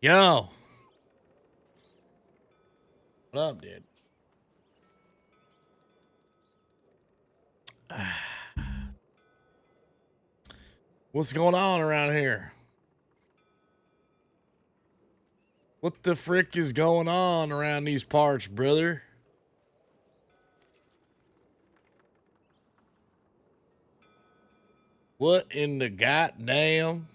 Yo. What up, dude? What's going on around here? What the frick is going on around these parts, brother? What in the goddamn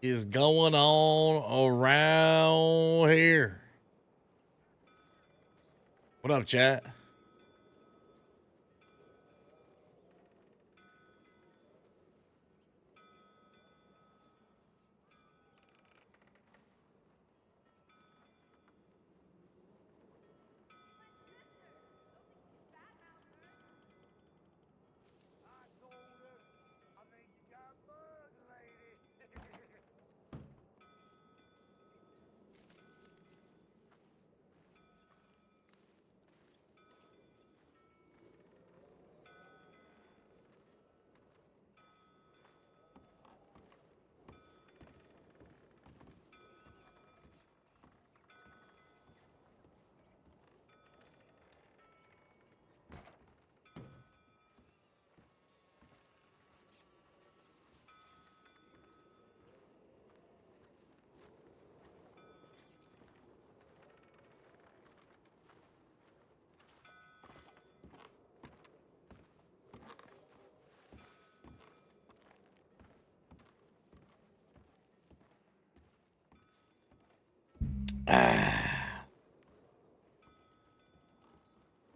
is going on around here? What up, chat?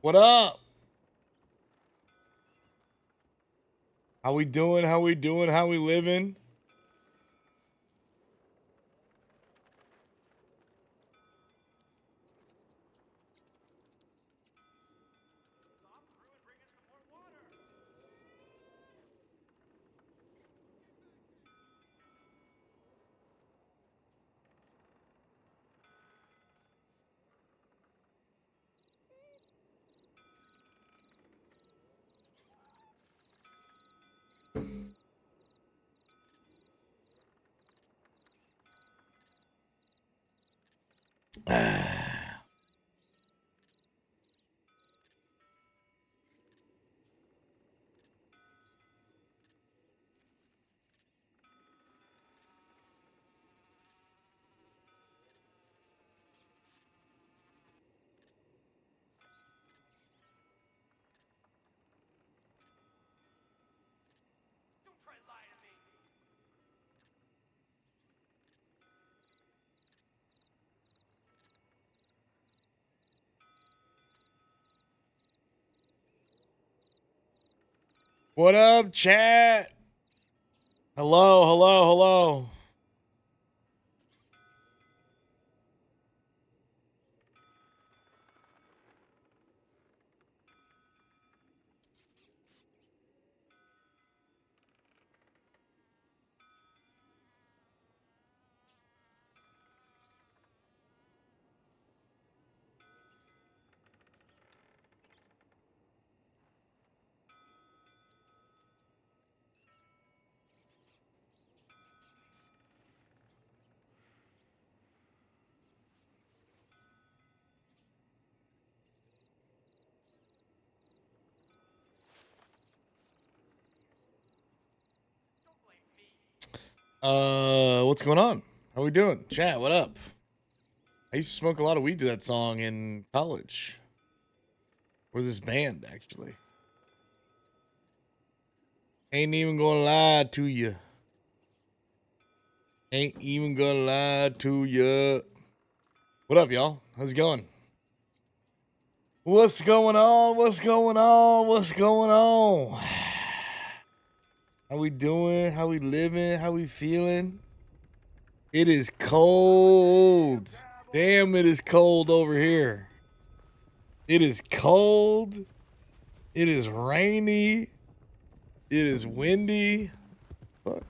What up? How we doing? How we doing? How we living? What up, chat? Hello, hello, hello. What's going on? How we doing? Chat, what up? I used to smoke a lot of weed to that song in college. Or this band, actually. Ain't even gonna lie to you. Ain't even gonna lie to you. What up, y'all? How's it going? What's going on? What's going on? What's going on? How we doing? How we living? How we feeling? It is cold. Damn, it is cold over here. It is cold. It is rainy. It is windy. Fuck.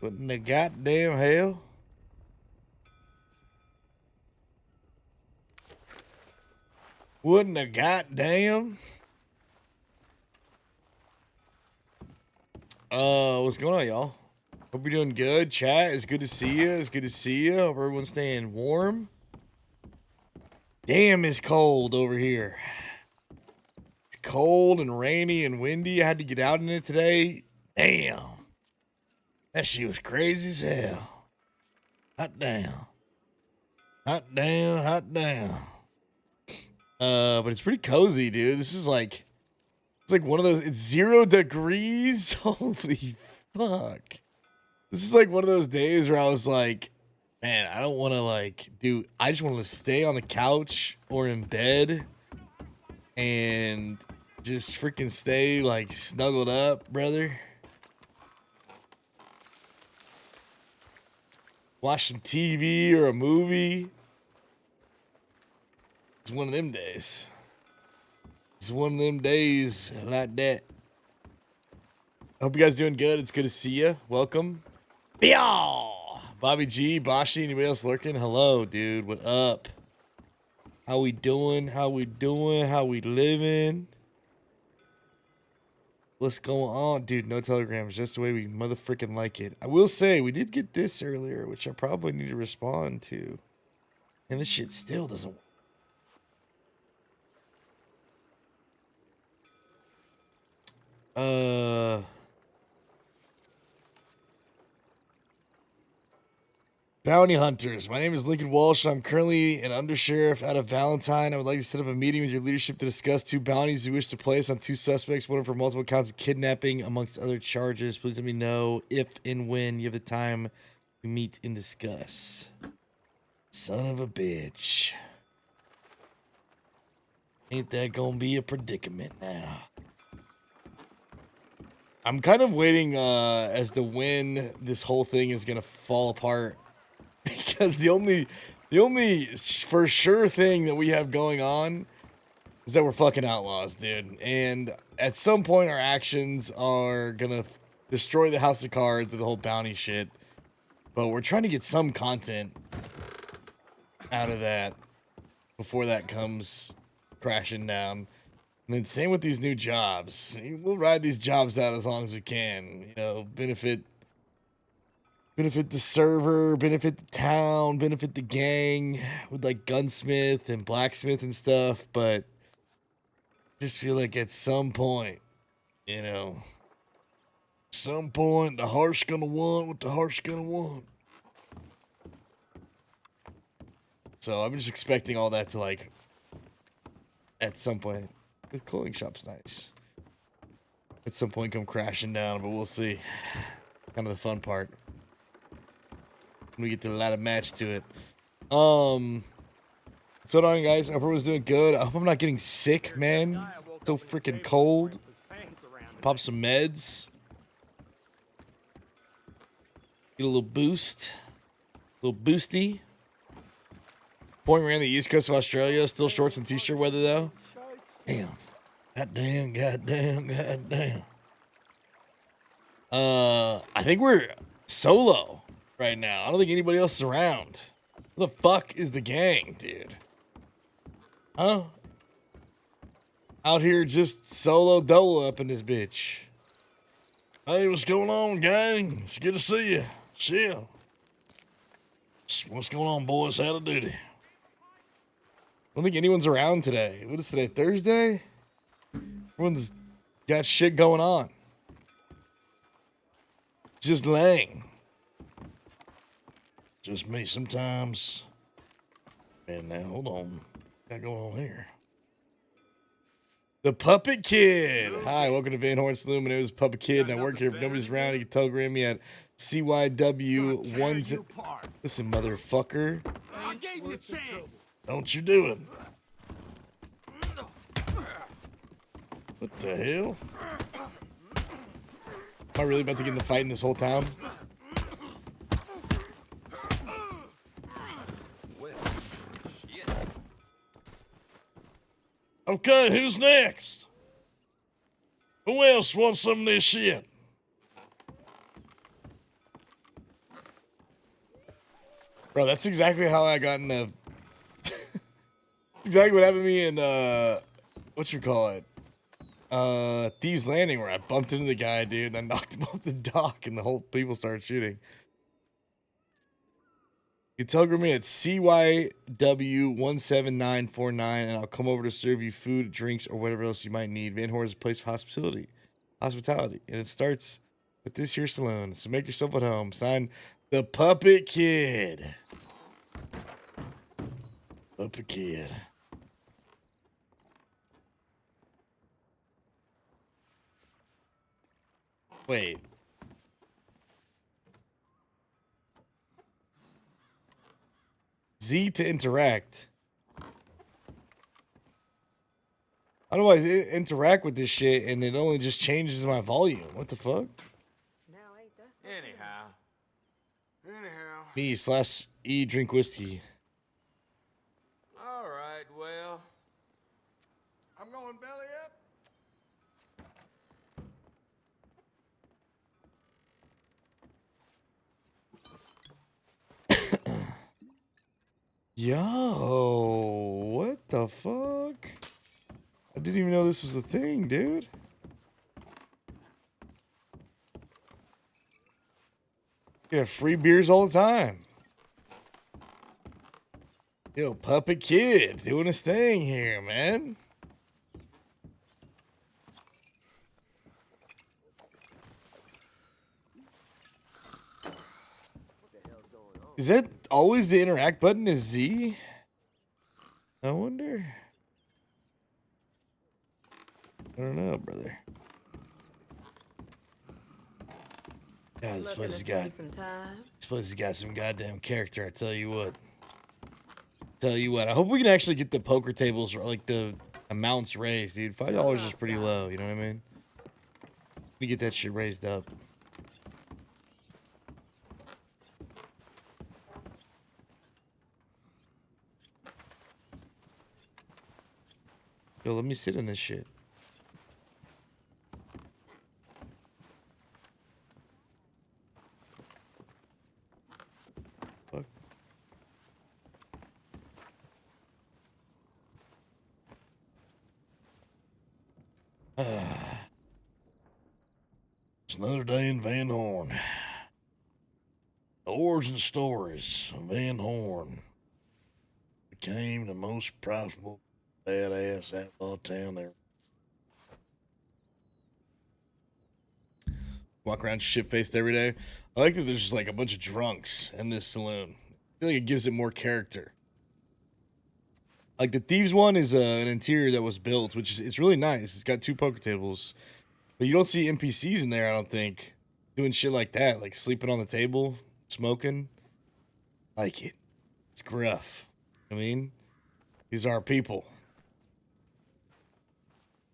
What in the goddamn hell? What in the goddamn? What's going on, y'all? Hope you're doing good. Chat, it's good to see you. It's good to see you. Hope everyone's staying warm. Damn, it's cold over here. It's cold and rainy and windy. I had to get out in it today. Damn. That shit was crazy as hell. Hot damn. Hot damn, hot damn. But it's pretty cozy, dude. This is like, it's like one of those, it's 0 degrees. Holy fuck. This is like one of those days where I was like, man, I don't want to I just want to stay on the couch or in bed and just freaking stay like snuggled up, brother. Watch some TV or a movie. It's one of them days. It's one of them days like that. I hope you guys doing good. It's good to see you. Welcome. Y'all. Bobby G, Bashi, anybody else lurking? Hello, dude. What up? How we doing? How we doing? How we living? What's going on? Dude, no telegrams. Just the way we motherfucking like it. I will say, we did get this earlier, which I probably need to respond to. And this shit still doesn't work. Bounty Hunters. My name is Lincoln Walsh. I'm currently an undersheriff out of Valentine. I would like to set up a meeting with your leadership to discuss 2 bounties we wish to place on 2 suspects, one for multiple counts of kidnapping, amongst other charges. Please let me know if and when you have the time to meet and discuss. Son of a bitch. Ain't that gonna be a predicament now? I'm kind of waiting as to when this whole thing is gonna fall apart. Because the only for sure thing that we have going on is that we're fucking outlaws, dude. And at some point, our actions are gonna destroy the house of cards or the whole bounty shit. But we're trying to get some content out of that before that comes crashing down. And then same with these new jobs. We'll ride these jobs out as long as we can. You know, benefit the server, benefit the town, benefit the gang with like gunsmith and blacksmith and stuff. But just feel like at some point, you know, some point the heart's gonna want what the heart's gonna want. So I'm just expecting all that to like, at some point, the clothing shop's nice. At some point come crashing down, but we'll see. Kind of the fun part. We get to let a match to it. So on, guys. I hope everyone's doing good. I hope I'm not getting sick, man. It's so freaking cold. Pop some meds. Get a little boost. A little boosty. Pouring around the east coast of Australia. Still shorts and t-shirt weather, though. Damn. Goddamn. I think we're solo right now. I don't think anybody else is around. Who the fuck is the gang, dude? Huh? Out here just solo dolo up in this bitch. Hey, what's going on, gang? It's good to see you. Shit. What's going on, boys? How to duty? I don't think anyone's around today. What is today? Thursday? Everyone's got shit going on. Just laying. Just me sometimes. And now, hold on. What's going on here? The Puppet Kid. Hi, welcome to Van Horn Saloon. My name is Puppet Kid, and I work here. If nobody's around, you can telegram me at CYW1. Listen, motherfucker. I gave you a chance. Don't you do it. What the hell? Am I really about to get in the fight in this whole town? Okay, who's next? Who else wants some of this shit? Bro, that's exactly how I got in a... exactly what happened to me in, what you call it? Thieves Landing, where I bumped into the guy, dude, and I knocked him off the dock, and the whole people started shooting. You telegram me at CYW17949, and I'll come over to serve you food, drinks, or whatever else you might need. Van Horn is a place of hospitality, and it starts with this here saloon. So make yourself at home. Sign the Puppet Kid. Puppet Kid. Wait. Z to interact. How do I interact with this shit and it only just changes my volume? What the fuck? Anyhow. Me/E drink whiskey. All right, well. I'm going belly up. Yo, what the fuck? I didn't even know this was a thing, dude. You have free beers all the time. Yo, Puppet Kid doing his thing here, man. Is that always the interact button is Z? I wonder. I don't know, brother. God, this place has got some goddamn character. I tell you what. I hope we can actually get the poker tables, like the amounts raised, dude. $5 is pretty low, you know what I mean? We get that shit raised up. Yo, let me sit in this shit. Fuck. It's another day in Van Horn. The origin stories of Van Horn became the most profitable badass outlaw town there. Walk around shit-faced every day. I like that there's just like a bunch of drunks in this saloon. I feel like it gives it more character. Like the Thieves one is an interior that was built, which is it's really nice. It's got 2 poker tables, but you don't see NPCs in there. I don't think doing shit like that, like sleeping on the table, smoking. Like it. It's gruff. I mean, these are our people.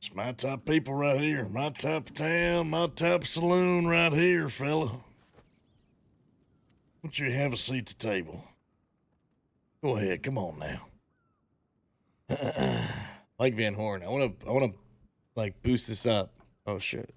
It's my type of people right here. My type of town, my type of saloon right here, fella. Why don't you have a seat at the table? Go ahead, come on now. Like Van Horn. I wanna like boost this up. Oh shit.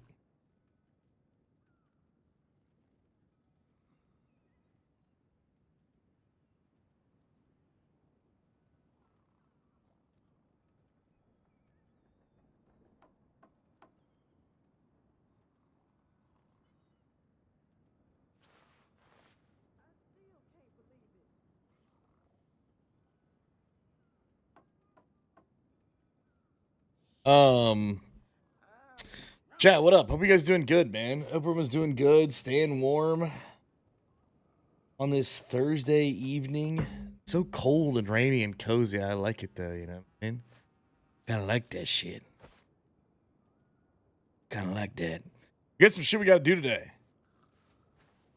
Chat, what up? Hope you guys doing good, man. Hope everyone's doing good, staying warm on this Thursday evening. It's so cold and rainy and cozy. I like it though, you know what I mean? Kind of like that shit. Kind of like that. We got some shit we got to do today.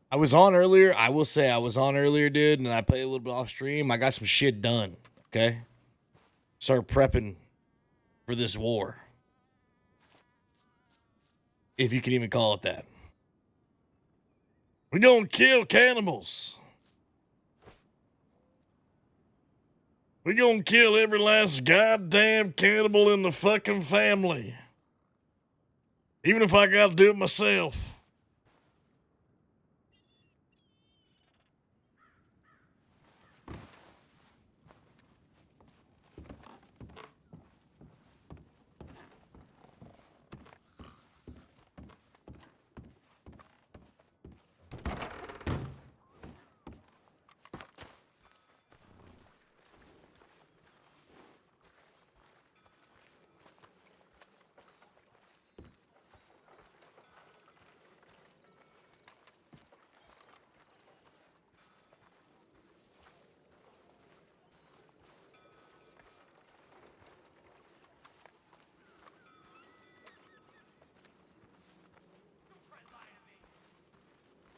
I was on earlier. I will say I was on earlier, dude, and I played a little bit off stream. I got some shit done, okay? Start prepping for this war. If you can even call it that. We're gonna kill cannibals. We're gonna kill every last goddamn cannibal in the fucking family. Even if I gotta do it myself.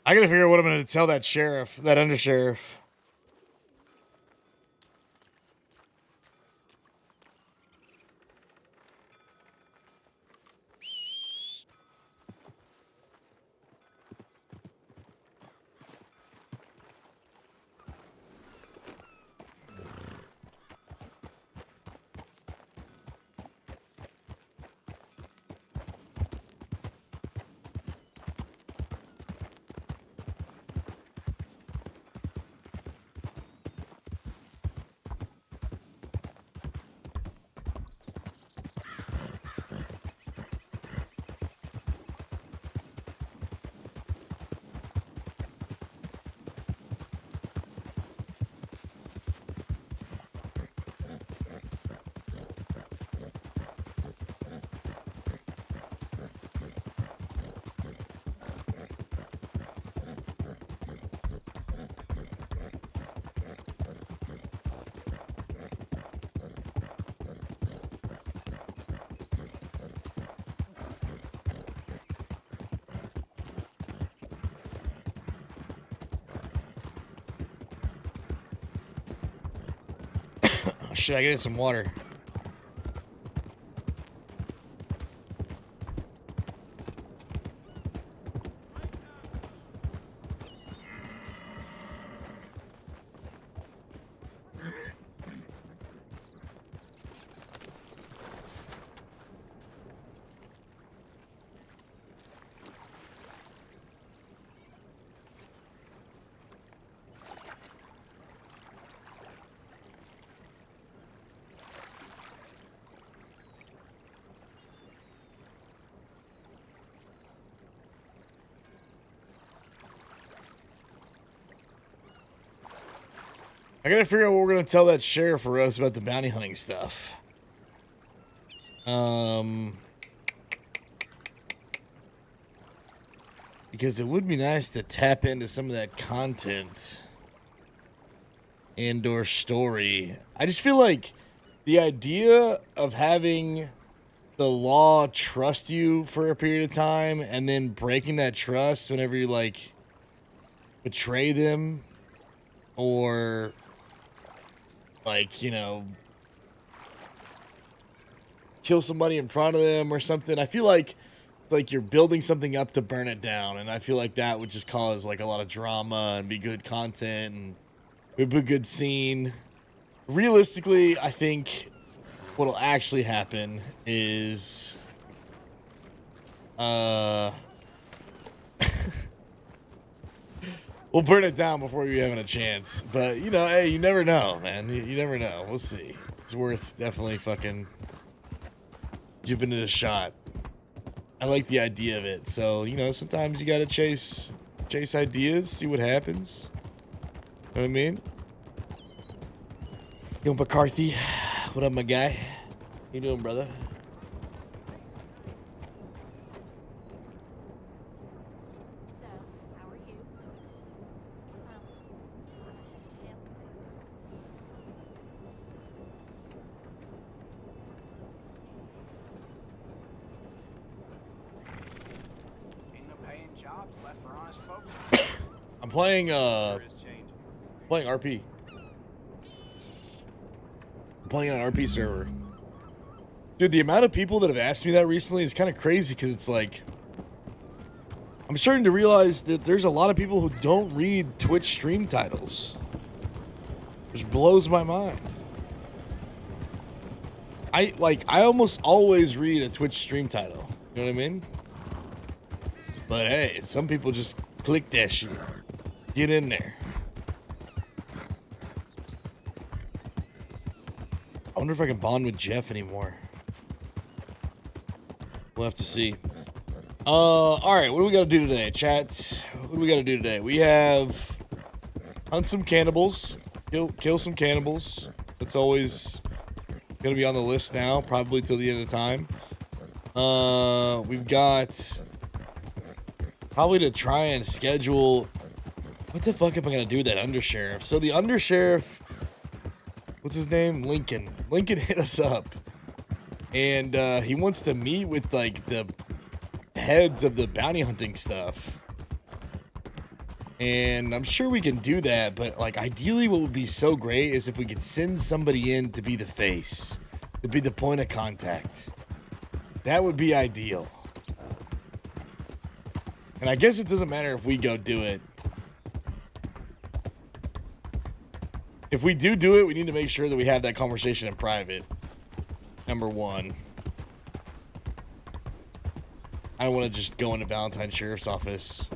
I gotta figure out what I'm gonna tell that sheriff, that undersheriff. Shit, I get some water. I gotta figure out what we're gonna tell that sheriff for us about the bounty hunting stuff. Because it would be nice to tap into some of that content and/or story. I just feel like the idea of having the law trust you for a period of time and then breaking that trust whenever you like betray them or like, you know, kill somebody in front of them or something. I feel like you're building something up to burn it down, and I feel like that would just cause like a lot of drama and be good content and it'd be a good scene. Realistically, I think what'll actually happen is we'll burn it down before you having a chance. But you know, hey, you never know, man. You never know. We'll see. It's worth definitely fucking giving it a shot. I like the idea of it. So, you know, sometimes you gotta chase ideas, see what happens. Know what I mean? Yo, McCarthy. What up, my guy? How you doing, brother? So, how are you? Ain't no paying jobs left for honest folk. I'm playing RP. I'm playing on an RP server. Dude, the amount of people that have asked me that recently is kind of crazy because it's like I'm starting to realize that there's a lot of people who don't read Twitch stream titles. Which blows my mind. I almost always read a Twitch stream title. You know what I mean? But hey, some people just click that shit. Get in there. I wonder if I can bond with Jeff anymore. We'll have to see. All right, what do we got to do today, chat? What do we got to do today? We have hunt some cannibals, kill some cannibals. That's always gonna be on the list now, probably till the end of time. We've got probably to try and schedule. What the fuck am I gonna do with that undersheriff? So the undersheriff, what's his name? Lincoln. Lincoln hit us up, and he wants to meet with like the heads of the bounty hunting stuff. And I'm sure we can do that, but like ideally what would be so great is if we could send somebody in to be the face, to be the point of contact. That would be ideal. And I guess it doesn't matter if we go do it. If we do it, we need to make sure that we have that conversation in private. Number one. I don't want to just go into Valentine Sheriff's Office.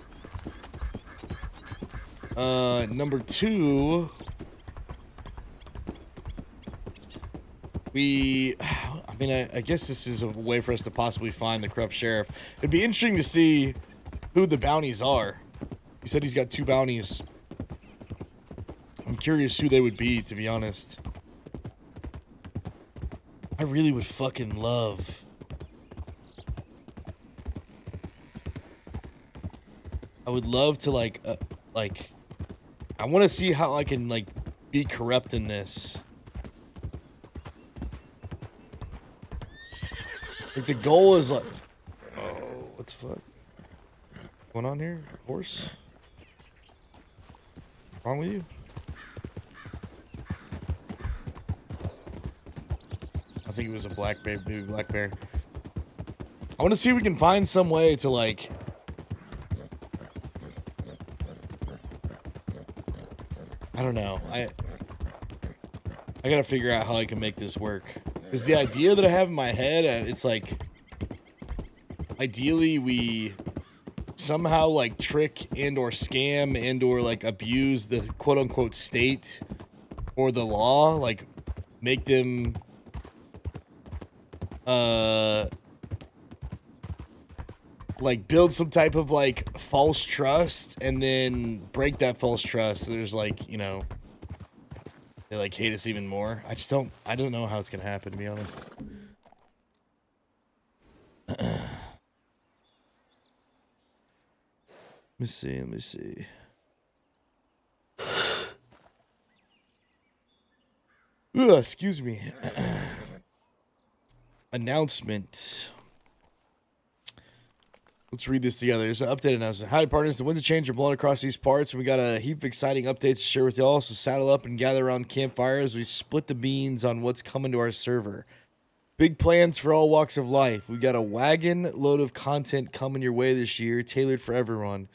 Number two, I guess this is a way for us to possibly find the corrupt sheriff. It'd be interesting to see who the bounties are. He said he's got 2 bounties. I'm curious who they would be, to be honest. I really would fucking love. I would love to like, I want to see how I can like be corrupt in this. Like the goal is like, oh, what the fuck? What's going on here? Horse? What's wrong with you? I think it was a black bear, maybe black bear. I want to see if we can find some way to like. I don't know. I gotta figure out how I can make this work. Because the idea that I have in my head, it's like, ideally we somehow like trick and or scam and or like abuse the quote unquote state or the law, like make them like build some type of like false trust and then break that false trust. So there's like, you know, they like hate us even more. I don't know how it's gonna happen, to be honest. Let me see. Ugh, excuse me. Announcement. Let's read this together. There's an update announcement. Howdy, partners. The winds of change are blowing across these parts, and we got a heap of exciting updates to share with y'all. So saddle up and gather around campfires. We split the beans on what's coming to our server. Big plans for all walks of life. We got a wagon load of content coming your way this year, tailored for everyone.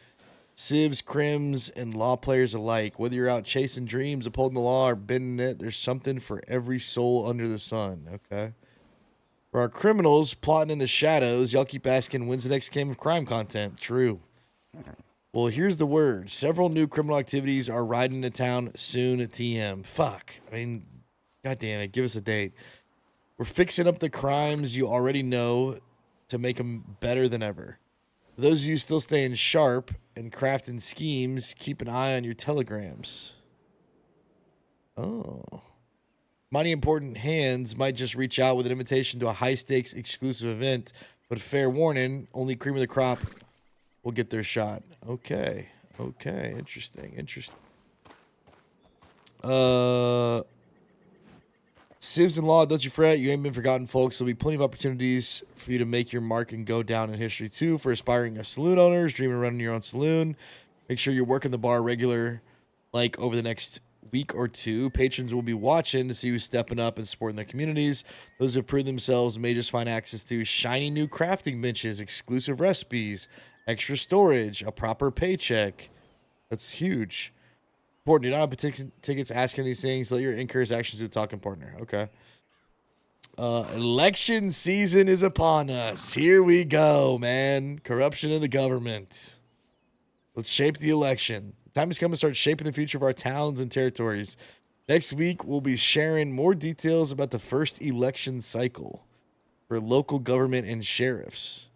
Civs, crims, and law players alike. Whether you're out chasing dreams, upholding the law, or bending it, there's something for every soul under the sun. Okay. For our criminals plotting in the shadows, y'all keep asking, when's the next game of crime content? True. Well, here's the word. Several new criminal activities are riding into town soon at TM. Fuck. I mean, God damn it. Give us a date. We're fixing up the crimes you already know to make them better than ever. For those of you still staying sharp and crafting schemes, keep an eye on your telegrams. Oh. Mighty important hands might just reach out with an invitation to a high-stakes exclusive event, but fair warning, only cream of the crop will get their shot. Okay. Interesting. Civs and law, don't you fret. You ain't been forgotten, folks. There'll be plenty of opportunities for you to make your mark and go down in history, too. For aspiring saloon owners, dreaming of running your own saloon, make sure you're working the bar regular, like over the next week or two. Patrons will be watching to see who's stepping up and supporting their communities. Those who have proved themselves may just find access to shiny new crafting benches, exclusive recipes, extra storage, a proper paycheck. That's huge. Important. Do not have tickets asking these things. Let your incurs actions to the talking partner. Okay. Election season is upon us. Here we go, man. Corruption in the government. Let's shape the election. Time has come to start shaping the future of our towns and territories. Next week, we'll be sharing more details about the first election cycle for local government and sheriffs.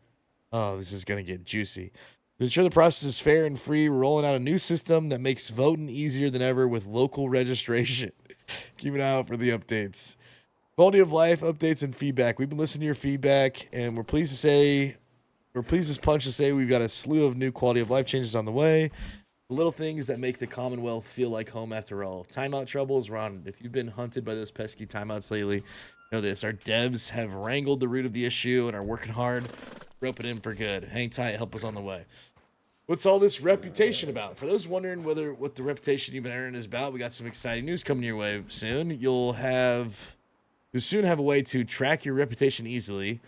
Oh, this is going to get juicy. To ensure the process is fair and free, we're rolling out a new system that makes voting easier than ever with local registration. Keep an eye out for the updates. Quality of life updates and feedback. We've been listening to your feedback, and we're pleased as punch to say we've got a slew of new quality of life changes on the way. Little things that make the Commonwealth feel like home after all. Timeout troubles, Ron. If you've been hunted by those pesky timeouts lately, know this. Our devs have wrangled the root of the issue and are working hard. Rope it in for good. Hang tight. Help us on the way. What's all this reputation about? For those wondering what the reputation you've been earning is about, we got some exciting news coming your way soon. You'll soon have a way to track your reputation easily,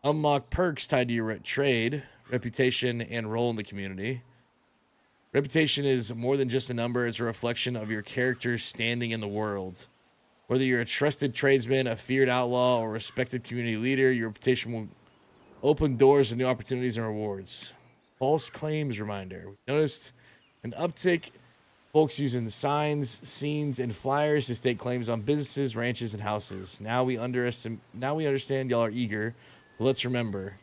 unlock perks tied to your trade, reputation, and role in the community. Reputation is more than just a number. It's a reflection of your character's standing in the world. Whether you're a trusted tradesman, a feared outlaw, or a respected community leader, your reputation will open doors to new opportunities and rewards. False claims reminder. We noticed an uptick, folks using signs, scenes, and flyers to stake claims on businesses, ranches, and houses. Now we understand y'all are eager, but let's remember,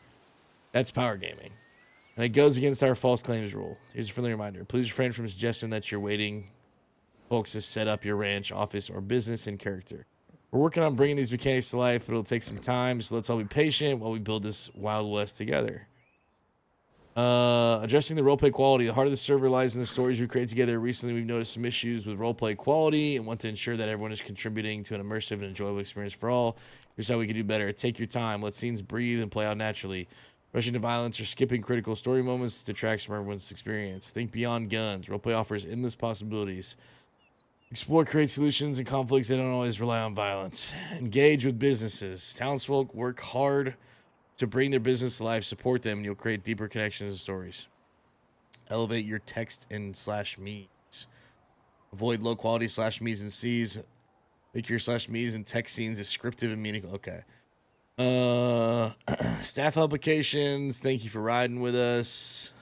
that's power gaming. And it goes against our false claims rule. Here's a friendly reminder. Please refrain from suggesting that you're waiting folks to set up your ranch, office, or business in character. We're working on bringing these mechanics to life, but it'll take some time, so let's all be patient while we build this Wild West together. Addressing the roleplay quality. The heart of the server lies in the stories we create together. Recently, we've noticed some issues with roleplay quality and want to ensure that everyone is contributing to an immersive and enjoyable experience for all. Here's how we can do better. Take your time. Let scenes breathe and play out naturally. Rushing to violence or skipping critical story moments detracts from everyone's experience. Think beyond guns. Roleplay offers endless possibilities. Explore, create solutions and conflicts that don't always rely on violence. Engage with businesses. Townsfolk work hard to bring their business to life. Support them, and you'll create deeper connections and stories. Elevate your text and /me's. Avoid low quality /me's and C's. Make your /me's and text scenes descriptive and meaningful. Okay. Staff applications. Thank you for riding with us.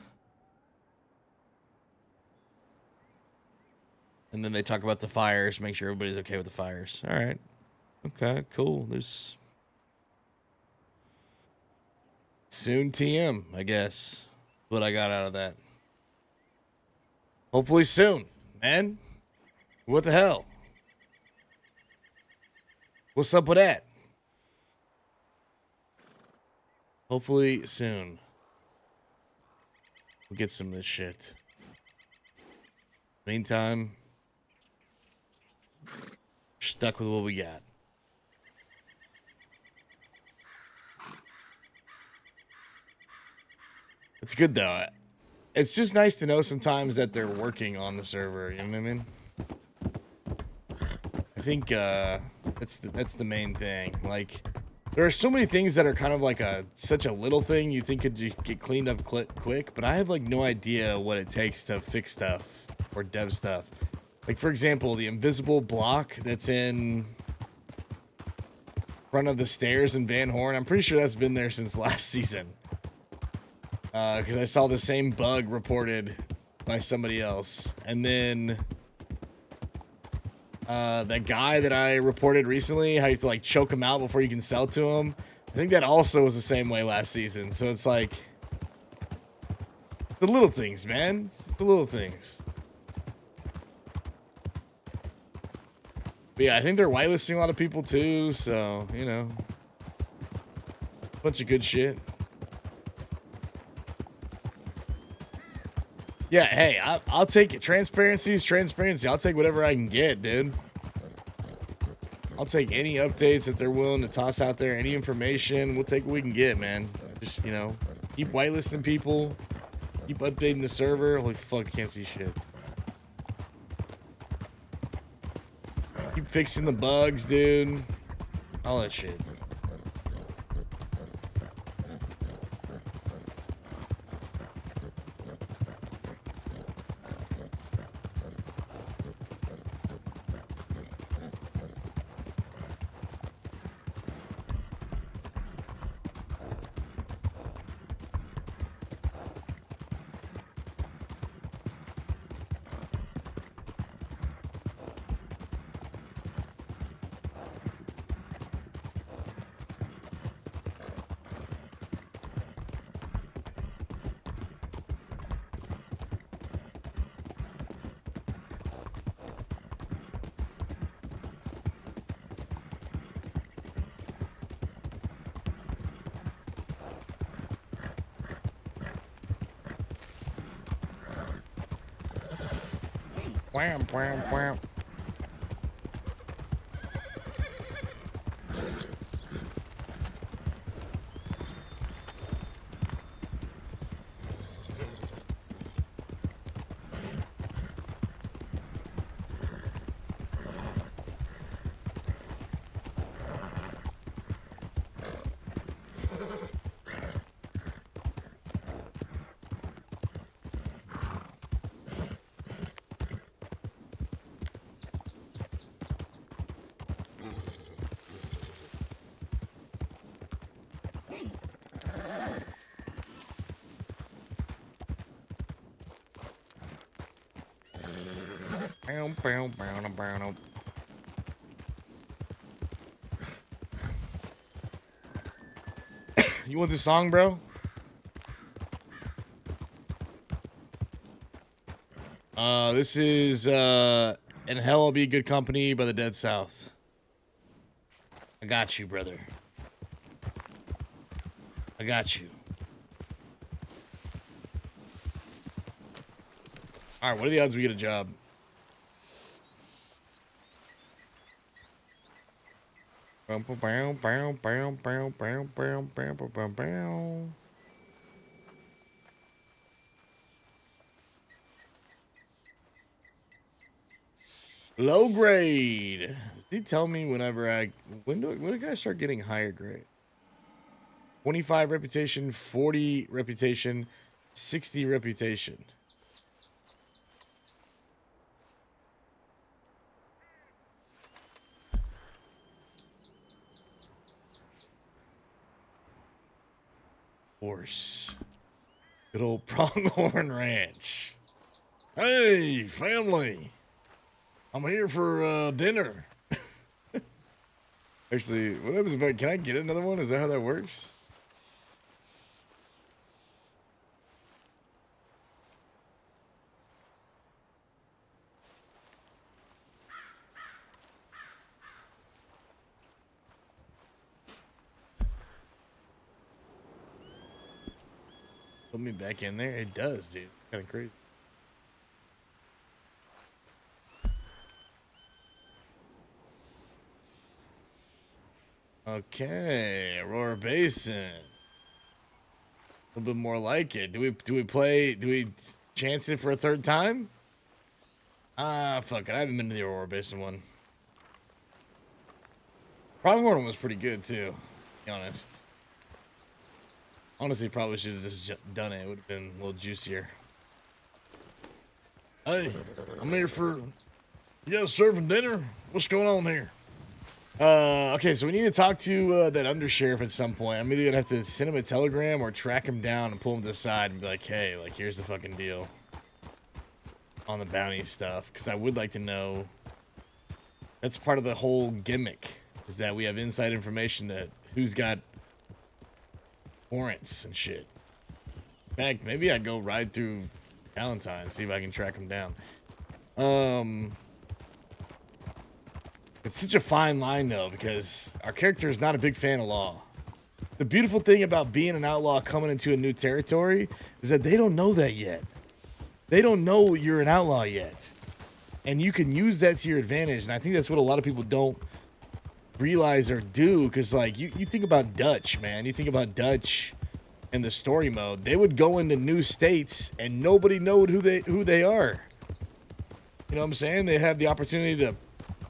And then they talk about the fires. Make sure everybody's okay with the fires. All right. Okay, cool. There's soon TM, I guess. What I got out of that. Hopefully soon, man. What the hell? What's up with that? Hopefully soon. We'll get some of this shit. Meantime, stuck with what we got. It's good though. It's just nice to know sometimes that they're working on the server. You know what I mean? I think that's the main thing. Like, there are so many things that are kind of like such a little thing you think could get cleaned up quick, but I have like no idea what it takes to fix stuff or dev stuff. Like, for example, the invisible block that's in front of the stairs in Van Horn. I'm pretty sure that's been there since last season. Because I saw the same bug reported by somebody else. And then that guy that I reported recently, how you have to like choke him out before you can sell to him. I think that also was the same way last season. So it's like the little things, man. It's the little things. But yeah, I think they're whitelisting a lot of people too. So, you know, bunch of good shit. Yeah, hey, I'll take it. Transparency is transparency. I'll take whatever I can get, dude. I'll take any updates that they're willing to toss out there, any information. We'll take what we can get, man. Just, you know, keep whitelisting people. Keep updating the server. Holy fuck, I can't see shit. Keep fixing the bugs, dude. All that shit. Wham, wham, wham. You want this song, bro? This is "And Hell Will Be Good Company" by the Dead South. I got you, brother. I got you. All right, what are the odds we get a job? Low grade. Did he tell me whenever when do guys start getting higher grade? 25 reputation, 40 reputation, 60 reputation. Horse. Good old Pronghorn Ranch. Hey, family. I'm here for dinner. Actually, what happens if can I get another one? Is that how that works? Put me back in there? It does, dude. Kind of crazy. Okay, Aurora Basin. A little bit more like it. Do we chance it for a third time? Fuck it. I haven't been to the Aurora Basin one. Pronghorn was pretty good too, to be honest. Honestly, probably should have just done it. It would have been a little juicier. Hey, I'm here for... You guys serving dinner? What's going on here? Okay, so we need to talk to that undersheriff at some point. I'm either gonna have to send him a telegram or track him down and pull him to the side and be like, hey, like, here's the fucking deal on the bounty stuff. Because I would like to know. That's part of the whole gimmick, is that we have inside information that who's got warrants and shit. In fact, maybe I go ride through Valentine and see if I can track him down. It's such a fine line, though, because our character is not a big fan of law. The beautiful thing about being an outlaw coming into a new territory is that they don't know that yet. They don't know you're an outlaw yet. And you can use that to your advantage, and I think that's what a lot of people don't realize or do, because, like, you think about Dutch, man. You think about Dutch in the story mode. They would go into new states, and nobody knowed who they are. You know what I'm saying? They have the opportunity to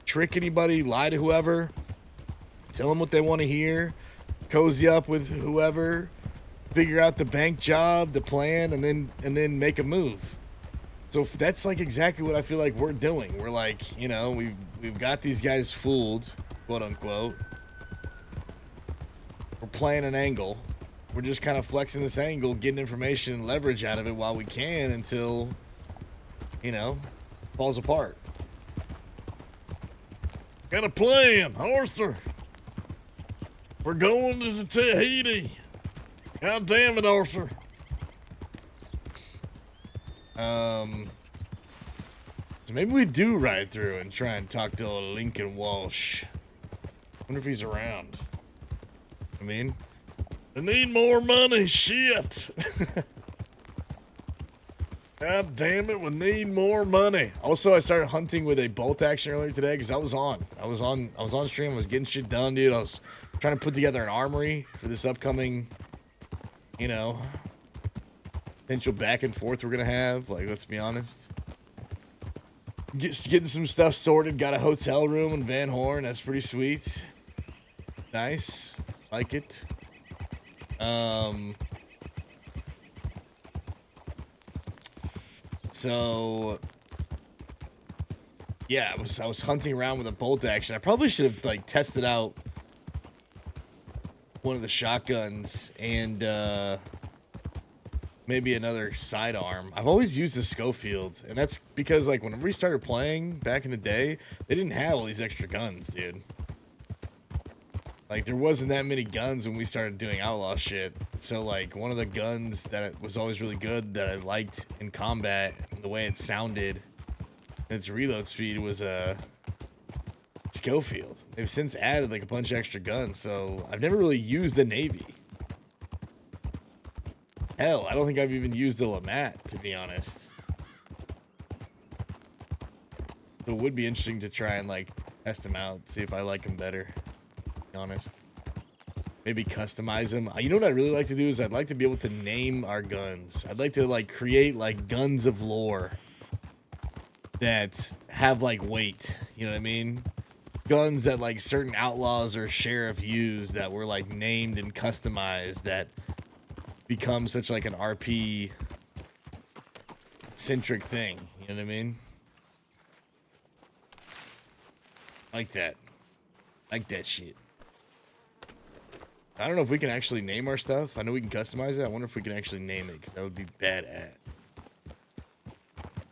trick anybody, lie to whoever, tell them what they want to hear, cozy up with whoever, figure out the bank job, the plan, and then make a move. So that's like exactly what I feel like we're doing. We're like, you know, we've got these guys fooled, quote unquote. We're playing an angle. We're just kind of flexing this angle, getting information and leverage out of it while we can until, you know, falls apart. Got a plan, Arthur. We're going to Tahiti. God damn it, Arthur. So maybe we do ride through and try and talk to old Lincoln Walsh. Wonder if he's around. I mean, I need more money, shit. God damn it, we need more money. Also, I started hunting with a bolt action earlier today because I was on stream, I was getting shit done, dude. I was trying to put together an armory for this upcoming, you know, potential back and forth we're gonna have. Like, let's be honest. Getting some stuff sorted. Got a hotel room in Van Horn. That's pretty sweet. Nice. Like it. So yeah, I was hunting around with a bolt action. I probably should have like tested out one of the shotguns and maybe another sidearm. I've always used the Schofield, and that's because like when we started playing back in the day, they didn't have all these extra guns, dude. Like there wasn't that many guns when we started doing outlaw shit. So like one of the guns that was always really good that I liked in combat, and the way it sounded, and its reload speed was a Schofield. They've since added like a bunch of extra guns, so I've never really used the Navy. Hell, I don't think I've even used the Lamat, to be honest. So it would be interesting to try and like test them out, see if I like them better, to be honest. Maybe customize them. You know what I'd really like to do is I'd like to be able to name our guns. I'd like to like create like guns of lore that have like weight, you know what I mean? Guns that like certain outlaws or sheriff use that were like named and customized that become such like an RP centric thing, you know what I mean? Like that shit. I don't know if we can actually name our stuff. I know we can customize it. I wonder if we can actually name it, because that would be badass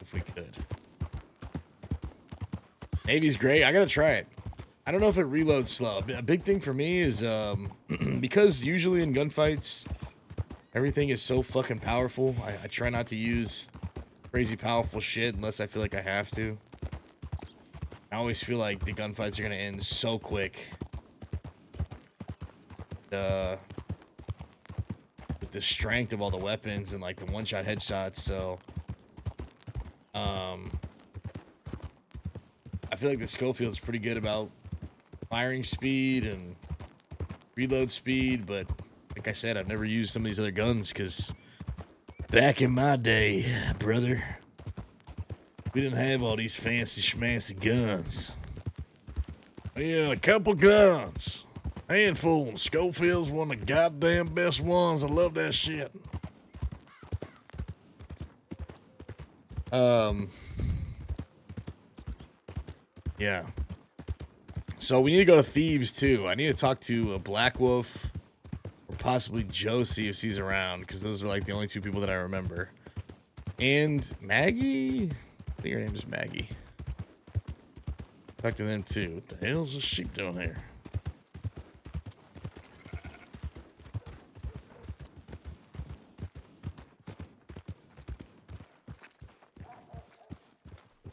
if we could. Navy's great. I gotta try it. I don't know if it reloads slow. A big thing for me is because usually in gunfights everything is so fucking powerful. I try not to use crazy powerful shit unless I feel like I have to. I always feel like the gunfights are gonna end so quick. With the strength of all the weapons and like the one-shot headshots, so I feel like the Schofield's pretty good about firing speed and reload speed, but like I said, I've never used some of these other guns because back in my day, brother, we didn't have all these fancy schmancy guns. We had a couple guns, handful, and Schofield's one of the goddamn best ones. I love that shit. Yeah. So we need to go to Thieves too. I need to talk to Black Wolf or possibly Josie if she's around, because those are like the only two people that I remember. And Maggie? I think her name is Maggie. Talk to them too. What the hell's this sheep doing here?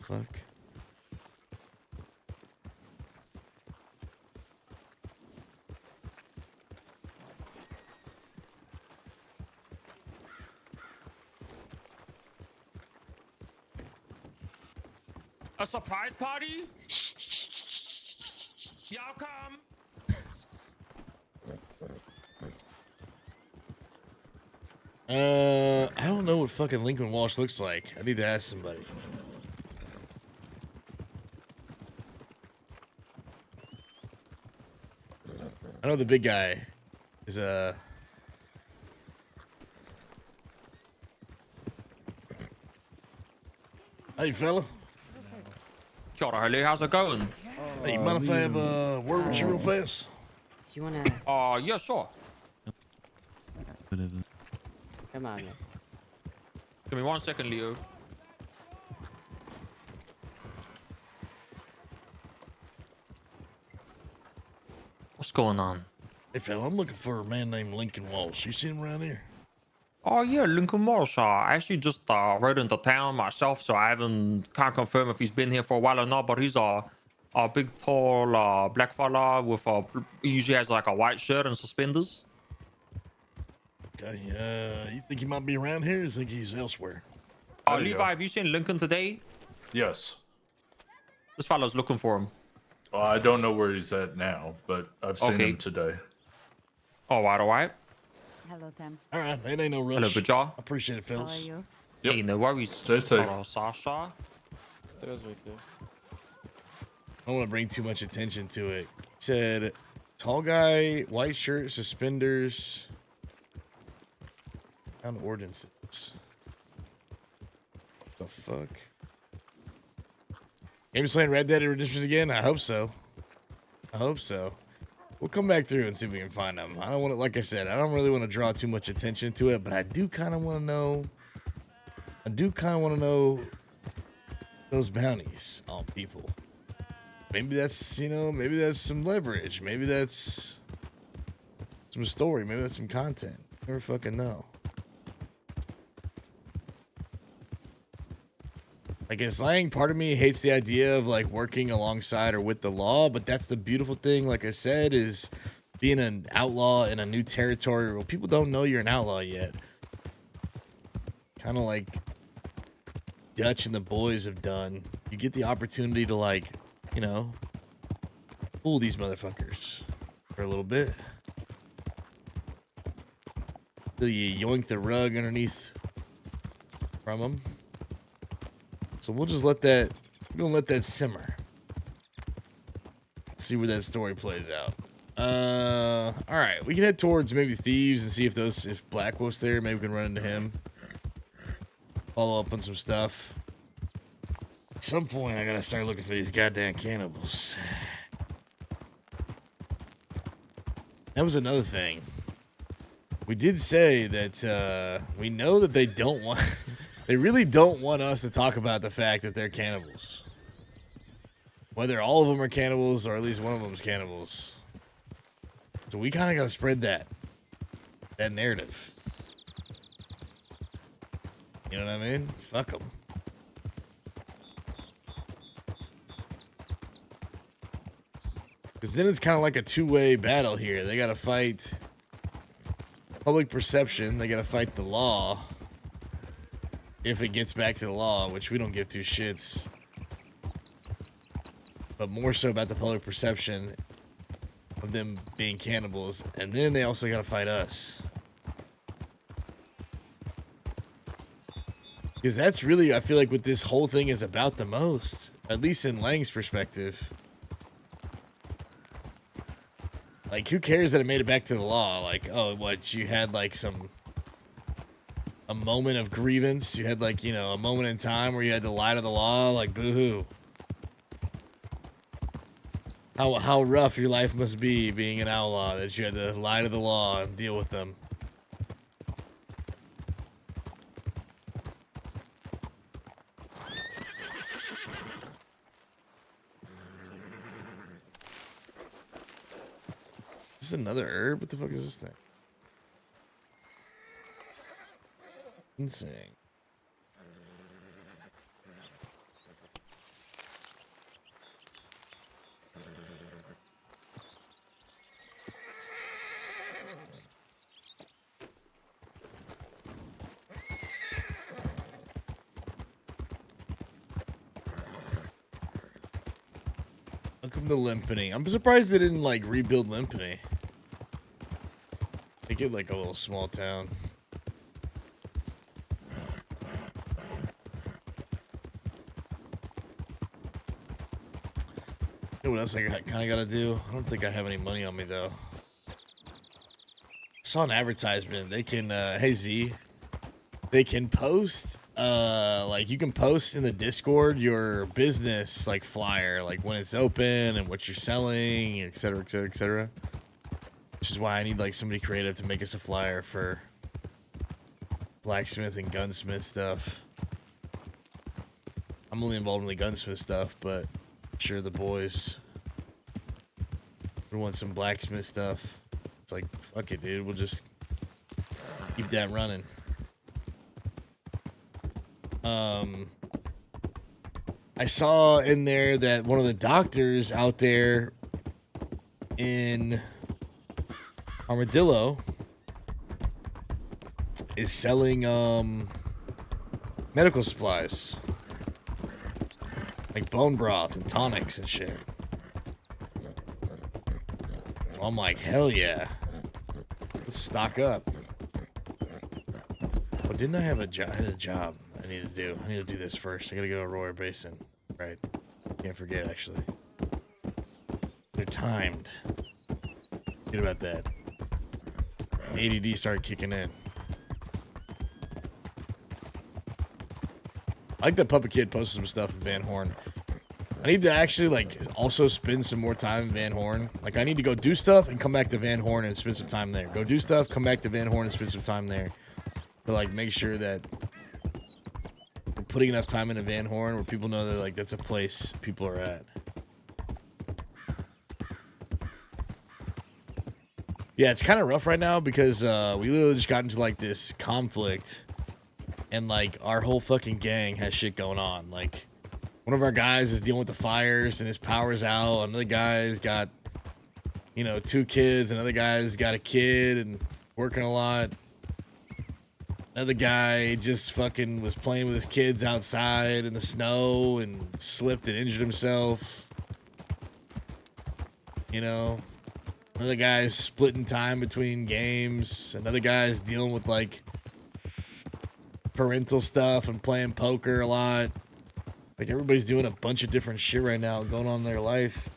Fuck. A surprise party? Y'all come. I don't know what fucking Lincoln Walsh looks like. I need to ask somebody. I know the big guy is Hey fella. Kia ora, Haley. How's it going? Hey, you mind if I have a word with you real fast? Do you wanna Yeah, sure. come on? Give me 1 second, Leo. What's going on? Hey fella, I'm looking for a man named Lincoln Walsh. You seen him around here? Oh yeah, Lincoln Walsh. I actually just rode into town myself, so can't confirm if he's been here for a while or not. But he's a big, tall, black fella with he usually has like a white shirt and suspenders. Okay, you think he might be around here or you think he's elsewhere? There you Levi, go. have you seen Lincoln today? Yes. This fella's looking for him. Well, I don't know where he's at now, but I've seen Okay. him today. All right. Hello, Sam. All right, it ain't no rush. Hello, Bajar. I appreciate it, How are fellas. you? Yep. Hey, no worries. Stay safe. Hello, Sasha. I don't want to bring too much attention to it. He said, tall guy, white shirt, suspenders. Found ordinances. The fuck? Game's playing Red Dead Redemption again? I hope so. I hope so. We'll come back through and see if we can find them. I don't want to, like I said, I don't really want to draw too much attention to it, but I do kind of want to know. I do kind of want to know those bounties on people. Maybe that's, you know, maybe that's some leverage. Maybe that's some story. Maybe that's some content. Never fucking know. Like in slang, part of me hates the idea of like working alongside or with the law, but that's the beautiful thing, like I said, is being an outlaw in a new territory where people don't know you're an outlaw yet. Kind of like Dutch and the boys have done. You get the opportunity to, like, you know, fool these motherfuckers for a little bit. Till you yoink the rug underneath from them. So we'll just let that, we're gonna let that simmer. See where that story plays out. All right, we can head towards maybe Thieves and see if Black Wolf's there. Maybe we can run into him. Follow up on some stuff. At some point, I gotta start looking for these goddamn cannibals. That was another thing. We did say that we know that they don't want. They really don't want us to talk about the fact that they're cannibals. Whether all of them are cannibals or at least one of them is cannibals. So we kind of got to spread that narrative. You know what I mean? Fuck them. Because then it's kind of like a two-way battle here. They got to fight public perception. They got to fight the law. If it gets back to the law, which we don't give two shits. But more so about the public perception of them being cannibals. And then they also got to fight us. Because that's really, I feel like, what this whole thing is about the most. At least in Lang's perspective. Like, who cares that it made it back to the law? Like, oh, what, you had, like, a moment of grievance? You had, like, you know, a moment in time where you had to lie to the law? Like, boo-hoo. How rough your life must be being an outlaw that you had to lie to the law and deal with them. Is this another herb? What the fuck is this thing? Insane. Welcome to Limpany. I'm surprised they didn't, like, rebuild Limpany. Make it like a little small town. You know what else I kind of got to do? I don't think I have any money on me, though. I saw an advertisement. They can, hey, Z. They can post, like, you can post in the Discord your business, like, flyer, like, when it's open and what you're selling, et cetera, et cetera, et cetera. Which is why I need, like, somebody creative to make us a flyer for blacksmith and gunsmith stuff. I'm only involved in the gunsmith stuff, but I'm sure the boys would want some blacksmith stuff. It's like, fuck it, dude. We'll just keep that running. I saw in there that one of the doctors out there in Armadillo is selling medical supplies like bone broth and tonics and shit. Well, I'm like, hell yeah, let's stock up. Well, didn't I have a job? I had a job I need to do. I need to do this first. I gotta go to Royer Basin. Right, can't forget, actually. They're timed. Forget about that. ADD started kicking in. I like that Puppet Kid posted some stuff with Van Horn. I need to actually like also spend some more time in Van Horn. Like I need to go do stuff and come back to Van Horn and spend some time there. Go do stuff, come back to Van Horn and spend some time there. To like make sure that we're putting enough time into Van Horn where people know that like that's a place people are at. Yeah, it's kind of rough right now because we literally just got into like this conflict and like our whole fucking gang has shit going on. Like one of our guys is dealing with the fires and his power's out. Another guy's got, you know, 2 kids. Another guy's got a kid and working a lot. Another guy just fucking was playing with his kids outside in the snow and slipped and injured himself. You know, another guy's splitting time between games. Another guy's dealing with like parental stuff and playing poker a lot. Like everybody's doing a bunch of different shit right now going on in their life.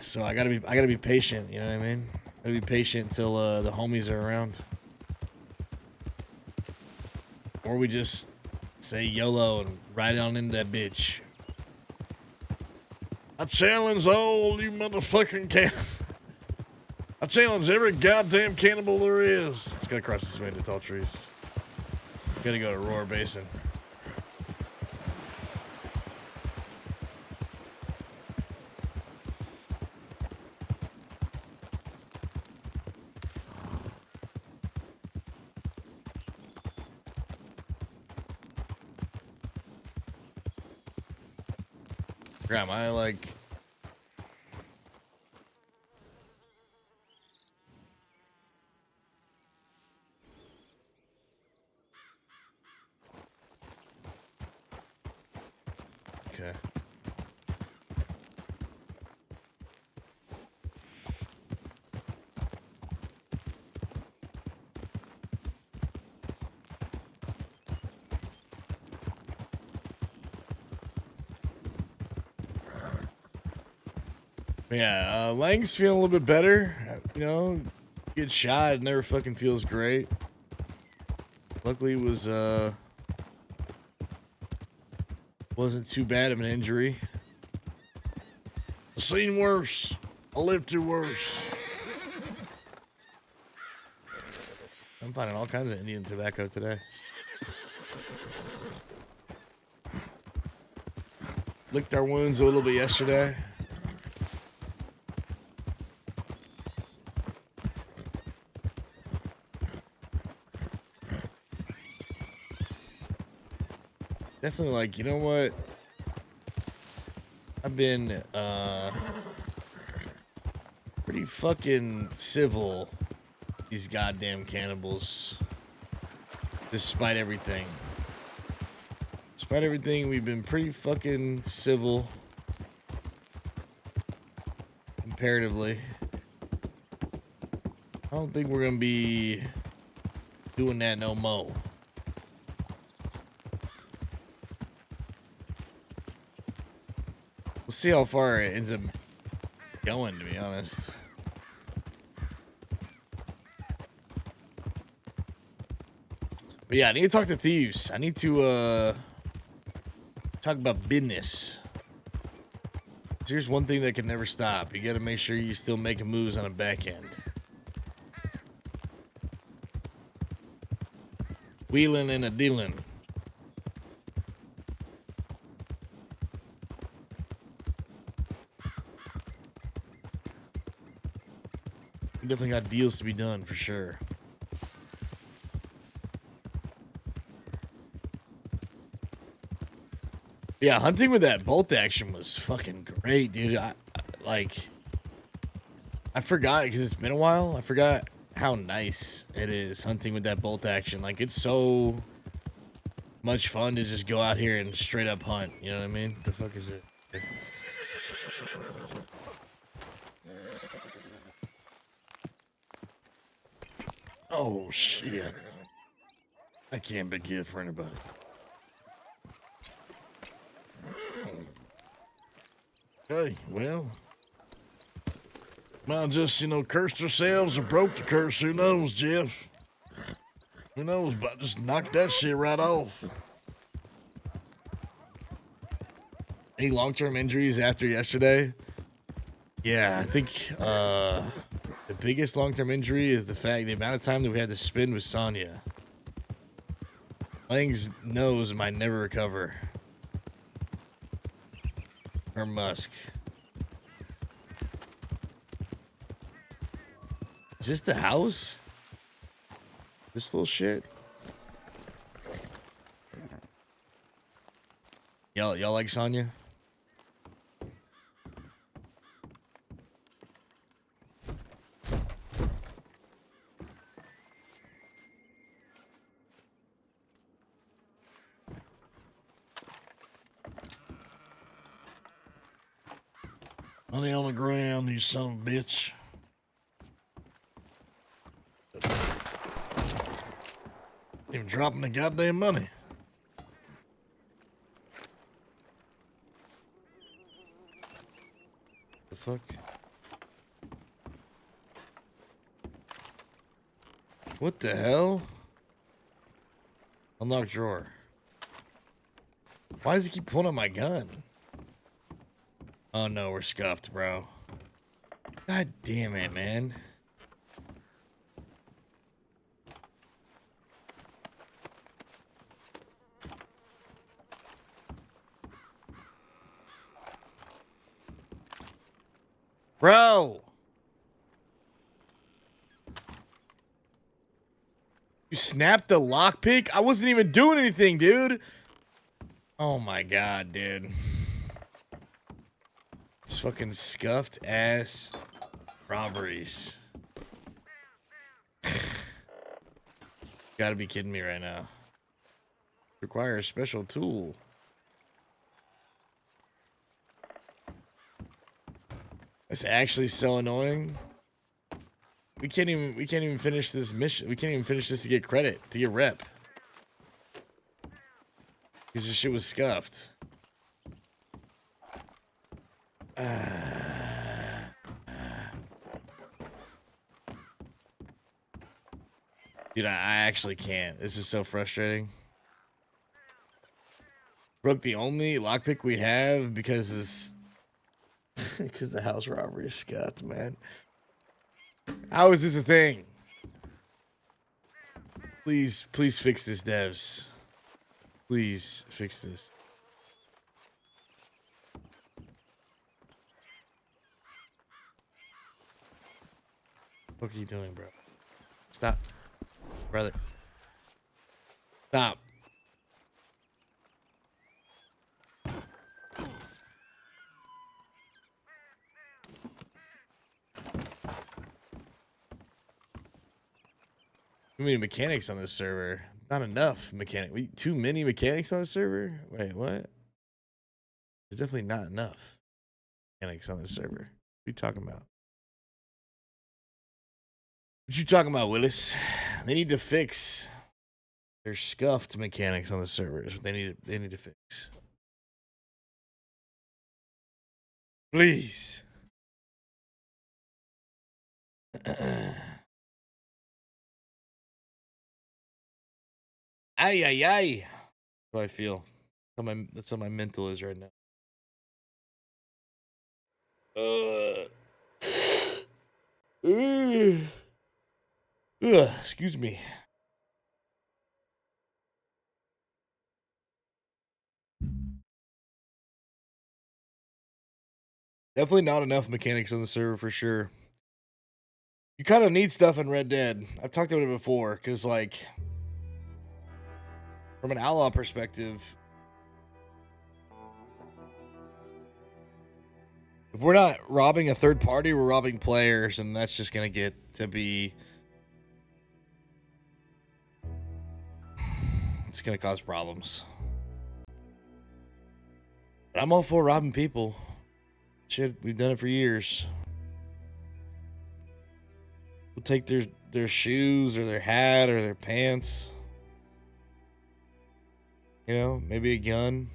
So I gotta be patient, you know what I mean? I gotta be patient until the homies are around. Or we just say YOLO and ride on into that bitch. I challenge all you motherfucking I challenge every goddamn cannibal there is. It's gotta cross this way into tall trees. Gotta go to Roar Basin. Graham, I like... Okay. Yeah, Lang's feeling a little bit better. You know, get shot, it never fucking feels great. Luckily, it was, wasn't too bad of an injury. I've seen worse. I lived through worse. I'm finding all kinds of Indian tobacco today. Licked our wounds a little bit yesterday. Definitely like, you know what? I've been pretty fucking civil, these goddamn cannibals. Despite everything. Despite everything, we've been pretty fucking civil. Comparatively. I don't think we're gonna be doing that no more. We'll see how far it ends up going, to be honest. But yeah, I need to talk to thieves. I need to talk about business. So here's one thing that can never stop. You got to make sure you're still making moves on the back end. Wheeling and a dealing. We definitely got deals to be done for sure. Yeah, hunting with that bolt action was fucking great, dude. I forgot because it's been a while. I forgot how nice it is hunting with that bolt action. Like, it's so much fun to just go out here and straight up hunt. You know what I mean? The fuck is it? Oh, shit. I can't be good for anybody. Okay, well. Might just, you know, cursed ourselves or broke the curse. Who knows, Jeff? Who knows? But just knock that shit right off. Any long-term injuries after yesterday? Yeah, I think the biggest long-term injury is the amount of time that we had to spend with Sonya. Lang's nose might never recover. Or Musk. Is this the house? This little shit? Y'all like Sonya? Money on the ground, you son of a bitch. Even dropping the goddamn money. The fuck? What the hell? Unlock drawer. Why does he keep pulling out my gun? Oh no, we're scuffed, bro. God damn it, man. Bro! You snapped the lockpick? I wasn't even doing anything, dude. Oh my god, dude. It's fucking scuffed ass robberies. Gotta be kidding me right now. Require a special tool. That's actually so annoying. We can't even finish this mission. We can't even finish this to get credit, to get rep. Because this shit was scuffed. Dude, I actually can't. This is so frustrating. Broke the only lockpick we have because this because the house robbery is scuffed, man. How is this a thing? Please fix this, devs. Please fix this. What are you doing, bro? Stop. Brother. Stop. Too many mechanics on this server. Not enough mechanic. Too many mechanics on the server? Wait, what? There's definitely not enough mechanics on this server. What are you talking about? What you talking about, Willis? They need to fix their scuffed mechanics on the servers. They need to fix. Please. Ay, ay, ay. That's how I feel. That's how my mental is right now. Excuse me. Definitely not enough mechanics on the server for sure. You kind of need stuff in Red Dead. I've talked about it before, because like from an outlaw perspective, if we're not robbing a third party, we're robbing players, and that's just gonna get to be, it's gonna cause problems. But I'm all for robbing people. Shit, we've done it for years. We'll take their shoes or their hat or their pants. You know, maybe a gun.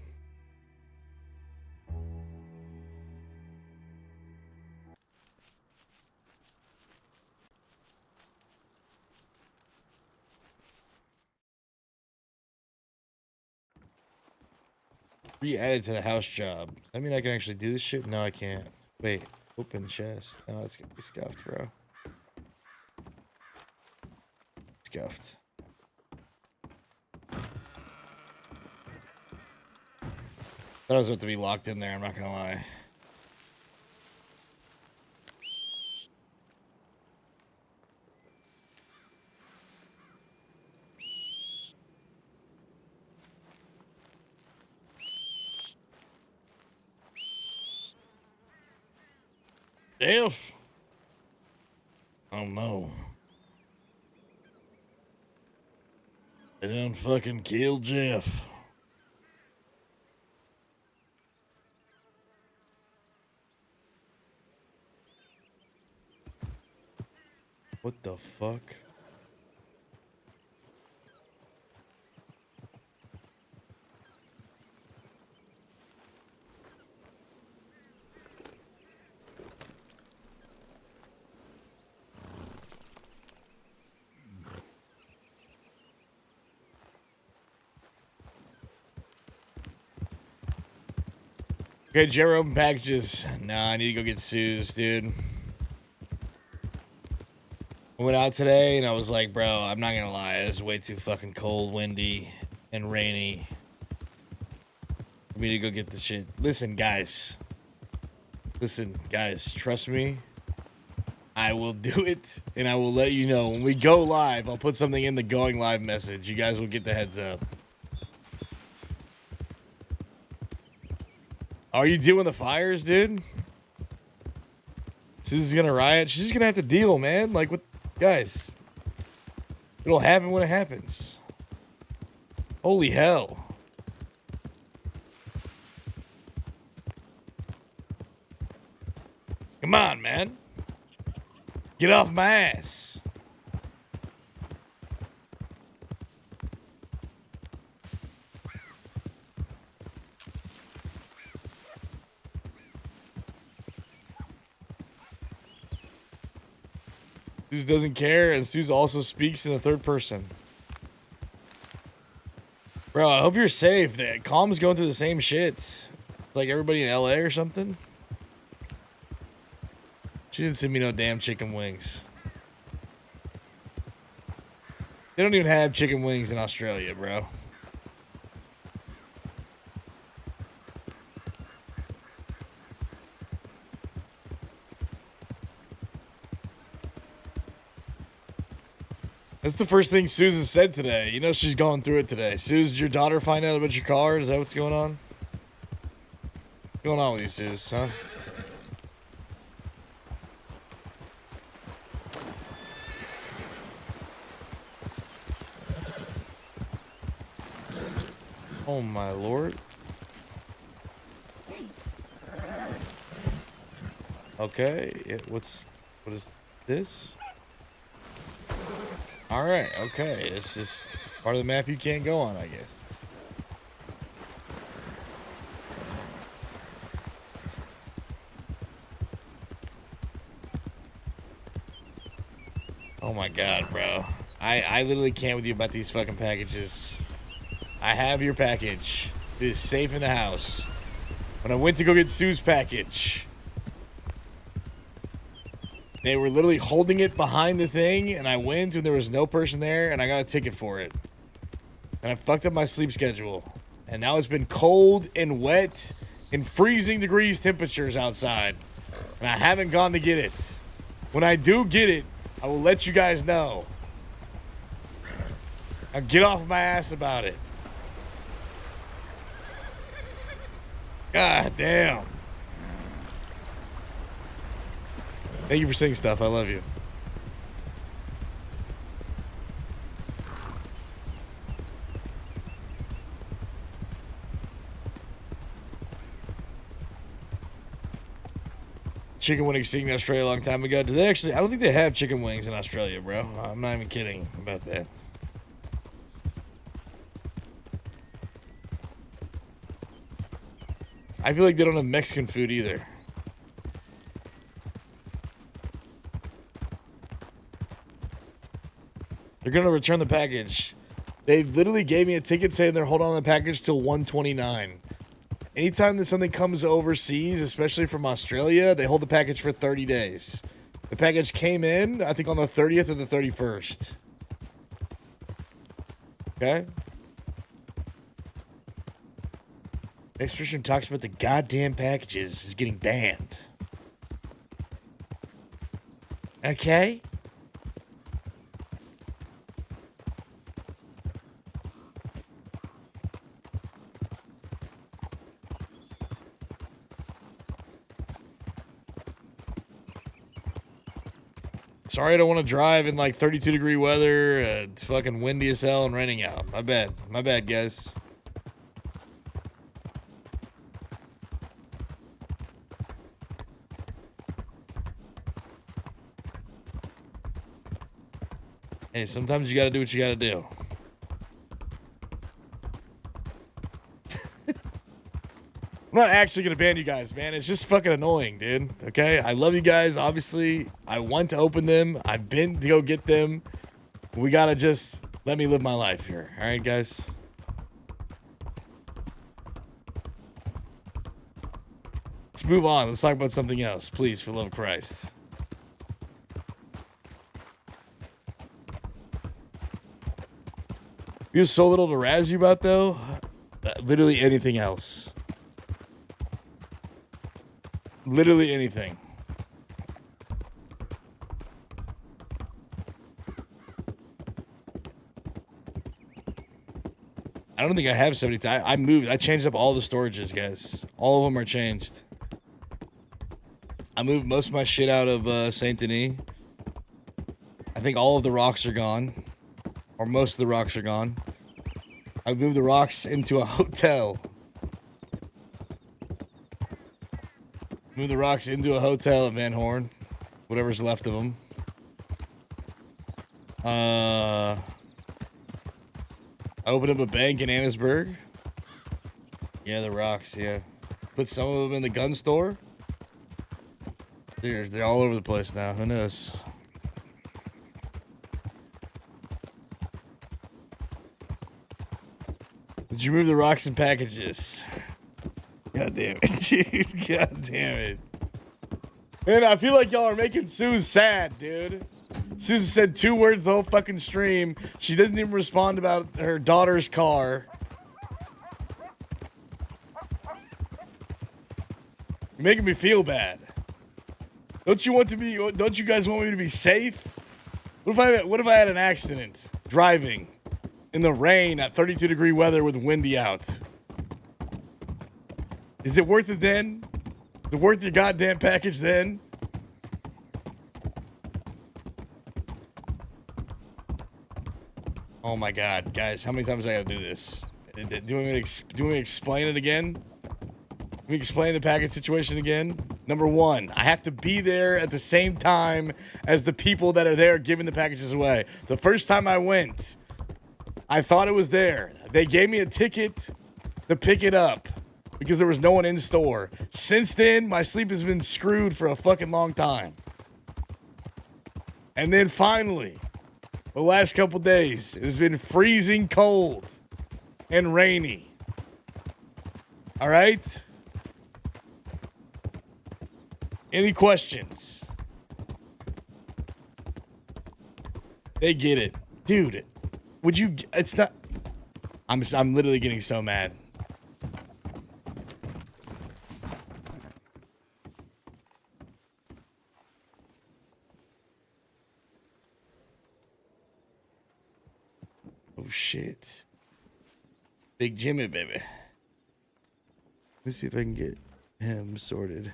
Re-added to the house job. Does that mean I can actually do this shit? No, I can't. Wait, open chest. No, it's gonna be scuffed, bro. Scuffed. Thought I was about to be locked in there, I'm not gonna lie. Jeff? Oh no. They done fucking killed Jeff. What the fuck? Okay, Jerry, open packages. Nah, I need to go get Sue's, dude. I went out today and I was like, bro, I'm not gonna lie, it's way too fucking cold, windy, and rainy for me to go get this shit. Listen, guys. Listen, guys, trust me. I will do it, and I will let you know. When we go live, I'll put something in the going live message. You guys will get the heads up. Are you dealing with the fires, dude? Susie's gonna riot. She's just gonna have to deal, man. Like, what? Guys, it'll happen when it happens. Holy hell. Come on, man. Get off my ass. Suze doesn't care, and Suze also speaks in the third person. Bro, I hope you're safe. That Calm's going through the same shits. Like everybody in LA or something. She didn't send me no damn chicken wings. They don't even have chicken wings in Australia, bro. That's the first thing Susan said today. You know she's going through it today. Suze, did your daughter find out about your car? Is that what's going on? What's going on with you, Suze, huh? Oh my lord. Okay, what is this? All right, okay. It's just part of the map you can't go on, I guess. Oh my god, bro. I literally can't with you about these fucking packages. I have your package. It is safe in the house. When I went to go get Sue's package, they were literally holding it behind the thing, and I went when there was no person there, and I got a ticket for it. And I fucked up my sleep schedule. And now it's been cold and wet and freezing degrees temperatures outside. And I haven't gone to get it. When I do get it, I will let you guys know. Now get off my ass about it. God damn. Thank you for saying stuff. I love you. Chicken wing extinct in Australia a long time ago. Do they actually? I don't think they have chicken wings in Australia, bro. I'm not even kidding about that. I feel like they don't have Mexican food either. They're gonna return the package. They literally gave me a ticket saying they're holding on to the package till 129. Anytime that something comes overseas, especially from Australia, they hold the package for 30 days. The package came in, I think, on the 30th or the 31st. Okay? Next person talks about the goddamn packages is getting banned. Okay? Sorry, I don't want to drive in like 32-degree weather. It's fucking windy as hell and raining out. My bad. My bad, guys. Hey, sometimes you gotta do what you gotta do. I'm not actually gonna ban you guys, man. It's just fucking annoying, dude. Okay? I love you guys, obviously. I want to open them. I've been to go get them. We gotta just let me live my life here. Alright, guys? Let's move on. Let's talk about something else, please, for the love of Christ. You have so little to razz you about, though. Literally anything else. Literally anything. I don't think I have 70. I moved. I changed up all the storages, guys. All of them are changed. I moved most of my shit out of Saint Denis. I think all of the rocks are gone. Or most of the rocks are gone. I moved the rocks into a hotel. Moved the rocks into a hotel at Van Horn. Whatever's left of them. I opened up a bank in Annisburg. Yeah, the rocks, yeah. Put some of them in the gun store. They're all over the place now. Who knows? Did you move the rocks in packages? God damn it, dude. God damn it. Man, I feel like y'all are making Sue sad, dude. Susan said 2 words the whole fucking stream. She didn't even respond about her daughter's car. You're making me feel bad. Don't you guys want me to be safe? What if I had an accident driving in the rain at 32-degree weather with windy out? Is it worth it then? Is it worth your goddamn package then? Oh my god, guys, how many times I gotta do this? Do you want me to explain it again? Let me explain the package situation again. Number 1, I have to be there at the same time as the people that are there giving the packages away. The first time I went, I thought it was there. They gave me a ticket to pick it up because there was no one in store. Since then, my sleep has been screwed for a fucking long time. And then finally, the last couple days, it has been freezing cold and rainy. All right? Any questions? They get it. Dude, would you... It's not... I'm literally getting so mad. Oh, shit. Big Jimmy, baby. Let's see if I can get him sorted.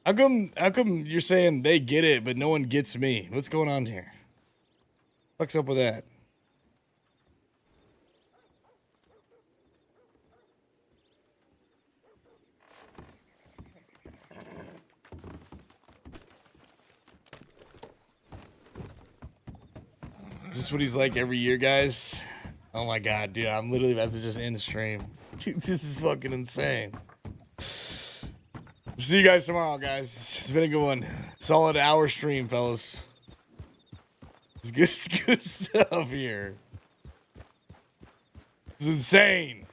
How come you're saying they get it, but no one gets me? What's going on here? What's up with that? Is this what he's like every year, guys? Oh my god, dude, I'm literally about to just end the stream. Dude, this is fucking insane. See you guys tomorrow, guys. It's been a good one. Solid hour stream, fellas. It's good stuff here. It's insane.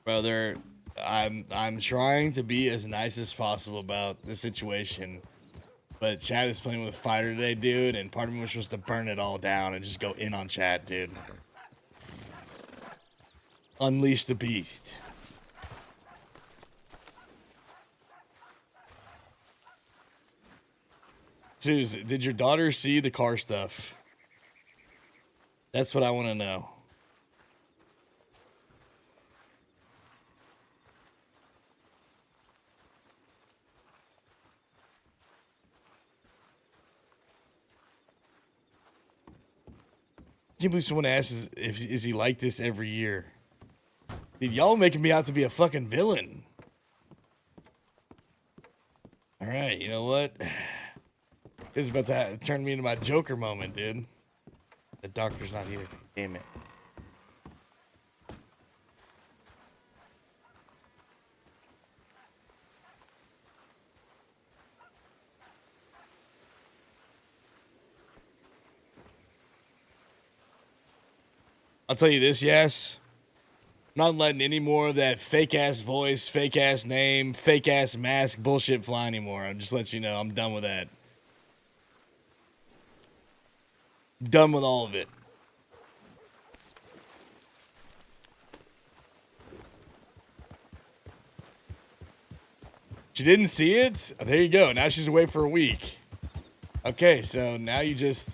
Brother, I'm trying to be as nice as possible about the situation, but Chad is playing with Fighter today, dude, and part of me was supposed to burn it all down and just go in on Chad, dude. Unleash the beast. Suze, did your daughter see the car stuff? That's what I want to know. I can't believe someone asks if is he like this every year. Dude, y'all making me out to be a fucking villain. All right, you know what? This is about to turn me into my Joker moment, dude. The doctor's not here. Damn it. I'll tell you this, yes. I'm not letting any more of that fake ass voice, fake ass name, fake ass mask bullshit fly anymore. I'll just let you know I'm done with that. Done with all of it. She didn't see it? There you go. Now she's away for a week. Okay, so now you just...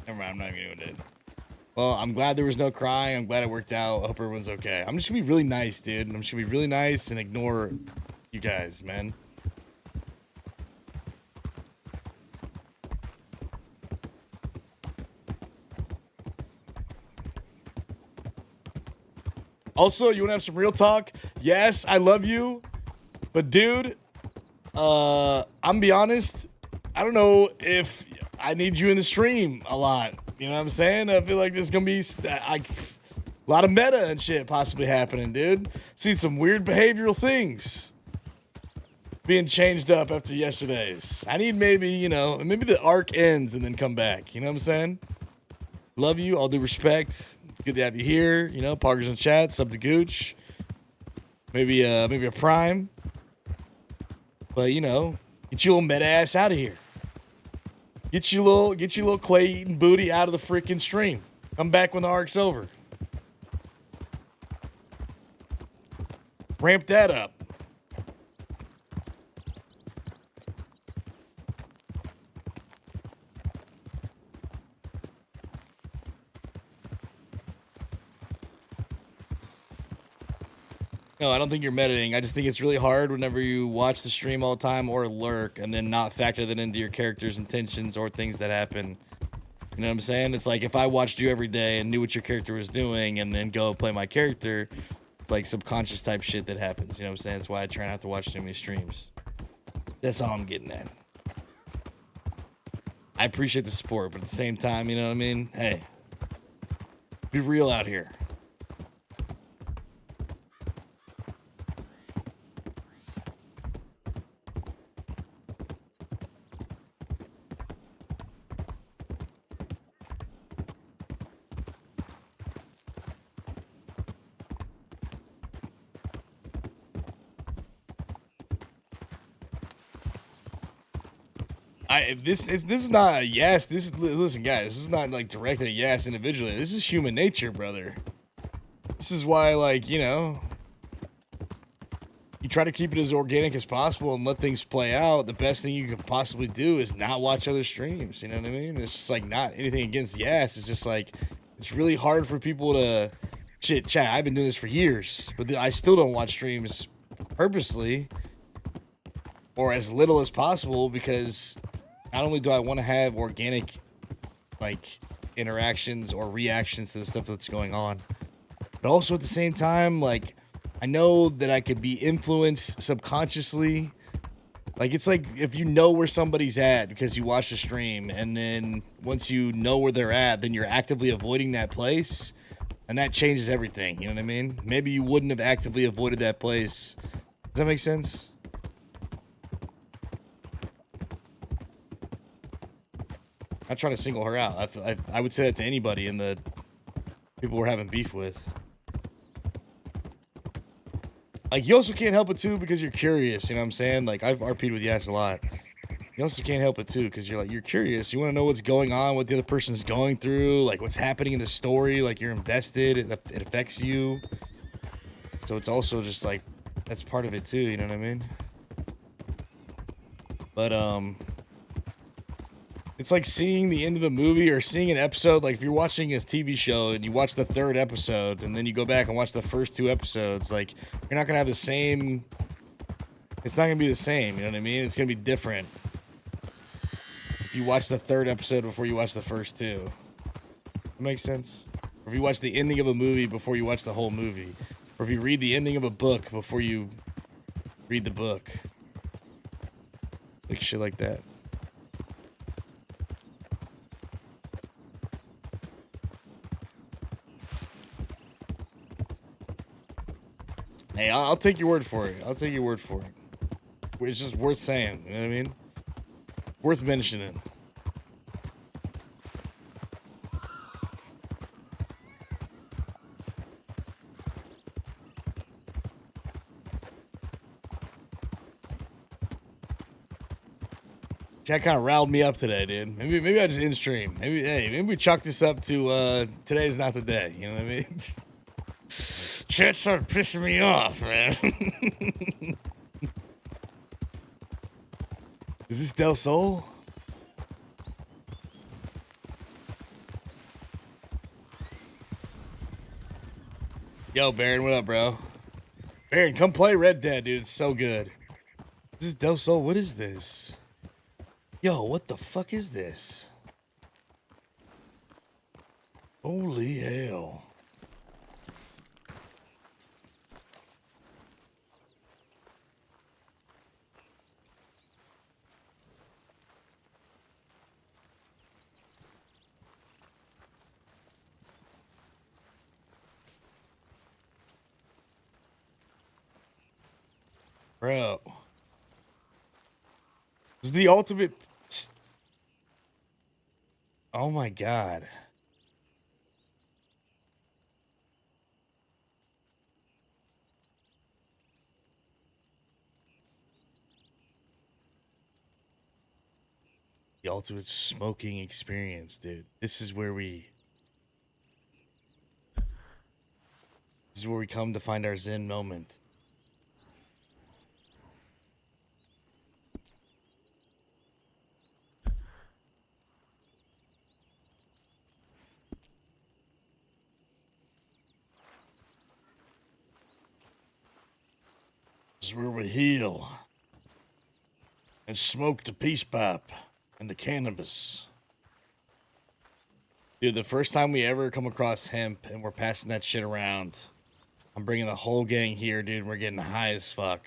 Never mind, I'm not even gonna do it. Well, I'm glad there was no crying. I'm glad it worked out. I hope everyone's okay. I'm just gonna be really nice, dude. I'm just gonna be really nice and ignore you guys, man. Also, you wanna have some real talk? Yes, I love you. But dude, I'm gonna be honest. I don't know if I need you in the stream a lot. You know what I'm saying? I feel like there's gonna be a lot of meta and shit possibly happening, dude. Seen some weird behavioral things being changed up after yesterday's. I need maybe, you know, maybe the arc ends and then come back. You know what I'm saying? Love you, all due respect. Good to have you here. You know, Parker's in chat. Sub to Gooch. Maybe a prime. But you know, get your little meta ass out of here. Get your little clay eating booty out of the freaking stream. Come back when the arc's over. Ramp that up. No, I don't think you're meditating. I just think it's really hard whenever you watch the stream all the time or lurk and then not factor that into your character's intentions or things that happen. You know what I'm saying? It's like if I watched you every day and knew what your character was doing and then go play my character, it's like subconscious type shit that happens. You know what I'm saying? That's why I try not to watch too many streams. That's all I'm getting at. I appreciate the support, but at the same time, you know what I mean? Hey, be real out here. This is not a yes. Listen, guys. This is not like directed at yes individually. This is human nature, brother. This is why, like, you know, you try to keep it as organic as possible and let things play out. The best thing you can possibly do is not watch other streams. You know what I mean? It's just like not anything against yes. It's just like it's really hard for people to chat. I've been doing this for years, but I still don't watch streams purposely or as little as possible because not only do I want to have organic, like, interactions or reactions to the stuff that's going on, but also at the same time, like, I know that I could be influenced subconsciously. Like, it's like if you know where somebody's at because you watch the stream, and then once you know where they're at, then you're actively avoiding that place, and that changes everything. You know what I mean? Maybe you wouldn't have actively avoided that place. Does that make sense? I'm trying to single her out. I would say that to anybody in the people we're having beef with. Like, you also can't help it too because you're curious. You know what I'm saying? Like, I've RP'd with Yas a lot. You also can't help it too because you're curious. You want to know what's going on, what the other person's going through, like what's happening in the story. Like, you're invested. It affects you. So it's also just like that's part of it too. You know what I mean? But it's like seeing the end of a movie or seeing an episode. Like, if you're watching a TV show and you watch the 3rd episode and then you go back and watch the first 2 episodes, like, you're not gonna have the same. It's not gonna be the same. You know what I mean? It's gonna be different if you watch the 3rd episode before you watch the first 2. That makes sense? Or if you watch the ending of a movie before you watch the whole movie. Or if you read the ending of a book before you read the book. Like, shit like that. Hey, I'll take your word for it. I'll take your word for it. It's just worth saying. You know what I mean? Worth mentioning. That kind of riled me up today, dude. Maybe I just in stream. Maybe we chalk this up to today's not the day. You know what I mean? Chat started pissing me off, man. Is this Del Sol? Yo, Baron, what up, bro? Baron, come play Red Dead, dude. It's so good. This is Del Sol. What is this? Yo, what the fuck is this? Holy hell. Bro. This is the ultimate. Oh my god. The ultimate smoking experience, dude. This is where we come to find our Zen moment. This is where we heal and smoke the peace pipe and the cannabis. Dude, the first time we ever come across hemp and we're passing that shit around, I'm bringing the whole gang here, dude. And we're getting high as fuck.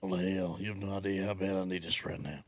Well, hell, you have no idea how bad I need this right now.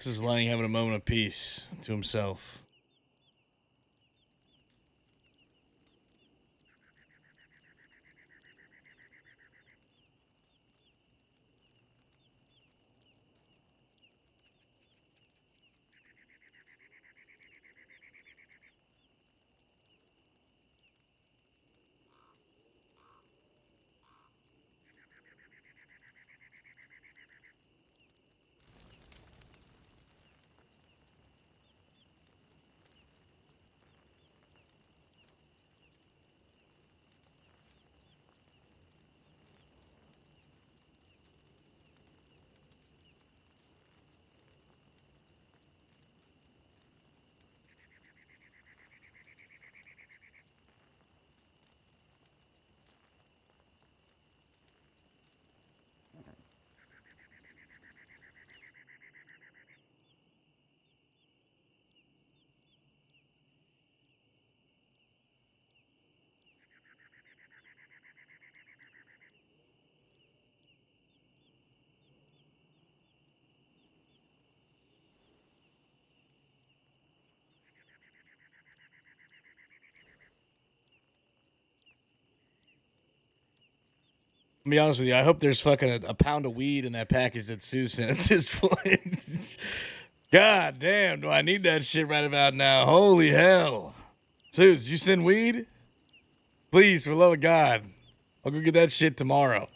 This is Lang having a moment of peace to himself. I'll be honest with you. I hope there's fucking a pound of weed in that package that Sue sent at this point. God damn, do I need that shit right about now? Holy hell. Sue, did you send weed? Please, for the love of God. I'll go get that shit tomorrow.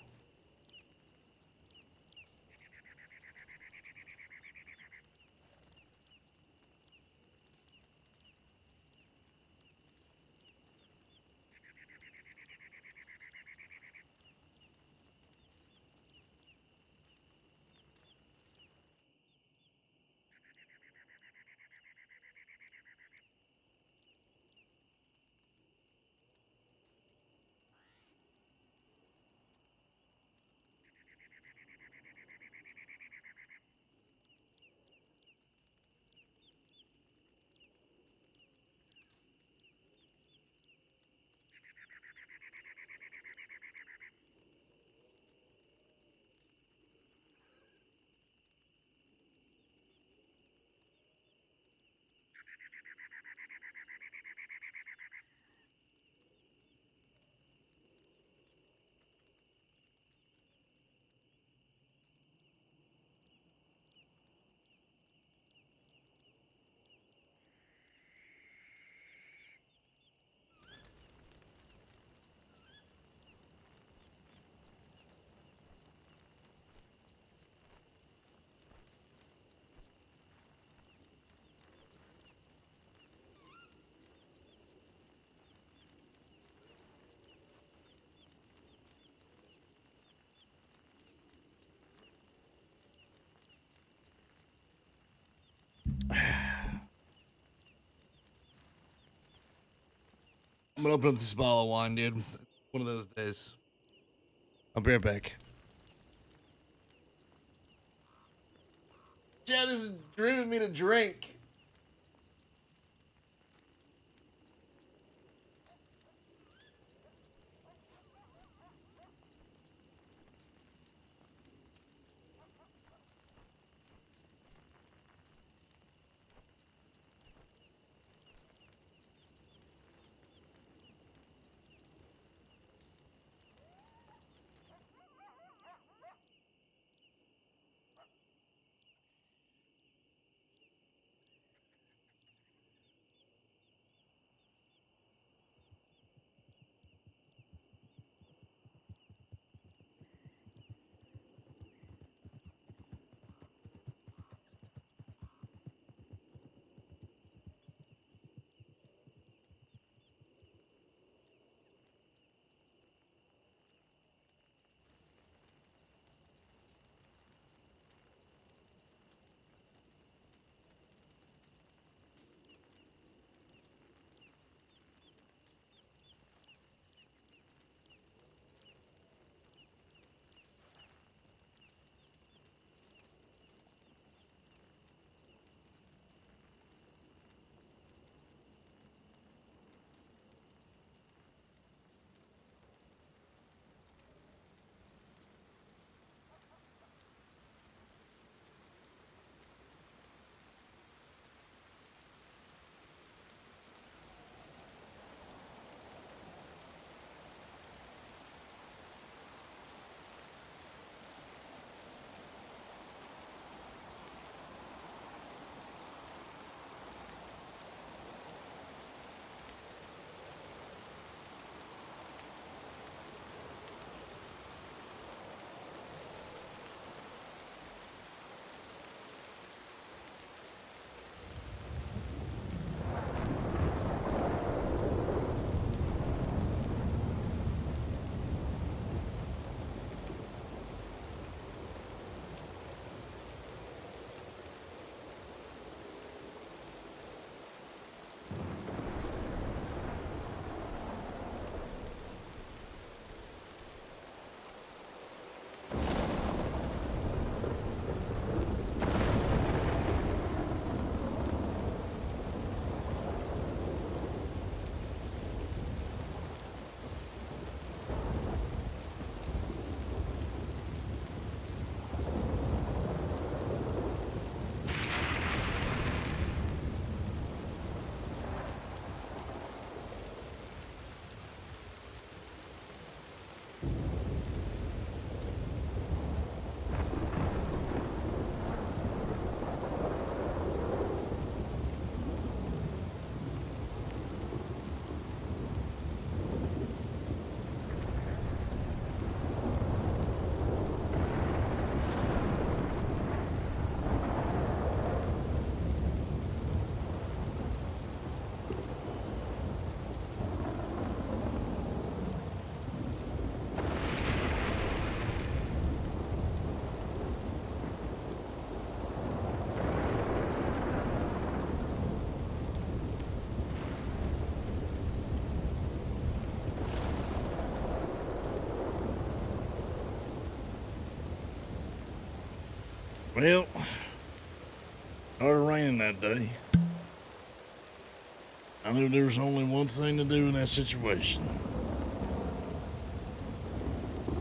I'm gonna open up this bottle of wine, dude. One of those days. I'll be right back. Chad is dreaming me to drink. Well, started raining that day. I knew there was only one thing to do in that situation.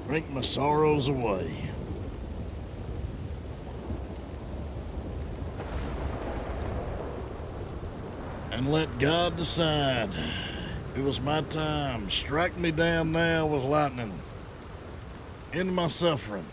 Drink my sorrows away. And let God decide. It was my time. Strike me down now with lightning. End my suffering.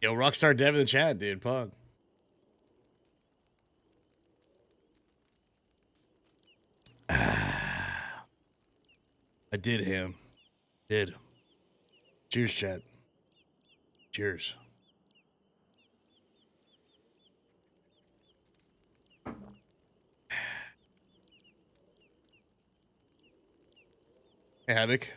Yo, Rockstar Dev in the chat, dude. Pug. I did him. Did. Cheers, chat. Cheers. Hey, Havoc.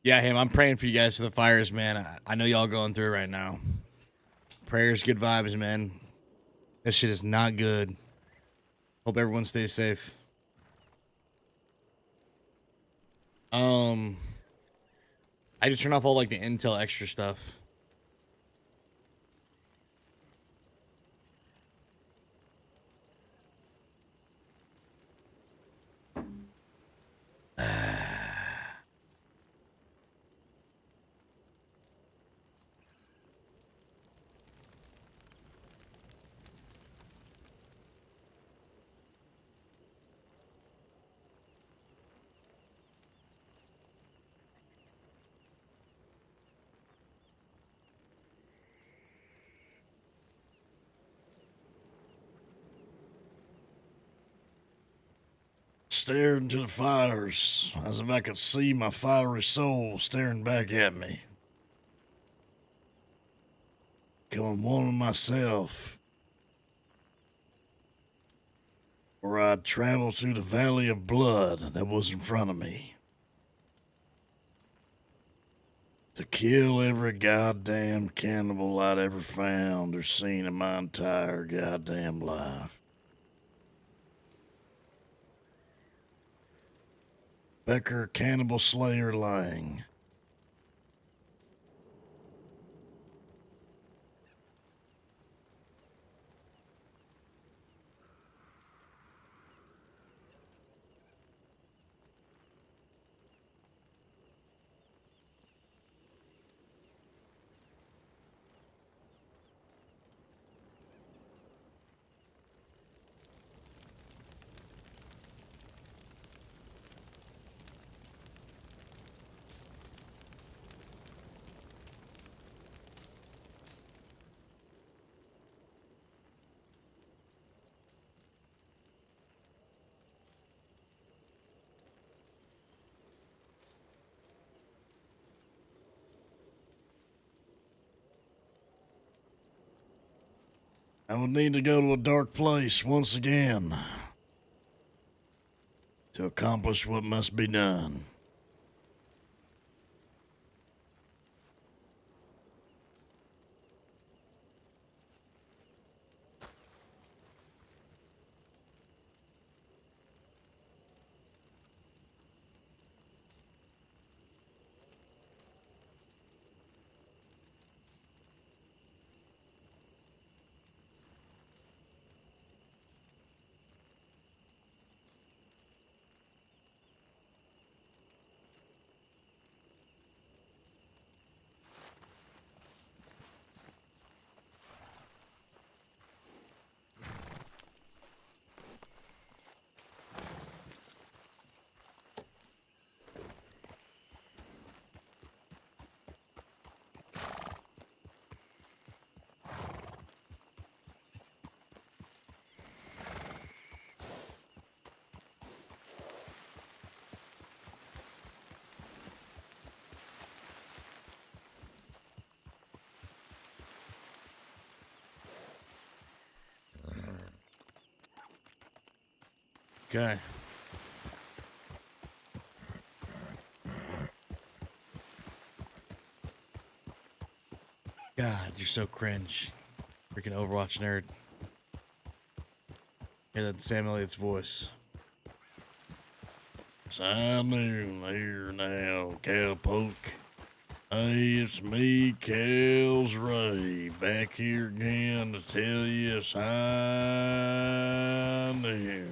Yeah, him. I'm praying for you guys for the fires, man. I know y'all going through it right now. Prayers, good vibes, man. That shit is not good. Hope everyone stays safe. I just turn off all like the Intel extra stuff. Stared into the fires as if I could see my fiery soul staring back at me. Becoming one of myself. Or I'd travel through the valley of blood that was in front of me. To kill every goddamn cannibal I'd ever found or seen in my entire goddamn life. Becker, Cannibal Slayer Lang. I would need to go to a dark place once again to accomplish what must be done. Okay. God, you're so cringe. Freaking Overwatch nerd. Hear that Sam Elliott's voice. I'm here now, cowpoke. Hey, it's me, Kels Ray, back here again to tell you it's I'm here.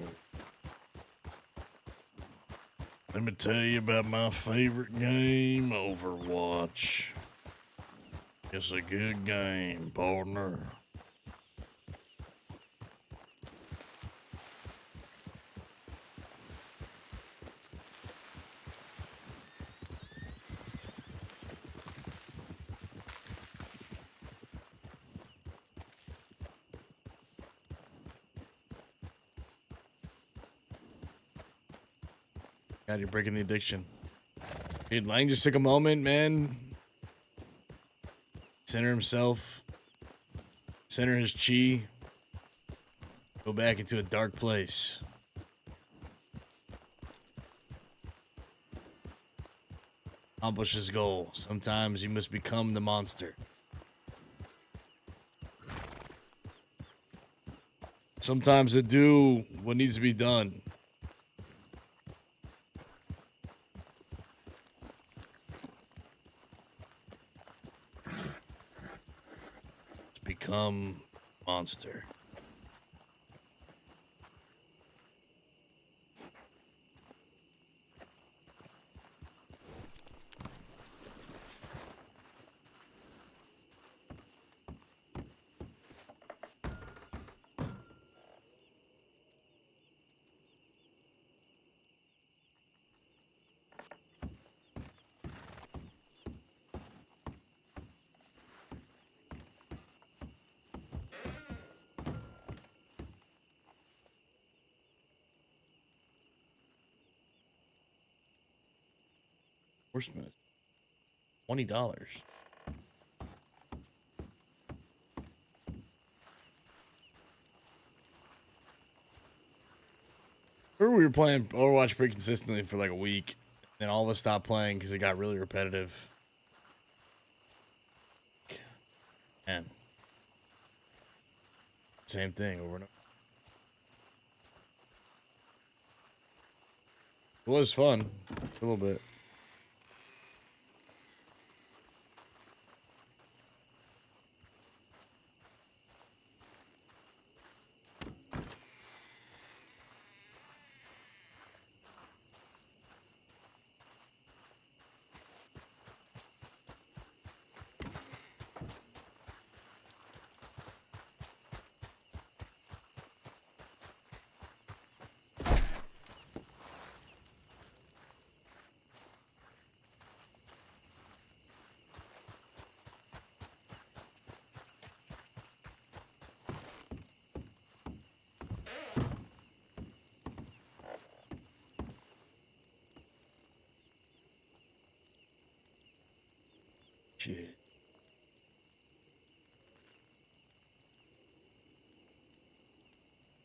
Let me tell you about my favorite game, Overwatch. It's a good game, partner. God, you're breaking the addiction. Dude, Lang just took a moment, man. Center himself. Center his chi. Go back into a dark place. Accomplish his goal. Sometimes you must become the monster. Sometimes to do what needs to be done. Become monster. Horseman. $20. We were playing Overwatch pretty consistently for like a week. Then all of us stopped playing because it got really repetitive. Man. Same thing over and over. It was fun. A little bit. Shit.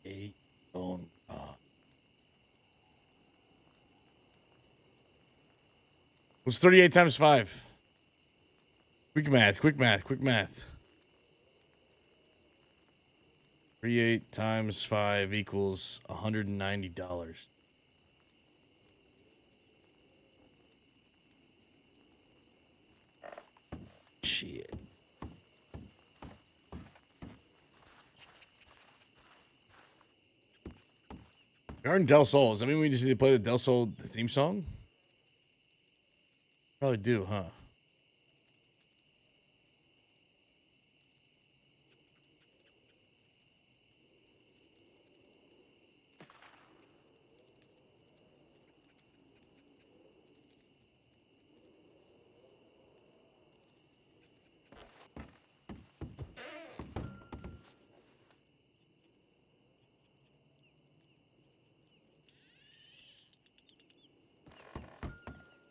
Eight on What's 38 times 5? Quick math, quick math, quick math. 38 times 5 equals $190. Shit. Garden Del Sol. Does that mean we just need to play the Del Sol theme song? Probably do, huh?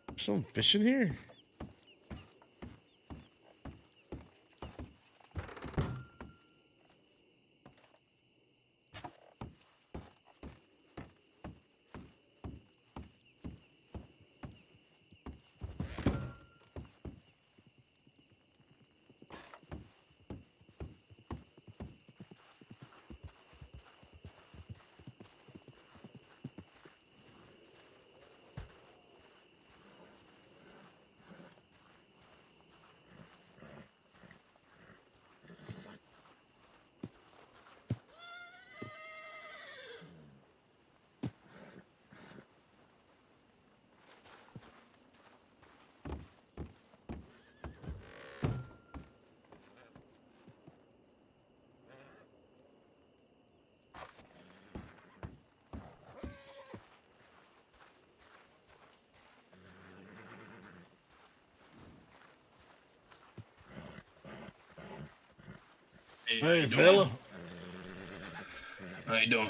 There's some fish in here? Hey, fella. How you doing?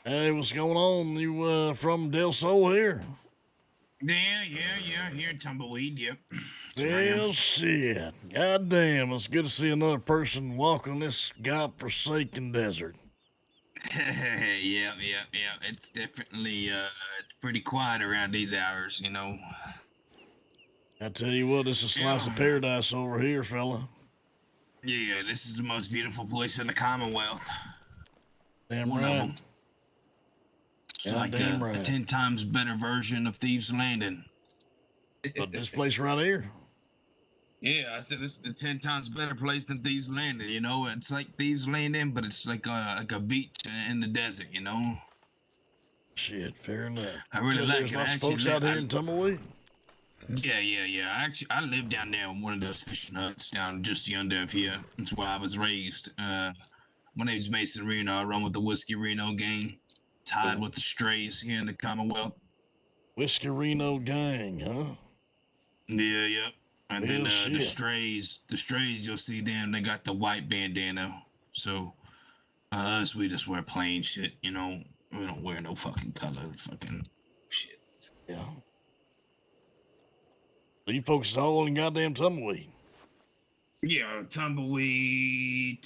Hey, what's going on? You from Del Sol here? Yeah. Here in Tumbleweed, yep. Well, shit. Goddamn, it's good to see another person walking this godforsaken desert. Yeah. It's definitely it's pretty quiet around these hours, you know. I tell you what, this is a slice of paradise over here, fella. Yeah, this is the most beautiful place in the Commonwealth. Damn One of right. them. It's like Goddamn a right. 10 times better version of Thieves Landing. But this place right here. Yeah, I said this is the 10 times better place than Thieves Landing. You know, it's like Thieves Landing, but it's like a beach in the desert. You know. Shit, fair enough. I really So like there's it. lots I of actually folks li- out here I- in Tumbleweed. Yeah. I live down there in one of those fishing huts down just yonder of here. That's where I was raised. My name's Mason Reno. I run with the Whiskey Reno gang, tied with the Strays here in the Commonwealth. Whiskey Reno gang, huh? Yeah. And then Well, the shit. strays, you'll see them. They got the white bandana. So us, we just wear plain shit. You know, we don't wear no fucking color, fucking shit. Yeah. So you folks is all in goddamn Tumbleweed. Yeah, tumbleweed.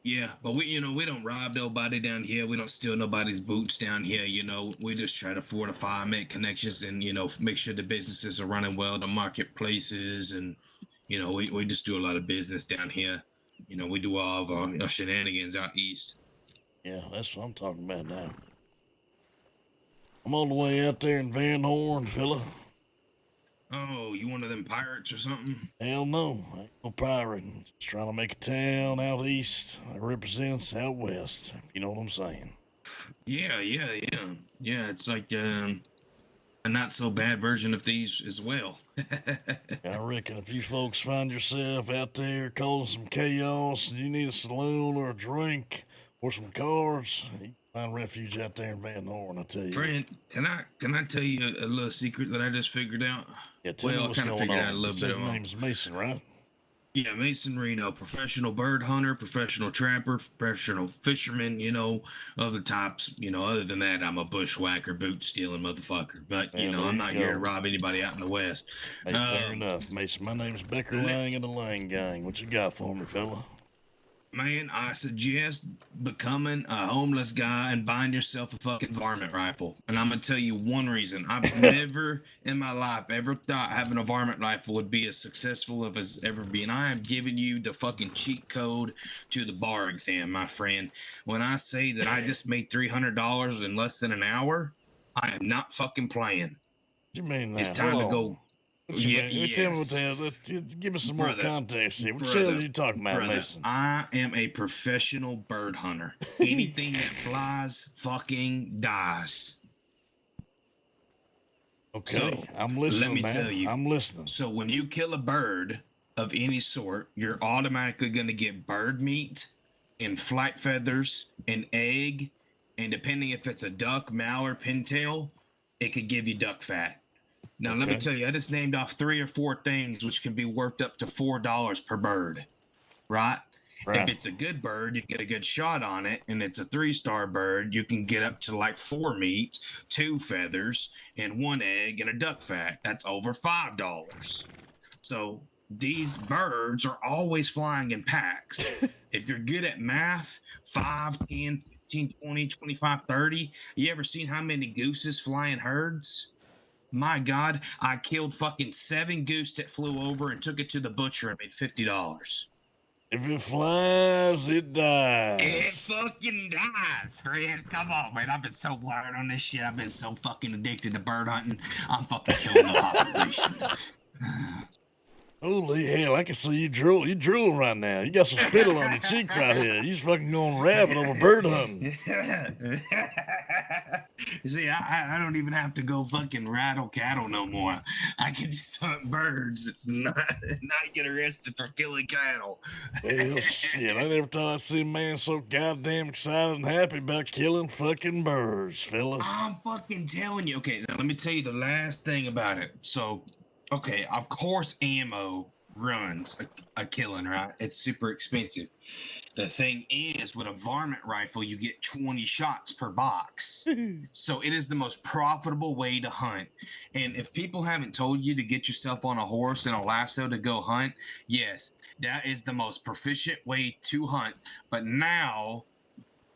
Yeah, but we don't rob nobody down here. We don't steal nobody's boots down here. You know, we just try to fortify, make connections, and make sure the businesses are running well, the marketplaces, and we just do a lot of business down here. You know, we do all of our shenanigans out east. Yeah, that's what I'm talking about now. I'm all the way out there in Van Horn, fella. Oh, you one of them pirates or something? Hell no, I ain't no pirate. Just trying to make a town out east that represents out west, if you know what I'm saying. Yeah. It's like a not so bad version of these as well. I reckon if you folks find yourself out there causing some chaos and you need a saloon or a drink or some cards, you can find refuge out there in Van Horn, I tell you. Friend, can I tell you a little secret that I just figured out? Yeah, tell me what's going figured out a on. You little said bit your of name's Mason, right? Yeah, Mason Reno, professional bird hunter, professional trapper, professional fisherman, other types. Other than that, I'm a bushwhacker, boot stealing motherfucker. But, Yeah, I'm there not you here to go. rob anybody out in the West. Hey, fair enough, Mason. My name's Becker Lang of the Lang Gang. What you got for me, fella? Man, I suggest becoming a homeless guy and buying yourself a fucking varmint rifle. And I'm gonna tell you one reason. I've never in my life ever thought having a varmint rifle would be as successful as ever been. I am giving you the fucking cheat code to the bar exam, my friend. When I say that I just made $300 in less than an hour, I am not fucking playing. What you mean that? It's time to go. What you mean? Tell me what the hell. Give me some more context here. What the hell are you talking about, Mason? I am a professional bird hunter. Anything that flies fucking dies. Okay, So, I'm listening, let me tell you. I'm listening. So when you kill a bird of any sort, you're automatically going to get bird meat and flight feathers and egg. And depending if it's a duck, mallard, pintail, it could give you duck fat. Now, let me tell you, I just named off 3 or 4 things which can be worked up to $4 per bird, right? If it's a good bird, you get a good shot on it, and it's a 3-star bird, you can get up to like 4 meat, 2 feathers, and 1 egg, and a duck fat. That's over $5. So these birds are always flying in packs. If you're good at math, 5, 10, 15, 20, 25, 30. You ever seen how many gooses fly in herds? My God, I killed fucking 7 goose that flew over and took it to the butcher and made $50. If it flies, it dies. It fucking dies, friend. Come on, man. I've been so wired on this shit. I've been so fucking addicted to bird hunting. I'm fucking killing the population. Holy hell, I can see you drool. You drooling right now. You got some spittle on your cheek right here. You just fucking going rabid over bird hunting. See, I don't even have to go fucking rattle cattle no more. I can just hunt birds, not get arrested for killing cattle. Well, shit, I never thought I'd see a man so goddamn excited and happy about killing fucking birds, fella. I'm fucking telling you. Okay, now let me tell you the last thing about it. So, okay, of course ammo runs a killing, right? It's super expensive. The thing is, with a varmint rifle, you get 20 shots per box. So it is the most profitable way to hunt. And if people haven't told you to get yourself on a horse and a lasso to go hunt, yes, that is the most proficient way to hunt. But now,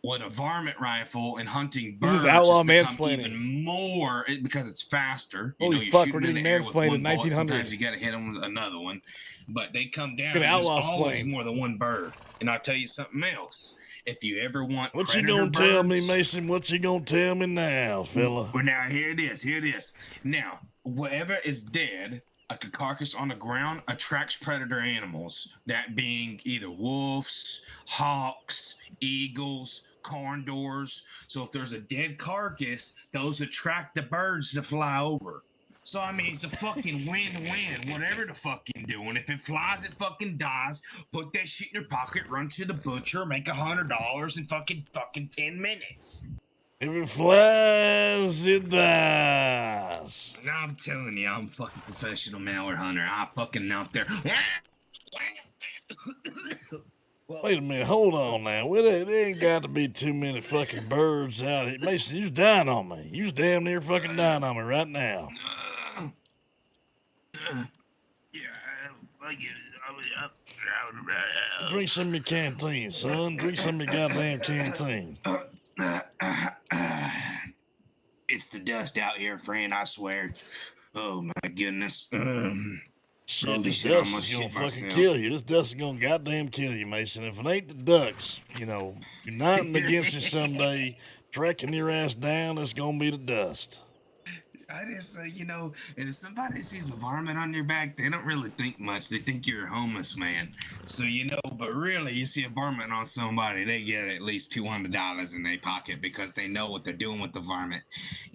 with a varmint rifle and hunting birds, This is outlaw it's become mansplaining. even more because it's faster. You Holy know, you're fuck, shooting we're in getting the air with mansplained one in bullet. 1900. Sometimes you got to hit them with another one, but they come down. Gonna And there's outlaw always splain. more than one bird. And I'll tell you something else. If you ever want What you predator gonna tell me, birds- Mason? What you gonna tell me now, fella? Well, now here it is. Here it is. Now, whatever is dead, like a carcass on the ground, attracts predator animals. That being either wolves, hawks, eagles, condors. So if there's a dead carcass, those attract the birds to fly over. So I mean, it's a fucking win-win. Whatever the fucking doing, if it flies, it fucking dies. Put that shit in your pocket, run to the butcher, make $100 in fucking 10 minutes. If it flies, it dies. And I'm telling you, I'm a fucking professional mallard hunter. I fucking out there. Wait a minute, hold on now. Well, there ain't got to be too many fucking birds out here. Mason, you was dying on me. You was damn near fucking dying on me right now. Drink some of your canteen, son. Drink some of your goddamn canteen. It's the dust out here, friend, I swear. Oh my goodness. Shit, Holy this shit, I dust almost is gonna shit fucking myself. kill you. This dust is gonna goddamn kill you, Mason. If it ain't the ducks, uniting against you someday, tracking your ass down, it's gonna be the dust. I just say, and if somebody sees a varmint on your back, they don't really think much. They think you're a homeless man. So, but really, you see a varmint on somebody, they get at least $200 in their pocket because they know what they're doing with the varmint.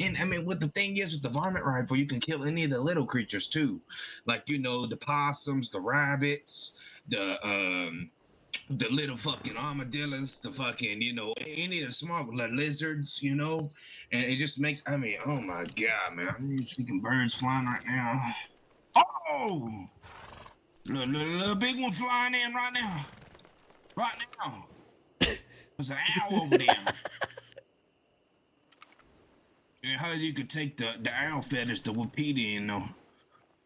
And I mean, what the thing is with the varmint rifle, you can kill any of the little creatures too. Like, the possums, the rabbits, the little fucking armadillos, the fucking, any of the small lizards, and it just makes, oh my God, man, I'm thinking birds flying right now. Oh, little big one flying in right now. There's an owl over there. And how you could take the owl feathers to Wikipedia,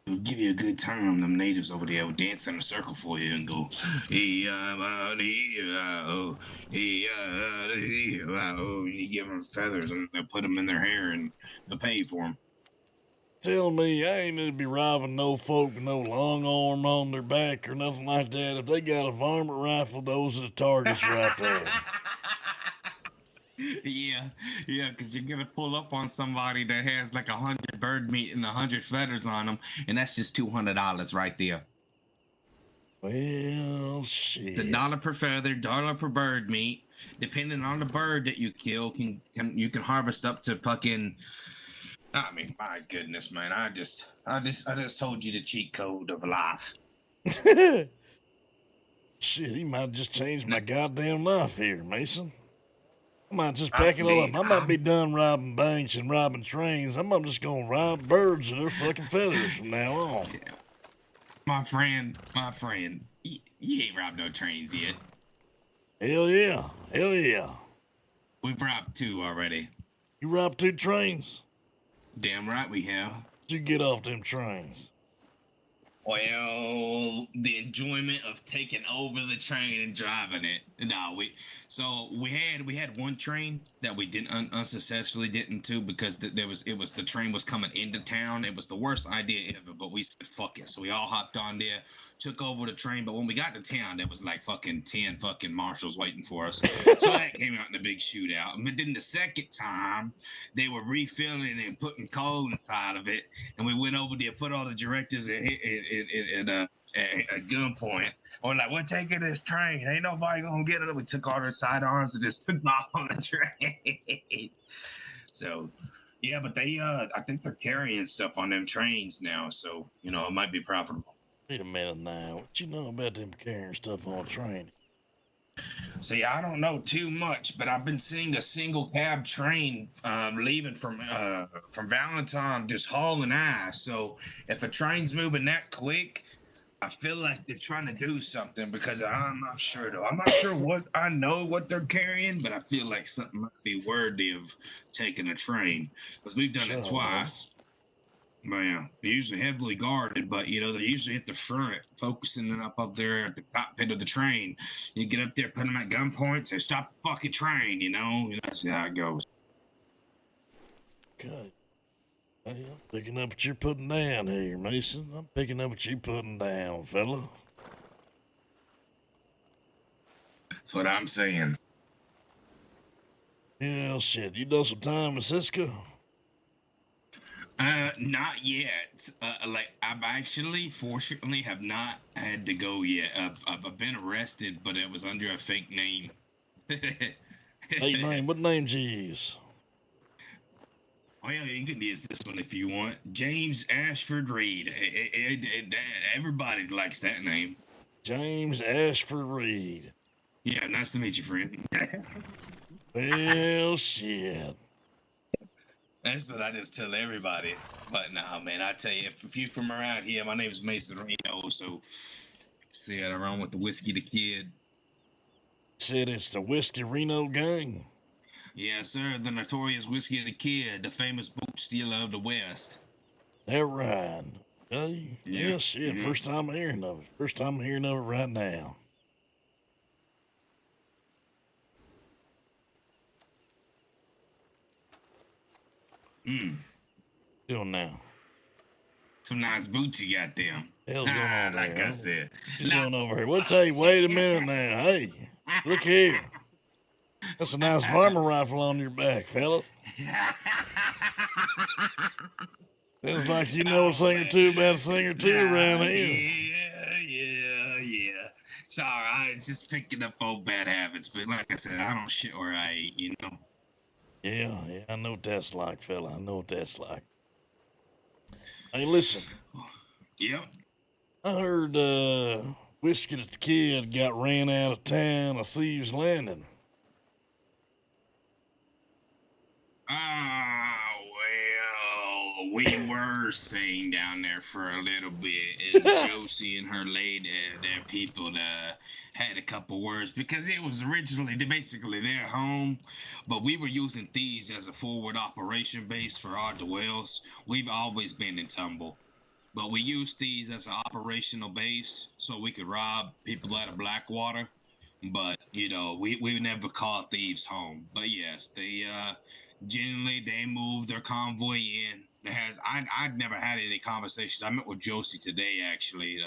it'll give you a good time. Them natives over there will dance in a circle for you and go, you give them feathers and they'll put them in their hair and they'll pay you for them. Tell me, I ain't need to be robbing no folk with no long arm on their back or nothing like that. If they got a varmint rifle, those are the targets right there. Yeah, because you're gonna pull up on somebody that has like 100 bird meat and 100 feathers on them, and that's just $200 right there. Well, shit. It's $1 per feather, $1 per bird meat. Depending on the bird that you kill, you can harvest up to fucking. I mean, my goodness, man! I just told you the cheat code of life. Shit, he might just change my goddamn life here, Mason. I might just pack it all up. I might be done robbing banks and robbing trains. I'm just gonna rob birds of their fucking feathers from now on. Yeah. My friend, you ain't robbed no trains yet. Hell yeah. We've robbed 2 already. You robbed 2 trains? Damn right we have. Did you get off them trains? Well, the enjoyment of taking over the train and driving it. No, we had one train that we didn't unsuccessfully didn't do because the train was coming into town. It was the worst idea ever, but we said fuck it. So we all hopped on there, took over the train. But when we got to town, there was like fucking 10 fucking marshals waiting for us. So that came out in a big shootout. But then the second time, they were refilling and putting coal inside of it, and we went over there, put all the directors at gunpoint. We're like, we're taking this train. Ain't nobody gonna get it. We took all their sidearms and just took them off on the train. So, yeah, but they, I think they're carrying stuff on them trains now. So, it might be profitable. Wait a minute now. What you know about them carrying stuff on a train? See, I don't know too much, but I've been seeing a single cab train leaving from Valentine just hauling ass. So if a train's moving that quick, I feel like they're trying to do something because I'm not sure though. I'm not sure what I know what they're carrying, but I feel like something might be worthy of taking a train because we've done it So, twice. Man, they're usually heavily guarded, but you know they're usually at the front, focusing it up there at the cockpit of the train. You get up there, put them at gunpoint, say stop the fucking train. You know that's how it goes. Okay. Hey, I'm picking up what you're putting down here, Mason. I'm picking up what you're putting down, fella. That's what I'm saying. Yeah, shit. You done some time in Cisco? Not yet. Like I've actually, fortunately, have not had to go yet. I've been arrested, but it was under a fake name. Hey, name. What name did you use? Oh yeah, you can use this one if you want. James Ashford Reed. Everybody likes that name. James Ashford Reed. Yeah, nice to meet you, friend. Well, shit. That's what I just tell everybody. But nah, man, I tell you, if you from around here, my name's Mason Reno, so see it around with the Whiskey the Kid. Said it's the Whiskey Reno gang. Yes, sir, the notorious Whiskey the Kid, the famous boot stealer of the West. That right. Okay. Yeah. Yeah, shit. Mhm. First time hearing of it. First time hearing of it right now. Doing now. Some nice boots you got there. The hell's going on there? Like huh? I said. What you doing over here? What's hey, wait a minute now. Hey, look here. That's a nice farmer rifle on your back, fella. Sounds like you know a thing or two about a thing or two around here. Yeah. Sorry, I was just picking up old bad habits, but like I said, I don't shit where I eat, you know. Yeah, I know what that's like, fella. I know what that's like. Hey, listen. Yep. I heard Whiskey the Kid got ran out of town of Thieves Landing. Well, we were staying down there for a little bit, and Josie and her lady, their people, had a couple words because it was originally basically their home, but we were using thieves as a forward operation base for our dwells. We've always been in Tumble, but we used these as an operational base so we could rob people out of Blackwater. But you know, we never called thieves home. But yes, they generally they moved their convoy in. I'd never had any conversations. I met with Josie today actually,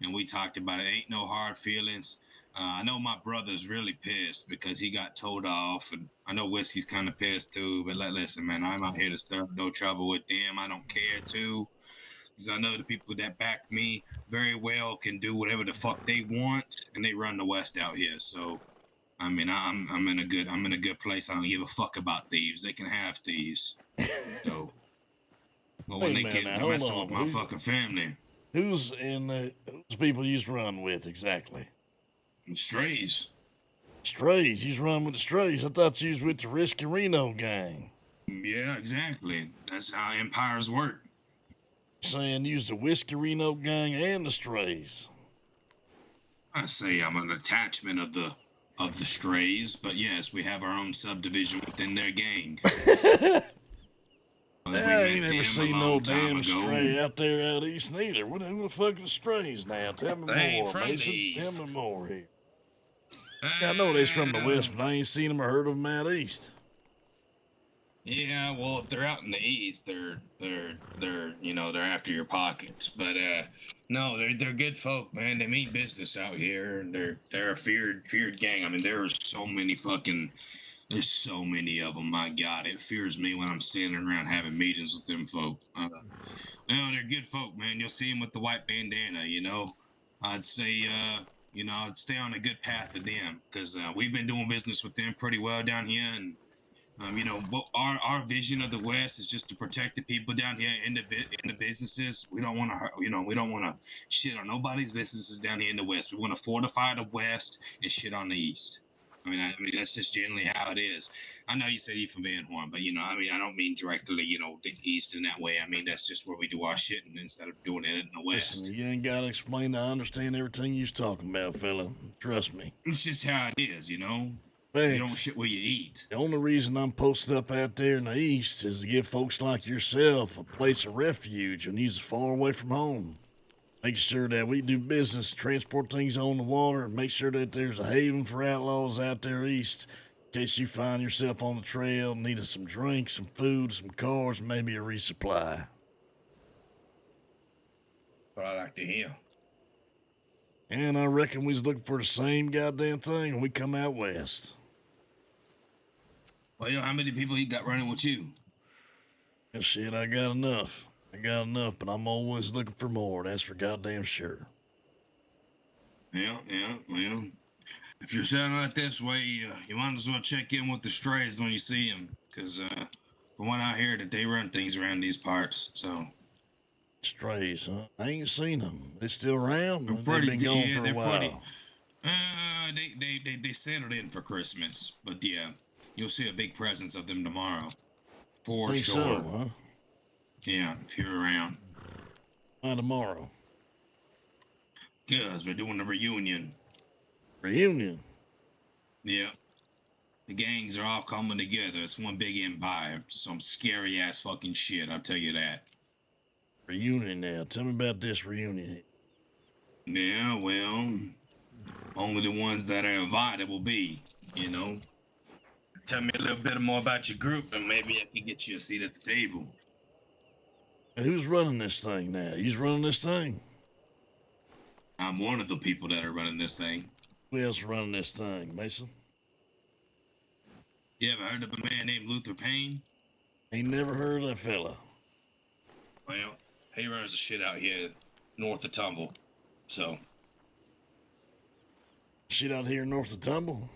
and we talked about it. Ain't no hard feelings. I know my brother's really pissed because he got towed off, and I know Whiskey's kind of pissed too. But listen, man, I'm out here to stir up no trouble with them. I don't care to. Because I know the people that back me very well can do whatever the fuck they want, and they run the West out here. So, I mean, I'm in a good place. I don't give a fuck about thieves. They can have thieves. So, but when Hey, they man, get now, the hold rest on. of my fucking family, Who's people you run with exactly? strays. Strays. You run with the Strays. I thought you was with the Risky Reno gang. Yeah, exactly. That's how empires work. Saying use the Whiskey Reno gang and the Strays. I say I'm an attachment of the strays, but yes, we have our own subdivision within their gang. I ain't never seen no damn stray out there out east neither. What the fuck are the Strays now? Tell me They ain't more, from the Mason. east. Tell me more here. Yeah, I know they's from the west, but I ain't seen them or heard of them out east. Yeah, well, if they're out in the east, they're you know they're after your pockets. But no, they're good folk, man. They mean business out here, and they're a feared gang. I mean, there's so many of them. My God, it fears me when I'm standing around having meetings with them folk. No, they're good folk, man. You'll see them with the white bandana. You know, I'd say I'd stay on a good path to them because we've been doing business with them pretty well down here, and what our vision of the West is just to protect the people down here in the businesses. We don't want to, we don't want to shit on nobody's businesses down here in the West. We want to fortify the West and shit on the East. I mean that's just generally how it is. I know you said you're from Van Horn, but I don't mean directly, the east in that way. I mean that's just where we do our shitting instead of doing it in the west. Listen, you ain't gotta explain. I understand everything you's talking about, fella. Trust me. It's just how it is, You Fact, don't shit where you eat. the only reason I'm posted up out there in the east is to give folks like yourself a place of refuge when you's far away from home. Make sure that we do business, transport things on the water, and make sure that there's a haven for outlaws out there east in case you find yourself on the trail needing some drinks, some food, some cars, maybe a resupply. What I like to hear. And I reckon we was looking for the same goddamn thing when we come out west. Well, how many people you got running with you? And shit, I got enough. But I'm always looking for more. That's for goddamn sure. Yeah. Well, if you're sounding like this way, you might as well check in with the strays when you see them, because from what I hear, that they run things around these parts. So Strays, huh? I ain't seen them. They still around? they're They've pretty. been gone for a they're while. pretty. They settled in for Christmas, but yeah, you'll see a big presence of them tomorrow, for Think sure. so, huh? Yeah, if you're around. By tomorrow. Cause we're doing a reunion. Reunion. Yeah. The gangs are all coming together. It's one big empire. Some scary ass fucking shit, I'll tell you that. Reunion now. Tell me about this reunion. Yeah, well, only the ones that are invited will be, Tell me a little bit more about your group and maybe I can get you a seat at the table. Now, who's running this thing now? Who's running this thing? I'm one of the people that are running this thing. Who else running this thing, Mason? You ever heard of a man named Luther Payne? Ain't never heard of that fella. Well, he runs the shit out here north of Tumble. So, Shit out here north of Tumble?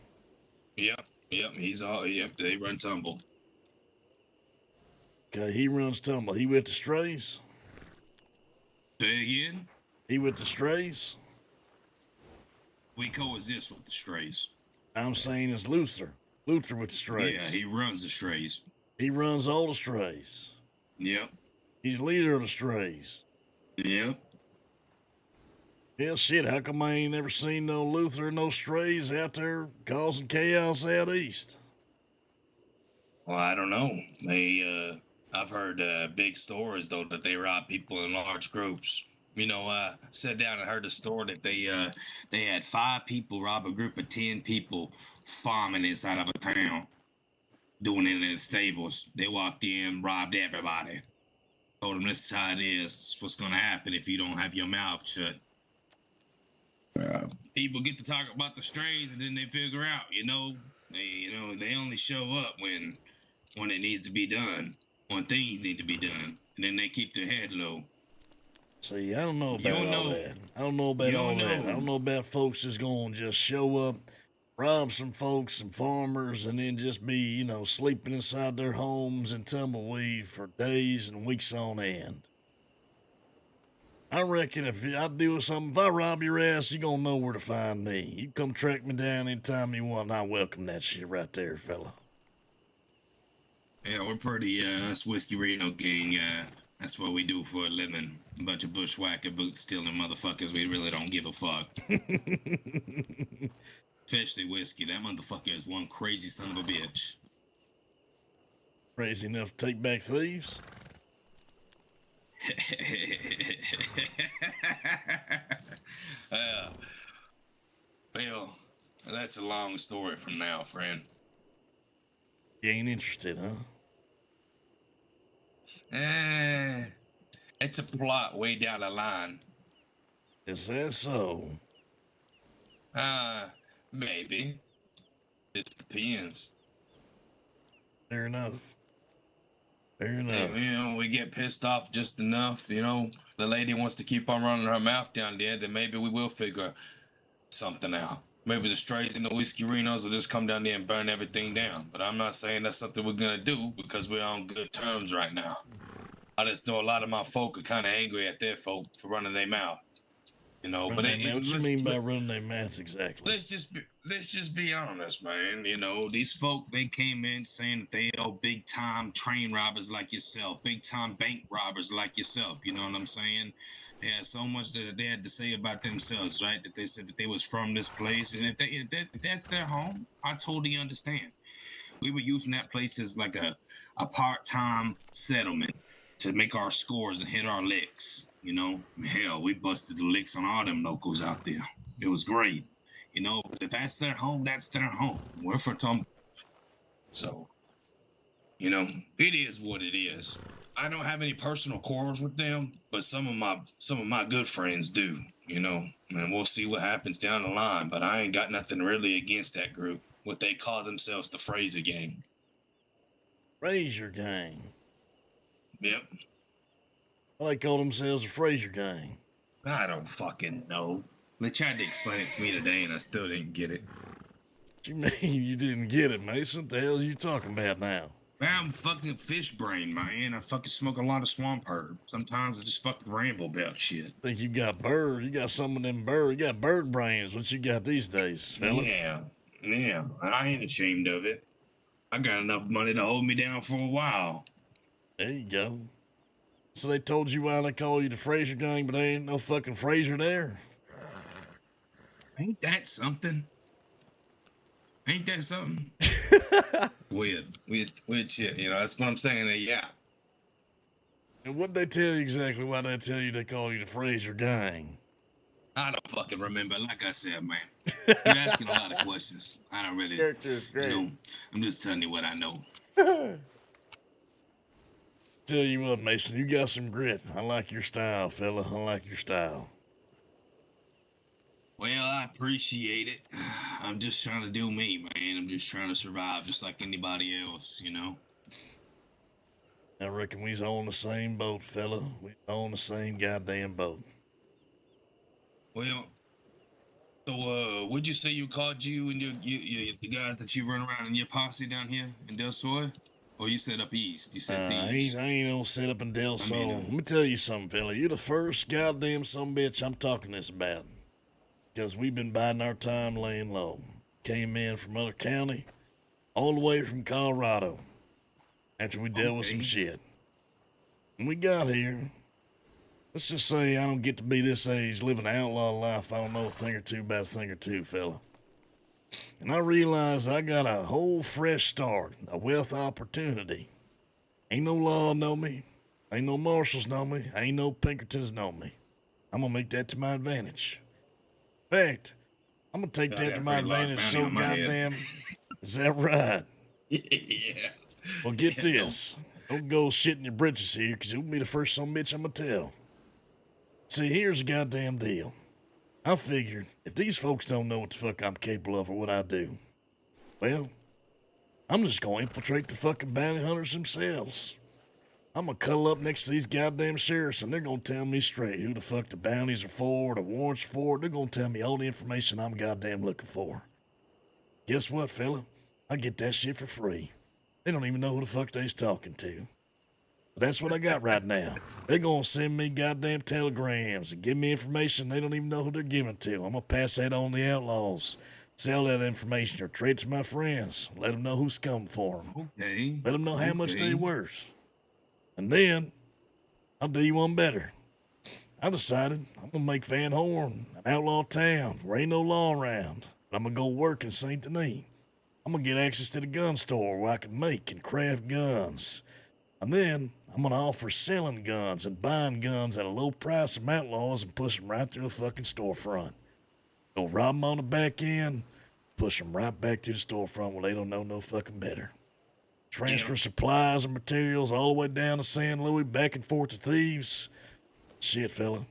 yep, they run Tumble. Okay, he runs Tumble. He with the strays? Say again? He with the strays? We coexist with the strays. I'm saying it's Luther. Luther with the strays. Yeah, he runs the strays. He runs all the strays. Yep. He's leader of the strays. Yep. Hell, shit, how come I ain't never seen no Luther and no strays out there causing chaos out east? Well, I don't know. I've heard big stories, though, that they rob people in large groups. I sat down and heard a story that they had 5 people rob a group of 10 people farming inside of a town, doing it in the stables. They walked in, robbed everybody. Told them this is how it is. This is what's going to happen if you don't have your mouth shut. People get to talk about the strays and then they figure out, they only show up when it needs to be done, when things need to be done, and then they keep their head low. See, I don't know about all that. I don't know about all that. I don't know about folks that's going to just show up, rob some folks, some farmers, and then just be, sleeping inside their homes in tumbleweed for days and weeks on end. I reckon if I rob your ass, you're going to know where to find me. You come track me down anytime you want, and I welcome that shit right there, fella. Yeah, we're pretty, us Whiskey Reno gang, that's what we do for a living. A bunch of bushwhacker boot stealing motherfuckers. We really don't give a fuck. Especially Whiskey. That motherfucker is one crazy son of a bitch. Crazy enough to take back thieves? Well, that's a long story from now, friend. You ain't interested, huh? It's a plot way down the line. Is that so? Maybe. It depends. Fair enough. Fair enough. We get pissed off just enough, the lady wants to keep on running her mouth down there, then maybe we will figure something out. Maybe the strays and the Whiskey Renos will just come down there and burn everything down. But I'm not saying that's something we're gonna do because we're on good terms right now. I just know a lot of my folk are kind of angry at their folk for running their mouth. You know, Run but their mouth. What you let's- mean by running their mouths exactly? let's just be honest, man. You know, these folk, they came in saying that they are big time train robbers like yourself, big time bank robbers like yourself. You know what I'm saying? They had so much that they had to say about themselves, right? That they said that they was from this place, and if that's their home, I totally understand. We were using that place as like a part-time settlement to make our scores and hit our licks. You know, hell, we busted the licks on all them locals out there. It was great. You know, but if that's their home, that's their home. We're for Tom. So, you know, it is what it is. I don't have any personal quarrels with them, but some of my good friends do, you know. And we'll see what happens down the line. But I ain't got nothing really against that group. What they call themselves the Fraser Gang. Fraser Gang. Yep. Well, they call themselves the Fraser Gang. I don't fucking know. They tried to explain it to me today, and I still didn't get it. What you mean you didn't get it, Mason? What the hell are you talking about now? Man, I'm fucking fish brain, man. I fucking smoke a lot of swamp herb. Sometimes I just fucking ramble about shit. Think you got bird? You got some of them bird. You got bird brains. What you got these days, fella? Yeah. I ain't ashamed of it. I got enough money to hold me down for a while. There you go. So they told you why they call you the Fraser Gang, but there ain't no fucking Fraser there. Ain't that something? Ain't that something? Weird shit. You know, that's what I'm saying. Yeah. And what'd they tell you exactly? Why they tell you they call you the Fraser Gang? I don't fucking remember. Like I said, man, you're asking a lot of questions. I don't really, Character's you know, I'm just telling you what I know. Tell you what, Mason, you got some grit. I like your style, fella. I like your style. Well, I appreciate it. I'm just trying to do me, man. I'm just trying to survive just like anybody else, you know? I reckon we's on the same boat, fella. We on the same goddamn boat. Well, so, what'd you say you called you and the guys that you run around in your posse down here in Del Sol? Or you said up east? You said thieves. I ain't no set up in Del Sol. I mean, Let me tell you something, fella. You're the first goddamn sumbitch I'm talking this about. Because we've been biding our time laying low. Came in from other county, all the way from Colorado, after we dealt with some shit. When we got here, let's just say I don't get to be this age living an outlaw life. I don't know a thing or two about a thing or two, fella. And I realized I got a whole fresh start, a wealth opportunity. Ain't no law know me. Ain't no marshals know me. Ain't no Pinkertons know me. I'm gonna make that to my advantage. In fact, I'm gonna take that to my advantage so goddamn. Is that right? Yeah. Well, get this. Don't go shitting your britches here, because you'll be the first son of a bitch I'm gonna tell. See, here's the goddamn deal. I figured if these folks don't know what the fuck I'm capable of or what I do, well, I'm just gonna infiltrate the fucking bounty hunters themselves. I'm gonna cuddle up next to these goddamn sheriffs and they're gonna tell me straight who the fuck the bounties are for, the warrants for. They're gonna tell me all the information I'm goddamn looking for. Guess what, fella? I get that shit for free. They don't even know who the fuck they's talking to. But that's what I got right now. They're gonna send me goddamn telegrams and give me information they don't even know who they're giving to. I'm gonna pass that on to the outlaws. Sell that information or trade it to my friends. Let them know who's coming for them. Okay. Let them know how much they're worth. And then, I'll do you one better. I decided I'm gonna make Van Horn an outlaw town where ain't no law around. I'm gonna go work in St. Denis. I'm gonna get access to the gun store where I can make and craft guns. And then, I'm gonna offer selling guns and buying guns at a low price from outlaws and push them right through a fucking storefront. Go rob them on the back end, push them right back to the storefront where they don't know no fucking better. Transfer supplies and materials all the way down to San Luis, back and forth to thieves. Shit, fella.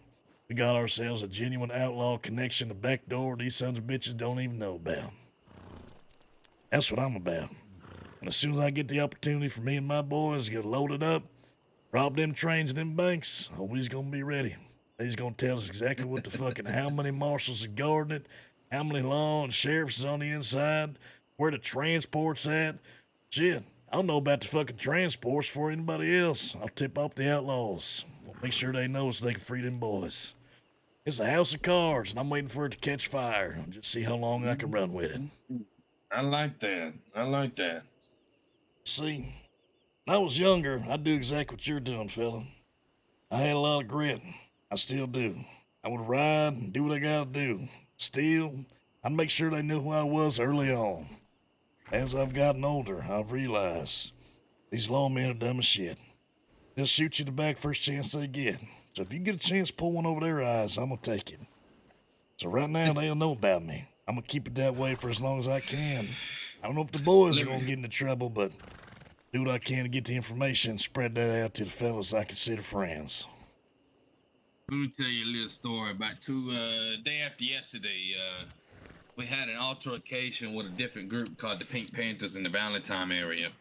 We got ourselves a genuine outlaw connection, the back door these sons of bitches don't even know about. That's what I'm about. And as soon as I get the opportunity for me and my boys to get loaded up, rob them trains and them banks, oh, we's gonna be ready. He's gonna tell us exactly what the fucking how many marshals are guarding it, how many law and sheriffs is on the inside, where the transport's at. Shit. I'll know about the fucking transports before anybody else. I'll tip off the outlaws. We'll make sure they know so they can free them boys. It's a house of cards, and I'm waiting for it to catch fire and just see how long I can run with it. I like that. I like that. See, when I was younger, I'd do exactly what you're doing, fella. I had a lot of grit. I still do. I would ride and do what I gotta do. Still, I'd make sure they knew who I was early on. As I've gotten older, I've realized these lawmen are dumb as shit. They'll shoot you in the back first chance they get. So if you get a chance to pull one over their eyes, I'm gonna take it. So right now, they don't know about me. I'm gonna keep it that way for as long as I can. I don't know if the boys are gonna get into trouble, but do what I can to get the information and spread that out to the fellas I consider friends. Let me tell you a little story. About day after yesterday, we had an altercation with a different group called the Pink Panthers in the Valentine area.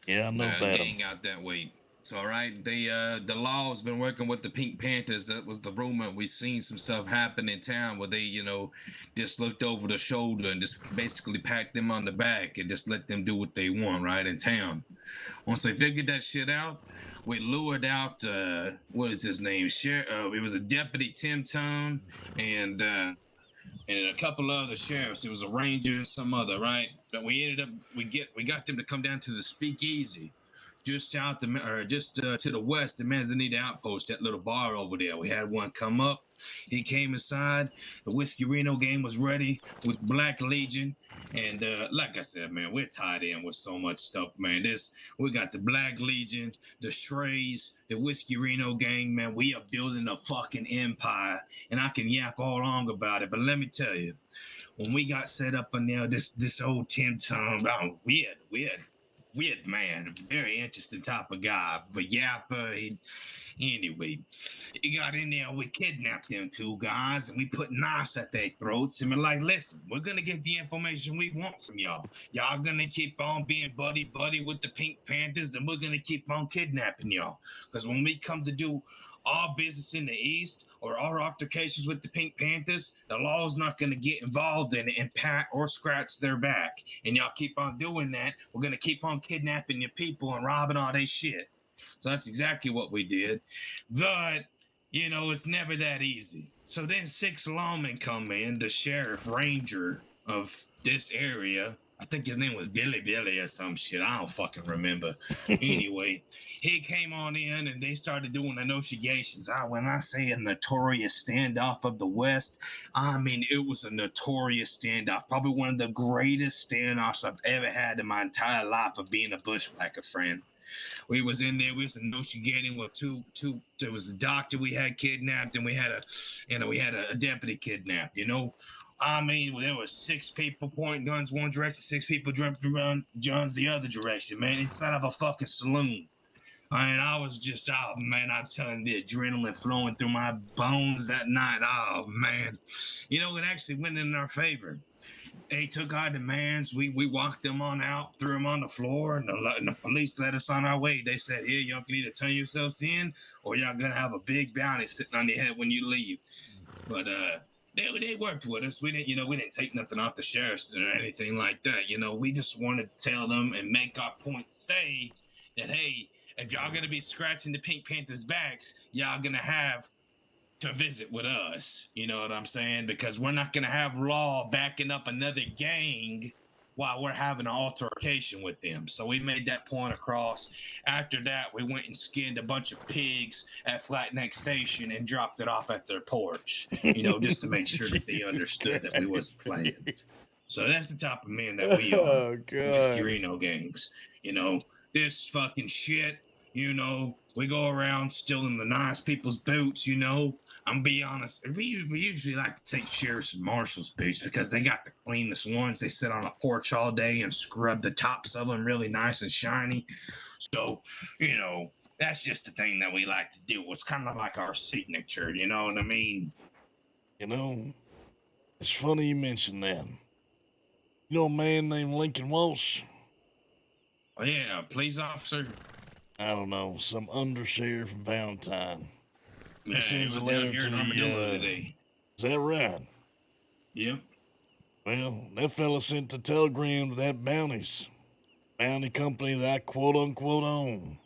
Yeah, I know about them. Gang out that way. So, all right, the law's been working with the Pink Panthers. That was the rumor. We seen some stuff happen in town where they, just looked over the shoulder and just basically packed them on the back and just let them do what they want, right, in town. Once they figured that shit out, we lured out, what is his name? It was a deputy, Tim Tone, and a couple of other sheriffs. It was a ranger, some other, right? But we ended up, we got them to come down to the Speakeasy, just south of, or just to the west, the Manzanita Outpost, that little bar over there. We had one come up. He came inside. The Whiskey Reno game was ready with Black Legion. And like I said, man, we're tied in with so much stuff, man. We got the Black Legion, the Strays, the Whiskey Reno gang, man. We are building a fucking empire, and I can yap all along about it. But let me tell you, when we got set up in there, this old Tim Tom, weird man, very interesting type of guy. But yapper, anyway, he got in there. We kidnapped them two guys, and we put knives at their throats. And we're like, listen, we're gonna get the information we want from y'all. Y'all gonna keep on being buddy with the Pink Panthers, and we're gonna keep on kidnapping y'all. Because when we come to do our business in the East or our altercations with the Pink Panthers, the law's not going to get involved in it and pat or scratch their back. And y'all keep on doing that, we're going to keep on kidnapping your people and robbing all their shit. So that's exactly what we did. But, it's never that easy. So then 6 lawmen come in, the sheriff ranger of this area. I think his name was Billy or some shit. I don't fucking remember. Anyway, he came on in and they started doing negotiations. When I say a notorious standoff of the West, I mean, it was a notorious standoff. Probably one of the greatest standoffs I've ever had in my entire life of being a bushwhacker, friend. We was in there. We was negotiating with two. There was the doctor we had kidnapped, and we had a deputy kidnapped. I mean, there were 6 people pointing guns one direction, 6 people jumping guns the other direction, man, inside of a fucking saloon. And I was just, oh man, I'm telling you, the adrenaline flowing through my bones that night. Oh man, it actually went in our favor. They took our demands. We walked them on out, threw them on the floor, and the police let us on our way. They said, here, y'all can either turn yourselves in, or y'all gonna have a big bounty sitting on your head when you leave. But they worked with us. We didn't take nothing off the sheriffs or anything like that. We just wanted to tell them and make our point stay that, hey, if y'all gonna be scratching the Pink Panthers' backs, y'all gonna have to visit with us. You know what I'm saying? Because we're not gonna have law backing up another gang while we're having an altercation with them. So we made that point across. After that, we went and skinned a bunch of pigs at Flat Neck Station and dropped it off at their porch, just to make sure that they understood that we wasn't playing. So that's the type of men that we are. Oh, God. Whiskey Reno gangs. This fucking shit, we go around stealing the nice people's boots, I'm be honest, we usually like to take sheriff's and marshals' boots because they got the cleanest ones. They sit on a porch all day and scrub the tops of them really nice and shiny. So, that's just the thing that we like to do. It's kind of like our signature, you know what I mean? It's funny you mention that. You know a man named Lincoln Walsh? Oh, yeah, police officer. I don't know, some undersheriff from Valentine. Yeah, Sends he was a letter down here to in Armadillo today. Is that right? Yep. Well, that fella sent a telegram to that bounty company that I quote unquote own.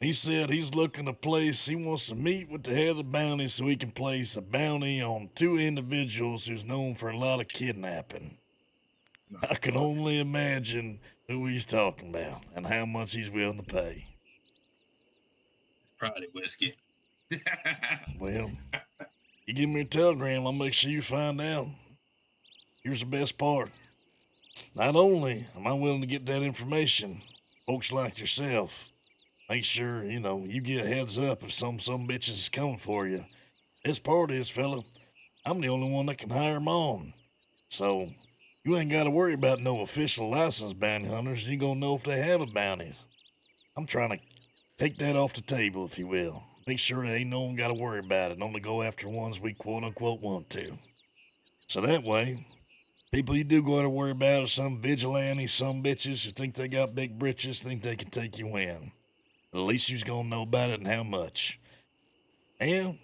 He said he's looking to place, he wants to meet with the head of the bounty so he can place a bounty on 2 individuals who's known for a lot of kidnapping. I can only imagine who he's talking about and how much he's willing to pay. Probably whiskey. Well, you give me a telegram, I'll make sure you find out. Here's the best part. Not only am I willing to get that information, folks like yourself, make sure, you get a heads up if some bitches is coming for you. This part is, fella, I'm the only one that can hire them on. So, you ain't got to worry about no official license bounty hunters. You gonna know if they have a bounties. I'm trying to take that off the table, if you will. Make sure there ain't no one got to worry about it. Only go after ones we quote-unquote want to. So that way, people you do go to worry about are some vigilantes, some bitches who think they got big britches, think they can take you in. At least you's gonna know about it and how much. And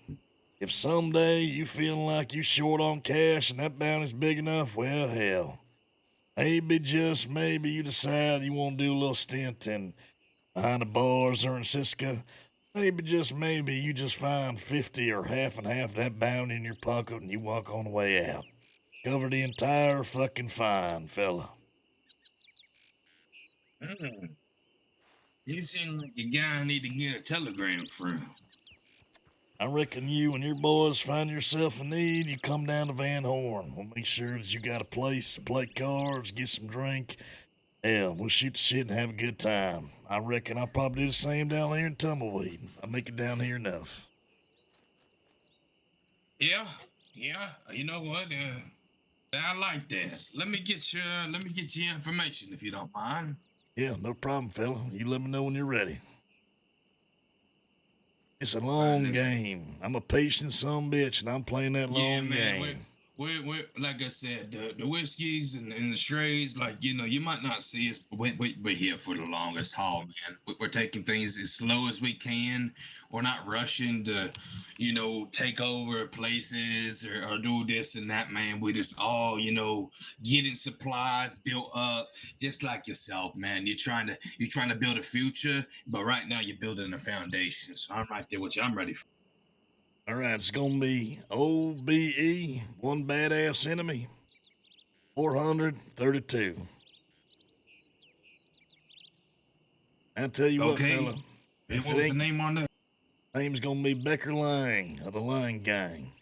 if someday you feeling like you short on cash and that bounty's big enough, well, hell, maybe, just maybe, you decide you want to do a little stint in behind the bars or in Cisco. Maybe, just maybe, you just find 50 or half and half of that bounty in your pocket and you walk on the way out. Cover the entire fucking fine, fella. You seem like a guy I need to get a telegram from. I reckon you and your boys find yourself in need, you come down to Van Horn. We'll make sure that you got a place to play cards, get some drink. Hell, we'll shoot the shit and have a good time. I reckon I'll probably do the same down here in Tumbleweed. I'll make it down here enough. Yeah. You know what? I like that. Let me get your information if you don't mind. Yeah, no problem, fella. You let me know when you're ready. It's a long game. I'm a patient son-bitch, and I'm playing that long game. We're like I said, the whiskeys and the strays, like, you might not see us, but we're here for the longest haul, man. We're taking things as slow as we can. We're not rushing to, take over places or do this and that, man. We just all, getting supplies built up, just like yourself, man. You're trying to build a future, but right now you're building a foundation. So I'm right there with you. I'm ready for. All right, it's gonna be OBE, one badass enemy, 432. I'll tell you what, fella. What was the name on that? Name's gonna be Becker Lang of the Lang Gang.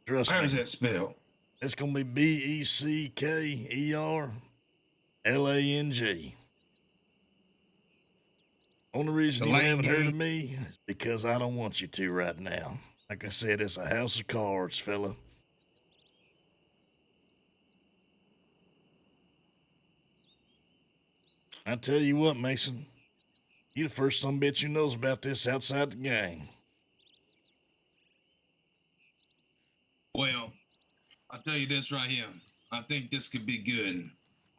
Trust me. How is that spelled? It's gonna be BECKERLANG. Only reason you haven't heard of me is because I don't want you to right now. Like I said, it's a house of cards, fella. I tell you what, Mason. You the first sumbitch who knows about this outside the gang. Well, I'll tell you this right here. I think this could be good.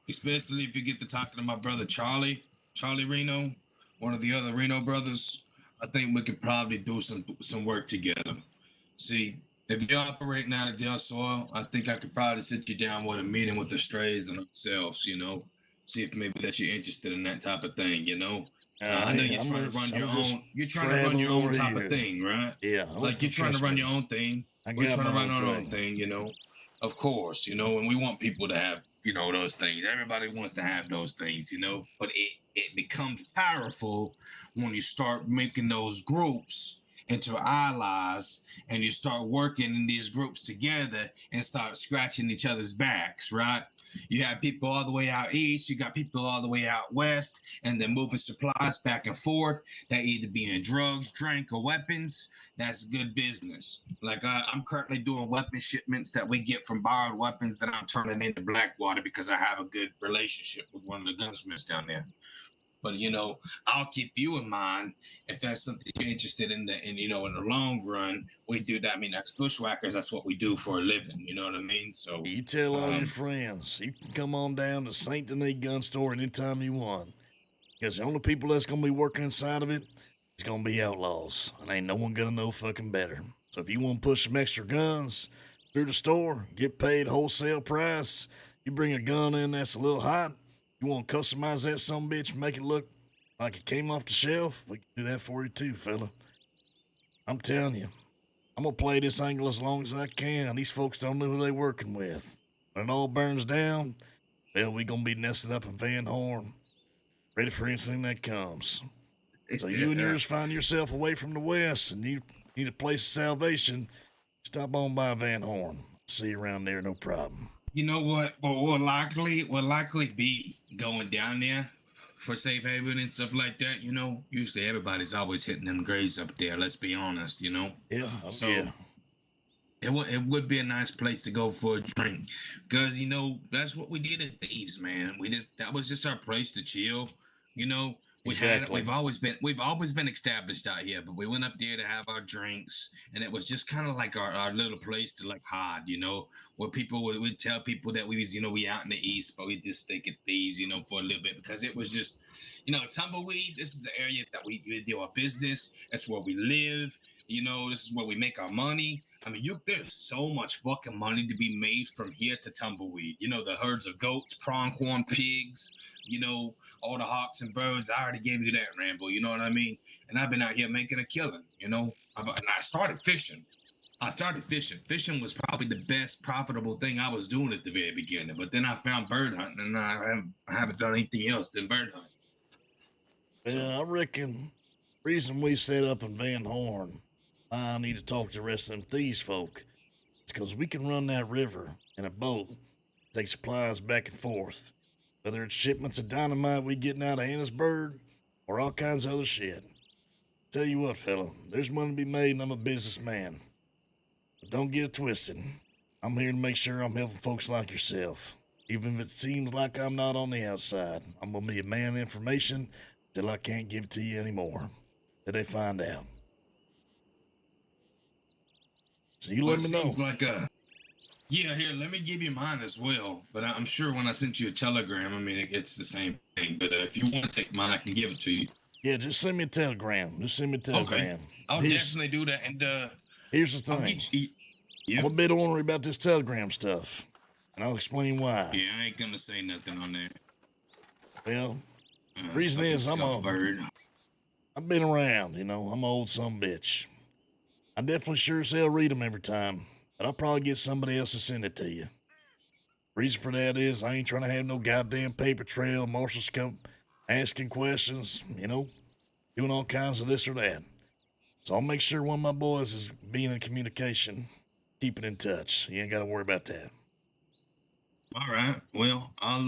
Especially if you get to talking to my brother Charlie Reno, one of the other Reno brothers. I think we could probably do some work together. See, if you're operating out of Del Soil, I think I could probably sit you down with a meeting with the strays and ourselves, see if maybe that you're interested in that type of thing, I know you're trying to run your own. You're trying to run your own type of thing, right? Yeah. Like you're trying to run your own thing. We're trying to run our own thing, Of course, and we want people to have, those things. Everybody wants to have those things, But it becomes powerful when you start making those groups into allies and you start working in these groups together and start scratching each other's backs, right? You have people all the way out east, you got people all the way out west, and they're moving supplies back and forth. That either being drugs, drink, or weapons. That's good business. Like I'm currently doing weapon shipments that we get from borrowed weapons that I'm turning into Blackwater because I have a good relationship with one of the gunsmiths down there. But I'll keep you in mind if that's something you're interested in. In the long run, we do that. I mean, as bushwhackers, that's what we do for a living. You know what I mean? So you tell all your friends you can come on down to Saint Denis Gun Store anytime you want. Because the only people that's gonna be working inside of it is gonna be outlaws, and ain't no one gonna know fucking better. So if you want to push some extra guns through the store, get paid wholesale price, you bring a gun in that's a little hot. You want to customize that sumbitch, make it look like it came off the shelf, we can do that for you too, fella. I'm telling you, I'm gonna play this angle as long as I can. These folks don't know who they working with. When it all burns down, well, we gonna be nested up in Van Horn, ready for anything that comes. So you and yours find yourself away from the west, and you need a place of salvation. Stop on by Van Horn. See you around there, no problem. You know what? Well, we'll likely be going down there for safe haven and stuff like that. You know, usually everybody's always hitting them graves up there. Let's be honest. You know. Yeah, So yeah. it would be a nice place to go for a drink, because you know that's what we did at Thieves, man. That was just our place to chill. You know, Exactly. we've always been established out here, but we went up there to have our drinks, and it was just kind of like our little place to like hide, you know, where people would tell people that we out in the east, but we just stay at Thieves, you know, for a little bit, because it was just, you know, Tumbleweed. This is the area that we do our business. That's where we live. You know, this is where we make our money. I mean, there's so much fucking money to be made from here to Tumbleweed. You know, the herds of goats, pronghorn pigs, you know, all the hawks and birds. I already gave you that, Rambo. You know what I mean? And I've been out here making a killing, you know. And I started fishing. Fishing was probably the best profitable thing I was doing at the very beginning. But then I found bird hunting, and I haven't done anything else than bird hunting. Yeah, I reckon reason we set up in Van Horn, I need to talk to the rest of them thieves folk. It's because we can run that river in a boat, take supplies back and forth. Whether it's shipments of dynamite we getting out of Annisburg or all kinds of other shit. Tell you what, fella, there's money to be made and I'm a businessman. But don't get it twisted. I'm here to make sure I'm helping folks like yourself. Even if it seems like I'm not on the outside, I'm gonna be a man of information till I can't give it to you anymore. Till they find out. So you let me know. Seems like yeah, here, let me give you mine as well. But I'm sure when I sent you a telegram, I mean, it's the same thing. But if you want to take mine, I can give it to you. Yeah, just send me a telegram. Okay. I'll definitely do that. And here's the I'll thing. get you. I'm a bit ornery about this telegram stuff, and I'll explain why. Yeah, I ain't gonna say nothing on that. Well, reason is I've been around, you know. I'm an old sumbitch. I definitely sure as hell read them every time, but I'll probably get somebody else to send it to you. Reason for that is I ain't trying to have no goddamn paper trail, marshals come asking questions, you know, doing all kinds of this or that. So I'll make sure one of my boys is being in communication, keeping in touch. You ain't got to worry about that. All right. Well, I'm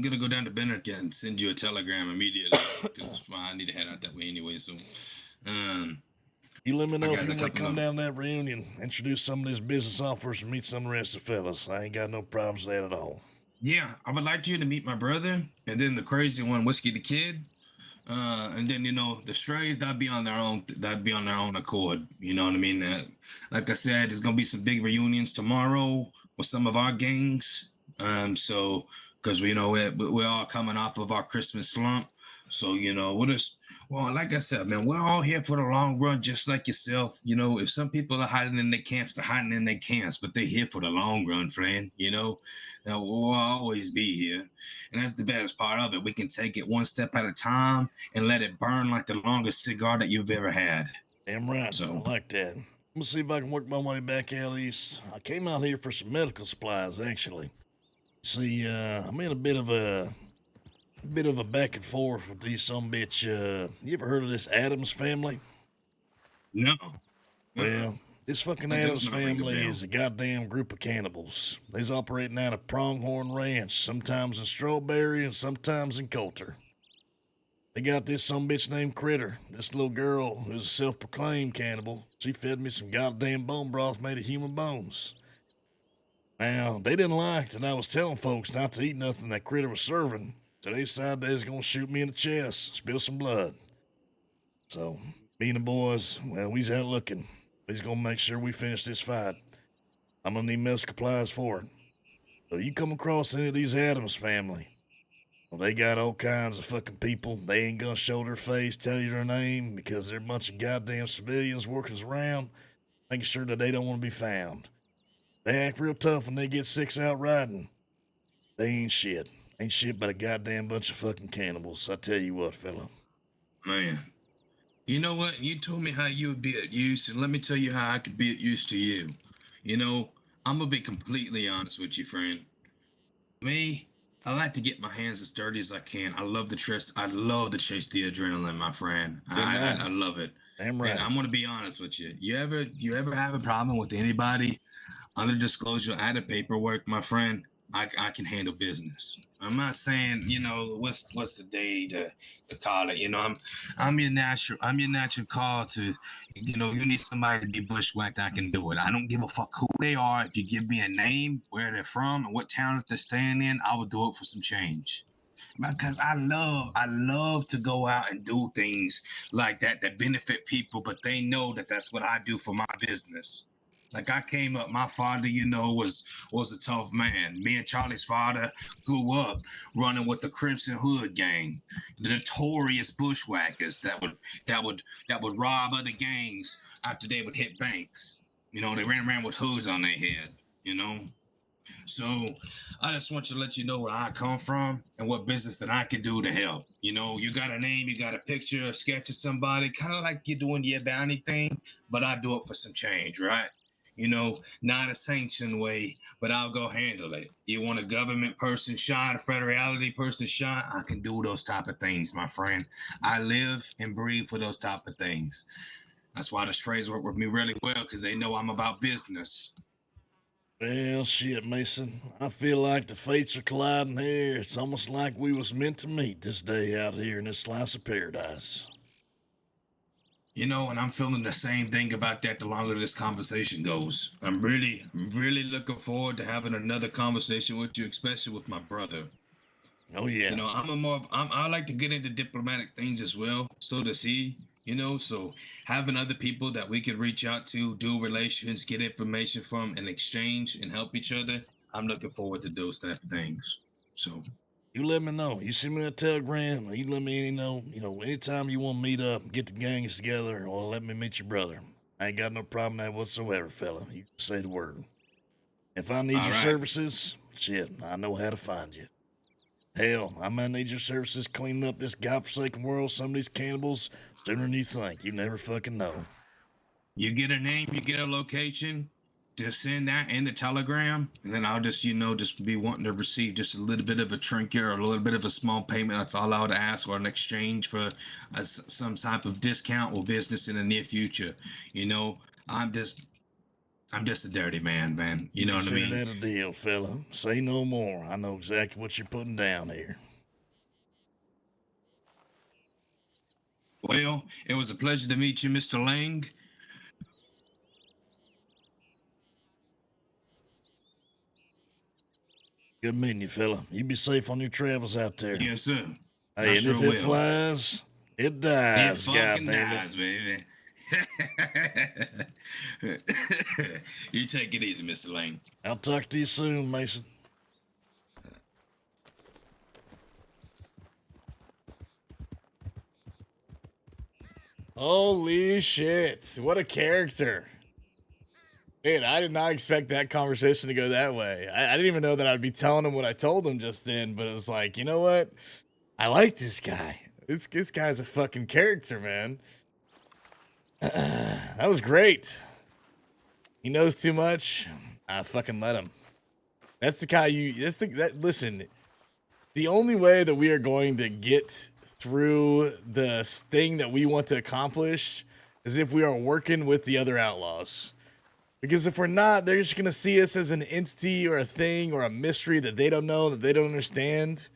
gonna go down to Becker and send you a telegram immediately because I need to head out that way anyway. So, you let me know if you want to come down to that reunion, introduce some of these business offers, and meet some of the rest of the fellas. I ain't got no problems with that at all. Yeah, I would like you to meet my brother, and then the crazy one, Whiskey the Kid, and then you know the Strays. That'd be on their own. That'd be on their own accord. You know what I mean? Like I said, there's gonna be some big reunions tomorrow with some of our gangs. So because we know we're all coming off of our Christmas slump, so you know we're just. Well, like I said, man, we're all here for the long run, just like yourself. You know, if some people are hiding in their camps, they're hiding in their camps, but they're here for the long run, friend. You know, we'll always be here. And that's the best part of it. We can take it one step at a time and let it burn like the longest cigar that you've ever had. Damn right. So, I like that. I'm going to see if I can work my way back out east. I came out here for some medical supplies, actually. See, I'm in a bit of a back and forth with these sumbitch. You ever heard of this Adams family? No. Well, this fucking Adams family is a goddamn group of cannibals. They's operating out of Pronghorn Ranch, sometimes in Strawberry and sometimes in Coulter. They got this sumbitch named Critter, this little girl who's a self-proclaimed cannibal. She fed me some goddamn bone broth made of human bones. Now, they didn't like that I was telling folks not to eat nothing that Critter was serving, so they decided they was gonna shoot me in the chest, spill some blood. So, me and the boys, well, we's out looking. We's gonna make sure we finish this fight. I'm gonna need medical supplies for it. So you come across any of these Adams family, well, they got all kinds of fucking people. They ain't gonna show their face, tell you their name, because they're a bunch of goddamn civilians working around, making sure that they don't want to be found. They act real tough when they get six out riding. They ain't shit. Ain't shit but a goddamn bunch of fucking cannibals. I tell you what, fella. Man, you know what? You told me how you would be at use, and let me tell you how I could be at use to you. You know, I'm gonna be completely honest with you, friend. Me, I like to get my hands as dirty as I can. I love to chase the adrenaline, my friend. I love it. Damn right. And I'm gonna be honest with you. You ever have a problem with anybody under disclosure out of paperwork, my friend? I can handle business. I'm not saying, what's the day to call it. I'm your natural call to, you need somebody to be bushwhacked. I can do it. I don't give a fuck who they are. If you give me a name, where they're from, and what town that they're staying in, I will do it for some change. Because I love to go out and do things like that benefit people, but they know that that's what I do for my business. Like I came up, my father, was a tough man. Me and Charlie's father grew up running with the Crimson Hood gang, the notorious bushwhackers that would rob other gangs after they would hit banks. They ran around with hoods on their head. So I just want to let you know where I come from and what business that I can do to help. You got a name, you got a picture, a sketch of somebody, kind of like you're doing your bounty thing, but I do it for some change, right? Not a sanctioned way, but I'll go handle it. You want a government person shot, a federality person shot? I can do those type of things, my friend. I live and breathe for those type of things. That's why the strays work with me really well, because they know I'm about business. Well, shit, Mason. I feel like the fates are colliding here. It's almost like we was meant to meet this day out here in this slice of paradise. And I'm feeling the same thing about that the longer this conversation goes. I'm really looking forward to having another conversation with you, especially with my brother. Oh yeah. I like to get into diplomatic things as well. So does he. So having other people that we could reach out to, do relations, get information from, and exchange and help each other. I'm looking forward to those type of things. So You let me know. You send me that telegram, or you let me know. Anytime you want to meet up, get the gangs together, or let me meet your brother. I ain't got no problem with that whatsoever, fella. You just say the word. If I need All your right. services, shit, I know how to find you. Hell, I might need your services cleaning up this godforsaken world, some of these cannibals, sooner than you think. You never fucking know. You get a name, you get a location, just send that in the telegram, and then I'll just, just be wanting to receive just a little bit of a trinket or a little bit of a small payment. That's all I would ask, or an exchange for some type of discount or business in the near future. I'm just a dirty man. You know what I Consider mean? that a deal, fella. Say no more. I know exactly what you're putting down here. Well, it was a pleasure to meet you, Mr. Lang. Good meeting you, fella. You be safe on your travels out there. Yes, sir. Hey, I and sure if it will. flies, it It dies, fucking goddammit. dies, baby. You take it easy, Mr. Lang. I'll talk to you soon, Mason. Holy shit. What a character. Man, I did not expect that conversation to go that way. I didn't even know that I'd be telling him what I told him just then, but it was like, you know what? I like this guy. This guy's a fucking character, man. That was great. He knows too much. I fucking let him. That's the guy listen, the only way that we are going to get through the thing that we want to accomplish is if we are working with the other outlaws. Because if we're not, they're just going to see us as an entity or a thing or a mystery that they don't know, that they don't understand.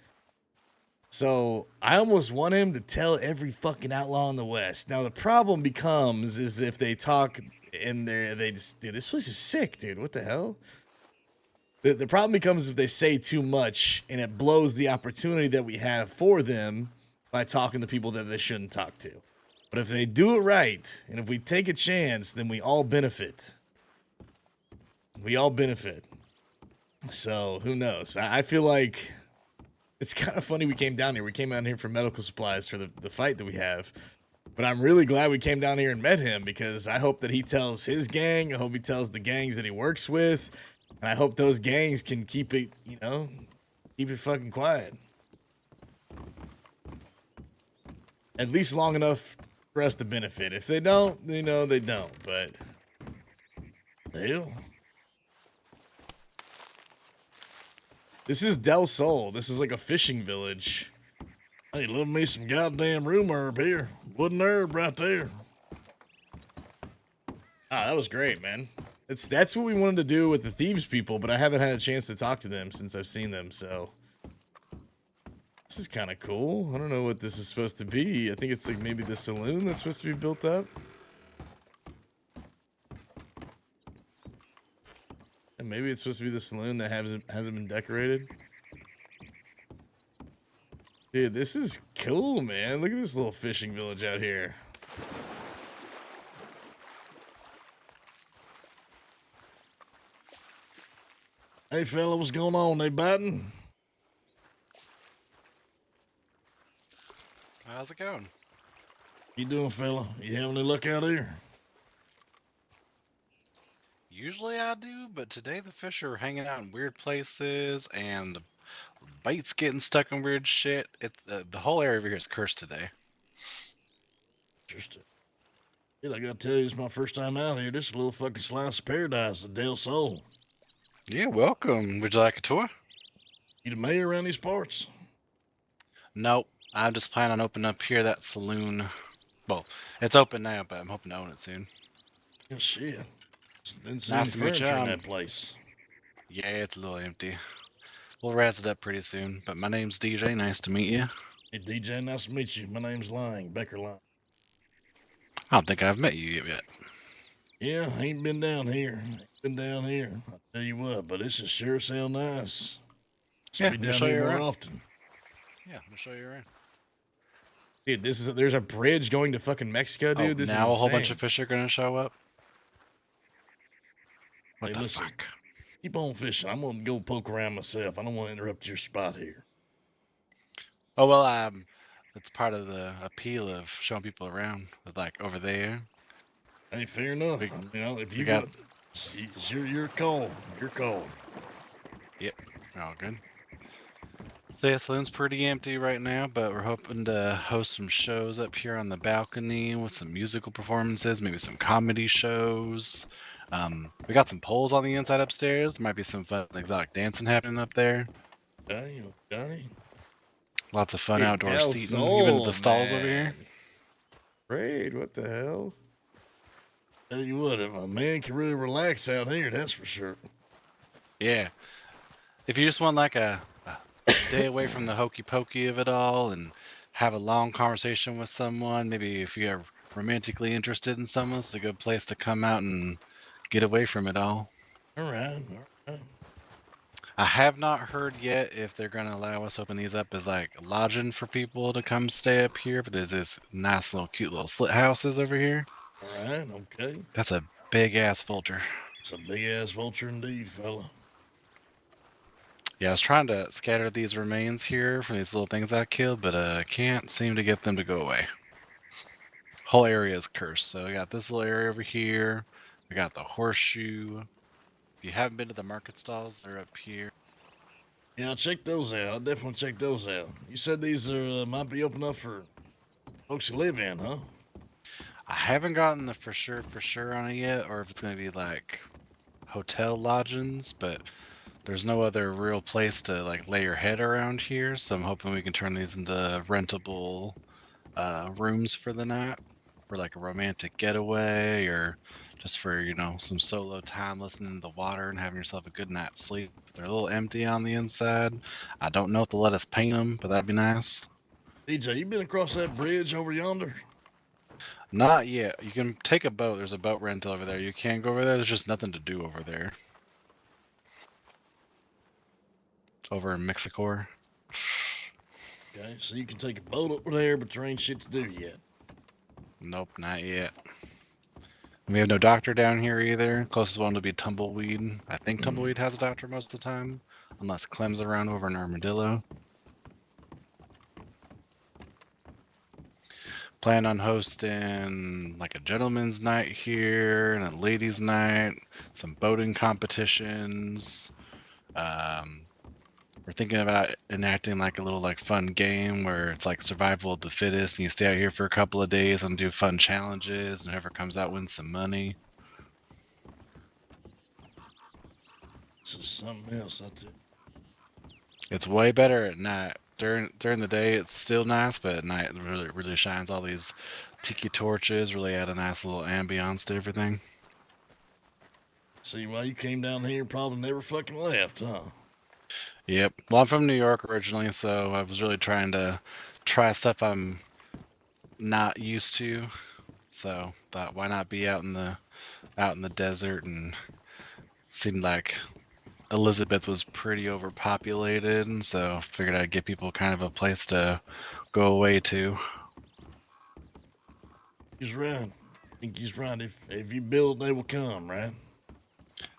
So I almost want him to tell every fucking outlaw in the West. Now the problem becomes is if they talk in there, they just, dude, this place is sick, dude. What the hell? The problem becomes if they say too much and it blows the opportunity that we have for them by talking to people that they shouldn't talk to. But if they do it right, and if we take a chance, then we all benefit. We all benefit. So who knows? I feel like it's kind of funny we came down here. We came down here for medical supplies for the fight that we have. But I'm really glad we came down here and met him because I hope that he tells his gang. I hope he tells the gangs that he works with. And I hope those gangs can keep it, keep it fucking quiet. at least long enough for us to benefit. If they don't, they don't. But hell, this is Del Sol. This is like a fishing village. Hey, love me some goddamn room herb here. Wooden herb right there. Ah, that was great, man. That's what we wanted to do with the thieves people, but I haven't had a chance to talk to them since I've seen them, so this is kind of cool. I don't know what this is supposed to be. I think it's like maybe the saloon that's supposed to be built up. And maybe it's supposed to be the saloon that hasn't been decorated. Dude, this is cool, man. Look at this little fishing village out here. Hey, fella, what's going on? They biting? How's it going? You doing, fella? You having any luck out here? Usually I do, but today the fish are hanging out in weird places and the bait's getting stuck in weird shit. It's the whole area over here is cursed today. Interesting. Dude, I gotta tell you, it's my first time out here. This is a little fucking slice of paradise, the Del Sol. Yeah, welcome. Would you like a tour? You the mayor around these parts? Nope. I'm just planning on opening up here that saloon. Well, it's open now, but I'm hoping to own it soon. Yeah, shit. Didn't see Nice any to meet you. furniture in that place. Yeah, it's a little empty. We'll razz it up pretty soon. But my name's DJ. Nice to meet you. Hey, DJ, nice to meet you. My name's Lang, Becker Lang. I don't think I've met you yet. Yeah, I ain't been down here. I'll tell you what, but this is sure as hell nice. Yeah, Be let me down show you here more around. often. Yeah, I'll show you around. Dude, there's a bridge going to fucking Mexico, dude. Oh, This now is a whole bunch insane. of fish are gonna show up. What Hey, the listen. fuck? Keep on fishing. I'm gonna go poke around myself. I don't want to interrupt your spot here. Oh well, it's part of the appeal of showing people around. But like over there, Hey, fair enough. We- You know, if we you got- go, it's your call. Your call. all good. So yeah, saloon's pretty empty right now, but we're hoping to host some shows up here on the balcony with some musical performances, maybe some comedy shows. We got some poles on the inside upstairs. Might be some fun exotic dancing happening up there. Okay. Lots of fun Hey, outdoor Del seating, even at Sol, the stalls over here. man. Great. What the hell? Tell you what, if a man can really relax out here, that's for sure. Yeah. If you just want like a day away from the hokey pokey of it all and have a long conversation with someone, maybe if you're romantically interested in someone, it's a good place to come out and get away from it all. All right. I have not heard yet if they're going to allow us to open these up as like lodging for people to come stay up here, but there's this nice little cute little slit houses over here. All right. Okay. That's a big ass vulture. It's a big ass vulture indeed, fella. Yeah, I was trying to scatter these remains here from these little things I killed, but I can't seem to get them to go away. Whole area is cursed. So we got this little area over here. We got the horseshoe. If you haven't been to the market stalls, they're up here. Yeah, I'll check those out. I'll definitely check those out. You said these are might be open up for folks who live in, huh? I haven't gotten the for sure on it yet, or if it's gonna be like hotel lodgings, but there's no other real place to like lay your head around here, so I'm hoping we can turn these into rentable rooms for the night, for like a romantic getaway, or just for some solo time listening to the water and having yourself a good night's sleep. They're a little empty on the inside. I don't know if they'll let us paint them, but that'd be nice. DJ, you been across that bridge over yonder? Not yet. You can take a boat. There's a boat rental over there. You can go over there. There's just nothing to do over there. Over in Mexico. Okay, so you can take a boat over there, but there ain't shit to do yet. Nope, not yet. We have no doctor down here either. Closest one would be Tumbleweed. I think Tumbleweed has a doctor most of the time, unless Clem's around over in Armadillo. Plan on hosting like a gentleman's night here and a ladies' night, some boating competitions, We're thinking about enacting like a little like fun game where it's like survival of the fittest, and you stay out here for a couple of days and do fun challenges, and whoever comes out wins some money. This is something else. That's it. It's way better at night. During the day, it's still nice, but at night it really shines. All these tiki torches really add a nice little ambiance to everything. See why you came down here and probably never fucking left, huh? Yep. Well, I'm from New York originally, so I was really trying to try stuff I'm not used to. So thought, why not be out in the desert? And seemed like Elizabeth was pretty overpopulated, and so figured I'd give people kind of a place to go away to. He's right. I think he's right. If you build, they will come, right?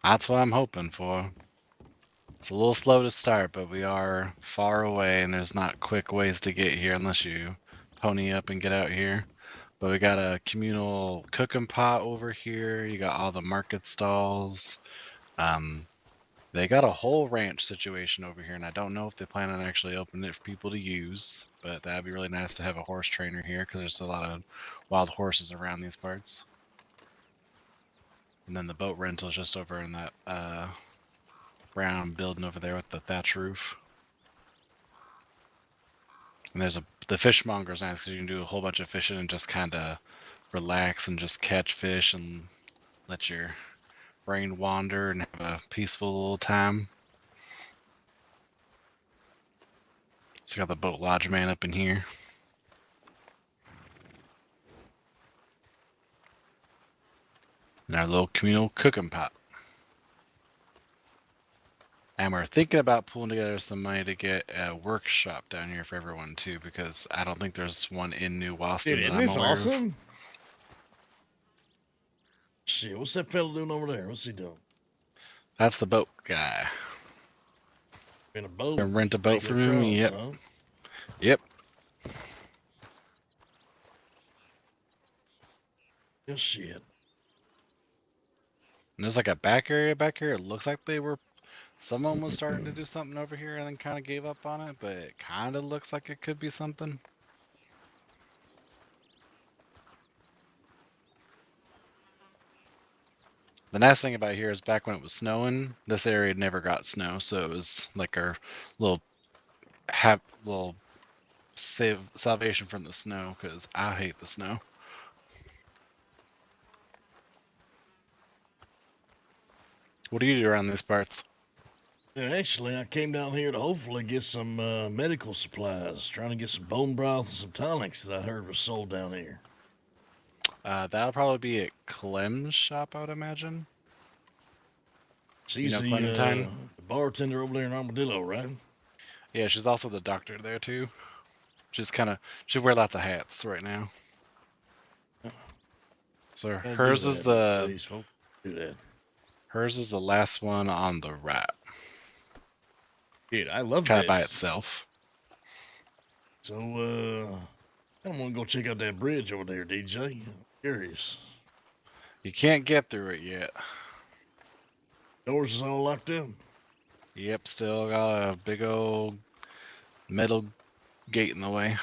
That's what I'm hoping for. It's a little slow to start, but we are far away, and there's not quick ways to get here unless you pony up and get out here. But we got a communal cooking pot over here. You got all the market stalls. They got a whole ranch situation over here, and I don't know if they plan on actually opening it for people to use, but that'd be really nice to have a horse trainer here because there's a lot of wild horses around these parts. And then the boat rental is just over in that brown building over there with the thatch roof. And there's the fishmonger's nice because you can do a whole bunch of fishing and just kind of relax and just catch fish and let your brain wander and have a peaceful little time. So got the boat lodge man up in here. And our little communal cooking pot. And we're thinking about pulling together some money to get a workshop down here for everyone too, because I don't think there's one in New Boston Dude, that isn't I'm this aware awesome? Shit, what's that fella doing over there? What's he doing? of. That's the boat guy. In a boat. Can rent a boat Making from him. across, Yep. huh? Yep. Yes, shit. And there's like a back area back here. It looks like someone was starting to do something over here and then kind of gave up on it, but it kind of looks like it could be something. The nice thing about here is back when it was snowing, this area never got snow, so it was like our little little salvation from the snow, because I hate the snow. What do you do around these parts? Yeah, actually, I came down here to hopefully get some medical supplies. Trying to get some bone broth and some tonics that I heard was sold down here. That'll probably be at Clem's shop, I would imagine. She's Clementine? the bartender over there in Armadillo, right? Yeah, she's also the doctor there too. She wears lots of hats right now. So Gotta hers do is that. the These folks do that. hers is the last one on the right, Dude, I love kind this. of by itself. So, I don't want to go check out that bridge over there, DJ. I'm curious. You can't get through it yet. Doors is all locked up. Yep, still got a big old metal gate in the way.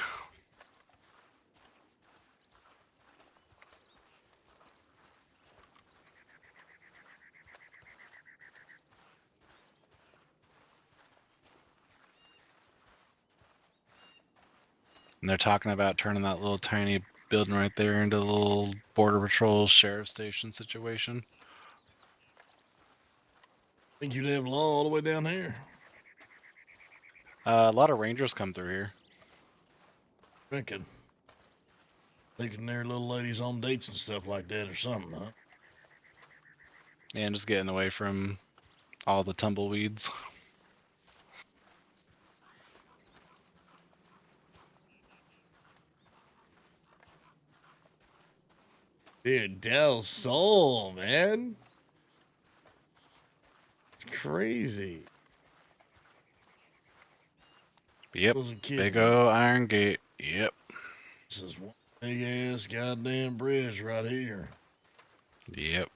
And they're talking about turning that little tiny building right there into a little border patrol sheriff station situation. Think you'd have law all the way down there. A lot of rangers come through here. Reckon. Taking their little ladies on dates and stuff like that or something, huh? And just getting away from all the tumbleweeds. Dude, Del Sol, man. It's crazy. Yep, Wasn't kidding, big man. old iron gate. Yep. This is one big ass goddamn bridge right here. Yep.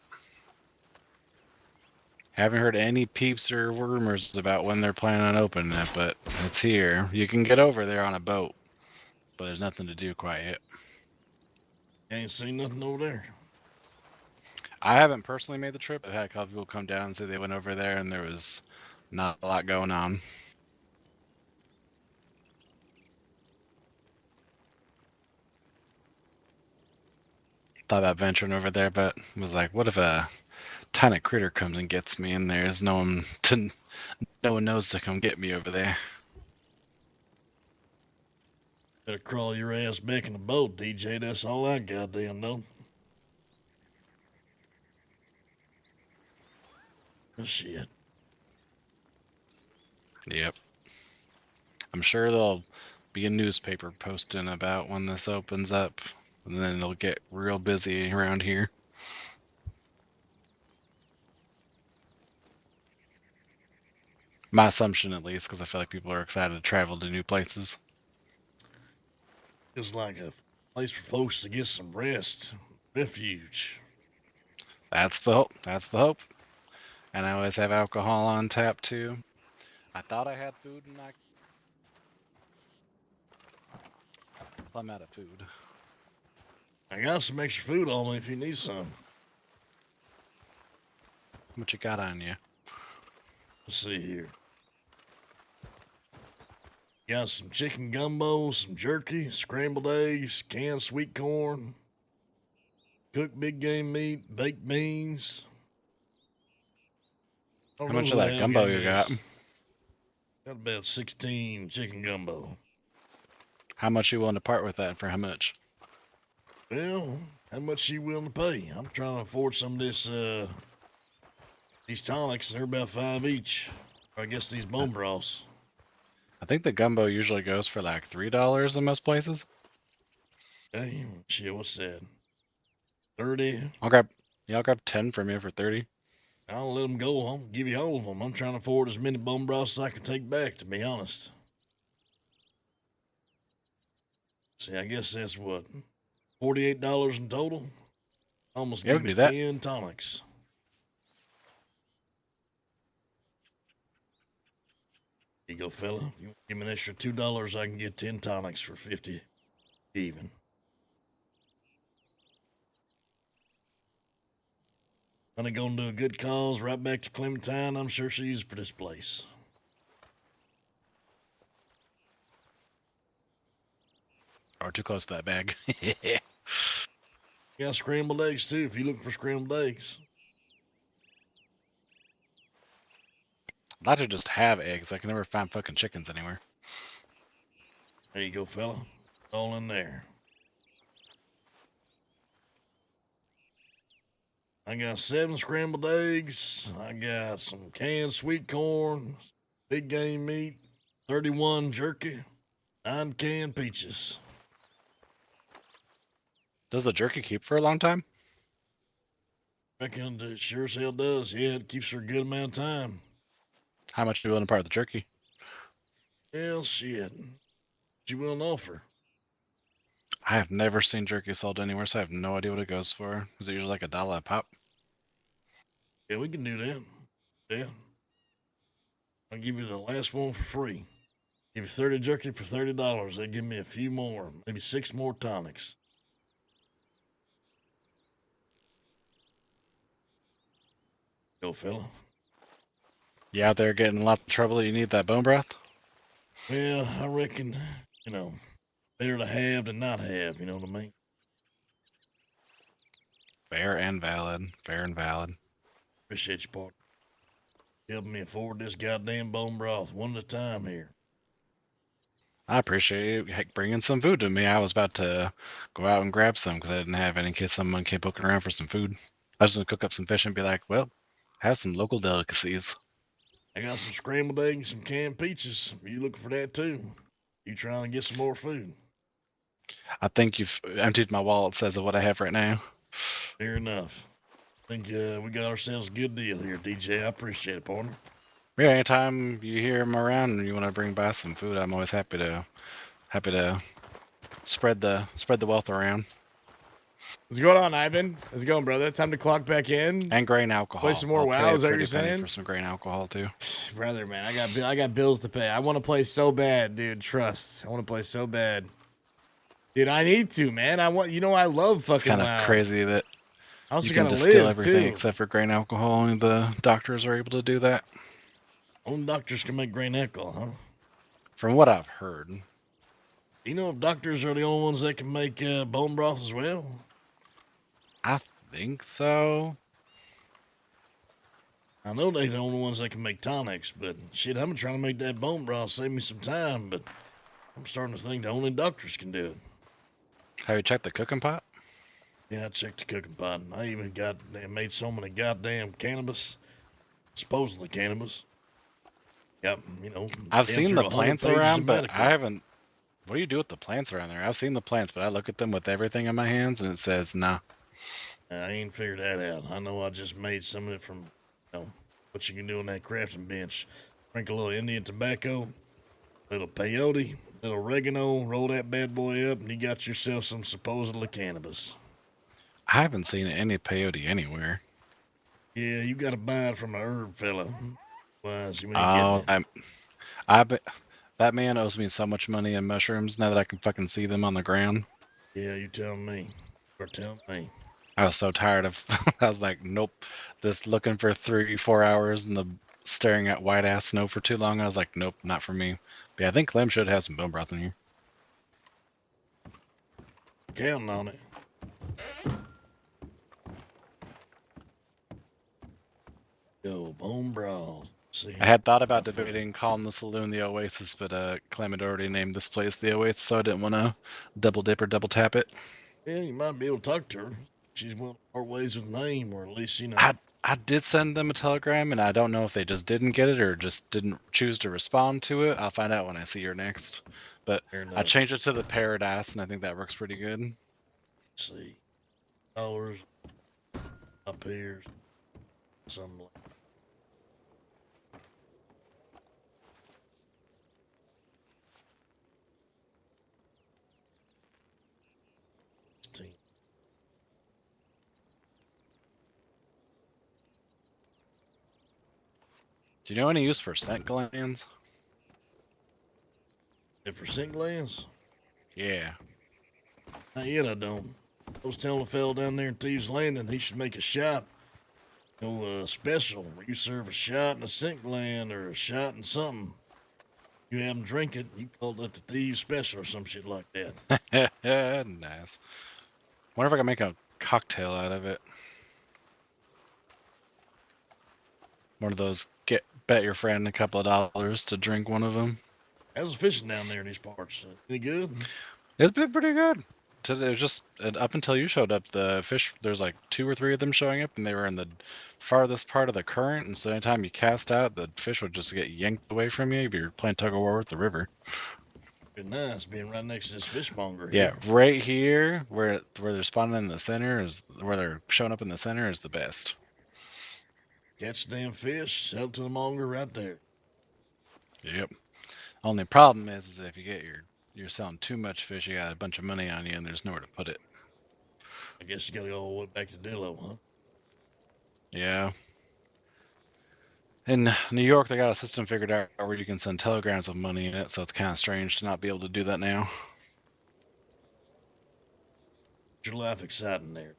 Haven't heard any peeps or rumors about when they're planning on opening it, but it's here. You can get over there on a boat, but there's nothing to do quite yet. Ain't seen nothing over there. I haven't personally made the trip. I've had a couple people come down and say they went over there and there was not a lot going on. Thought about venturing over there, but was like, what if a tiny critter comes and gets me and there's no one knows to come get me over there. Better crawl your ass back in the boat, DJ. That's all I goddamn know. Oh, shit. Yep. I'm sure there'll be a newspaper posting about when this opens up, and then it'll get real busy around here. My assumption, at least, because I feel like people are excited to travel to new places. It's like a place for folks to get some rest, refuge. That's the hope. That's the hope. And I always have alcohol on tap too. I thought I had food, and I'm out of food. I got some extra food on me if you need some. What you got on you? Let's see here. Got some chicken gumbo, some jerky, scrambled eggs, canned sweet corn, cooked big game meat, baked beans. I don't How know much who of the that hell gumbo gave you me got? this. Got about 16 chicken gumbo. How much you willing to part with that for how much? Well, how much you willing to pay? I'm trying to afford some of this, these tonics, and they're about $5 each. Or I guess these bone broths. I think the gumbo usually goes for like $3 in most places. Damn, shit, what's that? 30. I'll grab 10 from you for 30. I'll let them go. I'll give you all of them. I'm trying to afford as many bone broths as I can take back, to be honest. See, I guess that's what, $48 in total? Almost Yeah, we give can me do that. 10 tonics. Here you go, fella. If you want to give me an extra $2, I can get 10 tonics for 50 even. Honey gonna do a good cause right back to Clementine. I'm sure she's for this place. Or too close to that bag. Got scrambled eggs too, if you're looking for scrambled eggs. I'd like to just have eggs. I can never find fucking chickens anywhere. There you go, fella. All in there. I got 7 scrambled eggs. I got some canned sweet corn, big game meat, 31 jerky, 9 canned peaches. Does the jerky keep for a long time? Reckon it sure as hell does. Yeah, it keeps for a good amount of time. How much are you willing to part with the jerky? Well, shit. What you willing to offer? I have never seen jerky sold anywhere, so I have no idea what it goes for. Is it usually like $1 a pop? Yeah, we can do that. Yeah. I'll give you the last one for free. Give you 30 jerky for $30. They give me a few more, maybe 6 more tonics. Go, fella. You out there getting a lot of trouble? You need that bone broth? Well, I reckon, better to have than not have, you know what I mean? Fair and valid. Fair and valid. Appreciate your partner. Helping me afford this goddamn bone broth one at a time here. I appreciate you bringing some food to me. I was about to go out and grab some because I didn't have any in case someone came poking around for some food. I was going to cook up some fish and be like, well, have some local delicacies. I got some scrambled eggs and some canned peaches. Are you looking for that too? You trying to get some more food? I think you've emptied my wallet, says of what I have right now. Fair enough. I think we got ourselves a good deal here, DJ. I appreciate it, partner. Yeah, anytime you hear them around and you want to bring by some food, I'm always happy to spread the wealth around. What's going on, Ivan? How's it going, brother? Time to clock back in. And grain alcohol. Play some more I'll WoW, pay a is that what pretty you're penny saying? for some grain alcohol too. Brother, man, I got bills to pay. I want to play so bad, dude. Trust. I want to play so bad. Dude, I need to, man. I love fucking It's kind of WoW. crazy that I also you can gotta distill live, everything too. except for grain alcohol. Only the doctors are able to do that. Only doctors can make grain alcohol, huh? From what I've heard. Do you know if doctors are the only ones that can make bone broth as well? I think so. I know they're the only ones that can make tonics, but shit, I've been trying to make that bone broth save me some time, but I'm starting to think the only doctors can do it. Have you checked the cooking pot? Yeah, I checked the cooking pot, and I even made so many goddamn cannabis, supposedly cannabis. Yep, I've damn seen sure the 100 plants pages around, of but medical. I haven't. What do you do with the plants around there? I've seen the plants, but I look at them with everything in my hands, and it says nah. I ain't figured that out. I know I just made some of it from, what you can do on that crafting bench. Drink a little Indian tobacco, little peyote, little oregano, roll that bad boy up, and you got yourself some supposedly cannabis. I haven't seen any peyote anywhere. Yeah, you got to buy it from a herb fella. Otherwise, you ain't Oh, getting it. that man owes me so much money in mushrooms now that I can fucking see them on the ground. Yeah, you tell me. Or tell me. I was so tired of. I was like, nope. This looking for 3-4 hours and the staring at white ass snow for too long. I was like, nope, not for me. But yeah, I think Clem should have some bone broth in here. Counting on it. Yo, bone broth. See, I had thought about debating calling the saloon the Oasis, but Clem had already named this place the Oasis, so I didn't want to double dip or double tap it. Yeah, you might be able to talk to her. She's willing to part ways with name, or at least, I did send them a telegram, and I don't know if they just didn't get it or just didn't choose to respond to it. I'll find out when I see her next. But Fair I enough. changed it to the Paradise, and I think that works pretty good. Let's see. Dollars up here. Something like that. Do you know any use for scent glands? And for sink glands? Yeah. Not yet, I don't. I was telling a fellow down there in Thieves Landing he should make a shot. Special where you serve a shot and a sink gland or a shot and something. You have them drink it, you call that the Thieves Special or some shit like that. Nice. Wonder if I can make a cocktail out of it. One of those bet your friend a couple of dollars to drink one of them. How's the fishing down there in these parts? Any good? It's been pretty good. It was just up until you showed up, the fish, there's like 2 or 3 of them showing up, and they were in the farthest part of the current, and so anytime you cast out, the fish would just get yanked away from you if you're playing tug of war with the river. Be nice being right next to this fishmonger Yeah, here. right here, where they're spawning in the center, is where they're showing up in the center, is the best. Catch the damn fish, sell it to the monger right there. Yep. Only problem is if you get you're selling too much fish, you got a bunch of money on you, and there's nowhere to put it. I guess you gotta go all the way back to Dillo, huh? Yeah. In New York, they got a system figured out where you can send telegrams with money in it, so it's kind of strange to not be able to do that now. Your life exciting there.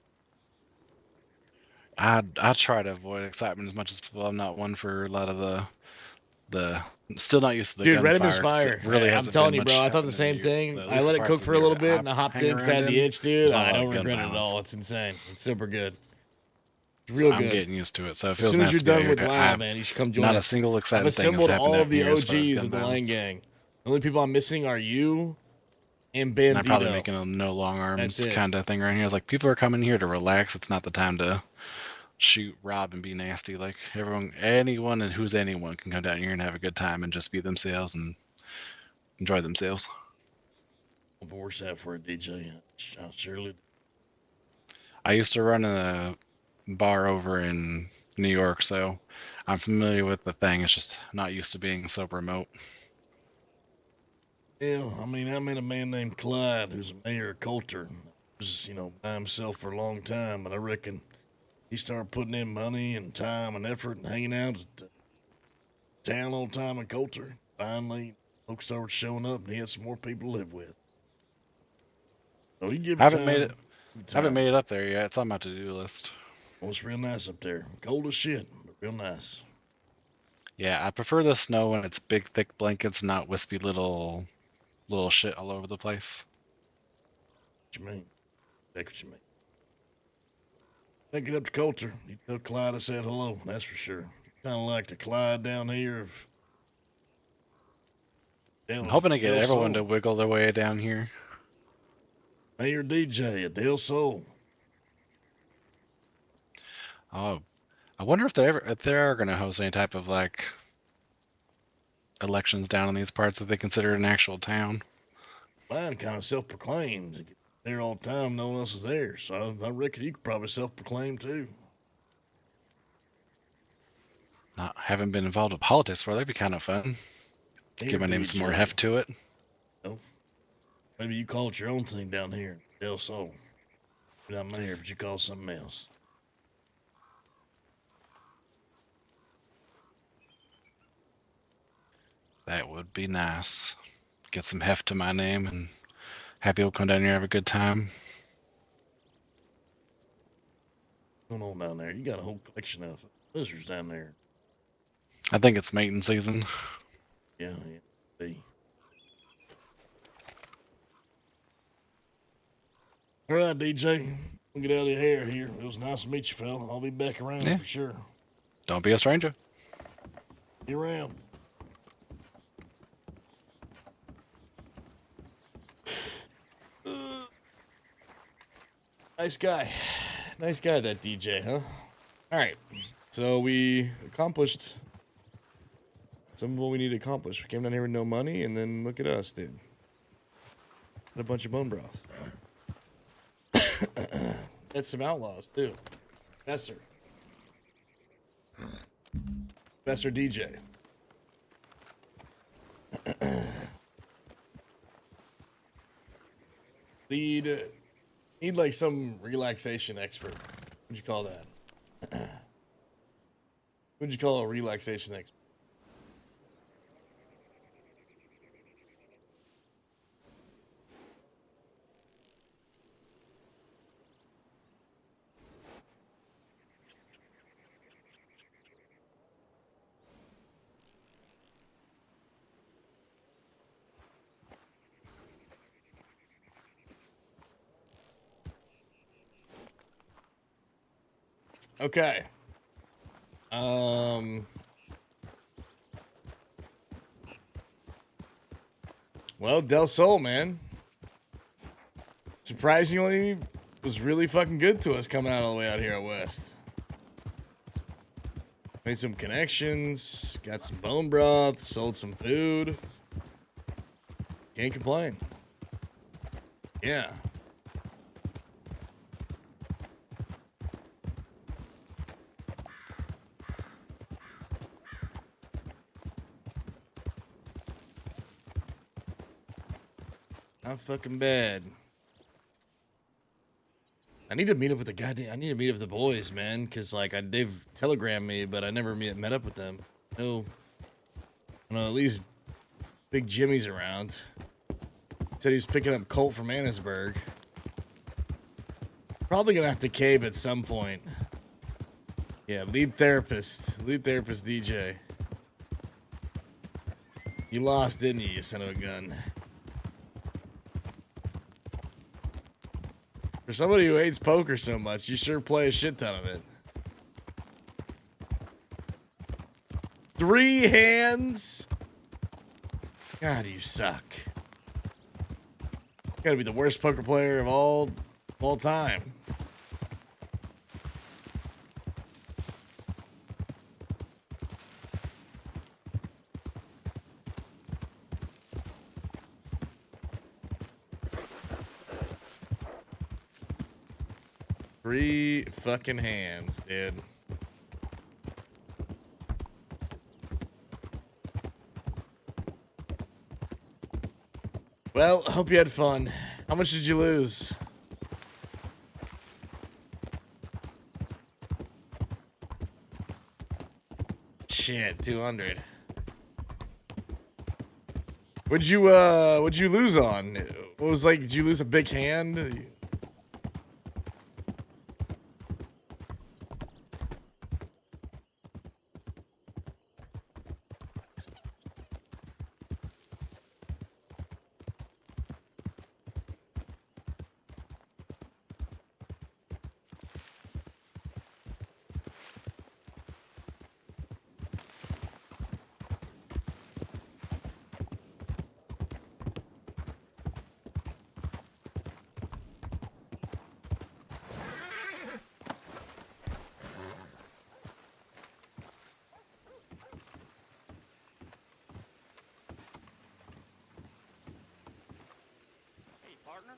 I try to avoid excitement as much as possible. I'm not one for a lot of the still not used to the Dude, Red gunfire. Fire. Really I'm hasn't telling been you, bro. much I thought the happening same in thing. at I least let the it parts cook of for the a little area bit, and I hopped hang inside around the in, itch, dude. there's not a I lot don't of gun regret it at violence. all. It's insane. It's super good. It's So real I'm good. getting used to it, so it As feels soon as nice you're to be out done here. with WoW, man, you should come join Not us. a single I've exciting thing has assembled happened all out of the here as far as OGs gun of the Lane violence. Gang. The only people I'm missing are you and And I'm probably Bandito. making a no long arms That's it. kind of thing around here. It's like people are coming here to relax. It's not the time to shoot, rob, and be nasty. Like anyone and who's anyone can come down here and have a good time and just be themselves and enjoy themselves. What works that for a DJ? Surely. I used to run a bar over in New York, so I'm familiar with the thing. It's just not used to being so remote. Yeah, I mean, I met a man named Clyde who's a mayor of Coulter. was, by himself for a long time, but I reckon he started putting in money and time and effort and hanging out at the town all the time in Coulter. Finally, folks started showing up, and he had some more people to live with. So he give it Haven't time. made it. Give it Haven't time. made it up there yet. It's on my to-do list. Well, it's real nice up there. Cold as shit, but real nice. Yeah, I prefer the snow when it's big, thick blankets, not wispy little shit all over the place. What you mean? That's what you mean. Take it up to Coulter. You tell Clyde I said hello, that's for sure. Kind of like the Clyde down here of... I'm hoping to get everyone to wiggle their way down here. Mayor DJ at Del Sol. Oh, I wonder if they are going to host any type of like elections down in these parts that they consider an actual town. Mine kind of self-proclaimed. There all the time, no one else is there. So I reckon you could probably self-proclaim too. Haven't been involved with politics before. That'd be kind of fun. Give my name some more heft to it. Maybe you call it your own thing down here, Del Sol. You're not mayor, but you call it something else. That would be nice. Get some heft to my name and have people come down here and have a good time. What's going on down there? You got a whole collection of visitors down there. I think it's mating season. Yeah. See. All right, DJ. We'll get out of your hair here. It was nice to meet you, fella. I'll be back around for sure. Don't be a stranger. Be around. Nice guy. Nice guy, that DJ, huh? All right. So we accomplished some of what we need to accomplish. We came down here with no money, and then look at us, dude. Had a bunch of bone broth. Had some outlaws, too. Besser. Besser DJ. Need like some relaxation expert. What'd you call that? What'd you call a relaxation expert? Okay. Well, Del Sol, man. Surprisingly, was really fucking good to us coming out all the way out here out west. Made some connections, got some bone broth, sold some food. Can't complain. Yeah. Not fucking bad. I need to meet up with I need to meet up with the boys, man, because like they've telegrammed me, but I never met up with them. No, at least Big Jimmy's around. Said he's picking up Colt from Annisburg. Probably gonna have to cave at some point. Yeah, lead therapist DJ. You lost, didn't you, you son of a gun? For somebody who hates poker so much, you sure play a shit ton of it. 3 hands? God, you suck. You gotta be the worst poker player of all time. Three fucking hands, dude. Well, hope you had fun. How much did you lose? Shit, 200. What'd you lose on? What was like, did you lose a big hand? Hey, partner.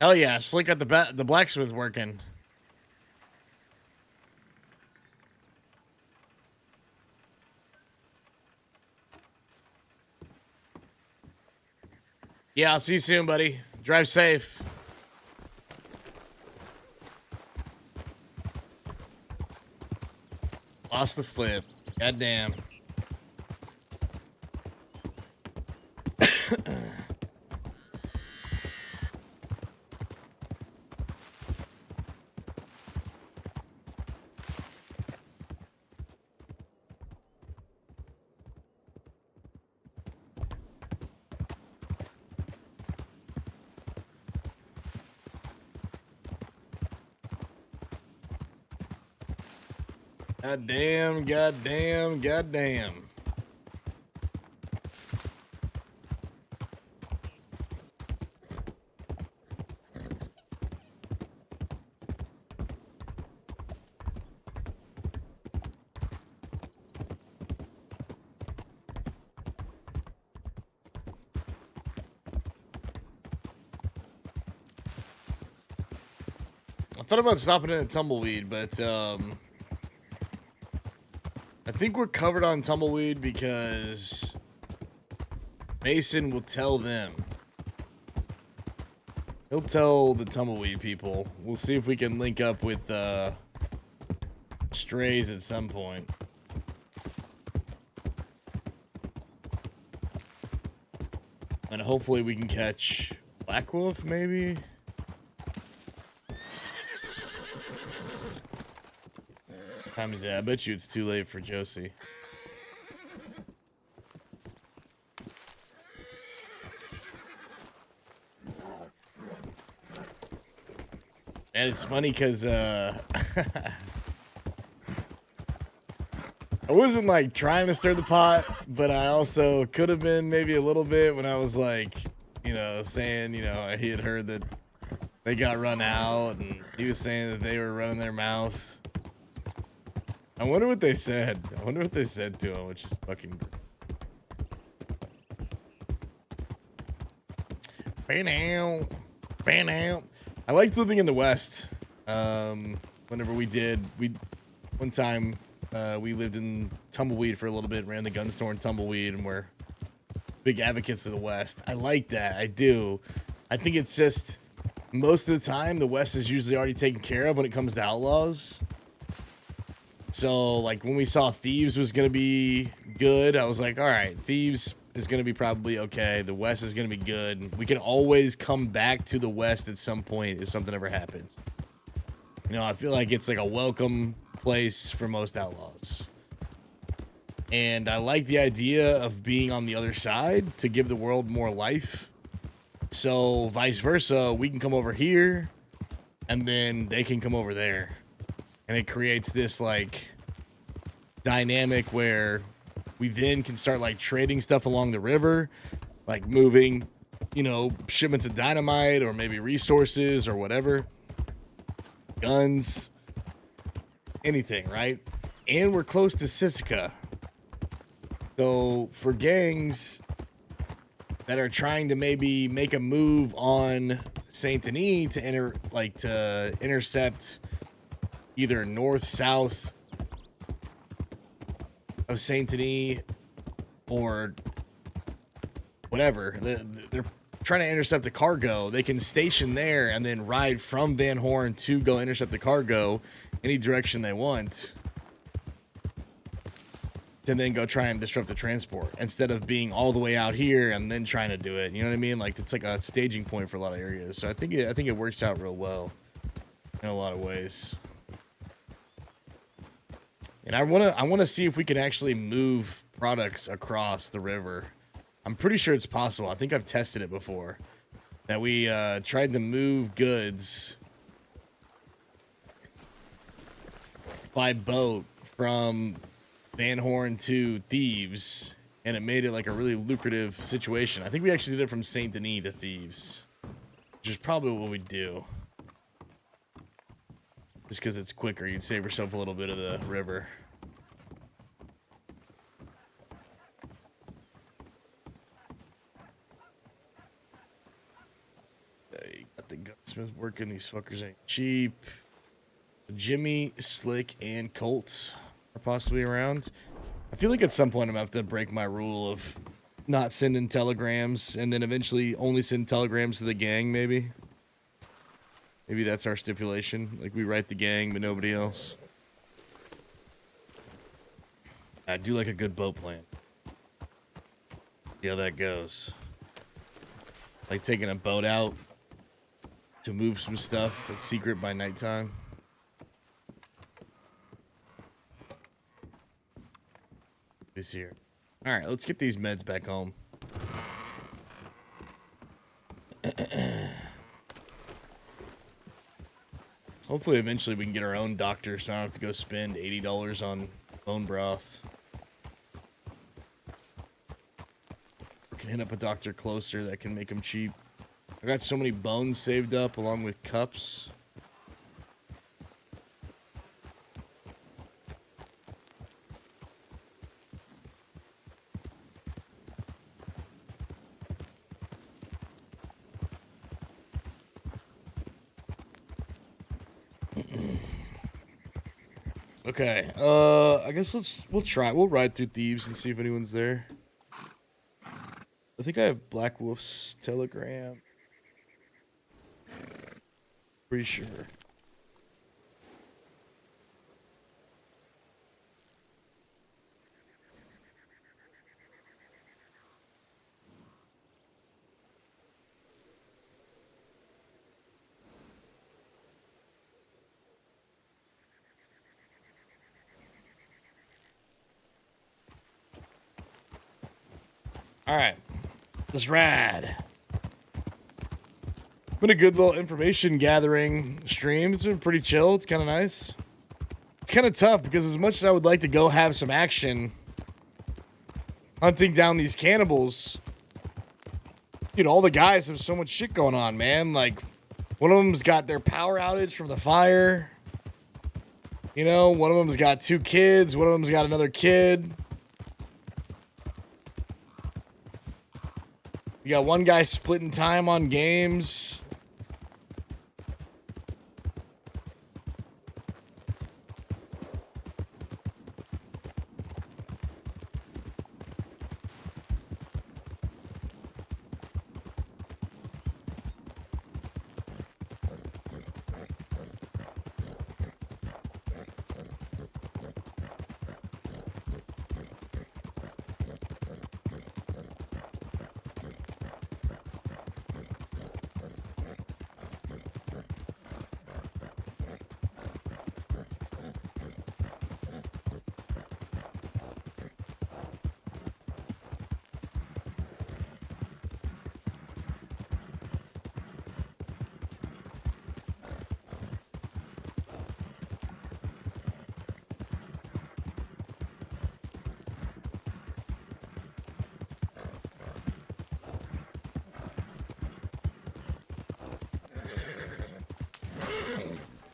Hell yeah, Slick got the blacksmith working. Yeah, I'll see you soon, buddy. Drive safe. Lost the flip. Goddamn. Goddamn, goddamn, goddamn. I thought about stopping in a tumbleweed, but I think we're covered on tumbleweed because Mason will tell them. He'll tell the tumbleweed people. We'll see if we can link up with strays at some point. And hopefully we can catch Black Wolf, maybe? What time is it? I bet you it's too late for Josie. And it's funny because I wasn't like trying to stir the pot, but I also could have been maybe a little bit when I was like, you know, saying, you know, he had heard that they got run out and he was saying that they were running their mouth. I wonder what they said. I wonder what they said to him, which is fucking. Bam out. Bam out. I liked living in the West. Whenever we one time we lived in Tumbleweed for a little bit, ran the gun store in Tumbleweed, and we're big advocates of the West. I like that. I do. I think it's just most of the time the West is usually already taken care of when it comes to outlaws. So like when we saw Thieves was gonna be good, I was like, all right, Thieves is gonna be probably okay. The West is gonna be good. We can always come back to the West at some point if something ever happens. You know, I feel like it's like a welcome place for most outlaws. And I like the idea of being on the other side to give the world more life. So vice versa, we can come over here and then they can come over there. And it creates this like dynamic where we then can start like trading stuff along the river, like moving, you know, shipments of dynamite or maybe resources or whatever, guns, anything, right? And we're close to Sisika. So for gangs that are trying to maybe make a move on Saint Denis to intercept either north, south of Saint Denis or whatever. They're trying to intercept a cargo. They can station there and then ride from Van Horn to go intercept the cargo any direction they want, and then go try and disrupt the transport instead of being all the way out here and then trying to do it. You know what I mean? Like, it's like a staging point for a lot of areas. So I think it works out real well in a lot of ways. And I want to see if we can actually move products across the river. I'm pretty sure it's possible. I think I've tested it before. That we tried to move goods by boat from Van Horn to Thieves, and it made it like a really lucrative situation. I think we actually did it from Saint Denis to Thieves, which is probably what we do. Just because it's quicker, you'd save yourself a little bit of the river. You got the gunsmith working. These fuckers ain't cheap. Jimmy, Slick, and Colt are possibly around. I feel like at some point I'm gonna have to break my rule of not sending telegrams and then eventually only send telegrams to the gang, maybe. Maybe that's our stipulation. Like, we write the gang, but nobody else. I do like a good boat plan. See how that goes. Like taking a boat out to move some stuff that's secret by nighttime. This here. All right, let's get these meds back home. Hopefully, eventually, we can get our own doctor, so I don't have to go spend $80 on bone broth. We can hit up a doctor closer that can make them cheap. I got so many bones saved up, along with cups. Okay, I guess we'll ride through Thieves and see if anyone's there. I think I have Black Wolf's telegram. Pretty sure. All right, let's ride. Been a good little information gathering stream. It's been pretty chill. It's kind of nice. It's kind of tough because as much as I would like to go have some action hunting down these cannibals, dude, all the guys have so much shit going on, man. Like, one of them's got their power outage from the fire. You know, one of them's got 2 kids. One of them's got another kid. You got one guy splitting time on games.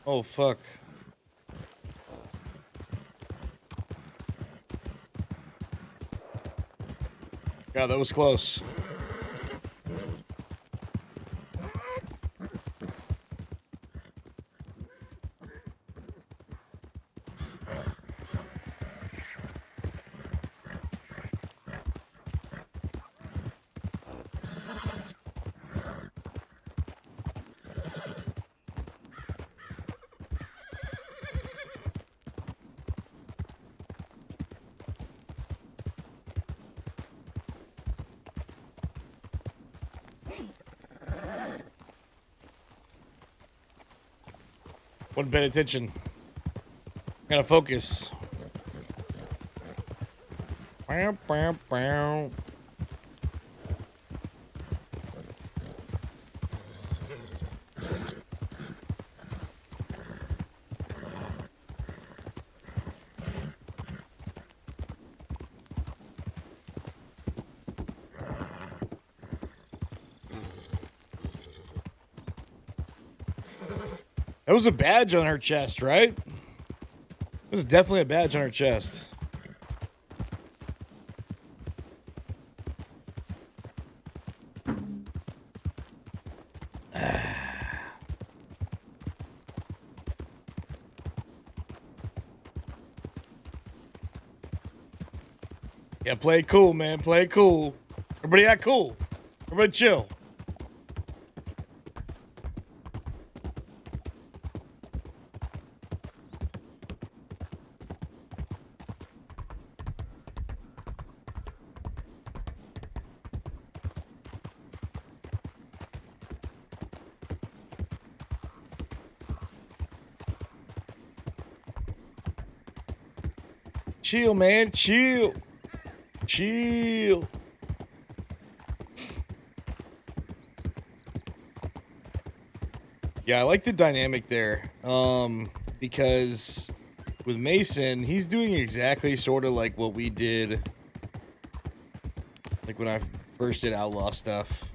Oh, fuck. God, that was close. Wasn't paying attention. Gotta focus. Bow, bow, bow. That was a badge on her chest, right? It was definitely a badge on her chest. Yeah, play it cool, man. Play it cool. Everybody act cool. Everybody chill. Chill, man. Chill. Chill. Yeah, I like the dynamic there. Because with Mason, he's doing exactly sort of like what we did. Like when I first did Outlaw stuff.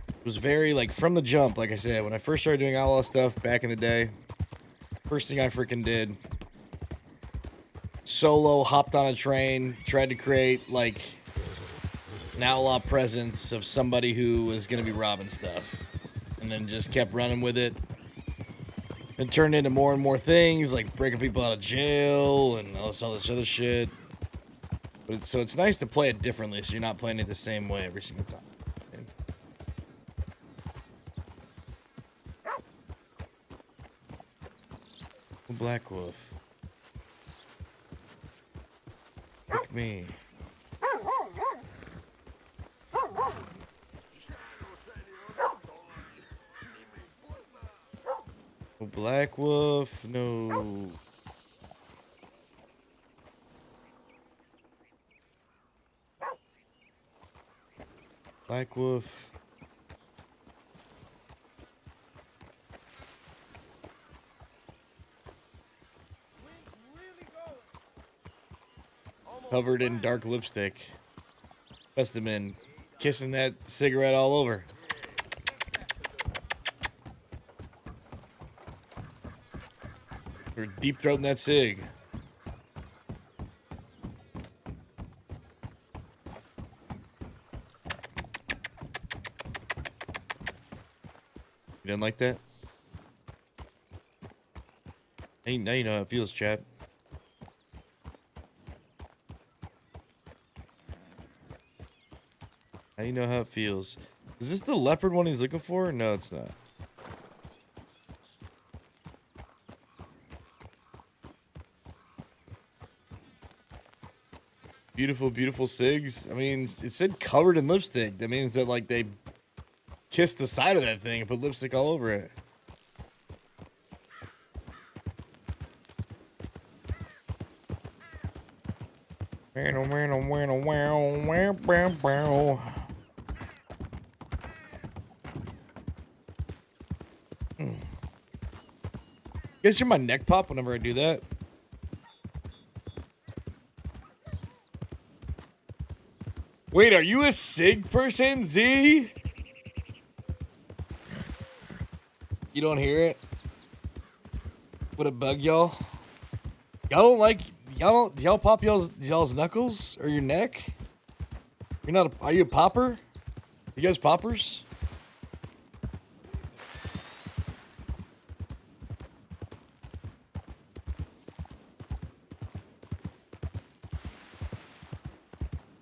It was very like from the jump, like I said, when I first started doing Outlaw stuff back in the day. First thing I freaking did. Solo hopped on a train, tried to create like an outlaw presence of somebody who was going to be robbing stuff, and then just kept running with it. It turned into more and more things like breaking people out of jail and all this other shit. But so it's nice to play it differently, so you're not playing it the same way every single time. Black Wolf. Look me. Oh, Black Wolf, no. Black Wolf. Covered in dark lipstick. Must have been kissing that cigarette all over. Or deep throating that cig. You didn't like that? Hey, now you know how it feels, chat. Now you know how it feels. Is this the leopard one he's looking for? No, it's not. Beautiful, beautiful cigs. I mean, it said covered in lipstick. That means that, like, they kissed the side of that thing and put lipstick all over it. Guess you're my neck pop whenever I do that. Wait, are you a SIG person, Z? You don't hear it? Would it bug y'all? Y'all don't like y'all pop y'all's knuckles or your neck? You're not are you a popper? You guys poppers?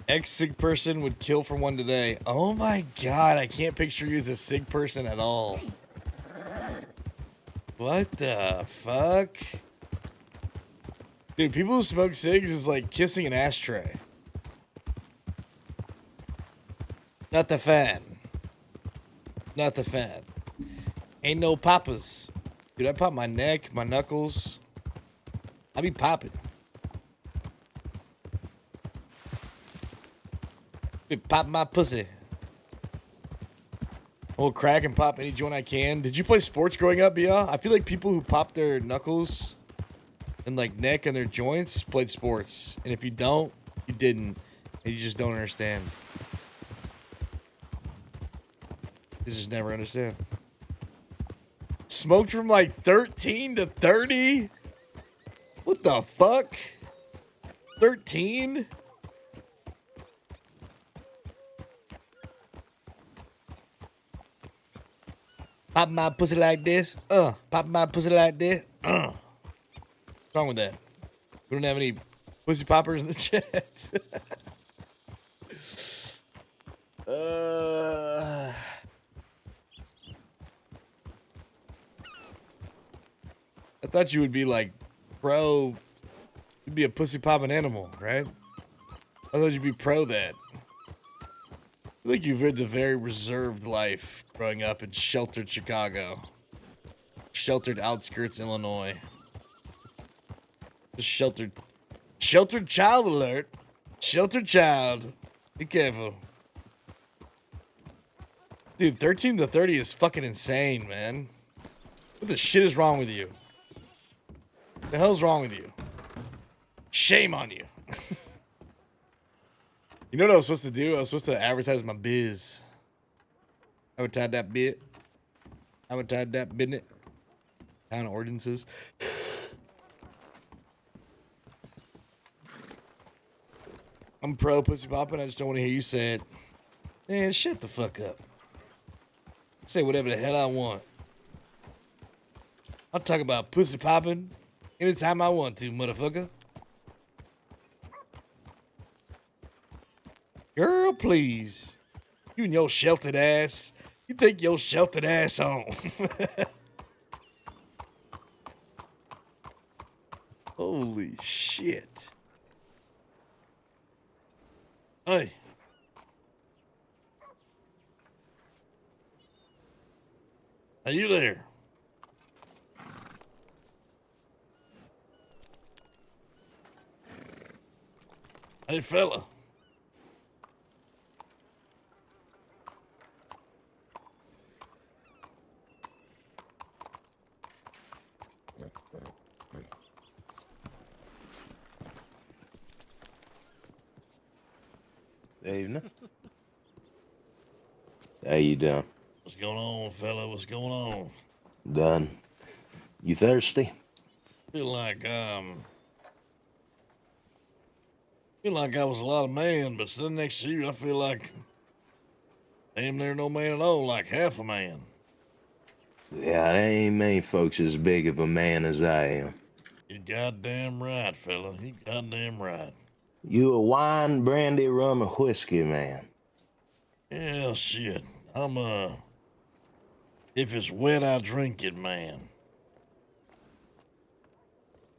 Ex-SIG person would kill for one today. Oh my god, I can't picture you as a SIG person at all. What the fuck? Dude, people who smoke cigs is like kissing an ashtray. Not the fan. Not the fan. Ain't no papas. Dude, I pop my neck, my knuckles. I be popping. Be popping my pussy. I will crack and pop any joint I can. Did you play sports growing up, Bia? I feel like people who pop their knuckles and like neck and their joints played sports. And if you don't, you didn't. And you just don't understand. You just never understand. Smoked from like 13 to 30? What the fuck? 13? Pop my pussy like this. Pop my pussy like this. What's wrong with that? We don't have any pussy poppers in the chat. I thought you would be like, bro, you'd be a pussy popping animal, right? I thought you'd be pro that. I think you've lived a very reserved life growing up in sheltered Chicago. Sheltered outskirts Illinois. Just sheltered child alert. Sheltered child. Be careful. Dude, 13 to 30 is fucking insane, man. What the shit is wrong with you? What the hell's wrong with you? Shame on you. You know what I was supposed to do? I was supposed to advertise my biz. Advertise that bit. Advertise that business. Town ordinances. I'm pro pussy popping. I just don't want to hear you say it. Man, shut the fuck up. Say whatever the hell I want. I'll talk about pussy popping anytime I want to, motherfucker. Girl, please. You and your sheltered ass. You take your sheltered ass home. Holy shit. Hey. Are you there? Hey, fella. Evening. How you doing? What's going on, fella? What's going on? Done. You thirsty? Feel like I was a lot of man, but sitting next to you, I feel like damn near no man at all, like half a man. Yeah, there ain't many folks as big of a man as I am. You goddamn right, fella. You goddamn right. You a wine, brandy, rum, or whiskey man? Yeah, shit. I'm if it's wet, I drink it, man.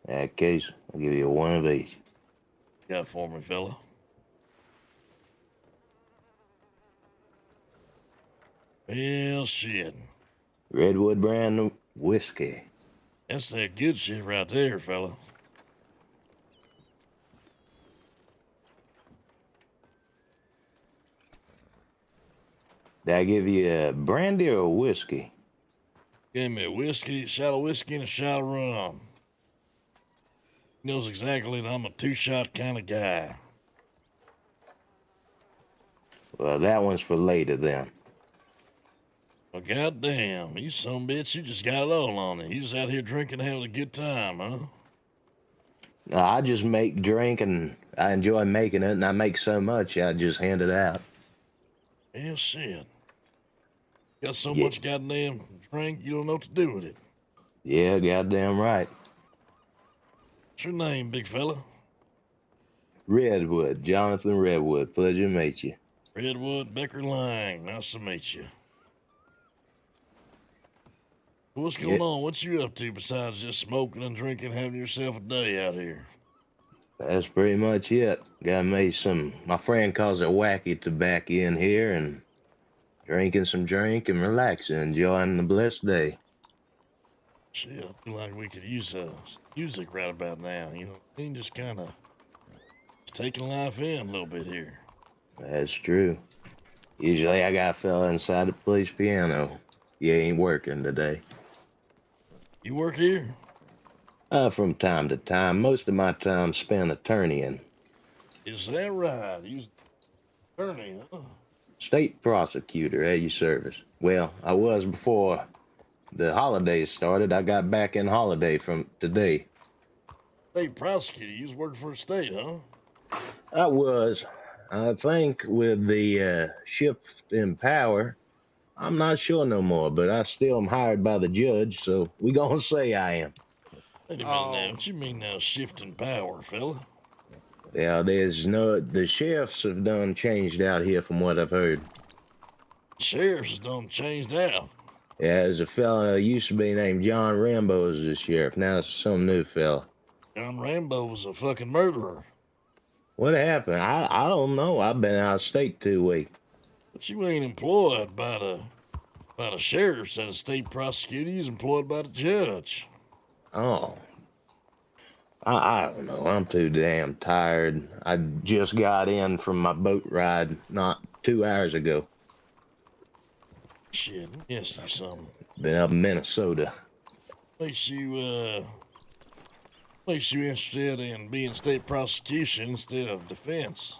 In that case, I'll give you one of each. Got for me, fella. Well, shit. Redwood brand whiskey. That's that good shit right there, fella. Did I give you a brandy or a whiskey? Give me a whiskey, a shot of whiskey, and a shot of rum. He knows exactly that I'm a two-shot kind of guy. Well, that one's for later then. Well, goddamn, you son bitch, you just got it all on it. You just out here drinking, having a good time, huh? No, I just make drink and I enjoy making it, and I make so much I just hand it out. Well, shit. Got so Yeah. much goddamn drink, you don't know what to do with it. Yeah, goddamn right. What's your name, big fella? Redwood, Jonathan Redwood. Pleasure to meet you. Redwood Becker Lang. Nice to meet you. What's going on? What you up to besides just smoking and drinking, having yourself a day out here? That's pretty much it. Got me some, my friend calls it wacky tobacco in here, and drinking some drink and relaxing, enjoying the blessed day. Shit, I feel like we could use music right about now. You know, I mean, just kind of taking life in a little bit here. That's true. Usually I got a fella inside that plays piano. He ain't working today. You work here? From time to time. Most of my time spent attorneying. Is that right? You's attorney, huh? State prosecutor at your service. Well, I was before the holidays started. I got back in holiday from today. State prosecutor. You was working for the state, huh? I was. I think with the shift in power, I'm not sure no more, but I still am hired by the judge, so we gonna say I am. Wait a minute now. What you mean now, shifting power, fella? Yeah, the sheriffs have done changed out here from what I've heard. Sheriff's done changed out. Yeah, there's a fella used to be named John Rambo as the sheriff. Now it's some new fella. John Rambo was a fucking murderer. What happened? I don't know. I've been out of state 2 weeks. But you ain't employed by the sheriff as a state prosecutor. He's employed by the judge. Oh. I don't know. I'm too damn tired. I just got in from my boat ride not 2 hours ago. Shit, yes, you something. Been up in Minnesota. Makes you interested in being state prosecution instead of defense.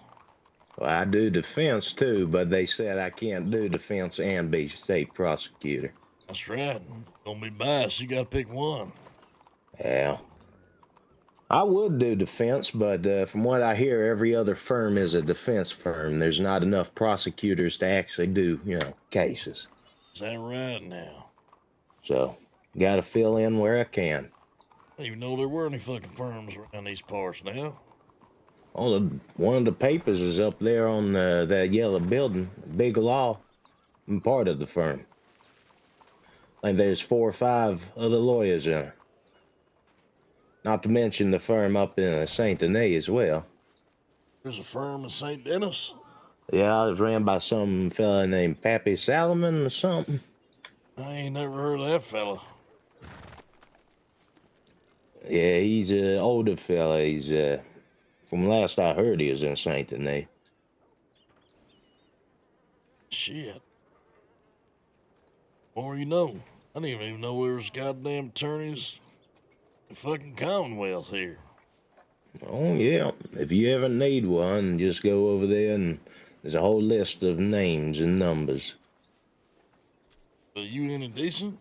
Well, I do defense too, but they said I can't do defense and be state prosecutor. That's right. Don't be biased. You gotta pick one. Yeah. I would do defense, but from what I hear, every other firm is a defense firm. There's not enough prosecutors to actually do, cases. Is that right now? So, gotta fill in where I can. I didn't even know there were any fucking firms around these parts now. Oh, one of the papers is up there on that yellow building, Big Law. I'm part of the firm. I think there's 4 or 5 other lawyers in it. Not to mention the firm up in St. Denis as well. There's a firm in St. Denis. Yeah, it was ran by some fella named Pappy Salomon or something. I ain't never heard of that fella. Yeah, he's an older fella. He's, from last I heard, he was in St. Denis. Shit. More you know. I didn't even know there was goddamn attorneys in fucking Commonwealth here. Oh, yeah. If you ever need one, just go over there and there's a whole list of names and numbers. Are you any decent?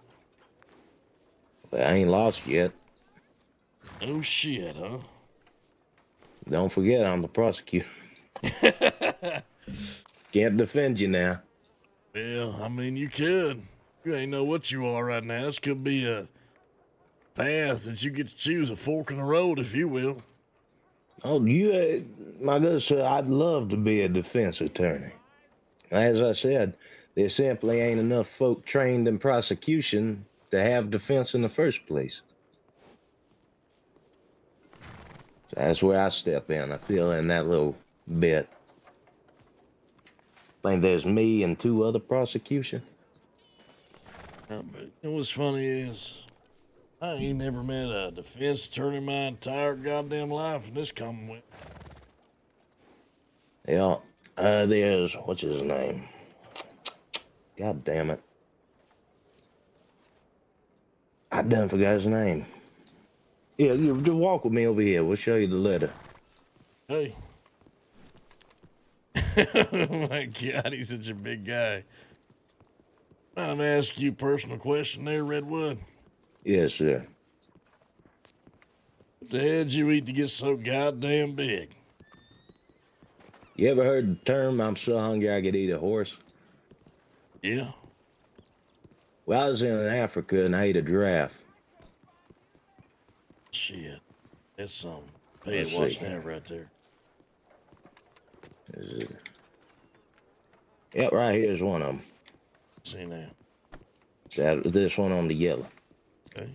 But I ain't lost yet. No shit, huh? Don't forget, I'm the prosecutor. Can't defend you now. Well, I mean, you could. You ain't know what you are right now. This could be a path that you get to choose, a fork in the road, if you will. Oh, my good sir, I'd love to be a defense attorney. As I said, there simply ain't enough folk trained in prosecution to have defense in the first place. So that's where I step in. I fill in that little bit. I think there's me and 2 other prosecution. But what's funny is, I ain't never met a defense attorney my entire goddamn life in this Commonwealth. Yeah, there's, what's his name? God damn it. I done forgot his name. Yeah, you just walk with me over here. We'll show you the letter. Hey. Oh my God, he's such a big guy. I'm gonna ask you a personal question there, Redwood. Yes, sir. What the hell did you eat to get so goddamn big? You ever heard the term, I'm so hungry I could eat a horse? Yeah. Well, I was in Africa and I ate a giraffe. Shit. That's something. Pay Let's to watch see. that right there. Is it? Yep, right here's one of them. See now. This one on the yellow. Okay.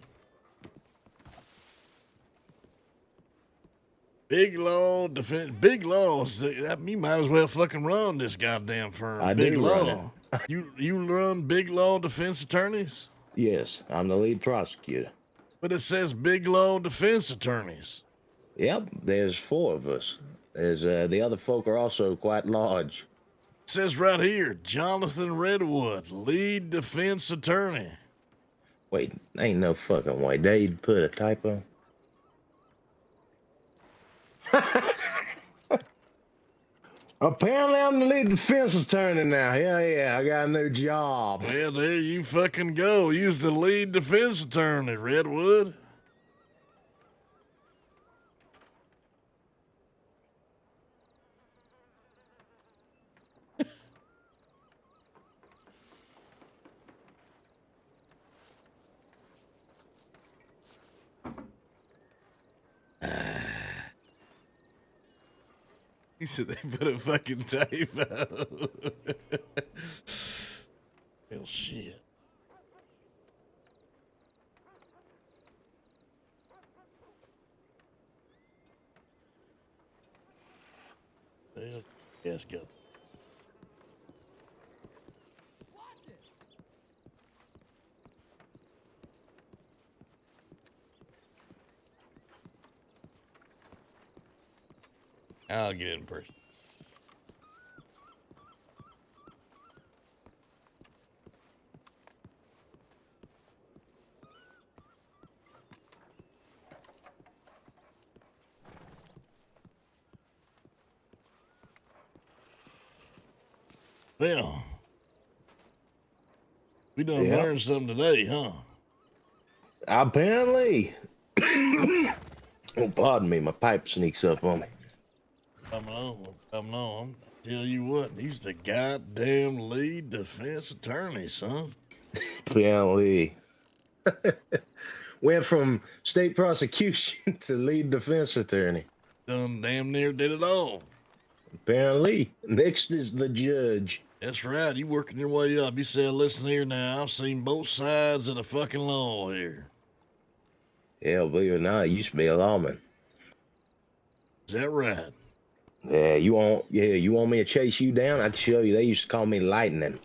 Big Law defense. Big Laws. You might as well fucking run this goddamn firm. I Big do Law. run You run Big Law defense attorneys? Yes, I'm the lead prosecutor. But it says Bigelow defense attorneys. Yep, there's 4 of us. There's the other folk are also quite large. It says right here, Jonathan Redwood, lead defense attorney. Wait, ain't no fucking way they'd put a typo. Apparently, I'm the lead defense attorney now. Yeah, I got a new job. Well, there you fucking go. You's the lead defense attorney, Redwood. He said they put a fucking typo. Well, shit. Well, yes, go. I'll get it in person. Well, we done Yeah. learned something today, huh? Apparently. Oh, pardon me, my pipe sneaks up on me. Coming on. I tell you what, he's the goddamn lead defense attorney, son. Apparently. Went from state prosecution to lead defense attorney. Done damn near did it all. Apparently. Next is the judge. That's right. You working your way up. You said, listen here now. I've seen both sides of the fucking law here. Yeah, believe it or not, I used to be a lawman. Is that right? Yeah, you want me to chase you down? I can show you. They used to call me Lightning.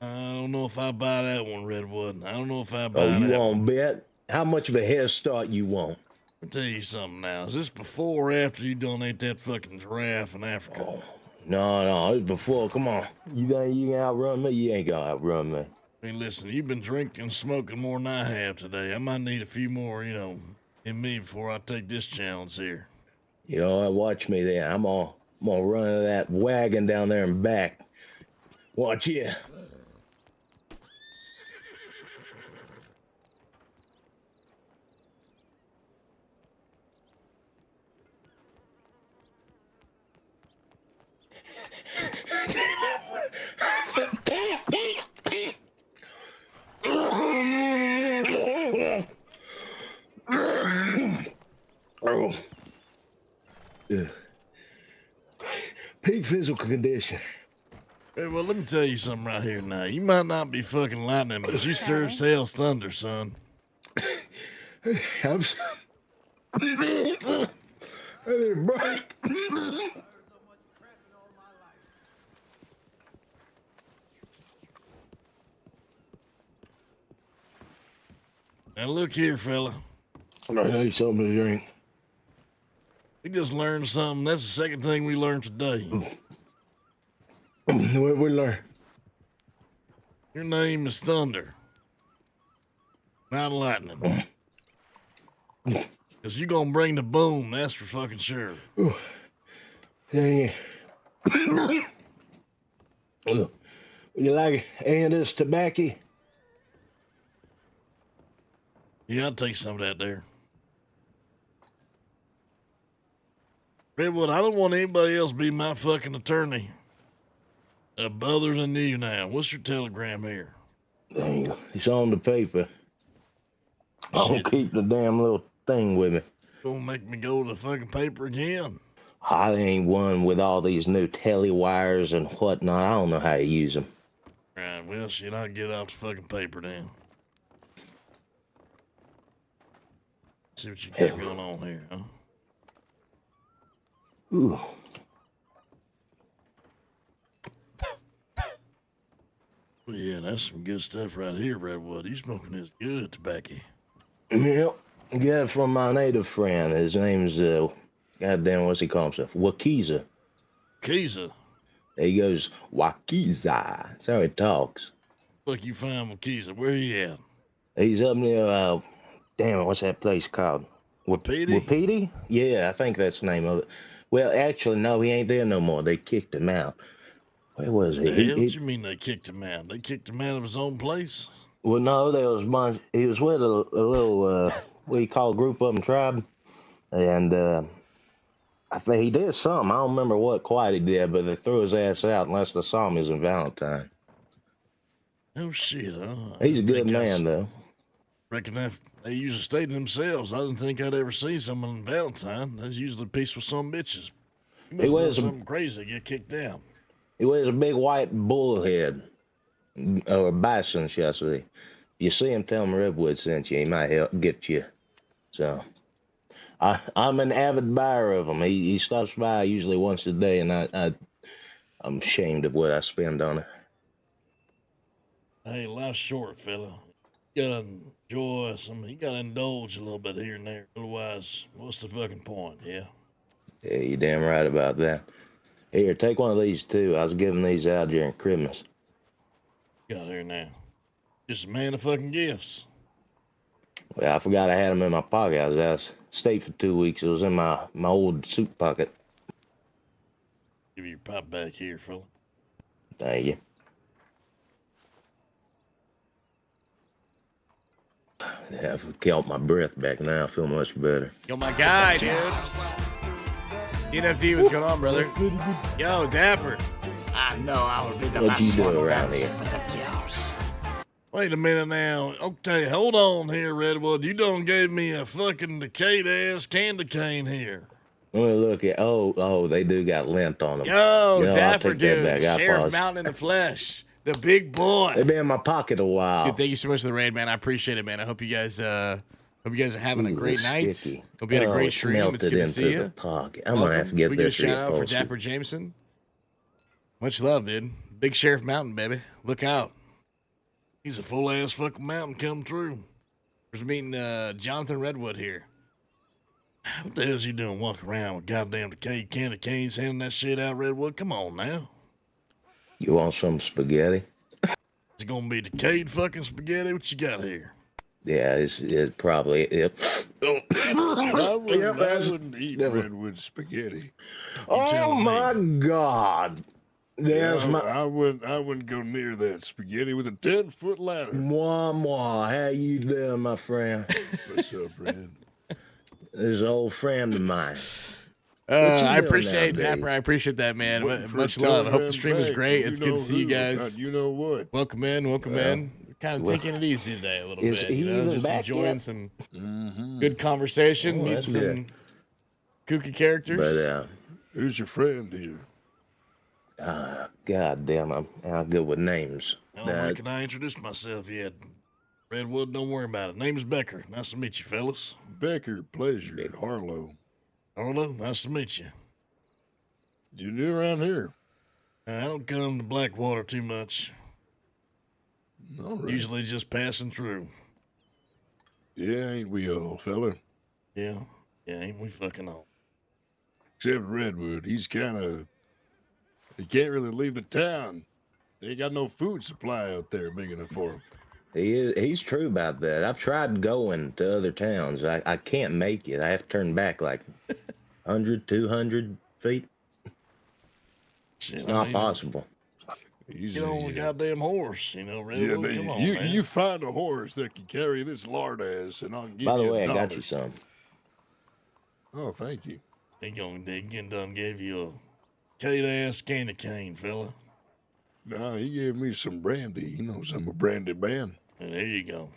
I don't know if I buy that one, Redwood. I don't know if I buy Oh, you that want one. bet? How much of a head start you want? Let me tell you something now. Is this before or after you donate that fucking giraffe in Africa? Oh, no, it was before. Come on. You think you can outrun me? You ain't gonna outrun me. I mean, listen, you've been drinking and smoking more than I have today. I might need a few more, in me before I take this challenge here. You know what? Watch me there. I'm gonna run that wagon down there and back. Watch ya. Oh. Peak physical condition. Hey, well, let me tell you something right here now. You might not be fucking lightning, but you stir as hell's thunder, son. I'm Hey, bro. Now, look here, fella. I need something to drink. We just learned something. That's the second thing we learned today. What we learn? Your name is Thunder, not Lightning. Because you going to bring the boom, that's for fucking sure. Yeah. Would you like any of this tobacco? Yeah, I'll take some of that there. Redwood, I don't want anybody else be my fucking attorney. Other than you now. What's your telegram here? Dang, it's on the paper. I Shit. don't keep the damn little thing with me. Gonna make me go to the fucking paper again? I ain't one with all these new telly wires and whatnot. I don't know how to use them. Right, well, shit, I'll get off the fucking paper then. See what you got going on here, huh? Ooh. Yeah, that's some good stuff right here, Redwood. You smoking this good tobacco. Yep. Got it from my native friend. His name's, goddamn, what's he call himself? Wakiza. Keezer. He goes, Wakiza. That's how he talks. Fuck you find Keezer. Where he at? He's up near, damn it, what's that place called? Wapiti? Wapiti? Yeah, I think that's the name of it. Well, actually, no, he ain't there no more. They kicked him out. Where was he? The hell do you mean they kicked him out? They kicked him out of his own place? Well, no, there was a bunch. He was with a little, what you call a group of them tribe. And I think he did something. I don't remember what quite he did, but they threw his ass out unless they saw him as in Valentine. Oh, shit, huh? He's a good man, though. Reckon if they usually stayed to themselves. I didn't think I'd ever see someone in Valentine. That's usually peaceful some bitches. He must have done something crazy to get kicked out. He wears a big white bull head. Or bison, shall I say. If you see him, tell him Redwood sent you. He might help get you. So, I'm an avid buyer of him. He stops by usually once a day, and I'm ashamed of what I spend on it. Hey, life's short, fella. You gotta enjoy some. You gotta indulge a little bit here and there. Otherwise, what's the fucking point? Yeah. Yeah, you're damn right about that. Here, take one of these too. I was giving these out during Christmas. Got here now. Just a man of fucking gifts. Well, I forgot I had them in my pocket. I was out of state for 2 weeks. It was in my old suit pocket. Give you your pipe back here, fella. Thank you. Yeah, I've killed my breath back now. I feel much better. Yo, my guy, dude. NFT, what's going on, brother? Yo, Dapper. I know I would be the What you do around here? Wait a minute now. Okay, hold on here, Redwood. You done gave me a fucking decayed ass candy cane here. Let me look at. Oh, they do got lint on them. Yo, I'll Dapper, take that dude. back. I Sheriff apologize. Mountain in the flesh. The big boy. They've been in my pocket a while. Dude, thank you so much for the raid, man. I appreciate it, man. I hope you guys are having a great night. Sticky. Hope you had a great it's stream. It's good melted to see into you. the pocket. I'm gonna have to Welcome. get We get a this shout out for reupholstered. Dapper Jameson. Much love, dude. Big Sheriff Mountain, baby. Look out. He's a full ass fucking mountain come through. We're meeting Jonathan Redwood here. What the hell's you doing walking around with goddamn decayed candy canes handing that shit out, Redwood? Come on now. You want some spaghetti? It's gonna be decayed fucking spaghetti. What you got here? Yeah, it's probably it. I wouldn't eat redwood spaghetti. Oh my God! There's Yeah, my I wouldn't go near that spaghetti with a 10-foot ladder. Mwah. How you doing, my friend? What's up, Red? This is an old friend of mine. I doing appreciate nowadays? Dapper. I appreciate that, man. Waiting for Much a love. I hope the telegram stream was back great. from It's good to see you who. guys. God, you know what? Welcome in. Welcome in. We're kind of well, taking it easy today a little is bit. he You know, even just back enjoying yet? some Mm-hmm. good conversation, Oh, meeting that's some good. kooky characters. But Who's your friend here? God damn, I'm good with names. I don't reckon I introduced myself yet. Redwood, don't worry about it. Name's Becker. Nice to meet you, fellas. Becker, pleasure. Harlow. Harlow, nice to meet you. You new around here? I don't come to Blackwater too much. All right. Usually just passing through. Yeah, ain't we all, fella? Yeah, ain't we fucking all? Except Redwood. He can't really leave the town. They ain't got no food supply out there big enough for him. He's true about that. I've tried going to other towns. I can't make it. I have to turn back like 100, 200 feet. Shit, It's not possible. Easy, Get on the goddamn horse, Redwood. Yeah, Come on, you man. you find a horse that can carry this lard ass, and I'll give By the you way, $1. I got you some. Oh, thank you. They done gave you a decayed ass candy cane, fella. No, he gave me some brandy. He knows I'm a brandy man. And there you go.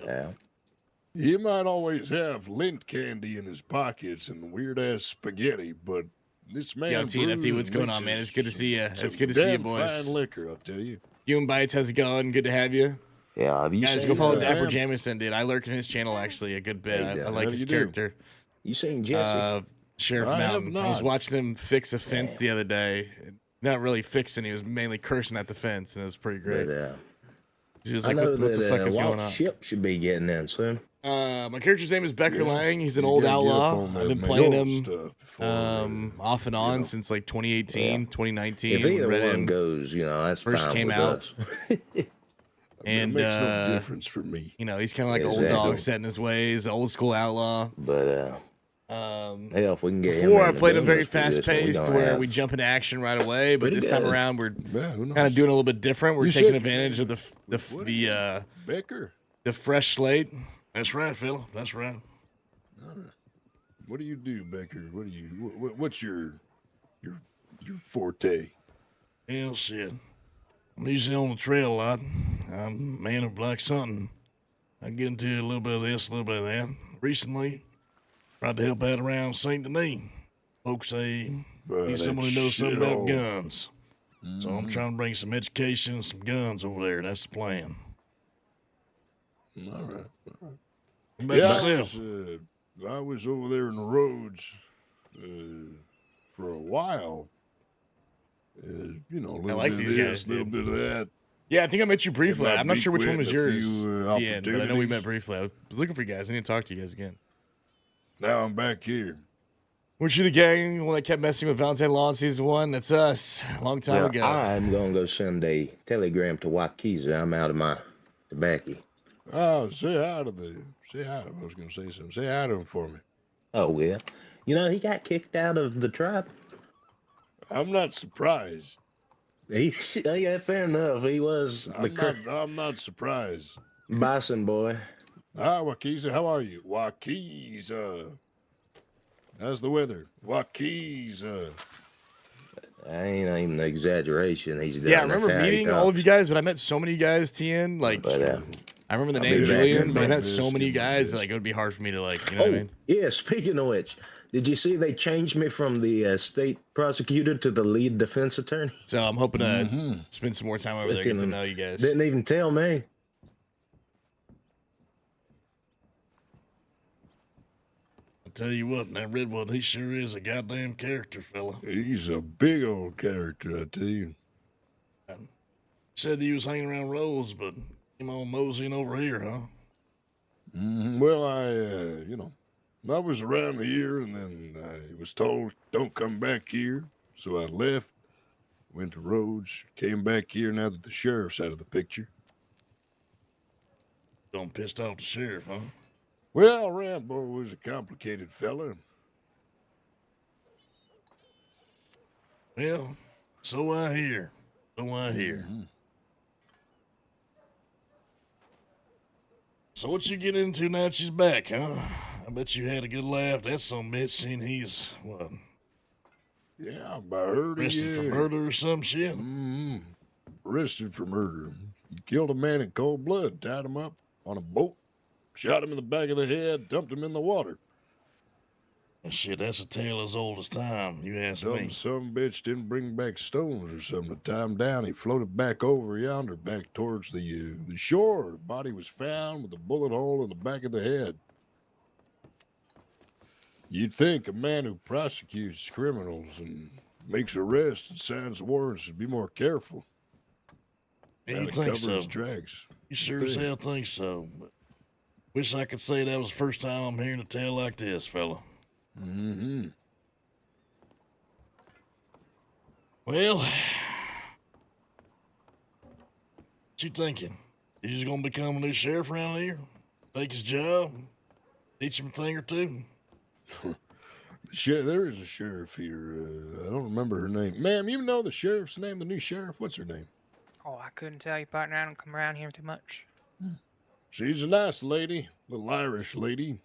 Yeah. He might always have lint candy in his pockets and weird ass spaghetti, but this man. Yo, TNFT, what's going on, man? It's good to see you. It's good to see you, boys. Fine liquor, I'll tell you. Human Bites, how's it going? Good to have you. Yeah, have you Guys, seen, go follow that, Dapper man? Jamison, dude. I lurk in his channel actually a good bit. Hey, I like how his you do? character. You seen Jesse? Sheriff I have Mountain. I was not. watching him fix a fence the other day. Not really fixing, he was mainly cursing at the fence, and it was pretty great. But, He was I like, know what the that fuck is going Walt's on? ship should be getting in soon. My character's name is Becker Yeah, Lang. He's an you old gotta get up outlaw. on I've that been playing mayoral him stuff before, off and you on know. since like 2018, Yeah. 2019. If when either Red one M goes, you know, that's first fine came with out. us. It And makes no difference for me. you know, he's kind of like old Exactly. dog set in his ways, old school outlaw. But hell, if we can get him Before I in the played him very gunless position, fast paced, gonna where have we jump into action right away. But pretty this time good. around, we're Yeah, who knows? kind of doing a little bit different. We're You taking said- advantage of What again? Becker. the fresh slate. That's right, fella. That's right. All right. What do you do, Becker? What do you? What's your forte? Hell, shit. I'm usually on the trail a lot. I'm a man of black something. I get into a little bit of this, a little bit of that. Recently, tried to help out around St. Denis. Folks say need someone who knows something about guns. So I'm trying to bring some education and some guns over there. That's the plan. All right. What about yourself? I was over there in the roads for a while. You know, a little like bit these of guys, this, a little dude. bit of that. Yeah, I think I met you briefly. might I'm not be sure which one was quitting a yours few, at the end, but I know we met opportunities. briefly. I was looking for you guys. I need to talk to you guys again. Now I'm back here. Weren't you the gang, the one that kept messing with Valentine Law in season 1? That's us. A long time Well, ago. I'm gonna go send a telegram to Waukesha. I'm out of my tobacco. Oh, say hi to the. Say hi. I was going to say something. Say hi to him for me. Oh well, you know he got kicked out of the tribe. I'm not surprised. Yeah, fair enough. He was the I'm not surprised. bison boy. Hi, Waukesha. How are you? Waukesha. How's the weather? Waukesha. Ain't even an exaggeration. He's done. Yeah, I That's remember how he meeting all of you talks. guys, but I met so many of you guys, TN. Like, But I remember the I'll name be back Julian, in but I met Memphis, so many in guys Memphis. that like it would be hard for me to like, you know what I mean? yeah. Speaking of which, did you see they changed me from the state prosecutor to the lead defense attorney? So I'm hoping to Mm-hmm. spend some more time over there, get to Freaking know you guys. Didn't even tell me. I tell you what, that Redwood, he sure is a goddamn character, fella. He's a big old character, I tell you. Said he was hanging around Rose, but came on moseying over here, huh? Well, I was around here, and then I was told, don't come back here. So I left, went to Rhodes, came back here now that the sheriff's out of the picture. Don't pissed off the sheriff, huh? Well, Rambo was a complicated fella. Well, so I hear. So I hear. So what you get into now that she's back, huh? I bet you had a good laugh. That some bitch, seeing he's, what, Yeah, I heard arrested for murder or some shit? Arrested for murder. He killed a man in cold blood, tied him up on a boat, shot him in the back of the head, dumped him in the water. Shit, that's a tale as old as time, you ask me. Some bitch didn't bring back stones or something to tie him down. He floated back over yonder, back towards the shore. The body was found with a bullet hole in the back of the head. You'd think a man who prosecutes criminals and makes arrests and signs warrants would be more careful. Yeah, Try you to think cover so? his tracks. You sure as hell think so. But wish I could say that was the first time I'm hearing a tale like this, fella. Mm-hmm. Well, what you thinking? You just gonna become a new sheriff around here? Take his job? Teach him a thing or two? There is a sheriff here. I don't remember her name. Ma'am, you know the sheriff's name, the new sheriff? What's her name? Oh, I couldn't tell you, partner. I don't come around here too much. She's a nice lady, little Irish lady.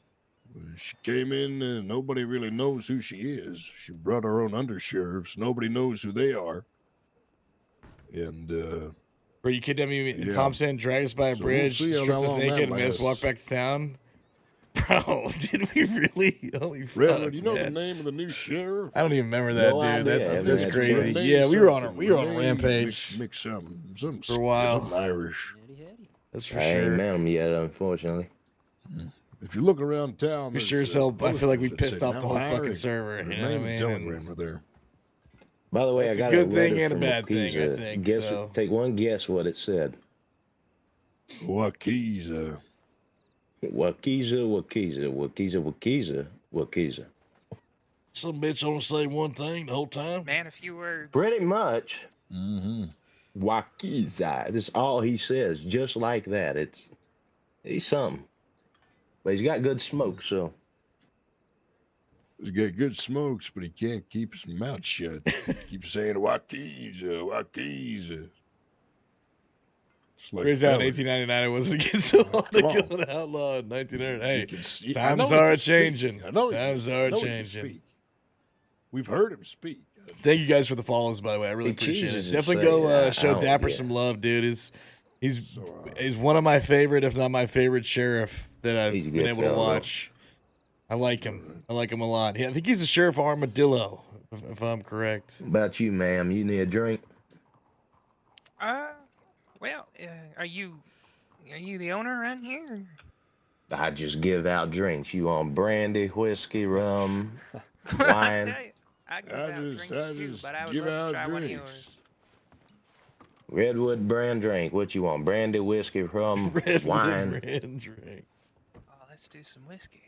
She came in and nobody really knows who she is. She brought her own undersheriffs. Nobody knows who they are. And, Were you kidnapped me in yeah. Thompson, dragged us by a So we'll bridge, see how stripped us long that naked, and made us walk lasts. back to town? Bro, did we really? Holy Redwood, fuck, you know the man. name of the new sheriff? I don't even remember that, No dude. idea, That's man. crazy. Renee Yeah, we were on a something. rampage Mix something for a while. something Irish. That's for I ain't sure. met him yet, unfortunately. If you look around town, We there's, sure as hell. I feel like we posters that pissed say off the now whole hiring. fucking server. Her You know what I name and mean? telegram are there. By the way, It's I a got good a thing letter and a from bad thing, I Waukesha. think, Guess so. take one guess what it said. Waukesha. Wakiza. Some bitch only say one thing the whole time. Man, a few words. Pretty much. Mm-hmm. Wakiza. That's all he says, just like that. He's something. But he's got good smoke, so. He's got good smokes, but he can't keep his mouth shut. Keeps saying Wakiza, Wakiza. It's like Crazy out in Howard. 1899, it wasn't against the law to Come on. kill an outlaw in 1900. Hey, He can see- I times know he are can speak. changing. I know he can- Times I are know he can changing. speak. We've heard him speak. Thank you guys for the follows, by the way. I really He appreciate it. cheeses Definitely himself. go Yeah, show oh, Dapper yeah. some love, dude. He's So, one of my favorite, if not my favorite sheriff that I've He's a been good able to fellow. watch. I like him. I like him a lot. Yeah, I think he's the sheriff of Armadillo, if I'm correct. What about you, ma'am? You need a drink? Well, are you the owner around here? I just give out drinks. You want brandy, whiskey, rum, I wine? tell you, I give I out just- drinks I too, just but I would give love to out try one of drinks. yours. Redwood brand drink. What you want? Brandy, whiskey, rum, Redwood wine? brand drink. Oh, let's do some whiskey.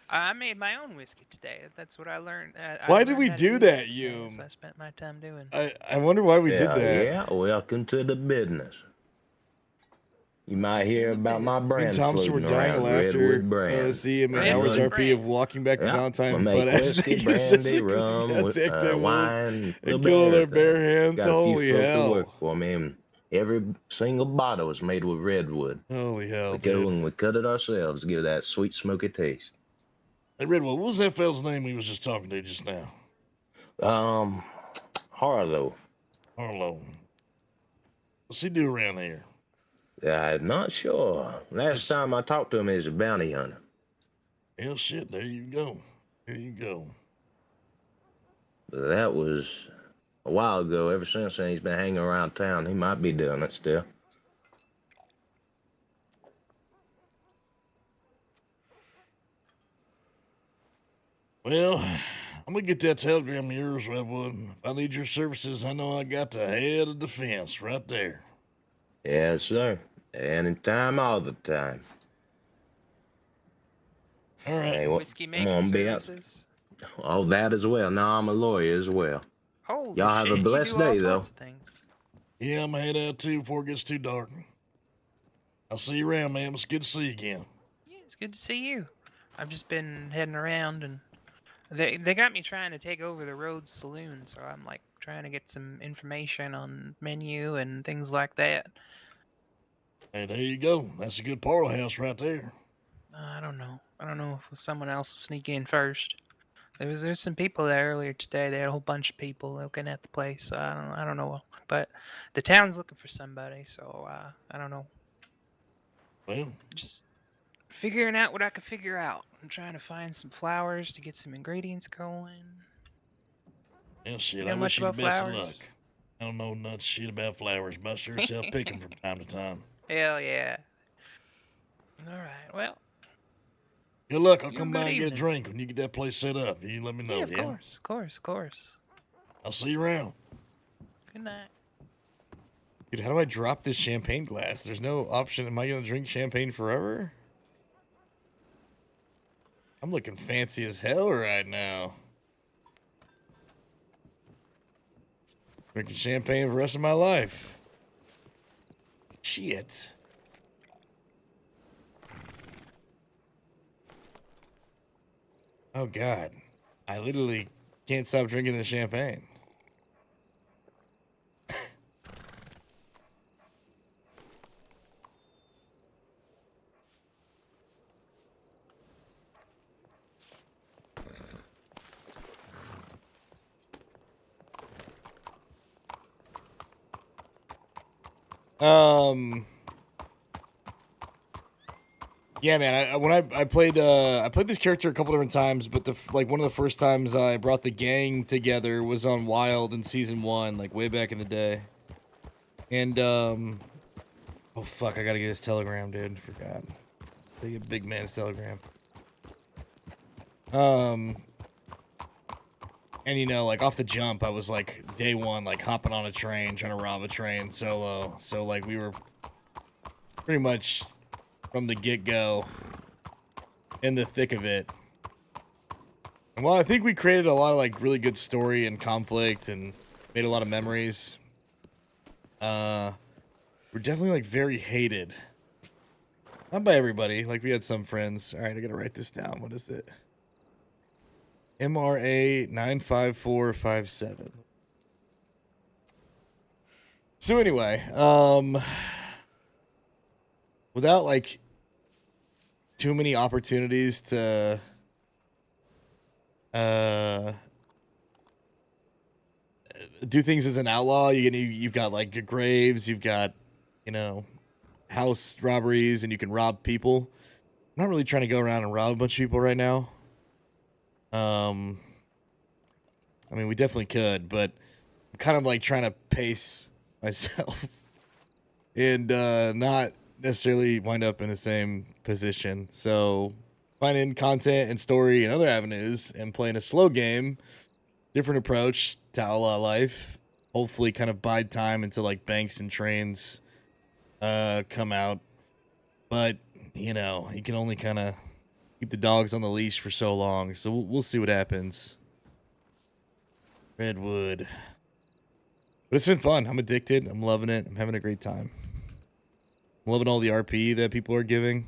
I made my own whiskey today. That's what I learned. Why did we do that, today, you? So I spent my time doing. I wonder why we did that. Yeah, welcome to the business. You might hear about my Me and brand Thompson were floating dying of around. laughter. Redwood brand. See him at Redwood hours RP brand. of walking back to Yeah, Valentine, I make but as whiskey, naked as brandy, he got rum, detective was wine, and little killed bit their of bare everything. hands. Got a few Holy folk to hell! work for me, and every single bottle was made with redwood. Holy hell, We go dude! and we cut it ourselves to give that sweet, smoky taste. Hey, Redwood, what was that fella's name we was just talking to just now? Harlow. Harlow. What's he do around here? I'm not sure. Last time I talked to him, he was a bounty hunter. Hell, shit, there you go. There you go. But that was a while ago. Ever since then, he's been hanging around town. He might be doing it still. Well, I'm gonna get that telegram of yours, Redwood. If I need your services, I know I got the head of defense right there. Yes, sir. Anytime, all the time. All right. Hey, well, Whiskey I'm making gonna be out. services. Oh, that as well. Now I'm a lawyer as well. Holy Y'all have shit, a blessed you do all day, though. sorts of things. Yeah, I'm gonna head out too before it gets too dark. I'll see you around, man. It's good to see you again. Yeah, it's good to see you. I've just been heading around, and they got me trying to take over the Rhodes Saloon, so I'm like trying to get some information on menu and things like that. Hey, there you go. That's a good parlor house right there. I don't know. I don't know if someone else will sneak in first. There's some people there earlier today. They had a whole bunch of people looking at the place. So I don't know. But the town's looking for somebody, so I don't know. Well, Just figuring out what I can figure out. I'm trying to find some flowers to get some ingredients going. yeah, shit. You know I much wish you the about best of flowers? luck. I don't know nuts shit about flowers, but I sure as hell pick 'em from time to time. Hell yeah. All right. Well, Good luck. I'll You come have a by good and get a evening. drink when you get that place set up. You let me know, yeah, of course. I'll see you around. Good night. Dude, how do I drop this champagne glass? There's no option. Am I gonna drink champagne forever? I'm looking fancy as hell right now. Drinking champagne for the rest of my life. Shit. Oh God. I literally can't stop drinking the champagne. Yeah, man. When I played this character a couple different times, but one of the first times I brought the gang together was on Wild in season 1, like way back in the day. And oh fuck, I gotta get his telegram, dude. Forgot. Gotta get big man's telegram. And you know, like off the jump, I was like day one, like hopping on a train, trying to rob a train solo. So like we were pretty much from the get-go in the thick of it. And while I think we created a lot of like really good story and conflict and made a lot of memories, we're definitely like very hated. Not by everybody. Like we had some friends. All right, I gotta write this down. What is it? MRA 95457. So anyway, without like too many opportunities to do things as an outlaw, you've got like your graves, you've got, you know, house robberies, and you can rob people. I'm not really trying to go around and rob a bunch of people right now. I mean, we definitely could, but I'm kind of like trying to pace myself and not necessarily wind up in the same position. So finding content and story and other avenues and playing a slow game, different approach to outlaw life, hopefully kind of bide time until like banks and trains come out. But you know, you can only kind of keep the dogs on the leash for so long, so we'll see what happens. Redwood. But it's been fun. I'm addicted. I'm loving it. I'm having a great time. I'm loving all the RP that people are giving.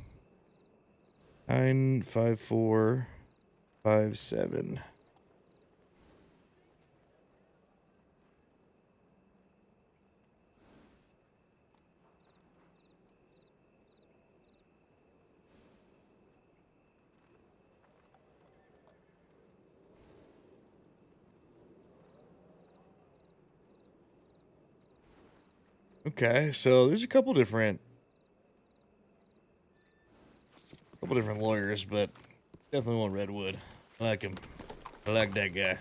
95457. Okay, so there's a couple different lawyers, but definitely want Redwood. I like him. I like that guy.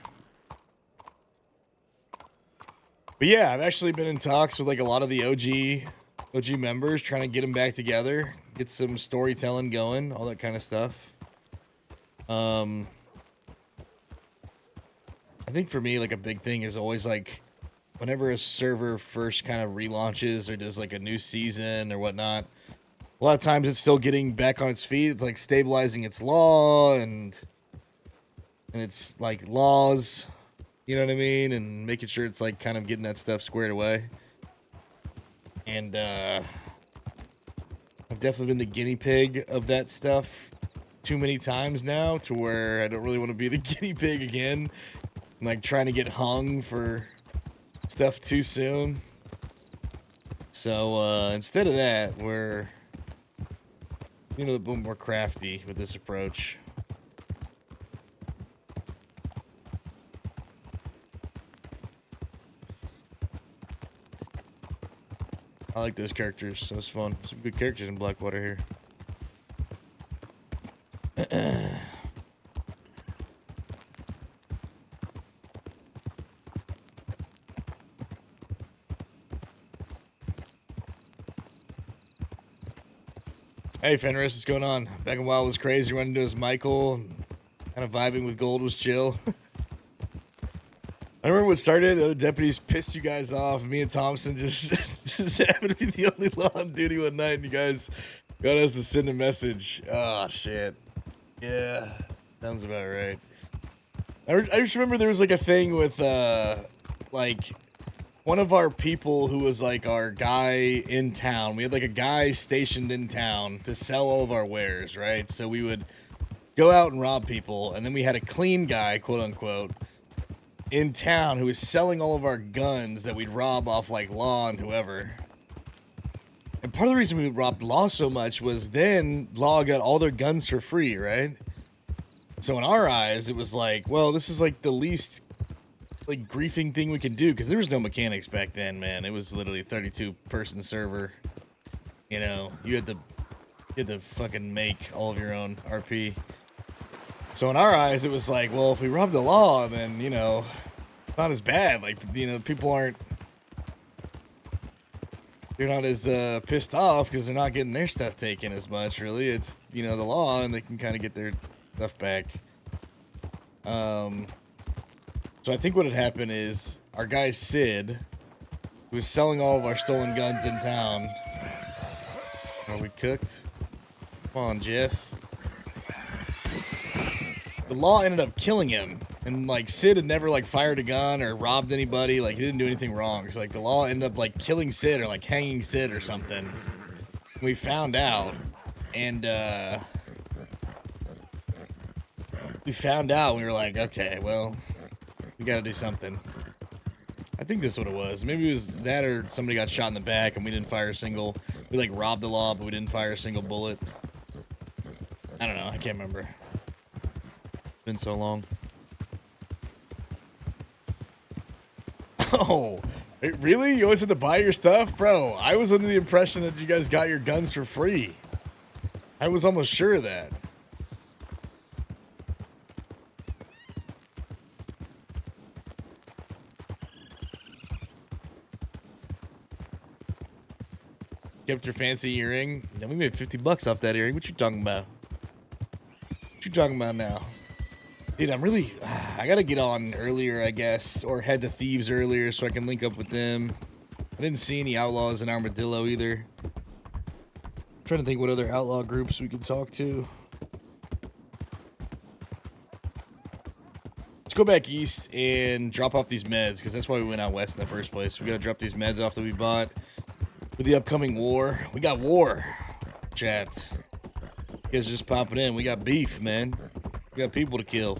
But yeah, I've actually been in talks with like a lot of the OG members, trying to get them back together, get some storytelling going, all that kind of stuff. I think for me, like a big thing is always like whenever a server first kind of relaunches or does like a new season or whatnot, a lot of times it's still getting back on its feet. It's like stabilizing its law and it's like laws, you know what I mean? And making sure it's like kind of getting that stuff squared away. And I've definitely been the guinea pig of that stuff too many times now to where I don't really want to be the guinea pig again. I'm like trying to get hung for stuff too soon. So instead of that, we're a bit more crafty with this approach. I like those characters. So it's fun. Some good characters in Blackwater here. Hey Fenris, what's going on? Back in Wild was crazy, running into his Michael, and kind of vibing with Gold was chill. I remember what started, the other deputies pissed you guys off. Me and Thompson just happened to be the only law on duty one night, and you guys got us to send a message. Oh, shit. Yeah, sounds about right. I just remember there was like a thing with, like, one of our people who was like our guy in town. We had like a guy stationed in town to sell all of our wares, right? So we would go out and rob people, and then we had a clean guy, quote unquote, in town who was selling all of our guns that we'd rob off like Law and whoever. And part of the reason we robbed Law so much was then Law got all their guns for free, right? So in our eyes, it was like, well, this is like the least like griefing thing we can do, because there was no mechanics back then, man. It was literally a 32-person server. You know, you had to fucking make all of your own RP. So in our eyes, it was like, well, if we rob the law, then, you know, not as bad. Like, you know, people they're not as pissed off because they're not getting their stuff taken as much, really. It's, you know, the law, and they can kind of get their stuff back. So I think what had happened is our guy Sid, who was selling all of our stolen guns in town. Are we cooked? Come on, Jeff. the law ended up killing him, and like Sid had never like fired a gun or robbed anybody. Like he didn't do anything wrong. So like the law ended up like killing Sid or like hanging Sid or something. We found out, and we were like, okay, well, we got to do something. I think that's what it was. Maybe it was that, or somebody got shot in the back and we didn't fire a single. We like robbed the law, but we didn't fire a single bullet. I don't know. I can't remember. Been so long. Oh, really? You always had to buy your stuff? Bro, I was under the impression that you guys got your guns for free. I was almost sure of that. Kept your fancy earring? Yeah, we made $50 off that earring. What you talking about? What you talking about now? Dude, I gotta get on earlier, I guess, or head to Thieves earlier so I can link up with them. I didn't see any outlaws in Armadillo either. I'm trying to think what other outlaw groups we could talk to. Let's go back east and drop off these meds, because that's why we went out west in the first place. We gotta drop these meds off that we bought for the upcoming war. We got war, chat. You guys just popping in. We got beef, man. We got people to kill.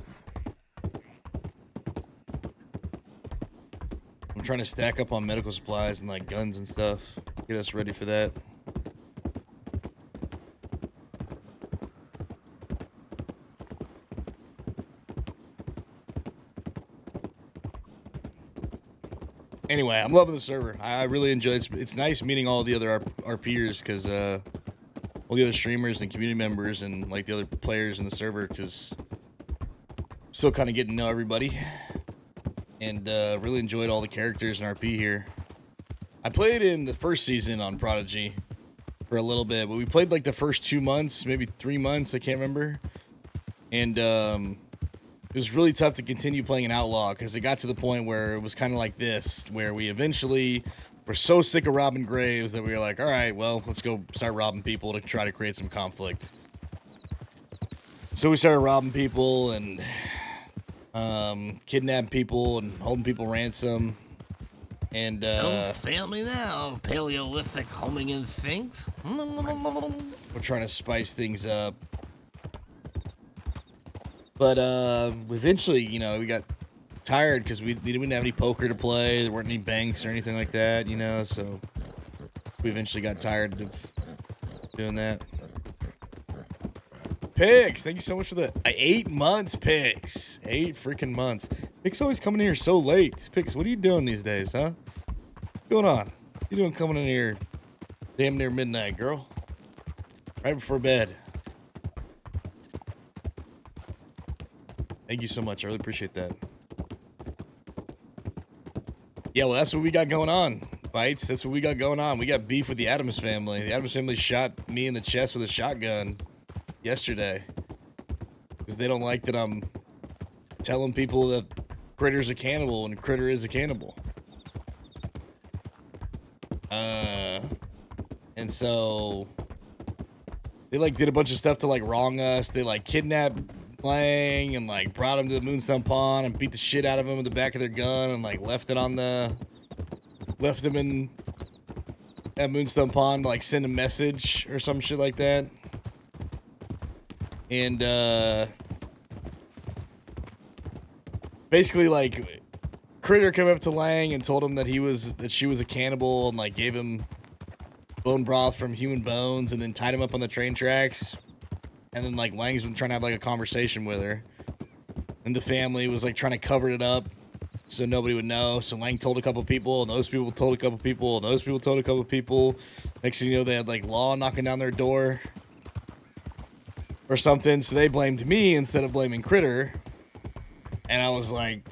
I'm trying to stack up on medical supplies and like guns and stuff. Get us ready for that. Anyway, I'm loving the server. I really enjoy it. It's nice meeting all the other RPers, because all the other streamers and community members and like the other players in the server, because still kind of getting to know everybody, and really enjoyed all the characters in RP here. I played in the first season on Prodigy for a little bit, but we played like the first 2 months, maybe 3 months, I can't remember. And it was really tough to continue playing an outlaw, because it got to the point where it was kind of like this, where we eventually were so sick of robbing graves that we were like, all right, well, let's go start robbing people to try to create some conflict. So we started robbing people and kidnapping people and holding people ransom. And Don't fail me now, Paleolithic homing instinct. we're trying to spice things up. But eventually, you know, we got tired because we didn't have any poker to play. There weren't any banks or anything like that, you know, so we eventually got tired of doing that. Pix, thank you so much for the 8 months, Pix. 8 freaking months. Pix always coming in here so late. Pix, what are you doing these days, huh? What's going on? What you doing coming in here damn near midnight, girl? Right before bed. Thank you so much. I really appreciate that. Yeah, well, that's what we got going on. Bites, that's what we got going on. We got beef with the Addams family. The Addams family shot me in the chest with a shotgun yesterday, because they don't like that I'm telling people that Critter's a cannibal and Critter is a cannibal. And so they like did a bunch of stuff to like wrong us. They like kidnapped Lang and like brought him to the Moonstone Pond and beat the shit out of him with the back of their gun and like left him in at Moonstone Pond to like send a message or some shit like that. And basically like Critter came up to Lang and told him that she was a cannibal and like gave him bone broth from human bones and then tied him up on the train tracks. And then like Lang's been trying to have like a conversation with her, and the family was like trying to cover it up so nobody would know. So Lang told a couple people, and those people told a couple people, and those people told a couple people. Next thing you know, they had like law knocking down their door or something. So they blamed me instead of blaming Critter. And I was like,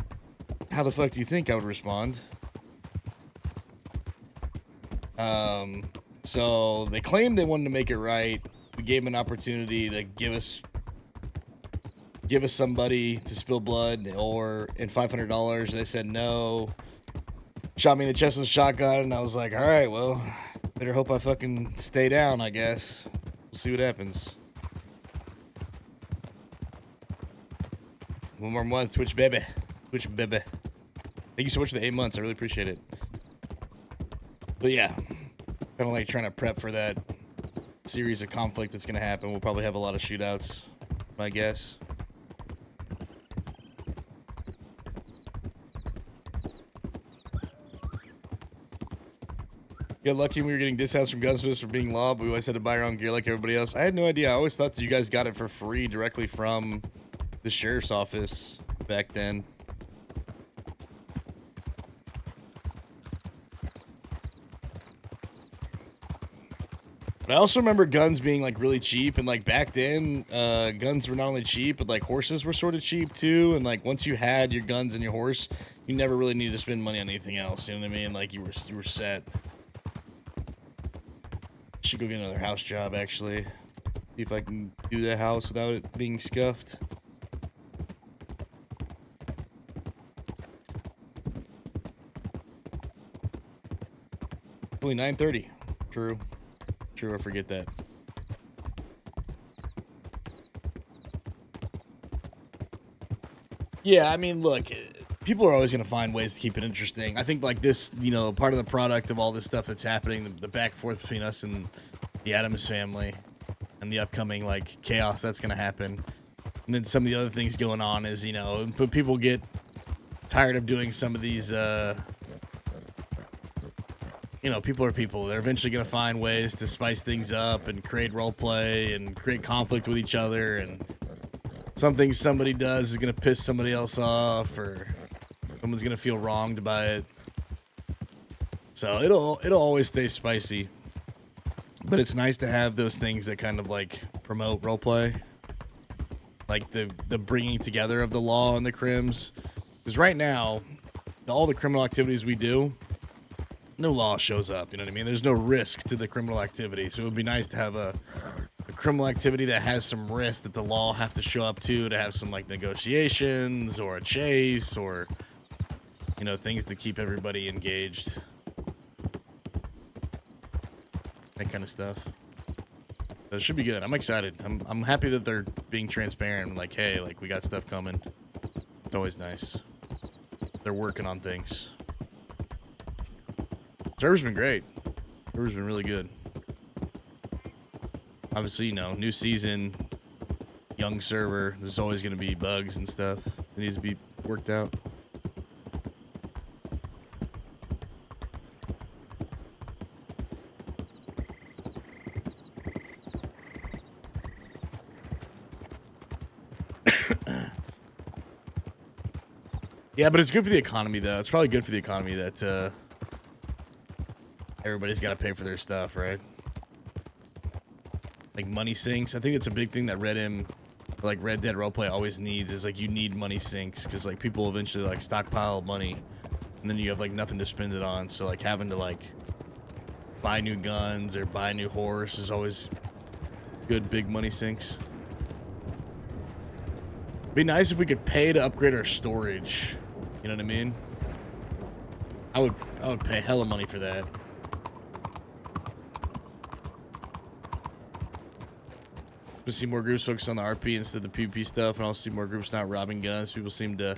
how the fuck do you think I would respond? So they claimed they wanted to make it right. We gave them an opportunity to give us somebody to spill blood and $500. They said no. Shot me in the chest with a shotgun, and I was like, all right, well, better hope I fucking stay down, I guess. We'll see what happens. One more month. Twitch baby. Twitch baby. Thank you so much for the 8 months. I really appreciate it. But yeah, kind of like trying to prep for that series of conflict that's going to happen. We'll probably have a lot of shootouts, my guess. Got lucky we were getting discounts from Gunsmiths for being law, but we always had to buy our own gear like everybody else. I had no idea. I always thought that you guys got it for free directly from the sheriff's office back then. But I also remember guns being like really cheap, and like back then, guns were not only cheap, but like horses were sort of cheap too. And like once you had your guns and your horse, you never really needed to spend money on anything else. You know what I mean? Like you were set. Should go get another house job actually. See if I can do that house without it being scuffed. Only 9:30. True. True, I forget that. Yeah, I mean, look, people are always going to find ways to keep it interesting. I think like this, you know, part of the product of all this stuff that's happening, the back and forth between us and the Addams family and the upcoming like chaos that's going to happen. And then some of the other things going on is, you know, people get tired of doing some of these, you know, people are people. They're eventually going to find ways to spice things up and create role play and create conflict with each other. And something somebody does is going to piss somebody else off, or someone's going to feel wronged by it. So it'll always stay spicy. But it's nice to have those things that kind of like promote role play, like the bringing together of the law and the crims. Because right now, all the criminal activities we do, no law shows up, you know what I mean? There's no risk to the criminal activity. So it would be nice to have a criminal activity that has some risk that the law have to show up to have some like negotiations or a chase or, you know, things to keep everybody engaged. That kind of stuff. So it should be good. I'm excited. I'm happy that they're being transparent. Like, hey, like we got stuff coming. It's always nice. They're working on things. Server's been great. Server's been really good. Obviously, you know, new season, young server. There's always going to be bugs and stuff that needs to be worked out. Yeah, but it's good for the economy, though. It's probably good for the economy that everybody's got to pay for their stuff, right? Like money sinks. I think it's a big thing that Red Dead Roleplay always needs is like you need money sinks because like people eventually like stockpile money and then you have like nothing to spend it on. So like having to like buy new guns or buy a new horse is always good big money sinks. Be nice if we could pay to upgrade our storage. You know what I mean? I would pay hella money for that. To see more groups focus on the RP instead of the PvP stuff, and also see more groups not robbing guns. People seem to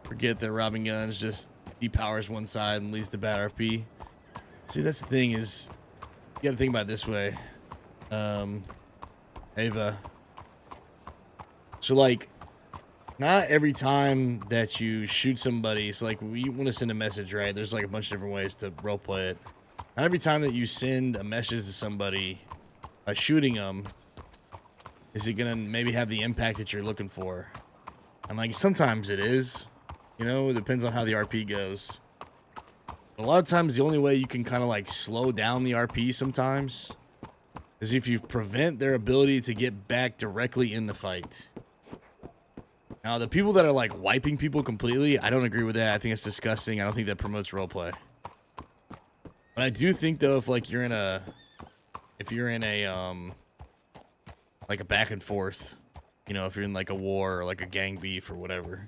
forget that robbing guns just depowers one side and leads to bad RP. See, that's the thing is, you gotta think about it this way. Ava. So like, not every time that you shoot somebody, so like we want to send a message, right? There's like a bunch of different ways to roleplay it. Not every time that you send a message to somebody by shooting them, is it gonna maybe have the impact that you're looking for? And like sometimes it is, you know, it depends on how the RP goes. But a lot of times the only way you can kind of like slow down the RP sometimes is if you prevent their ability to get back directly in the fight. Now, the people that are like wiping people completely, I don't agree with that. I think it's disgusting. I don't think that promotes roleplay. But I do think though, if like you're in a, like a back and forth, you know, if you're in like a war or like a gang beef or whatever,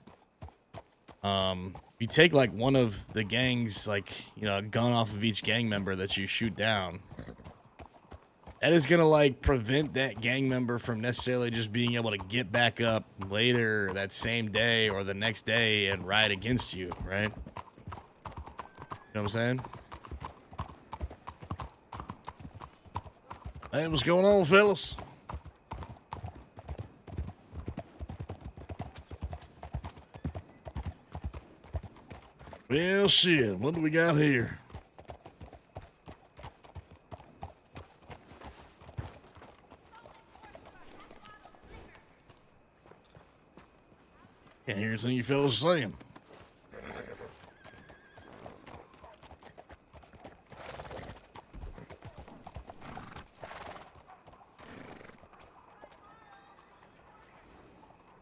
you take like one of the gangs, like, you know, a gun off of each gang member that you shoot down, That is gonna like prevent that gang member from necessarily just being able to get back up later that same day or the next day and ride against you, right? You know what I'm saying? Hey, what's going on, fellas? Well, shit, what do we got here? Can't hear anything you fellas are saying.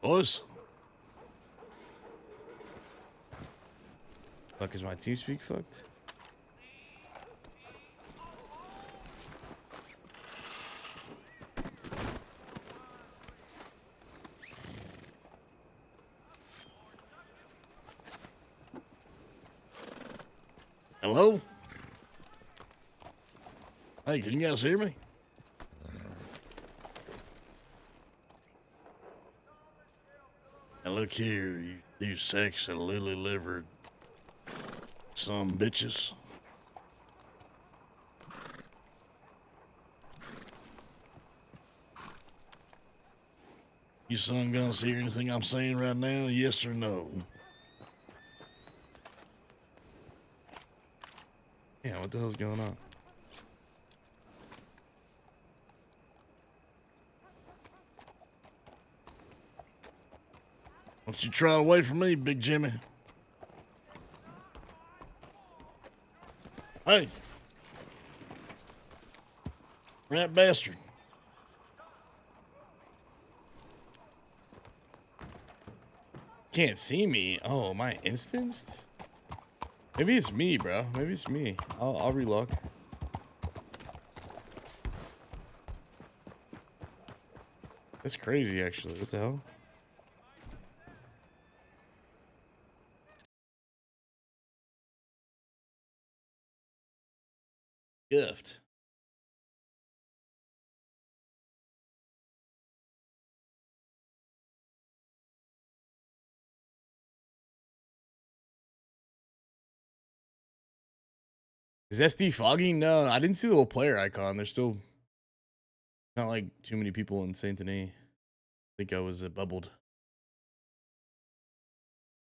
Boys, Fuck, is my team speak fucked? hello? Hey, can you guys hear me? Now look here, you sexy lily-livered some bitches. You son guns hear anything I'm saying right now? Yes or no? Yeah, what the hell's going on? Don't you try to wait from me, Big Jimmy. Hey. Rat bastard. Can't see me. Oh, am I instanced? Maybe it's me, bro. Maybe it's me. I'll relock. That's crazy, actually. What the hell? Gift. Is SD fogging? No, I didn't see the little player icon. There's still not like too many people in Saint Denis. I think I was bubbled.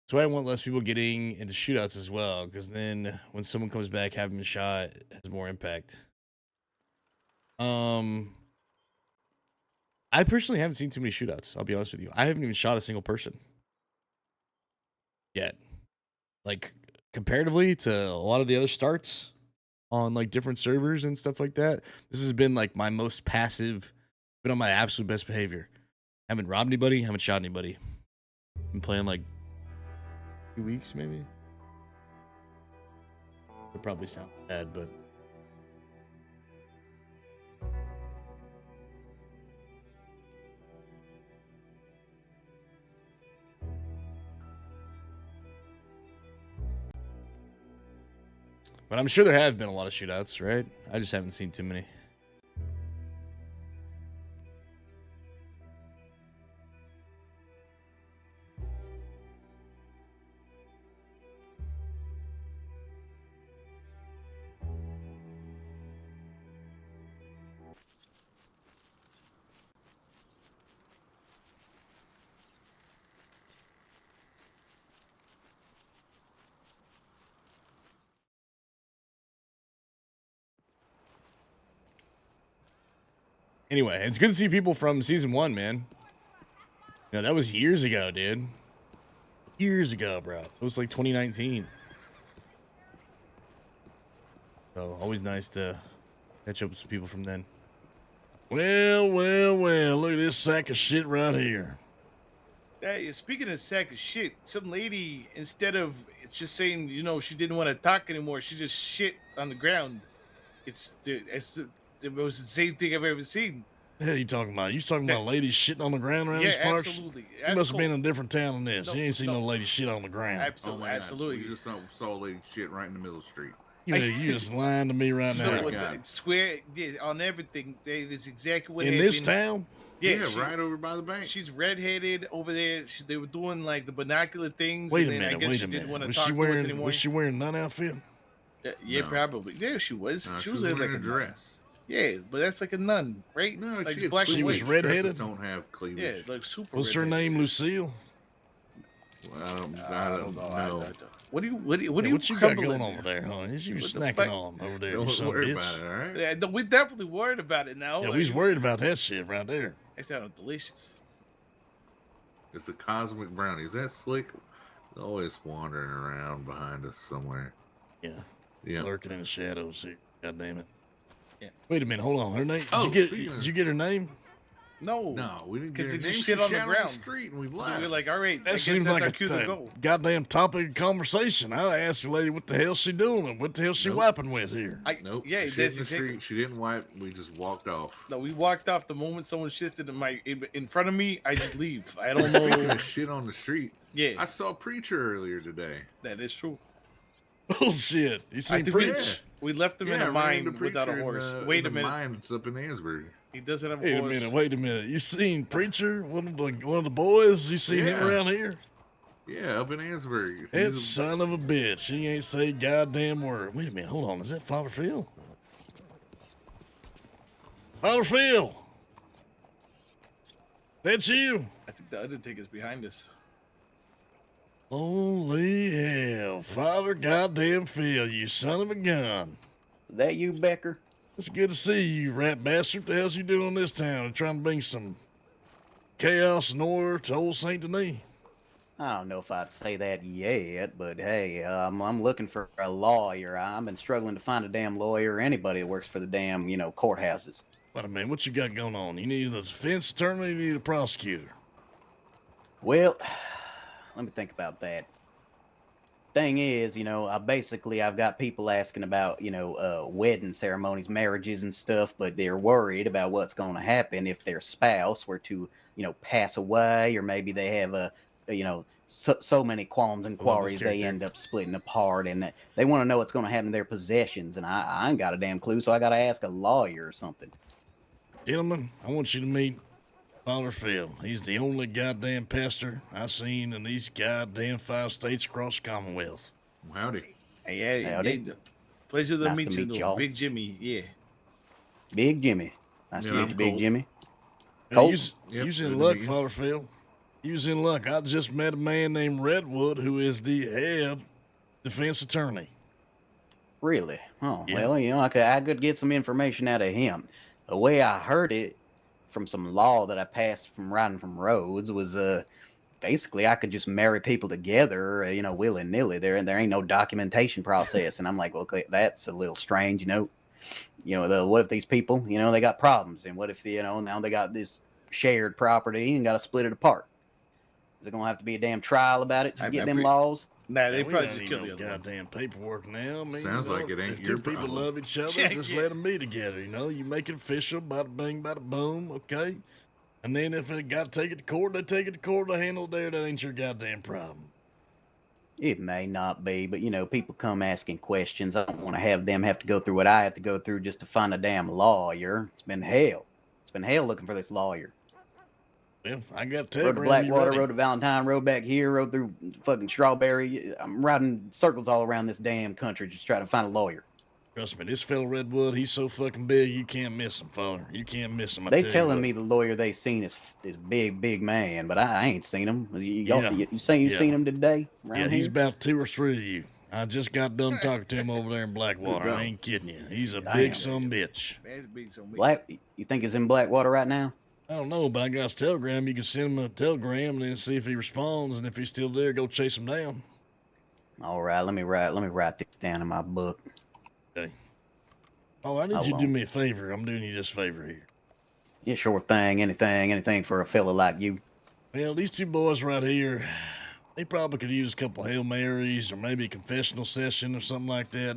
So I want less people getting into shootouts as well, because then when someone comes back having a shot, it has more impact. I personally haven't seen too many shootouts. I'll be honest with you. I haven't even shot a single person yet. Like comparatively to a lot of the other starts on like different servers and stuff like that, this has been like my most passive, been on my absolute best behavior. Haven't robbed anybody, haven't shot anybody. Been playing like 2 weeks maybe. It probably sounds bad, but I'm sure there have been a lot of shootouts, right? I just haven't seen too many. Anyway, it's good to see people from season 1, man. You know, that was years ago, dude. Years ago, bro. It was like 2019. So always nice to catch up with some people from then. Well, well, well, look at this sack of shit right here. Hey, speaking of sack of shit, some lady, instead of just saying, you know, she didn't want to talk anymore, she just shit on the ground. It was the same thing I've ever seen. The hell you talking about? You talking about ladies shitting on the ground around these parts? Absolutely. You That's must have been cool. in a different town than this. No, you ain't seen no. no lady shit on the ground. Absolutely. We just saw a lady shit right in the middle of the street. You just lying to me right So now. what I swear, yeah, on everything, that is exactly what In happened. this town? Yeah, right over by the bank. She's redheaded over there. They were doing like the binocular things. Wait and a then minute, I guess wait she a didn't minute. want to Was talk she to us wearing anymore. was she wearing nun outfit? Yeah, No. probably. Yeah, she was. No, she she was was like wearing a a dress. Yeah, but that's like a nun, right? No, like she had black and She was white. redheaded? Don't have cleavage. Yeah, like super. Was her redheaded. name Lucille? Well, I don't know. What do you What you got crumbling going on over there, huh? Is you What the snacking fuck? on over there, you Don't son of a worry bitch? about it, all right? Yeah, no, we're definitely worried about it now. Yeah, like, we's worried about that shit right there. That sounded delicious. It's a cosmic brownie. Is that Slick? Always wandering around behind us somewhere. Yeah. Yeah. Lurking in the shadows here. God damn it. Yeah. Wait a minute, hold on. Her name? Oh, did speaking of- you get her name? No, we didn't because get it her name. just She shit on the shat ground. street and we We left. were like, all right, I That guess seems that's like our cue to a go. goddamn topic of conversation. I asked the lady what the hell she doing and what the hell she Nope. wiping with here. Nope. Yeah, she shit that's in the exactly. street. She didn't wipe. We just walked off. No, we walked off the moment someone shits in front of me. I just leave. I don't Speaking know. of shit on the street, Yeah, I saw Preacher earlier today. that is true. Bullshit. You I seen think we, Preach? we left him in Yeah, a I ran mine into without a Preacher horse. in, Wait in a the minute. mines up in Ansbury. He doesn't have a Wait a horse. minute, wait a minute. You seen Preacher? One of the boys? You seen him Yeah. around here? Yeah, up in Ansbury. That He's son of a bitch. He ain't say goddamn word. Wait a minute, hold on. Is that Father Phil? Father Phil! That's you? I think the other ticket's behind us. Holy hell. Father goddamn Phil, you son of a gun. That you, Becker? It's good to see you, rat bastard. What the hell's you doing in this town? Trying to bring some chaos and order to old Saint Denis? I don't know if I'd say that yet, but hey, I'm looking for a lawyer. I've been struggling to find a damn lawyer or anybody that works for the damn, courthouses. Wait a minute, what you got going on? You need a defense attorney, you need a prosecutor. Well, let me think about that. Thing is, I've got people asking about, wedding ceremonies, marriages and stuff, but they're worried about what's going to happen if their spouse were to, pass away, or maybe they have so many qualms and quarries they end up splitting apart, and they want to know what's going to happen to their possessions, and I ain't got a damn clue, so I got to ask a lawyer or something. Gentlemen, I want you to meet Father Phil. He's the only goddamn pastor I've seen in these goddamn 5 states across the Commonwealth. Howdy. Hey, Howdy. pleasure to Nice meet to you, meet y'all. Big Jimmy. Yeah. Big Jimmy. Nice Yeah, to meet I'm you, Big Colt. Jimmy. Hey, Colt? you's Yep, in good to luck, meet you. Father Phil. You's in luck. I just met a man named Redwood who is the head defense attorney. Really? Oh, Yeah. well, I could get some information out of him. The way I heard it from some law that I passed from riding from roads was, basically I could just marry people together, willy-nilly. There ain't no documentation process. And I'm like, well, okay, that's a little strange, what if these people, they got problems, and what if, now they got this shared property and got to split it apart? Is it going to have to be a damn trial about it to get them laws? Nah, they We probably don't just need kill no the other one. goddamn paperwork now. I mean, Sounds like it ain't if your two people problem. love each other, Yeah, just yeah. let them be together. You make it official, bada bing, bada boom, okay? And then if they got to take it to court, they take it to court. They handle it there. That ain't your goddamn problem. It may not be, but people come asking questions. I don't want to have them have to go through what I have to go through just to find a damn lawyer. It's been hell. It's been hell looking for this lawyer. Well, I got Rode to telegram. You Blackwater, ready? rode to Valentine, rode back here, rode through fucking Strawberry. I'm riding circles all around this damn country just trying to find a lawyer. Trust me, this fellow Redwood, he's so fucking big, you can't miss him, father. You can't miss him. I They tell you telling what. me the lawyer they seen is big man, but I ain't seen him. You Yeah. seen Yeah. him today around Yeah, here? he's about 2 or 3 of you. I just got done talking to him over there in Blackwater. I ain't kidding you. He's a big son bitch. That's big, so big. Black? You think he's in Blackwater right now? I don't know, but I got his telegram. You can send him a telegram and then see if he responds. And if he's still there, go chase him down. All right, let me write this down in my book. Okay. Oh, I need you to do me a favor. I'm doing you this favor here. Yeah, sure thing. Anything for a fella like you. Well, these 2 boys right here, they probably could use a couple Hail Marys or maybe a confessional session or something like that.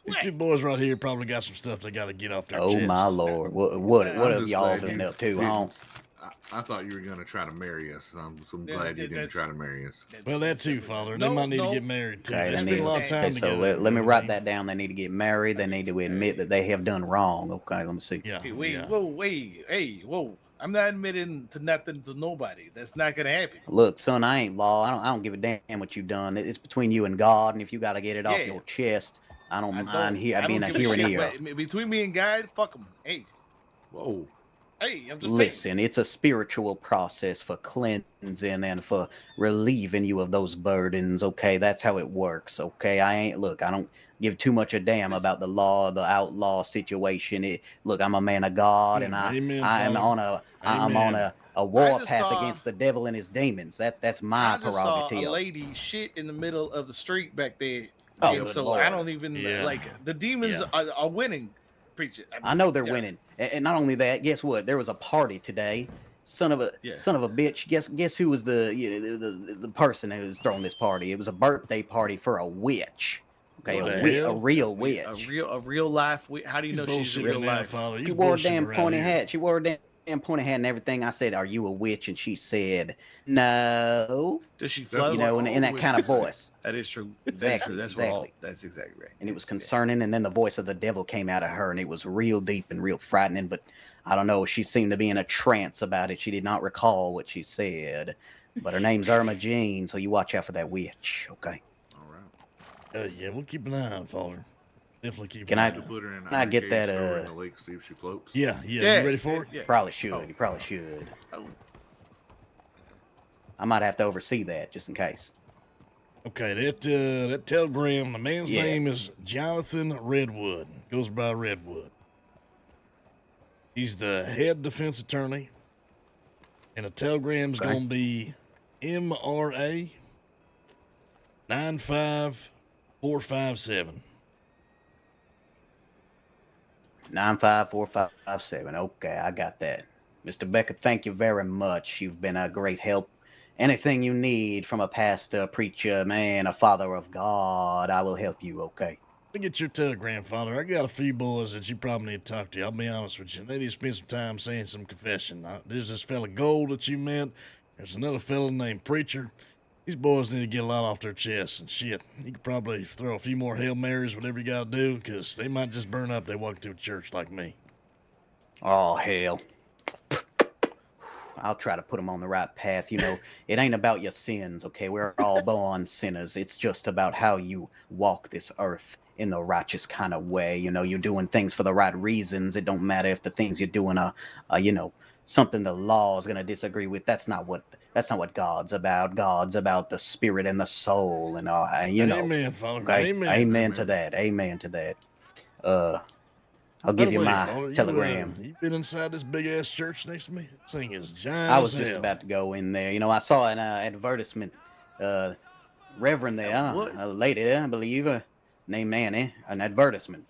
These 2 boys right here probably got some stuff they got to get off their Oh chest. my lord, what I'm have just y'all glad been you up to, didn't- huh? I thought you were gonna try to marry us. I'm Yeah, glad you didn't that's- try to marry us. Well, that too, Father. They No, might need to no. get married too. Okay, They they spend need a lot of okay, time so together. let you me know what I write mean? that down. They need to get married. They need to admit that they have done wrong. Okay, let me see. Yeah. Okay, wait, yeah. whoa, wait, hey, whoa! I'm not admitting to nothing to nobody. That's not gonna happen. Look, son, I ain't law. I don't give a damn what you've done. It's between you and God, and if you got to get it off Yeah. your chest, I don't I mind don't. I being don't a give here a and shit. here. But between me and God, fuck them. Hey, Whoa. hey, I'm just saying. Listen, it's a spiritual process for cleansing and for relieving you of those burdens. Okay, that's how it works. Okay, I don't give too much a damn about the law, the outlaw situation. Look, I'm a man of God, and Amen, I'm Father. I'm on Amen. a war just path saw- against the devil and his demons. That's my I just saw a prerogative. lady shit in the middle of the street back there. Oh, and good so Lord. I don't even Yeah. like the demons Yeah. are winning. Preach it. I know they're yeah. winning, and not only that. Guess what? There was a party today. Son of a bitch. Guess who was the person who was throwing this party? It was a birthday party for a witch. Okay, What the a hell? real witch. A real life. How do you He's know she's a bullshitting real now, life? Father. He's She wore a bullshitting damn around pointy here. hat. She wore a damn pointy hat and everything. I said, "Are you a witch?" And she said, "No." Does she That's flood? You know, what in all that kind of witches say. voice. That is true. That is Exactly, true. That's exactly. what all. That's exactly right. And it was Yes, concerning, and then the voice of the devil came out of her, and it was real deep and real frightening. But I don't know, she seemed to be in a trance about it. She did not recall what she said. But her name's Irma Jean, so you watch out for that witch, okay? All right. Yeah, we'll keep an eye on Father. Definitely keep Can an I- eye To on. put her in an Can I iron get cage, that, throw her in the lake, see if she floats. Yeah. Yeah, You ready for it? Yeah. Probably should. Oh. You probably should. Oh. I might have to oversee that just in case. Okay, that telegram, the man's Yeah. name is Jonathan Redwood. Goes by Redwood. He's the head defense attorney. And the telegram's Okay. gonna be MRA 95457. 95457. Okay, I got that. Mr. Becker, thank you very much. You've been a great help. Anything you need from a pastor, preacher, man, a father of God, I will help you, okay? Let me get your telegram, Father. I got a few boys that you probably need to talk to. I'll be honest with you. They need to spend some time saying some confession. There's this fella Gold that you met. There's another fella named Preacher. These boys need to get a lot off their chests and shit. You could probably throw a few more Hail Marys, whatever you got to do, because they might just burn up. They walk into a church like me. Oh, hell. I'll try to put them on the right path. You know, it ain't about your sins, okay? We're all born sinners. It's just about how you walk this earth in the righteous kind of way. You know, you're doing things for the right reasons. It don't matter if the things you're doing are something the law is going to disagree with. That's not what God's about. God's about the spirit and the soul, and Amen, Father. Okay? Amen. To that. Amen to that. I'll give you my telegram. You been inside this big ass church next to me? This thing is giant. I was as just hell. about to go in there. You know, I saw an advertisement. Reverend there, a lady there, I believe, named Annie, an advertisement.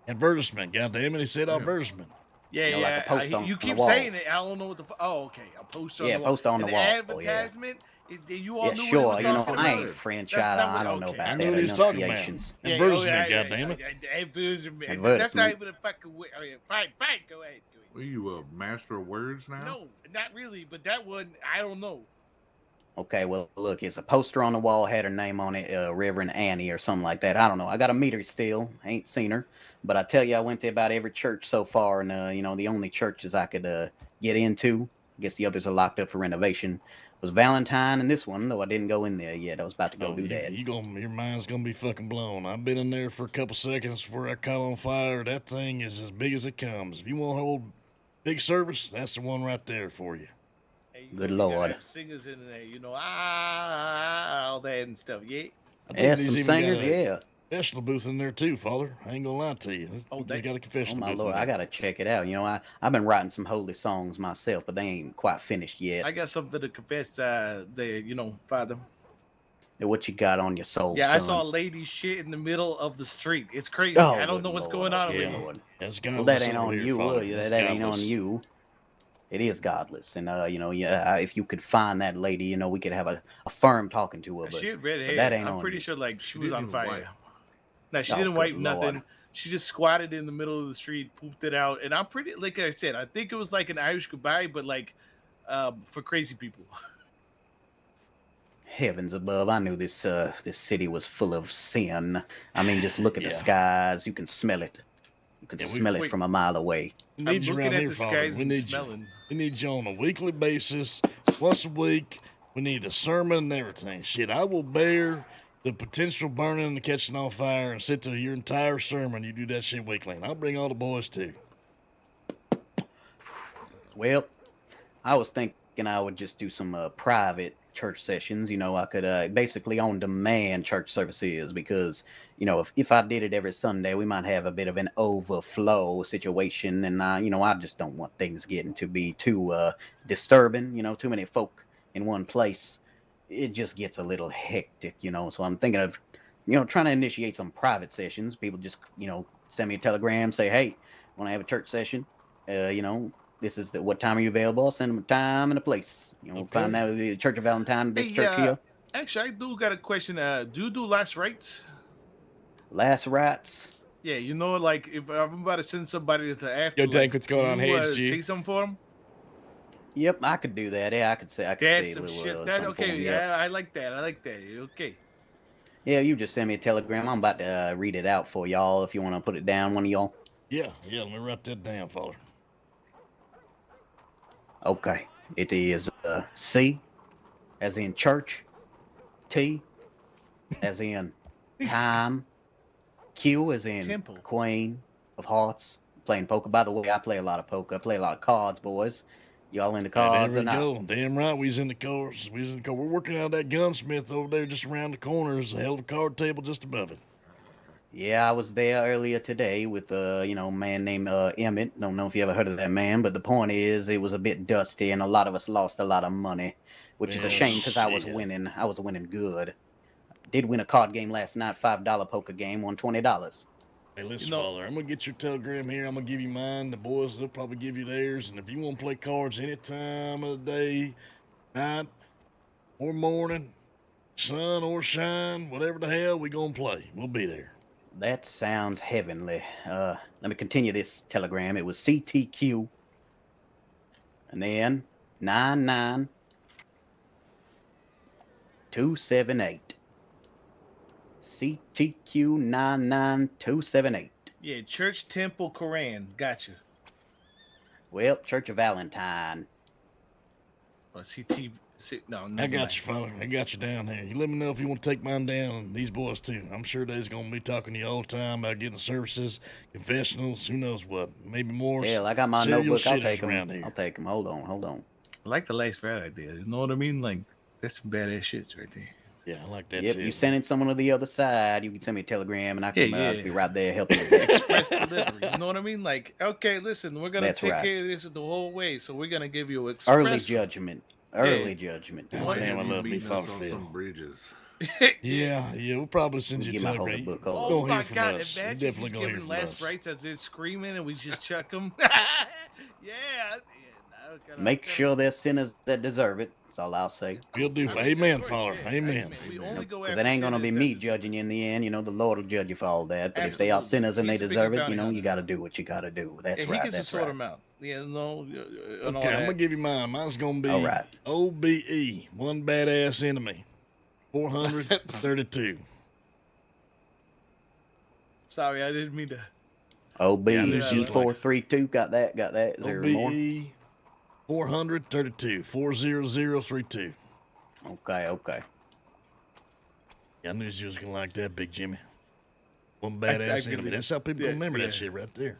Advertisement, goddamn it! He said advertisement. Yeah, You know, like a post on you the keep wall. saying it. I don't know what the. Oh, okay. A poster. Yeah, on the wall. poster on the And wall, yeah. Advertisement. You all Yeah, knew sure. what You he was know, talking I about. ain't French. That's not I don't what- know okay. about I that. know what he's talking about. Enunciations. Advertisement, goddammit. Advertisement. That's not even a fucking word. Okay, fine. Go ahead. Are you a master of words now? No, not really. But that one, I don't know. Okay, well, look, it's a poster on the wall, had her name on it, Reverend Annie or something like that. I don't know. I got to meet her still. Ain't seen her. But I tell you, I went to about every church so far, and, the only churches I could get into, I guess the others are locked up for renovation, was Valentine and this one, though I didn't go in there yet. I was about to go do that. Your mind's gonna be fucking blown. I've been in there for a couple seconds before I caught on fire. That thing is as big as it comes. If you want to hold big service, that's the one right there for you. Hey, Good you gotta Lord. have singers in there, all that and stuff. Yeah. I Yeah, he's some even got singers, a yeah. confessional booth in there too, Father. I ain't gonna lie to you. He's got a Oh, confessional my booth Lord, in there. I got to check it out. You know, I've been writing some holy songs myself, but they ain't quite finished yet. I got something to confess there, Father. What you got on your soul, Yeah, son? I saw a lady shit in the middle of the street. It's crazy. Oh, I don't good know what's Lord. going on Yeah. over here. That's Well, godless that ain't over on here, you, Father. will you? That's That ain't on godless. you. It is godless, and if you could find that lady, we could have a firm talking to her. But, She had red but hair. that ain't I'm on pretty you. sure, like, she was didn't on even fire. wipe. No, she Oh, didn't good wipe Lord. nothing. She just squatted in the middle of the street, pooped it out, and I'm pretty. Like I said, I think it was like an Irish goodbye, but like for crazy people. Heavens above! I knew this this city was full of sin. I mean, just look at the Yeah. skies. You can smell it. You can smell it wait. from a mile away. We need you looking around at here, the Father. skies We and need smelling. you. We need you on a weekly basis, once a week. We need a sermon and everything. Shit, I will bear the potential burning and the catching on fire and sit through your entire sermon. You do that shit weekly, and I'll bring all the boys too. Well, I was thinking I would just do some private church sessions. You know, I could basically on demand church services because, you know, if I did it every Sunday, we might have a bit of an overflow situation. And, you know, I just don't want things getting to be too disturbing, you know, too many folk in one place. It just gets a little hectic, you know. So I'm thinking of, you know, trying to initiate some private sessions. People just, you know, send me a telegram, say, hey, want to have a church session? You know, this is what time are you available? I'll send them a time and a place. You know, we'll find out the Church of Valentine, this church here. Actually, I do got a question. Do you do last rites? Last rites? Yeah, you know, like if I'm about to send somebody to the afterlife, Tank, what's going on, you, Heads, G? say something for them? Yep, I could do that. Yeah, I could say That's a some little shit. That's something for okay. 'em, Yeah, I like that. I like that. Okay. Yeah, you just send me a telegram. I'm about to read it out for y'all if you want to put it down, one of y'all. Yeah, let me write that down, Father. Okay. It is C, as in church, T, as in time, Q, as in Temple. Queen of Hearts. Playing poker. By the way, I play a lot of poker. I play a lot of cards, boys. Y'all into cards there or we not? go. Damn right, we's in the cars. We're working out that gunsmith over there just around the corner. There's a hell of a card table just above it. Yeah, I was there earlier today with you know, a man named Emmett. Don't know if you ever heard of that man, but the point is it was a bit dusty and a lot of us lost a lot of money, which is a shame because I was winning. I was winning good. Did win a card game last night, $5 poker game, won $20. Hey, listen, Father, I'm going to get your telegram here. I'm going to give you mine. The boys, they'll probably give you theirs. And if you want to play cards any time of the day, night, or morning, sun or shine, whatever the hell, we going to play. We'll be there. That sounds heavenly. Let me continue this telegram. It was CTQ. And then 99278. CTQ 99278. Yeah, church, temple, Koran. Gotcha. Well, Church of Valentine. Or CT. No, I got you, Father. I got you down here. You let me know if you want to take mine down, and these boys too. I'm sure they's going to be talking to you all the time about getting services, confessionals, who knows what. Maybe more. Hell, I got my serial notebook. I'll shitters take around them. here. I'll take them. Hold on. I like the last rat idea. You know what I mean? Like, that's some badass shits right there. Yeah, I like that Yep, too. you sending someone to the other side, you can send me a telegram and I can Yeah. be right there helping you with that. Express delivery. You know what I mean? Like, okay, listen, we're gonna That's take right. care of this the whole way, so we're gonna give you express. Early judgment. Early judgment. God damn, I love me, Father on Phil. some bridges. Yeah, we'll probably send you a Get my telegram. book. You're Oh gonna my hear from god! us. You're Imagine definitely he's gonna hear giving from last us. rites as they're screaming, and we just chuck them. Yeah. Make sure they're sinners that deserve it. That's all I'll say. We'll do. Amen, Father. Amen. We only go Because after it ain't gonna be sinners me that- judging you in the end. You know, the Lord will judge you for all that. But if they are Absolutely. sinners and He's they the biggest deserve it, bounty you know, hunter. you gotta do what you gotta do. That's And right. he gets to That's sort right. them out. Yeah, no. And all Okay, I'm that. gonna give you mine. Mine's gonna be All right. OBE, one badass enemy, 432. Sorry, I didn't mean to. OBE 432. Got that. Is there more? OBE 432, 40032. Okay. Yeah, I knew you was gonna like that, Big Jimmy. One badass enemy. That's how people gonna remember that shit right there.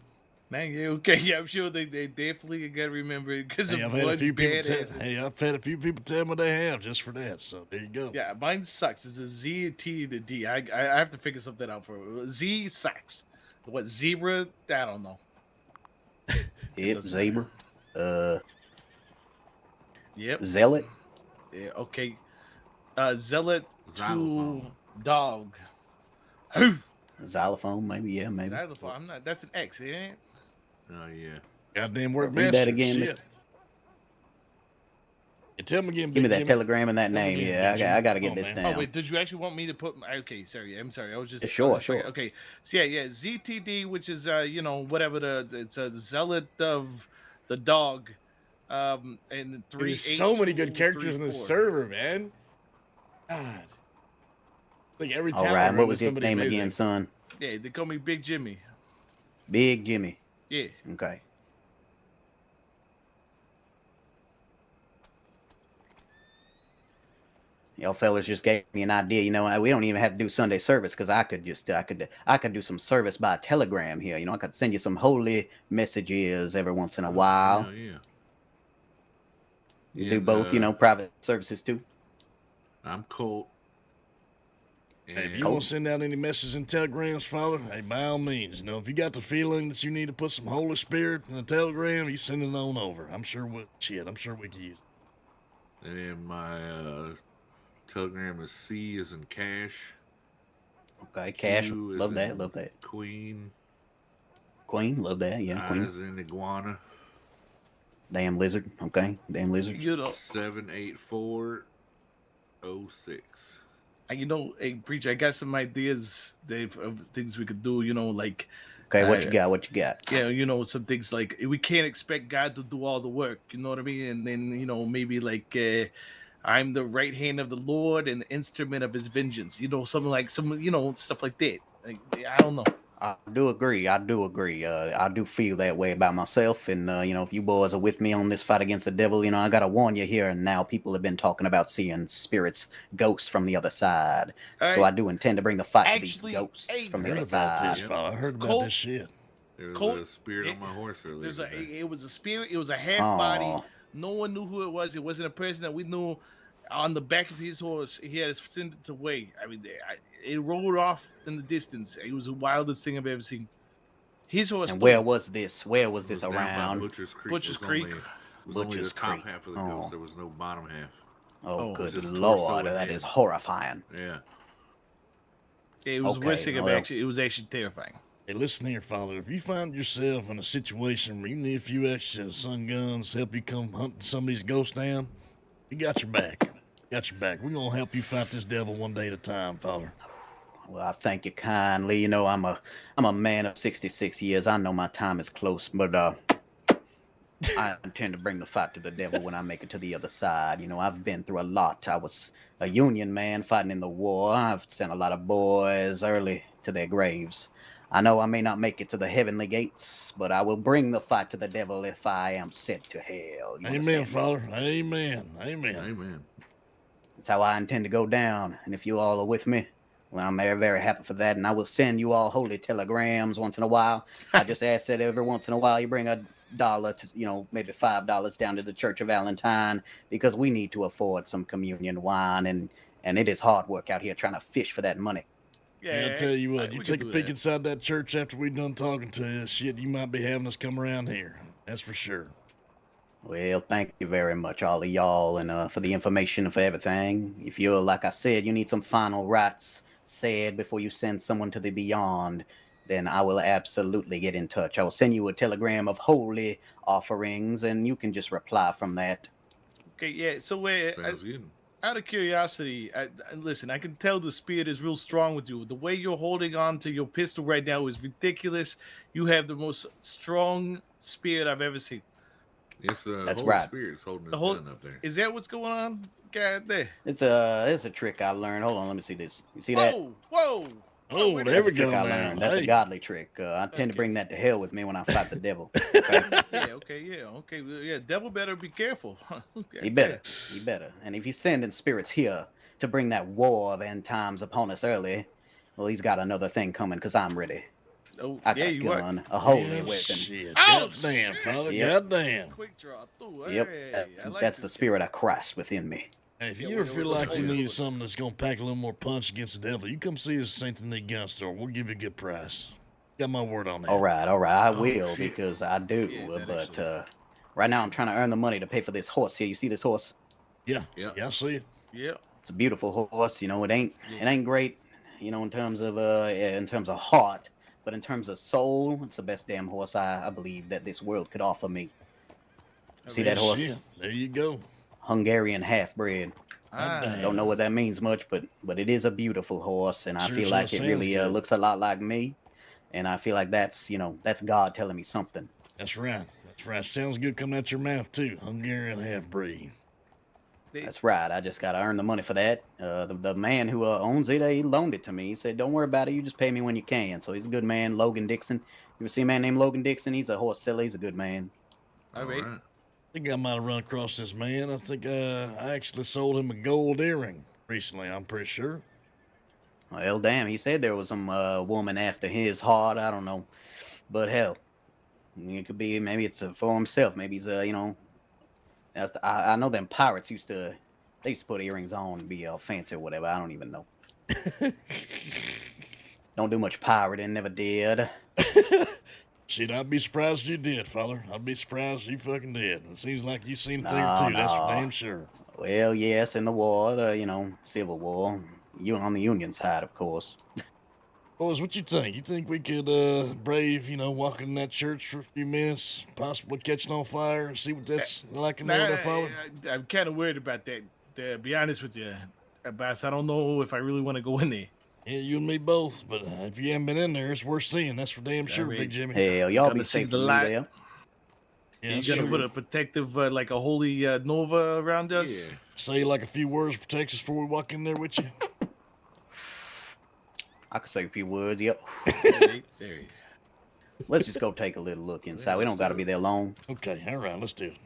Man, yeah, okay, yeah, I'm sure they definitely gotta remember it because Hey, of I've had a one few people badass. I've had a few people tell me they have just for that. So there you go. Yeah, mine sucks. It's a Z, a T, and a D. I have to figure something out for it. Z sucks. What zebra? I don't know. Yep, zebra. Yep. Zealot. Yeah. Okay. Zealot to Xylophone. dog. Xylophone, maybe. Yeah, maybe. Xylophone. I'm not. That's an X, ain't it? Oh yeah. Goddamn word Read master. that again, Shit. And tell me again, Give me Big that Jimmy. telegram and that Tell me name. again, Yeah, Big Jimmy. I gotta Come get on, this man. down. Oh wait, did you actually want me to put? Okay, sorry. I'm sorry. I was just Sure, sure. Okay, so yeah, ZTD, which is whatever it's a zealot of the dog, and There's so many good characters in this 38234. server, man. God. Like every All town right, we're and in, what there's was your somebody name amazing. again, son? Yeah, they call me Big Jimmy. Big Jimmy. Yeah. Okay. Y'all fellas just gave me an idea. We don't even have to do Sunday service because I could do some service by telegram here. I could send you some holy messages every once in a while. Hell yeah. You do both, private services too. I'm Colt. Hey, if you want to send out any messages and telegrams, Father, hey, by all means. If you got the feeling that you need to put some Holy Spirit in a telegram, you send it on over. I'm sure we could use it. And then my telegram is C as in cash. Okay, cash. Q Love as that. in Love that. Queen. Queen. Love that. Yeah, I Queen. as in iguana. Damn lizard. Okay, damn lizard. 78406. Hey, preacher, I got some ideas, Dave, of things we could do. Like. Okay, what you got? What you got? Yeah, some things like we can't expect God to do all the work. You know what I mean? And then maybe like I'm the right hand of the Lord and the instrument of His vengeance. Something like stuff like that. Like, I don't know. I do agree. I do feel that way about myself. And, if you boys are with me on this fight against the devil, I got to warn you here. And now people have been talking about seeing spirits, ghosts from the other side. So I do intend to bring the fight to these ghosts from the other side. I heard about this shit. There was a spirit on my horse earlier. It was a spirit. It was a half body. No one knew who it was. It wasn't a person that we knew. On the back of his horse, he had sent it away. I mean, it rolled off in the distance. It was the wildest thing I've ever seen. His horse. And where was this? Where was this around? Butcher's Creek. Butcher's Creek. It was only the top half of the ghost. There was no bottom half. Oh, good Lord, that is horrifying. Yeah. It was worse thing. Actually, it was actually terrifying. Hey, listen here, Father. If you find yourself in a situation where you need a few extra sun guns to help you come hunting some of these ghosts down, we got your back. Got your back. We're going to help you fight this devil one day at a time, Father. Well, I thank you kindly. I'm a man of 66 years. I know my time is close, but I intend to bring the fight to the devil when I make it to the other side. I've been through a lot. I was a Union man fighting in the war. I've sent a lot of boys early to their graves. I know I may not make it to the heavenly gates, but I will bring the fight to the devil if I am sent to hell. Amen, Father. Amen. Amen. Amen. That's how I intend to go down. And if you all are with me, well, I'm very, very happy for that. And I will send you all holy telegrams once in a while. I just ask that every once in a while you bring $1 to, maybe $5 down to the Church of Valentine, because we need to afford some communion wine. And it is hard work out here trying to fish for that money. Yeah, I'll tell you what, you take a peek inside that church after we're done talking to you, shit, you might be having us come around here. That's for sure. Well, thank you very much, all of y'all, and for the information and for everything. If you're, like I said, you need some final rites said before you send someone to the beyond, then I will absolutely get in touch. I will send you a telegram of holy offerings, and you can just reply from that. Okay, yeah. So, Sounds good. Out of curiosity, listen, I can tell the spirit is real strong with you. The way you're holding on to your pistol right now is ridiculous. You have the most strong spirit I've ever seen. It's the That's Holy right. Spirit's holding his gun up there. Is that what's going on? God there. It's a trick I learned. Hold on, let me see this. You see that? Whoa! Oh, there we go. That's a godly trick. I tend to bring that to hell with me when I fight the devil. Okay? Yeah. Devil better be careful. Okay. He better. And if he's sending spirits here to bring that war of end times upon us early, well, he's got another thing coming, because I'm ready. Oh, I got a gun, a holy weapon. Shit. Goddamn, Father. Goddamn. Quick drop. Yep, that's the spirit of Christ within me. Hey, if you ever feel like you need something that's going to pack a little more punch against the devil, you come see us at St. Denis gun store. We'll give you a good price. Got my word on that. All right. I will, because I do. But right now I'm trying to earn the money to pay for this horse here. You see this horse? Yeah, I see it. Yeah. It's a beautiful horse. It ain't great, in terms of heart, but in terms of soul, it's the best damn horse I believe that this world could offer me. See that horse? Yeah, there you go. Hungarian half-bred. Don't know what that means much, but it is a beautiful horse, and I Sure feel like it sounds really good. looks a lot like me, and I feel like that's that's God telling me something. That's right. That's right. Sounds good coming out your mouth too. Hungarian half breed. That's right. I just got to earn the money for that. The man who owns it, he loaned it to me. He said, "Don't worry about it. You just pay me when you can." So he's a good man, Logan Dixon. You ever see a man named Logan Dixon? He's a horse seller. He's a good man. All right. I think I might have run across this man. I think I actually sold him a gold earring recently. I'm pretty sure. Well, damn. He said there was some woman after his heart. I don't know, but hell, it could be. Maybe it's for himself. Maybe he's I know them pirates used to put earrings on and be fancy or whatever. I don't even know. Don't do much pirating. Never did. Shit, I'd be surprised if you did, father. I'd be surprised if you fucking did. It seems like you seen a thing or two. That's for damn sure. Well, yes, in the war, Civil War. You on the Union side, of course. Boys, what you think? You think we could brave, walking in that church for a few minutes, possibly catching on fire and see what that's like in there, father? I'm kind of worried about that. To be honest with you, Abbas, I don't know if I really want to go in there. Yeah, you and me both. But if you haven't been in there, it's worth seeing. That's for damn sure, right. Big Jimmy. Hell, y'all Gotta be see safe the from me light. there. Yeah, you gonna put a protective, like a holy Nova around us? Yeah. Say like a few words to protect us before we walk in there with you. I could say a few words. Yep. There. Let's just go take a little look inside. We don't got to be there long. Okay, all right, let's do it.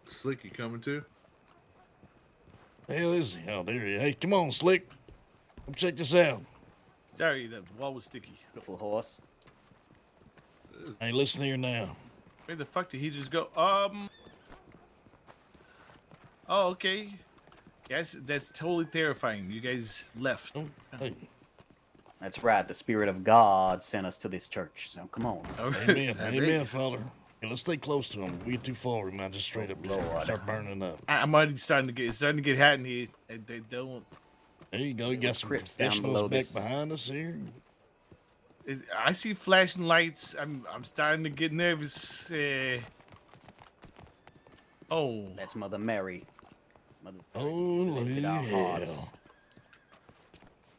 Slick, you coming too? The hell is he? Oh, there he is. Hey, come on, Slick. Come check this out. Sorry, the wall was sticky. Beautiful horse. Hey, listen here now. Where the fuck did he just go? Oh, okay. Yes, that's totally terrifying. You guys left. Oh, hey. That's right. The Spirit of God sent us to this church. So come on. Amen. Amen, father. Yeah, let's stay close to him. If we get too far, we might just straight up start burning up. I'm already starting to get hot in here. They don't. There you go. You got some professionals back behind us here. I see flashing lights. I'm starting to get nervous. Oh, that's Mother Mary. Holy hell!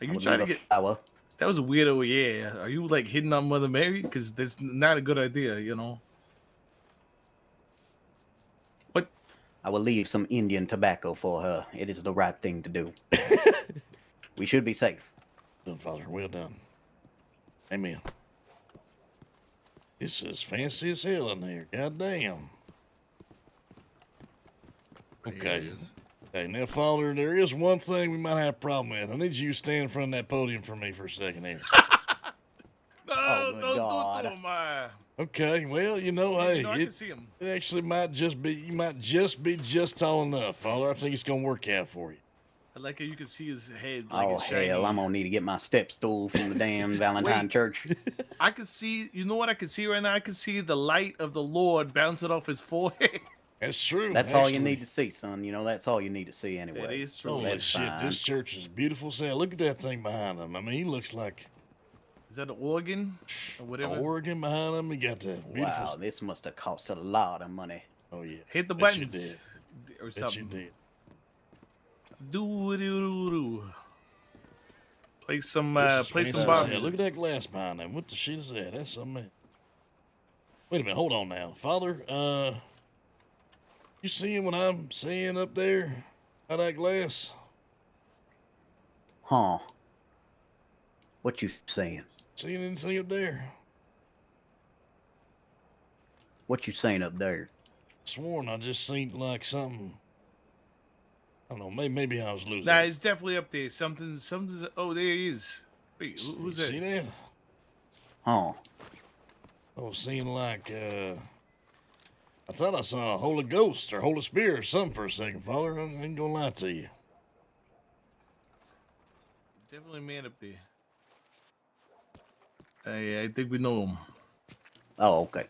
Are you trying to get? Flower. That was a weirdo. Yeah. Are you like hitting on Mother Mary? Because that's not a good idea. What? I will leave some Indian tobacco for her. It is the right thing to do. We should be safe. Done, father. Well done. Amen. This is fancy as hell in here. God damn. Okay. Okay, now, father, there is one thing we might have a problem with. I need you to stand in front of that podium for me for a second here. No, God. don't. Okay, well, hey, I can see him. it actually might just be, you might just be just tall enough, father. I think it's going to work out for you. I like how you can see his head. Like Oh, it's shiny. hell, I'm going to need to get my step stool from the damn Valentine Church. I can see, you know what I can see right now? I can see the light of the Lord bouncing off his forehead. That's true. That's all you need to see, son. That's all you need to see anyway. That is true. Holy That's shit, fine. this church is beautiful. Say, look at that thing behind him. I mean, he looks like Is that an organ or whatever? an organ behind him. He got that beautiful. Wow, this must have cost a lot of money. Oh, yeah. Hit the Bet you buttons did. or Bet you something. did. Do. Play some This is play fancy some as Bob. hell. Look at that glass behind him. What the shit is that? That's something else. Wait a minute. Hold on now. Father, you seeing what I'm seeing up there out that glass? Huh. What you saying? Seeing anything up there? What you saying up there? Sworn I just seen like something. I don't know. Maybe I was losing. Nah, it's definitely up there. Something's. Oh, there he is. Wait, who's that? See that? Huh. I was seeing like I thought I saw a Holy Ghost or Holy Spirit or something for a second, Father. I ain't gonna lie to you. Definitely a man up there. I think we know him. Oh, okay.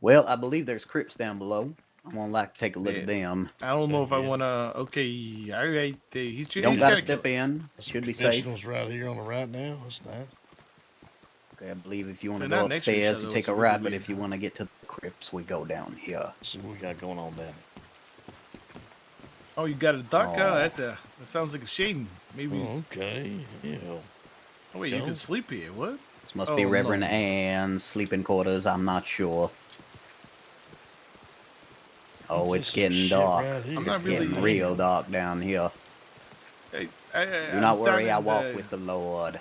Well, I believe there's crypts down below. I'm gonna like to take a look at them. I don't know if I wanna. Okay, all right. He's Don't he's gotta gotta step go. in. That's Should be safe. professionals right here on the right now. That's nice. Okay, I believe if you want to They're go not next to each upstairs, other, you take so a we right. can But leave. if you want to get to the crypts, we go down here. Let's see what we got going on down Oh, you got a duck? Oh. That sounds like a shame. Maybe. Oh, okay. Yeah. Oh wait, you Go. can sleep here. What? This must be Oh, Reverend no. Anne's sleeping quarters. I'm not sure. Oh, Ain't it's this some getting shit dark. right here? I'm not It's getting really- real dark down here. Hey, Do I'm not worry, I starting walk to- with the Lord.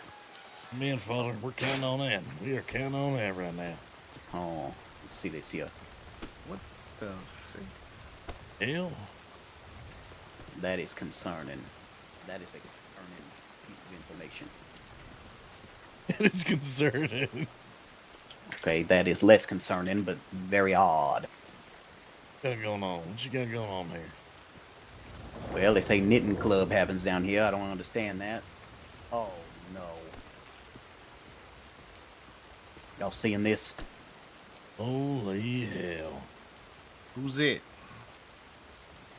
Men, Father, we're counting on that. We are counting on that right now. Oh, let's see this here. What the fuck? Hell. That is concerning. That is a concerning piece of information. That is concerning. Okay, that is less concerning, but very odd. What you got going on? What you got going on here? Well, they say knitting club happens down here. I don't understand that. Oh, no. Y'all seeing this? Holy hell. Who's it?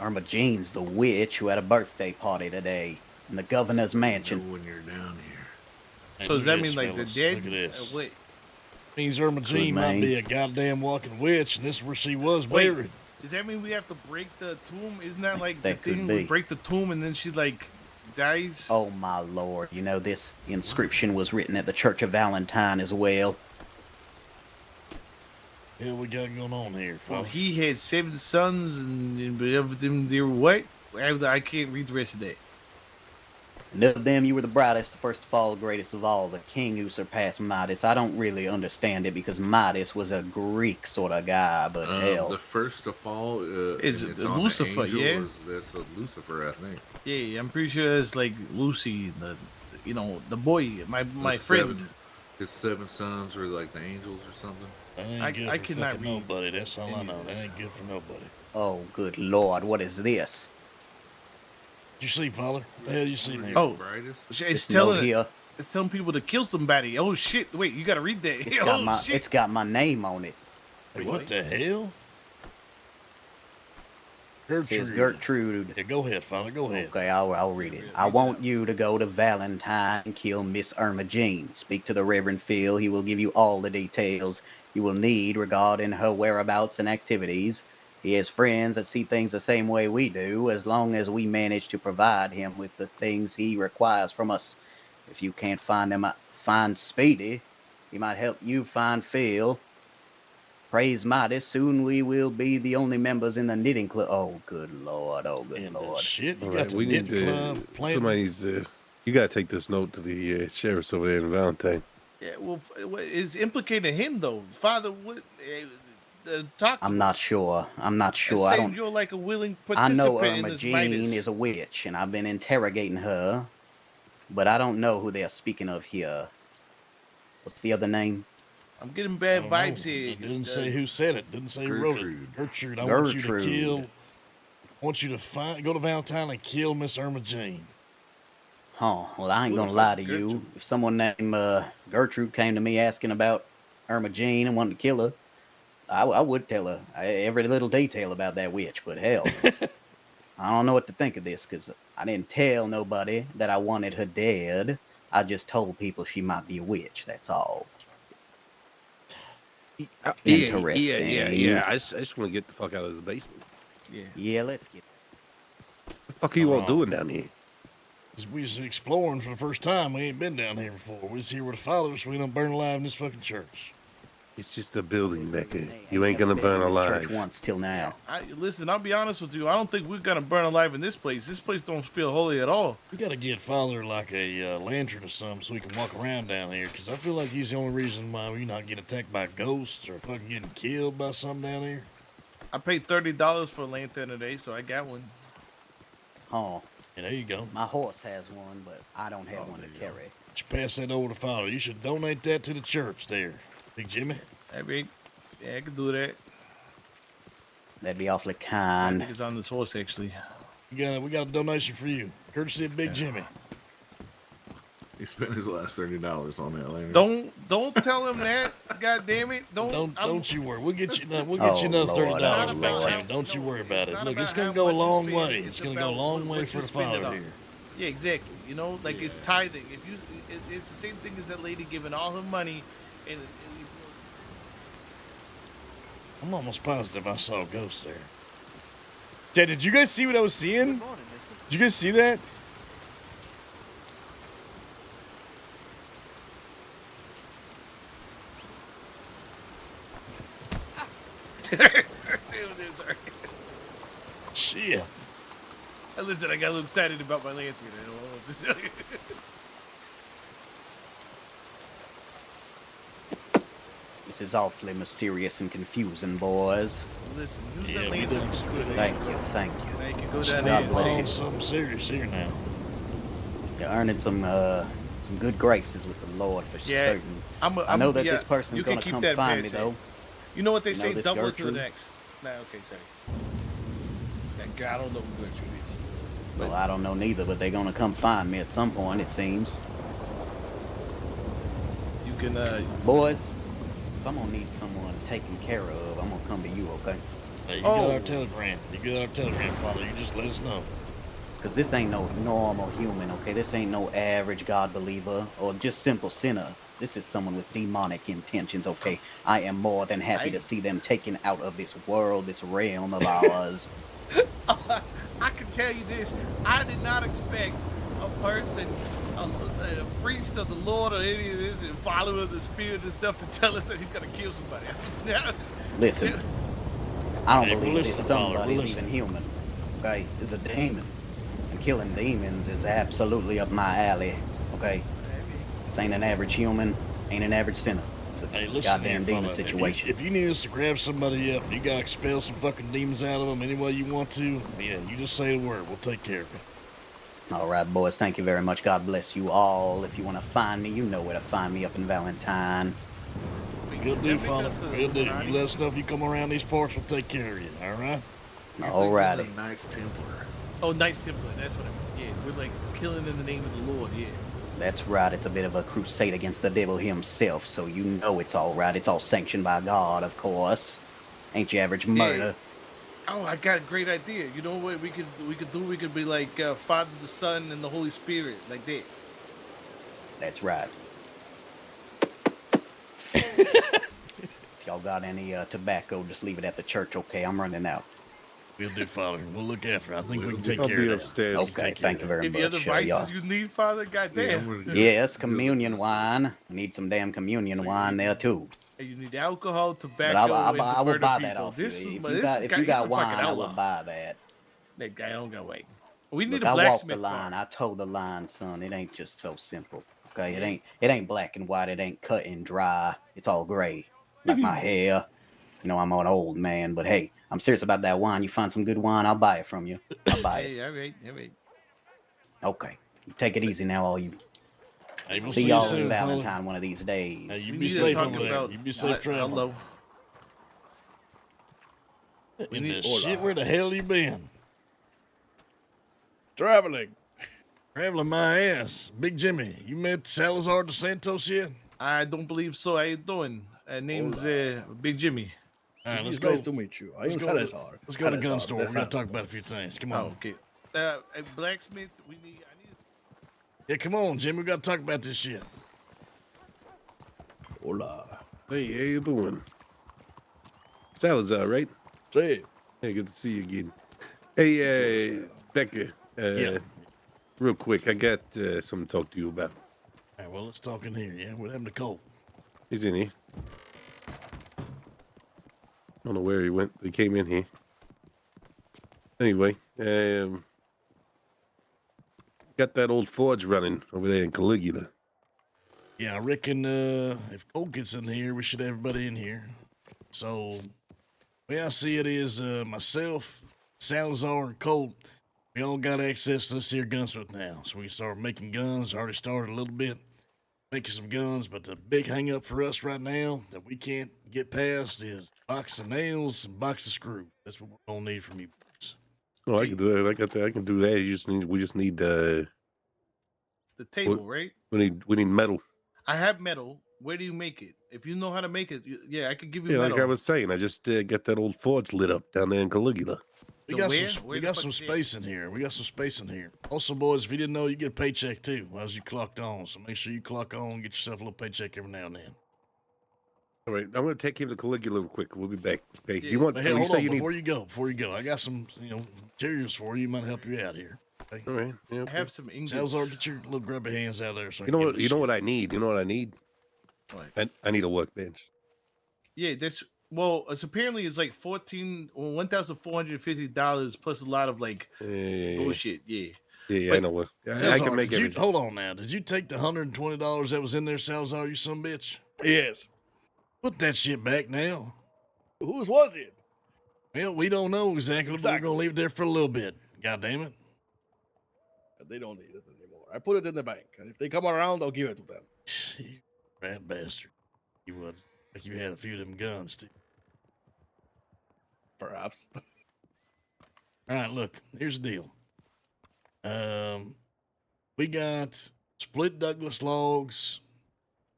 Irma Jean's the witch who had a birthday party today in the governor's mansion. When you're down here. Hey, So does look that at mean this, like fellas. the dead? Look at this. Wait, Means Irma Jean might mean. be a goddamn walking witch, and this is where she was Wait. buried. does that mean we have to break the tomb? Isn't that like That the could thing? be. We break the tomb and then she like dies. Oh my lord, you know this inscription was written at the Church of Valentine as well. Hell, we got going on here, Well, folks. he had 7 sons and but of them they were what? I can't read the rest of that. And of them you were the brightest, the first of all, the greatest of all, the king who surpassed Midas. I don't really understand it because Midas was a Greek sort of guy, but hell. The first to fall Is and it it's on Lucifer, the angel yeah? that's a Lucifer, I think. Yeah, I'm pretty sure it's like Lucy, the boy, my His friend. His 7 sons were like the angels or something. That ain't I good for cannot fucking read nobody. That's all I any of know. That this. ain't good for nobody. Oh, good lord, what is this? Did you see, Father? What the hell you see here? Oh, Brightest. it's This telling note here, it's telling people to kill somebody. Oh shit! Wait, you gotta read that. it's Oh got my shit! it's got my name on it. Hey, what the hell? It says Gertrude. Yeah, go ahead, Father. Go ahead. Okay, I'll read it. I want you to go to Valentine and kill Miss Irma Jean. Speak to the Reverend Phil. He will give you all the details you will need regarding her whereabouts and activities. He has friends that see things the same way we do, as long as we manage to provide him with the things he requires from us. If you can't find Speedy, he might help you find Phil. Praise Mighty, soon we will be the only members in the knitting club. Oh, good lord. Oh, good And the lord. shit, you All got right, the we need knitting to. club planting. Somebody's. You gotta take this note to the sheriff's over there in Valentine. Yeah, well, it's implicating him though. Father, what? Talk. I'm not sure. I'm not sure. I Saying don't. you're like a willing I participant know in Irma this Jean Midas. is a witch, and I've been interrogating her, but I don't know who they're speaking of here. What's the other name? I'm getting I bad don't know. vibes here. It didn't say who said it. Didn't say who wrote it. Gertrude. I want you to kill. I want you to go to Valentine and kill Miss Irma Jean. Huh. Well, I ain't Who the gonna fuck lie is to you. Gertrude? If someone named Gertrude came to me asking about Irma Jean and wanted to kill her, I would tell her every little detail about that witch. But hell, I don't know what to think of this because I didn't tell nobody that I wanted her dead. I just told people she might be a witch. That's all. Interesting. Yeah. I just want to get the fuck out of this basement. Yeah. Yeah, let's get. What the fuck are you all doing down here? We was exploring for the first time. We ain't been down here before. We was here with the fathers. We done burn alive in this fucking church. It's just a building, Becker. You ain't gonna burn alive. Church once till now. Listen, I'll be honest with you. I don't think we're gonna burn alive in this place. This place don't feel holy at all. We gotta get Father like a lantern or something so we can walk around down here. Cause I feel like he's the only reason why we're not getting attacked by ghosts or fucking getting killed by something down here. I paid $30 for a lantern today, so I got one. Oh. Yeah, there you go. My horse has one, but I don't have one to carry. You pass that over to Father. You should donate that to the church there, Big Jimmy. I mean, yeah, I could do that. That'd be awfully I kind. think it's on this horse actually. We got a donation for you, courtesy of Big Jimmy. He spent his last $30 on that lantern. Don't tell him that. God damn it! Don't you worry. We'll get you another $30, Big Jimmy. Don't you worry about it. Look, it's gonna go a long way. It's gonna go a long way for the Father here. Yeah, exactly. You know, like it's tithing. If you, it's the same thing as that lady giving all her money, and I'm almost positive I saw a ghost there. Jay, did you guys see what I was seeing? Did you guys see that? Shit. Listen, I got a little excited about my lantern. I don't know what to tell you. This is awfully mysterious and confusing, boys. Listen, use Yeah, that we lantern done for good. Thank you, thank you. Now you can go Stop down there. bless on you. something serious here now. You're earning some good graces with the Lord for Yeah, certain. I I know that yeah, this person's you can gonna keep come that find me pass, though. You know what they You know say? this Double it to the Gertrude? next. Nah, okay, sorry. That guy, I don't know who Gertrude is. Well, I don't know neither, but they're gonna come find me at some point, it seems. You can, Boys, if I'm gonna need someone taken care of, I'm gonna come to you, okay? Hey, you got our telegram. You got our telegram, Father. You just let us know. Because this ain't no normal human, okay? This ain't no average God believer or just simple sinner. This is someone with demonic intentions, okay? I am more than happy to see them taken out of this world, this realm of ours. I can tell you this. I did not expect a person, a priest of the Lord or any of this, and follower of the Spirit and stuff to tell us that he's going to kill somebody. Listen, I don't Hey, we're believe this listening, Father. somebody We're is even listening. human, okay? It's a demon. And killing demons is absolutely up my alley, okay? This ain't an average human, ain't an average sinner. It's a, Hey, it's a listen goddamn here, demon fella. situation. If you need us to grab somebody up and you got to expel some fucking demons out of them any way you want to, yeah, you just say the word. We'll take care of it. All right, boys, thank you very much. God bless you all. If you want to find me, you know where to find me up in Valentine. We'll do, Father. We'll do. You let us know if you come around these parts, we'll take care of you. All right? All righty. Knights Templar. Oh, Knights Templar. That's what I mean. Yeah, we're like killing in the name of the Lord. Yeah. That's right. It's a bit of a crusade against the devil himself, so you know it's all right. It's all sanctioned by God, of course. Ain't your average murder. Oh, I got a great idea. You know what we could do? We could be like Father, the Son, and the Holy Spirit, like that. That's right. If y'all got any tobacco, just leave it at the church, okay? I'm running out. We'll do, Father. We'll look after it. I think we can take I'll care be of that. upstairs. Okay, thank you very Any other much. vices you need, Father? Goddamn. Yes, communion wine. Need some damn communion wine there too. You need alcohol, But tobacco, I and will to murder buy people. that off This you. is If this you got guy, he's a fucking wine, I will outlaw. buy that. That guy don't got weight. We need Look, a I walked the blacksmith line. bar. I told the line, son. It ain't just so simple. Okay, it ain't black and white. It ain't cut and dry. It's all gray, like my hair. You know, I'm an old man, but hey, I'm serious about that wine. You find some good wine, I'll buy it from you. I'll buy it. Hey, all right, all right. Okay, you take it easy now, all you. Hey, we'll See see you y'all soon, in fella. Valentine one of these days. Hey, you We be need to safe talk over there. about. You be safe traveling. Hello. In need- the shit, where the hell you been? Traveling. Traveling my ass. Big Jimmy, you met Salazar dos Santos yet? I don't believe so. How you doing? Name's Big Jimmy. All right, let's It's go. nice to meet you. I Let's am go. Salazar. Let's go to the gun Salazar store. de We gotta talk Santos. about a few things. Come on. Oh, okay. A blacksmith. I need. Yeah, come on, Jimmy. We gotta talk about this shit. Hola. Hey, how you doing? Salazar, right? Say, Hey, good to see you again. Hey, Becker. Yeah. Real quick, I got something to talk to you about. All right, well, let's talk in here, yeah? What happened to Cole? He's in here. Don't know where he went. He came in here. Anyway, got that old forge running over there in Caligula. Yeah, I reckon if Cole gets in here, we should have everybody in here. So, the way I see it is myself, Salazar, and Colt, we all got access to this here gunsmith now. So we can start making guns. Already started a little bit making some guns, but the big hang up for us right now that we can't get past is box of nails and box of screws. That's what we're gonna need from you boys. Oh, I can do that. I got that. I can do that. We just need The table, right? we need metal. I have metal. Where do you make it? If you know how to make it, yeah, I could give you Yeah, metal. like I was saying, I just got that old forge lit up down there in Caligula. We The got where? some. Where We the got fuck some is it? space in here. We got some space in here. Also, boys, if you didn't know, you get a paycheck too as you clocked on. So make sure you clock on, get yourself a little paycheck every now and then. All right, I'm going to take him to Caligula real quick. We'll be back. Hey, Yeah. you want? Hey, So you hold say on you before need? you go. Before you go, I got some materials for you. Might help you out here. Okay? All right. Yeah, I okay. have some ingots. Salazar, get your little grubby hands out of there. So I You can know give what? this You know shit. what I need. You know what I need. What? I need a workbench. Yeah, that's it's apparently it's like $1,450 plus a lot of like Yeah. bullshit. Yeah. Yeah, But I know what. I Salazar, can make did you, everything. hold on now. Did you take the $120 that was in there, Salazar? You son of a bitch. Yes. Put that shit back now. Whose was it? Well, we don't know exactly, but we're Exactly. gonna leave it there for a little bit. God damn it. They don't need it anymore. I put it in the bank, and if they come around, I'll give it to them. You rat bastard. You was like you had a few of them guns too. Perhaps. All right, look, here's the deal. We got split Douglas logs,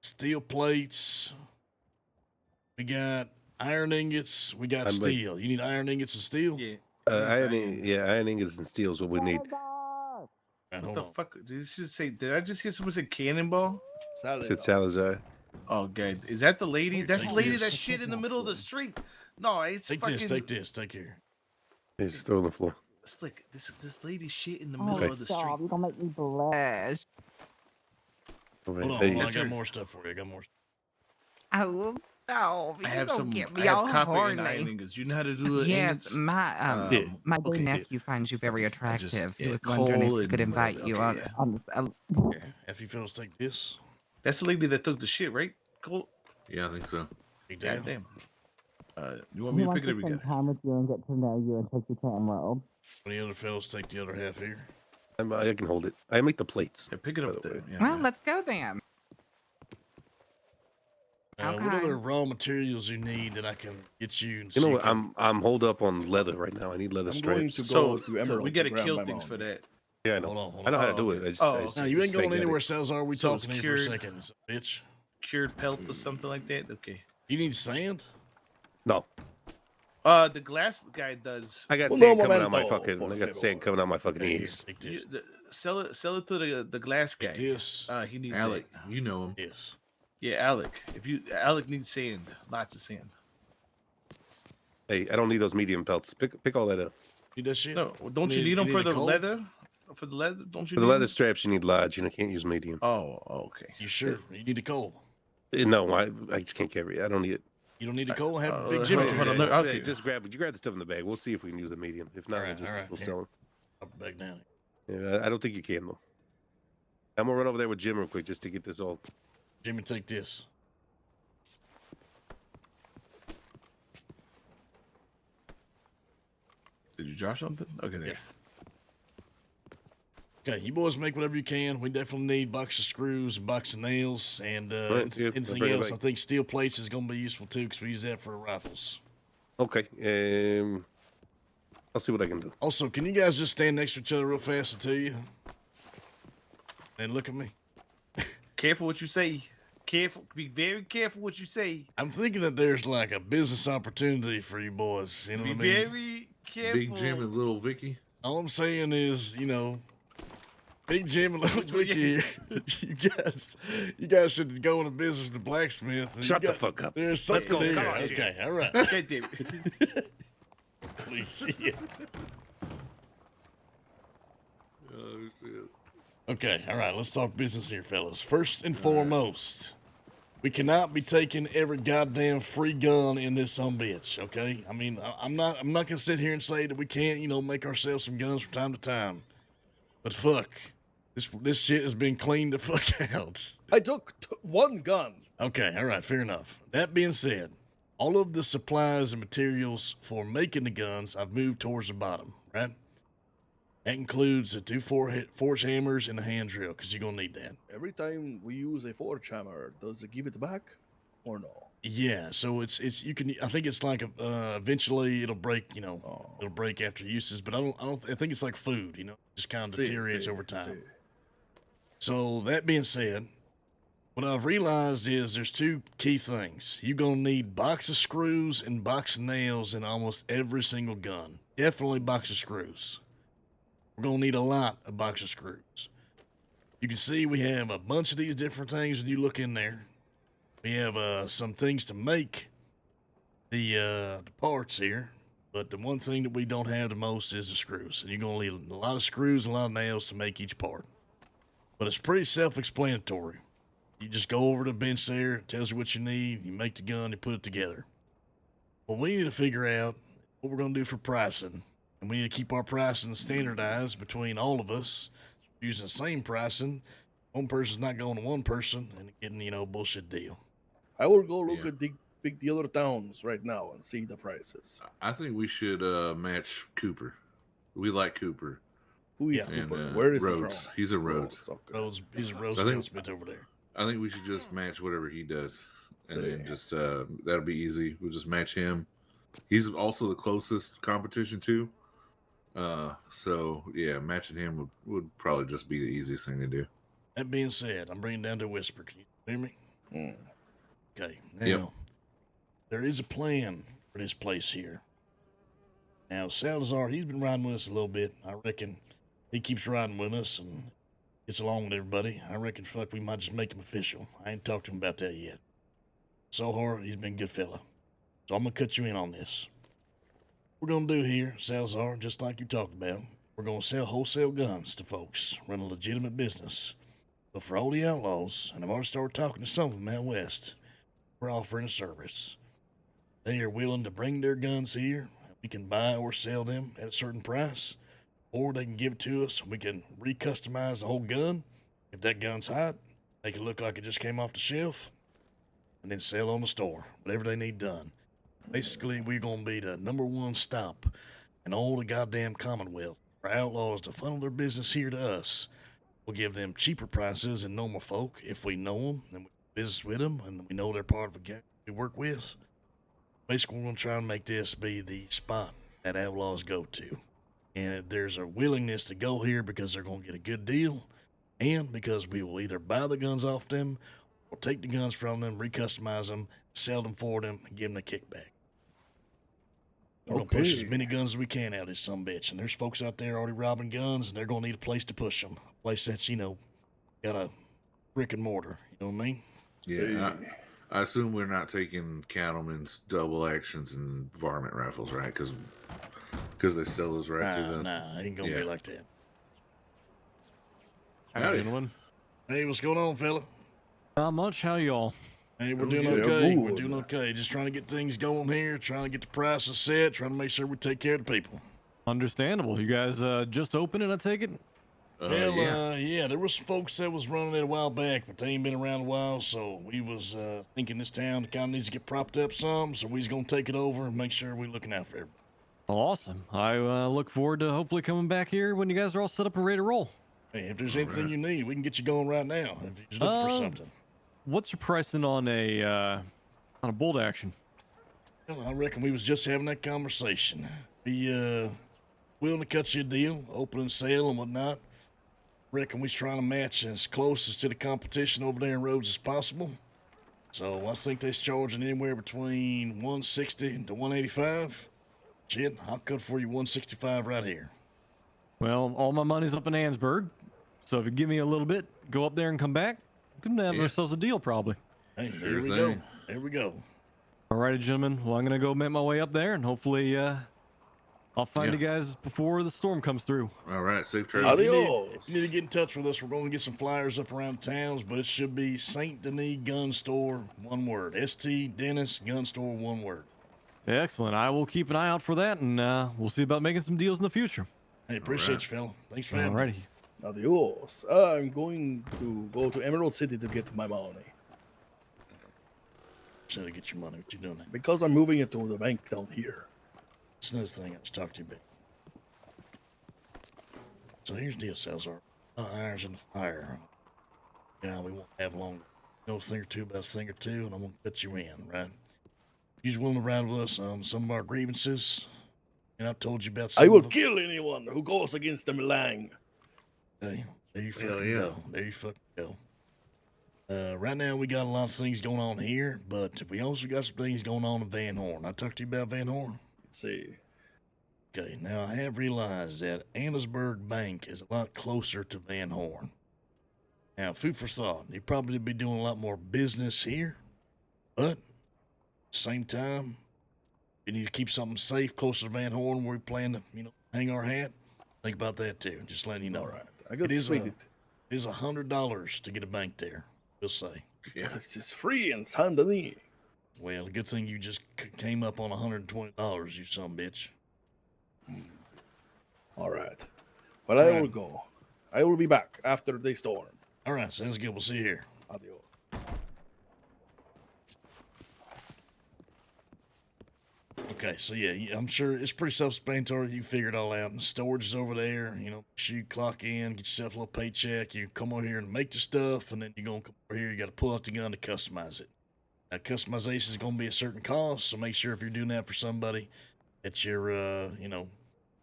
steel plates. We got iron ingots. We got I'm like- steel. You need iron ingots and steel? yeah. Iron ingots and steel is what we need. Right, What hold the on. fuck? Did I just hear someone say cannonball? It's Salazar. Oh, God. Is that the lady? Here, That's the take lady this. that shit in the middle of the street. No, it's Take fucking this, take this, take here. It's just throw it on the floor. Slick. This lady shit in the middle of the street. You're gonna make me blush. All right. Hold on, Hey, hold on. I That's got her. more stuff for you. I got more stuff. Oh, no, I have don't some. get I me have all copper and horny. iron ingots. You know how to do it? Yes, my gay okay. nephew finds you very I attractive. just- He yeah, was wondering if coal he could and invite whatever. you Okay, on yeah. Here, if you fellas take this. That's the lady that took the shit, right? Cool. Yeah, I think so. Big deal. God damn. You want me to pick it up? We got it. time with you and get to know you and take you to Emerald. When the other fellas take the other half here. I can hold it. I make the plates. Yeah, pick it by up the way. there. Yeah, Well, yeah. let's go then. What Okay. other raw materials you need that I can get you? You know what? I'm holed up on leather right now. I need leather I'm going stripes. to go So, to Emerald. we got to grab kill my things for money. that. Yeah, I know. Hold on, hold I know how to on. do Oh, it. I just, okay. I Oh, just No, you ain't it's going like that. anywhere, Salazar. We So it's talking here for a cured. second, bitch. Cured pelt or something like that. Okay. You need sand? No, The glass guy does. I got Un sand coming out my momento, fucking. por I got favor. sand coming out my fucking Okay, here, ears. take You, this. sell it to the glass guy. Take this. He needs Alec, it. you know him. Yes. Yeah, Alec. Alec needs sand, lots of sand. Hey, I don't need those medium pelts. Pick all that up. Need that shit? No, don't you need them for a the coal? leather? For the leather, don't you? For the need leather them? straps, you need large. You can't use medium. Oh, okay. You sure? You need a coal. No, I just can't carry it. I don't need it. You don't need a coal? Have a big hold Jimmy on, carry hold on, it. look, Hey, okay. just grab the stuff in the bag. We'll see if we can use a medium. If not, Alright, we'll alright, we'll here. sell them. I'll back down. Yeah, I don't think you can though. I'm gonna run over there with Jim real quick just to get this all. Jimmy, take this. Did you drop something? Okay, there. Okay, you boys make whatever you can. We definitely need box of screws and box of nails and Right, yeah, I'll anything bring it else. I back. think steel plates is going to be useful too because we use that for rifles. Okay. I'll see what I can do. Also, can you guys just stand next to each other real fast until you and look at me? Careful what you say. Careful. Be very careful what you say. I'm thinking that there's like a business opportunity for you boys. You know Be what I mean? very careful. Big Jim and Little Vicky. All I'm saying is, Big Jim and Little Vicky, you guys should go into business with the blacksmith. and Shut you the fuck up. There's Let's something go. there. Come on, Jim. Okay, all right. Okay, David. Holy shit. Oh, shit. Okay, all right, let's talk business here, fellas. First and foremost, we cannot be taking every goddamn free gun in this bitch, okay? I mean, I'm not gonna sit here and say that we can't, make ourselves some guns from time to time. But fuck, this shit has been cleaned the fuck out. I took one gun. Okay, all right, fair enough. That being said, all of the supplies and materials for making the guns I've moved towards the bottom, right? That includes the 2 forge hammers and the hand drill, because you're going to need that. Every time we use a forge hammer, does it give it back or no? Yeah, so it's you can, I think it's like eventually it'll break, it'll break after uses, but I think it's like food, just kind of deteriorates over time. So that being said, what I've realized is there's 2 key things. You're going to need box of screws and box of nails in almost every single gun. Definitely box of screws. We're going to need a lot of box of screws. You can see we have a bunch of these different things when you look in there. We have some things to make the parts here, but the one thing that we don't have the most is the screws. And you're going to need a lot of screws and a lot of nails to make each part. But it's pretty self-explanatory. You just go over to the bench there, it tells you what you need, you make the gun, you put it together. Well, we need to figure out what we're going to do for pricing. And we need to keep our pricing standardized between all of us, using the same pricing. One person's not going to one person and getting, a bullshit deal. I will go look at the other towns right now and see the prices. I think we should match Cooper. We like Cooper. Who is And, Cooper? Where is he Rhodes. from? He's a Rhodes. He's a Rhodes So I think- Smith over there. I think we should just match whatever he does, and then just that'll be easy. We'll just match him. He's also the closest competition too. So yeah, matching him would probably just be the easiest thing to do. That being said, I'm bringing down to a whisper. Can you hear me? Okay. Now, Yep. there is a plan for this place here. Now, Salazar, he's been riding with us a little bit. I reckon he keeps riding with us and gets along with everybody. I reckon, we might just make him official. I ain't talked to him about that yet. Sohar, he's been a good fella. So I'm going to cut you in on this. What we're going to do here, Salazar, just like you talked about, we're going to sell wholesale guns to folks, run a legitimate business. But for all the outlaws, and I've already started talking to some of them out west, we're offering a service. They are willing to bring their guns here. We can buy or sell them at a certain price, or they can give it to us and we can recustomize the whole gun. If that gun's hot, make it look like it just came off the shelf, and then sell on the store, whatever they need done. Basically, we're going to be the #1 stop in all the goddamn Commonwealth for outlaws to funnel their business here to us. We'll give them cheaper prices than normal folk if we know them and we do business with them and we know they're part of a gang we work with. Basically, we're going to try and make this be the spot that outlaws go to. And there's a willingness to go here because they're going to get a good deal and because we will either buy the guns off them or take the guns from them, recustomize them, sell them for them, and give them a kickback. We're going to push as many guns as we can out of this sumbitch. And there's folks out there already robbing guns, and they're going to need a place to push them. A place that's, got a brick and mortar. You know what I mean? Yeah. I assume we're not taking cattlemen's double actions and varmint rifles, right? Because they sell those right through the... Nah, it ain't going to be like that. Howdy. Gentlemen. Hey, what's going on, fella? Not much. How y'all? Hey, we're doing okay. We're doing okay. Just trying to get things going here, trying to get the prices set, trying to make sure we take care of the people. Understandable. You guys just opened it, I take it? Yeah, there was some folks that was running it a while back, but they ain't been around a while, so we was thinking this town kind of needs to get propped up some, so we's going to take it over and make sure we're looking out for everybody. Awesome. I look forward to hopefully coming back here when you guys are all set up and ready to roll. Hey, if there's anything you need, we can get you going right now if you're looking for something. What's your pricing on a bolt action? Well, I reckon we was just having that conversation. We willing to cut you a deal, open and sale and whatnot. Reckon we's trying to match as close to the competition over there in Rhodes as possible. So I think they's charging anywhere between $160 to $185. Shit, I'll cut for you $165 right here. Well, all my money's up in Ansburg, so if you give me a little bit, go up there and come back, we can have ourselves a deal probably. Hey, here we go. There we go. Alrighty, gentlemen. Well, I'm gonna go make my way up there, and hopefully, I'll find you guys before the storm comes through. All right, safe travel. If you need to get in touch with us, we're going to get some flyers up around towns, but it should be St. Denis Gun Store, one word. St. Dennis Gun Store, one word. Excellent. I will keep an eye out for that, and we'll see about making some deals in the future. Hey, appreciate you, fella. Thanks for having me. Alrighty. Adios. I'm going to go to Emerald City to get my money. So to get your money, what you doing there? Because I'm moving it to the bank down here. That's another thing I was talking to you about. So here's the deal, Salazar. Irons in the fire. Yeah, we won't have long. You know a thing or two about a thing or two, and I'm going to put you in, right? You're willing to ride with us on some of our grievances, and I told you about some I will of them. kill anyone who goes against the Milang. Hey, there you fucking go. There you fucking go. Right now, we got a lot of things going on here, but we also got some things going on in Van Horn. I talked to you about Van Horn? Let's see. Okay, now I have realized that Annesburg Bank is a lot closer to Van Horn. Now, food for thought. You probably be doing a lot more business here But same time, we need to keep something safe closer to Van Horn where we plan to, hang our hat. Think about that too. Just letting you know. All right. I got It is split it. It is $100 to get a bank there. We'll say. Yeah. It's just free in Saint Denis. Well, good thing you just came up on $120, you son of a bitch. All right. Well, I will go. I will be back after the storm. All right, sounds good. We'll see you here. Adios. Okay, so yeah, I'm sure it's pretty self-explanatory. You figure it all out. And storage is over there. Make sure you clock in, get yourself a little paycheck. You come over here and make the stuff, and then you're gonna come over here. You got to pull out the gun to customize it. Now, customization is gonna be a certain cost, so make sure if you're doing that for somebody that you're,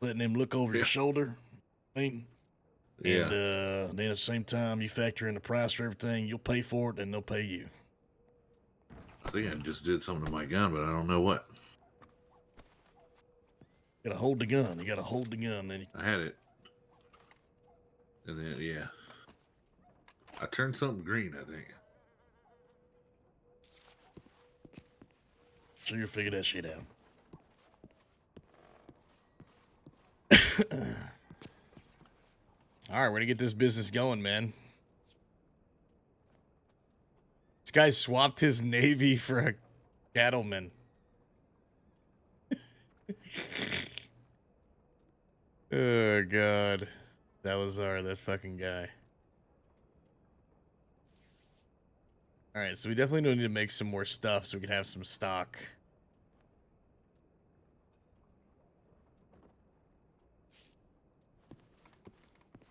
letting them look over your shoulder. I mean, Yeah. and then at the same time, you factor in the price for everything. You'll pay for it, and they'll pay you. I think I just did something to my gun, but I don't know what. You gotta hold the gun. You gotta hold the gun. Then I had it. And then, yeah. I turned something green, I think. So you'll figure that shit out. All right, we're gonna get this business going, man. This guy swapped his Navy for a cattleman. Oh god, that fucking guy. All right, so we definitely need to make some more stuff so we can have some stock.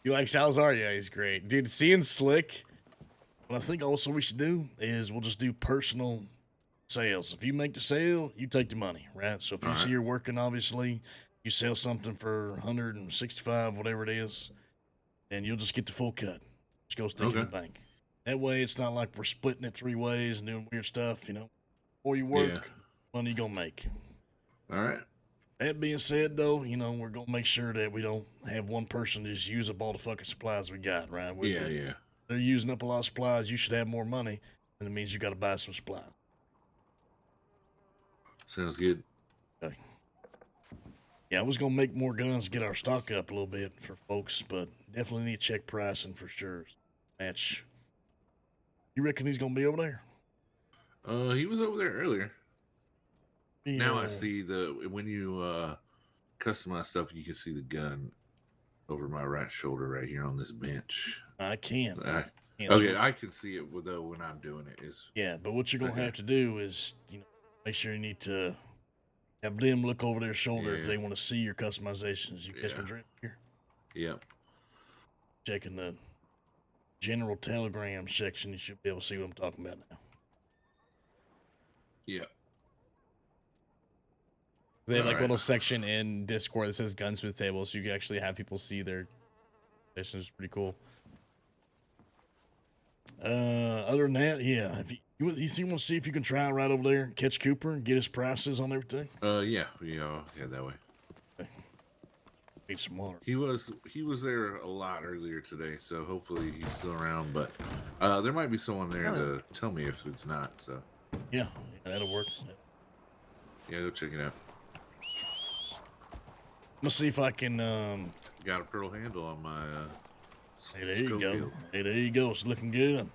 You like Salazar? Yeah, he's great. Dude, seeing Slick, what I think also we should do is we'll just do personal sales. If you make the sale, you take the money, right? So if you see you're working, obviously, you sell something for 165, whatever it is, and you'll just get the full cut. Just go stick it in the bank. That way, it's not like we're splitting it 3 ways and doing weird stuff, Before you work, money you gonna make. All right. That being said, though, we're gonna make sure that we don't have one person just use up all the fucking supplies we got, right? Yeah. They're using up a lot of supplies. You should have more money, and it means you got to buy some supplies. Sounds good. Okay. Yeah, I was gonna make more guns to get our stock up a little bit for folks, but definitely need to check pricing for sure. Match. You reckon he's gonna be over there? He was over there earlier. Yeah. Now I see when you customize stuff, you can see the gun over my right shoulder right here on this bench. I can. I can see it though when I'm doing it. Yeah, but what you're gonna have to do is, make sure you need to have them look over their shoulder if they want to see your customizations. You catch my drift here? Yep. Checking the general telegram section, you should be able to see what I'm talking about now. Yeah. They have like a little section in Discord that says gunsmith table, so you can actually have people see their missions. It's pretty cool. Other than that, yeah. If you want to see if you can try right over there and catch Cooper and get his prices on everything? Yeah, that way. Okay. Need some water. He was there a lot earlier today, so hopefully he's still around. But there might be someone there to tell me if it's not. So yeah, that'll work. Yeah, go check it out. I'm gonna see if I can. Got a pearl handle on my. Hey, there you go. Hey, there you go. It's looking good.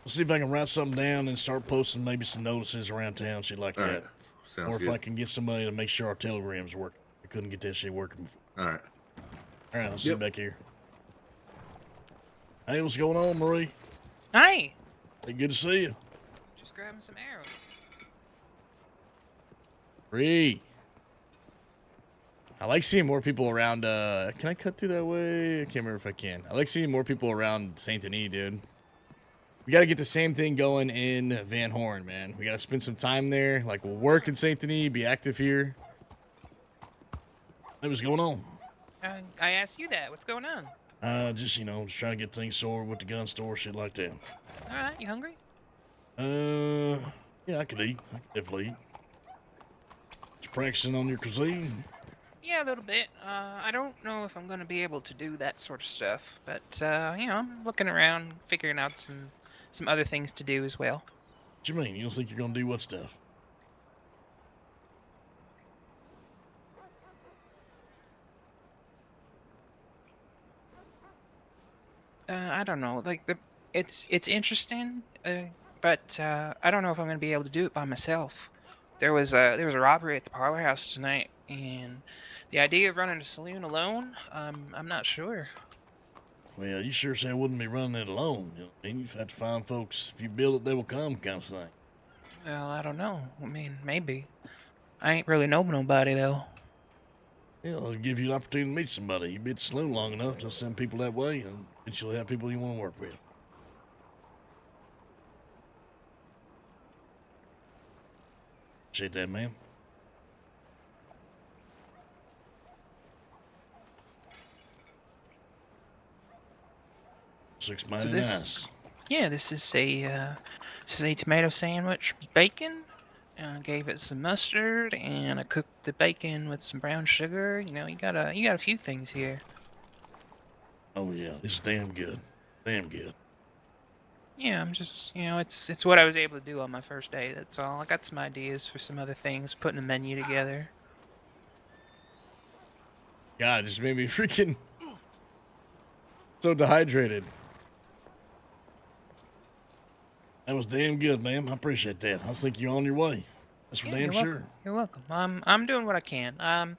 Let's see if I can write something down and start posting maybe some notices around town, shit like that. Sounds or if good. I can get somebody to make sure our telegram's working. I couldn't get that shit working before. All right. All right, I'll see you back here. Hey, what's going on, Marie? Hi. Hey, good to see you. Just grabbing some arrows. Marie. I like seeing more people around. Can I cut through that way? I can't remember if I can. I like seeing more people around Saint Denis, dude. We got to get the same thing going in Van Horn, man. We got to spend some time there. Like, we'll work in Saint Denis, be active here. Hey, what's going on? I asked you that. What's going on? Just trying to get things sorted with the gun store, shit like that. All right, you hungry? Yeah, I could eat. I could definitely eat. Just practicing on your cuisine. Yeah, a little bit. I don't know if I'm going to be able to do that sort of stuff, but I'm looking around, figuring out some other things to do as well. What you mean? You don't think you're gonna do what stuff? I don't know. Like it's interesting, but I don't know if I'm gonna be able to do it by myself. There was a robbery at the parlor house tonight, and the idea of running a saloon alone, I'm not sure. Well, you sure say I wouldn't be running it alone. You know what I mean? You've had to find folks. If you build it, they will come, kind of thing. Well, I don't know. I mean, maybe. I ain't really know nobody though. Yeah, it'll give you an opportunity to meet somebody. You be at the saloon long enough, they'll send people that way, and eventually have people you want to work with. Appreciate that, man. Looks mighty nice. Yeah, this is a tomato sandwich, with bacon. Gave it some mustard, and I cooked the bacon with some brown sugar. You know, you got a few things here. Oh yeah, it's damn good. Damn good. Yeah, I'm just, it's what I was able to do on my first day. That's all. I got some ideas for some other things, putting a menu together. God, it just made me freaking so dehydrated. That was damn good, ma'am. I appreciate that. I think you're on your way. That's for Yeah, damn you're sure. welcome. You're welcome. I'm doing what I can.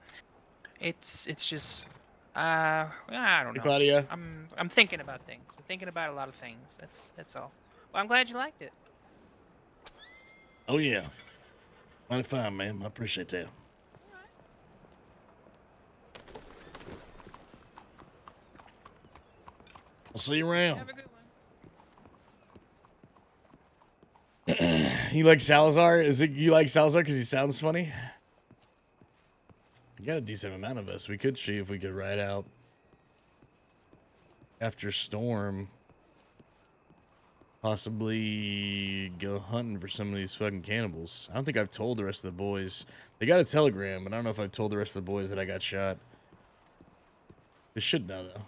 It's just, I don't know. Claudia. I'm thinking about things. I'm thinking about a lot of things. That's all. Well, I'm glad you liked it. Oh yeah. Mighty fine, ma'am. I appreciate that. I'll see you around. Have a good one. You like Salazar? Is it you like Salazar because he sounds funny? We got a decent amount of us. We could see if we could ride out after storm. Possibly go hunting for some of these fucking cannibals. I don't think I've told the rest of the boys. They got a telegram, but I don't know if I've told the rest of the boys that I got shot. They should know, though.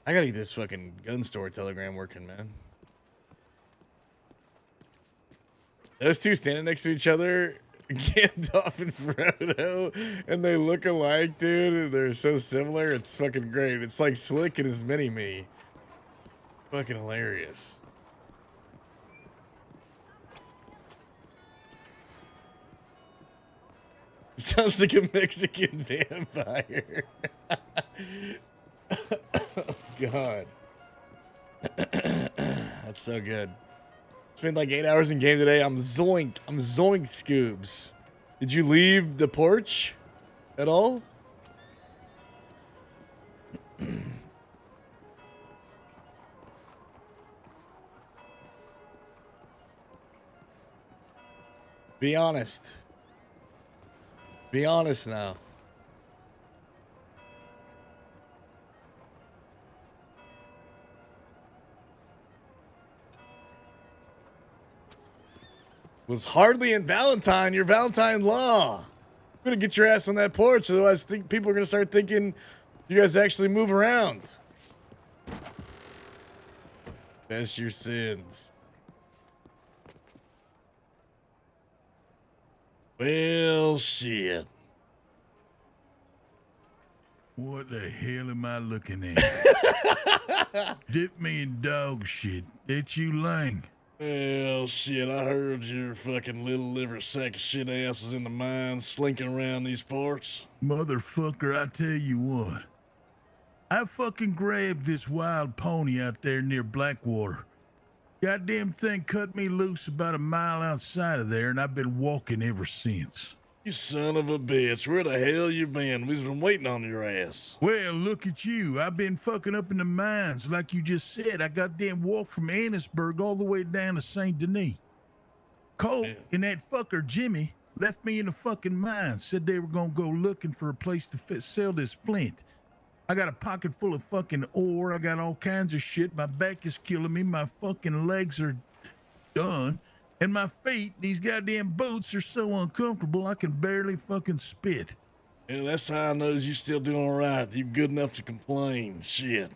I gotta get this fucking gun store telegram working, man. Those two standing next to each other, Gandalf and Frodo, and they look alike, dude. And they're so similar. It's fucking great. It's like Slick and his mini-me. Fucking hilarious. Sounds like a Mexican vampire. Oh, God. That's so good. Spent like 8 hours in game today. I'm zoinked. Scoobs. Did you leave the porch at all? Be honest. Be honest now. Was hardly in Valentine, your Valentine law. You're gonna get your ass on that porch, otherwise people are gonna start thinking you guys actually move around. That's your sins. Well, shit. What the hell am I looking at? Dip me in dog shit. It's you, Lang. Well, shit, I heard your fucking little liver sack of shit asses in the mines slinking around these parts. Motherfucker, I tell you what. I fucking grabbed this wild pony out there near Blackwater. Goddamn thing cut me loose about a mile outside of there, and I've been walking ever since. You son of a bitch, where the hell you been? We've been waiting on your ass. Well, look at you. I've been fucking up in the mines, like you just said. I goddamn walked from Annisburg all the way down to St. Denis. Cole and that fucker Jimmy left me in the fucking mines, said they were gonna go looking for a place to sell this flint. I got a pocket full of fucking ore. I got all kinds of shit. My back is killing me. My fucking legs are done. And my feet, these goddamn boots are so uncomfortable I can barely fucking spit. Yeah, that's how I knows you still doing all right. You good enough to complain. Shit.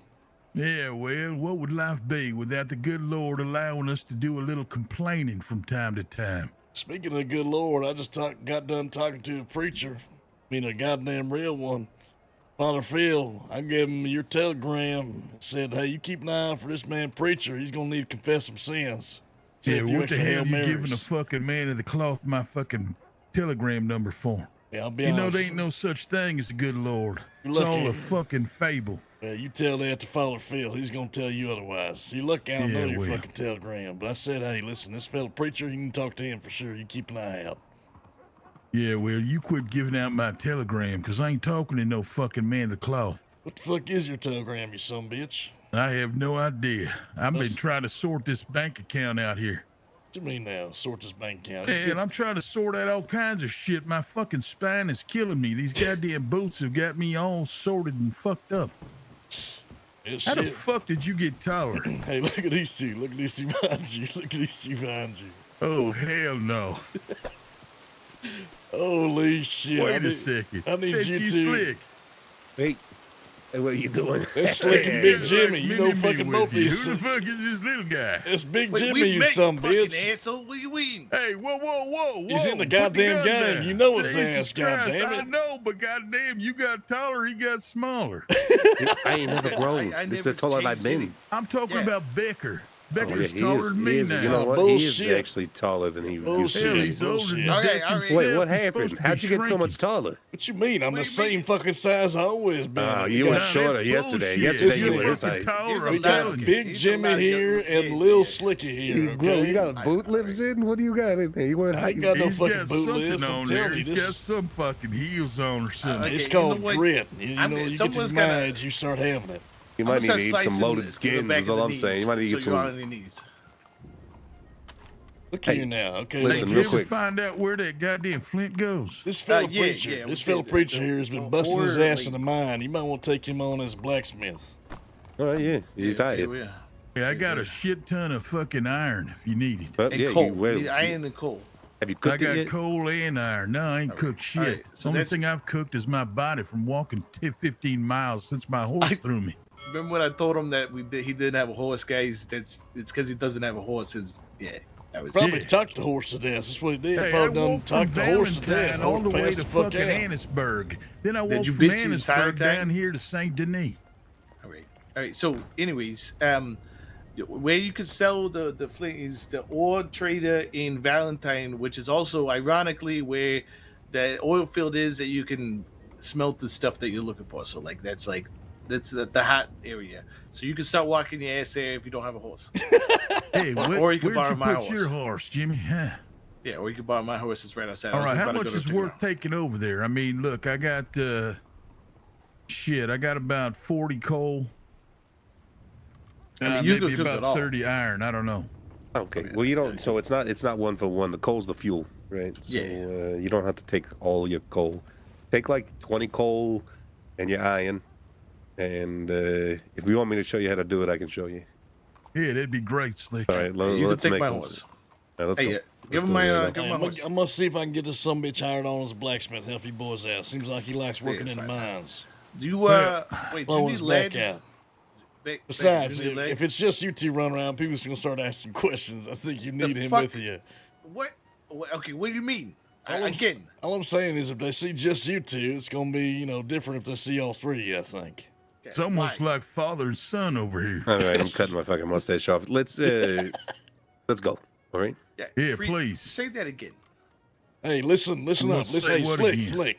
Yeah, well, what would life be without the good Lord allowing us to do a little complaining from time to time? Speaking of the good Lord, I just got done talking to a preacher. I mean, a goddamn real one. Father Phil, I gave him your telegram. It said, hey, you keep an eye out for this man preacher. He's going to need to confess some sins. Say Yeah, a few what the extra hell Hail you giving a Marys. fucking man of the cloth my fucking telegram number for? Yeah, I'll be You know, honest. there ain't no such thing as a good Lord. You're It's all lucky. a fucking fable. Yeah, you tell that to Father Phil. He's going to tell you otherwise. You lucky I don't know Yeah, your well. fucking telegram. But I said, hey, listen, this fellow preacher, you can talk to him for sure. You keep an eye out. Yeah, well, you quit giving out my telegram, because I ain't talking to no fucking man of the cloth. What the fuck is your telegram, you son bitch? I have no idea. I've been That's- trying to sort this bank account out here. What you mean now? Sort this bank account. It's Man, good- I'm trying to sort out all kinds of shit. My fucking spine is killing me. These goddamn boots have got me all sorted and fucked up. Yeah, How the shit. fuck did you get taller? Hey, look at these two. Look at these two behind you. Look at these two behind you. Oh, hell no. Holy shit. Wait a second. I need That's you you two. Slick. Hey, what are you doing? That's Slick and Big Like Jimmy. You know mini me fucking with both you. these. Who the fuck is this little guy? It's Big Wait, Jimmy, we you met, son fucking bitch. asshole. What you mean? Hey, whoa. He's in the Put goddamn gun game. down. You know his Jesus ass, goddamn Christ, it. I know, but goddamn, you got taller, he got smaller. I ain't never grown. I This never is taller I've changed been. any. I'm talking Yeah. about Becker. Oh, yeah, Becker's he taller is. than He me is. now. You know what? Bullshit. He is actually taller than he used Hell, to be. he's older than Bullshit. Beck Okay, all right. himself. Wait, what He's happened? supposed to How'd be you get so shrinking. much taller? What you mean? I'm What the do you same mean? fucking size I always been. You got were Nah, shorter that's yesterday. bullshit. Yesterday you you You're were his fucking height. taller, Here's a We I'm got telling you. Big He's a Jimmy lot of here young- and yeah, Lil yeah. Slicky here, Bro, you okay? got boot lips in? What do you got in there? You wearing I high? ain't got no He's fucking got boot something list. I'm on there. telling you, He's got this some fucking heels on or something. Okay, it's you called know what? grit. You I'm- know, you get to someone's your gotta- mind, you start having it. You might need to eat slice some him loaded to the skins. back Is of all the I'm saying. You knees, might need to get so you're on some. your knees. Look Hey, here now, okay? listen, Hey, real can we quick. find out where that goddamn flint goes? This fellow yeah, preacher, yeah, this we fellow did. preacher here has been busting his ass in the Orderly. mine. You might want to take him on as blacksmith. Oh yeah, he's Yeah, hired. okay, Yeah, I got a shit ton of fucking iron if you need it. But And yeah, coal. you well, We need iron and coal. have you I cooked it got yet? coal and iron. No, I ain't cooked shit. all right, so Only that's- thing I've cooked is my body from walking 15 miles since my horse threw me. Remember when I told him that he didn't have a horse, guys? It's because he doesn't have a horse. That was Probably Yeah. talked the horse to death. That's what he did. Hey, I Probably done walked from talked the horse to death. Valentine all the way Passed to the fuck fucking out. Annisburg. Then I Did walked you from bitch the entire Annisburg time? down here to Saint Denis. All right. So, anyways, where you could sell the flint is the ore trader in Valentine, which is also ironically where the oil field is that you can smelt the stuff that you're looking for. So, that's the hot area. So you can start walking your ass there if you don't have a horse. Hey, Or you can where'd borrow you my put your horse, Jimmy? Huh? Yeah, or you can borrow my horse. It's right outside. All I was right, how about to much go to is the worth taking over there? I mean, look, I got I got about 40 coal. I mean, you could maybe cook it about all. 30 iron. I don't know. Okay. Well, you don't. So it's not 1 for 1. The coal's the fuel, right? So, Yeah. you don't have to take all your coal. Take like 20 coal and your iron. And if you want me to show you how to do it, I can show you. Yeah, that'd be great, Slick. All right. You can Let's take make my one. horse. All right, let's Hey, go. give Let's him do my, it right uh, now. give him Hey, my horse. I'm gonna see if I can get this sumbitch hired on as a blacksmith. Help you boys out. Seems like he likes working in the mines. Do you Well, wait? Do Blowing you his need back lead? out. Becker, Besides, do you need lead? if it's just you two running around, people's gonna start asking questions. I think you need him fuck? with you. What? Okay, what do you mean? All Again, I'm saying is, if they see just you two, it's gonna be different if they see all three. I think. It's almost like father and son over here. All right. I'm cutting my fucking mustache off. Let's go. All right. Yeah, please. Say that again. Hey, listen I'm gonna up. Listen, say hey, what Slick, again? Slick.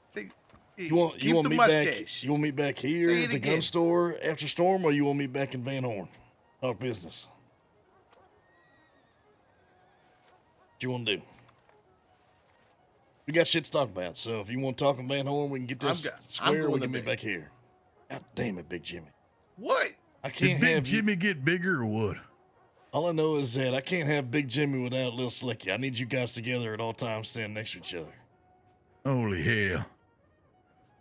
Say, You want keep the me back? mustache. You want me back here Say at it the gun again. store after storm, or you want me back in Van Horn? Talk business. What you want to do? We got shit to talk about, so if you want to talk in Van Horn, we can get this I'm square. going We to can meet bed. back here. God damn it, Big Jimmy. What? I Did can't Big have you. Jimmy get bigger or what? All I know is that I can't have Big Jimmy without Lil Slicky. I need you guys together at all times, standing next to each other. Holy hell.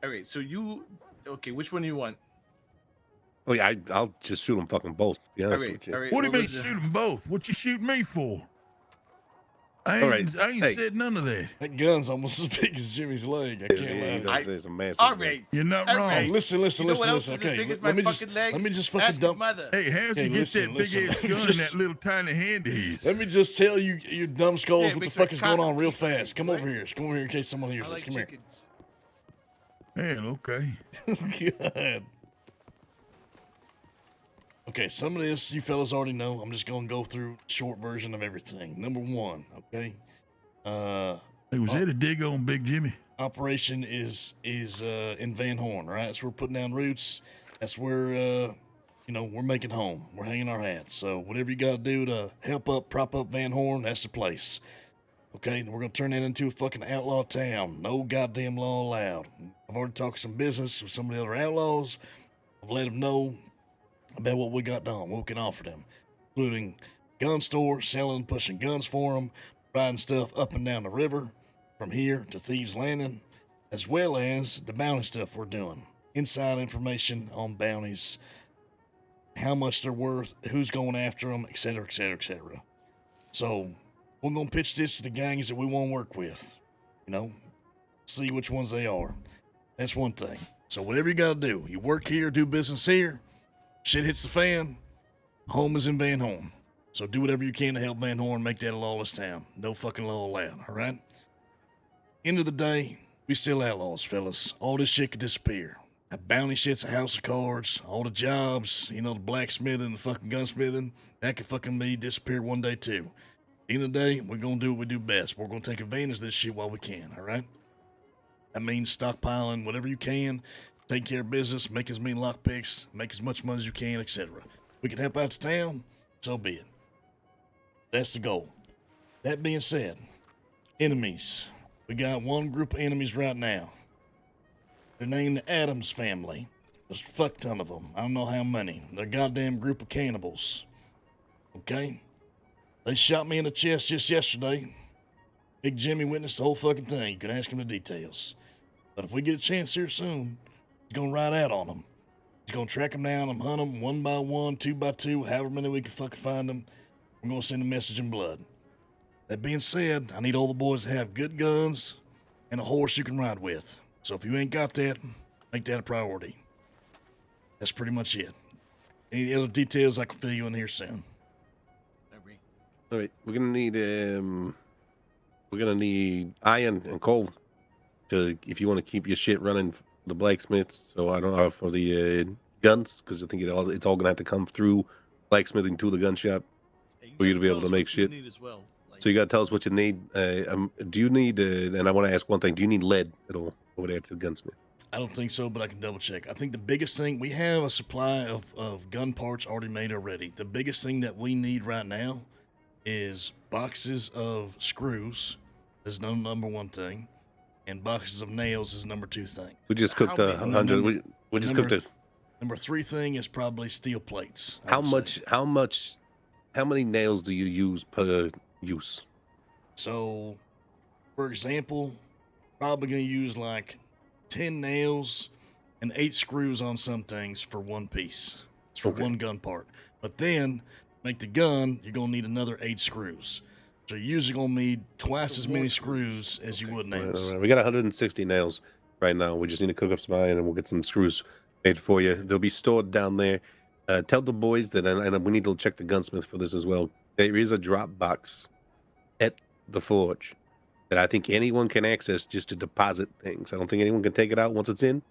All right, so okay, which one do you want? Oh yeah. I'll just shoot them fucking both. To be honest with you. all right. What do you well, mean shoot them both? What you shoot me for? I All ain't, right. I ain't Hey. said none of that. That gun's almost as big as Jimmy's leg. I can't He lie. does say it's a massive. All gun. right. You're not All wrong. right. Listen, You know what else listen. is as Okay, big as let my me just fucking leg? let me just Ask fucking his dump. mother. Hey, how'd Okay, you get listen, that big ass listen. gun in Just- that little tiny hand of his? Let me just tell you, you dumb skulls, Yeah, what the makes fuck my is going cock on real eat my fast. Come foot. over here. Come over here in case someone hears I this. like Come chickens. Man, okay. here. God. Okay, some of this you fellas already know. I'm just gonna go through a short version of everything. Number one, okay. Hey, was that a dig on Big Jimmy? Operation is in Van Horn, right? That's where we're putting down roots. That's where we're making home. We're hanging our hats. So whatever you got to do to help up, prop up Van Horn, that's the place. Okay, we're gonna turn that into a fucking outlaw town. No goddamn law allowed. I've already talked some business with some of the other outlaws. I've let them know about what we got done, what we can offer them, including gun store, selling and pushing guns for them, riding stuff up and down the river from here to Thieves Landing, as well as the bounty stuff we're doing. Inside information on bounties, how much they're worth, who's going after them, etc., etc., etc. So we're going to pitch this to the gangs that we want to work with, see which ones they are. That's one thing. So whatever you got to do, you work here, do business here, shit hits the fan, home is in Van Horn. So do whatever you can to help Van Horn make that a lawless town. No fucking law allowed, all right? End of the day, we still outlaws, fellas. All this shit could disappear. That bounty shit's a house of cards. All the jobs, the blacksmithing, the fucking gunsmithing, that could fucking be disappear one day too. At the end of the day, we're gonna do what we do best. We're gonna take advantage of this shit while we can, all right? That means stockpiling whatever you can, take care of business, make as many lockpicks, make as much money as you can, etc. We can help out the town, so be it. That's the goal. That being said, enemies. We got one group of enemies right now. They're named the Adams family. There's a fuck ton of them. I don't know how many. They're a goddamn group of cannibals. Okay? They shot me in the chest just yesterday. Big Jimmy witnessed the whole fucking thing. You can ask him the details. But if we get a chance here soon, he's gonna ride out on them. He's gonna track them down and hunt them one by one, two by two, however many we can fucking find them. We're gonna send a message in blood. That being said, I need all the boys to have good guns and a horse you can ride with. So if you ain't got that, make that a priority. That's pretty much it. Any other details I can fill you in here soon. All right, we're gonna need iron and coal to if you want to keep your shit running. The blacksmiths, so I don't know for the guns because I think it's all gonna have to come through blacksmithing to the gun shop for you to be able to make shit. So you gotta tell us what you need. Do you need? And I want to ask one thing: do you need lead at all over there to the gunsmith? I don't think so, but I can double check. I think the biggest thing, we have a supply of gun parts already made already. The biggest thing that we need right now is boxes of screws is the number one thing, and boxes of nails is number two thing. We just cooked 100. We just cooked it. Number three thing is probably steel plates. How many nails do you use per use? So, for example, probably going to use like 10 nails and 8 screws on some things for one piece. It's for one gun part. But then, make the gun, you're going to need another 8 screws. So you're usually going to need twice as many screws as you would nails. Right. We got 160 nails right now. We just need to cook up some iron and we'll get some screws made for you. They'll be stored down there. Tell the boys that, and we need to check the gunsmith for this as well. There is a drop box at the forge that I think anyone can access just to deposit things. I don't think anyone can take it out once it's in,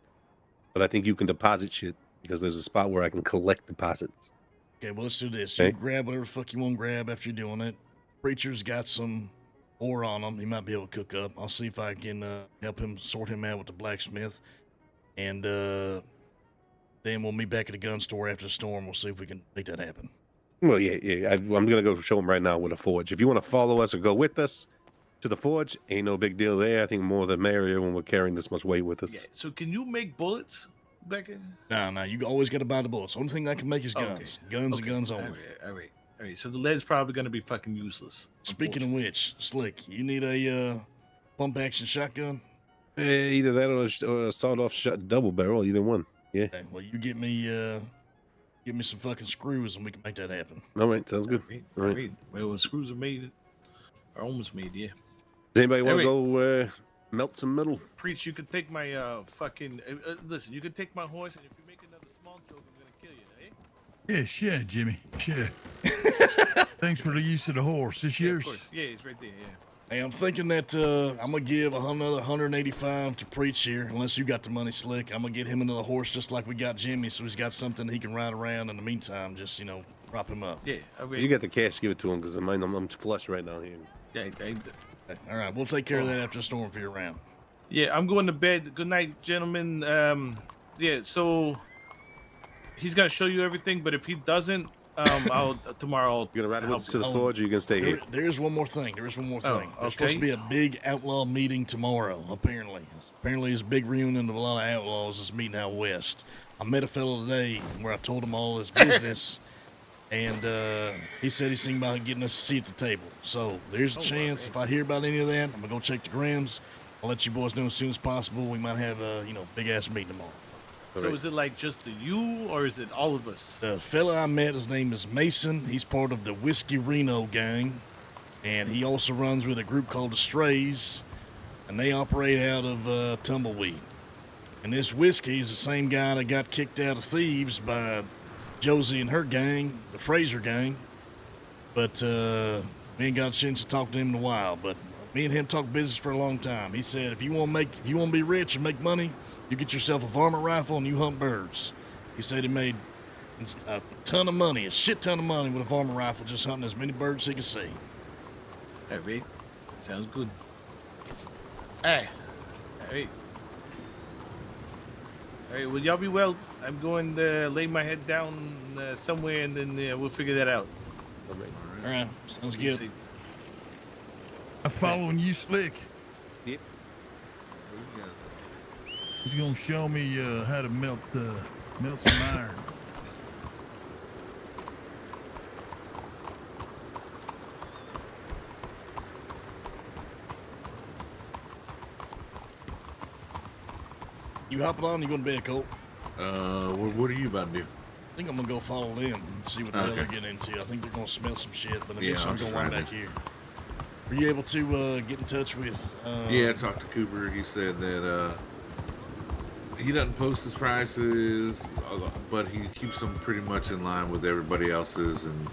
but I think you can deposit shit because there's a spot where I can collect deposits. Okay, well, let's do this. Okay. You grab whatever the fuck you want to grab after you're doing it. Preacher's got some ore on him. He might be able to cook up. I'll see if I can help him sort him out with the blacksmith. And then we'll meet back at the gun store after the storm. We'll see if we can make that happen. Well, yeah. I'm going to go show them right now with a forge. If you want to follow us or go with us to the forge, ain't no big deal there. I think more the merrier when we're carrying this much weight with us. Yeah, so can you make bullets, Becker? No, you always got to buy the bullets. The only thing I can make is guns. Guns and guns only. All right. So the lead's probably going to be fucking useless. Speaking of which, Slick, you need a pump action shotgun? Either that or a sawed-off double barrel, either one. Yeah. Okay, well, you get me some fucking screws and we can make that happen. All right, sounds good. All right. Well, when screws are made, Almost made, yeah. Does anybody want to Anyway. go melt some metal? Preach, you could take my fucking. Listen, you could take my horse, and if you make another small joke, I'm gonna kill you, eh? Yeah, sure, Jimmy. Sure. Thanks for the use of the horse. It's Yeah, yours. of course. Yeah, it's right there. Yeah. Hey, I'm thinking that I'm gonna give another 185 to Preach here, unless you got the money, Slick. I'm gonna get him another horse just like we got Jimmy, so he's got something he can ride around in the meantime. Just prop him up. Yeah. If you got the cash, give it to him because I'm flush right now here. Yeah. All right, we'll take care of that after the storm if you're around. Yeah, I'm going to bed. Good night, gentlemen. Yeah. So he's gonna show you everything, but if he doesn't, I'll tomorrow. You gonna ride with us to the forge, or you gonna stay here? There is one more thing. There's okay. supposed to be a big outlaw meeting tomorrow. Apparently, it's a big reunion of a lot of outlaws that's meeting out west. I met a fellow today where I told him all his business, and he said he's thinking about getting us a seat at the table. So there's a chance if I hear about any of that, I'm gonna go check the Grims. I'll let you boys know as soon as possible. We might have a big ass meeting tomorrow. So is it like just you, or is it all of us? The fella I met, his name is Mason. He's part of the Whiskey Reno gang, and he also runs with a group called the Strays, and they operate out of Tumbleweed. And this Whiskey is the same guy that got kicked out of Thieves by Josie and her gang, the Fraser gang. But we ain't got a chance to talk to him in a while. But me and him talked business for a long time. He said if you want to be rich and make money, you get yourself a varmint rifle and you hunt birds. He said he made a ton of money, a shit ton of money with a varmint rifle, just hunting as many birds as he could see. Hey, Rick. Sounds good. Hey. Hey. All right, well, y'all be well. I'm going to lay my head down somewhere, and then we'll figure that out. All right. Sounds good. I'm following you, Slick. Yep. He's gonna show me how to melt some iron. You hopping on? You going to bed, Colt? What are you about to do? I think I'm gonna go follow them and see what the hell they're getting into. I think they're gonna smell some shit, but Yeah, I'm gonna run back here. Were you able to get in touch with? Yeah, I talked to Cooper. He said that he doesn't post his prices, but he keeps them pretty much in line with everybody else's, and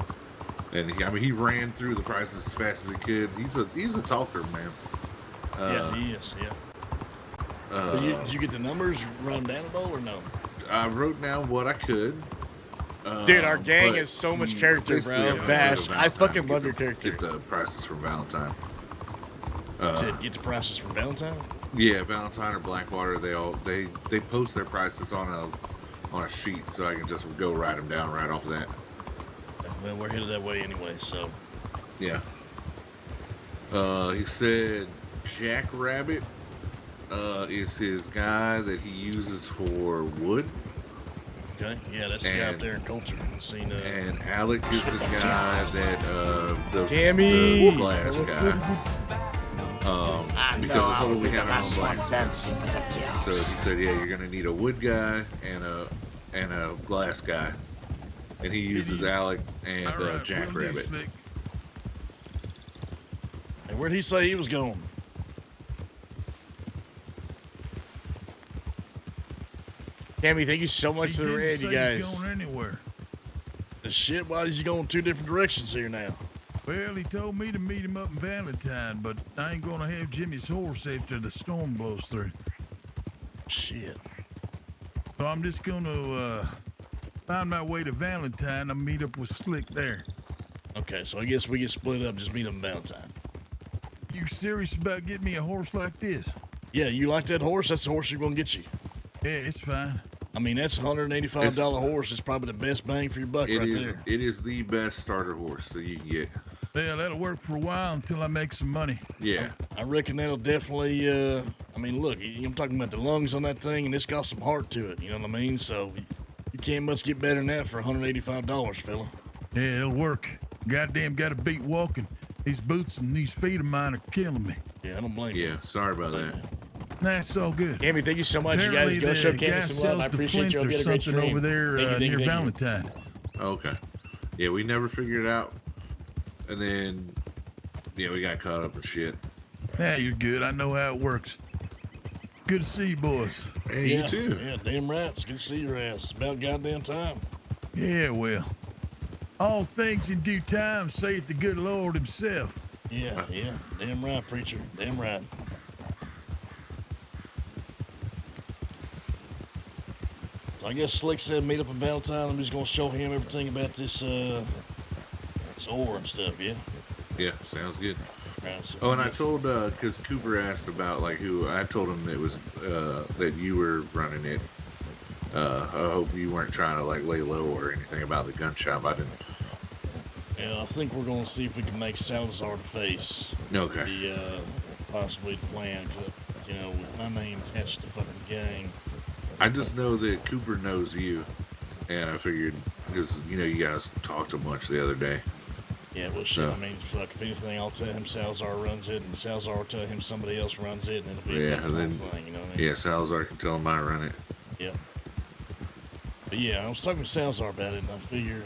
he ran through the prices as fast as he could. He's a talker, man. Yeah, he is. Yeah. Did you get the numbers? Run them down at all or no? I wrote down what I could. Dude, our gang but has so much he character, basically bro. went Bash, to I fucking Valentine love your character. Get the prices from Valentine. Get the prices from Valentine? Yeah, Valentine or Blackwater, they post their prices on a sheet, so I can just go write them down right off of that. Well, we're headed that way anyway, so. Yeah. He said Jackrabbit is his guy that he uses for wood. Okay, yeah, that's the guy up there in Culture. And Alec is the guy that the Cammy! glass guy. Because I told him we had our own blacksmith. So he said, yeah, you're gonna need a wood guy and a glass guy, and he uses Alec and Jackrabbit. And where'd he say he was going? Cammy, thank you so much to the red, you guys. Going anywhere. The shit, why is he going two different directions here now? Well, he told me to meet him up in Valentine, but I ain't gonna have Jimmy's horse after the storm blows through. Shit. So I'm just gonna find my way to Valentine and meet up with Slick there. Okay, so I guess we get split up, just meet him in Valentine. You serious about getting me a horse like this? Yeah, you like that horse? That's the horse you're gonna get you. Yeah, it's fine. I mean, that's a $185 horse. It's probably the best bang for your buck right there. It is the best starter horse that you can get. Yeah, that'll work for a while until I make some money. Yeah. I reckon that'll definitely, I mean, look, I'm talking about the lungs on that thing, and it's got some heart to it, you know what I mean? So you can't much get better than that for $185, fella. Yeah, it'll work. Goddamn got to beat walking. These boots and these feet of mine are killing me. Yeah, I don't blame you. Yeah, sorry about that. That's all good. Cammy, thank you so much. You guys go show Cammy some love. I appreciate you. Hope you had a great stream. Over there near Valentine. Okay. Yeah, we never figured it out. And then Yeah, we got caught up in shit. Yeah, you're good. I know how it works. Good to see you, boys. Hey, yeah, you too. Yeah, damn right. It's good to see your ass. It's about goddamn time. Yeah, well, all things in due time, saith the good Lord himself. Yeah, damn right, preacher. Damn right. So I guess Slick said meet up in Valentine. I'm just gonna show him everything about this ore and stuff. Yeah. Yeah, sounds good. Right, so Oh, and I told because Cooper asked about like who. I told him it was that you were running it. I hope you weren't trying to like lay low or anything about the gun shop. I didn't. Yeah, I think we're gonna see if we can make Salazar the face. Okay. The possibly the plan, 'cause, you know, with my name attached to the fucking gang. I just know that Cooper knows you, and I figured because you know you guys talked a bunch the other day. Yeah, well, shit. So, I mean, fuck. If anything, I'll tell him Salazar runs it, and Salazar will tell him somebody else runs it, and it'll be a yeah, fucking and whole then thing. You know what I mean? yeah, Salazar can tell him I run it. Yep. But yeah, I was talking to Salazar about it, and I figured,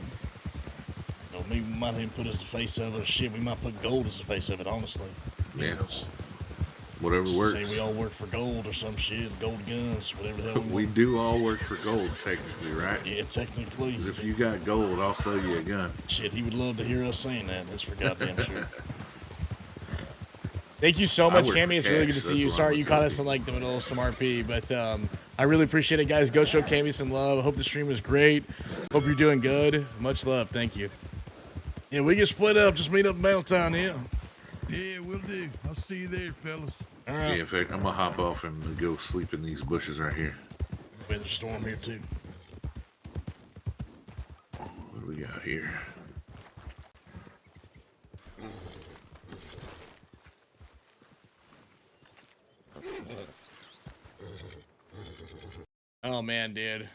you know, maybe we might even put as the face of it. Shit, we might put Gold as the face of it, honestly. Yeah. Let's Whatever works. say we all work for Gold or some shit, Gold Guns, whatever the hell we We want. do all work for gold, technically, right? Yeah, technically. 'Cause if you got gold, I'll sell you a gun. Shit, he would love to hear us saying that. That's for goddamn sure. Thank you so I much, work Cammy. for It's really cash, good to that's see you. what I'm Sorry gonna you caught tell us in like the middle of some RP, but I really appreciate it, guys. Go show Cammy some love. I hope the stream was great. Hope you're doing good. Much love. Thank you. Yeah, we can split up. Just meet up in Valentine, yeah. Yeah, we'll do. I'll see you there, fellas. All Yeah, right. in fact, I'm gonna hop off and go sleep in these bushes right here. Weather storm here too. What do we got here? Oh man, dude.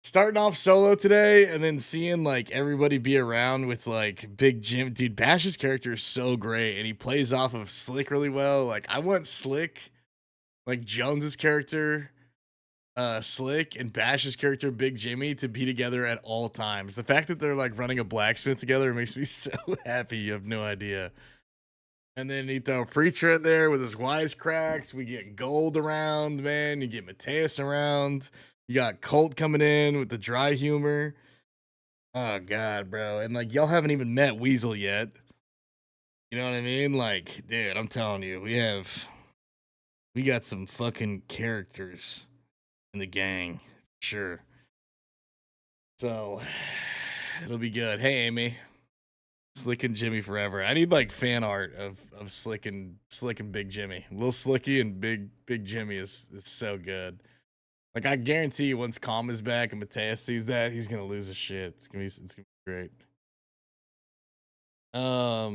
Starting off solo today and then seeing like everybody be around with like Big Jim. Dude, Bash's character is so great and he plays off of Slick really well. Like I want Slick, like Jones's character, Slick, and Bash's character, Big Jimmy, to be together at all times. The fact that they're like running a blacksmith together makes me so happy. You have no idea. And then you throw Preacher in there with his wisecracks. We get Gold around, man. You get Mateus around. You got Colt coming in with the dry humor. Oh god, bro. And like y'all haven't even met Weasel yet. You know what I mean? Like, dude, I'm telling you, we got some fucking characters in the gang. Sure. So it'll be good. Hey Amy. Slick and Jimmy forever. I need like fan art of Slick and Big Jimmy. Little Slicky and Big Jimmy is so good. Like I guarantee you, once Calm is back and Mateus sees that, he's gonna lose his shit. It's gonna be great. All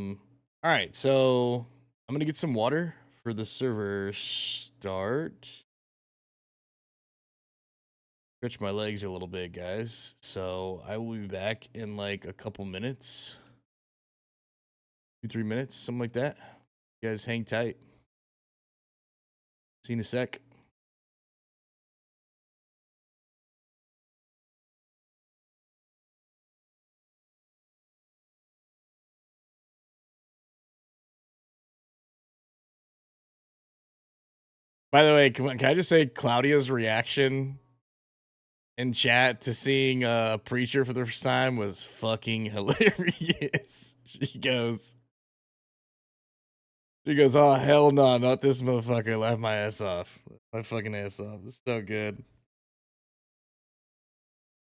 right, so I'm gonna get some water for the server start. Stretch my legs a little bit, guys. So I will be back in like a couple minutes. 2-3 minutes, something like that. You guys hang tight. See you in a sec. By the way, can I just say Claudia's reaction in chat to seeing a Preacher for the first time was fucking hilarious. She goes, oh hell no, not this motherfucker. Laugh my ass off. My fucking ass off. It's so good.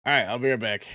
All right, I'll be right back.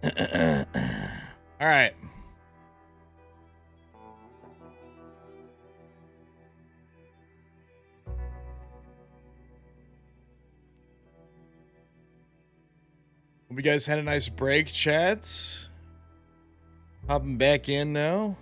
All right. Hope you guys had a nice break, chats. Hopping back in now.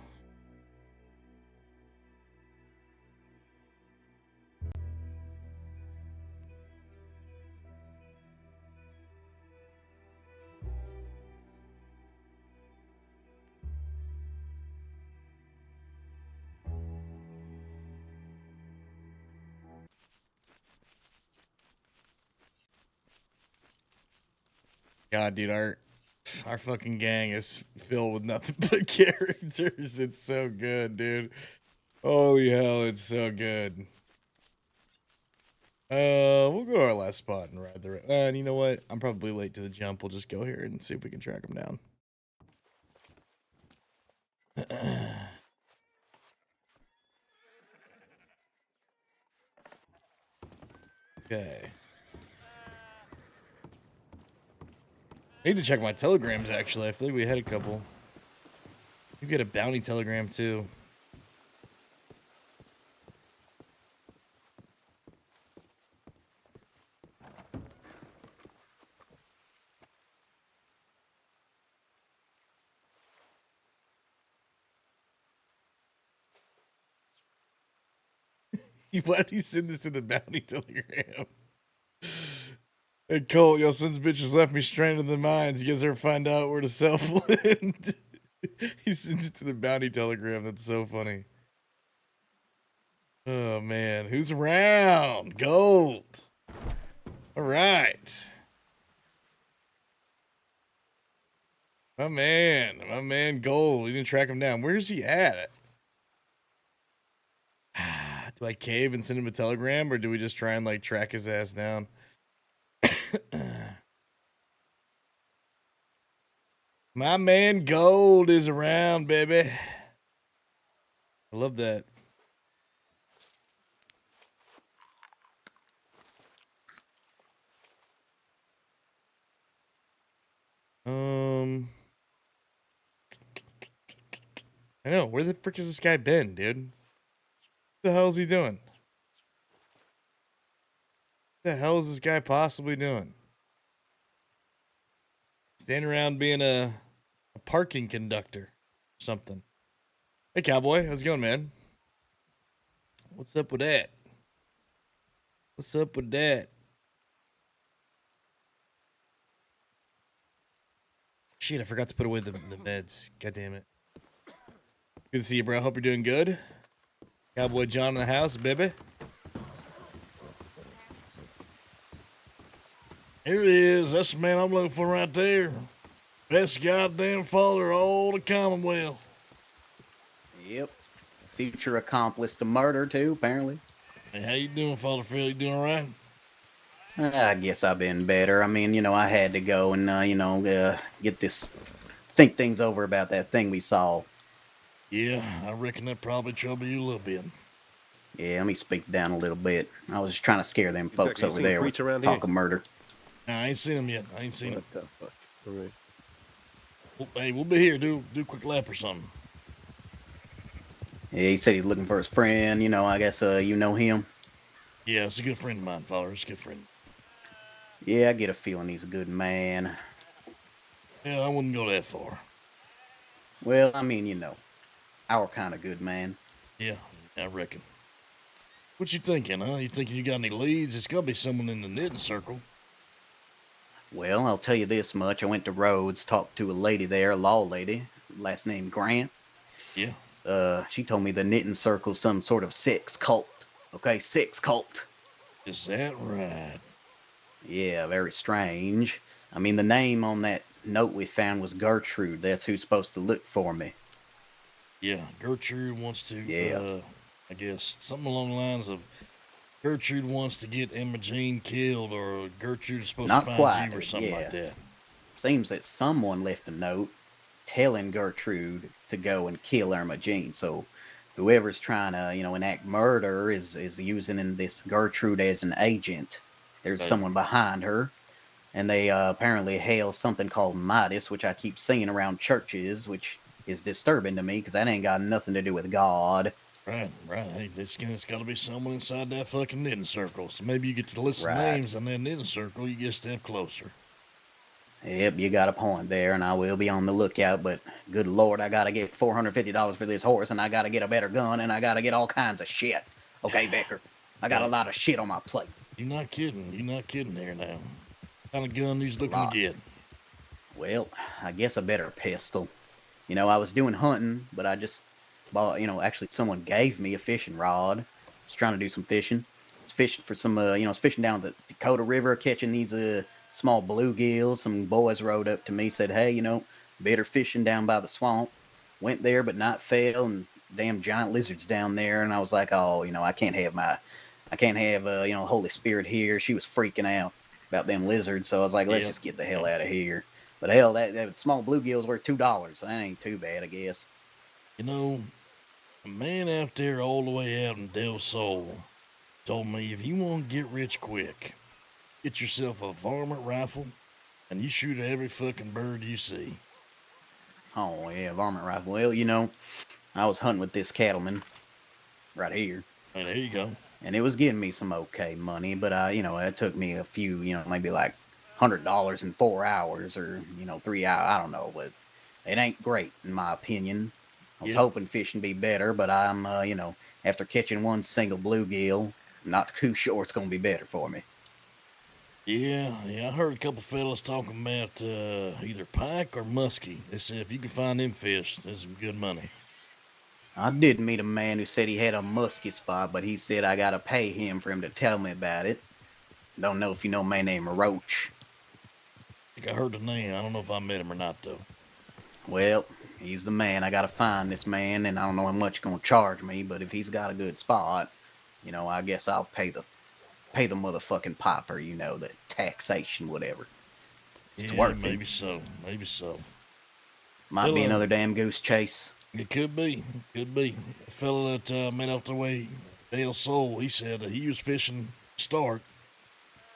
God, dude, our fucking gang is filled with nothing but characters. It's so good, dude. Holy hell, it's so good. We'll go to our last spot and ride the. And you know what? I'm probably late to the jump. We'll just go here and see if we can track them down. Okay. I need to check my telegrams, actually. I feel like we had a couple. You get a bounty telegram, too. Why did he send this to the bounty telegram? Hey, Colt, your son's bitches left me stranded in the mines. You guys ever find out where to sell Flint? He sent it to the bounty telegram. That's so funny. Oh, man. Who's around? Gold. All right. My man Gold. We didn't track him down. Where's he at? Do I cave and send him a telegram, or do we just try and like track his ass down? My man Gold is around, baby. I love that. I know. Where the frick has this guy been, dude? What the hell is he doing? What the hell is this guy possibly doing? Standing around being a parking conductor or something. Hey, cowboy. How's it going, man? What's up with that? What's up with that? Shit, I forgot to put away the meds. God damn it. Good to see you, bro. Hope you're doing good. Cowboy John in the house, baby. Here it is. That's the man I'm looking for right there. Best goddamn father of all the Commonwealth. Yep. Future accomplice to murder, too, apparently. Hey, how you doing, Father Phil? You doing all right? I guess I've been better. I mean, I had to go and, get this, think things over about that thing we saw. Yeah, I reckon that probably troubled you a little bit. Yeah, let me speak down a little bit. I was just trying to scare them folks Becker, you over seen there with Preacher around talk here? of murder. Nah, I ain't seen him yet. I ain't seen him. What the fuck? All right. Well, hey, we'll be here. Do a quick lap or something. Yeah, he said he's looking for his friend. I guess you know him. Yeah, it's a good friend of mine, Father. It's a good friend. Yeah, I get a feeling he's a good man. Yeah, I wouldn't go that far. Well, I mean, our kind of good man. Yeah, I reckon. What you thinking, huh? You thinking you got any leads? It's gotta be someone in the knitting circle. Well, I'll tell you this much. I went to Rhodes, talked to a lady there, a law lady, last name Grant. Yeah. She told me the knitting circle's some sort of sex cult. Okay, sex cult. Is that right? Yeah, very strange. I mean, the name on that note we found was Gertrude. That's who's supposed to look for me. Yeah, Gertrude wants to, Yeah. I guess, something along the lines of Gertrude wants to get Emma Jean killed, or Gertrude's supposed Not to find quite, you, or something like that. Seems that someone left a note telling Gertrude to go and kill Irma Jean. So whoever's trying to, enact murder is using this Gertrude as an agent. There's Right. someone behind her. and they apparently hail something called Midas, which I keep seeing around churches, which is disturbing to me because that ain't got nothing to do with God. Right. Hey, it's got to be someone inside that fucking knitting circle. So maybe you get to list some Right. names on that knitting circle. You get a step closer. Yep, you got a point there, and I will be on the lookout, but good lord, I gotta get $450 for this horse, and I gotta get a better gun, and I gotta get all kinds of shit. Okay, Becker, I got a lot of shit on my plate. You're not kidding. You're not kidding there now. What kind of gun you looking lot. to get? Well, I guess a better pistol. You know, I was doing hunting, but I just bought, actually someone gave me a fishing rod. I was trying to do some fishing. It's fishing for some, it's fishing down the Dakota River, catching these small bluegills. Some boys rode up to me, said, hey, better fishing down by the swamp. Went there, but not fell, and damn giant lizards down there. And I was like, oh, I can't have Holy Spirit here. She was freaking out about them lizards. So I was like, let's just get the hell out of here. But hell, that small bluegill's worth $2, so that ain't too bad, I guess. A man out there all the way out in Del Sol told me if you want to get rich quick, get yourself a varmint rifle and you shoot at every fucking bird you see. Oh, yeah, varmint rifle. Well, I was hunting with this cattleman right here. Hey, there you go. And it was getting me some okay money, but, it took me a few, maybe like $100 in 4 hours or, 3 hours. I don't know, but it ain't great, in my opinion. I was hoping fishing be better, but I'm, after catching one single bluegill, not too sure it's going to be better for me. Yeah, I heard a couple fellas talking about either pike or muskie. They said if you can find them fish, there's some good money. I did meet a man who said he had a muskie spot, but he said I gotta pay him for him to tell me about it. Don't know if you know a man named Roach. I think I heard the name. I don't know if I met him or not, though. Well, he's the man. I gotta find this man, and I don't know how much he's gonna charge me, but if he's got a good spot, I guess I'll pay the motherfucking piper, the taxation, whatever. It's worth maybe it. Maybe so. Might be another damn goose chase. It could be. A fella that met out the way, Dale Soul, he said that he was fishing to start.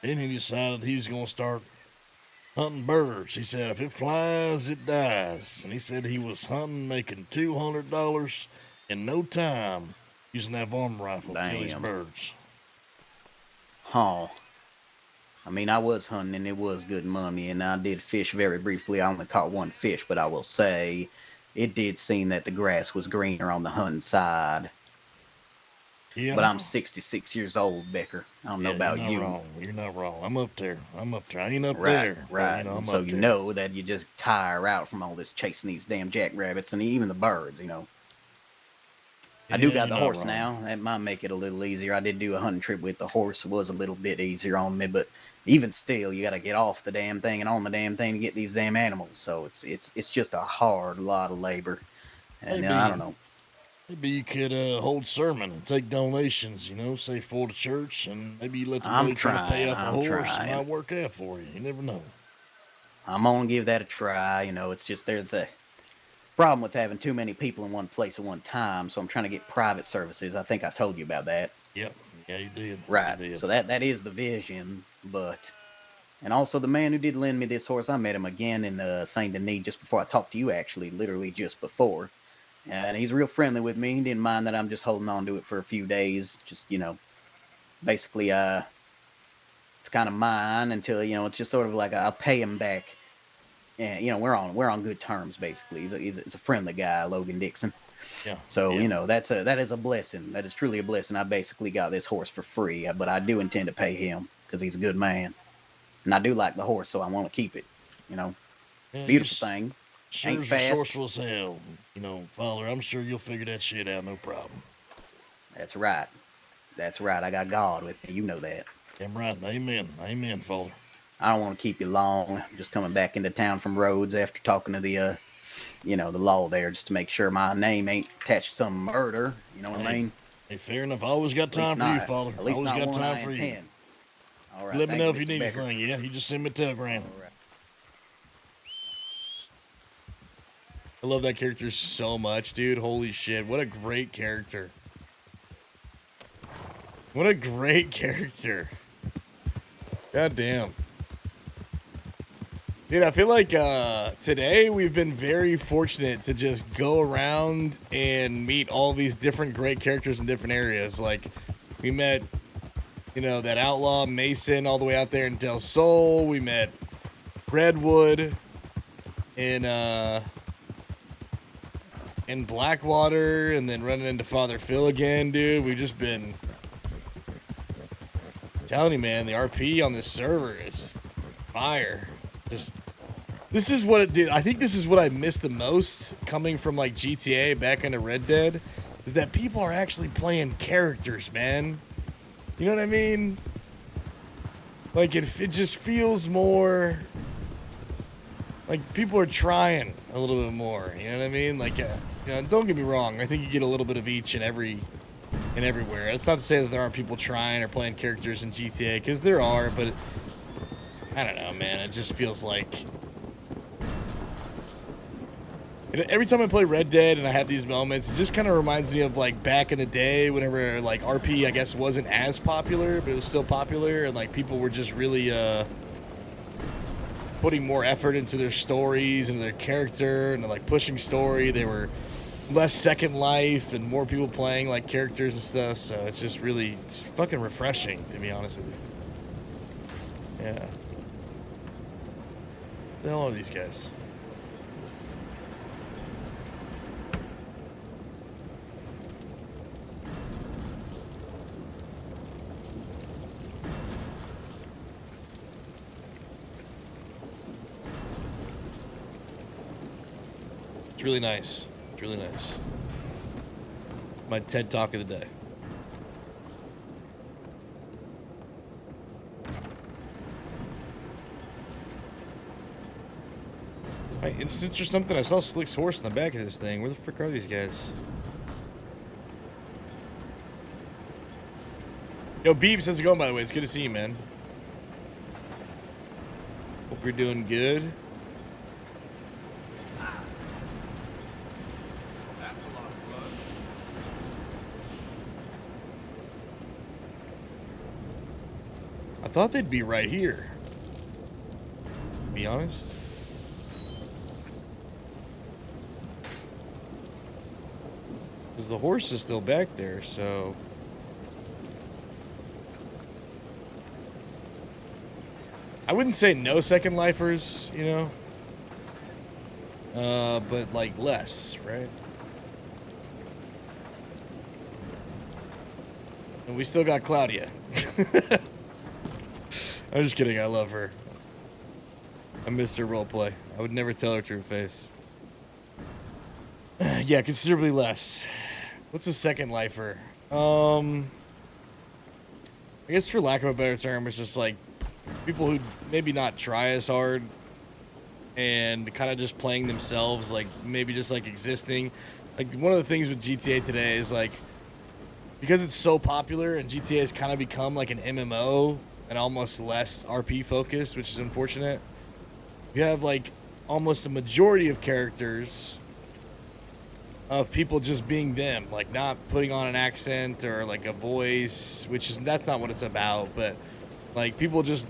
Then he decided he was going to start hunting birds. He said if it flies, it dies. And he said he was hunting, making $200 in no time using that varmint rifle to kill these birds. Huh. I mean, I was hunting and it was good money, and I did fish very briefly. I only caught one fish, but I will say it did seem that the grass was greener on the hunting side. Yeah. But I'm 66 years old, Becker. I don't know about you. You're not wrong. I'm up there. I ain't up Right, there. right. But, I'm so up you there. know that you just tire out from all this chasing these damn jackrabbits and even the birds, I do got the you're not horse wrong. now. That might make it a little easier. I did do a hunting trip with the horse. It was a little bit easier on me, but even still, you got to get off the damn thing and on the damn thing to get these damn animals. So it's just a hard lot of labor. And I don't know. Maybe you could hold sermon and take donations, say for the church, and maybe you let the I'm money try to pay trying, off a I'm horse trying. and might work out for you. You never know. I'm gonna give that a try. It's just there's a problem with having too many people in one place at one time. So I'm trying to get private services. I think I told you about that. Yep. Yeah, you did. Right. You did. So that is the vision, and also the man who did lend me this horse, I met him again in Saint Denis just before I talked to you, actually, literally just before. And he's real friendly with me. He didn't mind that I'm just holding on to it for a few days. Just, basically, it's kind of mine until, it's just sort of like I'll pay him back. And, we're on good terms, basically. He's a friendly guy, Logan Dixon. Yeah. So, that is a blessing. That is truly a blessing. I basically got this horse for free, but I do intend to pay him because he's a good man. And I do like the horse, so I want to keep it, Yeah, Beautiful thing. Sure Ain't as fast. resourceful as hell. Father, I'm sure you'll figure that shit out, no problem. That's right. That's right. I got God with me. You know that. Damn right. Amen. Amen, Father. I don't want to keep you long. I'm just coming back into town from Rhodes after talking to the, the law there, just to make sure my name ain't attached to some murder. You know what I mean? Hey, fair enough. I always got time for you, Father. At least always not got one time I for you. intend. All right. Let me thank know if you Mr. need Becker. anything, yeah? You just send me a telegram. All right. I love that character so much, dude. Holy shit. What a great character. What a great character. God damn. Dude, I feel like today we've been very fortunate to just go around and meet all these different great characters in different areas. Like, we met, you know, that outlaw Mason all the way out there in Del Sol. We met Redwood in Blackwater, and then running into Father Phil again, dude. We've just been telling you, man, the RP on this server is fire. Just this is what it did. I think this is what I missed the most coming from like GTA back into Red Dead, is that people are actually playing characters, man. You know what I mean? Like it just feels more like people are trying a little bit more. You know what I mean? Like, you know, don't get me wrong. I think you get a little bit of each and everywhere. It's not to say that there aren't people trying or playing characters in GTA, because there are, but I don't know, man. It just feels like every time I play Red Dead and I have these moments, it just kind of reminds me of like back in the day whenever like RP, I guess, wasn't as popular, but it was still popular, and like people were just really putting more effort into their stories and their character and like pushing story. They were less Second Life and more people playing like characters and stuff. So it's just really, it's fucking refreshing, to be honest with you. Yeah. The hell are these guys? It's really nice. It's really nice. My TED Talk of the day. Right, instant or something? I saw Slick's horse in the back of this thing. Where the frick are these guys? Yo, Beebs, how's it going, by the way? It's good to see you, man. Hope you're doing good. That's a lot of blood. I thought they'd be right here. To be honest. Because the horse is still back there, so... I wouldn't say no Second Lifers, you know? But like less, right? And we still got Claudia. I'm just kidding, I love her. I miss her roleplay. I would never tell her to her face. Yeah, considerably less. What's a Second Lifer? I guess for lack of a better term, it's just like people who maybe not try as hard and kind of just playing themselves, like maybe just like existing. Like one of the things with GTA today is like, because it's so popular and GTA has kind of become like an MMO and almost less RP focused, which is unfortunate. You have like almost a majority of characters of people just being them, like not putting on an accent or like a voice, that's not what it's about, but like people just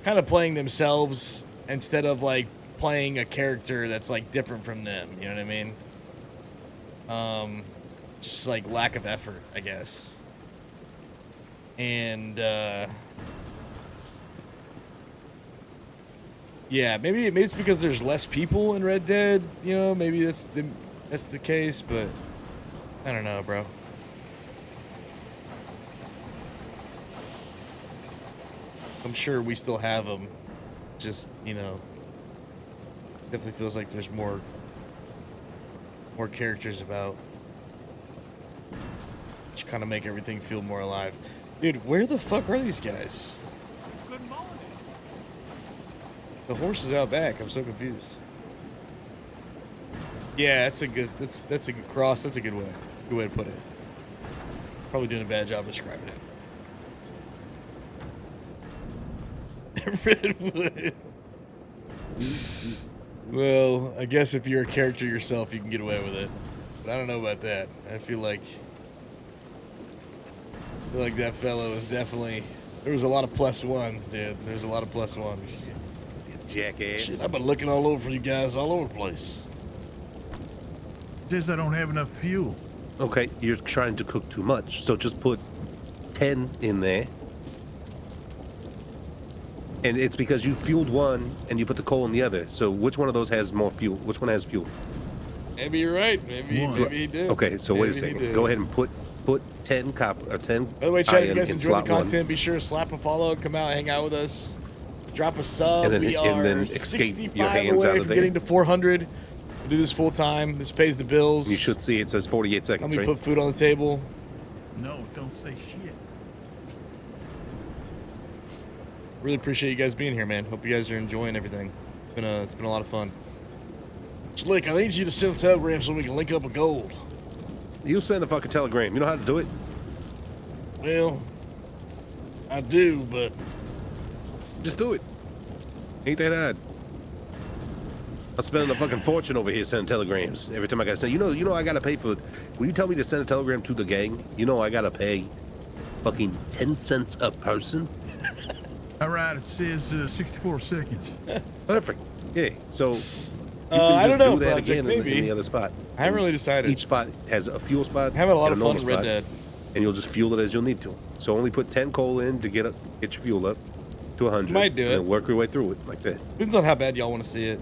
kind of playing themselves instead of like playing a character that's like different from them, you know what I mean? Just like lack of effort, I guess. And yeah, maybe it's because there's less people in Red Dead, you know, maybe that's the case, but I don't know, bro. I'm sure we still have them. Just, you know, definitely feels like there's more characters about, which kind of make everything feel more alive. Dude, where the fuck are these guys? Good morning. The horse is out back. I'm so confused. Yeah, that's a good cross. That's a good way to put it. Probably doing a bad job describing it. Redwood. Well, I guess if you're a character yourself, you can get away with it. But I don't know about that. I feel like that fellow was definitely... There was a lot of plus ones, dude. There's a lot of plus ones. jackass. Shit, I've been looking all over for you guys all over the place. Just I don't have enough fuel. Okay, you're trying to cook too much, so just put 10 in there. And it's because you fueled one and you put the coal in the other. So which one of those has more fuel? Which one has fuel? Maybe you're right. Maybe he did. Okay, so wait a Maybe he second. did. Go ahead and put 10 copper or 10. By the way, chat, if you iron guys in enjoy the slot one. content, be sure to slap a follow, come out, hang out with us, drop a sub. And then- we and are then escape your 65 hands out away of from there. getting to 400. We do this full time. This pays the bills. You should see it says 48 Let seconds, me right? put food on the table. No, don't say shit. Really appreciate you guys being here, man. Hope you guys are enjoying everything. It's been a lot of fun. Slick, I need you to send a telegram so we can link up with gold. You send a fucking telegram. You know how to do it? Well, I do, but just do it. Ain't that hard? I'm spending a fucking fortune over here sending telegrams. Every time I gotta send, you know, I gotta pay for it. When you tell me to send a telegram to the gang, you know I gotta pay fucking 10 cents a person. All right, it says 64 seconds. Perfect. Yeah. So you I can don't just know, do that Project, again in maybe. the other spot. I haven't really decided. Each spot has a fuel spot. Having a lot and of fun normal in Red spot, Dead. and you'll just fuel it as you'll need to. So only put 10 coal in to get your fuel up to 100. Might do and it. then work your way through it like that. Depends on how bad y'all want to see it.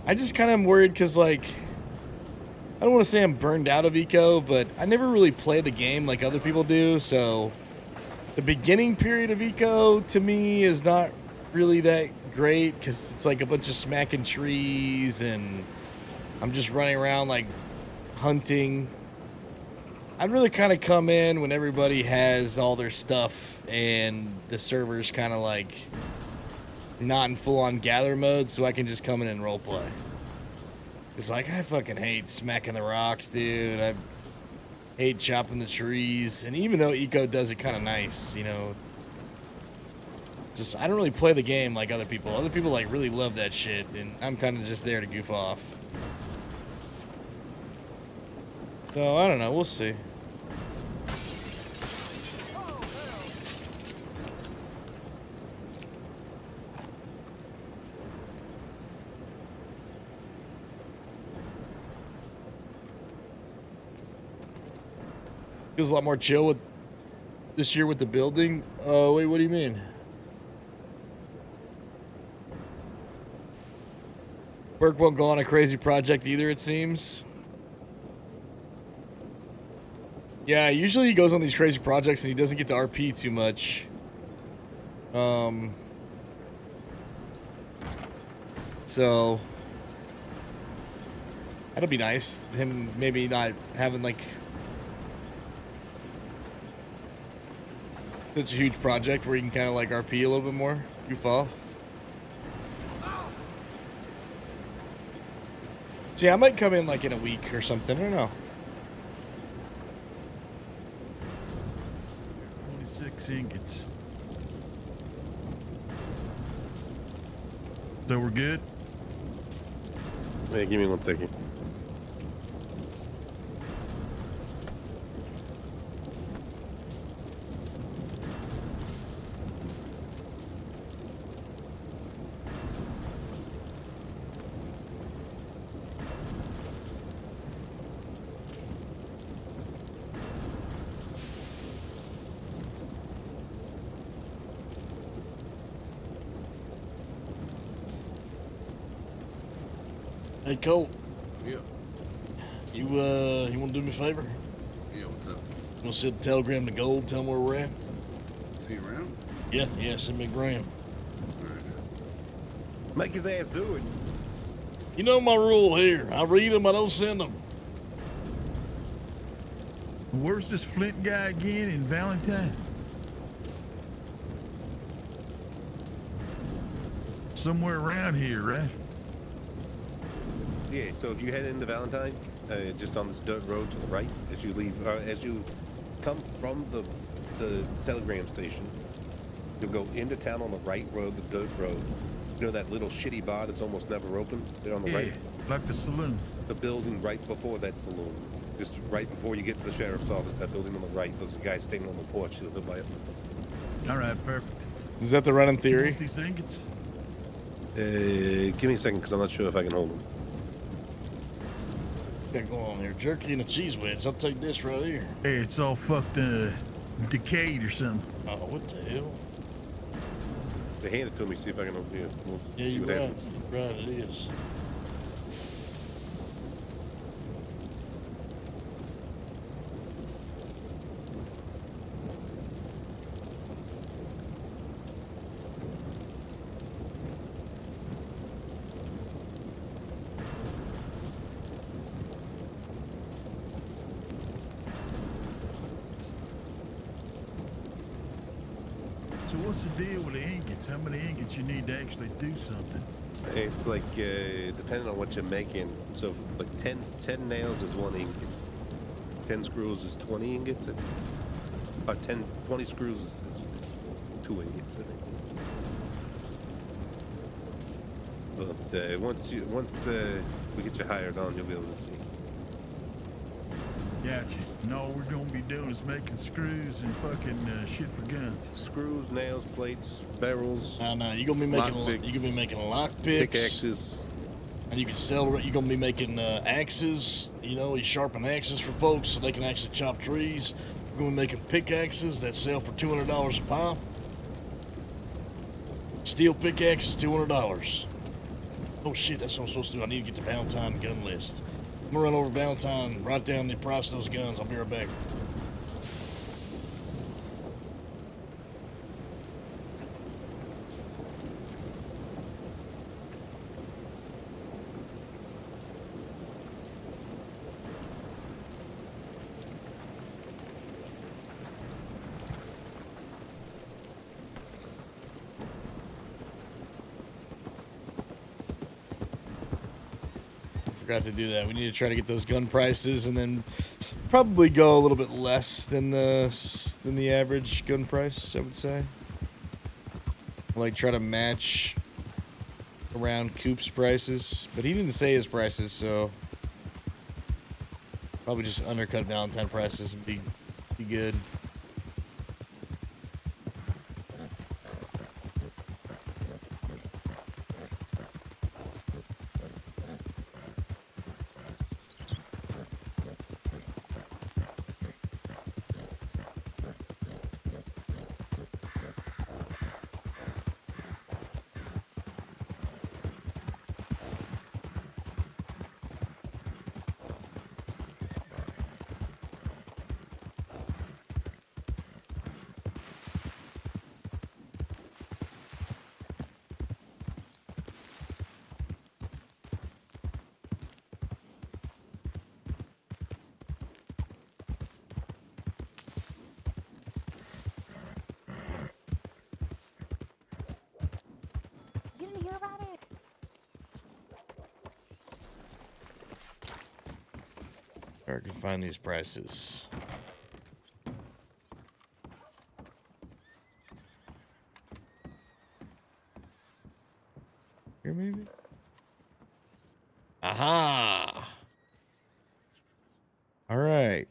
I just kind of am worried because, like, I don't want to say I'm burned out of Eco, but I never really play the game like other people do. So the beginning period of Eco to me is not really that great because it's like a bunch of smacking trees and I'm just running around like hunting. I'd really kind of come in when everybody has all their stuff and the server's kind of like not in full-on gather mode, so I can just come in and roleplay. It's like, I fucking hate smacking the rocks, dude. I hate chopping the trees. And even though Eco does it kind of nice, you know, just, I don't really play the game like other people. Other people, like, really love that shit, and I'm kind of just there to goof off. So, I don't know. We'll see. Feels a lot more chill with this year with the building. Oh, wait, what do you mean? Burke won't go on a crazy project either, it seems. Yeah, usually he goes on these crazy projects and he doesn't get to RP too much. So that'll be nice. Him maybe not having like such a huge project where you can kind of like RP a little bit more, goof off. See, I might come in like in a week or something. I don't know. 26 ingots. So we're good? Hey, give me 1 second. Hey, Cole. Yeah. You want to do me a favor? Yeah, what's up? You want to send a telegram to Gold, tell him where we're at? Is he around? Yeah, send me a gram. Make his ass do it. You know my rule here. I read them, I don't send them. Where's this Flint guy again in Valentine? Somewhere around here, right? Yeah, so if you head into Valentine, just on this dirt road to the right, as you leave, as you come from the telegram station, you'll go into town on the right road, the dirt road. You know that little shitty bar that's almost never open? There on the right? Like the saloon. The building right before that saloon. Just right before you get to the sheriff's office, that building on the right, there's a guy standing on the porch. He'll live by it. All right, perfect. Is that the running theory? These ingots? Give me a second, because I'm not sure if I can hold them. Got going on here? Jerky and a cheese wedge. I'll take this right here. Hey, it's all fucked decayed or something. Oh, what the hell? They hand it to me, see if I can open it. We'll Yeah, see you're what right. happens. You're right, it is. So what's the deal with the ingots? How many ingots you need to actually do something? It's like, depending on what you're making. So, like 10 nails is 1 ingot. 10 screws is 20 ingots. 20 screws is 2 ingots, I think. But once we get you hired on, you'll be able to see. Gotcha. And all we're gonna be doing is making screws and fucking shit for guns. Screws, nails, plates, barrels. No, you're gonna be making lock picks, pickaxes, and you can sell. You're gonna be making axes. You know, you sharpen axes for folks so they can actually chop trees. We're gonna be making pickaxes that sell for $200 a pop. Steel pickaxes, $200. Oh shit, that's what I'm supposed to do. I need to get the Valentine gun list. I'm gonna run over Valentine, write down the price of those guns. I'll be right back. Forgot to do that. We need to try to get those gun prices, and then probably go a little bit less than the average gun price, I would say. Like try to match around Coop's prices, but he didn't say his prices, so probably just undercut Valentine prices and be good. You didn't hear about it? Where I can find these prices. Here, maybe? Aha! All right.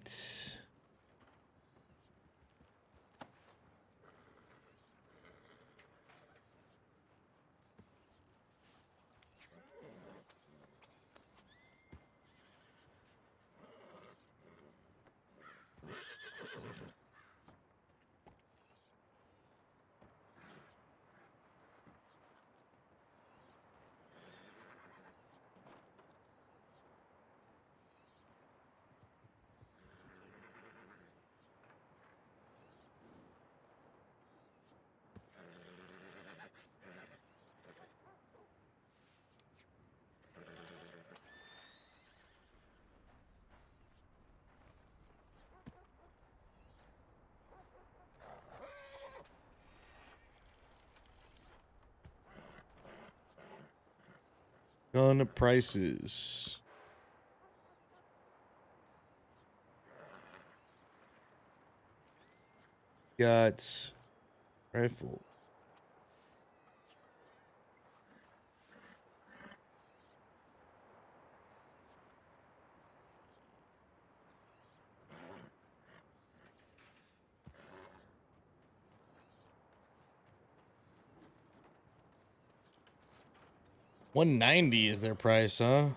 Gun prices. Got rifle. $190 is their price, huh?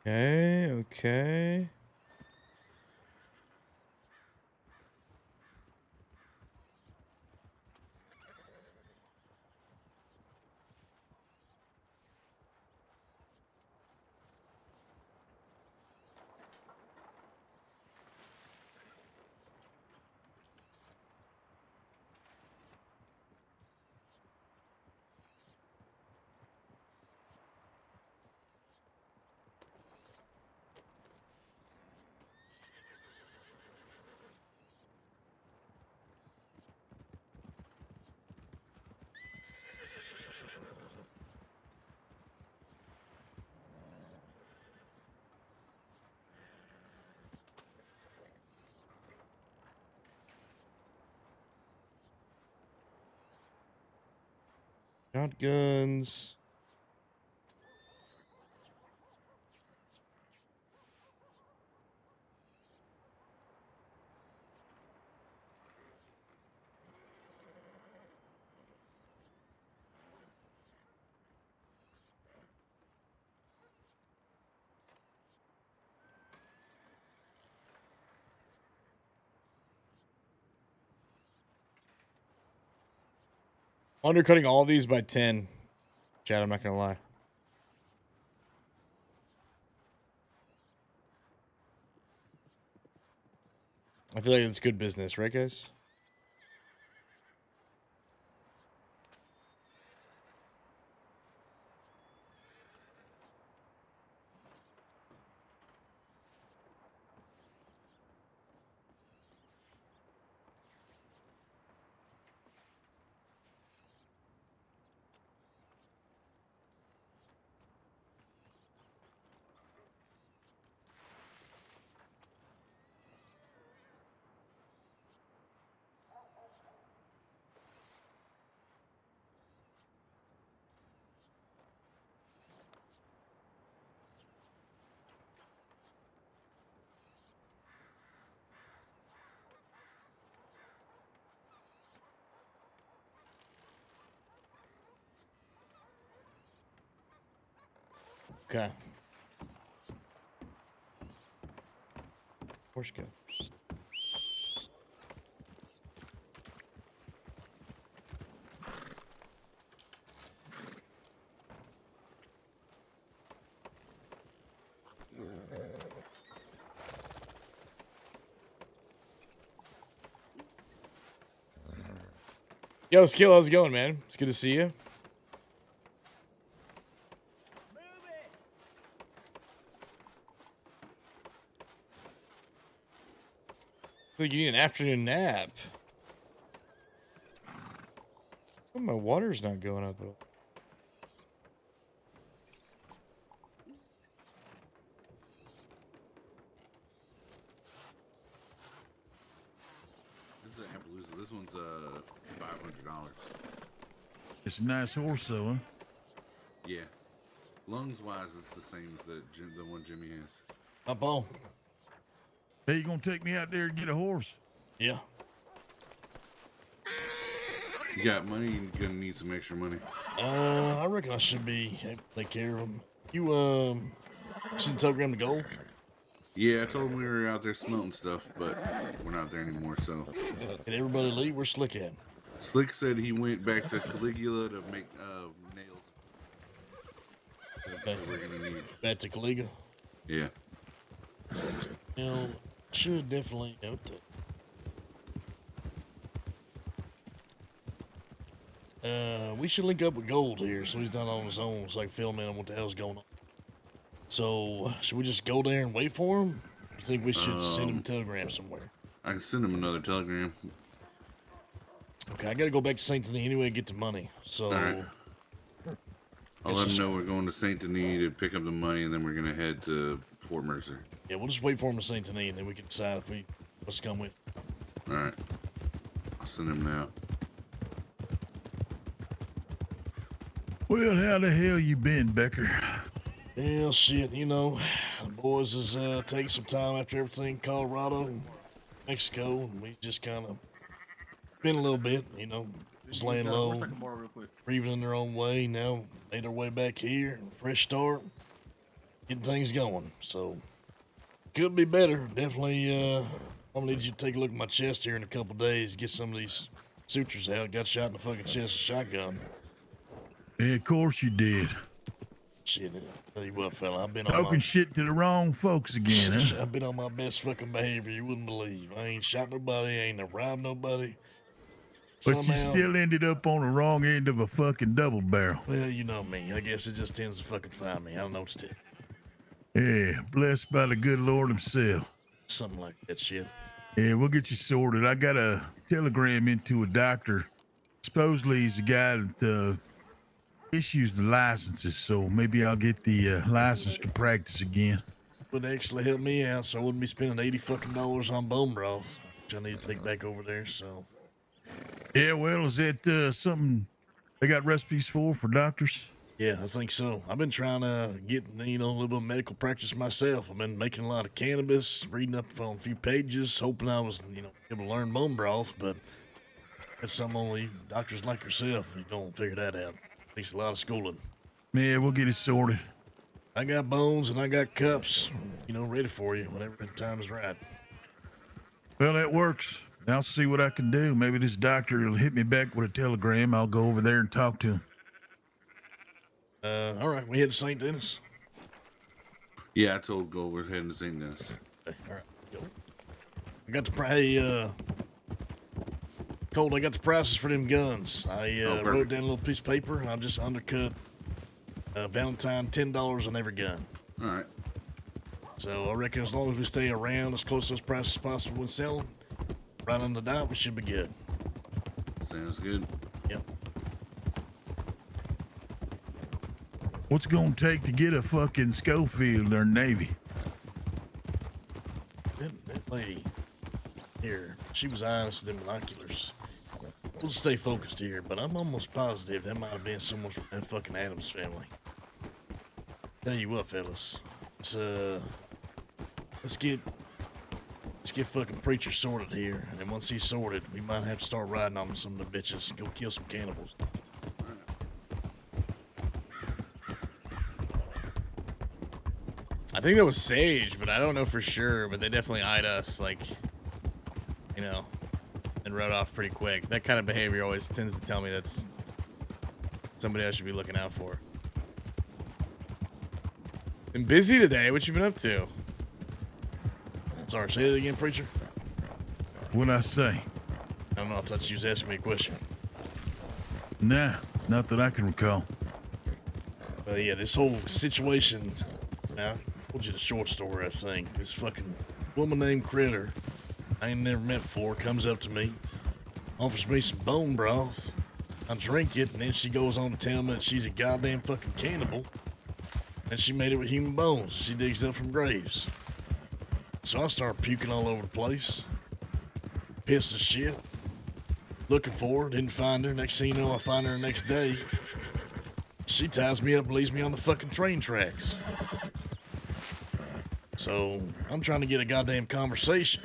Okay, okay. Shotguns. Undercutting all these by 10. Chad, I'm not gonna lie. I feel like it's good business, right, guys? Okay. Horse go. Yo, Skill, how's it going, man? It's good to see you. I think you need an afternoon nap. Oh, my water's not going up at all. This is an Appaloosa. This one's $500. It's a nice horse, though, huh? Yeah. Lungs wise, it's the same as the one Jimmy has. Up on. Hey, you gonna take me out there and get a horse? Yeah. You got money? You're gonna need some extra money. I reckon I should be able to take care of them. You send a telegram to Gold? Yeah, I told him we were out there smelting stuff, but we're not there anymore. So. Did everybody leave? Where's Slick at? Slick said he went back to Caligula to make nails. That we're gonna need. Back to Caligula? Yeah. Well, should definitely note that. We should link up with Gold here so he's not on his own. It's like filming on what the hell's going on. So, should we just go there and wait for him? You think we should send him a telegram somewhere? I can send him another telegram. Okay, I gotta go back to Saint Denis anyway and get the money. So, all right. I'll let him know we're going to Saint Denis to pick up the money, and then we're gonna head to Fort Mercer. Yeah, we'll just wait for him to Saint Denis, and then we can decide if we let's come with. All right. I'll send him now. Well, how the hell you been, Becker? Well, shit, you know, the boys is taking some time after everything in Colorado and Mexico, and we just kind of been a little bit, you know, just laying low, breathing in their own way. Now made our way back here, fresh start, getting things going. So could be better. Definitely, I'm gonna need you to take a look at my chest here in a couple days, get some of these sutures out. Got shot in the fucking chest with a shotgun. Yeah, of course you did. Shit, tell you what, fella, I've been on Talking shit to the wrong folks again, huh? I've been on my best fucking behavior. You wouldn't believe. I ain't shot nobody. I ain't robbed nobody. But you still ended up on the wrong end of a fucking double barrel. Well, you know me. I guess it just tends to fucking find me. I don't know what to tell you. Yeah, blessed by the good Lord himself. Something like that shit. Yeah, we'll get you sorted. I got a telegram into a doctor. Supposedly he's the guy that issues the licenses, so maybe I'll get the license to practice again. Would actually help me out, so I wouldn't be spending $80 fucking on bone broth, which I need to take back over there. So, yeah, well, is that something they got recipes for doctors? Yeah, I think so. I've been trying to get a little bit of medical practice myself. I've been making a lot of cannabis, reading up on a few pages, hoping I was able to learn bone broth, but that's something only doctors like yourself you don't figure that out. Takes a lot of schooling. Yeah, we'll get it sorted. I got bones and I got cups, ready for you whenever the time is right. Well, that works. I'll see what I can do. Maybe this doctor will hit me back with a telegram. I'll go over there and talk to him. All right, we head to St. Denis. Yeah, I told Go we're heading to St. Denis. Okay, all right, go. I got the Colt, I got the prices for them guns. I wrote down a little piece of paper, and I just undercut Valentine $10 on every gun. All right. So I reckon as long as we stay around as close to those prices as possible when selling, right on the dot, we should be good. Sounds good. Yep. What's it gonna take to get a fucking Schofield or Navy? That lady here, she was eyeing us with them binoculars. We'll stay focused here, but I'm almost positive that might have been someone from that fucking Adams family. Tell you what, fellas, let's get fucking Preacher sorted here, and then once he's sorted, we might have to start riding on some of the bitches, go kill some cannibals. I think that was Sage, but I don't know for sure. But they definitely eyed us, and rode off pretty quick. That kind of behavior always tends to tell me that's somebody I should be looking out for. Been busy today. What you been up to? Sorry, say it again, Preacher. What'd I say? I don't know. I thought you was asking me a question. Nah, not that I can recall. Yeah, this whole situation. Now, I told you the short story, I think. This fucking woman named Critter, I ain't never met before, comes up to me, offers me some bone broth. I drink it, and then she goes on to tell me that she's a goddamn fucking cannibal. And she made it with human bones. She digs up from graves. So I start puking all over the place. Pissed as shit. Looking for her, didn't find her. Next thing you know, I find her the next day. She ties me up and leaves me on the fucking train tracks. So I'm trying to get a goddamn conversation,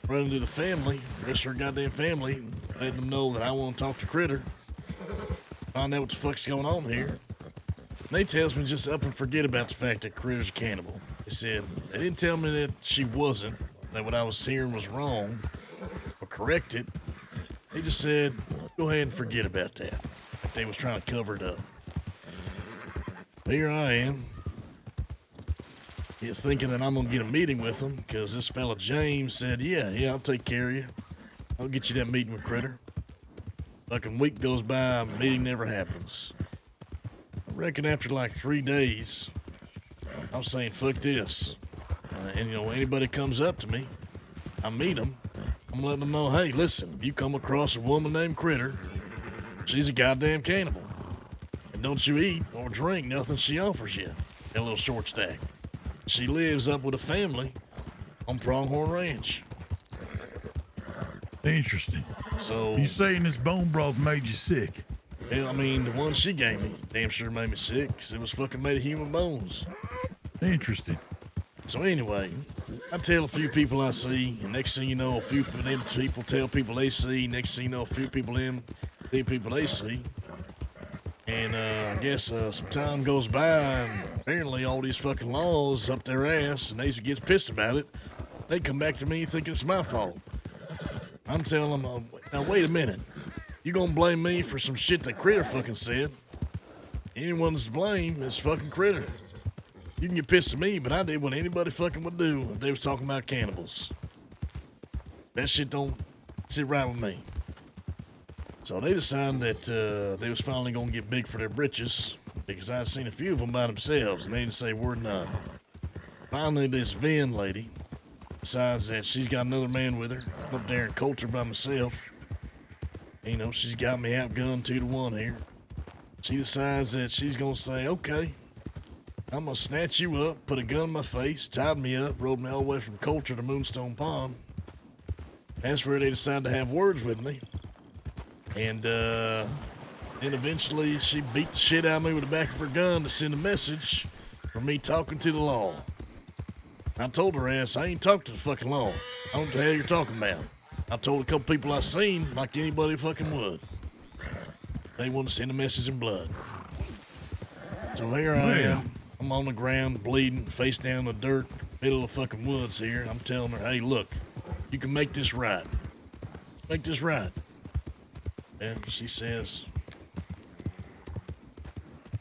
running to the family, the rest of her goddamn family, letting them know that I want to talk to Critter. find out what the fuck's going on here. And they tells me just up and forget about the fact that Critter's a cannibal. They said, they didn't tell me that she wasn't, that what I was hearing was wrong, or correct it. They just said, go ahead and forget about that. Like they was trying to cover it up. Here I am, thinking that I'm gonna get a meeting with them, because this fella James said, yeah, I'll take care of you. I'll get you that meeting with Critter. Fucking week goes by, meeting never happens. I reckon after like 3 days, I'm saying, fuck this. And you know, anybody comes up to me, I meet them, I'm letting them know, hey, listen, if you come across a woman named Critter, she's a goddamn cannibal. And don't you eat or drink nothing she offers you. That little short stack. She lives up with a family on Pronghorn Ranch. Interesting. So you saying this bone broth made you sick? Hell, I mean, the one she gave me damn sure made me sick, 'cause it was fucking made of human bones. Interesting. So anyway, I tell a few people I see, and next thing you know, a few of them people tell people they see, next thing you know, a few people them tell people they see. And I guess some time goes by, and apparently all these fucking laws up their ass, and they gets pissed about it. They come back to me thinking it's my fault. I'm telling them, now wait a minute. You gonna blame me for some shit that Critter fucking said? Anyone's to blame is fucking Critter. You can get pissed at me, but I did what anybody fucking would do if they was talking about cannibals. That shit don't sit right with me. So they decided that they was finally gonna get big for their britches, because I seen a few of them by themselves, and they didn't say a word none. Finally, this Vin lady decides that she's got another man with her. I'm up there in Coulter by myself. You know, she's got me outgunned 2-1 here. She decides that she's gonna say, okay, I'm gonna snatch you up, put a gun in my face, tied me up, rode me all the way from Coulter to Moonstone Pond. That's where they decided to have words with me. And then eventually she beat the shit out of me with the back of her gun to send a message for me talking to the law. I told her ass, I ain't talking to the fucking law. I don't know what the hell you're talking about. I told a couple people I seen, like anybody fucking would. They want to send a message in blood. So here I am. I'm on the ground, bleeding, face down in the dirt, middle of the fucking woods here. And I'm telling her, hey, look, you can make this right. Make this right. And she says,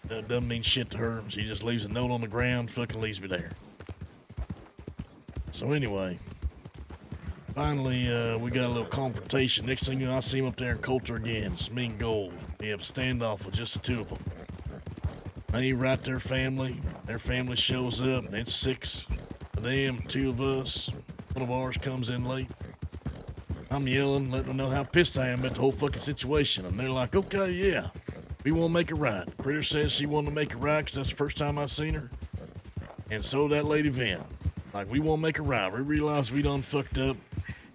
that doesn't mean shit to her. She just leaves a note on the ground, fucking leaves me there. So anyway, finally, we got a little confrontation. Next thing you know, I see him up there in Coulter again. It's me and Gold. We have a standoff with just the two of them. They write their family. Their family shows up, and it's 6 of them, 2 of us. One of ours comes in late. I'm yelling, letting them know how pissed I am about the whole fucking situation. And they're like, okay, yeah, we want to make it right. Critter says she wanted to make it right because that's the first time I seen her. And so that lady Vin. Like, we want to make it right. We realize we done fucked up.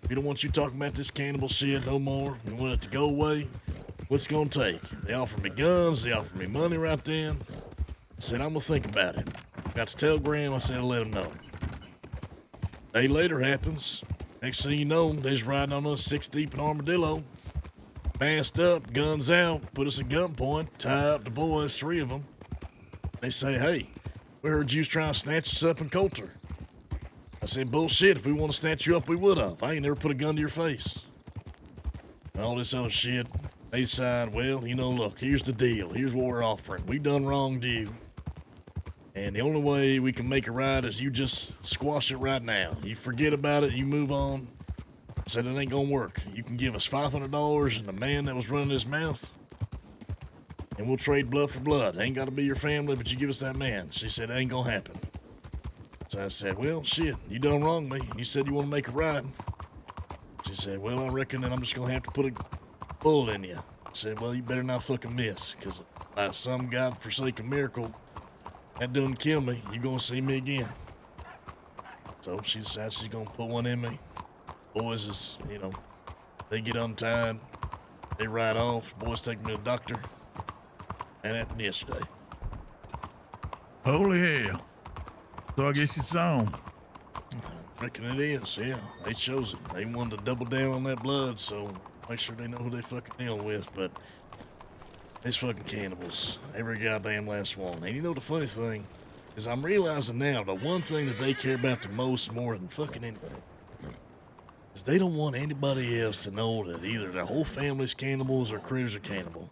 We don't want you talking about this cannibal shit no more. We want it to go away. What's it gonna take? They offered me guns. They offered me money right then. I said, I'm gonna think about it. Got the telegram. I said, I'll let them know. A day later happens. Next thing you know, they just riding on us 6 deep in Armadillo. Masked up, guns out, put us at gunpoint, tie up the boys, 3 of them. They say, hey, we heard you was trying to snatch us up in Coulter. I said, bullshit, if we want to snatch you up, we would have. I ain't never put a gun to your face. And all this other shit. They decide, well, you know, look, here's the deal. Here's what we're offering. We done wronged you. And the only way we can make it right is you just squash it right now. You forget about it, you move on. I said, it ain't gonna work. You can give us $500 and the man that was running his mouth, and we'll trade blood for blood. It ain't gotta be your family, but you give us that man. She said, it ain't gonna happen. So I said, well, shit, you done wronged me. You said you want to make it right. She said, well, I reckon that I'm just gonna have to put a bullet in you. I said, well, you better not fucking miss, because by some godforsaken miracle, that doesn't kill me, you gonna see me again. So she decides she's gonna put one in me. Boys is, you know, they get untied, they ride off, boys take me to the doctor. And that happened yesterday. Holy hell. So I guess it's on. I reckon it is, yeah. They chose it. They wanted to double down on that blood, so make sure they know who they fucking dealing with. But These fucking cannibals. Every goddamn last one. And you know the funny thing is I'm realizing now the one thing that they care about the most more than fucking anything is they don't want anybody else to know that either their whole family's cannibals or critters are cannibal.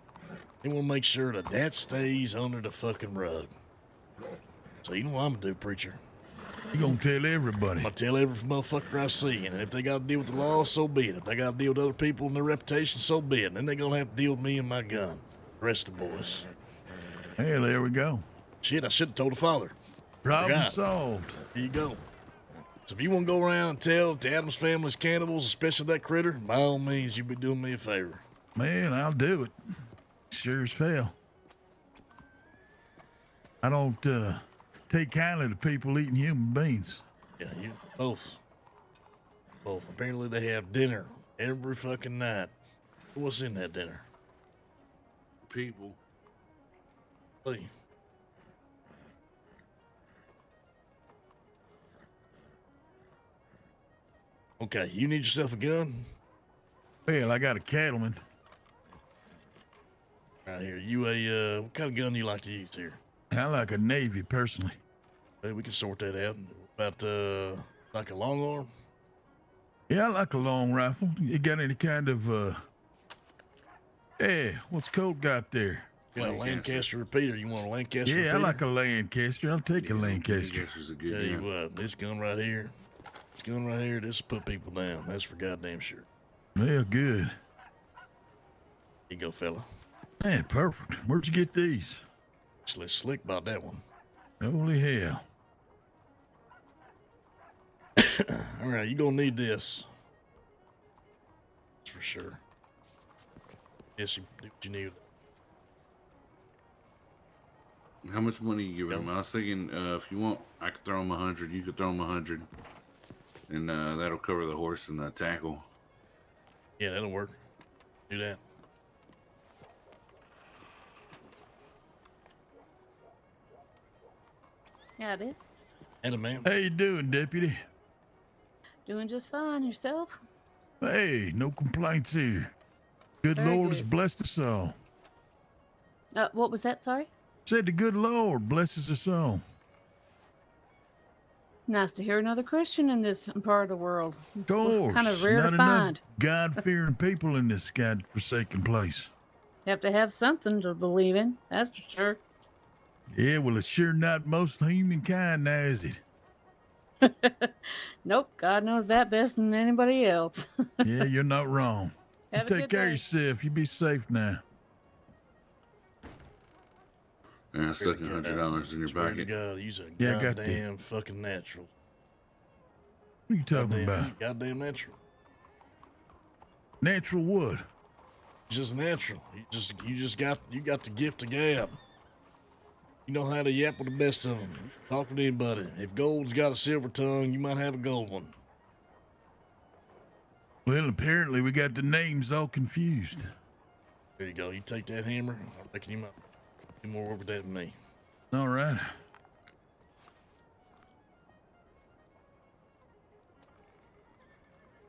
They want to make sure that that stays under the fucking rug. So you know what I'm gonna do, preacher? You gonna tell everybody? I'm gonna tell every motherfucker I see, and if they gotta deal with the law, so be it. If they gotta deal with other people and their reputation, so be it. And then they're gonna have to deal with me and my gun. The rest of the boys. Hey, there we go. Shit, I should have told the father. Problem Forgot. solved. Here you go. So if you want to go around and tell the Adams family's cannibals, especially that critter, by all means, you'd be doing me a favor. Man, I'll do it. Sure as hell. I don't take kindly to people eating human beings. Yeah, you both. Both. Apparently they have dinner every fucking night. What's in that dinner? People. Hey. Okay, you need yourself a gun? Well, I got a cattleman. Right here. You what kind of gun do you like to use here? I like a Navy personally. Hey, we can sort that out. About like a long arm? Yeah, I like a long rifle. You got any kind of hey, what's Colt got there? You got a Lancaster repeater. You want a Lancaster Yeah, repeater? I like a Lancaster. I'll take a Lancaster. Lancaster's a good Tell you gun. what, this gun right here, this will put people down. That's for goddamn sure. Well, good. Here you go, fella. Man, perfect. Where'd you get these? Let's slick about that one. Holy hell. All right, you gonna need this. That's for sure. Yes, you do what you need. How much money you giving him? I was thinking, if you want, I could throw him 100. You could throw him 100, and that'll cover the horse and the tackle. Yeah, that'll work. Do that. Yeah, I did. And ma'am. How you doing, deputy? Doing just fine. Yourself? Hey, no complaints here. Good Very Lord has good. blessed us all. What was that? Sorry. Said the good Lord blesses us all. Nice to hear another Christian in this part of the world. Of course. Kind of rare not to enough find. God-fearing people in this God-forsaken place. Have to have something to believe in. That's for sure. Yeah, well, it's sure not most humankind now, is it? Nope. God knows that best than anybody else. Yeah, you're not wrong. You Have a take good care day. of yourself. You be safe now. And I stuck $100 in your Swear to pocket. God, he's a Yeah, I got goddamn fucking natural. What are you talking Goddamn, about? goddamn natural. Natural wood. Just natural. You got the gift of gab. You know how to yap with the best of them. Talk with anybody. If gold's got a silver tongue, you might have a gold one. Well, apparently we got the names all confused. There you go. You take that hammer. I reckon you might do more work with that than me. All right.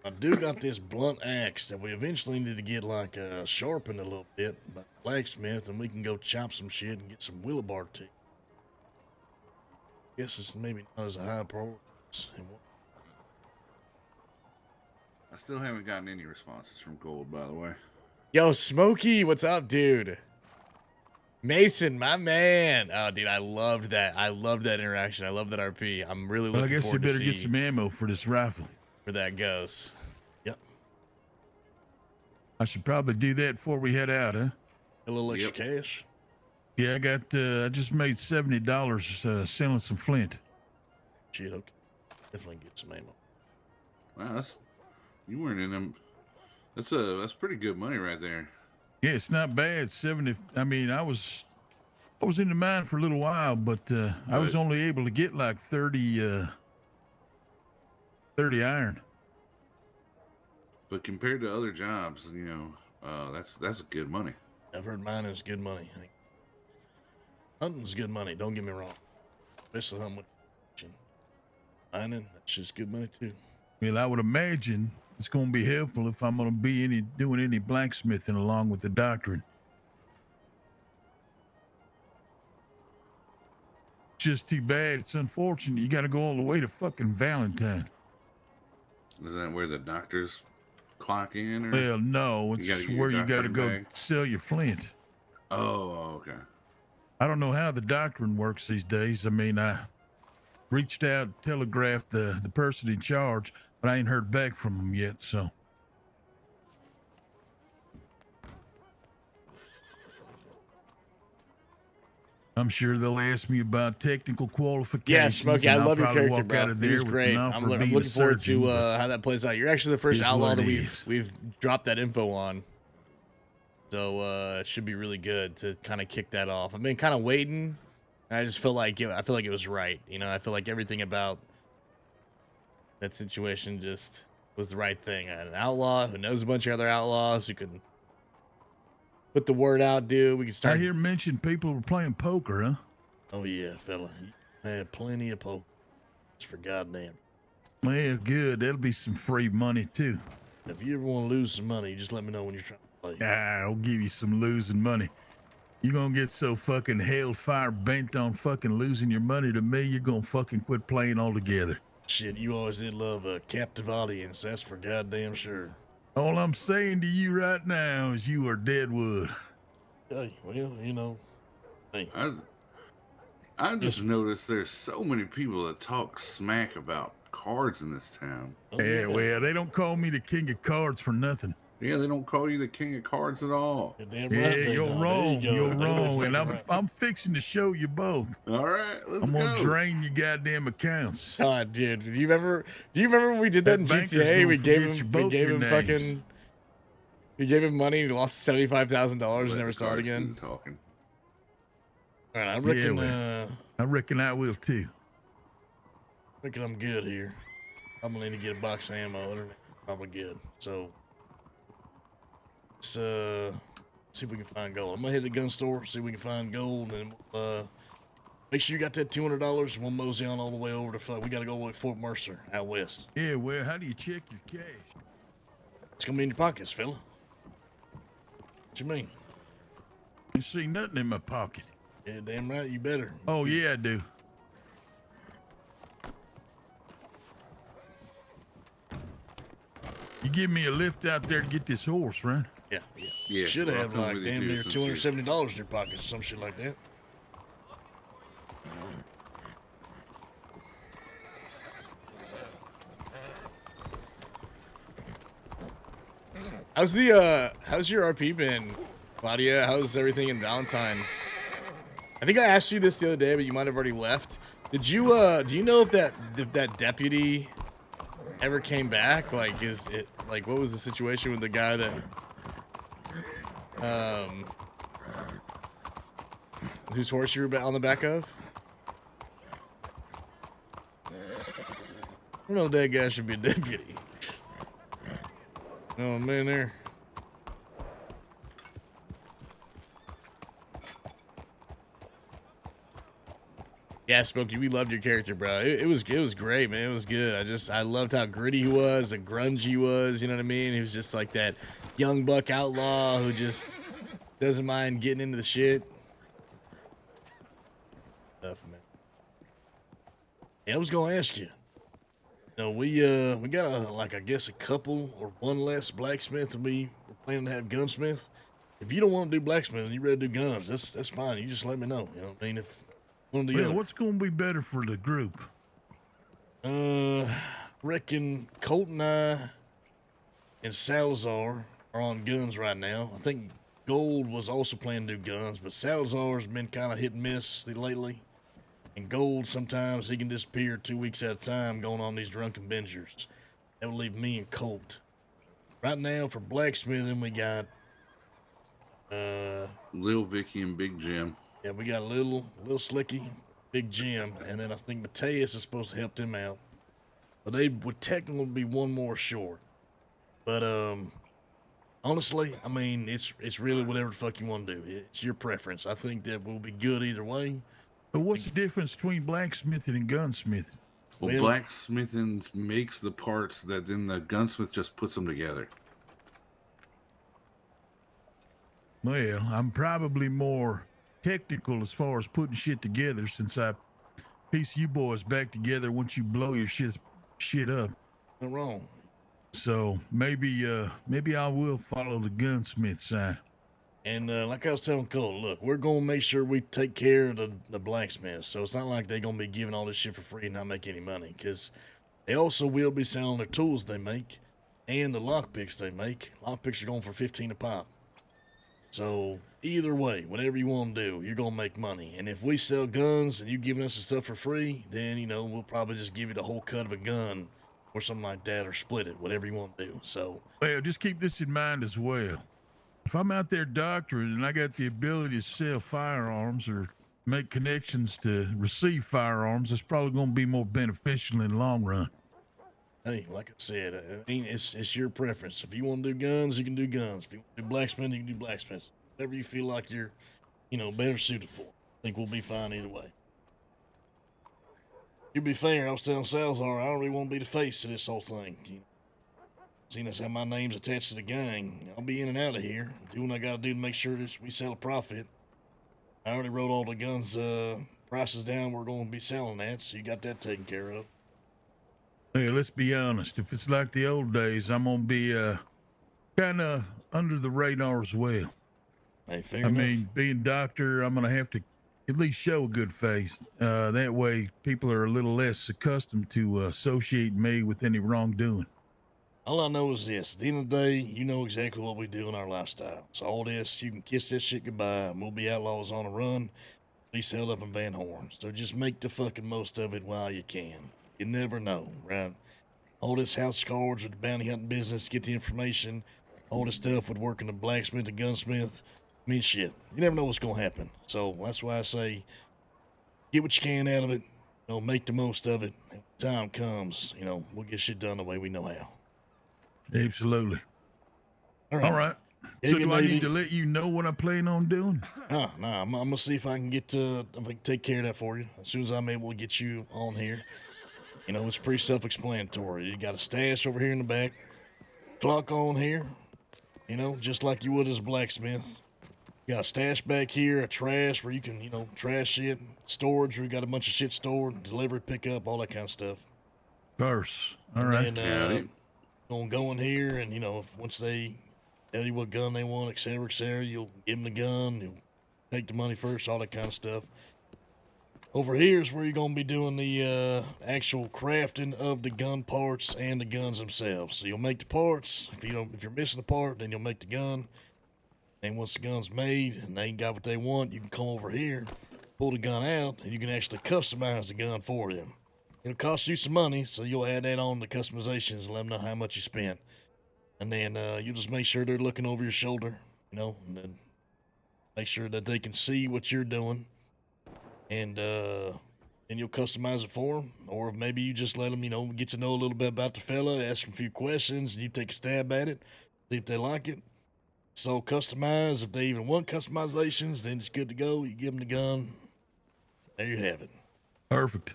I do got this blunt axe that we eventually need to get like sharpened a little bit by the blacksmith, and we can go chop some shit and get some Willibar teeth. Guess it's maybe not as a high priority. I still haven't gotten any responses from Gold, by the way. Yo, Smokey, what's up, dude? Mason, my man. Oh, dude, I loved that. I loved that interaction. I love that RP. I'm really Well, I looking guess you forward to better get see some ammo for this rifle. where that goes. Yep. I should probably do that before we head out, huh? A little extra cash. Yeah, I got. I just made $70 selling some flint. Shit, okay. Definitely get some ammo. Wow, you weren't in them. That's pretty good money right there. Yeah, it's not bad. 70. I mean, I was in the mine for a little while, but I was only able to get like 30 iron. But compared to other jobs, you know, that's good money. I've heard mining's good money. Hunting's good money, don't get me wrong. Especially hunting with mining, that's just good money too. Well, I would imagine it's going to be helpful if I'm going to be doing any blacksmithing along with the doctrine. Just too bad. It's unfortunate. You got to go all the way to fucking Valentine. Is that where the doctors clock in? Or Well, no, you gotta it's get your where you got to doctoring go bag? sell your flint. Oh, okay. I don't know how the doctoring works these days. I mean, I reached out, telegraphed the person in charge, but I ain't heard back from him yet, so. I'm sure they'll ask me about technical qualifications. Yeah, Smokey, I and I'll love your probably character, walk bro. out of He was there with great. an I'm, offer of being looking a forward surgeon, to but how that plays out. You're actually the first is outlaw what that it we've dropped that info on. So it should be really good to kind of kick that off. I've been kind of waiting. I just feel like it was right. You know, I feel like everything about that situation just was the right thing. An outlaw who knows a bunch of other outlaws who can put the word out, dude. We can start. I hear mention people were playing poker, huh? Oh yeah, fella. I had plenty of poke. Just for goddamn. Well, good. That'll be some free money, too. If you ever want to lose some money, just let me know when you're trying to play. I'll give you some losing money. You're gonna get so fucking hellfire bent on fucking losing your money to me, you're gonna fucking quit playing altogether. Shit, you always did love a captive audience. That's for goddamn sure. All I'm saying to you right now is you are deadwood. Hey, well, you know. Hey. I just noticed there's so many people that talk smack about cards in this town. Yeah, well, they don't call me the king of cards for nothing. Yeah, they don't call you the king of cards at all. You're damn Yeah, right they you're don't. wrong. There you You're go. wrong, and Right. I'm fixing to show you both. All right, let's I'm gonna go. drain your goddamn accounts. God, dude, do you remember when we did that in banker's GTA? gonna We gave forget him both your names. we gave him money. And he lost $75,000 and never the saw it cards do again. the talking. All right, I reckon. well, I reckon I will too. Reckon I'm good here. I'm gonna need to get a box of ammo. Internet probably good. So let's see if we can find gold. I'm gonna hit the gun store, see if we can find gold, and make sure you got that $200. And we'll mosey on all the way over to we gotta go to Fort Mercer out west. Yeah, well, how do you check your cash? It's gonna be in your pockets, fella. What you mean? You see nothing in my pocket. Yeah, damn right, you better. Oh yeah, I do. You give me a lift out there to get this horse, right? Yeah. Should well, I'll have come like with you damn too, near since $270 in your pockets, some shit like that. How's your RP been, Claudia? How's everything in Valentine? I think I asked you this the other day, but you might have already left. Did you do you know if that deputy ever came back? Like, what was the situation with the guy that whose horse you were on the back of? I don't know if that guy should be a deputy. Oh man, there. Yeah, Smokey, we loved your character, bro. It was great, man. It was good. I loved how gritty he was, the grunge he was. You know what I mean? He was just like that young buck outlaw who just doesn't mind getting into the shit. Stuff, man. Yeah, I was gonna ask you. No, we got I guess a couple or one less blacksmith, and we were planning to have gunsmith. If you don't want to do blacksmith and you ready to do guns, that's fine. You just let me know. You know what I mean? If one of the Well, other. what's going to be better for the group? Reckon Colt and I and Salazar are on guns right now. I think Gold was also planning to do guns, but Salazar's been kind of hit and miss lately. And Gold, sometimes he can disappear 2 weeks at a time going on these drunken bingers. That would leave me and Colt. Right now, for blacksmithing, we got Lil Vicky and Big Jim. Yeah, we got a little Slicky, Big Jim, and then I think Mateus is supposed to help them out. But they would technically be one more short. But honestly, I mean, it's really whatever the fuck you want to do. It's your preference. I think that will be good either way. But what's the difference between blacksmithing and gunsmithing? Well, blacksmithing makes the parts that then the gunsmith just puts them together. Well, I'm probably more technical as far as putting shit together since I piece you boys back together once you blow your shit up. Nothing wrong. So maybe I will follow the gunsmith side. And like I was telling Cole, look, we're gonna make sure we take care of the blacksmiths. So it's not like they're gonna be giving all this shit for free and not make any money. Because they also will be selling their tools they make and the lockpicks they make. Lockpicks are going for 15 a pop. So either way, whatever you want to do, you're gonna make money. And if we sell guns and you giving us the stuff for free, then we'll probably just give you the whole cut of a gun or something like that, or split it, whatever you want to do. So Well, just keep this in mind as well. If I'm out there doctoring and I got the ability to sell firearms or make connections to receive firearms, it's probably going to be more beneficial in the long run. hey, like I said, it's your preference. If you want to do guns, you can do guns. If you want to do blacksmith, you can do blacksmith. Whatever you feel like you're, better suited for. I think we'll be fine either way. To be fair, I was telling Salazar, I don't really want to be the face of this whole thing. Seeing as how my name's attached to the gang, I'll be in and out of here, do what I gotta do to make sure that we sell a profit. I already wrote all the guns prices down we're going to be selling at, so you got that taken care of. Hey, let's be honest. If it's like the old days, I'm going to be kind of under the radar as well. Hey, fair I enough. mean, being doctor, I'm going to have to at least show a good face. That way, people are a little less accustomed to associating me with any wrongdoing. All I know is this. At the end of the day, you know exactly what we do in our lifestyle. So all this, you can kiss this shit goodbye, and we'll be outlaws on a run, at least held up in Van Horn. So just make the fucking most of it while you can. You never know, right? All this house cards with the bounty hunting business, get the information, all this stuff with working the blacksmith, the gunsmith. I mean, shit. You never know what's going to happen. So that's why I say, get what you can out of it. Make the most of it. And when time comes, we'll get shit done the way we know how. Absolutely. All right. If So you do I maybe- need to let you know what I plan on doing? No, I'm gonna see if I can if I can take care of that for you. As soon as I'm able to get you on here. It's pretty self-explanatory. You got a stash over here in the back, clock on here, just like you would as a blacksmith. You got a stash back here, a trash where you can, trash shit, storage where you got a bunch of shit stored, delivery, pick up, all that kind of stuff. First. All And right. then, gonna go in here and, once they tell you what gun they want, et cetera, you'll give them the gun, you'll take the money first, all that kind of stuff. Over here is where you're gonna be doing the actual crafting of the gun parts and the guns themselves. So you'll make the parts. If you're missing a part, then you'll make the gun. And once the gun's made and they ain't got what they want, you can come over here, pull the gun out, and you can actually customize the gun for them. It'll cost you some money, so you'll add that on the customizations and let them know how much you spent. And then you'll just make sure they're looking over your shoulder, and then make sure that they can see what you're doing. And you'll customize it for them. Or maybe you just let them, get to know a little bit about the fella, ask them a few questions, and you take a stab at it, see if they like it. So customize. If they even want customizations, then it's good to go. You give them the gun. There you have it. Perfect.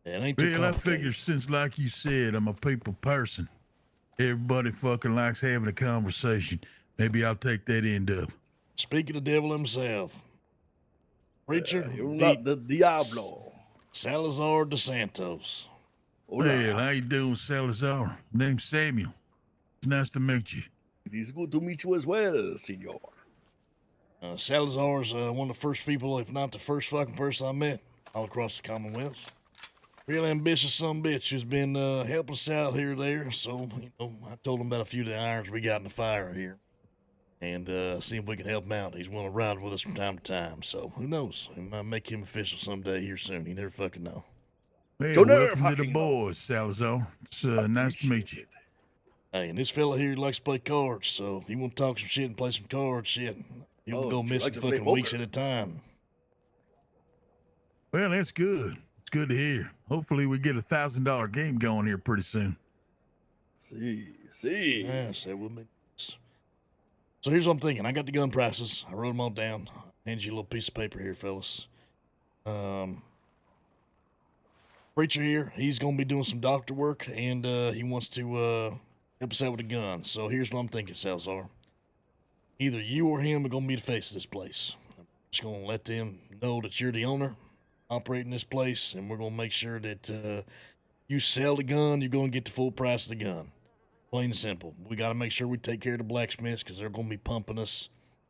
Yeah, it ain't too Well, I complicated. figure since, like you said, I'm a people person, everybody fucking likes having a conversation. Maybe I'll take that end up. Speak of the devil himself. Preacher, You're not the Diablo. Salazar de Santos. Well, how you doing, Salazar? Name's Samuel. It's nice to meet you. It is good to meet you as well, senor. Salazar's one of the first people, if not the first fucking person I met all across the Commonwealth. Real ambitious bitch who's been helping us out here or there. So, I told him about a few of the irons we got in the fire here. And see if we can help him out. He's willing to ride with us from time to time. So, who knows? We might make him official someday here soon. You never fucking know. Well, welcome to the boys, Salazar. It's nice to meet you. Hey, and this fella here likes to play cards. So, if you want to talk some shit and play some cards, shit, you'll go missing fucking weeks at a time. Well, that's good. It's good to hear. Hopefully we get $1,000 game going here pretty soon. See. Yes, that would be. So here's what I'm thinking. I got the gun prices. I wrote them all down. Hand you a little piece of paper here, fellas. Preacher here, he's going to be doing some doctor work, and he wants to help us out with a gun. So here's what I'm thinking, Salazar. Either you or him are going to be the face of this place. I'm just going to let them know that you're the owner, operating this place, and we're gonna make sure that you sell the gun, you're gonna get the full price of the gun. Plain and simple. We got to make sure we take care of the blacksmiths because they're gonna be pumping us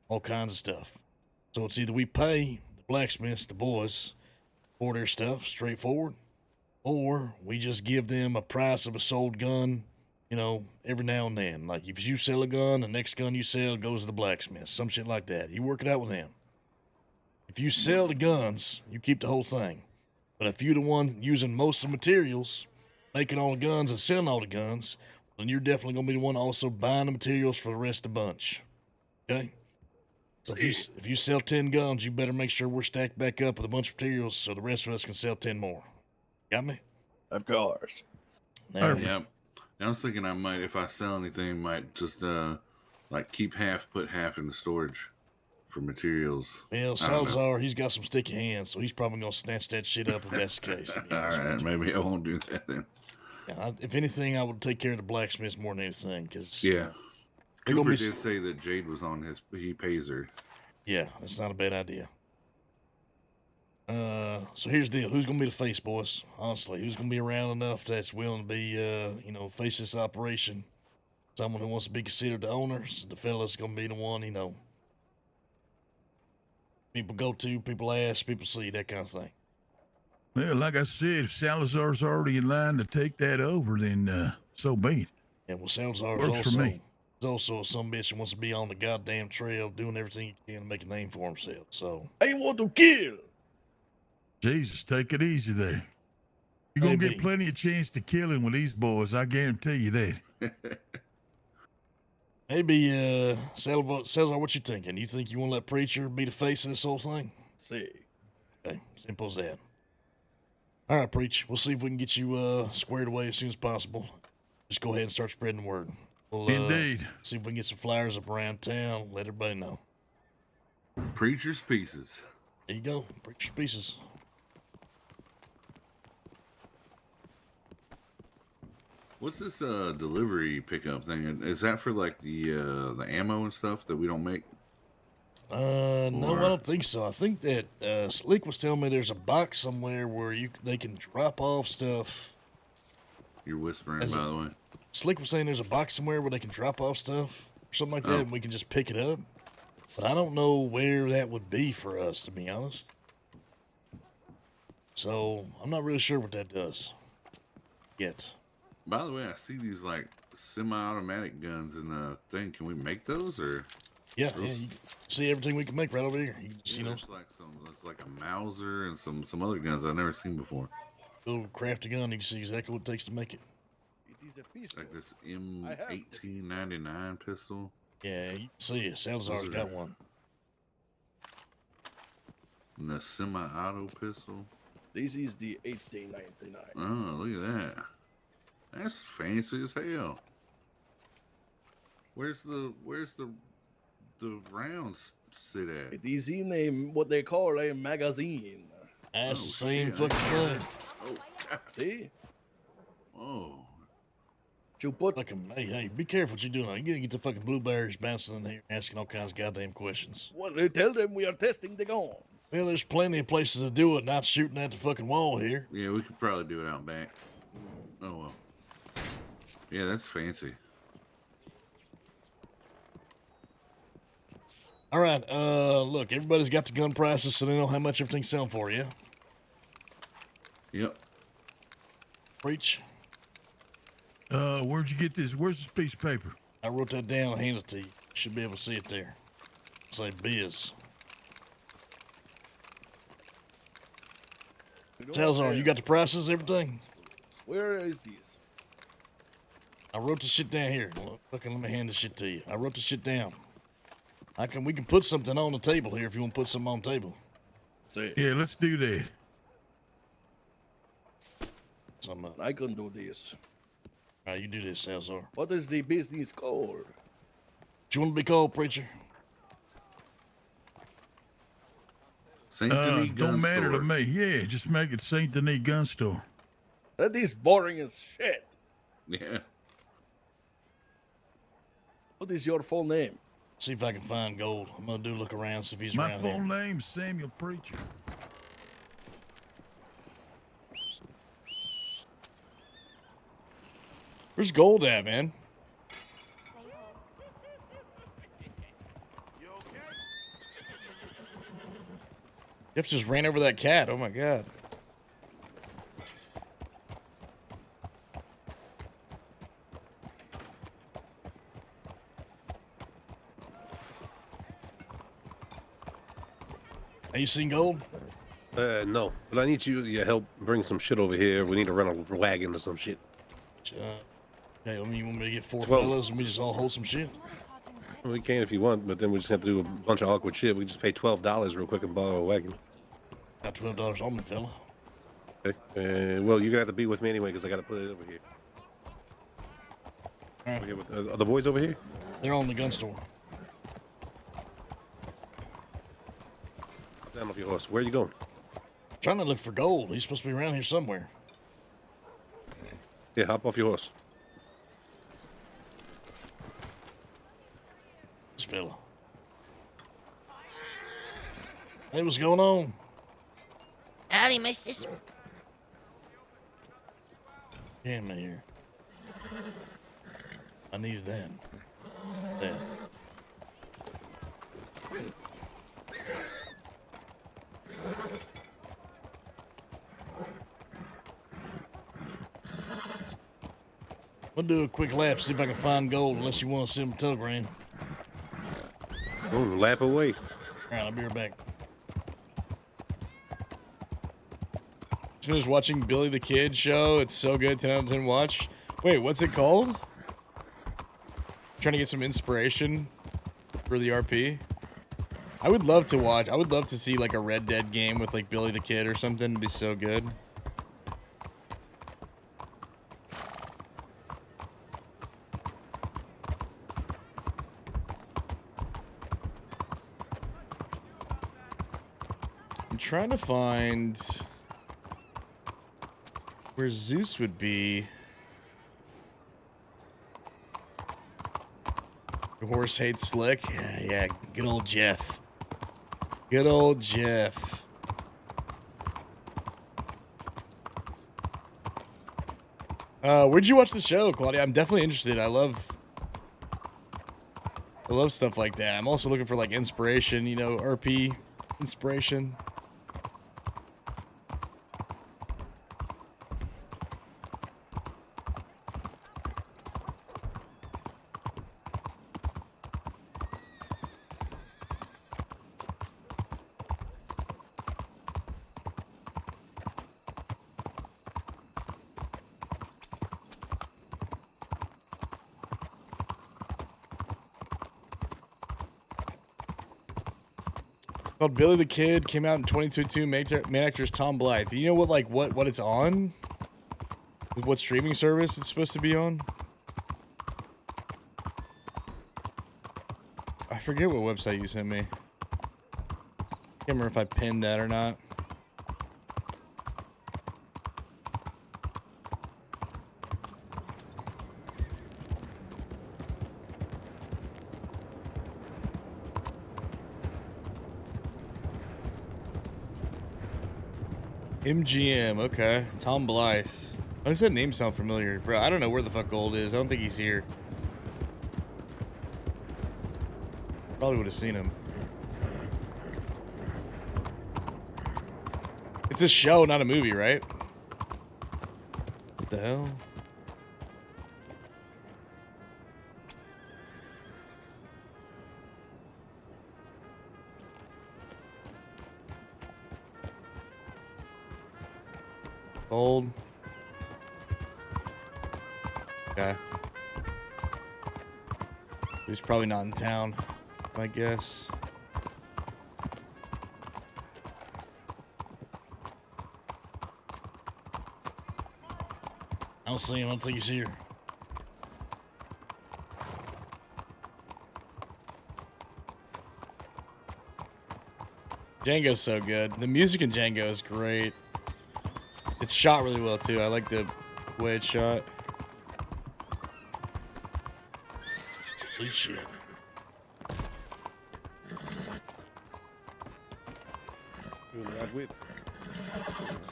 all kinds of stuff. So it's either we pay the blacksmiths, the boys, for their stuff, straightforward, or we just give them a price of a sold gun, you know, every now and then. Like if you sell a gun, the next gun you sell goes to the blacksmith, some shit like that. You work it out with them. If you sell the guns, you keep the whole thing. But if you're the one using most of the materials, making all the guns and selling all the guns, then you're definitely going to be the one also buying the materials for the rest of the bunch. Okay? So if you sell 10 guns, you better make sure we're stacked back up with a bunch of materials so the rest of us can sell 10 more. Got me? Of course. Yeah. I was thinking I might, if I sell anything, might just like keep half, put half in the storage for materials. Well, Salazar, he's got some sticky hands, so he's probably going to snatch that shit up if that's the case. All right, maybe I won't do that then. Yeah, if anything, I would take care of the blacksmiths more than anything. Cause, Yeah. they're Cooper gonna be, did say that Jade was on his, he pays her. Yeah, that's not a bad idea. So here's the deal. Who's going to be the face, boys? Honestly, who's going to be around enough that's willing to be, face this operation? Someone who wants to be considered the owners. The fella's going to be the one, people go to, people ask, people see, that kind of thing. Well, like I said, if Salazar's already in line to take that over, then so be it. Yeah, well, Salazar's Works for me. He's also a some bitch who wants to be on the goddamn trail doing everything he can to make a name for himself. So I want to kill. Jesus, take it easy there. You're going to get plenty of chance to kill him with these boys, I guarantee you that. Maybe, Salazar, what you thinking? You think you want to let Preacher be the face of this whole thing? See. Okay, simple as that. All right, Preach. We'll see if we can get you squared away as soon as possible. Just go ahead and start spreading the word. We'll, Indeed. See if we can get some flyers up around town. Let everybody know. Preacher's Pieces. There you go. Preacher's Pieces. What's this delivery pickup thing? Is that for like the ammo and stuff that we don't make? No, I don't think so. I think that Slick was telling me there's a box somewhere where they can drop off stuff. You're whispering, by the way. Slick was saying there's a box somewhere where they can drop off stuff or something like that, and we can just pick it up. But I don't know where that would be for us, to be honest. So I'm not really sure what that does yet. By the way, I see these like semi-automatic guns in the thing. Can we make those or? Yeah, you can see everything we can make right over here. You can just, it's like a Mauser and some other guns I've never seen before. Little crafty gun, you can see exactly what it takes to make it. It is a pistol. Like this M1899 pistol. Yeah, you can see it. Salazar's got one. And the semi-auto pistol. This is the 1899. Oh, look at that. That's fancy as hell. Where's the rounds sit at? It is in a what they call a magazine. That's the same fucking thing. Oh, God. See? Oh. You put hey, be careful what you're doing. You gotta get the fucking blueberries bouncing in here, asking all kinds of goddamn questions. Well, they tell them we are testing the guns. Well, there's plenty of places to do it, not shooting at the fucking wall here. Yeah, we could probably do it out back. Oh well. Yeah, that's fancy. All right, look, everybody's got the gun prices, so they know how much everything's selling for, yeah? Yep. Preach. Where'd you get this? Where's this piece of paper? I wrote that down and handed it to you. You should be able to see it there. Say biz. Salazar, you got the prices, everything? Where is this? I wrote the shit down here. Look, let me hand this shit to you. I wrote the shit down. We can put something on the table here if you want to put something on the table. See. Yeah, let's do that. I can do this. All right, you do this, Salazar. What is the business called? What you want to be called, Preacher? Saint Denis Gun Don't matter Store. to me. Yeah, just make it Saint Denis Gun Store. That is boring as shit. Yeah. What is your full name? See if I can find Gold. I'm gonna do a look around, see if he's My around full here. name's Samuel Preacher. Where's gold at, man? Jeff just ran over that cat. Oh my god. Have you seen gold? No, but I need your help bring some shit over here. We need to run a wagon or some shit. Hey, I mean, you want me to get 4 Well- fellas and we just all hold some shit? We can if you want, but then we just have to do a bunch of awkward shit. We can just pay $12 real quick and borrow a wagon. Got $12 on me, fella. Okay. Well, you're gonna have to be with me anyway because I gotta put it over here. All right. Okay, are the boys over here? They're on the gun store. Down off your horse. Where are you going? Trying to look for gold. He's supposed to be around here somewhere. Yeah, hop off your horse. This fella. Hey, what's going on? Howdy, missus. Damn me here. I needed that. That. I'll do a quick lap, see if I can find gold, unless you want to send a telegram. Lap away. All right, I'll be right back. Just finished watching Billy the Kid show. It's so good. 10 out of 10 watch. Wait, what's it called? Trying to get some inspiration for the RP. I would love to watch. I would love to see like a Red Dead game with like Billy the Kid or something. It'd be so good. I'm trying to find where Zeus would be. The horse hates Slick. Yeah, good old Jeff. Good old Jeff. Where'd you watch the show, Claudia? I'm definitely interested. I love stuff like that. I'm also looking for like inspiration, you know, RP inspiration. Called Billy the Kid, came out in 2022. Main actor is Tom Blythe. Do you know what it's on? What streaming service it's supposed to be on? I forget what website you sent me. Can't remember if I pinned that or not. MGM, okay. Tom Blythe. Why does that name sound familiar? Bro, I don't know where the fuck Gold is. I don't think he's here. Probably would have seen him. It's a show, not a movie, right? What the hell? Gold. Okay. He's probably not in town, I guess. I don't see him. I don't think he's here. Django's so good. The music in Django is great. It's shot really well too. I like the way it's shot. Holy shit.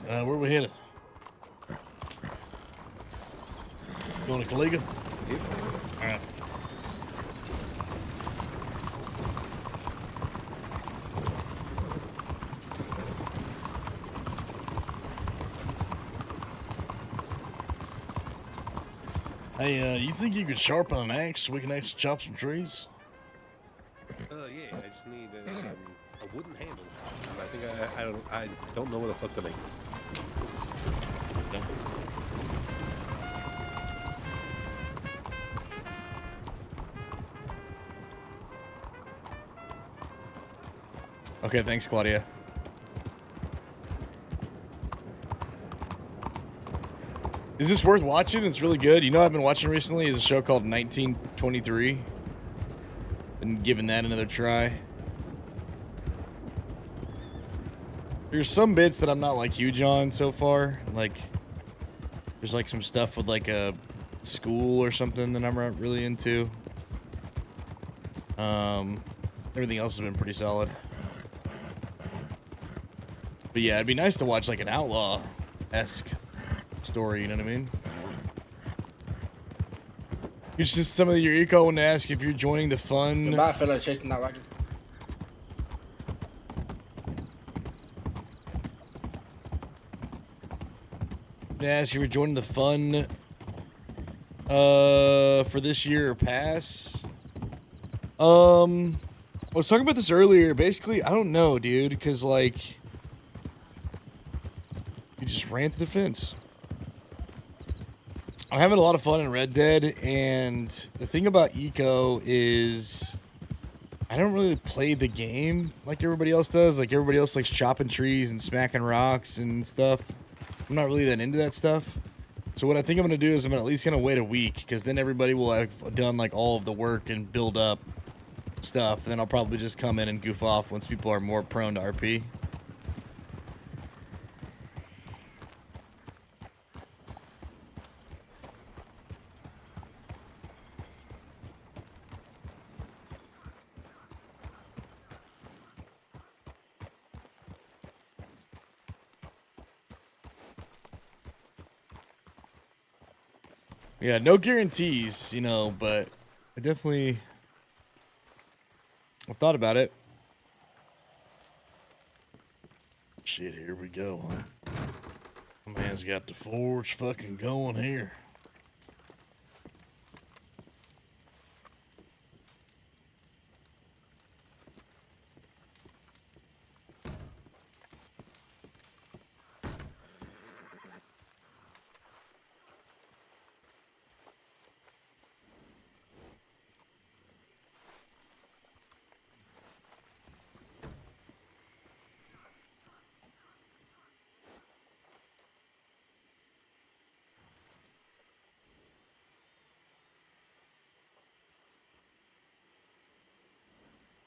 Where we headed? Going to Caliga? Yep. All right. Hey, you think you could sharpen an axe so we can actually chop some trees? Yeah, I just need a wooden handle. I think I don't know what the fuck to make. Okay, thanks, Claudia. Is this worth watching? It's really good. You know what I've been watching recently is a show called 1923. Been giving that another try. There's some bits that I'm not like huge on so far. Like, there's like some stuff with like a school or something that I'm not really into. Everything else has been pretty solid. But yeah, it'd be nice to watch like an outlaw-esque story, you know what I mean? It's just some of your eco want to ask if you're joining the fun. Goodbye, fellow chasing that wagon. To ask if you're joining the fun for this year or pass. I was talking about this earlier. Basically, I don't know, dude, because like you just ran through the fence. I'm having a lot of fun in Red Dead, and the thing about eco is I don't really play the game like everybody else does. Like everybody else likes chopping trees and smacking rocks and stuff. I'm not really that into that stuff. So what I think I'm going to do is I'm at least going to wait a week, because then everybody will have done like all of the work and build up stuff. And then I'll probably just come in and goof off once people are more prone to RP. Yeah, no guarantees, you know, but I definitely I've thought about it. Shit, here we go, huh? My man's got the forge fucking going here.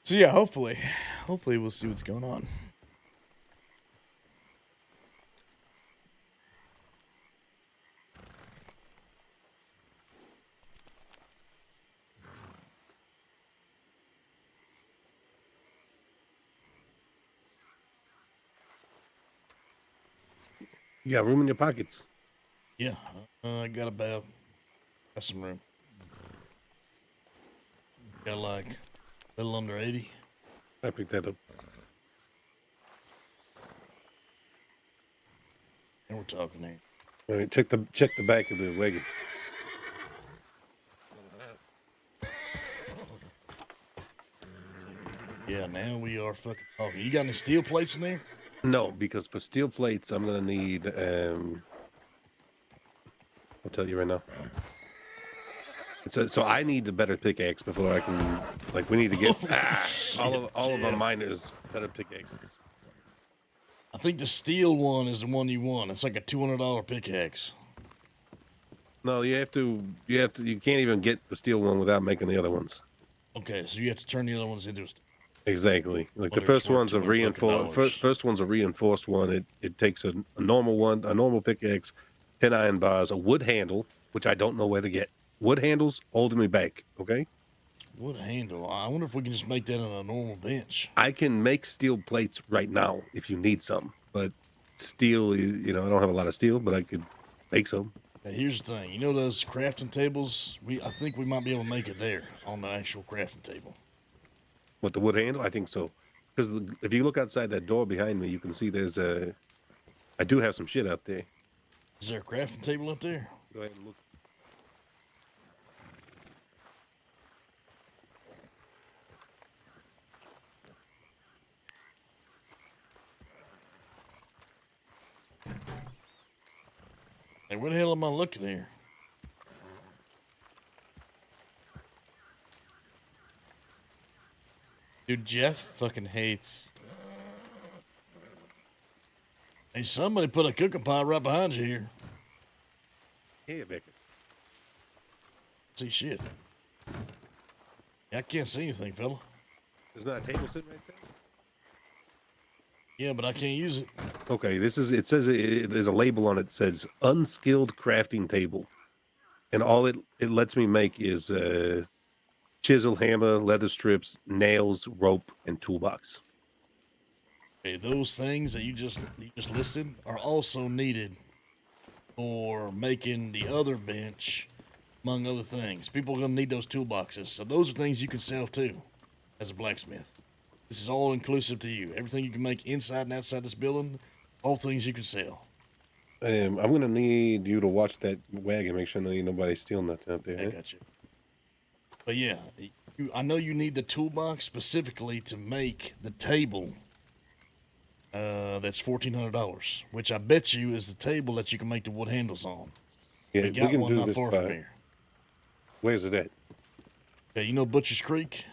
So yeah, hopefully we'll see what's going on. You got room in your pockets. Yeah, I got some room. Got like a little under 80. I picked that up. And we're talking here. All right, check the back of the wagon. Yeah, now we are fucking talking. You got any steel plates in there? No, because for steel plates, I'm gonna need. I'll tell you right now. So I need a better pickaxe before I can. Like, we need to get all of our miners better pickaxes. I think the steel one is the one you want. It's like a $200 pickaxe. No, you can't even get the steel one without making the other ones. Okay, so you have to turn the other ones into a Exactly. Like the Well, first it's worth one's a $200 reinforced. First one's a reinforced one. It takes a normal one, a normal pickaxe, 10 iron bars, a wood handle, which I don't know where to get. Wood handles holding me back. Okay. wood handle. I wonder if we can just make that on a normal bench. I can make steel plates right now if you need some, but steel, I don't have a lot of steel, but I could make some. Now, here's the thing. You know those crafting tables? I think we might be able to make it there on the actual crafting table. What, the wood handle? I think so. Because if you look outside that door behind me, you can see there's a. I do have some shit out there. Is there a crafting table up there? Go ahead and look. Hey, where the hell am I looking here? Dude, Jeff fucking hates. Hey, somebody put a cooking pot right behind you here. Here, Becker. See shit. I can't see anything, fella. There's not a table sitting right there? Yeah, but I can't use it. Okay, it says there's a label on it that says unskilled crafting table. And all it lets me make is chisel, hammer, leather strips, nails, rope, and toolbox. Okay, those things that you just listed are also needed for making the other bench, among other things. People are gonna need those toolboxes. So those are things you can sell too as a blacksmith. This is all inclusive to you. Everything you can make inside and outside this building, all things you can sell. I'm gonna need you to watch that wagon, make sure nobody's stealing nothing out there. I got you. But yeah, I know you need the toolbox specifically to make the table. That's $1,400, which I bet you is the table that you can make the wood handles on. Yeah, we got can one do not this far from here. Where's it at? Yeah, you know Butcher's Creek?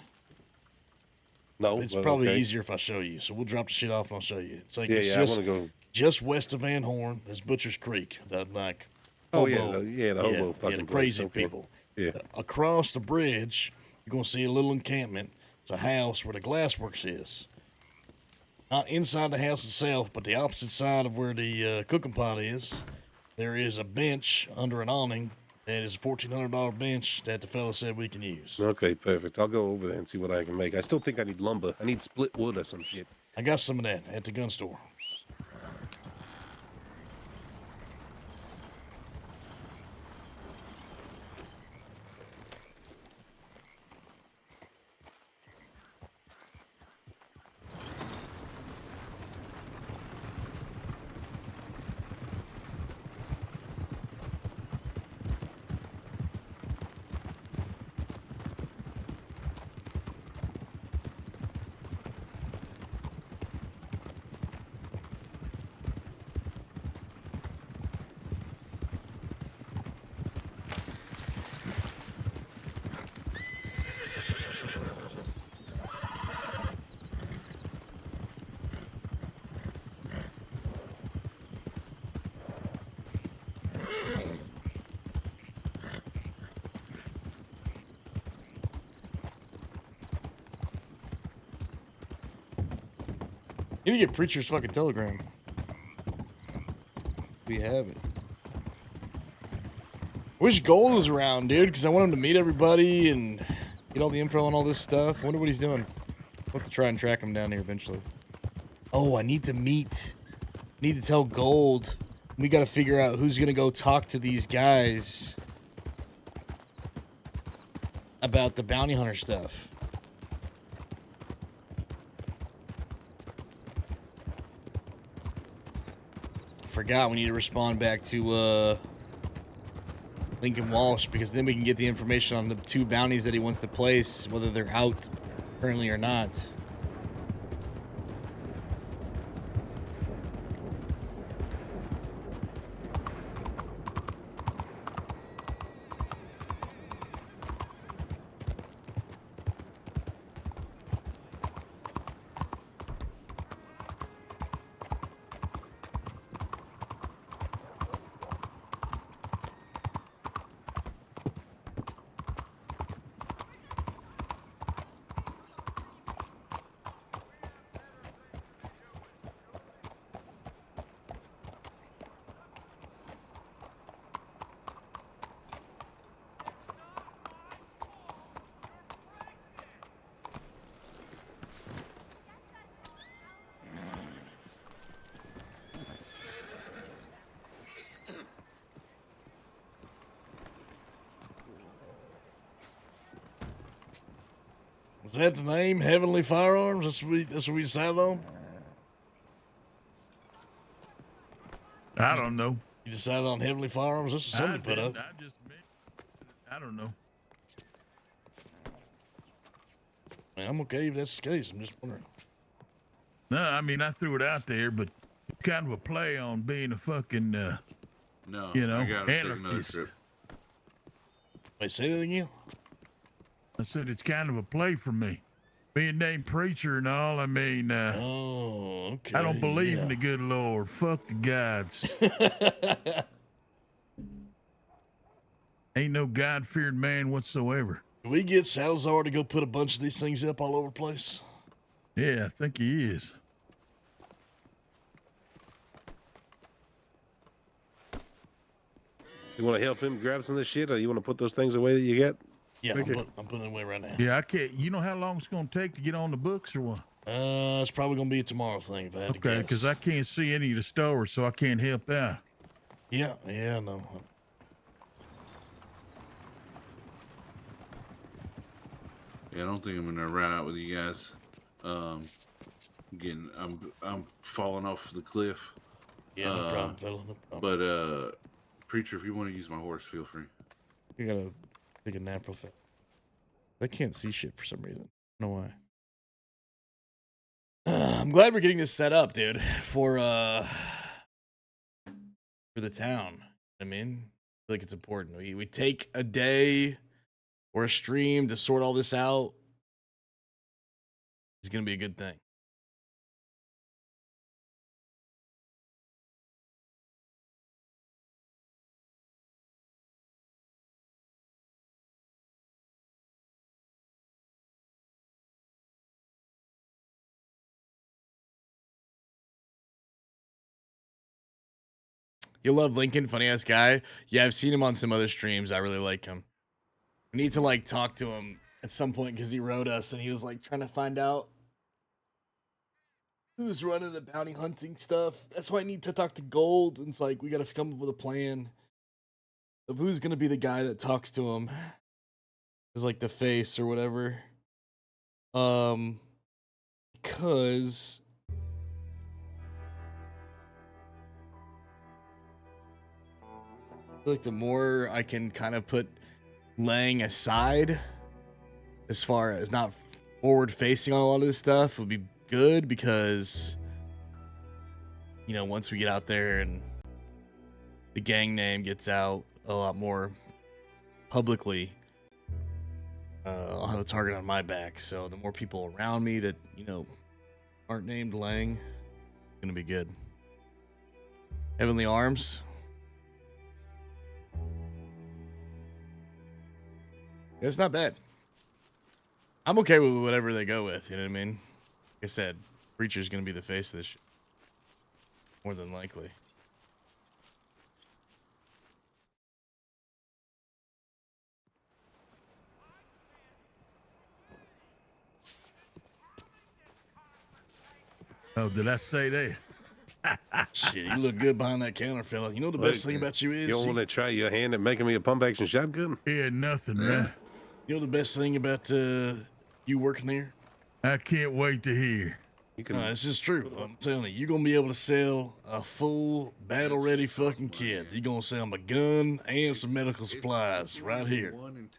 No, it's but probably okay. easier if I show you. So we'll drop the shit off and I'll show you. It's like Yeah, it's I just, wanna go. just west of Van Horn is Butcher's Creek. That like Oh, hobo, yeah, the hobo fucking the place, crazy okay. people. Yeah. Across the bridge, you're gonna see a little encampment. It's a house where the glassworks is. Not inside the house itself, but the opposite side of where the cooking pot is. There is a bench under an awning. That is a $1,400 bench that the fella said we can use. Okay, perfect. I'll go over there and see what I can make. I still think I need lumber. I need split wood or some shit. I got some of that at the gun store. You need to get Preacher's fucking telegram. We have it. Wish Gold was around, dude, because I want him to meet everybody and get all the info on all this stuff. I wonder what he's doing. We'll have to try and track him down here eventually. Oh, I need to meet. Need to tell Gold. We got to figure out who's going to go talk to these guys about the bounty hunter stuff. Forgot we need to respond back to Lincoln Walsh, because then we can get the information on the 2 bounties that he wants to place, whether they're out currently or not. Is that the name? Heavenly Firearms? That's what we decided on? I don't know. You decided on Heavenly Firearms? That's what somebody put up. I don't know. Man, I'm okay if that's the case. I'm just wondering. No, I mean I threw it out there, but it's kind of a play on being a fucking No, you know, I gotta take another anarchist. trip. Wait, say that again? I said it's kind of a play for me. Being named preacher and all, I mean, oh, okay. I don't believe in the good Lord. Fuck the gods. Ain't no God-fearing man whatsoever. Can we get Salazar to go put a bunch of these things up all over the place? Yeah, I think he is. You want to help him grab some of this shit, or you want to put those things away that you got? Yeah, Okay. I'm putting it away right now. Yeah, I can't. You know how long it's gonna take to get on the books or what? It's probably gonna be a tomorrow thing if I had to Okay, guess. because I can't see any of the stores, so I can't help out. Yeah, no. Yeah, I don't think I'm gonna ride out with you guys. Again, I'm falling off the cliff. Yeah, no problem, fella. No problem. But preacher, if you want to use my horse, feel free. You gotta take a nap real fast. I can't see shit for some reason. I don't know why. I'm glad we're getting this set up, dude, for the town. I mean, I feel like it's important. We take a day or a stream to sort all this out. It's gonna be a good thing. You love Lincoln, funny ass guy. Yeah, I've seen him on some other streams. I really like him. We need to like talk to him at some point because he wrote us and he was like trying to find out who's running the bounty hunting stuff. That's why I need to talk to Gold. And it's like we got to come up with a plan of who's gonna be the guy that talks to him. Is like the face or whatever. Because I feel like the more I can kind of put Lang aside as far as not forward facing on a lot of this stuff would be good, because you know, once we get out there and the gang name gets out a lot more publicly, I'll have a target on my back. So the more people around me that, you know, aren't named Lang, it's gonna be good. Heavenly Arms. It's not bad. I'm okay with whatever they go with, you know what I mean? Like I said, Preacher's gonna be the face of this shit. More than likely. Oh, did I say that? Shit, you look good behind that counter, fella. You know the best thing about you is You don't want to try your hand at making me a pump action shotgun? Yeah, nothing, man. You know the best thing about you working there? I can't wait to hear. You can. No, this is true. I'm telling you, you're gonna be able to sell a full battle-ready fucking kit. You're gonna sell him a gun and some medical supplies right here.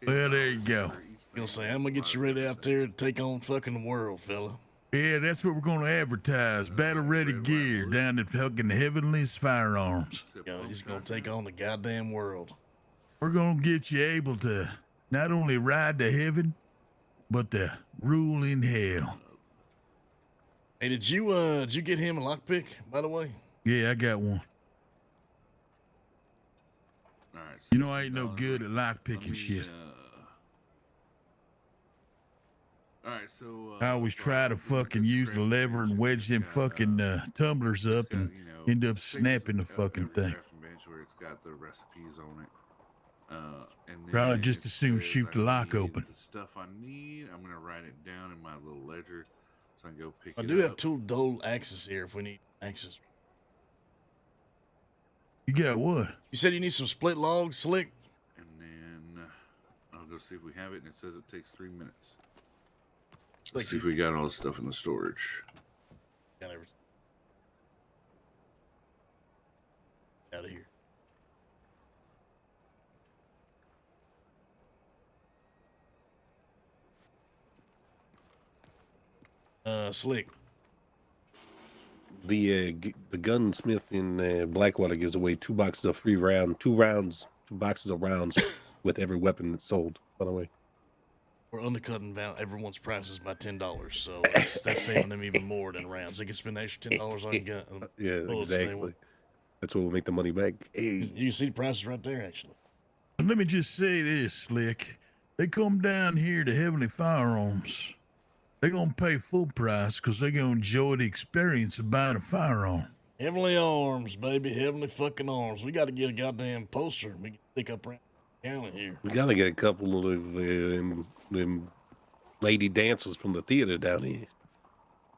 Well, there you go. You're gonna say, I'm gonna get you ready out there to take on fucking the world, fella. Yeah, that's what we're going to advertise. Battle-ready gear down at fucking Heavenly's Firearms. Yo, he's gonna take on the goddamn world. We're going to get you able to not only ride to heaven, but to rule in hell. Hey, did you get him a lockpick, by the way? Yeah, I got one. All right. You know I ain't no good at lockpicking shit. All right, so I always try to fucking use the lever and wedge them fucking tumblers up and end up snapping the fucking thing. bench where it's got the recipes on it. And then Probably just it as soon says shoot the I lock need open. The stuff I need, I'm gonna write it down in my little ledger, so I can go pick I it do up. have two dual axes here if we need axes. You got what? You said you need some split logs, Slick? And then I'll go see if we have it, and it says it takes 3 minutes. Let's see if we got all the stuff in the storage. Got everything. Out of here. Slick. The gunsmith in Blackwater gives away 2 boxes of free round, 2 boxes of rounds with every weapon that's sold. By the way, We're undercutting everyone's prices by $10, so that's saving them even more than rounds. They can spend an extra $10 on gun. yeah, exactly. That's what will make the money back. Hey. You can see the prices right there, actually. Let me just say this, Slick. They come down here to Heavenly Firearms. They're going to pay full price because they're going to enjoy the experience of buying a firearm. Heavenly Arms, baby. Heavenly fucking Arms. We got to get a goddamn poster. We can stick up around the county here. We gotta get a couple of them lady dancers from the theater down here.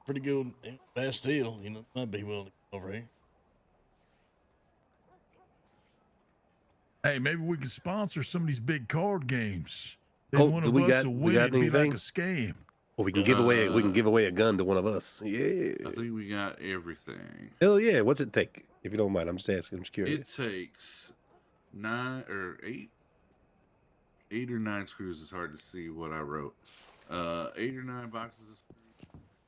Pretty good Bastille, might be willing to come over here. Hey, maybe we can sponsor some of these big card games. Then Colt, one do of we us got- will we win got it, be like anything? a scam. Or we can give away a gun to one of us. Yeah. I think we got everything. Hell yeah. What's it take? If you don't mind, I'm just asking. I'm just curious. It takes 8 or 9 screws. It's hard to see what I wrote. 8 or 9 boxes of screws.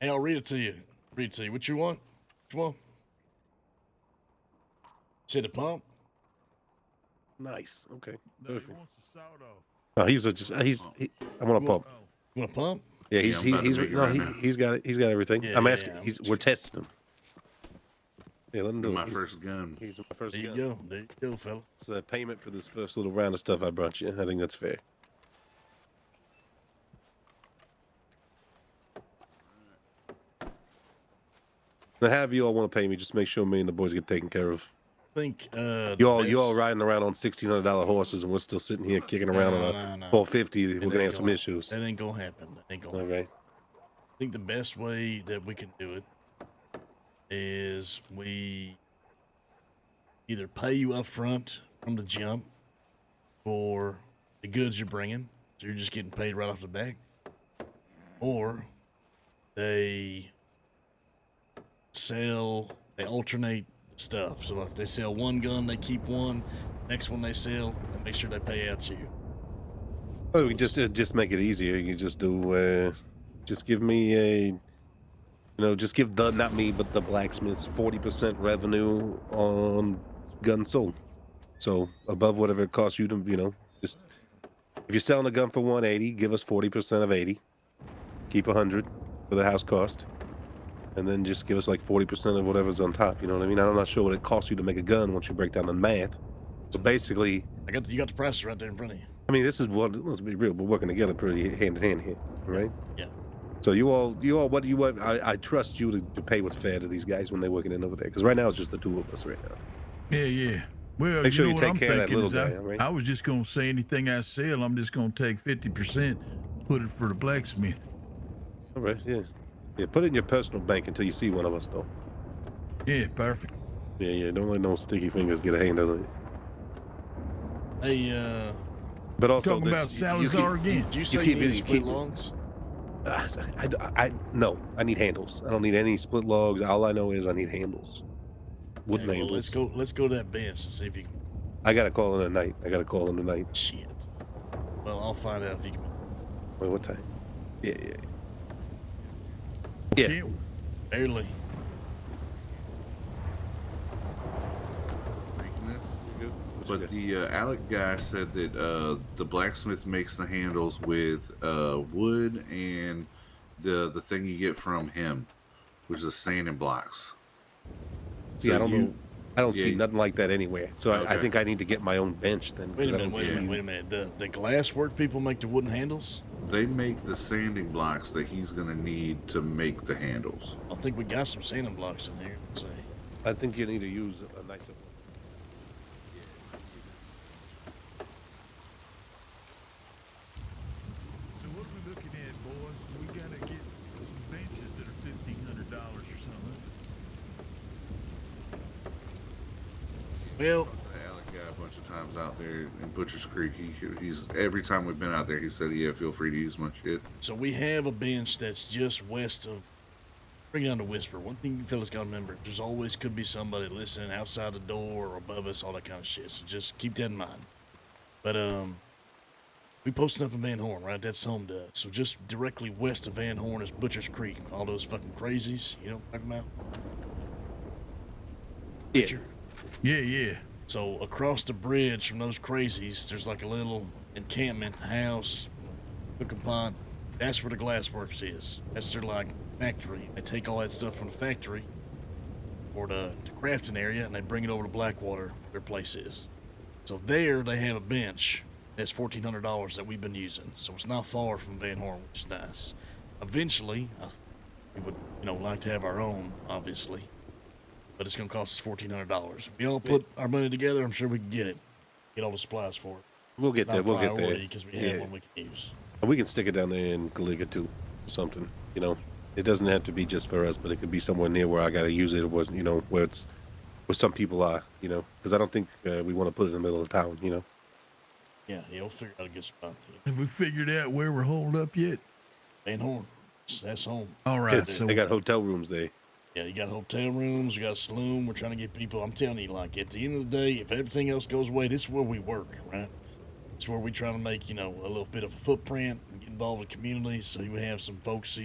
Hey, I'll read it to you. What you want? Which one? See the pump? Nice. Okay. No, he Perfect. wants the sawed-off. No, I want a pump. You want a pump? Yeah, Yeah, I'm about to make it right now. he's got it. He's got everything. Yeah, I'm yeah, asking. yeah. We're testing him. Yeah, let him do My it. first gun. He's my first There you gun. go. There you go, fella. It's a payment for this first little round of stuff I brought you. I think that's fair. Now, however you all want to pay me, just make sure me and the boys get taken care of. I think You all riding around on $1,600 horses, and we're still sitting here kicking around on a No. $450. We're gonna have some issues. That ain't gonna happen. That ain't gonna All happen. right. I think the best way that we can do it is we either pay you up front from the jump for the goods you're bringing, so you're just getting paid right off the bat, or they alternate stuff. So if they sell one gun, they keep one. Next one they sell, and make sure they pay out you. Well, we can just make it easier. You can just do, just give me just give not me, but the blacksmiths 40% revenue on guns sold. So above whatever it costs you to, just if you're selling a gun for 180, give us 40% of 80. Keep 100 for the house cost, and then just give us like 40% of whatever's on top. You know what I mean? I'm not sure what it costs you to make a gun once you break down the math. So basically, you got the prices right there in front of you. I mean, this is what, let's be real, we're working together pretty hand in hand here, right? Yeah. So you all, what do you want? I trust you to pay what's fair to these guys when they're working in over there, because right now it's just the two of us right now. Yeah. Well, Make sure you you know take what I'm care of that thinking little is guy, all right? I was just going to say anything I sell, I'm just going to take 50%, put it for the blacksmith. All right, yeah. Yeah, put it in your personal bank until you see one of us, though. Yeah, perfect. Yeah, don't let no sticky fingers get a hand on it. Hey, But also, Talking about Salazar again. Did you say you need split logs? No, I need handles. I don't need any split logs. All I know is I need handles. Wooden Okay, well, handles. let's go to that bench and see if you can. I got to call in tonight. Shit. Well, I'll find out if you can. Wait, what time? Yeah. Barely. Making this? But the Alec guy said that the blacksmith makes the handles with wood and the thing you get from him, which is sanding blocks. See, I don't know. I don't see yeah. nothing like that anywhere. So I Okay. think I need to get my own bench then. Wait a 'cause I minute. don't see- Wait a minute. The glass work people make the wooden handles? They make the sanding blocks that he's gonna need to make the handles. I think we got some sanding blocks in here. Let's see. I think you need to use a nicer one. So what are we looking at, boys? We got to get some benches that are $1,500 or something. Well, The Alec guy a bunch of times out there in Butcher's Creek. He's every time we've been out there, he said, "Yeah, feel free to use my shit." So we have a bench that's just west of. Bring it down to Whisper. One thing you fellas got to remember: there's always could be somebody listening outside the door or above us, all that kind of shit. So just keep that in mind. But we posted up in Van Horn, right? That's home to us. So just directly west of Van Horn is Butcher's Creek. All those fucking crazies, you know what I'm talking about? Butcher. Yeah. So across the bridge from those crazies, there's like a little encampment house, cooking pot. That's where the Glassworks is. That's their like factory. They take all that stuff from the factory or the crafting area, and they bring it over to Blackwater, where their place is. So there they have a bench. That's $1,400 that we've been using. So it's not far from Van Horn, which is nice. Eventually, we would, like to have our own, obviously. But it's going to cost us $1,400. If we all put our money together, I'm sure we can get it. Get all the supplies for it. We'll get there. We'll get there. Because we have one we can use. And we can stick it down there in Galiga too, or something. It doesn't have to be just for us, but it could be somewhere near where I got to use it. It was, where it's where some people are. Because I don't think we want to put it in the middle of town. Yeah, we'll figure out a good spot. Have we figured out where we're holed up yet? Van Horn. That's home. All right. Yeah, they got hotel rooms there. Yeah, you got hotel rooms, you got a saloon. We're trying to get people. I'm telling you, like, at the end of the day, if everything else goes away, this is where we work, right? It's where we try to make, a little bit of a footprint and get involved with the community. So we have some folks,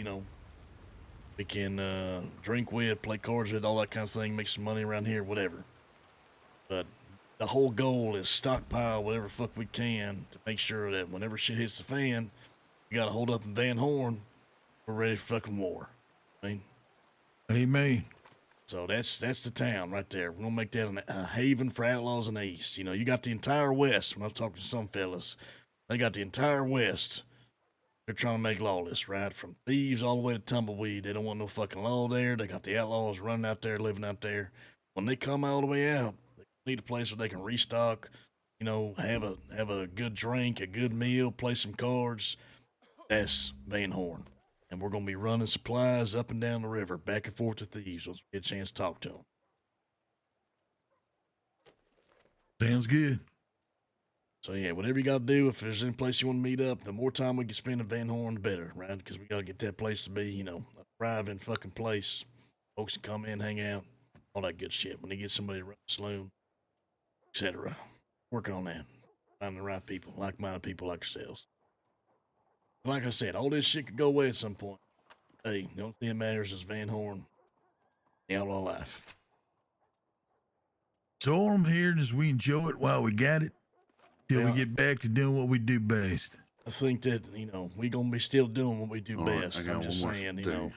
we can drink with, play cards with, all that kind of thing, make some money around here, whatever. But the whole goal is stockpile whatever fuck we can to make sure that whenever shit hits the fan, we got to hold up in Van Horn. We're ready for fucking war. Amen. So that's the town right there. We're gonna make that a haven for outlaws in the east. You got the entire west. When I was talking to some fellas, they got the entire west. They're trying to make lawless, right? From thieves all the way to tumbleweed. They don't want no fucking law there. They got the outlaws running out there, living out there. When they come all the way out, they need a place where they can restock. Have a good drink, a good meal, play some cards. That's Van Horn. And we're going to be running supplies up and down the river, back and forth to thieves. Let's get a chance to talk to them. Sounds good. So, yeah, whatever you got to do, if there's any place you want to meet up, the more time we can spend in Van Horn, the better, right? Because we got to get that place to be, a thriving fucking place. Folks can come in, hang out, all that good shit. When they get somebody to run the saloon, etc. Working on that. Finding the right people, like-minded people like yourselves. Like I said, all this shit could go away at some point. Hey, the only thing that matters is Van Horn, the outlaw life. So all I'm hearing is we enjoy it while we got it, till we get back to doing what we do best. I think that, we going to be still doing what we do All right, best. I got I'm just one more saying,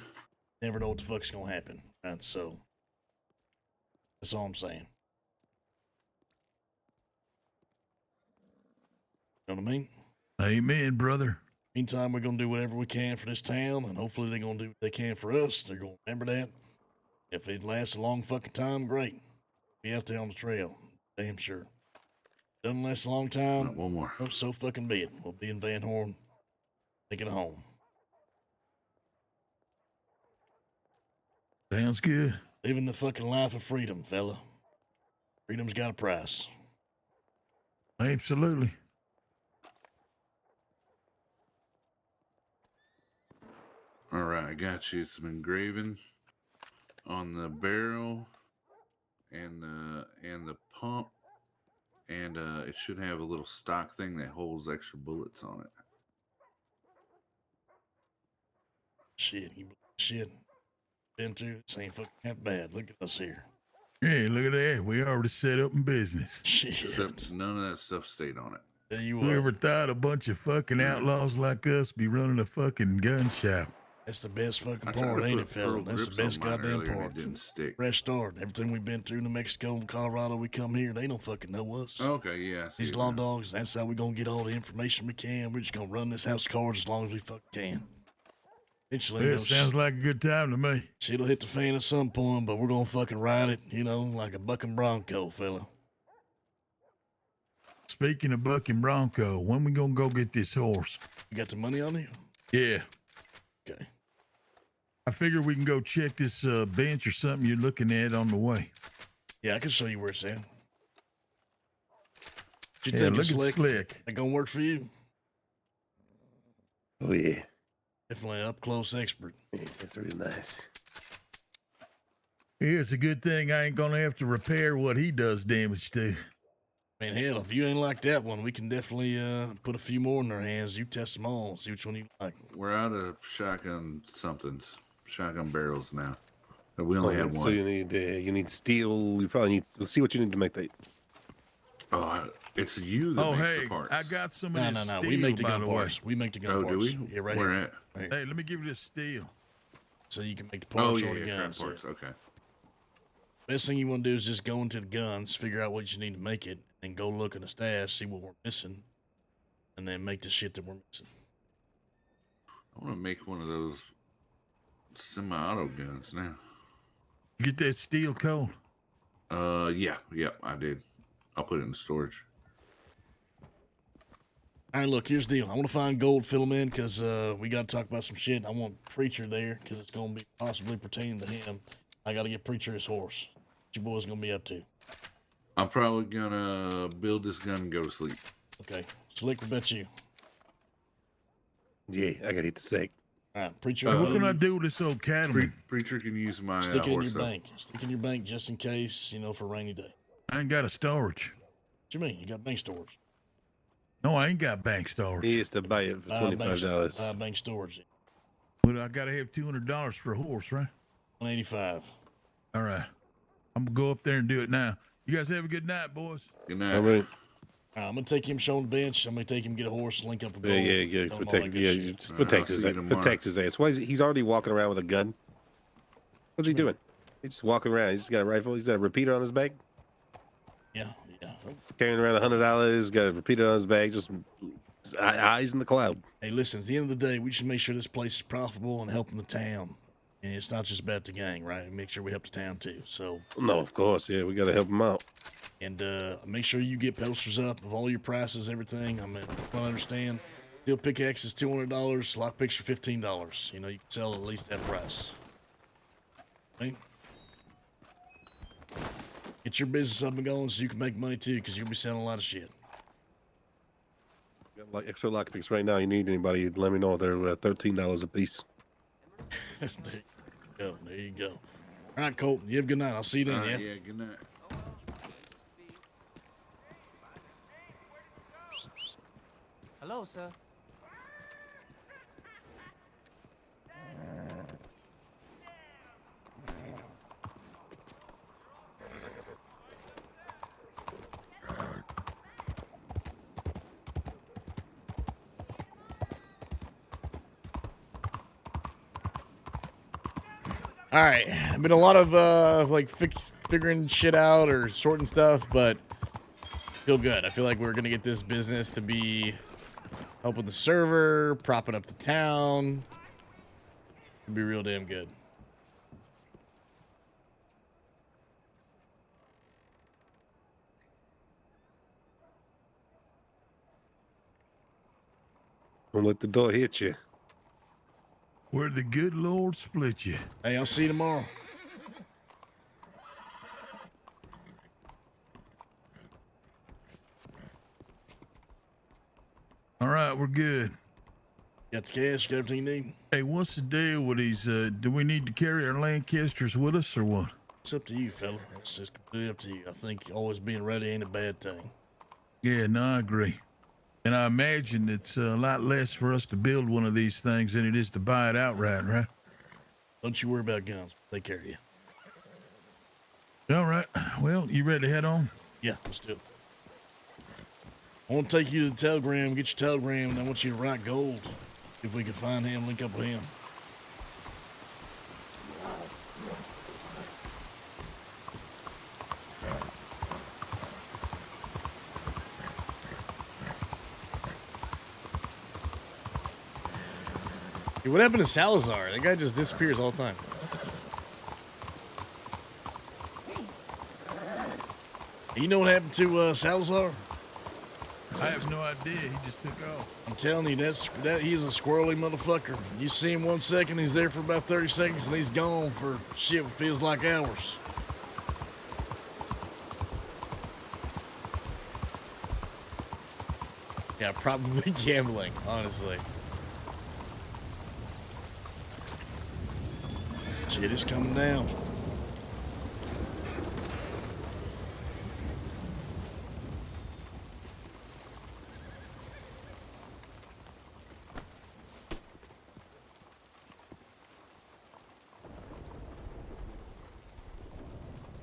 never know what the fuck's going to happen. Right? So, that's all I'm saying. You know what I mean? Amen, brother. Meantime, we're going to do whatever we can for this town, and hopefully they're going to do what they can for us. They're going to remember that. If it lasts a long fucking time, great. Be out there on the trail. Damn sure. Doesn't last a long time. One more. Oh, so fucking be it. We'll be in Van Horn, taking it home. Sounds good. Living the fucking life of freedom, fella. Freedom's got a price. Absolutely. All right, I got you some engraving on the barrel and the pump, and it should have a little stock thing that holds extra bullets on it. Shit. Been through this ain't fucking that bad. Look at us here. Hey, look at that. We already set up in business. Shit. Except none of that stuff stayed on it. There you Who are. ever thought a bunch of fucking outlaws like us be running a fucking gun shop? That's the best fucking I tried to part, ain't put it, fella? pearl That's the grips on best mine goddamn earlier and part. it didn't stick. Fresh start. Everything we've been through, New Mexico and Colorado, we come here, they don't fucking know us. Okay, yeah. I see These it law now. dogs, that's how we gonna get all the information we can. We're just gonna run this house of cards as long as we fucking can. Eventually, It sounds like a good time to me. Shit'll hit the fan at some point, but we're gonna fucking ride it, like a bucking bronco, fella. Speaking of bucking bronco, when we gonna go get this horse? You got the money on you? Yeah. Okay. I figure we can go check this bench or something you're looking at on the way. Yeah, I can show you where it's at. You Yeah, think look it's at slick? Slick. That gonna work for you? Oh yeah, Definitely up close expert. yeah, that's really nice. Yeah, it's a good thing I ain't gonna have to repair what he does damage to. I mean, hell, if you ain't like that one, we can definitely put a few more in their hands. You test them all, see which one you like. We're out of shotgun barrels now. We only had So one. you need steel. You probably need. We'll see what you need to make that. Oh, it's you that Oh, makes hey, the parts. I got some of No, this no, no. steel, We make the by gun the way. parts. We make the gun Oh, parts. do we? Yeah, right Where here. at? Right here. Hey, let me give you this steel. So you can make the Oh parts yeah, on the yeah, crap guns. parts. Okay. Best thing you want to do is just go into the guns, figure out what you need to make it, and go look in the stash, see what we're missing, and then make the shit that we're missing. I want to make one of those semi-auto guns now. Get that steel cold. Yeah, I did. I'll put it in storage. All right, look, here's the deal. I want to find gold, fill him in, because we got to talk about some shit. I want Preacher there, because it's going to be possibly pertaining to him. I got to get Preacher his horse. What you boys going to be up to? I'm probably gonna build this gun and go to sleep. Okay. Slick, what about you? Yeah, I gotta hit the sack. All right, Preacher. What can I do with this old cattleman? Preacher can use my Stick it in your horse up. bank. Stick in your bank just in case, for a rainy day. I ain't got a storage. What you mean? You got bank storage. No, I ain't got bank storage. He used to buy it for $25. Bank storage. But I gotta have $200 for a horse, right? $185. All right. I'm gonna go up there and do it now. You guys have a good night, boys. Good night. All right. I'm gonna take him, show him the bench. I'm gonna take him, get a horse, link up a gold. Yeah. tell him all that Protect. good Yeah, shit. you just protect his ass. Protect his ass. Why is he's already walking around with a gun? What's he doing? He's just walking around. He's got a rifle. He's got a repeater on his back. Yeah. Carrying around $100. Got a repeater on his back. Just eyes in the cloud. Hey, listen. At the end of the day, we should make sure this place is profitable and helping the town. And it's not just about the gang, right? Make sure we help the town too. So. No, of course. Yeah, we got to help him out. And make sure you get posters up of all your prices, everything. I mean, I understand. Steel pickaxe is $200. Lock picks are $15. You can sell at least that price. Right? Get your business up and going so you can make money too, because you'll be selling a lot of shit. Got like extra lock picks right now. You need anybody? Let me know. They're $13 a piece. There you go. All right, Colton. You have a good night. I'll see you then. Yeah. Yeah. Good night. Hello, sir. All right. Been a lot of figuring shit out or sorting stuff, but feel good. I feel like we're gonna get this business to be helping the server, propping up the town. It'd be real damn good. Don't let the door hit you. Where the good Lord split you. Hey, I'll see you tomorrow. All right, we're good. Got the cash, got everything you need? Hey, what's the deal with these? Do we need to carry our Lancasters with us or what? It's up to you, fella. It's just completely up to you. I think always being ready ain't a bad thing. Yeah, no, I agree. And I imagine it's a lot less for us to build one of these things than it is to buy it outright, right? Don't you worry about guns. Take care of you. All right. Well, you ready to head on? Yeah, let's do it. I want to take you to the telegram, get your telegram, and I want you to write gold. If we can find him, link up with him. Hey, what happened to Salazar? That guy just disappears all the time. You know what happened to Salazar? I have no idea. He just took off. I'm telling you, he's a squirrely motherfucker. You see him 1 second, he's there for about 30 seconds, and he's gone for shit what feels like hours. Yeah, probably gambling, honestly. Shit is coming down.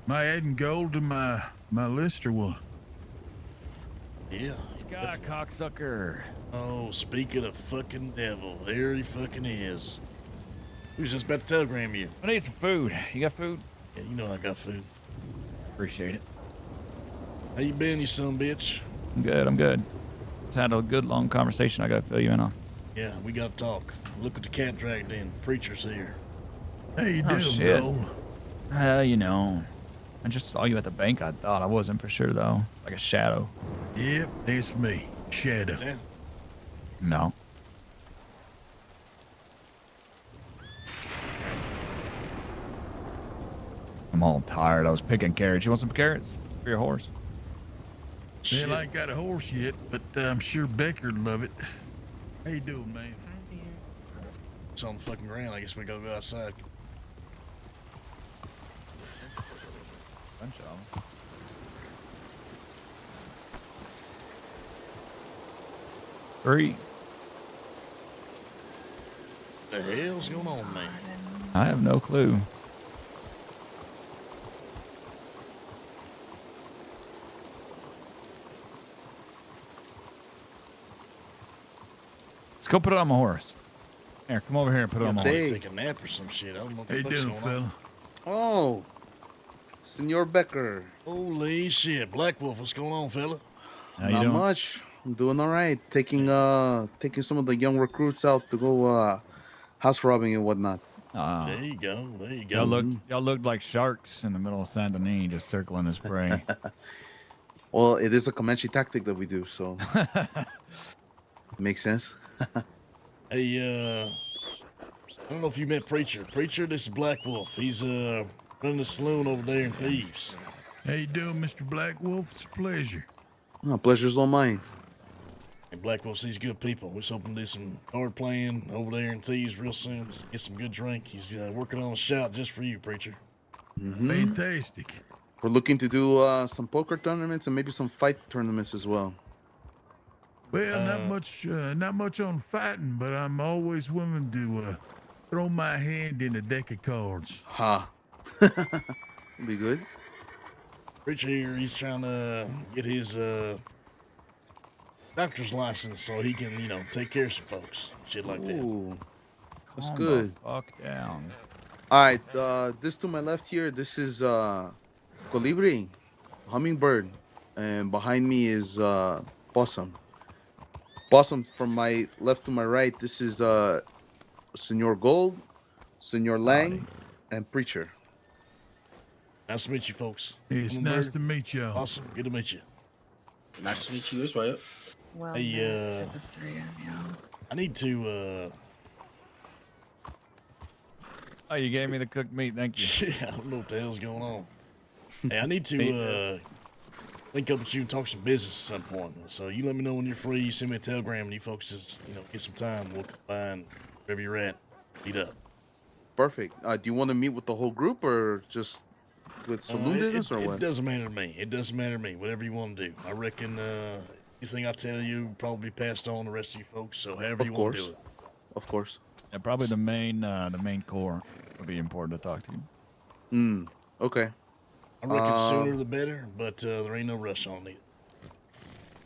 Am I adding gold to my list or what? Yeah. Sky cocksucker. Oh, speak of the fucking devil, there he fucking is. Who's just about to telegram you? I need some food. You got food? Yeah, you know I got food. Appreciate it. How you been, you son of a bitch? I'm good. I'm good. Just had a good long conversation I got to fill you in on. Yeah, we gotta talk. Look what the cat dragged in. Preacher's here. How you Oh, doing, shit. Gold? You know, I just saw you at the bank. I thought I wasn't for sure, though. Like a shadow. Yep, it's me, Shadow. Damn. No. I'm all tired. I was picking carrots. You want some carrots for your horse? Well, I ain't got a horse yet, but I'm sure Becker'd love it. How you doing, man? It's on the fucking ground. I guess we gotta go outside. Bunch of them. Three. The hell's going on, man? I have no clue. Let's go put it on my horse. Here, come over here and put it on my horse. Take a nap or some shit. I don't know what the Hey, fuck's doing, going fella? on. Oh, Senor Becker. Holy shit. Black Wolf, what's going on, fella? How you Not doing? much. I'm doing all right. Taking some of the young recruits out to go house robbing and whatnot. There you go. There you go. Y'all looked like sharks in the middle of Saint Denis, just circling his prey. Well, it is a Comanche tactic that we do, so makes sense. Hey, I don't know if you met Preacher. Preacher, this is Black Wolf. He's running the saloon over there in Thieves. How you doing, Mr. Black Wolf? It's a pleasure. Oh, pleasure's all mine. And Black Wolf sees good people. We're just hoping to do some card playing over there in Thieves real soon. Get some good drink. He's working on a shout just for you, Preacher. Fantastic. We're looking to do some poker tournaments and maybe some fight tournaments as well. Well, not much on fighting, but I'm always willing to throw my hand in a deck of cards. Ha. Be good. Preacher here, he's trying to get his doctor's license so he can, take care of some folks. Shit like that. Ooh, that's Calm good. the fuck down. All right, this to my left here, this is Colibri, Hummingbird, and behind me is Possum. Possum from my left to my right, this is Senor Gold, Senor Lang, and Preacher. Nice to meet you, folks. It's nice to meet y'all. Awesome. Good to meet you. Nice to meet you as well. Well, Hey, I need to, Oh, you gave me the cooked meat. Thank you. yeah, I don't know what the hell's going on. Hey, I need to, link up with you and talk some business at some point. So you let me know when you're free. You send me a telegram and you folks just, get some time. We'll combine wherever you're at. Meet up. Perfect. Do you want to meet with the whole group or just with saloon business or what? It doesn't matter to me. It doesn't matter to me. Whatever you want to do. I reckon anything I tell you will probably be passed on to the rest of you folks. So however you want to do it. Of course. Yeah, probably the main core would be important to talk to you. Okay. I reckon sooner the better, but there ain't no rush on it.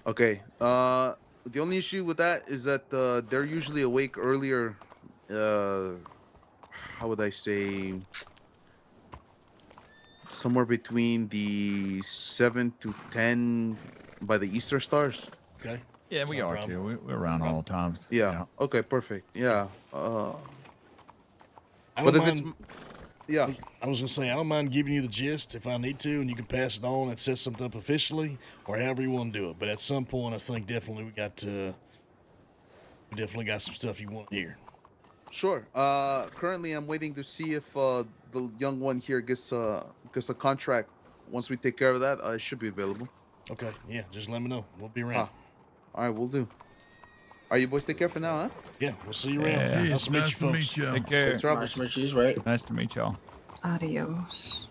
Okay. The only issue with that is that they're usually awake earlier. How would I say? Somewhere between the 7 to 10 by the Easter stars. Okay. Yeah, we are too. We're around all times. Yeah. Okay. Perfect. Yeah. I But don't if it's mind- yeah, I was gonna say I don't mind giving you the gist if I need to, and you can pass it on and set something up officially, or however you want to do it. But at some point, I think definitely we definitely got some stuff you want to hear. sure. Currently, I'm waiting to see if the young one here gets a contract. Once we take care of that, it should be available. Okay, yeah, just let me know. We'll be around. All right, we'll do. All right, you boys take care for now, huh? Yeah, we'll see you around. Yeah. Nice to meet you, folks. Take care. Safe travels. Nice to meet you. He's right. Nice to meet y'all. Adios.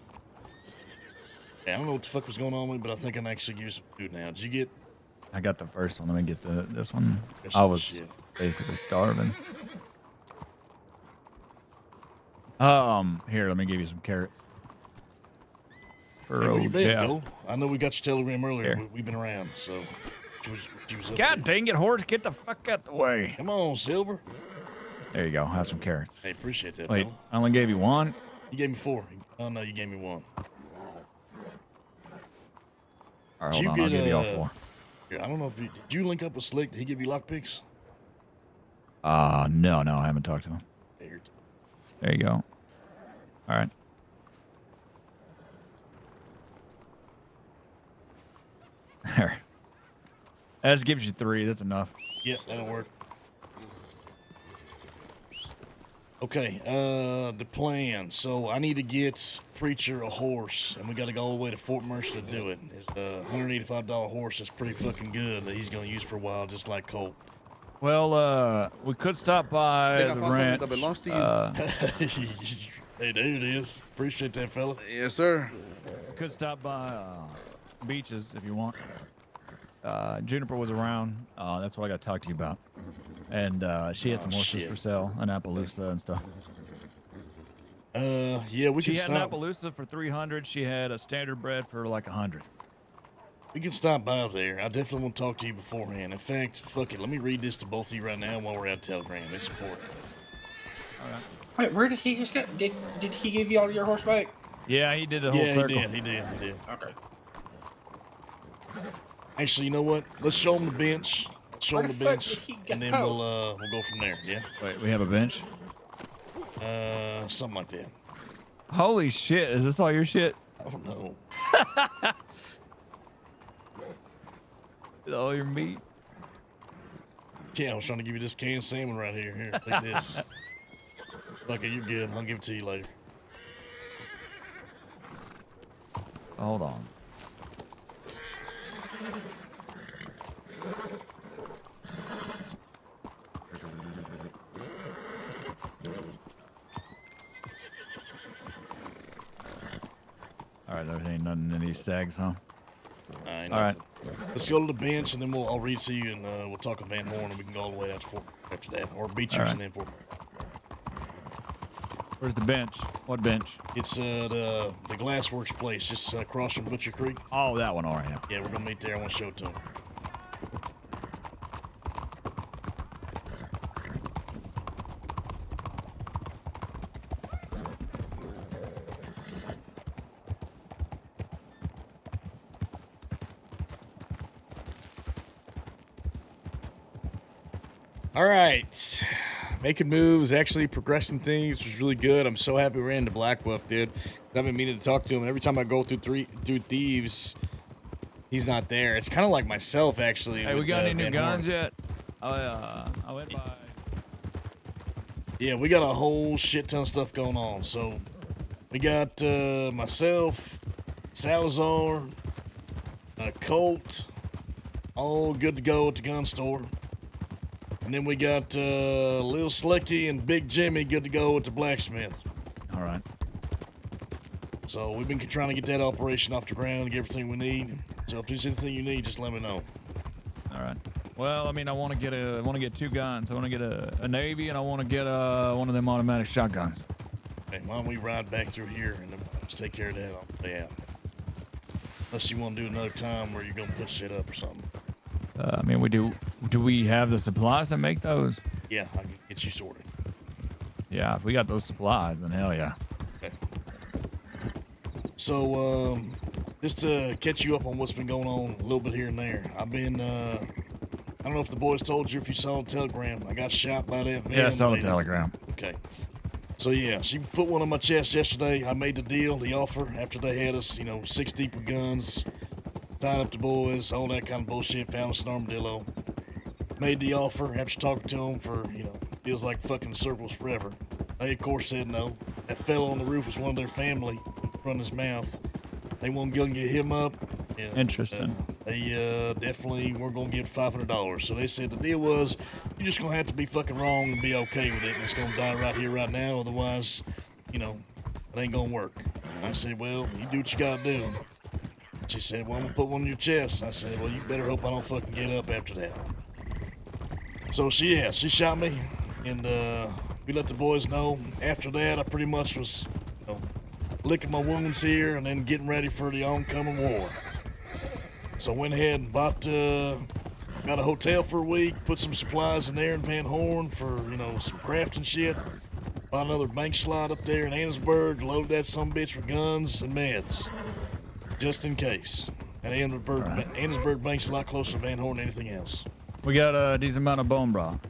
Yeah, I don't know what the fuck was going on with me, but I think I can actually give you some food now. Did you get? I got the first one. Let me get this one. There's I some was shit. basically starving. Here, let me give you some carrots. For Hey, where you old been, Jeff. Go? I know we got your telegram earlier. Here. We've been around, so. She was up God to. dang it, horse! Get the fuck out the way. Come on, Silver. There you go. Have some carrots. Hey, appreciate that, Wait, fella. I only gave you one. You gave me 4. Oh no, you gave me 1. All right, Did hold you on. I'll get, give you all 4. Yeah, I don't know if you did. You link up with Slick? Did he give you lockpicks? No, I haven't talked to him. There you go. All right. There. That just gives you 3. That's enough. Yeah, that'll work. Okay, the plan. So I need to get Preacher a horse, and we got to go all the way to Fort Mercer to do it. It's a $185 horse. That's pretty fucking good that he's going to use for a while, just like Colt. Well, we could stop by I think I the found something ranch. that belongs to you. Hey, there it is. Appreciate that, fella. Yes, sir. We could stop by Beaches if you want. Juniper was around. That's what I got to talk to you about. And she had some horses for sale in Appaloosa and stuff. Yeah, we She can had stop. an Appaloosa for 300. She had a standard bred for like 100. We can stop by there. I definitely want to talk to you beforehand. In fact, fuck it. Let me read this to both of you right now while we're at Telegram. It's important. All right. Wait, where did he just get? Did he give you all your horse back? Yeah, he did the whole circle. He did. Okay. Actually, you know what? Let's show him the bench. Show him Where the the fuck bench, did he and then go? we'll go from there. Yeah. Wait, we have a bench? Something like that. Holy shit! Is this all your shit? I don't know. All your meat? Yeah, I was trying to give you this canned salmon right here. Here, take this. Fuck it, you're good. I'll give it to you later. Hold on. All right, there ain't nothing in these sags, huh? All right. Let's go to the bench, and then I'll read to you, and we'll talk with Van Horn, and we can go all the way out to Fort after that, or Beechers All right. and then Fort. Where's the bench? What bench? It's the Glassworks place, just across from Butcher Creek. Oh, that one. All right. Yeah, we're gonna meet there. I want to show it to him. All right. Making moves, actually progressing things was really good. I'm so happy we ran into Black Wolf, dude. I've been meaning to talk to him. Every time I go through Thieves, he's not there. It's kind of like myself, actually. Hey, we with, got any new Van guns Horn. yet? I went by. Yeah, we got a whole shit ton of stuff going on. So we got myself, Salazar, Colt, all good to go at the gun store. And then we got Lil Slicky and Big Jimmy good to go at the blacksmith. All right. So we've been trying to get that operation off the ground and get everything we need. So if there's anything you need, just let me know. All right. Well, I mean, I want to get 2 guns. I want to get a Navy, and I want to get one of them automatic shotguns. Hey, why don't we ride back through here and then just take care of that on the way out? Unless you want to do another time where you're gonna put shit up or something. I mean, do we have the supplies to make those? Yeah, I can get you sorted. Yeah, if we got those supplies, then hell yeah. Okay. So, just to catch you up on what's been going on a little bit here and there. I've been, I don't know if the boys told you, if you saw the telegram. I got shot by that van. Yeah, I saw the lady. telegram. Okay. So, yeah, she put one on my chest yesterday. I made the deal, the offer, after they had us, 6 deep with guns, tied up the boys, all that kind of bullshit, found us an armadillo. Made the offer after talking to them for, feels like fucking the circles forever. They, of course, said no. That fellow on the roof was one of their family, running his mouth. They won't go and get him up. Yeah, Interesting. they definitely weren't gonna give $500. So they said the deal was, you're just gonna have to be fucking wrong and be okay with it, and it's gonna die right here, right now. Otherwise, you know, it ain't gonna work. And I said, well, you do what you gotta do. She said, well, I'm gonna put one in your chest. I said, well, you better hope I don't fucking get up after that. So she shot me, and we let the boys know. After that, I pretty much was, you know, licking my wounds here and then getting ready for the oncoming war. So I went ahead and got a hotel for a week, put some supplies in there in Van Horn for, you know, some crafting shit. Bought another bank slot up there in Annesburg, loaded that sumbitch with guns and meds, just in case. And Annesburg bank's a lot closer to Van Horn than anything else. We got a decent amount of bone broth.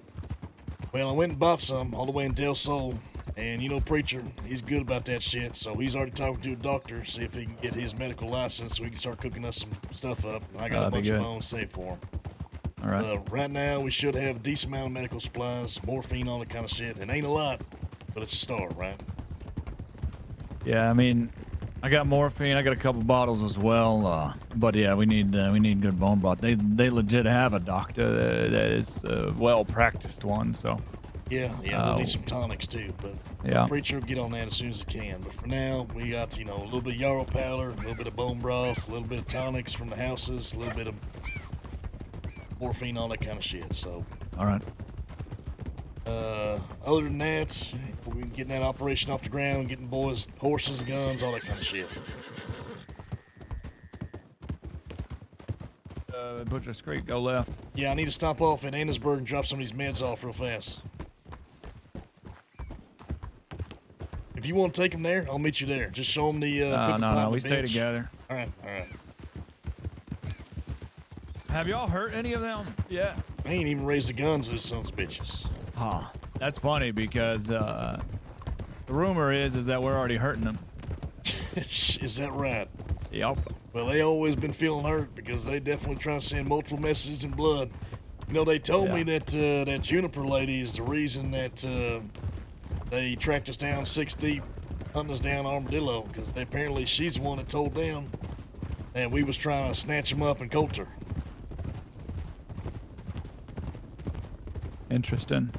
Well, I went and bought some all the way in Del Sol, and you know, Preacher, he's good about that shit, so he's already talking to a doctor, see if he can get his medical license so he can start cooking us some stuff up. And I got a bunch of bones saved for him. All right. Right now, we should have a decent amount of medical supplies, morphine, all that kind of shit. It ain't a lot, but it's a start, right? Yeah, I mean, I got morphine. I got a couple bottles as well. But yeah, we need good bone broth. They legit have a doctor that is a well-practiced one. So. Yeah, we'll need some tonics too. But yeah, Preacher will get on that as soon as he can. But for now, we got, you know, a little bit of yarrow powder, a little bit of bone broth, a little bit of tonics from the houses, a little bit of morphine, all that kind of shit. So. All right. Other than that, we can get that operation off the ground, getting boys horses and guns, all that kind of shit. Butcher Street, go left. Yeah, I need to stop off at Annesburg and drop some of these meds off real fast. If you want to take them there, I'll meet you there. Just show them the no, we stay together. All right. Have y'all hurt any of them? Yeah. I ain't even raised the guns to those sons of bitches. Huh. That's funny because the rumor is that we're already hurting them. Is that right? Yep. Well, they always been feeling hurt because they definitely trying to send multiple messages in blood. You know, they told me that that Juniper lady is the reason that they tracked us down 6 deep, hunting us down Armadillo, because apparently she's the one that told them that we was trying to snatch him up and Coulter. Interesting.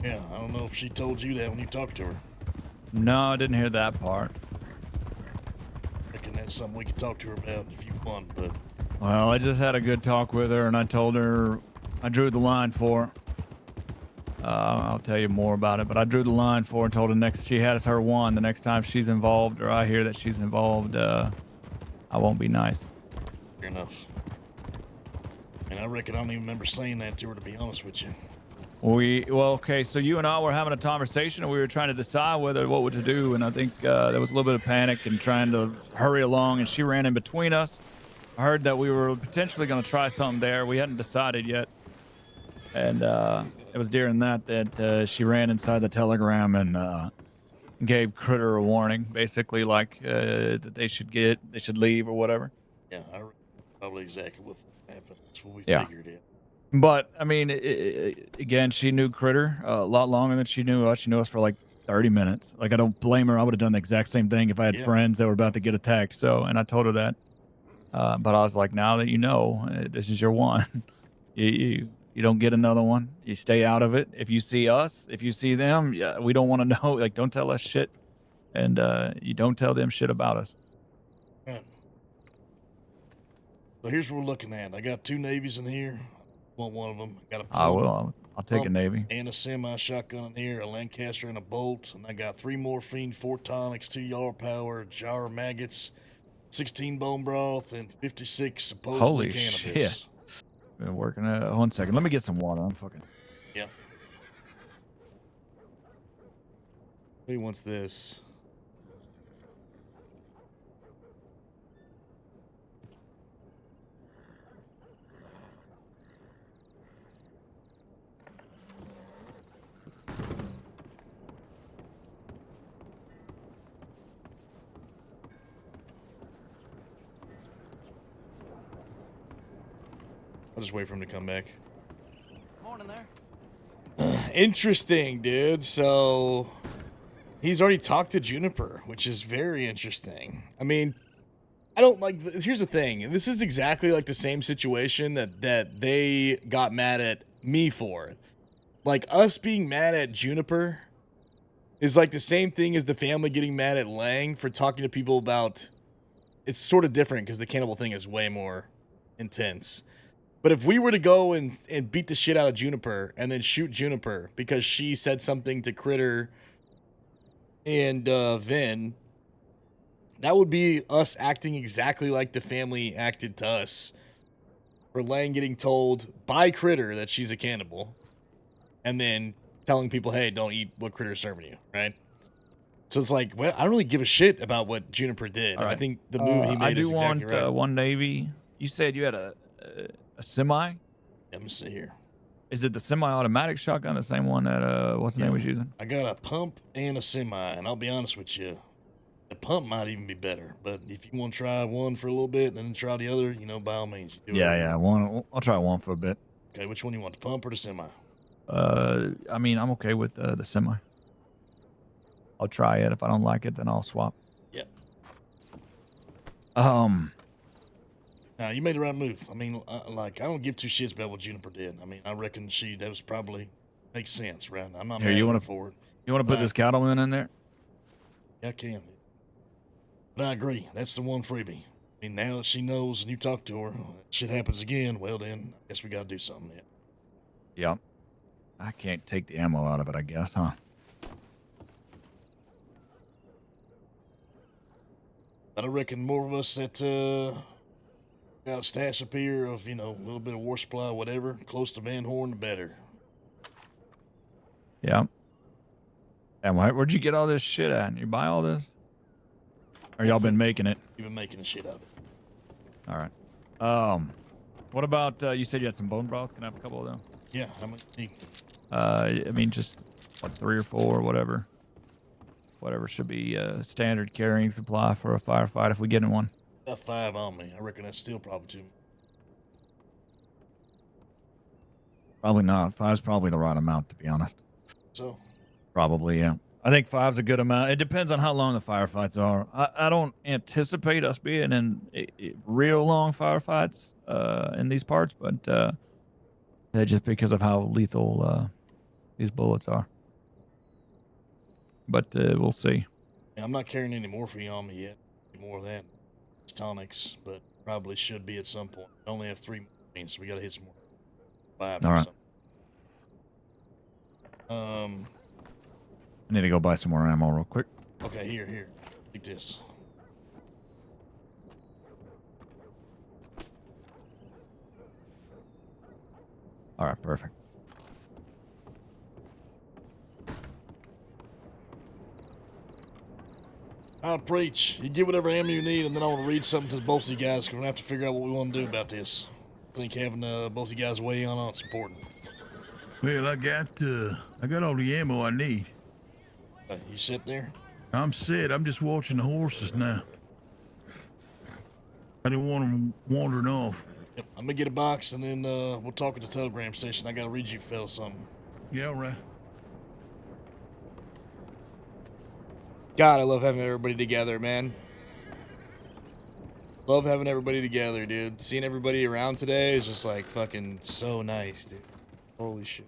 Yeah, I don't know if she told you that when you talked to her. No, I didn't hear that part. I reckon that's something we could talk to her about if you want, but... Well, I just had a good talk with her, and I told her I drew the line for her. I'll tell you more about it, but I drew the line for her and told her she has her one. The next time she's involved or I hear that she's involved, I won't be nice. Fair enough. And I reckon I don't even remember saying that to her, to be honest with you. Okay, so you and I were having a conversation, and we were trying to decide what to do, and I think there was a little bit of panic and trying to hurry along, and she ran in between us. I heard that we were potentially going to try something there. We hadn't decided yet, and it was during that she ran inside the telegram and gave Critter a warning, basically like that they should leave or whatever. Yeah, I reckon probably exactly what happened. That's what we Yeah. figured it. But I mean, again, she knew Critter a lot longer than she knew us. She knew us for like 30 minutes. Like, I don't blame her. I would have done the exact same thing if I had friends that were about to get attacked. So, and I told her that. But I was like, now that you know, this is your one. You don't get another one. You stay out of it. If you see us, if you see them, yeah, we don't want to know. Like, don't tell us shit, and you don't tell them shit about us. Right. So here's what we're looking at. I got 2 navies in here. Want one of them. I got a I'll take a navy. And a semi-shotgun in here, a Lancaster and a bolt. And I got 3 morphine, 4 tonics, 2 yard power, a jar of maggots, 16 bone broth, and 56 supposedly Holy cannabis. shit. Been working. 1 second. Let me get some water. I'm fucking. Yeah. Who wants this? I'll just wait for him to come back. Morning there. Interesting, dude. So he's already talked to Juniper, which is very interesting. I mean, I don't like. Here's the thing. This is exactly like the same situation that they got mad at me for. Like us being mad at Juniper is like the same thing as the family getting mad at Lang for talking to people about. It's sort of different because the cannibal thing is way more intense. But if we were to go and beat the shit out of Juniper and then shoot Juniper because she said something to Critter and Vin, that would be us acting exactly like the family acted to us. For Lang getting told by Critter that she's a cannibal, and then telling people, hey, don't eat what Critter's serving you, right? So it's like, well, I don't really give a shit about what Juniper did. All right. I think the move he made is exactly right. I do want one Navy. You said you had a semi? Yeah, let me see here. Is it the semi-automatic shotgun, the same one that what's the name was using? I got a pump and a semi, and I'll be honest with you, the pump might even be better. But if you want to try one for a little bit and then try the other, by all means. Do Yeah. One. I'll try one for a bit. Okay, which one you want, the pump or the semi? I mean, I'm okay with the semi. I'll try it. If I don't like it, then I'll swap. Yep. Now, you made the right move. I mean, I don't give two shits about what Juniper did. I mean, I reckon that was probably makes sense, right? I'm not here. mad You want for it. You want to put this cattleman in there? Yeah, I can. But I agree. That's the one freebie. I mean, now that she knows and you talk to her, shit happens again. Well, then I guess we got to do something. Yeah. I can't take the ammo out of it, I guess, huh? But I reckon more of us that got a stash up here of, a little bit of war supply, whatever, close to Van Horn, the better. Yeah. And where'd you get all this shit at? You buy all this? Or y'all been making it? You've been making the shit out of it. All right. What about, you said you had some bone broth? Can I have a couple of them? Yeah, how much do you need? I mean, just, 3 or 4, whatever. Whatever should be standard carrying supply for a firefight if we get in one. Got 5 on me. I reckon that's still probably too much. Probably not. 5's probably the right amount, to be honest. So? Probably, yeah. I think 5's a good amount. It depends on how long the firefights are. I don't anticipate us being in real long firefights in these parts, but just because of how lethal these bullets are. But we'll see. Yeah, I'm not carrying any morphine on me yet. More of that. It's tonics, but probably should be at some point. I only have 3 morphine, so we got to hit some more. 5 All or right. something. I need to go buy some more ammo real quick. Okay, here. Take this. All right, perfect. I'll preach. You get whatever ammo you need, and then I want to read something to both of you guys, because we're going to have to figure out what we want to do about this. I think having both of you guys weigh in on it's important. Well, I got all the ammo I need. You sit there? I'm set. I'm just watching the horses now. I didn't want them wandering off. Yep, I'm going to get a box, and then we'll talk at the telegram station. I got to read you fellas something. Yeah, all right. God, I love having everybody together, man. Love having everybody together, dude. Seeing everybody around today is just like fucking so nice, dude. Holy shit.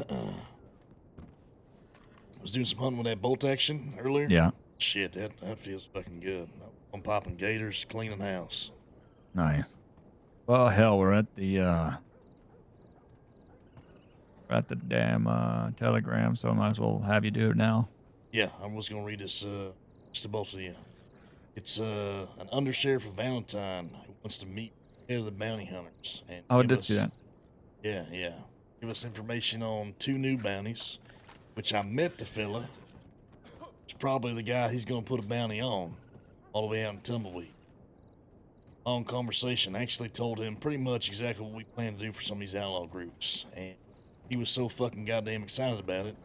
I was doing some hunting with that bolt action earlier. Yeah. Shit, that feels fucking good. I'm popping gators, cleaning house. Nice. Well, hell, we're at the damn telegram, so I might as well have you do it now. Yeah, I was gonna read this to both of you. It's an undersheriff of Valentine who wants to meet the head of the bounty hunters. And I give did us- see that. Yeah. Give us information on 2 new bounties, which I met the fella. It's probably the guy he's gonna put a bounty on, all the way out in Tumbleweed. Long conversation. I actually told him pretty much exactly what we plan to do for some of these outlaw groups, and he was so fucking goddamn excited about it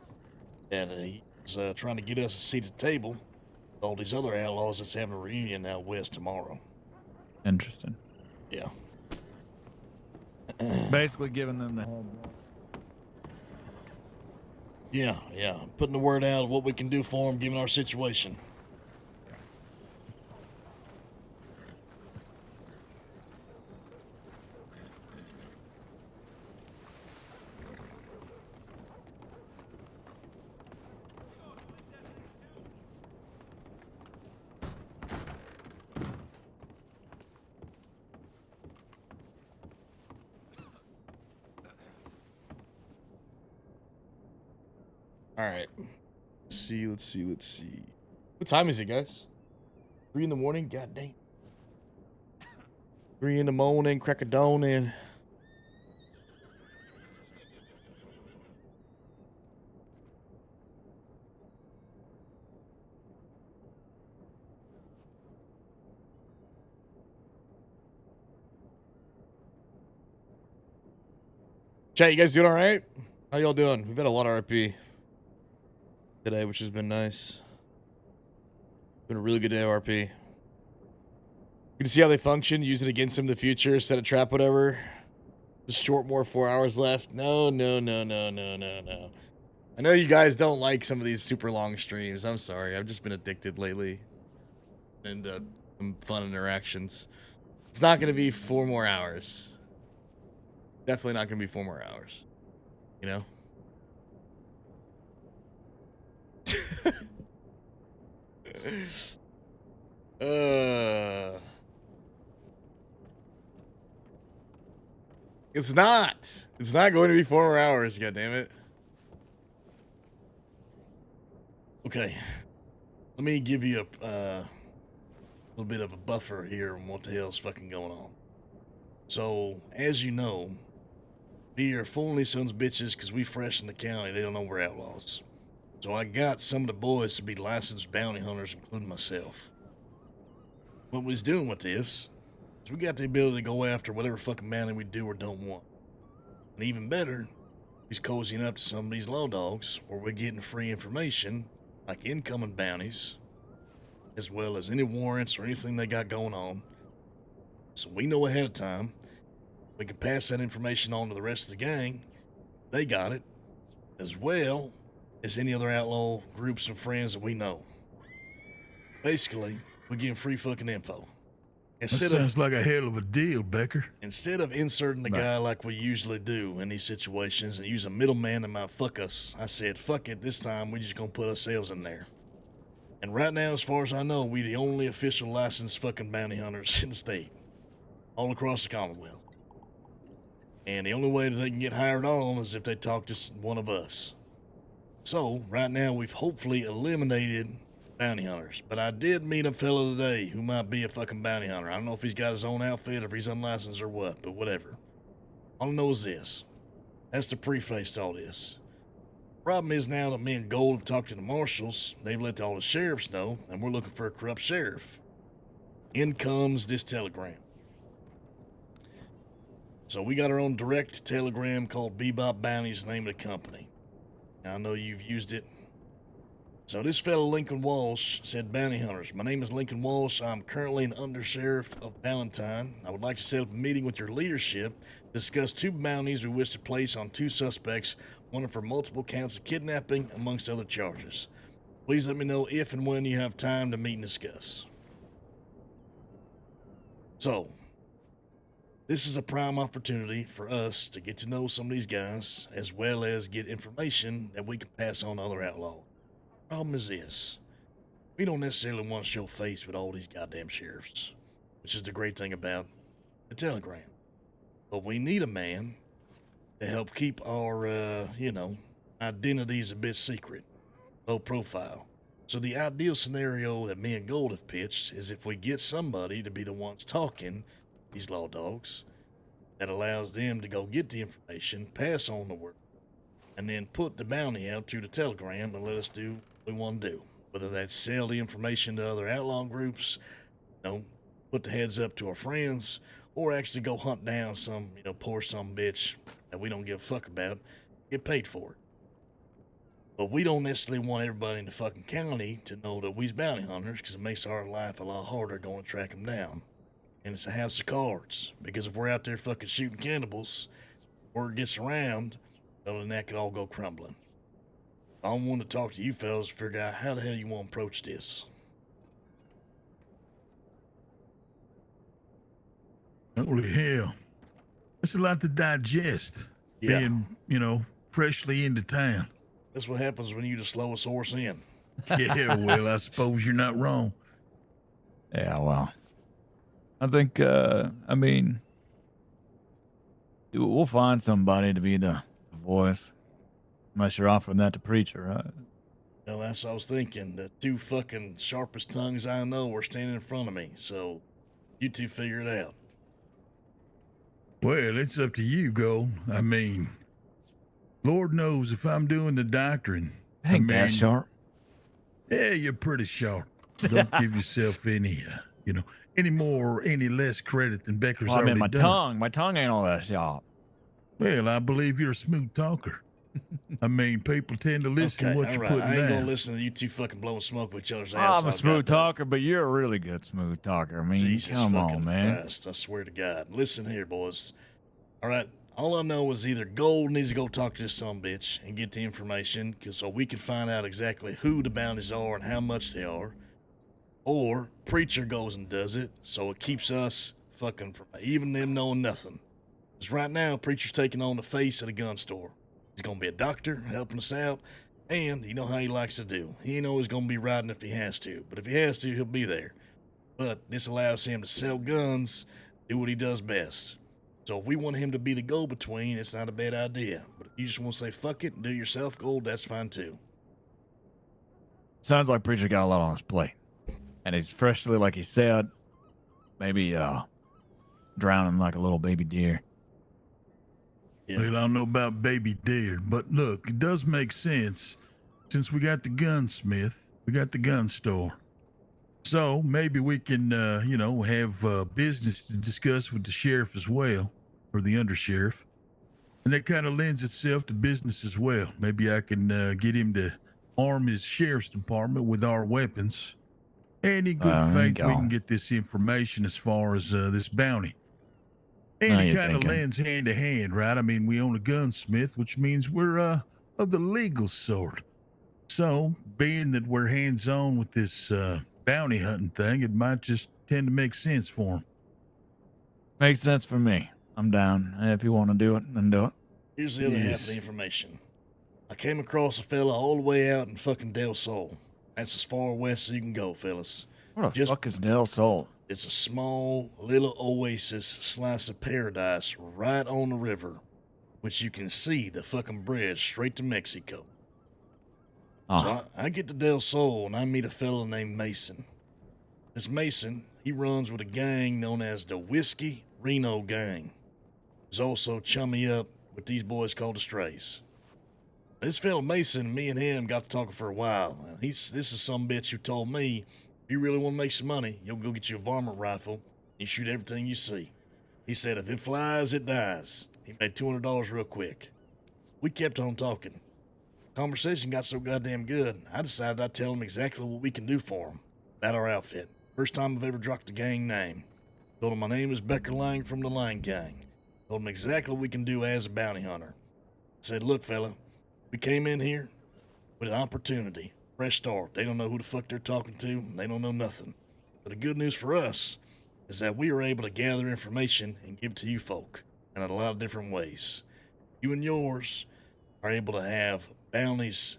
that he was trying to get us a seat at the table with all these other outlaws that's having a reunion out west tomorrow. Interesting. Yeah. Basically giving them the Yeah, putting the word out of what we can do for him, given our situation. All right. Let's see. What time is it, guys? 3 in the morning? God damn. 3 in the morning, crack a dawn in. Chat, you guys doing all right? How y'all doing? We've had a lot of RP today, which has been nice. Been a really good day of RP. Good to see how they function, use it against them in the future, set a trap, whatever. Just short more 4 hours left. No. I know you guys don't like some of these super long streams. I'm sorry. I've just been addicted lately. And some fun interactions. It's not going to be 4 more hours. Definitely not going to be 4 more hours. You know? It's not. It's not going to be 4 more hours, goddammit. Okay. Let me give you a little bit of a buffer here on what the hell's fucking going on. So, as you know, we are fooling these sons of bitches because we fresh in the county. They don't know we're outlaws. So I got some of the boys to be licensed bounty hunters, including myself. What we was doing with this is we got the ability to go after whatever fucking bounty we do or don't want. And even better, he's cozying up to some of these low dogs where we're getting free information, like incoming bounties, as well as any warrants or anything they got going on. So we know ahead of time. We can pass that information on to the rest of the gang. They got it, as well as any other outlaw groups and friends that we know. Basically, we're getting free fucking info. That sounds like a hell of a deal, Becker. Instead of inserting the guy like we usually do in these situations and use a middleman that might fuck us, I said, fuck it, this time we just gonna put ourselves in there. And right now, as far as I know, we the only official licensed fucking bounty hunters in the state. All across the Commonwealth. And the only way that they can get hired on is if they talk to one of us. So, right now, we've hopefully eliminated bounty hunters. But I did meet a fellow today who might be a fucking bounty hunter. I don't know if he's got his own outfit or if he's unlicensed or what, but whatever. All I know is this. That's the preface to all this. Problem is now that me and Gold have talked to the marshals, they've let all the sheriffs know, and we're looking for a corrupt sheriff. In comes this telegram. So we got our own direct telegram called Bebop Bounty's name of the company. Now, I know you've used it. So this fellow Lincoln Walsh said, bounty hunters, my name is Lincoln Walsh. I'm currently an undersheriff of Valentine. I would like to set up a meeting with your leadership to discuss 2 bounties we wish to place on 2 suspects, one for multiple counts of kidnapping, amongst other charges. Please let me know if and when you have time to meet and discuss. So, this is a prime opportunity for us to get to know some of these guys, as well as get information that we can pass on to other outlaws. Problem is this. We don't necessarily want to show face with all these goddamn sheriffs, which is the great thing about the telegram. But we need a man to help keep our, identities a bit secret, low profile. So the ideal scenario that me and Gold have pitched is if we get somebody to be the ones talking these law dogs, that allows them to go get the information, pass on the word, and then put the bounty out through the telegram and let us do what we want to do. Whether that's sell the information to other outlaw groups, put the heads up to our friends, or actually go hunt down some, poor some bitch that we don't give a fuck about, get paid for it. But we don't necessarily want everybody in the fucking county to know that we's bounty hunters, because it makes our life a lot harder going to track them down. And it's a house of cards, because if we're out there fucking shooting cannibals, word gets around, well, then that could all go crumbling. I want to talk to you fellas to figure out how the hell you want to approach this. Holy hell. That's a lot to digest. Yeah. Being, freshly into town. That's what happens when you the slowest horse in. Yeah, well, I suppose you're not wrong. Yeah, well, I think, we'll find somebody to be the voice. Unless you're offering that to Preacher, right? Well, that's what I was thinking. The two fucking sharpest tongues I know are standing in front of me, so you two figure it out. Well, it's up to you, Gold. I mean, Lord knows if I'm doing the doctoring. Ain't that sharp? Yeah, you're pretty sharp. Don't give yourself any less credit than Becker's Well, I mean, already done. my tongue ain't all that sharp. Well, I believe you're a smooth talker. I mean, people tend to listen to what you're putting I ain't down. gonna listen to you two fucking blowing smoke with each other's ass. I'm a smooth talker, but you're a really good smooth talker. I mean, Jesus come on, fucking man. Christ, I swear to God. Listen here, boys. All right, all I know is either Gold needs to go talk to this sumbitch and get the information, so we can find out exactly who the bounties are and how much they are, or Preacher goes and does it, so it keeps us fucking from even them knowing nothing. Because right now, Preacher's taking on the face of the gun store. He's gonna be a doctor, helping us out, and you know how he likes to do. He ain't always gonna be riding if he has to, but if he has to, he'll be there. But this allows him to sell guns, do what he does best. So if we want him to be the go-between, it's not a bad idea. But if you just want to say fuck it and do it yourself, Gold, that's fine too. Sounds like Preacher got a lot on his plate. And he's freshly, like he said, maybe drowning like a little baby deer. Well, I don't know about baby deer, but look, it does make sense. Since we got the gunsmith, we got the gun store. So maybe we can, have business to discuss with the sheriff as well, or the undersheriff. And that kind of lends itself to business as well. Maybe I can get him to arm his sheriff's department with our weapons. And in good faith, we can get this information as far as this bounty. And it kind of lends hand to hand, right? I mean, we own a gunsmith, which means we're of the legal sort. So, being that we're hands-on with this bounty hunting thing, it might just tend to make sense for him. Makes sense for me. I'm down. If you want to do it, then do it. Here's the other half of the information. I came across a fella all the way out in fucking Del Sol. That's as far west as you can go, fellas. What the fuck is Del Sol? It's a small little oasis slice of paradise right on the river, which you can see the fucking bridge straight to Mexico. So I get to Del Sol and I meet a fella named Mason. This Mason, he runs with a gang known as the Whiskey Reno Gang. He's also chummy up with these boys called the Strays. This fella Mason, me and him got to talking for a while. This is some bitch who told me, if you really want to make some money, you'll go get you a varmint rifle and shoot everything you see. He said if it flies, it dies. He made $200 real quick. We kept on talking. Conversation got so goddamn good, I decided I'd tell him exactly what we can do for him about our outfit. First time I've ever dropped a gang name. Told him my name is Becker Lang from the Lang Gang. Told him exactly what we can do as a bounty hunter. Said, look, fella, we came in here with an opportunity. Fresh start. They don't know who the fuck they're talking to. They don't know nothing. But the good news for us is that we were able to gather information and give it to you folk in a lot of different ways. You and yours are able to have bounties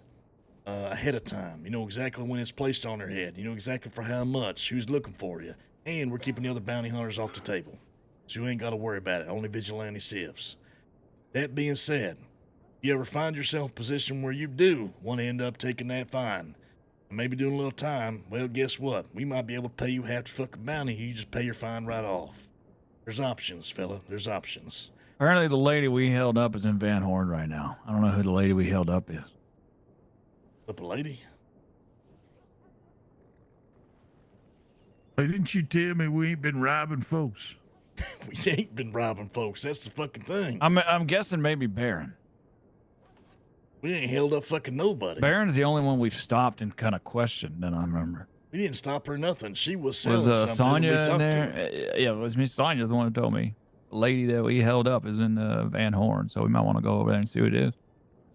ahead of time. You know exactly when it's placed on their head. You know exactly for how much, who's looking for you. And we're keeping the other bounty hunters off the table. So you ain't got to worry about it. Only vigilante civs. That being said, you ever find yourself in a position where you do want to end up taking that fine and maybe doing a little time, well, guess what? We might be able to pay you half the fucking bounty. You just pay your fine right off. There's options, fella. There's options. Apparently the lady we held up is in Van Horn right now. I don't know who the lady we held up is. Up a lady? Hey, didn't you tell me we ain't been robbing folks? We ain't been robbing folks. That's the fucking thing. I'm guessing maybe Baron. We ain't held up fucking nobody. Baron's the only one we've stopped and kind of questioned, and I remember. We didn't stop her nothing. She was selling Was something. Sonya we in talked to there? her. Yeah, it was Miss Sonya's the one who told me. The lady that we held up is in Van Horn, so we might want to go over there and see who it is.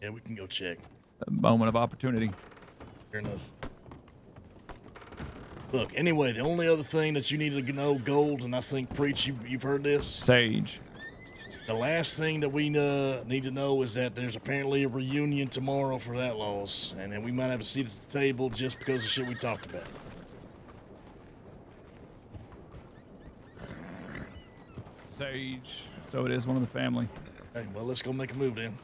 Yeah, we can go check. moment of opportunity. Fair enough. Look, anyway, the only other thing that you need to know, Gold, and I think, Preach, you've heard this. Sage. The last thing that we need to know is that there's apparently a reunion tomorrow for that loss, and then we might have a seat at the table just because of shit we talked about. Sage. So it is one of the family. Hey, well, let's go make a move then.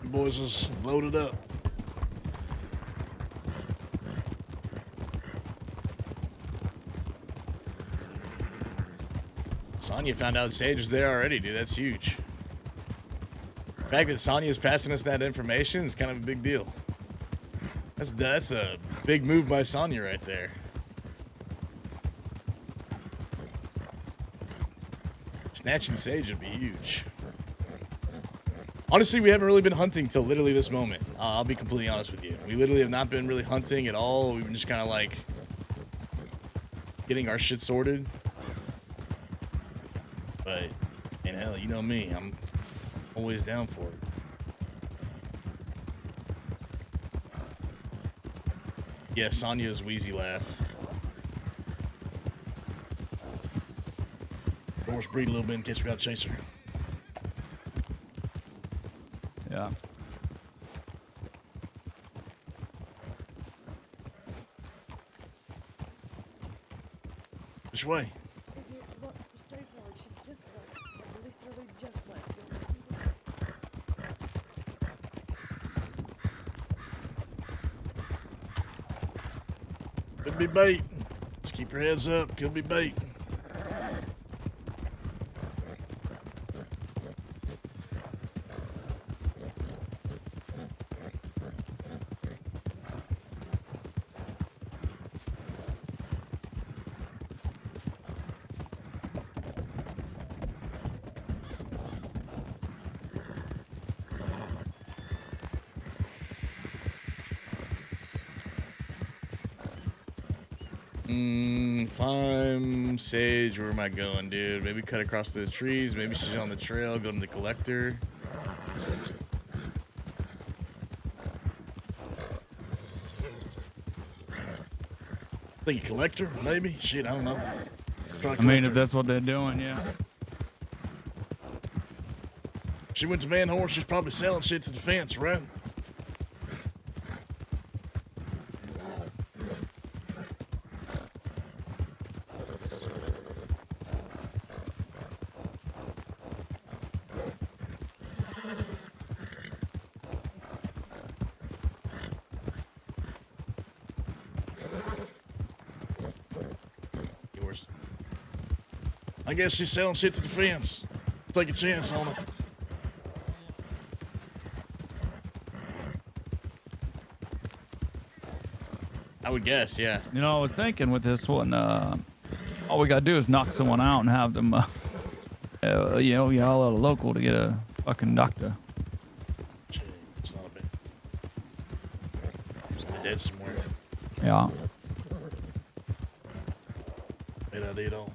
You boys is loaded up. Sonya found out Sage was there already, dude. That's huge. The fact that Sonya's passing us that information is kind of a big deal. That's a big move by Sonya right there. Snatching Sage would be huge. Honestly, we haven't really been hunting till literally this moment. I'll be completely honest with you. We literally have not been really hunting at all. We've been just kind of like getting our shit sorted. But, and hell, you know me, I'm always down for it. Yeah, Sonya's wheezy laugh. Horse breed a little bit in case we gotta chase her. Yeah. Which way? Could be bait. Just keep your heads up. Could be bait. If I'm Sage, where am I going, dude? Maybe cut across the trees. Maybe she's on the trail, go to the collector. Think a collector, maybe? Shit, I don't know. I mean, if that's what they're doing, yeah. She went to Van Horn, she's probably selling shit to the fence, right? I guess she's selling shit to the fence. Take a chance on it. I would guess, yeah. You know, I was thinking with this one, all we gotta do is knock someone out and have them, you know, yell at a local to get a fucking doctor. It's not a bit. They're dead somewhere. Yeah. Bad idea at all.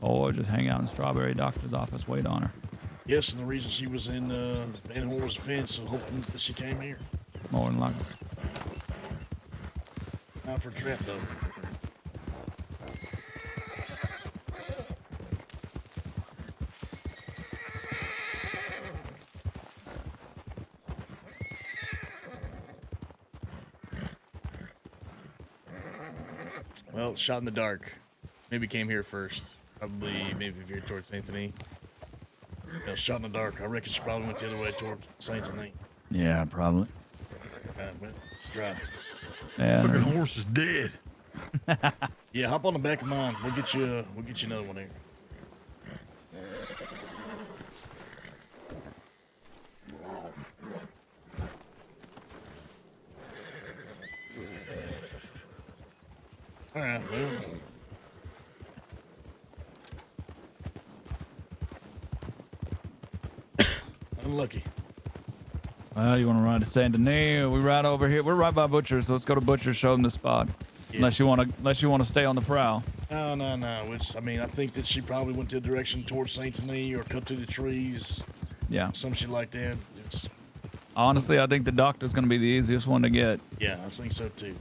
Or just hang out in Strawberry Doctor's office, wait on her. Yes, and the reason she was in Van Horn's defense, so hoping that she came here. More than likely. Not for a trap, though. Well, shot in the dark. Maybe came here first. Probably, maybe veered towards Saint Denis. Yeah, shot in the dark. I reckon she probably went the other way towards Saint Denis. Yeah, probably. Well, drive. Yeah. Fucking horse is dead. Yeah, hop on the back of mine. We'll get you another one here. All right, well. Unlucky. Well, you want to ride to Saint Denis? We ride over here. We're right by Butcher's, so let's go to Butcher's. Show them the spot. Yeah. Unless you want to stay on the prowl. No. Which, I mean, I think that she probably went to a direction towards Saint Denis or cut through the trees. Yeah. Some shit like that. Honestly, I think the doctor's going to be the easiest one to get. Yeah, I think so too.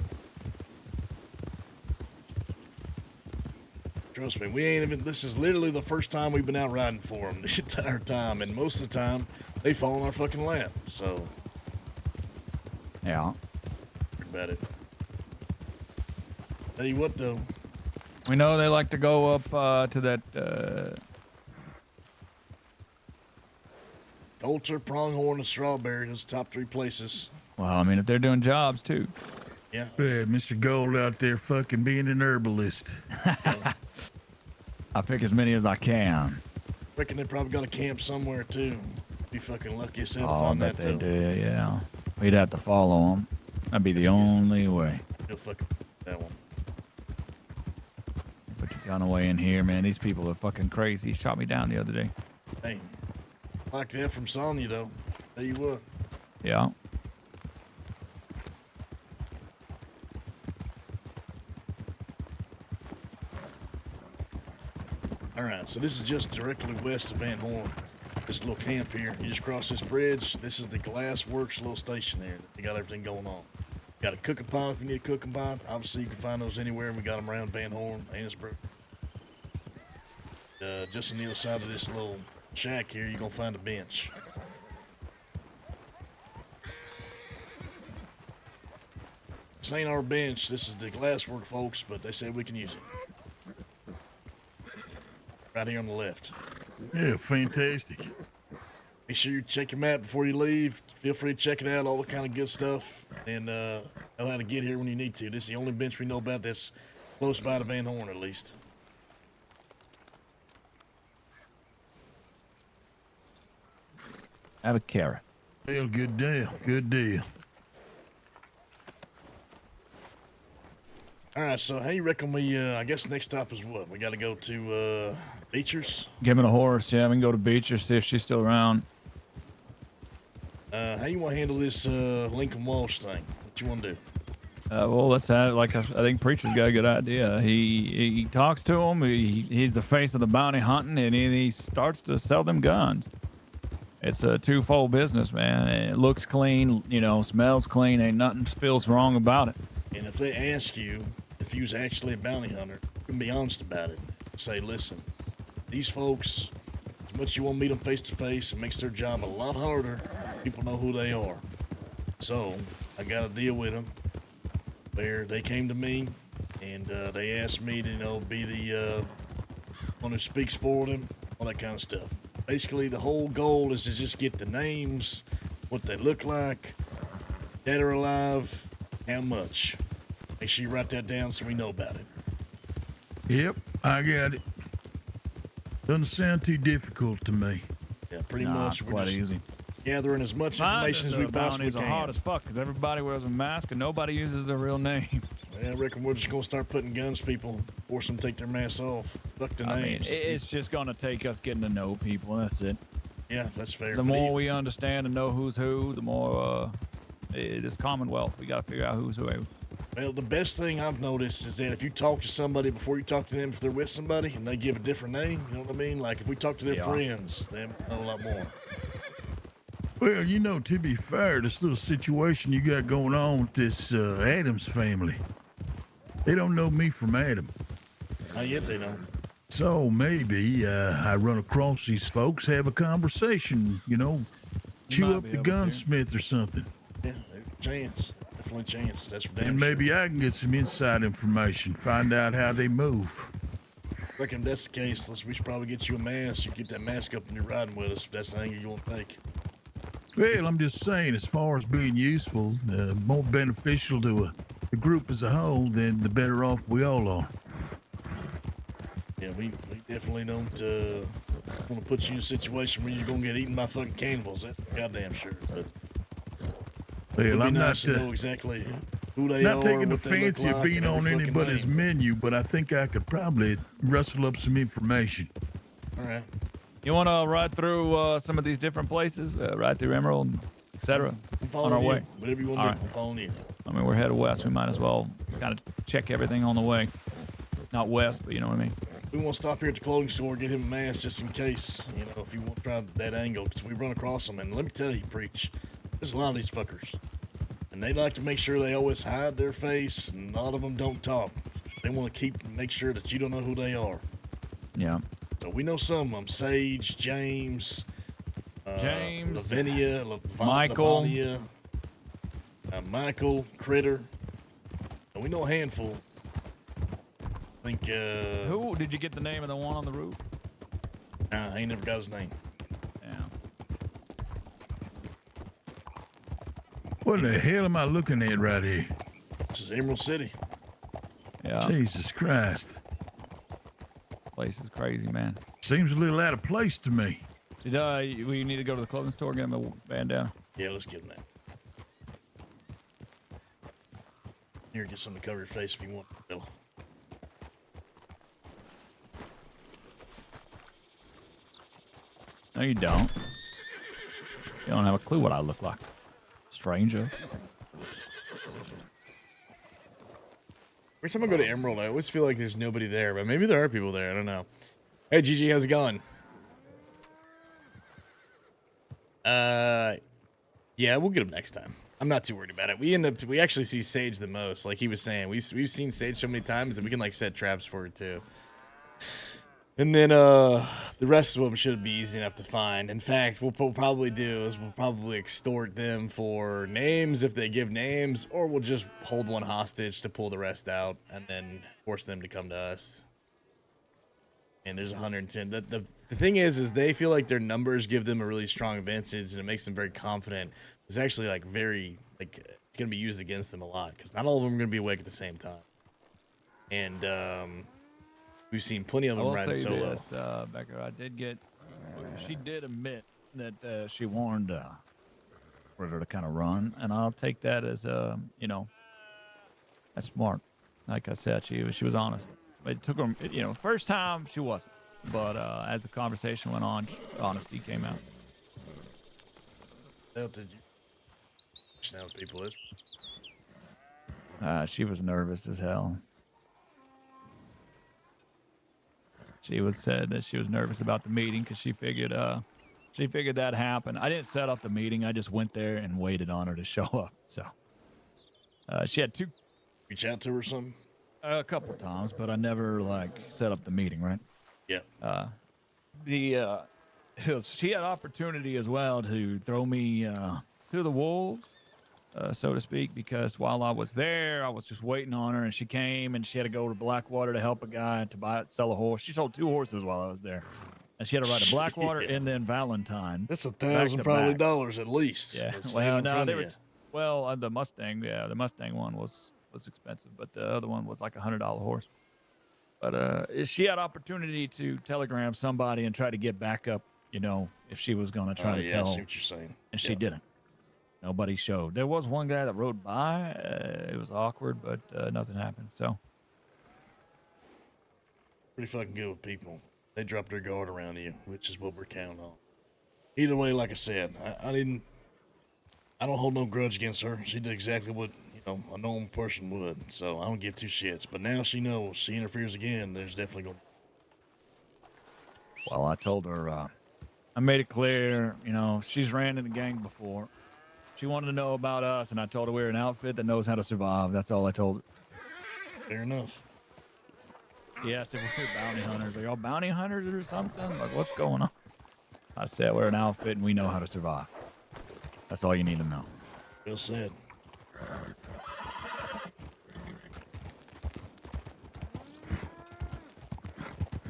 Trust me, we ain't even. This is literally the first time we've been out riding for them this entire time, and most of the time they fall in our fucking lap. So, yeah. About it. Tell you what, though. We know they like to go up to that. Coulter, Pronghorn, and Strawberry. Those top 3 places. Well, I mean, if they're doing jobs too. Yeah. Yeah, Mr. Gold out there fucking being an herbalist. I pick as many as I can. Reckon they probably got a camp somewhere too. Be fucking lucky as hell to Oh, I find bet that they too. do, yeah. We'd have to follow them. That'd be the only way. You'll fucking that one. Put your gun away in here, man. These people are fucking crazy. He shot me down the other day. Hey, like that from Sonya though. Tell you what. Yeah. All right, so this is just directly west of Van Horn. This little camp here. You just cross this bridge. This is the Glass Works little station there. They got everything going on. Got a cooking pot if you need a cooking pot. Obviously, you can find those anywhere. We got them around Van Horn, Annisburg. Just on the other side of this little shack here, you're going to find a bench. This ain't our bench. This is the Glasswork folks, but they said we can use it. Right here on the left. Yeah, fantastic. Make sure you check your map before you leave. Feel free to check it out, all the kind of good stuff, and know how to get here when you need to. This is the only bench we know about that's close by to Van Horn, at least. Have a carrot. Well, good deal. Good deal. All right, so how you reckon we, I guess next stop is what? We got to go to Beecher's? Give him a horse. Yeah, we can go to Beecher, see if she's still around. How you want to handle this Lincoln Walsh thing? What you want to do? Well, let's have like I think Preacher's got a good idea. He talks to him. He's the face of the bounty hunting, and he starts to sell them guns. It's a twofold business, man. It looks clean, you know, smells clean. Ain't nothing feels wrong about it. And if they ask you if you was actually a bounty hunter, you can be honest about it. Say, listen, these folks, as much as you want to meet them face to face, it makes their job a lot harder. People know who they are. So I got to deal with them where they came to me and they asked me to, you know, be the one who speaks for them, all that kind of stuff. Basically, the whole goal is to just get the names, what they look like, dead or alive, how much. Make sure you write that down so we know about it. Yep, I got it. Doesn't sound too difficult to me. Yeah, pretty much. We're quite just easy. gathering as much information as we possibly Bounties are hard can. as fuck because everybody wears a mask and nobody uses their real name. Yeah, I reckon we're just gonna start putting guns to people, force them to take their masks off. Fuck the I mean, names. it's just gonna take us getting to know people. That's it. Yeah, that's fair. The But more we understand and know who's who, the more it is Commonwealth. We gotta figure out who's who. Well, the best thing I've noticed is that if you talk to somebody before you talk to them, if they're with somebody and they give a different name, you know what I mean? Like if we talk to their friends, they know a lot more. Well, you know, to be fair, this little situation you got going on with this Adams family, they don't know me from Adam. Not yet they don't. So maybe I run across these folks, have a conversation, you know, chew might up be the able to. gunsmith or something. Yeah, there's a chance. Definitely a chance. That's for damn And sure. maybe I can get some inside information, find out how they move. Reckon if that's the case, we should probably get you a mask. You keep that mask up when you're riding with us, if that's the angle you want to take. Well, I'm just saying, as far as being useful, more beneficial to the group as a whole, then the better off we all are. Yeah, we definitely don't want to put you in a situation where you're going to get eaten by fucking cannibals. That's for goddamn sure. But Well, it'd be I'm nice to not know exactly who they not are, taking the what they look fancy of like, being and every on fucking anybody's name. menu, but I think I could probably rustle up some information. All right. You want to ride through some of these different places, ride through Emerald, etc. On our way. Whatever you want to do, I'm following you. I mean, we're headed west. We might as well kind of check everything on the way. not west, but you know what I mean. We want to stop here at the clothing store, get him a mask just in case, you know, if you want to try that angle, because we run across them. And let me tell you, Preach, there's a lot of these fuckers. And they like to make sure they always hide their face, and a lot of them don't talk. They want to make sure that you don't know who they are. Yeah. So we know some of them. Sage, James, Lavinia, Michael. Lavonia, Michael, Critter. And we know a handful. I think, Who did you get the name of the one on the roof? Nah, I ain't never got his name. Yeah. What the hell am I looking at right here? This is Emerald City. Yeah. Jesus Christ. Place is crazy, man. Seems a little out of place to me. Did we need to go to the clothing store, get him a bandana? Yeah, let's give him that. Here, get something to cover your face if you want, Bill. No, you don't. You don't have a clue what I look like. Stranger. Every time I go to Emerald, I always feel like there's nobody there, but maybe there are people there. I don't know. Hey, Gigi, how's it going? Yeah, we'll get him next time. I'm not too worried about it. We actually see Sage the most. Like he was saying, we've seen Sage so many times that we can like set traps for her too. And then the rest of them should be easy enough to find. In fact, what we'll probably do is we'll probably extort them for names if they give names, or we'll just hold one hostage to pull the rest out and then force them to come to us. And there's 110. The thing is they feel like their numbers give them a really strong advantage, and it makes them very confident. It's actually like it's gonna be used against them a lot because not all of them are gonna be awake at the same time. And we've seen plenty of them riding solo. This, Becker, I did get. She did admit that she warned Ritter to kind of run, and I'll take that as that's smart. Like I said, she was honest. It took her, first time she wasn't, but as the conversation went on, honesty came out. How did you? Now people is. She was nervous as hell. She said that she was nervous about the meeting because she figured that happened. I didn't set up the meeting. I just went there and waited on her to show up. So she had two. Reach out to her or something? A couple times, but I never set up the meeting, right? Yeah. She had opportunity as well to throw me to the wolves, so to speak, because while I was there, I was just waiting on her, and she came and she had to go to Blackwater to help a guy to sell a horse. She sold 2 horses while I was there, and she had to ride to Blackwater and then Valentine. That's $1,000 probably dollars at least. Yeah. Well, no, they were. Well, the Mustang, the Mustang one was expensive, but the other one was like $100 horse. But she had opportunity to telegram somebody and try to get back up, if she was going to try to tell. I see what you're saying. And she didn't. Nobody showed. There was one guy that rode by. It was awkward, but nothing happened. So pretty fucking good with people. They drop their guard around you, which is what we're counting on. Either way, like I said, I don't hold no grudge against her. She did exactly what a normal person would. So I don't give 2 shits. But now she knows she interferes again. There's definitely going. Well, I told her. I made it clear. She's ran in the gang before. She wanted to know about us, and I told her we're an outfit that knows how to survive. That's all I told her. Fair enough. She asked if we're bounty hunters. Are y'all bounty hunters or something? Like, what's going on? I said we're an outfit, and we know how to survive. That's all you need to know. Well said.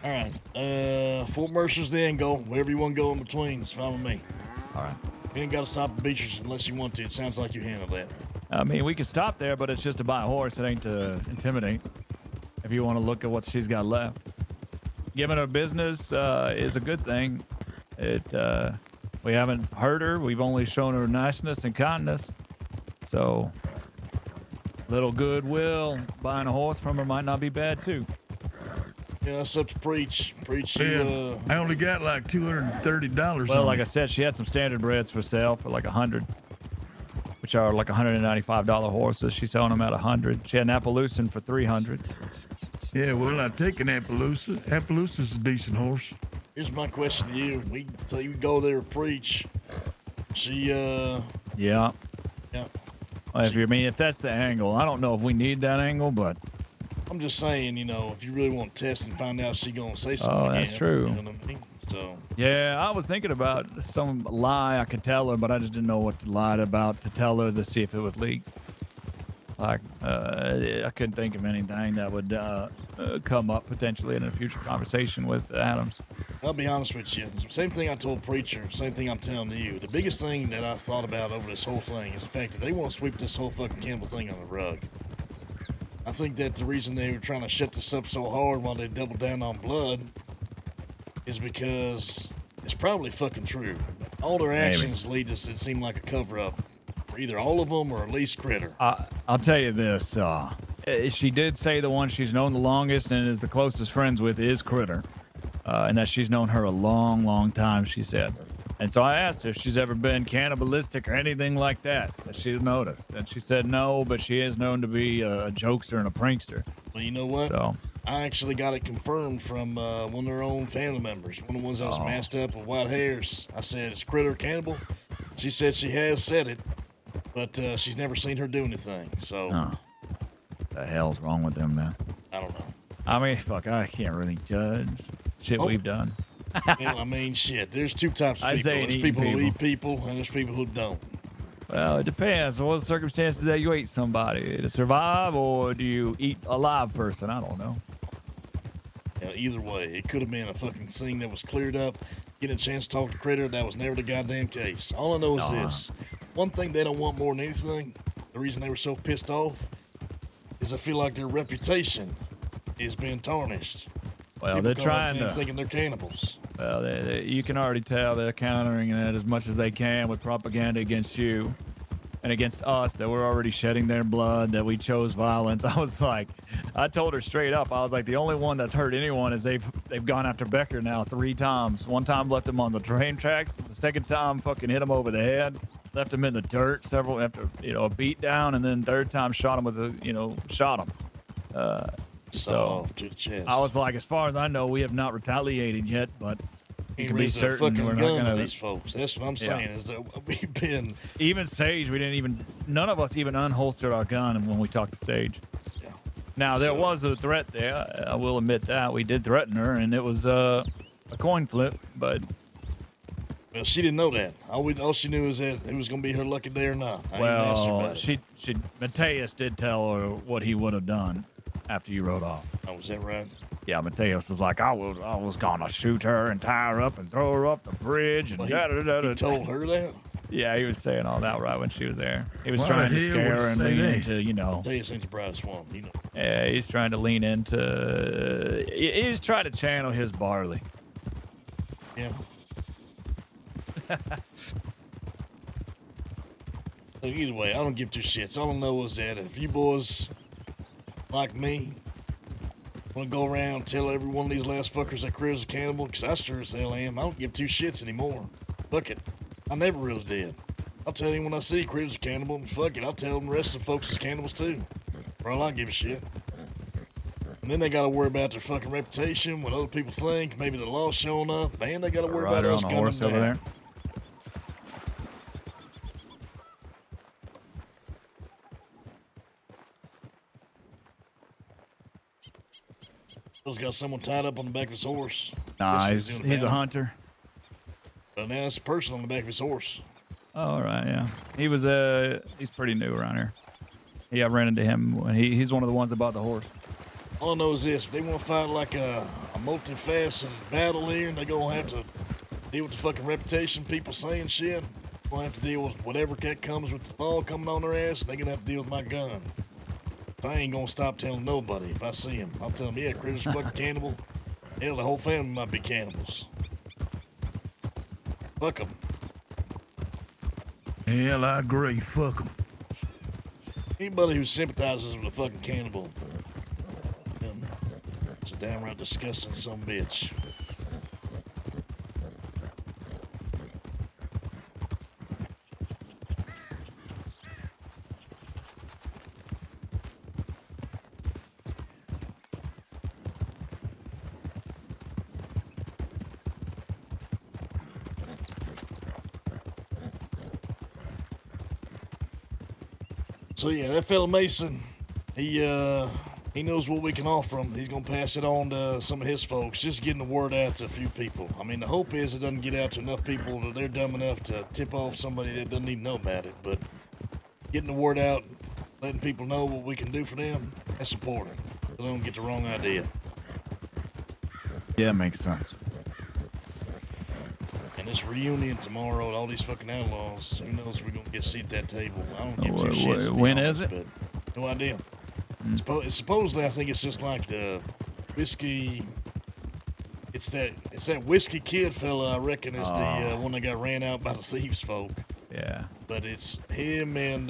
All right. Fort Mercer's the end goal. Wherever you want to go in between, it's fine with me. All right. You ain't got to stop at the beaches unless you want to. It sounds like you handled that. I mean, we could stop there, but it's just to buy a horse. It ain't to intimidate. If you want to look at what she's got left. Giving her business is a good thing. We haven't hurt her. We've only shown her niceness and kindness. So, little goodwill. Buying a horse from her might not be bad, too. Yeah, that's up to Preach. Preach. Yeah, I only got like $230. Well, like I said, she had some standard breds for sale for like $100, which are like $195 horses. She's selling them at $100. She had an Appaloosan for $300. Yeah, well, I take an Appaloosa. Appaloosa's a decent horse. Here's my question to you. We tell you go there and preach. She, Yeah. yeah. Well, if that's the angle, I don't know if we need that angle, but I'm just saying, if you really want to test and find out she gonna say something oh, again, that's true. You know what I mean? So Yeah, I was thinking about some lie I could tell her, but I just didn't know what to lie about to tell her to see if it would leak. Like, I couldn't think of anything that would come up potentially in a future conversation with Adams. I'll be honest with you. Same thing I told Preacher, same thing I'm telling you. The biggest thing that I thought about over this whole thing is the fact that they want to sweep this whole fucking Campbell thing on the rug. I think that the reason they were trying to shut this up so hard while they doubled down on blood is because it's probably fucking true. All their actions lead us, it seemed like a cover-up for either all of them or at least Critter. I'll tell you this. She did say the one she's known the longest and is the closest friends with is Critter. And that she's known her a long, long time, she said. And so I asked her if she's ever been cannibalistic or anything like that she's noticed. And she said no, but she is known to be a jokester and a prankster. Well, you know what? So I actually got it confirmed from one of their own family members, one of the ones that was masked up with white hairs. I said, is Critter cannibal? She said she has said it, but she's never seen her do anything, so. What the hell's wrong with them, man? I don't know. I mean, fuck, I can't really judge shit we've done. Well, I mean, shit, there's two types of I people. say There's people who eat people, and there's people who don't. Well, it depends on what the circumstances that you ate somebody to survive, or do you eat a live person? I don't know. Yeah, either way, it could have been a fucking thing that was cleared up. Getting a chance to talk to Critter, that was never the goddamn case. All I know is this. One thing they don't want more than anything, the reason they were so pissed off, is I feel like their reputation is being tarnished. Well, People they're trying to. thinking they're cannibals. Well, you can already tell they're countering that as much as they can with propaganda against you and against us, that we're already shedding their blood, that we chose violence. I told her straight up, I was like, the only one that's hurt anyone is they've gone after Becker now 3 times. One time left him on the train tracks. The second time fucking hit him over the head, left him in the dirt several after, a beat down. And then third time shot him shot him. So to the chest. I was like, as far as I know, we have not retaliated yet, but you can be raised a certain fucking we're not gun going to these folks. That's what I'm saying. Is that we've been even Sage. None of us even unholstered our gun when we talked to Sage. Yeah. Now there was a threat there. I will admit that we did threaten her, and it was a coin flip. But well, she didn't know that. All she knew is that it was going to be her lucky day or not. I even asked her about it. Mateus did tell her what he would have done after you rode off. Oh, was that right? Yeah, Mateus was like, I was gonna shoot her and tie her up and throw her off the bridge and he told her that? Yeah, he was saying all that right when she was there. He was Why trying the to hell scare would her and say lean that? into, Mateus ain't the brightest one, Yeah, he's trying to lean into. He's trying to channel his barley. Yeah. Look, either way, I don't give two shits. All I know is that if you boys like me want to go around and tell every one of these last fuckers that Critter's a cannibal, because I sure as hell am, I don't give two shits anymore. Fuck it. I never really did. I'll tell you when I see Critter's a cannibal, and fuck it, I'll tell them the rest of the folks is cannibals too. For all I give a shit. And then they gotta worry about their fucking reputation, what other people think, maybe the law showing up, and they gotta worry about us gunning them down. He's got someone tied up on the back of his horse. Nah, he's a hunter. But now it's a person on the back of his horse. Oh, all right, yeah. He's pretty new around here. Yeah, I ran into him when he's one of the ones that bought the horse. All I know is this: if they want to fight like a multifaceted battle here, and they're gonna have to deal with the fucking reputation, people saying shit. We'll have to deal with whatever that comes with the law coming on their ass, and they're gonna have to deal with my gun. I ain't gonna stop telling nobody if I see him. I'll tell him, yeah, Critter's fucking cannibal. Hell, the whole family might be cannibals. Fuck them. Hell, I agree. Fuck them. Anybody who sympathizes with a fucking cannibal, it's a downright disgusting son of a bitch. So yeah, that fella Mason, he knows what we can offer him. He's gonna pass it on to some of his folks, just getting the word out to a few people. I mean, the hope is it doesn't get out to enough people that they're dumb enough to tip off somebody that doesn't even know about it. But getting the word out, letting people know what we can do for them, that's important. So they don't get the wrong idea. Yeah, makes sense. And this reunion tomorrow with all these fucking outlaws, who knows if we're gonna get a seat at that table. I don't give two shits. When is it? But no idea. It's supposedly, I think it's just like the whiskey. It's that whiskey kid fella. I reckon is the one that got ran out by the thieves folk. Yeah. But it's him and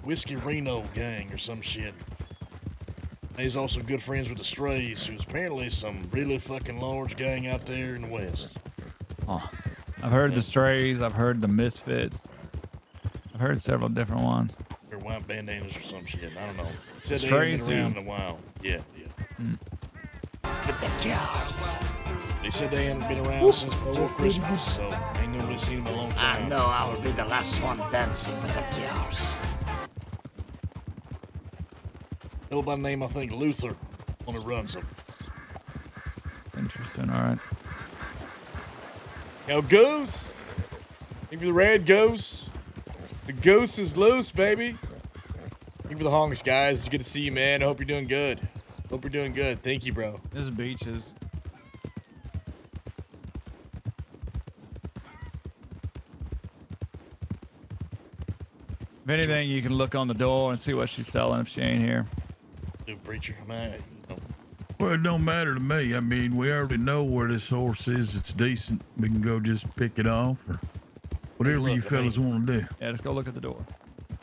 whiskey Reno gang or some shit. He's also good friends with the Strays, who's apparently some really fucking large gang out there in the West. Oh, I've heard the Strays. I've heard the Misfits. I've heard several different ones. They're white bandanas or some shit. I don't know. It said Strays, they haven't been around in a while. Yeah. With the cars. They said they hadn't been around since before Christmas, so ain't nobody seen them in a long time. I know I will be the last one dancing with the cars. Fellow by the name, I think, Luther, one who runs them. Interesting. All right. Yo, Goose. Thank you for the red, Goose. The goose is loose, baby. Thank you for the honks, guys. It's good to see you, man. I hope you're doing good. Hope you're doing good. Thank you, bro. This is Beaches. If anything, you can look on the door and see what she's selling if she ain't here. Dude, preacher, man. Well, it don't matter to me. I mean, we already know where this horse is. It's decent. We can go just pick it off or whatever you fellas want to do. Yeah, let's go look at the door.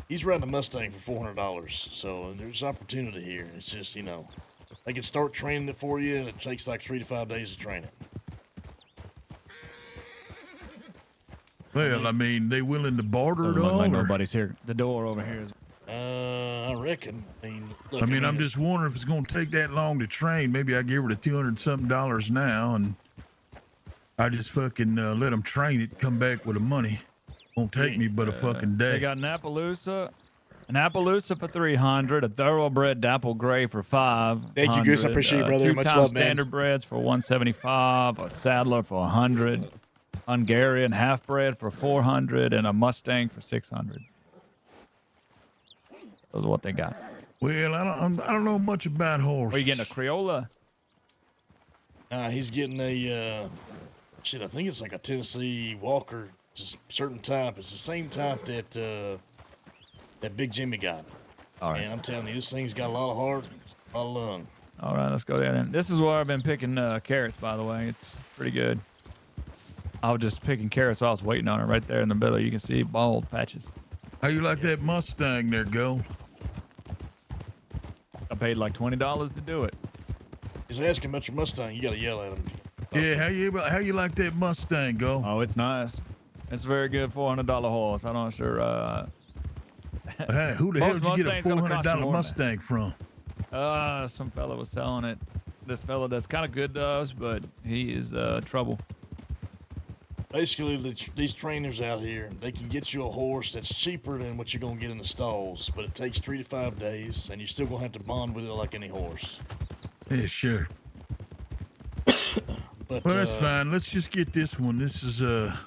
He's riding a Mustang for $400, so there's opportunity here. It's just, they can start training it for you, and it takes like 3 to 5 days to train it. Well, I mean, they willing to barter Doesn't it look all? like or- nobody's here. The door over here is. I reckon. Look, I'm just wondering if it's going to take that long to train. Maybe I give her the $200-something now, and I just fucking let them train it, come back with the money. Won't take me but a fucking day. They got an Appaloosa for $300, a thoroughbred dapple gray for $500. Thank you, Goose. I appreciate it, brother. Much love, man. Standard breds for $175, a saddler for $100, Hungarian half-bred for $400, and a Mustang for $600. Those are what they got. Well, I don't know much about horses. Are you getting a Crayola? He's getting a, I think it's like a Tennessee Walker. It's a certain type. It's the same type that Big Jimmy got. All right. And I'm telling you, this thing's got a lot of heart, a lot of lung. All right, let's go there then. This is where I've been picking carrots, by the way. It's pretty good. I was just picking carrots while I was waiting on it. Right there in the middle, you can see bald patches. How you like that Mustang there, Gold? I paid like $20 to do it. He's asking about your Mustang. You got to yell at him. Yeah, how you like that Mustang, Gold? Oh, it's nice. It's a very good $400 horse. I'm not sure. Who the hell did you get a Mustangs gonna cost you $400 more than Mustang from? Some fella was selling it. This fella that's kind of good to us, but he is trouble. Basically, these trainers out here, they can get you a horse that's cheaper than what you're going to get in the stalls, but it takes 3 to 5 days, and you're still going to have to bond with it like any horse. Yeah, sure. But, well, that's fine. Let's just get this one. This is a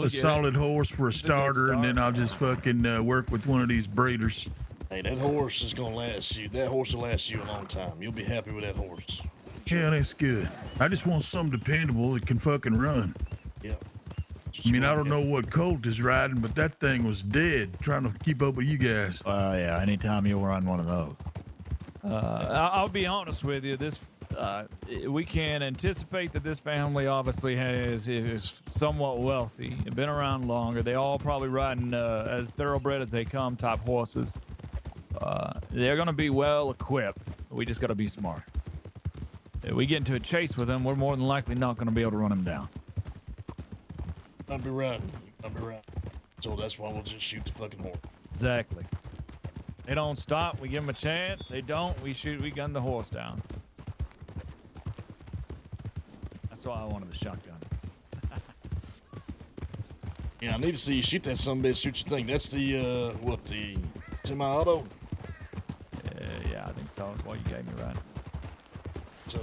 solid horse for a starter, and then I'll just fucking work with one of these breeders. Hey, that horse is going to last you. That horse will last you a long time. You'll be happy with that horse. Yeah, that's good. I just want something dependable that can fucking run. Yeah. I mean, I don't know what Colt is riding, but that thing was dead trying to keep up with you guys. Yeah, anytime you were on one of those. I'll be honest with you. This we can anticipate that this family obviously is somewhat wealthy. They've been around longer. They all probably riding as thoroughbred as they come type horses. They're going to be well equipped. We just got to be smart. If we get into a chase with them, we're more than likely not going to be able to run them down. I'll be right. So that's why we'll just shoot the fucking horse. Exactly. They don't stop, we give them a chance. They don't, we gun the horse down. That's why I wanted the shotgun. Yeah, I need to see you shoot that sumbitch. Shoot your thing. That's the Semi-auto. Yeah, I think so. That's what you gave me, right? So.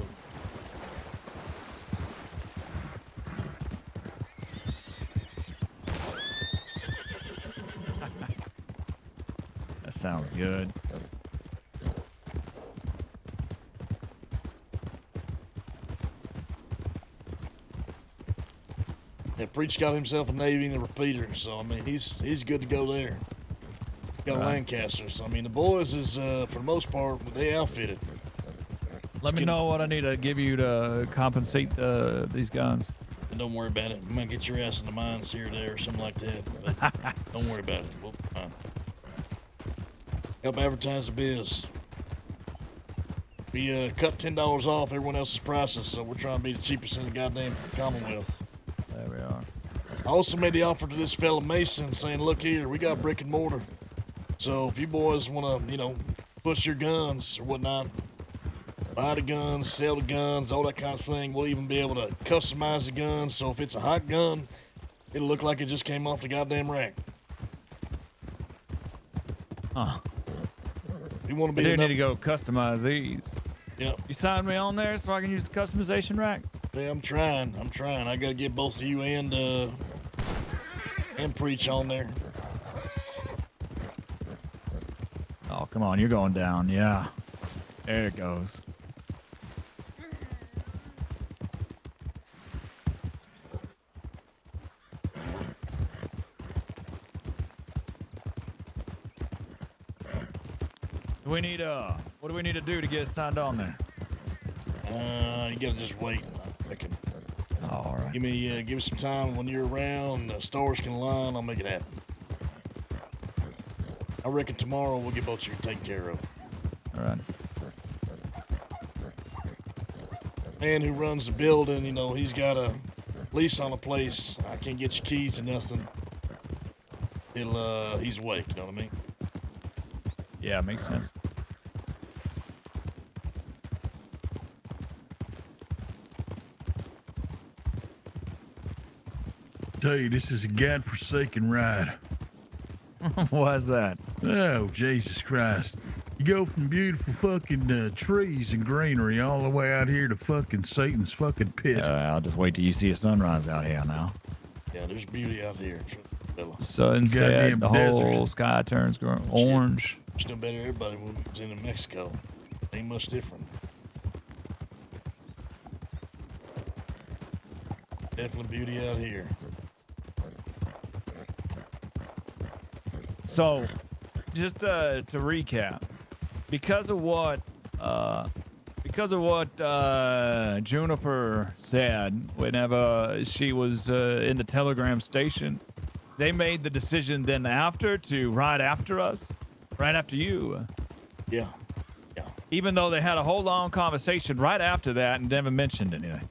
That sounds good. Yeah, Preach got himself a Navy and a repeater, so I mean he's good to go there. Got a Right. Lancaster, so I mean the boys is for the most part they outfitted. Let me know what I need to give you to compensate these guns. And don't worry about it. We might get your ass in the mines here or there or something like that. But don't worry about it. We'll be fine. Help advertise the biz. We cut $10 off everyone else's prices, so we're trying to be the cheapest in the goddamn Commonwealth. There we are. I also made the offer to this fella Mason, saying, "Look here, we got brick and mortar. So if you boys want to, you know, push your guns or whatnot, buy the guns, sell the guns, all that kind of thing. We'll even be able to customize the guns. So if it's a hot gun, it'll look like it just came off the goddamn rack." Huh. You want to I be do enough- need to go customize these. Yep. You sign me on there so I can use the customization rack? Yeah, I'm trying. I got to get both of you and Preach on there. Oh, come on. You're going down. Yeah. There it goes. We need what do we need to do to get signed on there? You gotta just wait, I reckon. All right. Give me some time when you're around. The stars can align. I'll make it happen. I reckon tomorrow we'll get both of you taken care of. All right. Man who runs the building, you know, he's got a lease on the place. I can't get your keys to nothing. He's awake. You know what I mean? Yeah, makes sense. Tell you, this is a godforsaken ride. Why's that? Oh, Jesus Christ. You go from beautiful fucking trees and greenery all the way out here to fucking Satan's fucking pit. I'll just wait till you see a sunrise out here now. Yeah, there's beauty out here. Sunset, Goddamn the desert. whole sky turns orange. It's no better than everybody when we was in Mexico. Ain't much different. Definitely beauty out here. So, just to recap, because of what Juniper said whenever she was in the telegram station, they made the decision then after to ride after us, right after you. Yeah. Even though they had a whole long conversation right after that and never mentioned anything.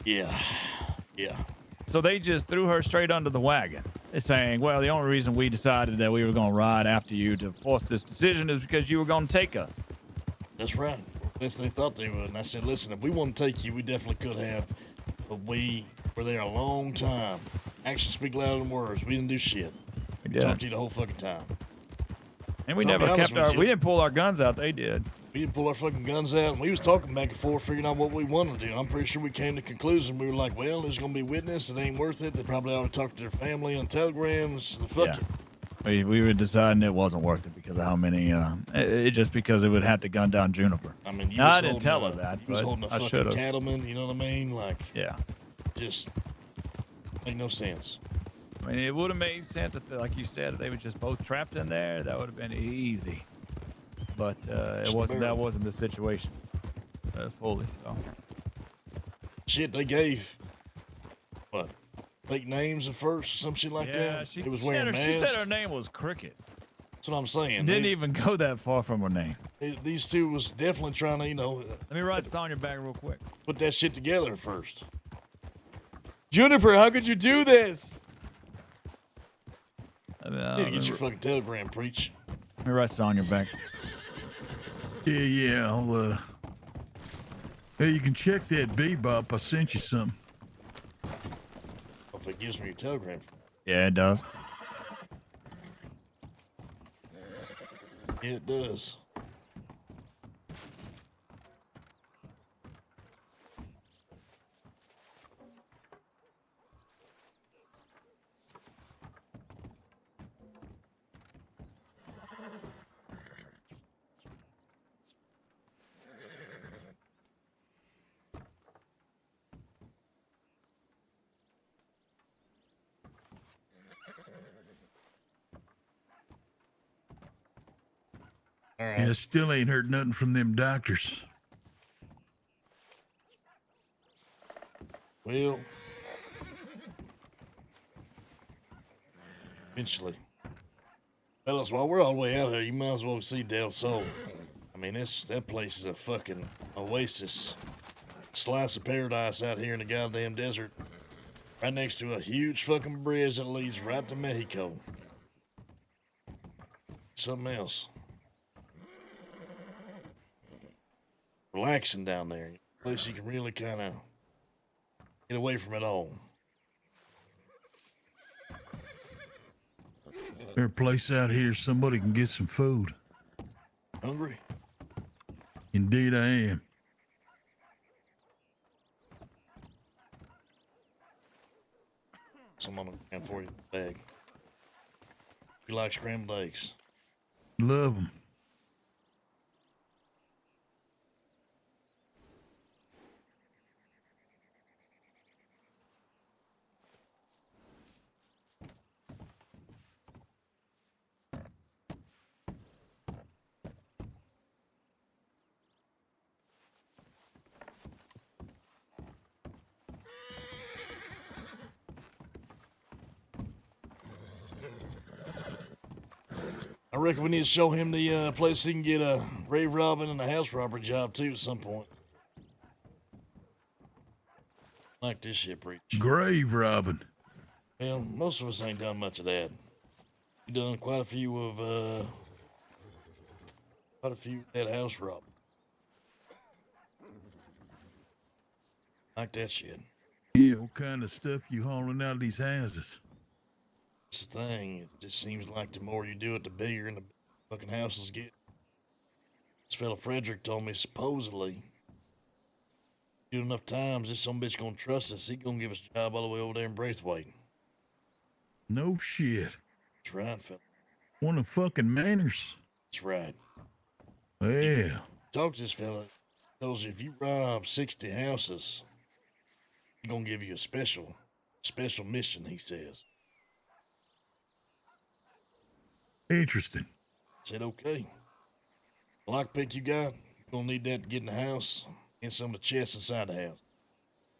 Yeah. So they just threw her straight under the wagon. They're saying, well, the only reason we decided that we were going to ride after you to force this decision is because you were going to take us. That's right. That's they thought they would. And I said, listen, if we want to take you, we definitely could have. But we were there a long time. Actions speak louder than words. We didn't do shit. We talked to you the whole fucking time. And we So I'll never be honest kept with you. we didn't pull our guns out. They did. We didn't pull our fucking guns out, and we was talking back and forth, figuring out what we wanted to do. I'm pretty sure we came to the conclusion. We were like, well, there's going to be witness. It ain't worth it. They probably ought to talk to their family on telegrams. Fuck it. We were deciding it wasn't worth it because of how many, just because it would have to gun down Juniper. I mean, Now, I didn't tell her that, You was but holding a I fucking should have. cattleman, you know what I mean? Like, Yeah. just make no sense. I mean, it would have made sense if, like you said, if they were just both trapped in there. That would have been easy. But it wasn't. That wasn't the situation fully. So. Shit, they gave what? Fake names at first, or some shit like that. She, it was she wearing said she masks. said her name was Cricket. That's what I'm saying. Didn't even go that far from her name. These two was definitely trying to, Let me write this on your back real quick. put that shit together first. Juniper, how could you do this? Need to get your fucking telegram, Preach. Let me write this on your back. Yeah, I'll, hey, you can check that bebop. I sent you something. If it gives me your telegram. Yeah, it does. Yeah, it does. All right. Yeah, still ain't heard nothing from them doctors. Well, eventually. Fellas, while we're all the way out here, you might as well see Del Sol. I mean, that place is a fucking oasis. Slice of paradise out here in the goddamn desert. Right next to a huge fucking bridge that leads right to Mexico. Something else. Relaxing down there. A place you can really kind of get away from it all. There a place out here somebody can get some food? Hungry? Indeed I am. Some on the ground for you in the bag. You like scrambled eggs? Love them. I reckon we need to show him the place he can get a grave robbing and a house robbery job too at some point. Like this shit, Preach. Grave robbing. Well, most of us ain't done much of that. We done quite a few of that house robbing. Like that shit. Yeah, what kind of stuff you hauling out of these houses? That's the thing. It just seems like the more you do it, the bigger and the fucking houses get. This fella Frederick told me supposedly, do it enough times, this some bitch gonna trust us. He gonna give us a job all the way over there in Braithwaite. No shit. That's right, fella. One of fucking manners. That's right. Yeah. Talk to this fella. Tells you if you rob 60 houses, he's gonna give you a special mission, he says. Interesting. Said, okay. Lockpick you got, you're gonna need that to get in the house and some of the chests inside the house.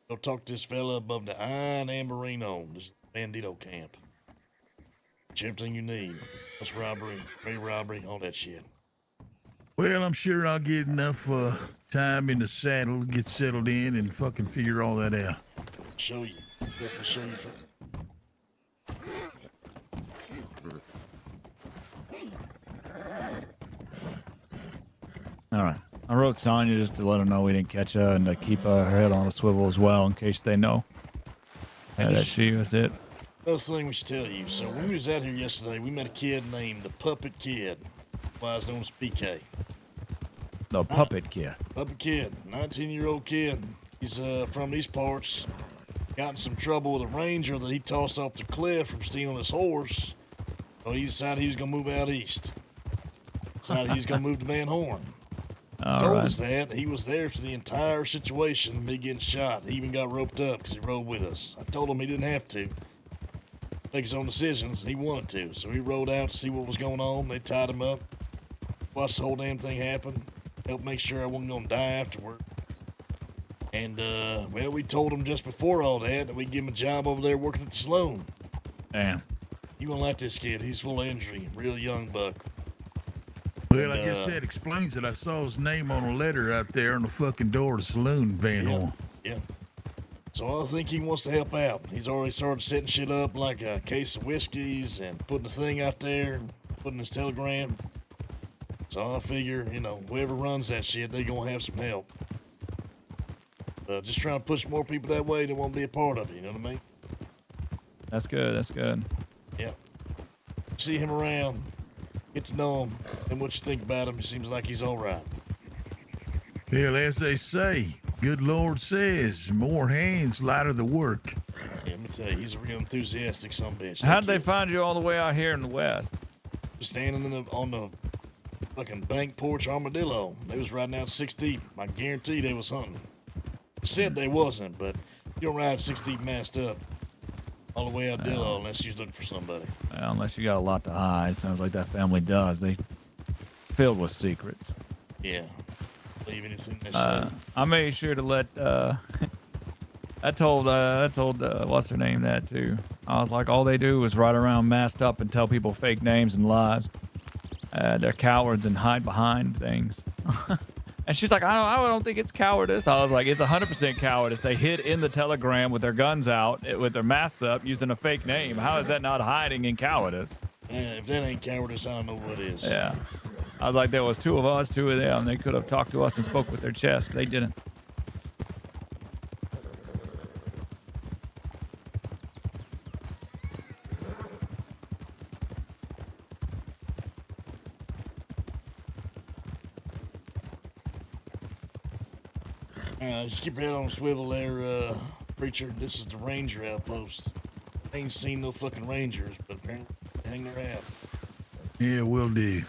Go talk to this fella above the Iron and Marino, this bandito camp. Get everything you need. House robbery, grave robbery, all that shit. Well, I'm sure I'll get enough time in the saddle to get settled in and fucking figure all that out. Show you. Definitely show you. All right. I wrote Sonya just to let her know we didn't catch her and to keep her head on a swivel as well in case they know. That she was it. Another thing we should tell you. So when we was out here yesterday, we met a kid named the Puppet Kid, otherwise known as PK. The Puppet Kid. Puppet Kid, 19-year-old kid. He's from these parts. Got in some trouble with a ranger that he tossed off the cliff from stealing his horse. So he decided he was gonna move out east. Decided he was gonna move to Van Horn. Told us that. He was there for the entire situation, me getting shot. He even got roped up because he rode with us. I told him he didn't have to make his own decisions. He wanted to. So he rode out to see what was going on. They tied him up. Watched the whole damn thing happen. Helped make sure I wasn't going to die afterward. And, well, we told him just before all that we'd give him a job over there working at the saloon. Damn. You gonna like this kid. He's full of injury. Real young buck. Well, I guess that explains it. I saw his name on a letter out there on the fucking door of the saloon, Van Horn. Yeah. So I think he wants to help out. He's already started setting shit up like a case of whiskeys and putting the thing out there, putting his telegram. So I figure, you know, whoever runs that shit, they gonna have some help. Just trying to push more people that way that won't be a part of it, you know what I mean? That's good. That's good. Yeah. See him around. Get to know him and what you think about him. It seems like he's all right. Well, as they say, good Lord says, more hands, lighter the work. Yeah, let me tell you, he's a real enthusiastic son of a bitch. How'd they find you all the way out here in the west? Just standing on the fucking bank porch armadillo. They was riding out 6 deep. I guarantee they was hunting. They said they wasn't, but you don't ride 6 deep masked up all the way out Dillo unless you're looking for somebody. Well, unless you got a lot to hide. Sounds like that family does. They filled with secrets. Yeah. Believe anything they say. I made sure to let I told what's her name that too. I was like, all they do is ride around masked up and tell people fake names and lies. They're cowards and hide behind things. And she's like, I don't think it's cowardice. I was like, it's 100% cowardice. They hid in the telegram with their guns out, with their masks up, using a fake name. How is that not hiding in cowardice? Man, if that ain't cowardice, I don't know what is. Yeah. I was like, there was 2 of us, 2 of them. They could have talked to us and spoke with their chest, but they didn't. Just keep your head on a swivel there, preacher. This is the ranger outpost. I ain't seen no fucking rangers, but apparently they hang their hat. Yeah, will do.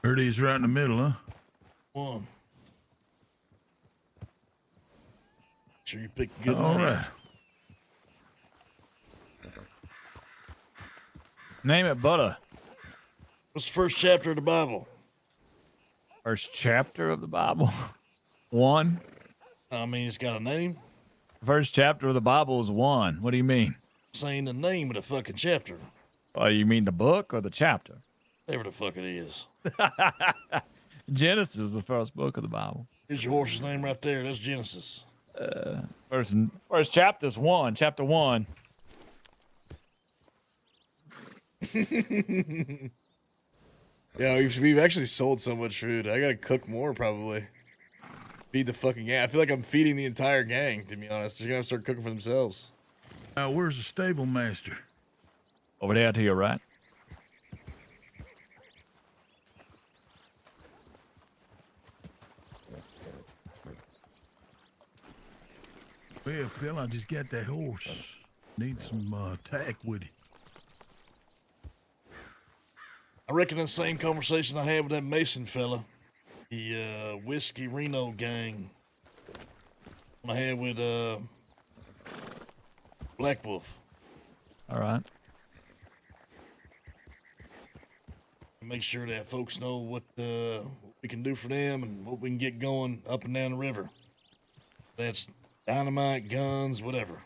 Heard he's right in the middle, huh? One. Sure you picked a good All name. right. Name it Butter. What's the first chapter of the Bible? First chapter of the Bible? 1. I mean, it's got a name. First chapter of the Bible is 1. What do you mean? I'm saying the name of the fucking chapter. Oh, you mean the book or the chapter? Whatever the fuck it is. Genesis is the first book of the Bible. Here's your horse's name right there. That's Genesis. First chapter is 1. Chapter 1. Yeah, we've actually sold so much food. I gotta cook more probably. Feed the fucking gang. I feel like I'm feeding the entire gang, to be honest. They're gonna have to start cooking for themselves. Where's the stable master? Over there to your right. Well, Phil, I just got that horse. Need some tack with it. I reckon the same conversation I had with that Mason fella. The Whiskey Reno gang. I had with Black Wolf. All right. Make sure that folks know what we can do for them and what we can get going up and down the river. That's dynamite, guns, whatever.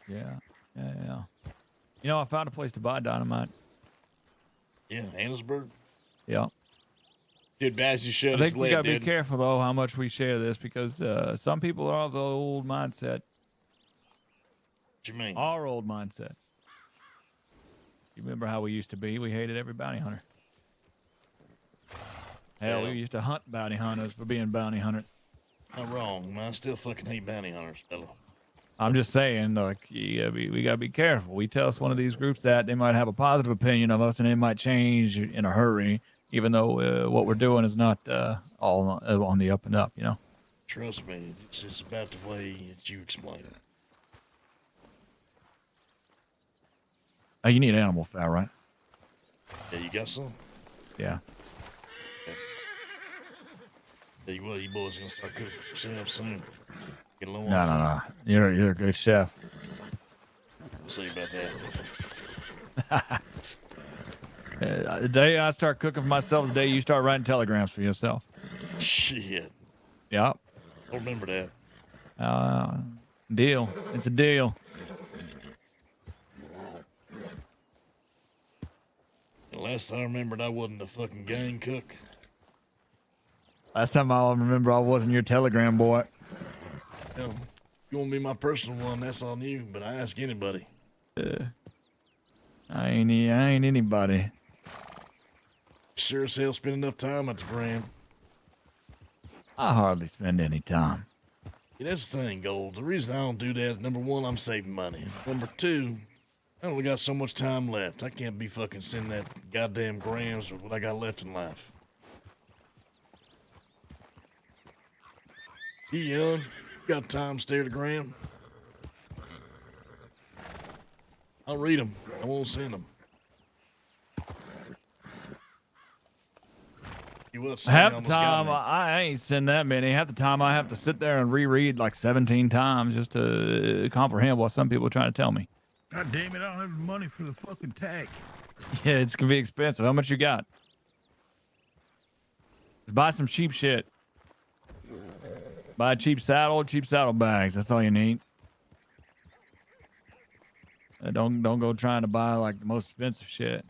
Yeah. You know, I found a place to buy dynamite. Yeah, Annisburg. Yeah. Dude, Baz, you should. I think we gotta be careful though how much we share this because some people are of the old mindset. What you mean? Our old mindset. You remember how we used to be? We hated every bounty hunter. Hell, we used to hunt bounty hunters for being bounty hunters. Not wrong, man. I still fucking hate bounty hunters, fella. I'm just saying, like, we gotta be careful. We tell one of these groups that they might have a positive opinion of us, and it might change in a hurry, even though what we're doing is not all on the up and up, you know. Trust me, it's just about the way that you explain it. Oh, you need animal fat, right? Yeah, you got some? Yeah. Okay. Tell you what, you boys gonna start cooking for yourselves soon. Get a little No. You're a good chef. We'll see about that. The day I start cooking for myself, the day you start writing telegrams for yourself. Shit. Yep. I remember that. Deal. It's a deal. The last I remembered, I wasn't a fucking gang cook. Last time I remember, I wasn't your Telegram boy. Hell, you want to be my personal one, that's on you, but I ask anybody. I ain't anybody. Sure as hell spend enough time at the gram. I hardly spend any time. Yeah, that's the thing, Gold. The reason I don't do that, number one, I'm saving money. Number two, I only got so much time left. I can't be fucking sending that goddamn grams with what I got left in life. You young, you got time to stare at the gram. I'll read them. I won't send them. Half the time, I ain't send that many. Half the time, I have to sit there and reread like 17 times just to comprehend what some people are trying to tell me. God damn it, I don't have the money for the fucking tag. Yeah, it's gonna be expensive. How much you got? Just buy some cheap shit. Buy a cheap saddle bags. That's all you need. Don't go trying to buy like the most expensive shit.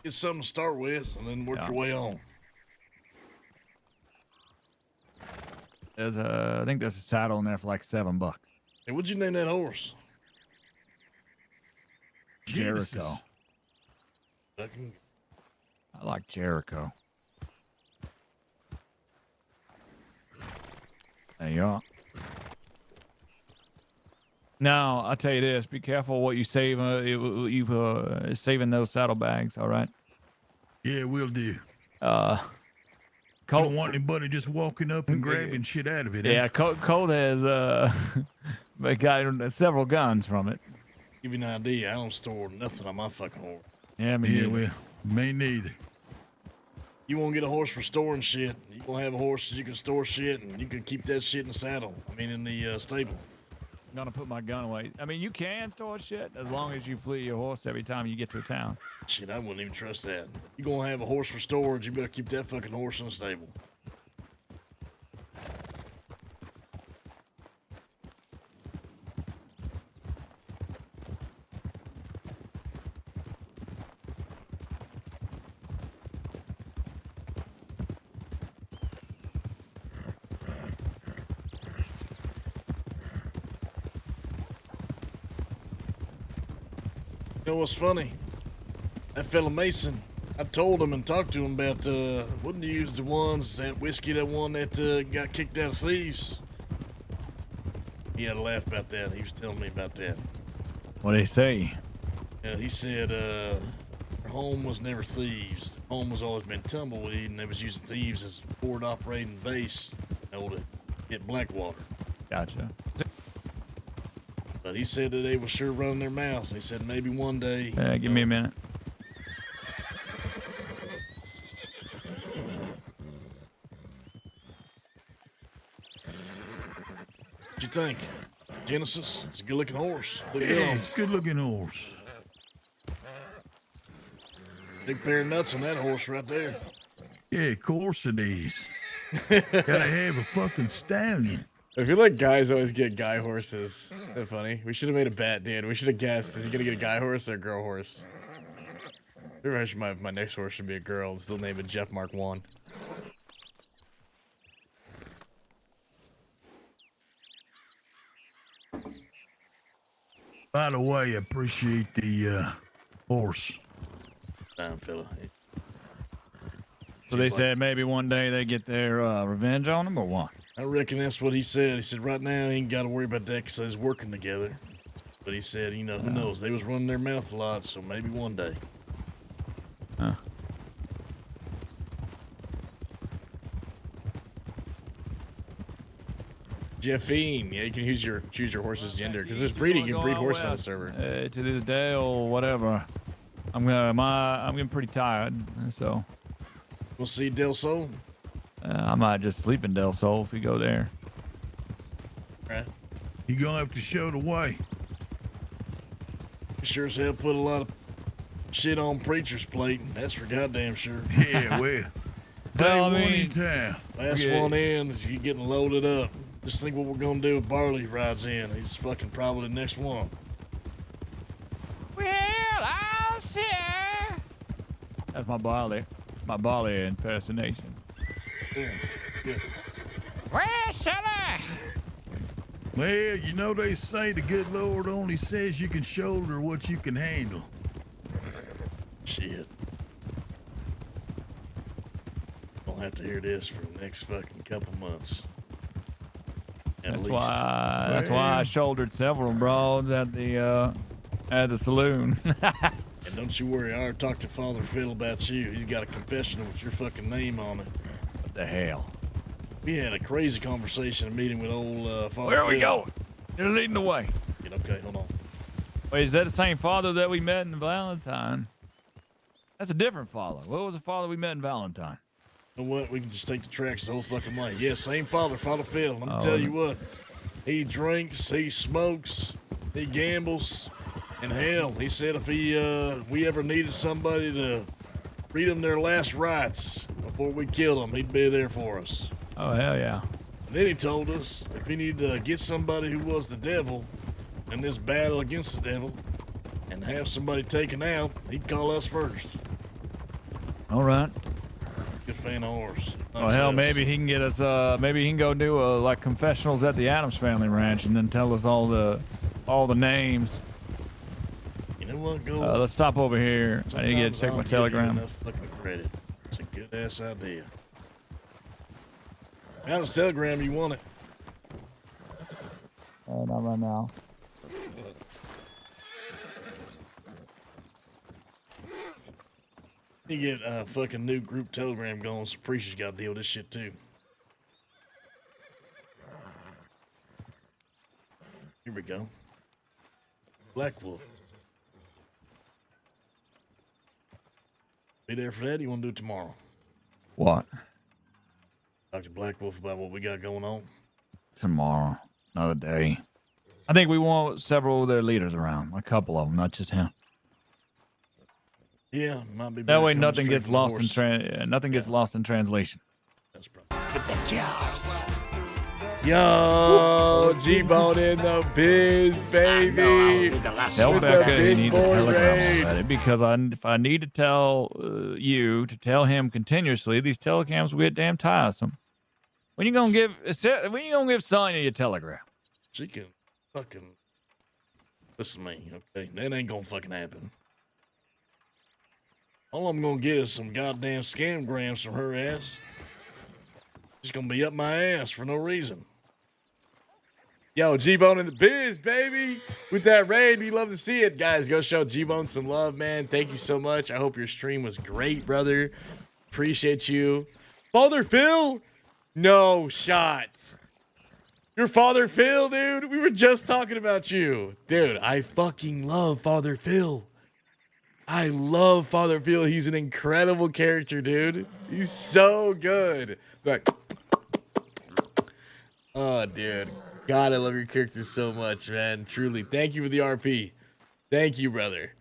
Get something to start with, and then work your way on. I think there's a saddle in there for like $7. Hey, what'd you name that horse? Jericho. I like Jericho. There you are. Now, I'll tell you this. Be careful what you save. Saving those saddlebags, all right? Yeah, we'll do. Colt, don't want anybody just walking up and grabbing shit out of it. Yeah, Colt has got several guns from it. Give you an idea, I don't store nothing on my fucking horse. Yeah, me well, me neither. You want to get a horse for storing shit, you want to have a horse so you can store shit, and you can keep that shit in the saddle. I mean, in the stable. I'm gonna put my gun away. I mean, you can store shit as long as you flee your horse every time you get to a town. Shit, I wouldn't even trust that. You gonna have a horse for storage, you better keep that fucking horse in the stable. You know what's funny? That fella Mason, I told him and talked to him about, wouldn't you use the ones, that whiskey, that one that got kicked out of thieves? He had a laugh about that. He was telling me about that. What'd he say? He said, their home was never thieves. Their home was always been tumbleweed, and they was using thieves as a forward operating base, you know, to get Blackwater. Gotcha. But he said that they were sure running their mouths. He said maybe one day. Give me a minute. What you think? Genesis? It's a good looking horse. Look Yeah, it's a good looking horse. Big pair of nuts on that horse right there. Yeah, of course it is. Gotta have a fucking stallion. I feel like guys always get guy horses. Isn't that funny? We should have made a bet, dude. We should have guessed. Is he gonna get a guy horse or a girl horse? Maybe I should, my next horse should be a girl. Still name it Jeff Mark 1. By the way, I appreciate the horse. Damn, fella. So they said maybe one day they get their revenge on him, or what? I reckon that's what he said. He said right now he ain't got to worry about that because they's working together. But he said, you know, who knows? They was running their mouth a lot, so maybe one day. Huh. Jeffine. Yeah, you can choose your horse's gender because there's breeding. You can breed horses on the server. To this day or whatever. I'm getting pretty tired, so. We'll see Del Sol. I might just sleep in Del Sol if we go there. Right. You gonna have to show the way. Sure as hell put a lot of shit on Preacher's plate. That's for goddamn sure. Yeah, well. Day one in town. Last one in is you getting loaded up. Just think what we're gonna do if Barley rides in. He's fucking probably the next one. Well, I'll see. That's my Barley. my Bali impersonation. Yeah. Well, you know they say the good Lord only says you can shoulder what you can handle. Shit. I'll have to hear this for the next fucking couple months. That's why I shouldered several broads at the saloon. And don't you worry, I already talked to Father Phil about you. He's got a confessional with your fucking name on it. What the hell? We had a crazy conversation, a meeting with old Father Where are we Phil. going? You're leading the way. Okay, hold on. Wait, is that the same father that we met in Valentine? That's a different father. What was the father we met in Valentine? You know what? We can just take the tracks the whole fucking way. Yeah, same father, Father Phil. Let me Oh, tell you what. He drinks, he smokes, he gambles, and hell, he said if we ever needed somebody to read them their last rites before we killed them, he'd be there for us. Oh, hell yeah. And then he told us if we needed to get somebody who was the devil in this battle against the devil and have somebody taken out, he'd call us first. All right. Good fan of ours. Well, hell, maybe he can get us. Maybe he can go do like confessionals at the Addams Family Ranch and then tell us all the names. You know what? Go. Let's stop over here. I need to check my telegram. Enough fucking credit. It's a good ass idea. Adam's telegram, you want it? Not right now. You get a fucking new group telegram going, so Preacher's got to deal with this shit too. Here we go. Black Wolf. Be there for that, or you want to do it tomorrow? What? Talk to Black Wolf about what we got going on. Tomorrow. Another day. I think we want several of their leaders around. A couple of them, not just him. Yeah, might be. That way, nothing gets lost in nothing gets lost in translation. That's probably. With the cures. Yo, G-Bone in the biz, baby. Tell Becker he needs a telegram already, because if I need to tell you to tell him continuously, these telegrams will get damn tiresome. When you gonna give Sonya your telegram? She can fucking listen to me, okay? That ain't gonna fucking happen. All I'm gonna get is some goddamn scamgrams from her ass. She's gonna be up my ass for no reason. Yo, G-Bone in the biz, baby. With that raid, we love to see it. Guys, go show G-Bone some love, man. Thank you so much. I hope your stream was great, brother. Appreciate you. Father Phil? No shot. Your Father Phil, dude? We were just talking about you. Dude, I fucking love Father Phil. I love Father Phil. He's an incredible character, dude. He's so good. Like, oh, dude. God, I love your character so much, man. Truly. Thank you for the RP. Thank you, brother.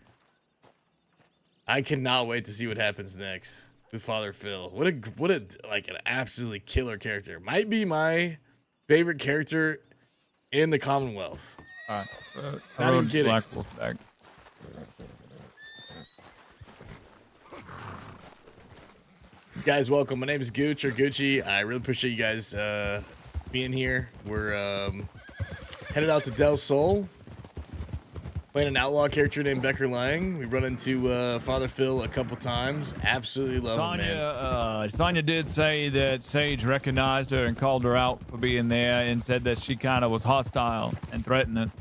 I cannot wait to see what happens next with Father Phil. What a like an absolutely killer character. Might be my favorite character in the Commonwealth. All right. Not even kidding. Black Wolf back. You guys, welcome. My name is Gooch or Goochy. I really appreciate you guys being here. We're headed out to Del Sol, playing an outlaw character named Becker Lang. We run into Father Phil a couple times. Absolutely love him, man. Sonya did say that Sage recognized her and called her out for being there and said that she kind of was hostile and threatening.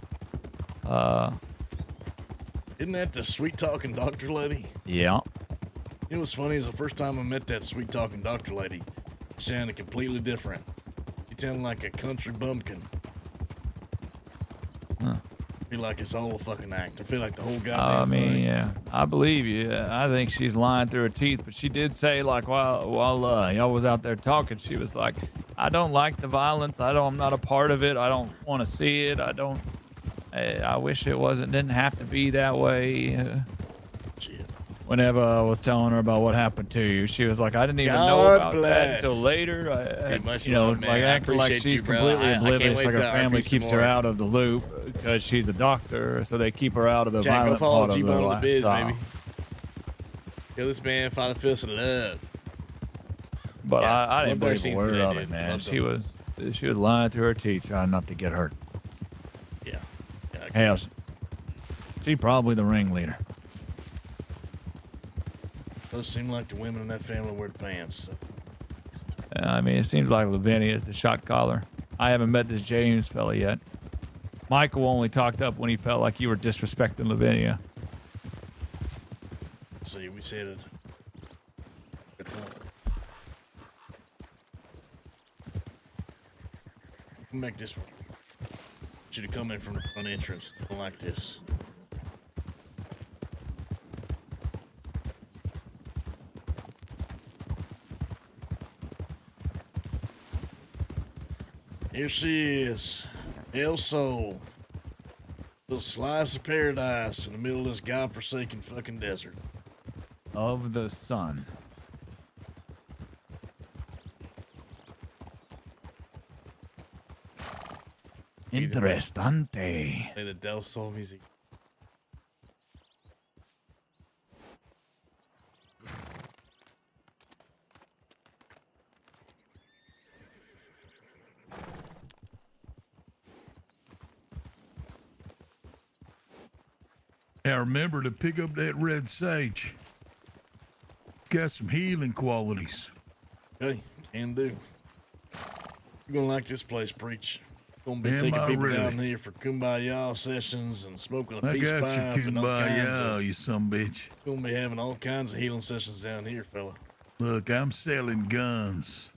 Isn't that the sweet talking doctor lady? Yeah. It was funny, is the first time I met that sweet talking doctor lady. She sounded completely different. She sounded like a country bumpkin. Huh. I feel like it's all a fucking act. I feel like the whole goddamn thing. Yeah, I believe you. I think she's lying through her teeth, but she did say, like, while y'all was out there talking, she was like, I don't like the violence. I'm not a part of it. I don't want to see it. I wish it didn't have to be that way. Whenever I was telling her about what happened to you, she was like, I didn't even know about that until later. Hey, much you know, love, man. like I acting like appreciate she's you, bro. completely I can't oblivious, wait like her to family RP some keeps her more. out of the loop because she's a doctor, so they keep her out of the Jack, go violent follow part of G-Bone in the biz, lifestyle. baby. Kill this man, Father feel some love. But Yeah, I didn't love their believe a scenes word today, of it, dude. man. Loved She them. was lying to her teeth, trying not to get hurt. Yeah. Hell, she probably the ringleader. Does seem like the women in that family wear the pants. So. I mean, it seems like Lavinia is the shot caller. I haven't met this James fella yet. Michael only talked up when he felt like you were disrespecting Lavinia. Let's see, we said it. Come back this way. I want you to come in from the front entrance. Don't like this. Here she is. El Sol. Little slice of paradise in the middle of this godforsaken fucking desert. Of the sun. Interessante. Play the Del Sol music. Now remember to pick up that red sage. Got some healing qualities. Okay, can do. You're gonna like this place, Preach. Gonna be Am taking I people really? down here for kumbaya sessions and smoking a I peace got pipe you, and all kinds kumbaya, of. you sumbitch. Gonna be having all kinds of healing sessions down here, fella. Look, I'm selling guns.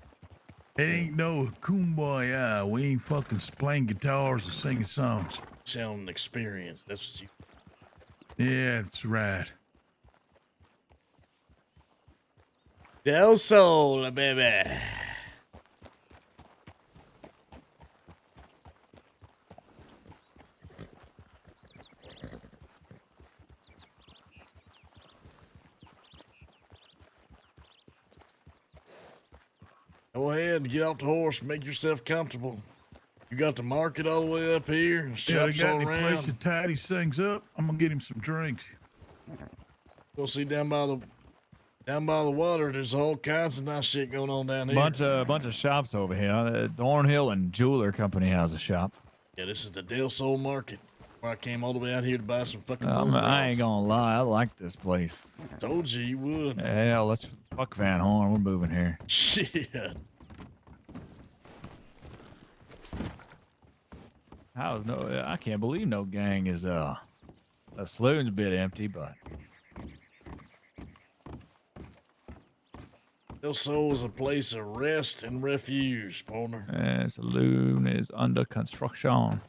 It ain't no kumbaya. We ain't fucking playing guitars or singing songs. Selling experience. That's what you. Yeah, that's right. Del Sol, baby. Go ahead and get off the horse. Make yourself comfortable. You got the market all the way up here. Yeah, they Shops got all any place around. to tie these things up? I'm gonna get him some drinks. Go see down by the water. There's all kinds of nice shit going on down here. Bunch of shops over here. Thornhill and Jeweler Company has a shop. Yeah, this is the Del Sol Market. Where I came all the way out here to buy some fucking. I ain't gonna lie, I like this place. Told you you would. Hell, let's fuck Van Horn. We're moving here. Shit. How's no? I can't believe no gang is the saloon's a bit empty, but Del Sol is a place of rest and refuge, partner. saloon is under construction.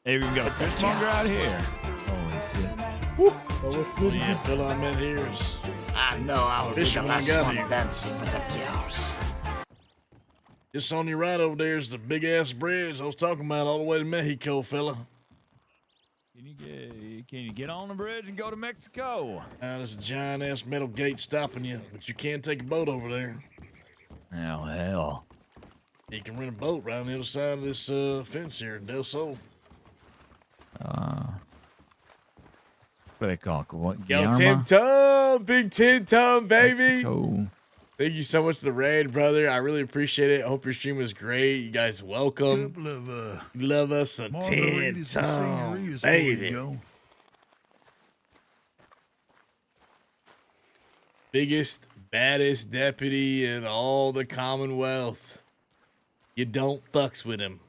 Hey, we got a fishmonger out here. Oh yeah, Phil I met here is. I know I'll be the Fisherman last got one here. dancing with the girls. Just on your right over there is the big ass bridge I was talking about all the way to Mexico, fella. Can you get on the bridge and go to Mexico? Now there's a giant ass metal gate stopping you, but you can take a boat over there. Oh hell. You can rent a boat right on the other side of this fence here in Del Sol. What they call it? What? Yo, Guillermo? Tim Tom, big Tim Tom, baby. Mexico. Thank you so much for the raid, brother. I really appreciate it. I hope your stream was great. You guys welcome. Couple of Love us some Tim margaritas and Tom, senoritas before you baby. go. Biggest, baddest deputy in all the Commonwealth. You don't fucks with him.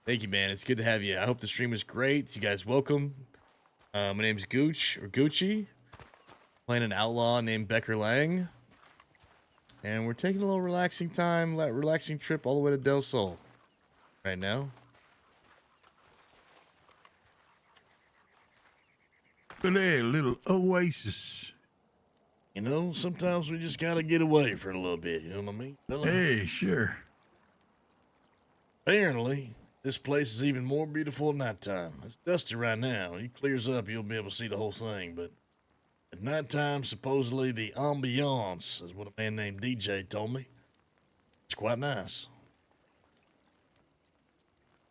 Thank you, man. It's good to have you. I hope the stream was great. You guys welcome. My name's Goochy. Playing an outlaw named Becker Lang. And we're taking a little relaxing trip all the way to Del Sol right now. But hey, a little oasis. You know, sometimes we just gotta get away for a little bit, you know what I mean? fella? Hey, sure. Apparently, this place is even more beautiful at nighttime. It's dusty right now. It clears up, you'll be able to see the whole thing, but at nighttime, supposedly the ambiance is what a man named DJ told me. It's quite nice.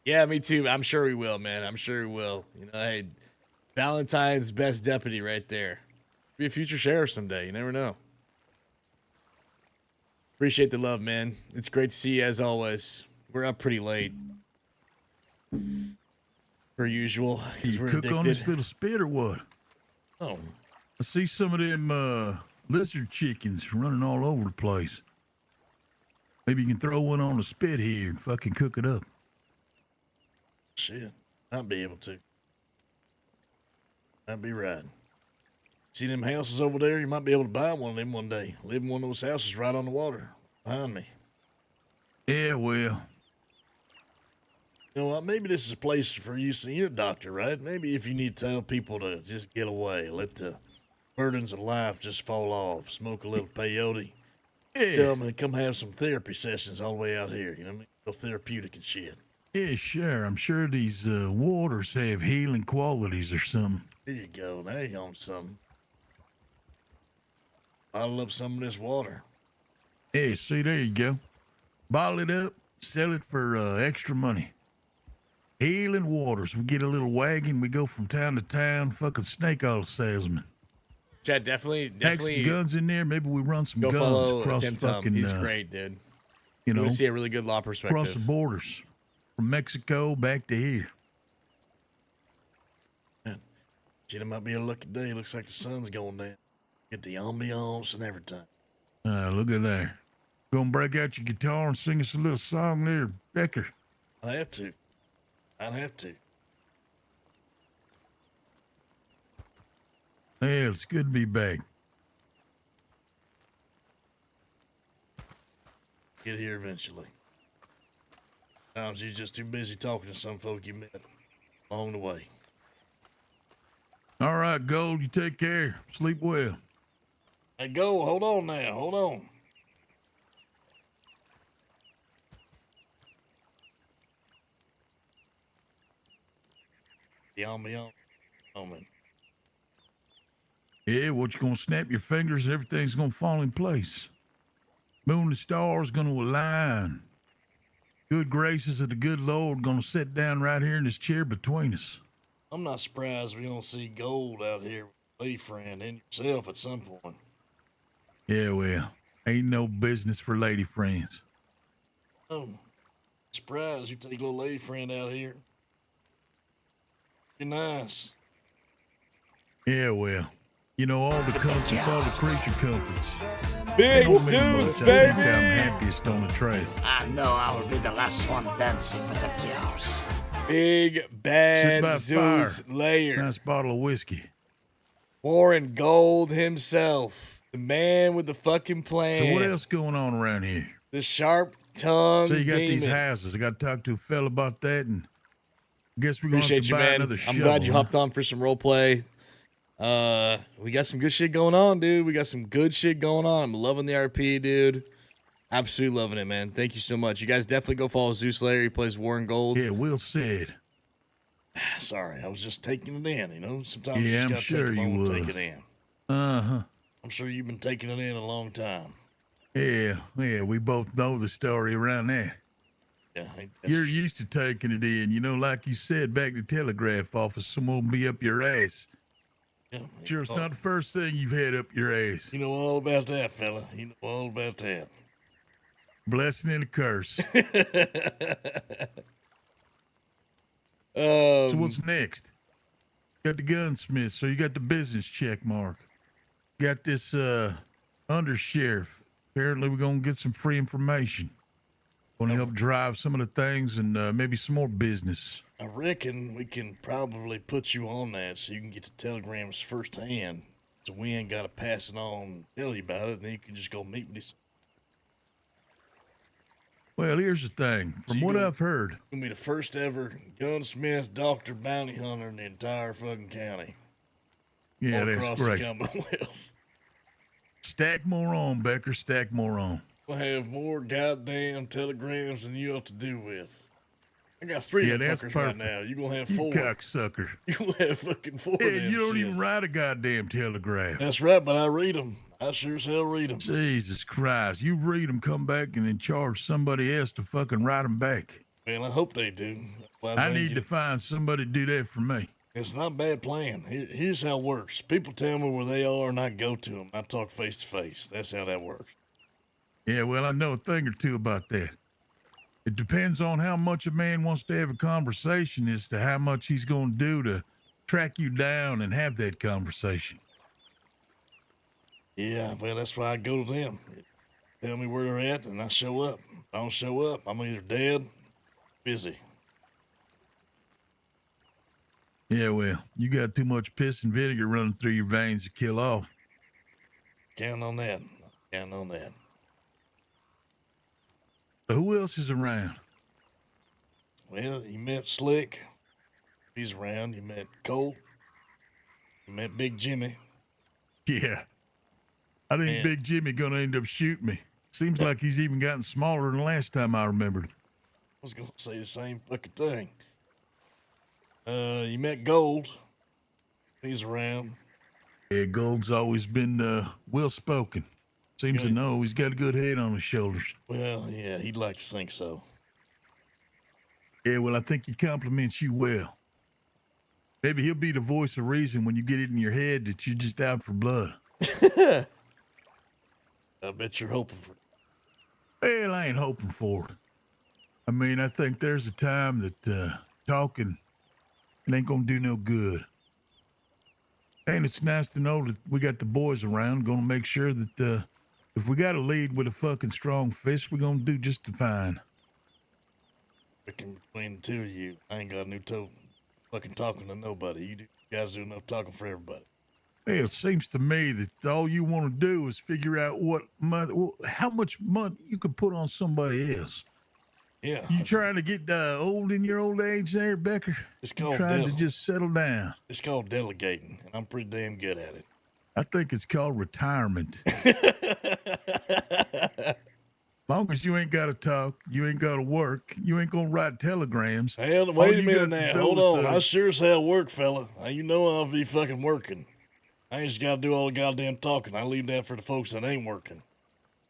Yeah, me too. I'm sure he will, man. I'm sure he will. You know, hey, Valentine's best deputy right there. Be a future sheriff someday. You never know. Appreciate the love, man. It's great to see you as always. We're up pretty late. Per usual, because You we're cook on this addicted. little spit or what? Oh. I see some of them lizard chickens running all over the place. Maybe you can throw one on the spit here and fucking cook it up. Shit, I'll be able to. That'd be right. See them houses over there? You might be able to buy one of them one day. Live in one of those houses right on the water behind me. Yeah, well. You know what? Maybe this is a place for you. See, you're a doctor, right? Maybe if you need to tell people to just get away, let the burdens of life just fall off, smoke a little peyote. Yeah. Tell them and come have some therapy sessions all the way out here. You know what I mean? Go therapeutic and shit. Yeah, sure. I'm sure these waters have healing qualities or something. Here you go. Now you're on something. Bottle up some of this water. Yeah, see, there you go. Bottle it up, sell it for extra money. Healing waters. We get a little wagon, we go from town to town, fucking snake oil salesman. Chad, definitely. Pack some guns in there. Maybe we run some Go guns follow across Tim the Tum. fucking. He's great, dude. You know, we see a really good law across the perspective. borders, from Mexico back to here. Man, shit, it might be a lucky day. Looks like the sun's going down. Get the ambiance and everything. Look at there. Gonna break out your guitar and sing us a little song there, Becker. I'd have to. I'd have to. Yeah, it's good to be back. Get here eventually. Sometimes you're just too busy talking to some folk you met along the way. All right, Gold, you take care. Sleep well. Hey, Gold, hold on now. Hold on. The ambiance moment. Yeah, what you gonna snap your fingers, everything's gonna fall in place. Moon and stars gonna align. Good graces of the good Lord gonna sit down right here in this chair between us. I'm not surprised we don't see Gold out here with a lady friend and yourself at some point. Yeah, well, ain't no business for lady friends. Oh, surprised you take a little lady friend out here. You're nice. Yeah, well, you know, all the comforts, all the creature comforts. Big Don't mean Zeus, much. I think baby! I'm happiest on the trail. I know I will be the last one dancing with the girls. Big Sit bad by Zeus fire. layer. Nice bottle of whiskey. Warren Gold himself. The man with the fucking plan. So what else going on around here? The sharp tongue So you got demon. these houses. I got to talk to a fella about that, and I guess we're gonna have Appreciate to you, buy man. another I'm shovel. glad you huh? hopped on for some role play. We got some good shit going on, dude. We got some good shit going on. I'm loving the RP, dude. Absolutely loving it, man. Thank you so much. You guys definitely go follow Zeus Layer. He plays Warren Gold. Yeah, Will said. Sorry, I was just taking it in, you know? Sometimes Yeah, you just I'm gotta sure take a you moment to was. take it in. Uh-huh. I'm sure you've been taking it in a long time. Yeah, we both know the story around there. Yeah, You're used to taking it in. You know, like you said, back in the telegraph office, someone will be up your ass. Yeah, Sure, it's not the first thing you've had up your ass. You know all about that, fella. You know all about that. Blessing and a curse. So So what's next? Got the gunsmith, so you got the business check mark. Got this undersheriff. Apparently we're gonna get some free information. Gonna help drive some of the things and maybe some more business. I reckon we can probably put you on that so you can get the telegrams firsthand. So we ain't got to pass it on and tell you about it, and then you can just go meet with these. Well, here's the thing. From what I've heard, You're going to be the first ever gunsmith, doctor, bounty hunter in the entire fucking county. yeah, all that's across great. the Commonwealth. Stack more on, Becker. Stack more on. We'll have more goddamn telegrams than you have to do with. I got 3 Yeah, of them that's fuckers right perfect. now. You're going to have You 4. cocksucker. You're going to have fucking 4 Yeah, of them you don't even shits. write a goddamn telegraph. That's right, but I read them. I sure as hell read them. Jesus Christ. You read them, come back, and then charge somebody else to fucking write them back. Well, I hope they do. Otherwise, I ain't need to get- find somebody to do that for me. It's not a bad plan. Here's how it works. People tell me where they are, and I go to them. I talk face to face. That's how that works. Yeah, well, I know a thing or two about that. It depends on how much a man wants to have a conversation as to how much he's going to do to track you down and have that conversation. Yeah, well, that's why I go to them. Tell me where they're at, and I show up. If I don't show up, I'm either dead, busy. Yeah, well, you got too much piss and vinegar running through your veins to kill off. Count on that. Count on that. So who else is around? Well, you met Slick. He's around. You met Colt. You met Big Jimmy. Yeah. I think Yeah. Big Jimmy gonna end up shooting me. Seems like he's even gotten smaller than last time I remembered. I was gonna say the same fucking thing. You met Gold. He's around. Yeah, Gold's always been well spoken. Seems to Good. know he's got a good head on his shoulders. Well, yeah, he'd like to think so. Yeah, well, I think he compliments you well. Maybe he'll be the voice of reason when you get it in your head that you're just out for blood. I bet you're hoping for. Well, I ain't hoping for it. I mean, I think there's a time that talking it ain't gonna do no good. And it's nice to know that we got the boys around, gonna make sure that if we gotta lead with a fucking strong fist, we're gonna do just fine. Between the two of you, I ain't got no fucking talking to nobody. You guys do enough talking for everybody. Well, it seems to me that all you want to do is figure out how much money you can put on somebody else. Yeah. You trying to get old in your old age there, Becker? It's You called trying to just settle down. It's called delegating, and I'm pretty damn good at it. I think it's called retirement. Long as you ain't got to talk, you ain't got to work, you ain't gonna write telegrams. Hell, all wait a you minute got to now. do Hold is, on. I sure as hell work, fella. Now, you know I'll be fucking working. I ain't just got to do all the goddamn talking. I leave that for the folks that ain't working.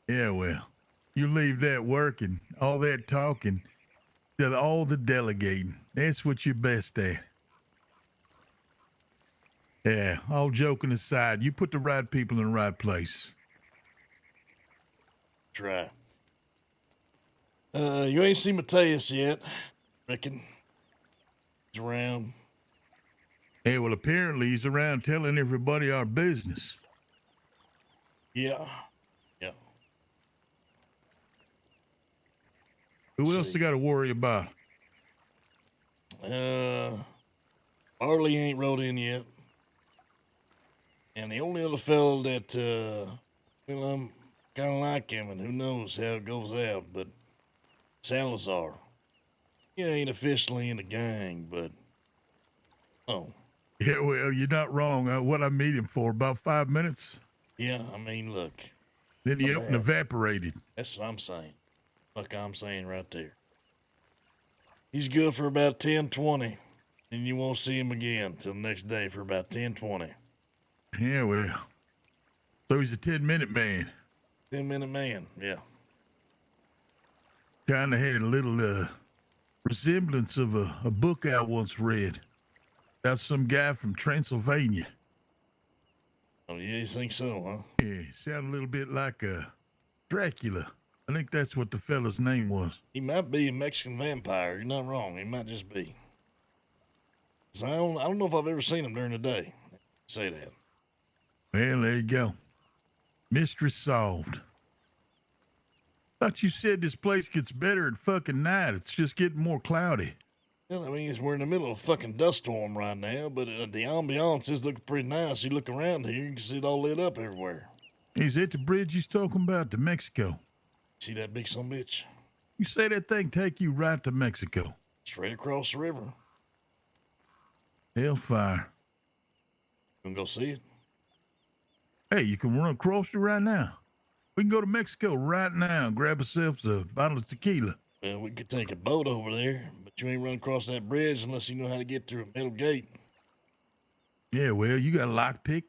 Yeah, well, you leave that working, all that talking, to all the delegating. That's what you're best at. Yeah, all joking aside, you put the right people in the right place. Try. You ain't seen Mateus yet, reckon. He's around. Hey, well, apparently he's around telling everybody our business. Yeah. Yeah. Who else they got to worry about? Harley ain't rode in yet. And the only other fellow that, well, I'm kind of like him, and who knows how it goes out, but Salazar. He ain't officially in the gang, but, oh. Yeah, well, you're not wrong. What I meet him for, about 5 minutes? Yeah, I mean, look. Then he up and evaporated. That's what I'm saying. Like I'm saying right there. He's good for about 10, 20. And you won't see him again till the next day for about 10, 20. Yeah, well. So he's a 10-minute man. 10-minute man, yeah. Kind of had a little resemblance of a book I once read about some guy from Transylvania. Oh, yeah, you think so, huh? Yeah, sounded a little bit like Dracula. I think that's what the fella's name was. He might be a Mexican vampire. You're not wrong. He might just be. 'Cause I don't know if I've ever seen him during the day. Say that. Well, there you go. Mystery solved. Thought you said this place gets better at fucking night. It's just getting more cloudy. Well, I mean, we're in the middle of a fucking dust storm right now, but the ambiance is looking pretty nice. You look around here, you can see it all lit up everywhere. Is it the bridge he's talking about to Mexico? See that big son of a bitch? You say that thing take you right to Mexico? Straight across the river. Hellfire. You gonna go see it? Hey, you can run across it right now. We can go to Mexico right now and grab ourselves a bottle of tequila. Well, we could take a boat over there, but you ain't run across that bridge unless you know how to get through a metal gate. Yeah, well, you got a lockpick.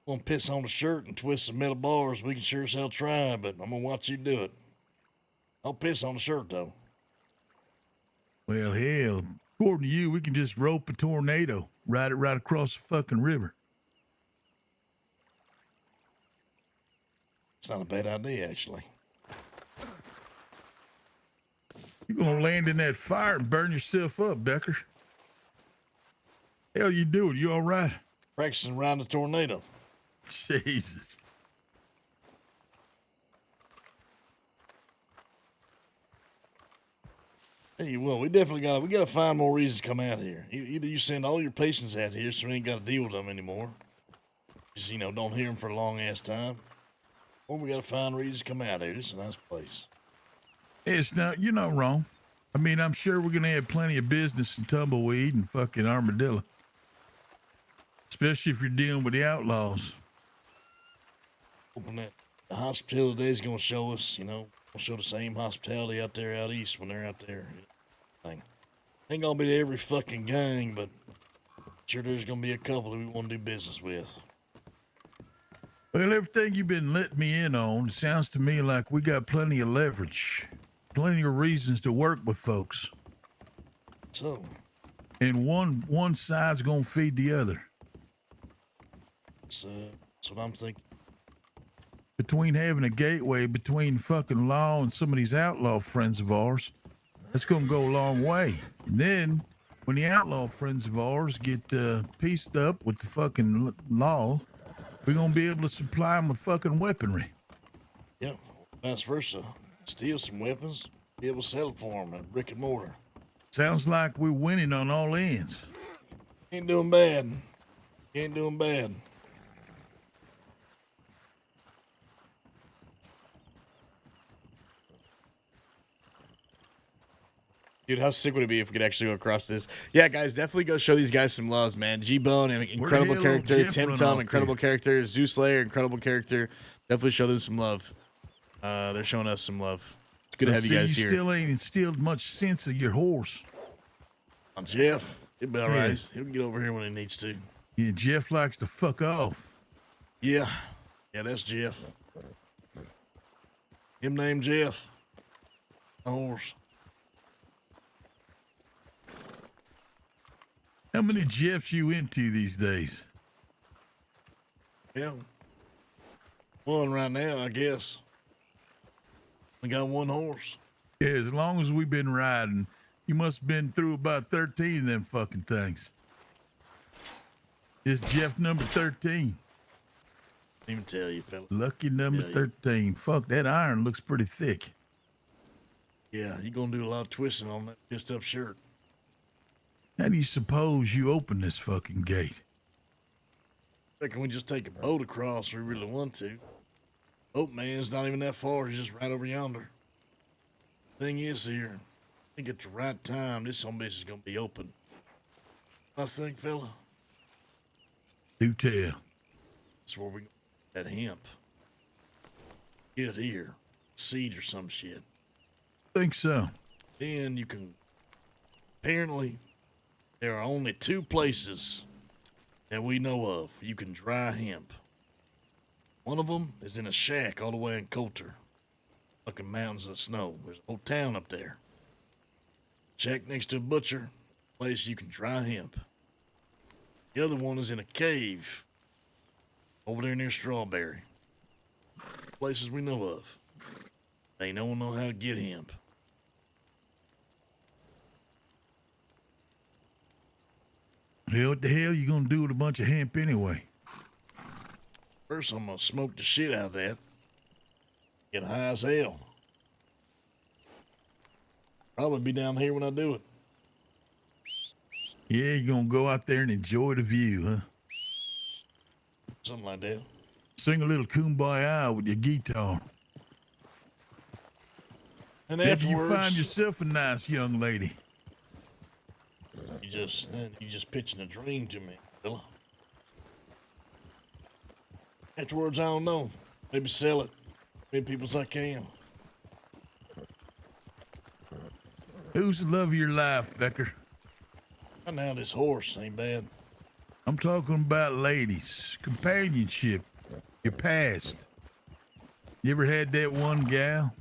I'm gonna piss on the shirt and twist some metal bars. We can sure as hell try, but I'm gonna watch you do it. I'll piss on the shirt, though. Well, hell, according to you, we can just rope a tornado, ride it right across the fucking river. It's not a bad idea, actually. You're gonna land in that fire and burn yourself up, Becker. Hell, you doing? You all right? Practicing riding a tornado. Jesus. Hey, well, we gotta find more reasons to come out here. Either you send all your patients out here so we ain't gotta deal with them anymore. Just, don't hear them for a long ass time. Or we gotta find reasons to come out here. This is a nice place. It's not, you're not wrong. I mean, I'm sure we're gonna have plenty of business in Tumbleweed and fucking Armadillo. Especially if you're dealing with the outlaws. Hoping that the hospitality today's gonna show us, gonna show the same hospitality out there out east when they're out there. Ain't gonna be to every fucking gang, but sure there's gonna be a couple that we want to do business with. Well, everything you've been letting me in on, it sounds to me like we got plenty of leverage, plenty of reasons to work with folks. So, and one side's gonna feed the other. So that's what I'm thinking. Between having a gateway between fucking law and some of these outlaw friends of ours, that's gonna go a long way. And then when the outlaw friends of ours get pieced up with the fucking law, we're gonna be able to supply them with fucking weaponry. Yeah, vice versa. Steal some weapons, be able to sell it for them at brick and mortar. Sounds like we're winning on all ends. Ain't doing bad. Ain't doing bad. Dude, how sick would it be if we could actually go across this? Yeah, guys, definitely go show these guys some loves, man. G-Bone, incredible character. Tim Tum, incredible character. Zeus Slayer, incredible character. Definitely show them some love. They're showing us some love. It's good to have you guys here. Still ain't instilled much sense of your horse. Jeff, he'll be all right. He'll get over here when he needs to. Yeah, Jeff likes to fuck off. Yeah, that's Jeff. Him named Jeff. A horse. How many Jeffs you into these days? Yeah. One right now, I guess. We got one horse. Yeah, as long as we've been riding, you must have been through about 13 of them fucking things. It's Jeff number 13. Can't even tell you, fella. Lucky number 13. Fuck, that iron looks pretty thick. Yeah, you're going to do a lot of twisting on that pissed up shirt. How do you suppose you open this fucking gate? Reckon we just take a boat across if we really want to. Boat man's not even that far. He's just right over yonder. Thing is here, I think at the right time, this home base is going to be open. I think, fella. Do tell. That's where we that hemp. Get it here. Seed or some shit. Think so. Then you can... Apparently, there are only 2 places that we know of you can dry hemp. One of them is in a shack all the way in Coulter. Fucking mountains of snow. There's a whole town up there. Shack next to a butcher. Place you can dry hemp. The other one is in a cave. Over there near Strawberry. Places we know of. Ain't no one know how to get hemp. Hell, what the hell you gonna do with a bunch of hemp anyway? First, I'm gonna smoke the shit out of that. Get high as hell. Probably be down here when I do it. Yeah, you gonna go out there and enjoy the view, huh? Something like that. Sing a little kumbaya with your guitar. And After afterwards, you find yourself a nice young lady. You just pitching a dream to me, fella. Afterwards, I don't know. Maybe sell it. Many people as I can. Who's the love of your life, Becker? Right now, this horse ain't bad. I'm talking about ladies, companionship, your past. You ever had that one gal?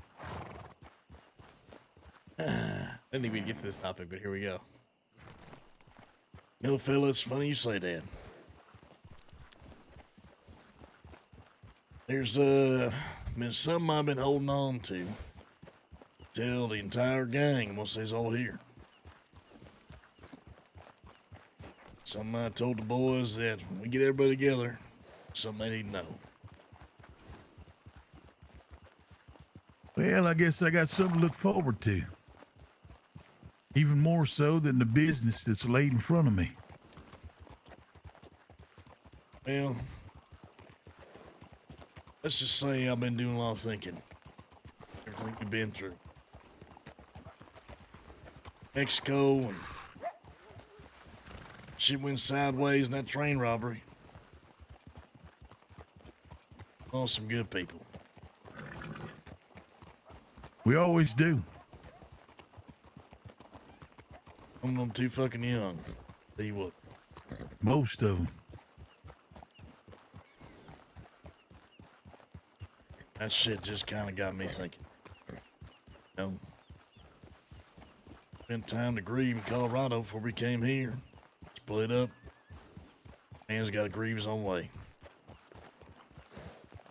I didn't think we'd get to this topic, but here we go. No, fellas, funny you say that. There's been something I've been holding on to. Tell the entire gang once they's all here. Something I told the boys that when we get everybody together, something they need to know. Well, I guess I got something to look forward to. Even more so than the business that's laid in front of me. Well, let's just say I've been doing a lot of thinking. Everything we've been through. Mexico and shit went sideways in that train robbery. Oh, some good people. We always do. Some of them too fucking young. Tell you what. Most of them. That shit just kind of got me thinking. You know, spent time to grieve in Colorado before we came here. Split up. Man's got to grieve his own way.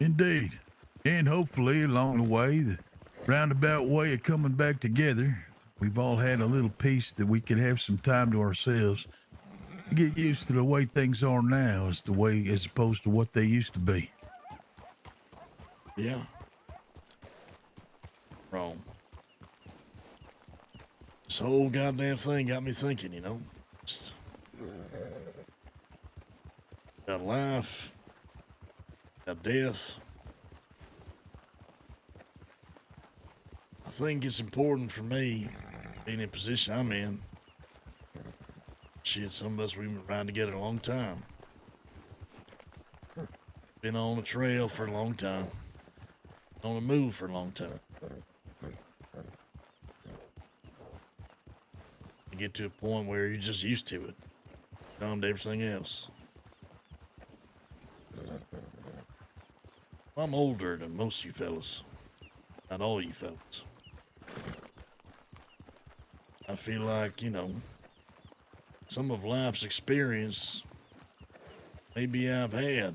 Indeed. And hopefully along the way, the roundabout way of coming back together, we've all had a little piece that we could have some time to ourselves. Get used to the way things are now as opposed to what they used to be. Yeah. Wrong. This whole goddamn thing got me thinking, you know. Just got life, got death. I think it's important for me, being in the position I'm in. Shit, some of us, we've been riding together a long time. Been on the trail for a long time. On the move for a long time. You get to a point where you're just used to it. Done to everything else. I'm older than most of you fellas. Not all you fellas. I feel like, you know, some of life's experience maybe I've had.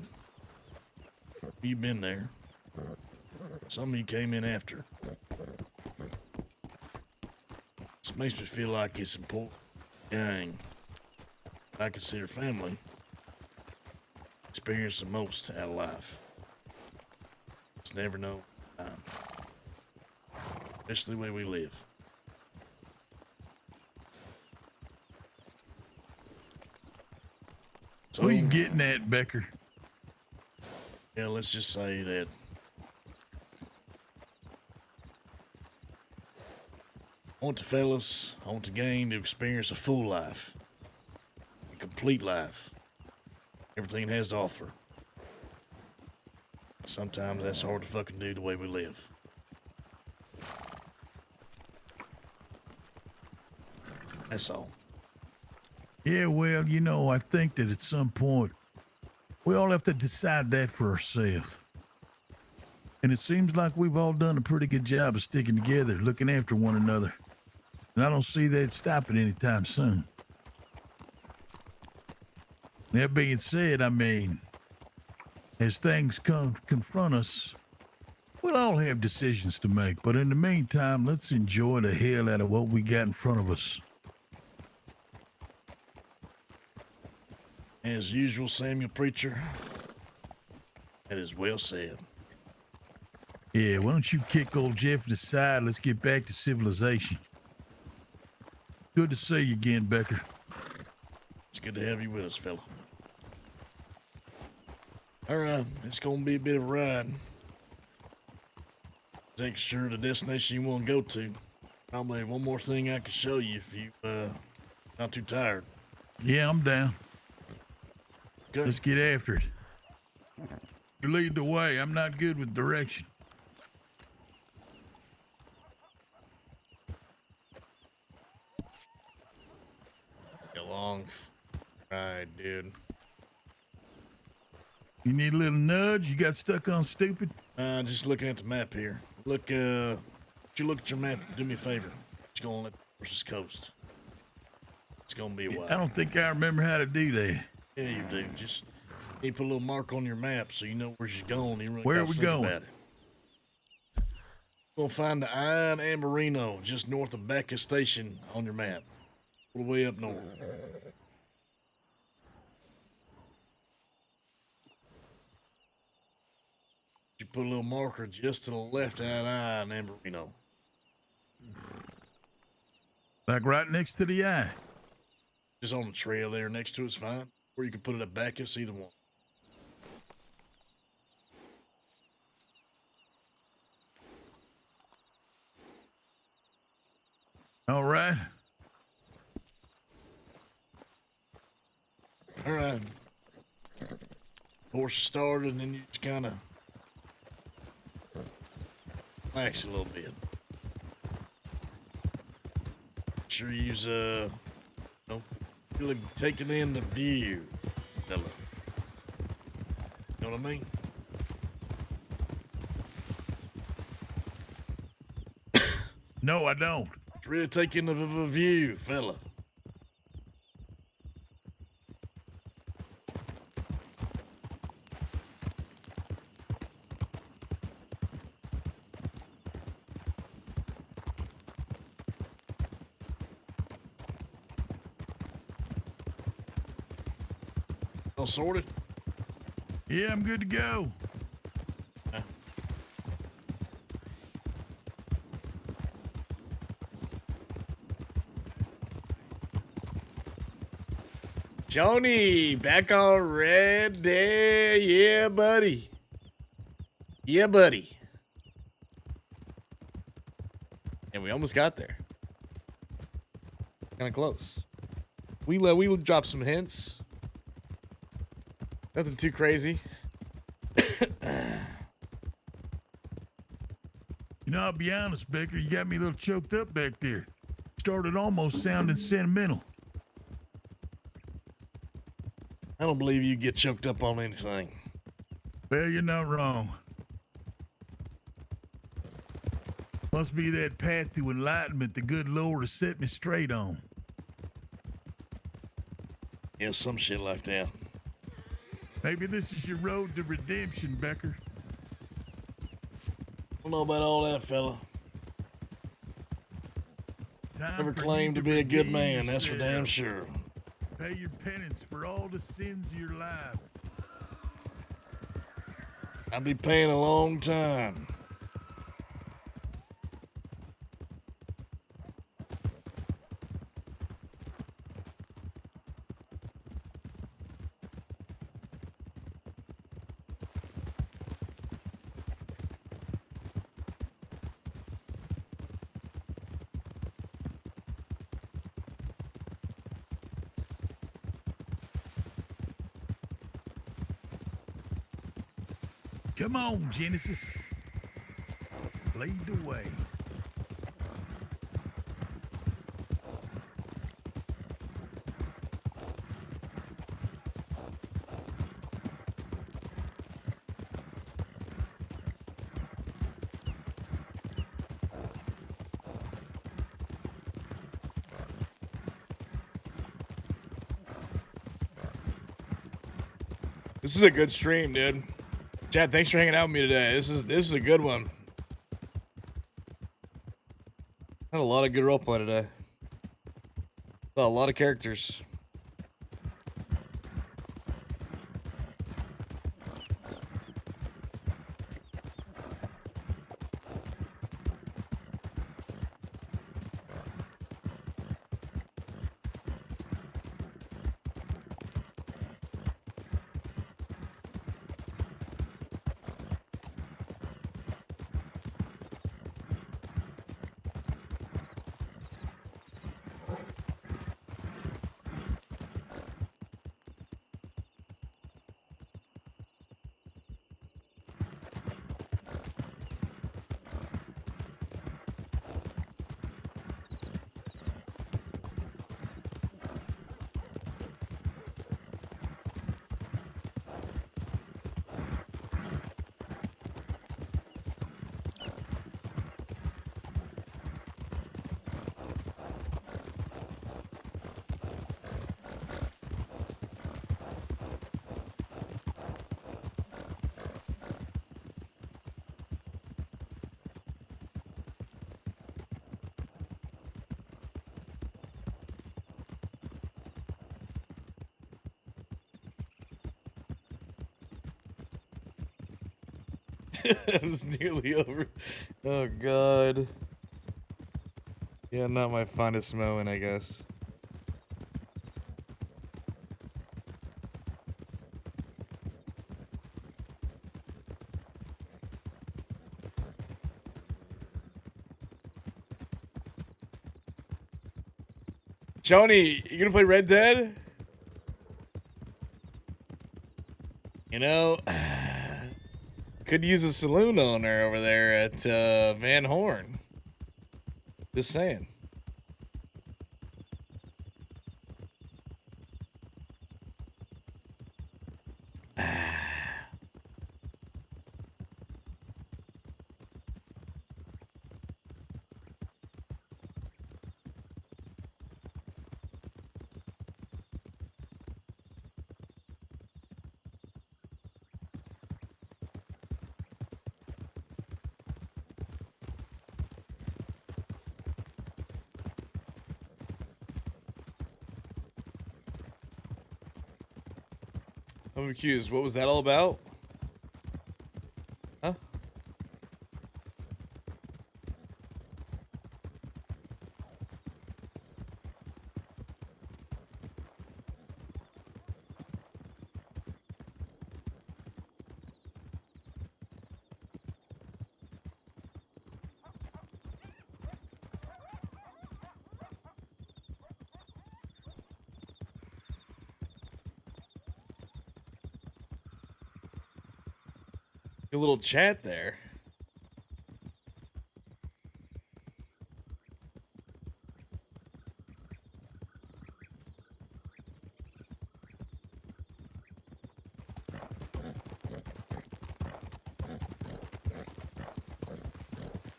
You've been there. Some of you came in after. This makes me feel like it's important. Gang, I consider family, experience the most out of life. Just never know time. Especially the way we live. So, what are you getting at, Becker? Yeah, let's just say that I want the fellas, I want the gang to experience a full life, a complete life, everything it has to offer. Sometimes that's hard to fucking do the way we live. That's all. Yeah, well, you know, I think that at some point, we all have to decide that for ourselves. And it seems like we've all done a pretty good job of sticking together, looking after one another. And I don't see that stopping anytime soon. That being said, I mean, as things confront us, we'll all have decisions to make. But in the meantime, let's enjoy the hell out of what we got in front of us. As usual, Samuel Preacher, that is well said. Yeah, why don't you kick old Jeff aside? Let's get back to civilization. Good to see you again, Becker. It's good to have you with us, fella. All right, it's going to be a bit of a ride. Take sure the destination you want to go to. Probably one more thing I can show you if you not too tired. Yeah, I'm down. Good. Let's get after it. You lead the way. I'm not good with direction. A long ride, dude. You need a little nudge? You got stuck on stupid? Just looking at the map here. Look, would you look at your map? Do me a favor. Just gonna let versus coast. It's gonna be a while. I don't think I remember how to do that. Yeah, you do. Just you put a little mark on your map so you know where she's going. You really Where gotta are we think going? about it. We'll find the Iron Amberino just north of Becker Station on your map. All the way up north. You put a little marker just to the left of that Iron Amberino. Like right next to the eye. Just on the trail there next to it's fine. Or you can put it at Bacchus, either one. All right. All right. Horse started, and then you just kind of relax a little bit. Sure, use really taking in the view, fella. You know what I mean? No, I don't. It's really taking the view, fella. All sorted? Yeah, I'm good to go. Joni, back already. Yeah, buddy. Yeah, buddy. And we almost got there. Kind of close. We dropped some hints. Nothing too crazy. You know, I'll be honest, Becker, you got me a little choked up back there. Started almost sounding sentimental. I don't believe you get choked up on anything. Well, you're not wrong. Must be that path to enlightenment the good Lord has set me straight on. Yeah, some shit like that. Maybe this is your road to redemption, Becker. I don't know about all that, fella. Time Never for you claimed to be a good redeem man, that's for damn yourself. sure. Pay your penance for all the sins of your life. I'll be paying a long time. Come on, Genesis. Lead the way. This is a good stream, dude. Chad, thanks for hanging out with me today. This is a good one. Had a lot of good roleplay today. Saw a lot of characters. It was nearly over. Oh god. Yeah, not my finest moment, I guess. Joni, you gonna play Red Dead? You know, could use a saloon owner over there at Van Horn. Just saying. I'm confused. What was that all about? Huh? A little chat there.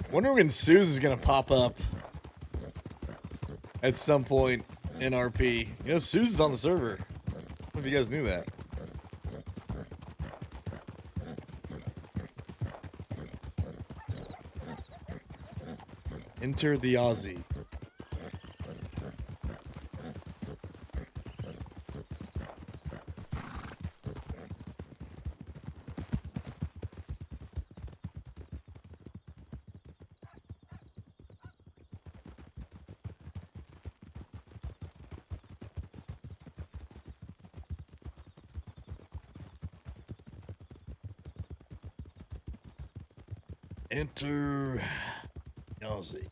Wonder when Suze is gonna pop up at some point in RP. You know, Suze is on the server. I don't know if you guys knew that. Enter the Aussie. Enter the Aussie.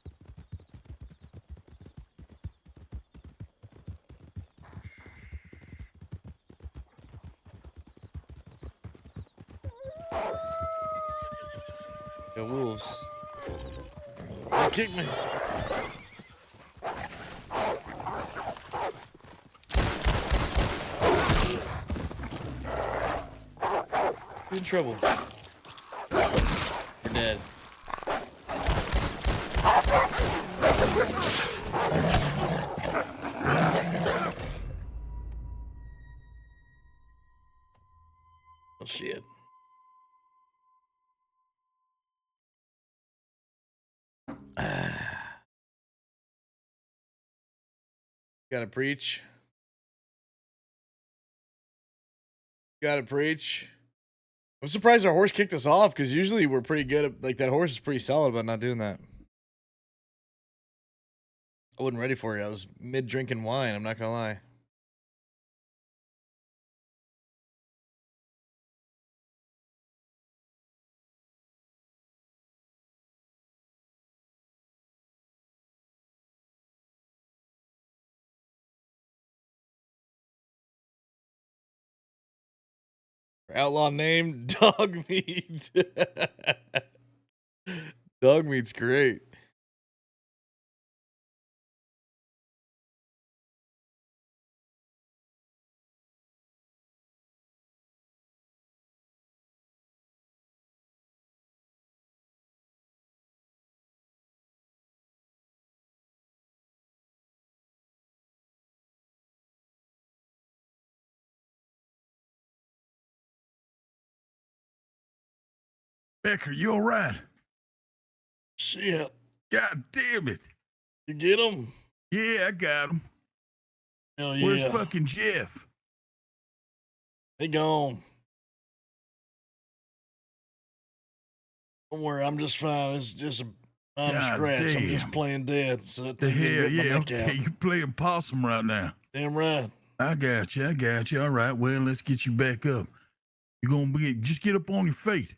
Go Wolves. Kick me. You're in trouble. You're dead. Oh shit. Gotta preach. Gotta preach. I'm surprised our horse kicked us off because usually we're pretty good at, like, that horse is pretty solid about not doing that. I wasn't ready for it. I was mid drinking wine. I'm not gonna lie. Outlaw name dog meat. Dog meat's great. Becker, you all right? Shit. God damn it. You get him? Yeah, I got him. Hell yeah. Where's fucking Jeff? They gone. Don't worry, I'm just fine. It's just a minor God scratch. I'm just damn. playing dead, so that The thing didn't hell, rip my yeah, neck okay, out. you playing possum right now. Damn right. I got you. All right, well, let's get you back up. You're gonna just get up on your feet.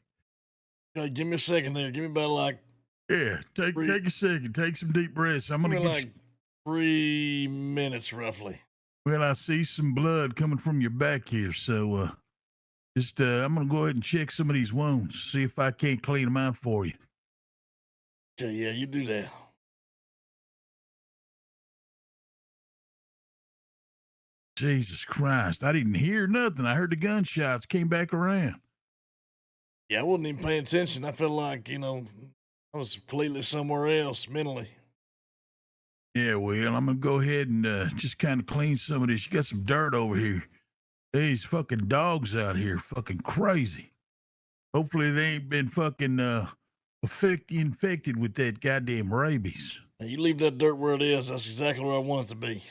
Okay, give me a second there. Give me about like Yeah, take a second. Take some deep breaths. I'm gonna give me get like 3 minutes roughly. Well, I see some blood coming from your back here, so I'm gonna go ahead and check some of these wounds, see if I can't clean them out for you. Okay, yeah, you do that. Jesus Christ, I didn't hear nothing. I heard the gunshots, came back around. Yeah, I wasn't even paying attention. I felt like, I was completely somewhere else mentally. Yeah, well, I'm gonna go ahead and just kind of clean some of this. You got some dirt over here. These fucking dogs out here, fucking crazy. Hopefully they ain't been fucking infected with that goddamn rabies. Now, you leave that dirt where it is. That's exactly where I want it to be.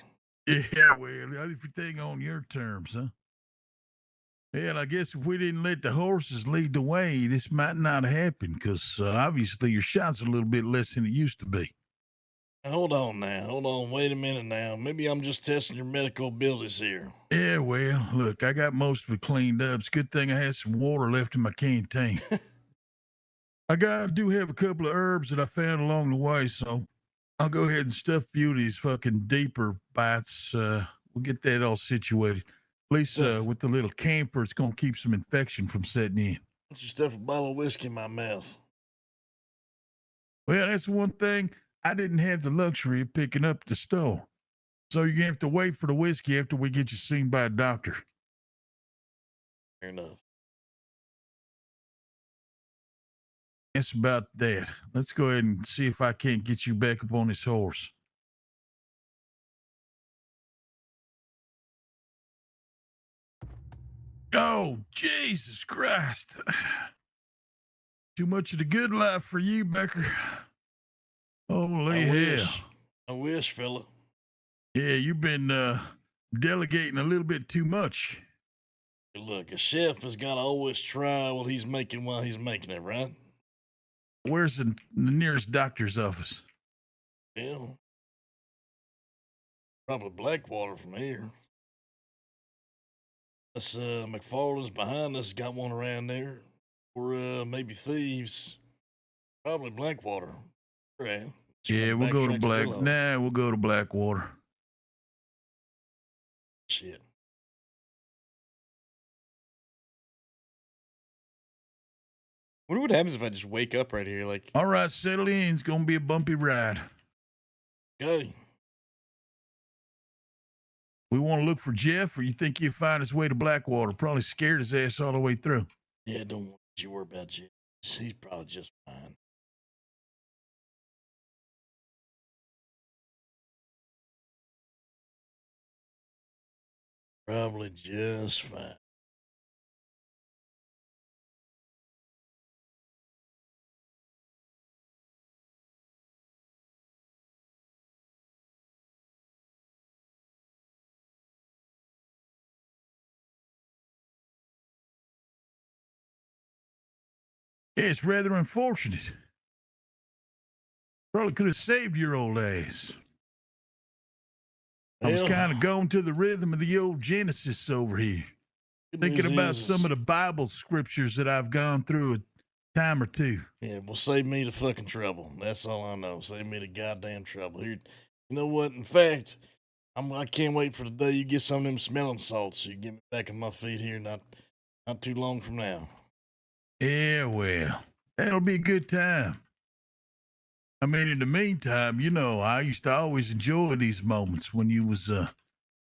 Yeah, well, everything on your terms, huh? Well, I guess if we didn't let the horses lead the way, this might not happen, because obviously your shot's a little bit less than it used to be. Now, hold on now. Hold on. Wait a minute now. Maybe I'm just testing your medical abilities here. Yeah, well, look, I got most of it cleaned up. It's a good thing I had some water left in my canteen. I do have a couple of herbs that I found along the way, so I'll go ahead and stuff a few of these fucking deeper bites. We'll get that all situated. At least with the little camphor, it's going to keep some infection from setting in. Why don't you stuff a bottle of whiskey in my mouth? Well, that's one thing. I didn't have the luxury of picking up at the store. So you're going to have to wait for the whiskey after we get you seen by a doctor. Fair enough. That's about that. Let's go ahead and see if I can't get you back up on this horse. Oh, Jesus Christ. Too much of the good life for you, Becker. Holy hell. I wish, fella. Yeah, you've been delegating a little bit too much. Look, a chef has got to always try what he's making while he's making it, right? Where's the nearest doctor's office? Well, probably Blackwater from here. That's McFarland's behind us, got one around there. Or maybe Thieves. Probably Blackwater. Right. Yeah, we'll go to we'll go to Blackwater. Shit. Wonder what happens if I just wake up right here, like. All right, settle in. It's gonna be a bumpy ride. Okay. We want to look for Jeff, or you think he'll find his way to Blackwater? Probably scared his ass all the way through. Yeah, don't you worry about Jeff. He's probably just fine. Probably just fine. Yeah, it's rather unfortunate. Probably could have saved your old ass. I was kind of going to the rhythm of the old Genesis over here. Thinking about some of the Bible scriptures that I've gone through a time or two. Yeah, well, save me the fucking trouble. That's all I know. Save me the goddamn trouble. Here, you know what? In fact, I can't wait for the day you get some of them smelling salts so you get me back on my feet here not too long from now. Yeah, well, that'll be a good time. I mean, in the meantime, I used to always enjoy these moments when you was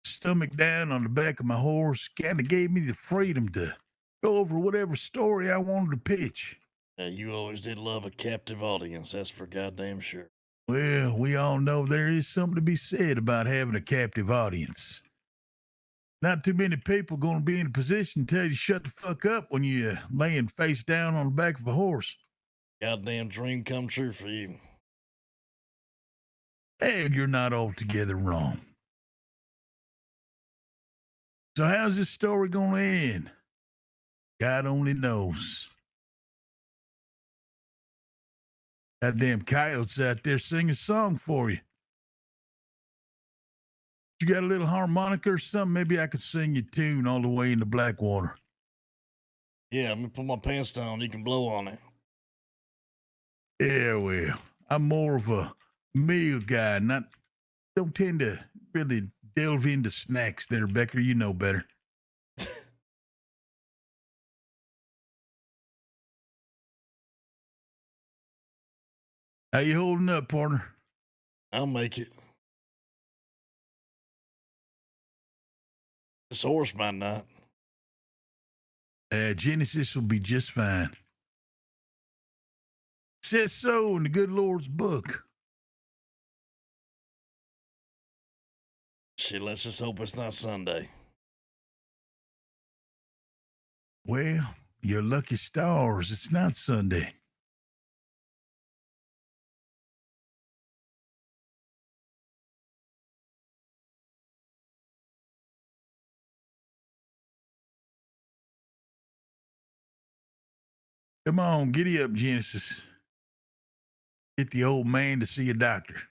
stomach down on the back of my horse. Kind of gave me the freedom to go over whatever story I wanted to pitch. Yeah, you always did love a captive audience. That's for goddamn sure. Well, we all know there is something to be said about having a captive audience. Not too many people going to be in a position to tell you shut the fuck up when you're laying face down on the back of a horse. Goddamn dream come true for you. And you're not altogether wrong. So how's this story going to end? God only knows. That damn coyote's out there singing a song for you. You got a little harmonica or something? Maybe I could sing you a tune all the way into Blackwater. Yeah, I'm gonna put my pants down. You can blow on it. Yeah, well, I'm more of a meal guy, don't tend to really delve into snacks there, Becker. You know better. How you holding up, partner? I'll make it. This horse might not. Genesis will be just fine. Says so in the good Lord's book. Shit, let's just hope it's not Sunday. Well, your lucky stars, it's not Sunday. Come on, giddy up, Genesis. Get the old man to see a doctor.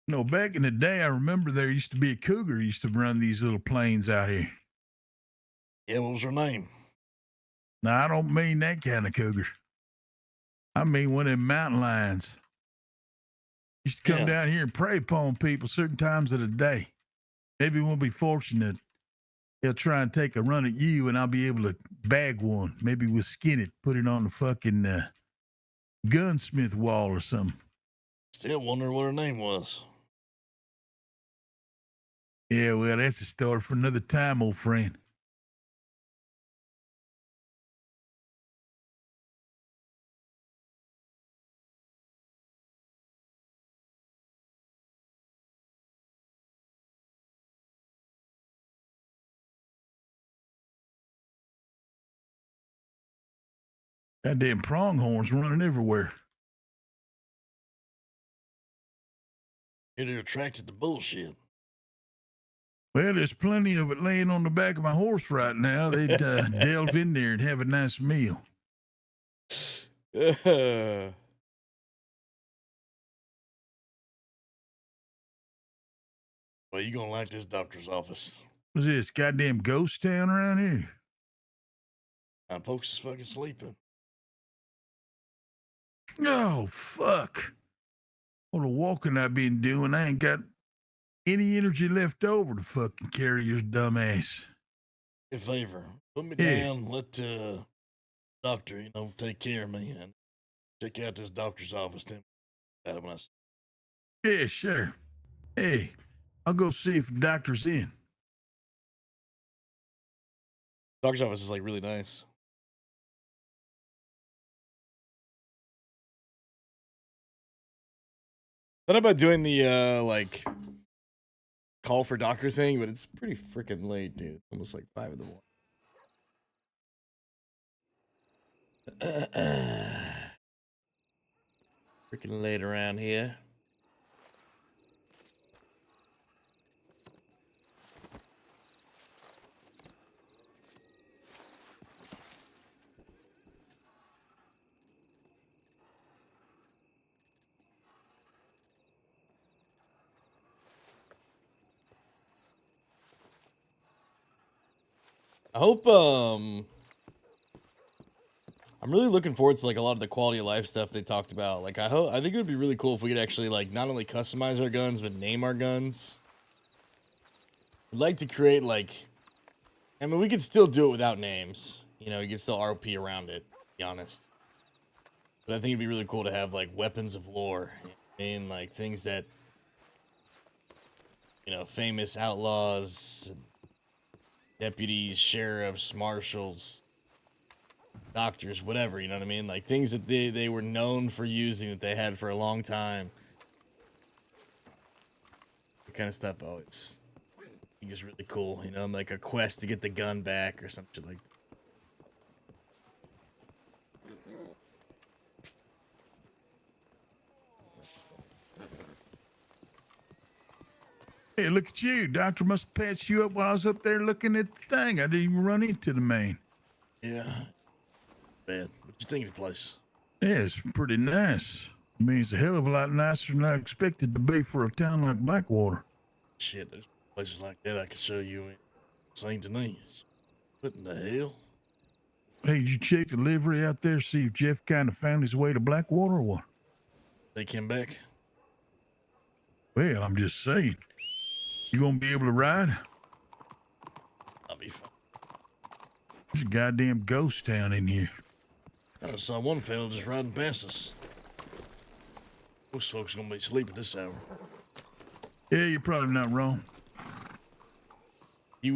No, back in the day, I remember there used to be a cougar used to run these little plains out here. Yeah, what was her name? Now, I don't mean that kind of cougar. I mean one of them mountain lions. Used to come down here and prey upon people certain times of the day. Maybe we'll be fortunate. He'll try and take a run at you, and I'll be able to bag one. Maybe we'll skin it, put it on the fucking gunsmith wall or something. Still wondering what her name was. Yeah, well, that's a story for another time, old friend. That damn pronghorn's running everywhere. It attracted the bullshit. Well, there's plenty of it laying on the back of my horse right now. They'd delve in there and have a nice meal. Well, you gonna like this doctor's office. What's this, goddamn ghost town around here? Folks is fucking sleeping. Oh, fuck. What a walking I've been doing. I ain't got any energy left over to fucking carry your dumb ass. A favor. Put me Yeah. down. Let doctor, take care of me and check out this doctor's office. Yeah, sure. Hey, I'll go see if the doctor's in. Doctor's office is like really nice. Thought about doing the like call for doctor thing, but it's pretty freaking late, dude. Almost like 5 in the morning. Freaking late around here. I hope I'm really looking forward to like a lot of the quality of life stuff they talked about. Like I think it would be really cool if we could actually like not only customize our guns but name our guns. I'd like to create like, I mean, we could still do it without names. You can still RP around it, to be honest. But I think it'd be really cool to have like weapons of lore. And like things that famous outlaws, deputies, sheriffs, marshals, doctors, whatever, you know what I mean? Like things that they were known for using, that they had for a long time. That kind of stuff always I think is really cool, like a quest to get the gun back or something like that. Hey, look at you. Doctor must have patched you up while I was up there looking at the thing. I didn't even run into the man. Yeah. Bad. What you think of the place? Yeah, it's pretty nice. I mean, it's a hell of a lot nicer than I expected to be for a town like Blackwater. Shit, there's places like that I could show you in St. Denis. What in the hell? Hey, did you check the livery out there, see if Jeff kind of found his way to Blackwater or what? They came back? Well, I'm just saying. You gonna be able to ride? I'll be fine. There's a goddamn ghost town in here. I saw one fella just riding past us. Most folks gonna be asleep at this hour. Yeah, you're probably not wrong. You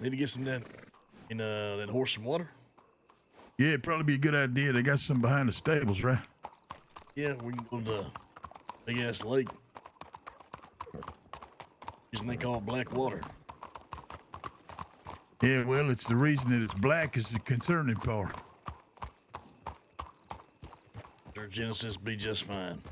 need to get some of that that horse some water? Yeah, it'd probably be a good idea. They got some behind the stables, right? Yeah, we can go to the big ass lake. Reason they call it black water. Yeah, well, it's the reason that it's black is the concerning part. Their Genesis be just fine.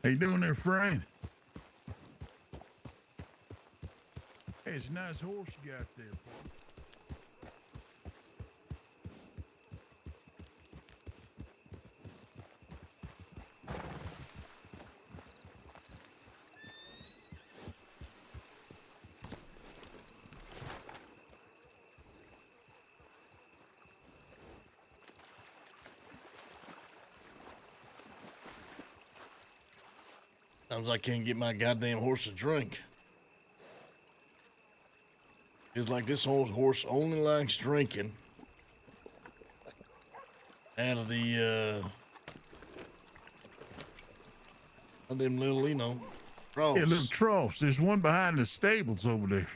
How you doing there, friend? Hey, it's a nice horse you got there, Paul. Sometimes I can't get my goddamn horse to drink. It's like this old horse only likes drinking out of the of them little, troughs. Yeah, little troughs. There's one behind the stables over there.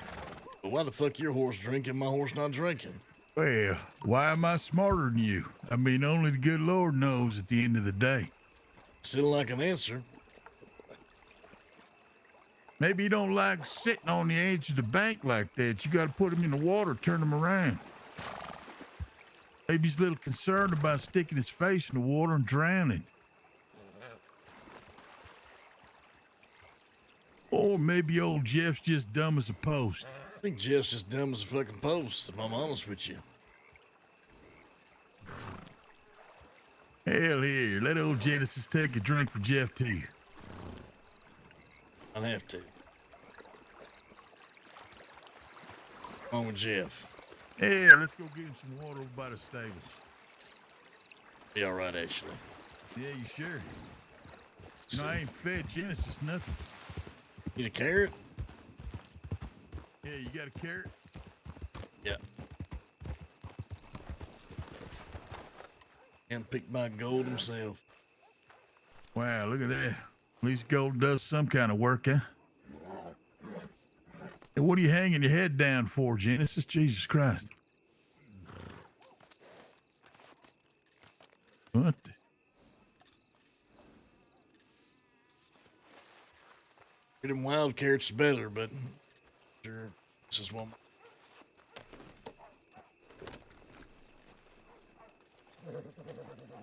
But why the fuck your horse drinking, my horse not drinking? Well, why am I smarter than you? I mean, only the good Lord knows at the end of the day. Still like an answer. Maybe you don't like sitting on the edge of the bank like that. You got to put him in the water, turn him around. Maybe he's a little concerned about sticking his face in the water and drowning. Or maybe old Jeff's just dumb as a post. I think Jeff's just dumb as a fucking post, if I'm honest with you. Hell, here, let old Genesis take a drink for Jeff, too. I'll have to. What's wrong with Jeff? Yeah, let's go get him some water over by the stables. Be all right, actually. Yeah, you sure? You know, I ain't fed Genesis nothing. Need a carrot? Yeah, you got a carrot? Yeah. And pick my gold himself. Wow, look at that. At least gold does some kind of work, huh? Hey, what are you hanging your head down for, Genesis? Jesus Christ. What the? Them wild carrots better, but sure, this is one.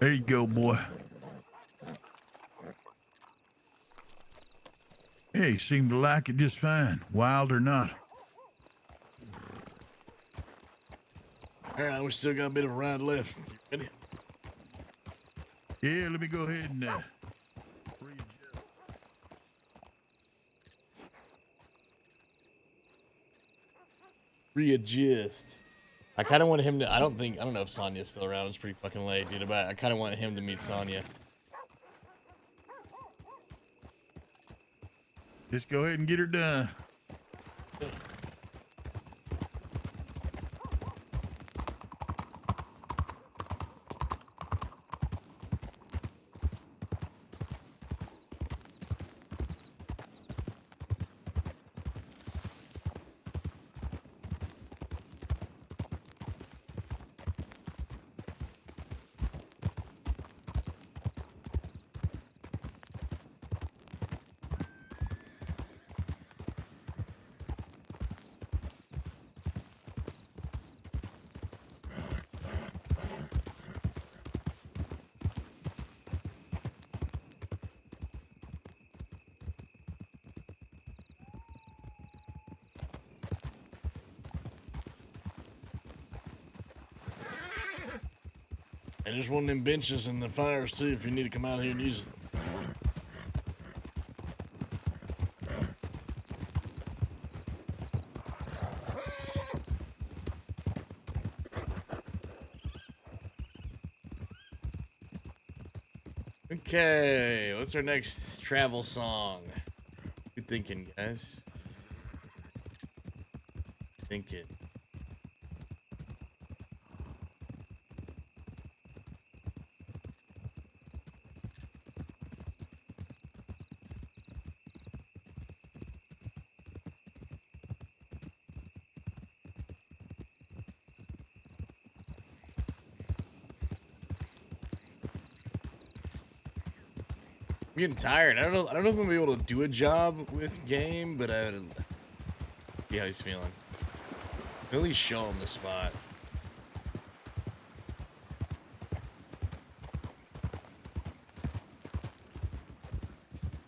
There you go, boy. Hey, you seem to like it just fine, wild or not. All right, we still got a bit of a ride left. You ready? Yeah, let me go ahead and readjust. I kind of wanted him to. I don't know if Sonya's still around. It's pretty fucking late, dude. But I kind of wanted him to meet Sonya. just go ahead and get her done. And there's one of them benches in the fires too if you need to come out here and use it. Okay, what's our next travel song? Good thinking, guys. Thinking. I'm getting tired. I don't know if I'm gonna be able to do a job with game, but I would see how he's feeling. At least show him the spot.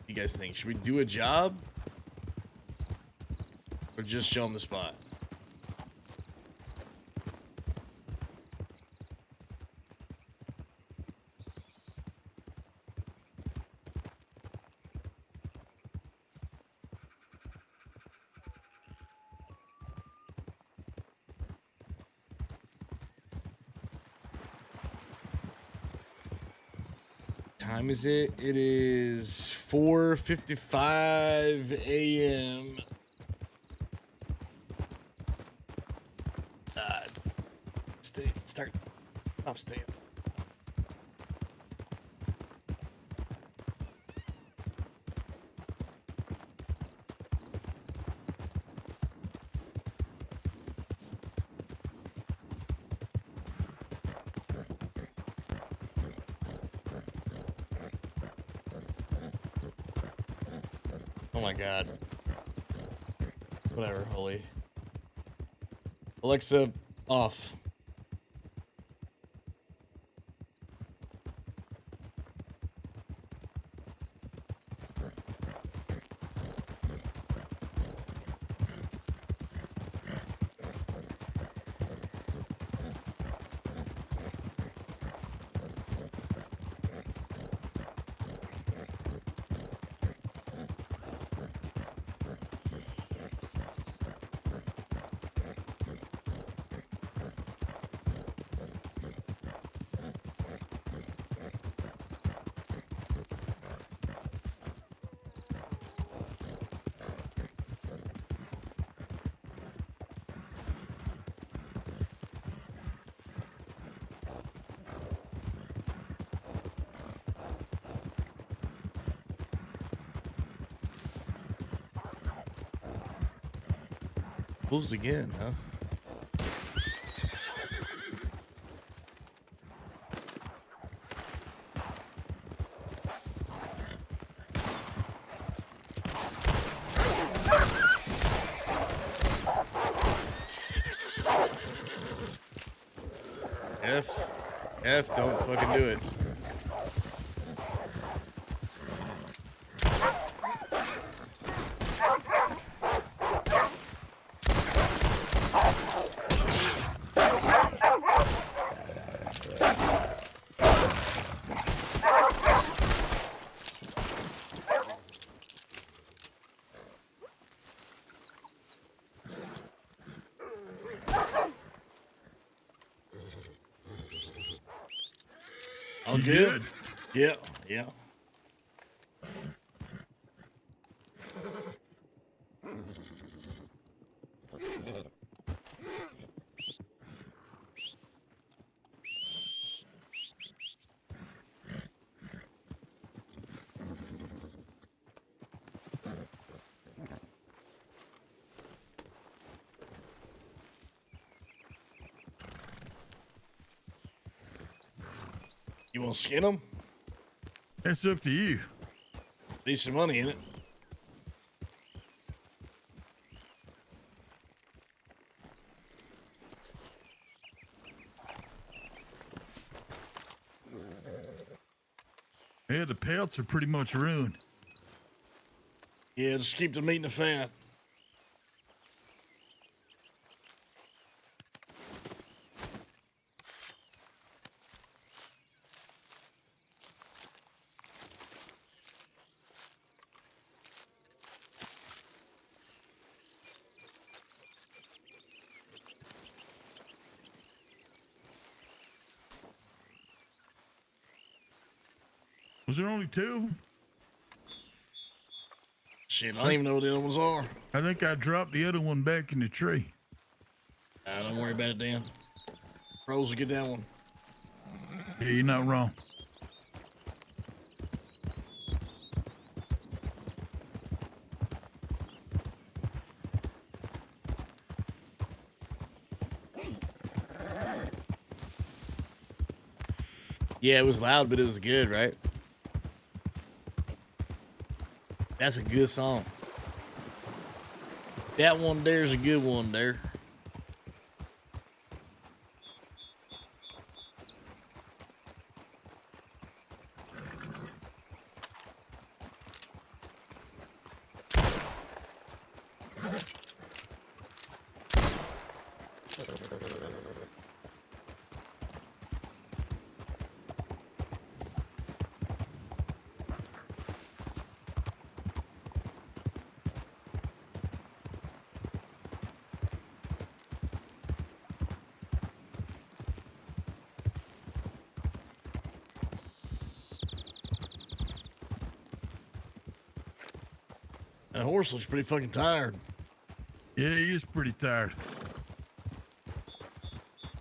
You guys think? Should we do a job? Or just show him the spot? Time is it? It is 4:55 a.m. Stop staying. Oh my god. Whatever, holy. Alexa, off. Wolves again, huh? F, don't fucking do it. All You good? Yeah, yeah. You want to skin them? That's up to you. Decent money in it. Yeah, the pelts are pretty much ruined. Yeah, just keep the meat and the fat. Was there only 2 of them? Shit, I don't even know what the other ones are. I think I dropped the other one back in the tree. Don't worry about it, Dan. Pros will get that one. Yeah, you're not wrong. Yeah, it was loud, but it was good, right? That's a good song. That one there's a good one there. That horse looks pretty fucking tired. Yeah, he is pretty tired.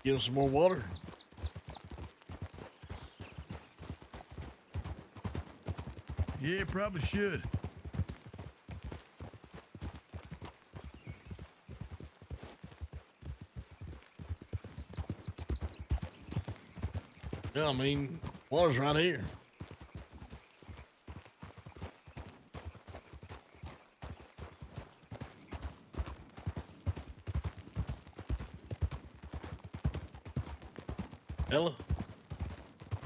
Get him some more water. Yeah, probably should. Yeah, I mean, water's right here. Ella?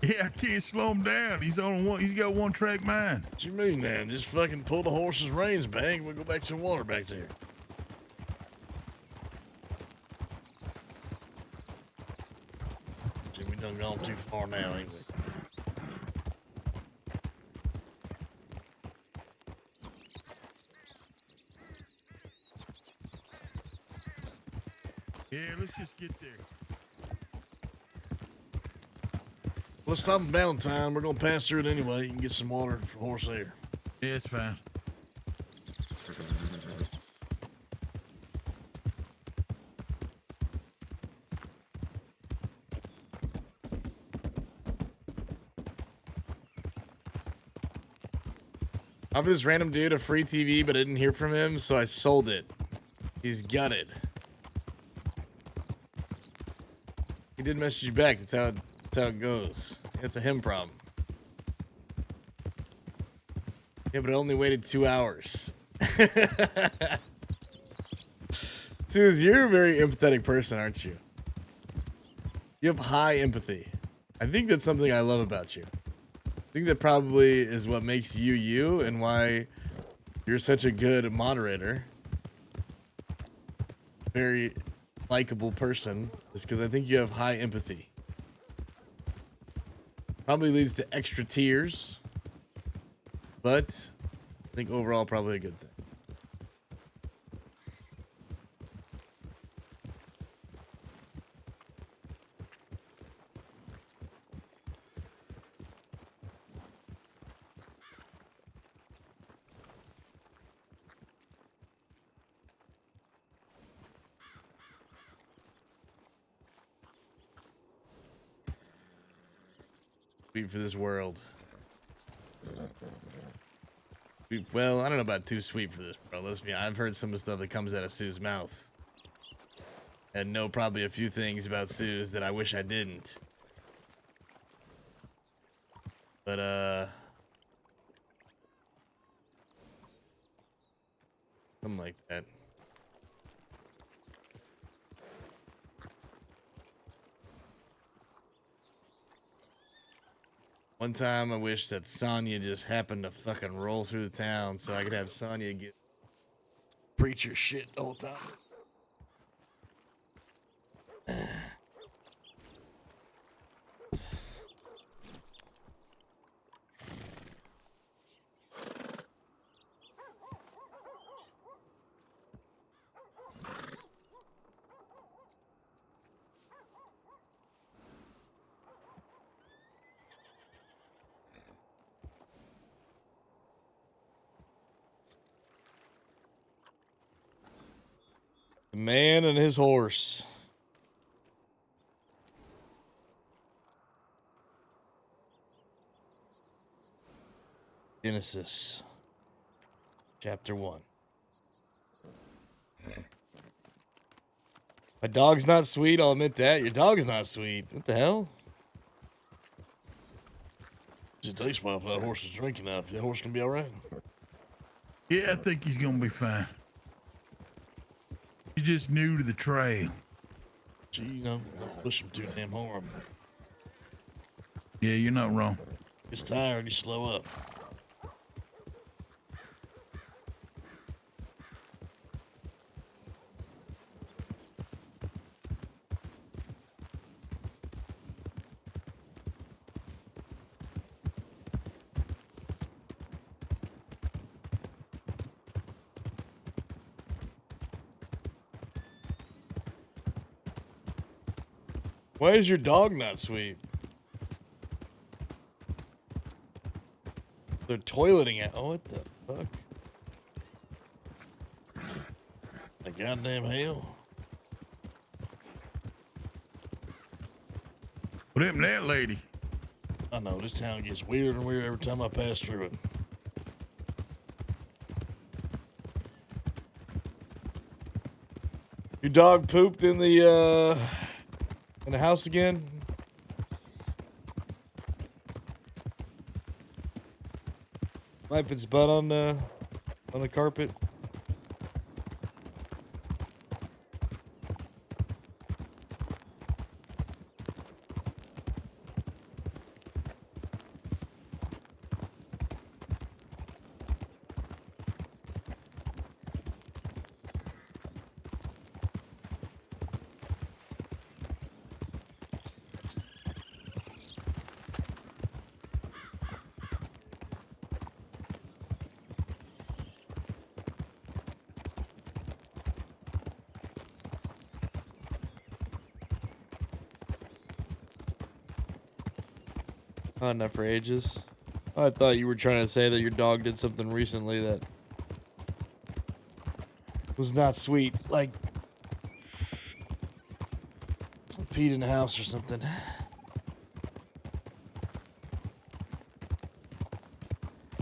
Yeah, I can't slow him down. He's on one. He's got one track mind. What you mean, man? Just fucking pull the horse's reins back and we'll go back to some water back there. See, we done gone too far now, ain't we? Yeah, let's just get there. Let's stop in Valentine. We're gonna pass through it anyway. You can get some water for horse air. Yeah, it's fine. I offered this random dude a free TV, but I didn't hear from him, so I sold it. He's gutted. He did message you back. That's how it goes. It's a him problem. Yeah, but I only waited 2 hours. Suze, you're a very empathetic person, aren't you? You have high empathy. I think that's something I love about you. I think that probably is what makes you you and why you're such a good moderator. Very likable person is because I think you have high empathy. Probably leads to extra tears, but I think overall probably a good thing. Sweet for this world. Well, I don't know about too sweet for this, bro. Let's be honest. I've heard some of the stuff that comes out of Sue's mouth. And know probably a few things about Sue's that I wish I didn't. But, something like that. One time I wish that Sonya just happened to fucking roll through the town so I could have Sonya get preacher shit the whole time. man and his horse. Genesis, chapter 1. My dog's not sweet, I'll admit that. Your dog's not sweet. What the hell? It takes well if that horse is drinking enough. That horse can be all right. Yeah, I think he's gonna be fine. He's just new to the trail. Gee, you know, don't push him too damn hard. Yeah, you're not wrong. Gets tired, you slow up. Why is your dog not sweet? They're toileting it. Oh, what the fuck? The goddamn hell. What happened to that lady? I know, this town gets weirder and weirder every time I pass through it. Your dog pooped in the house again? Wipe its butt on the carpet. Not enough for ages. I thought you were trying to say that your dog did something recently that was not sweet, like peed in the house or something.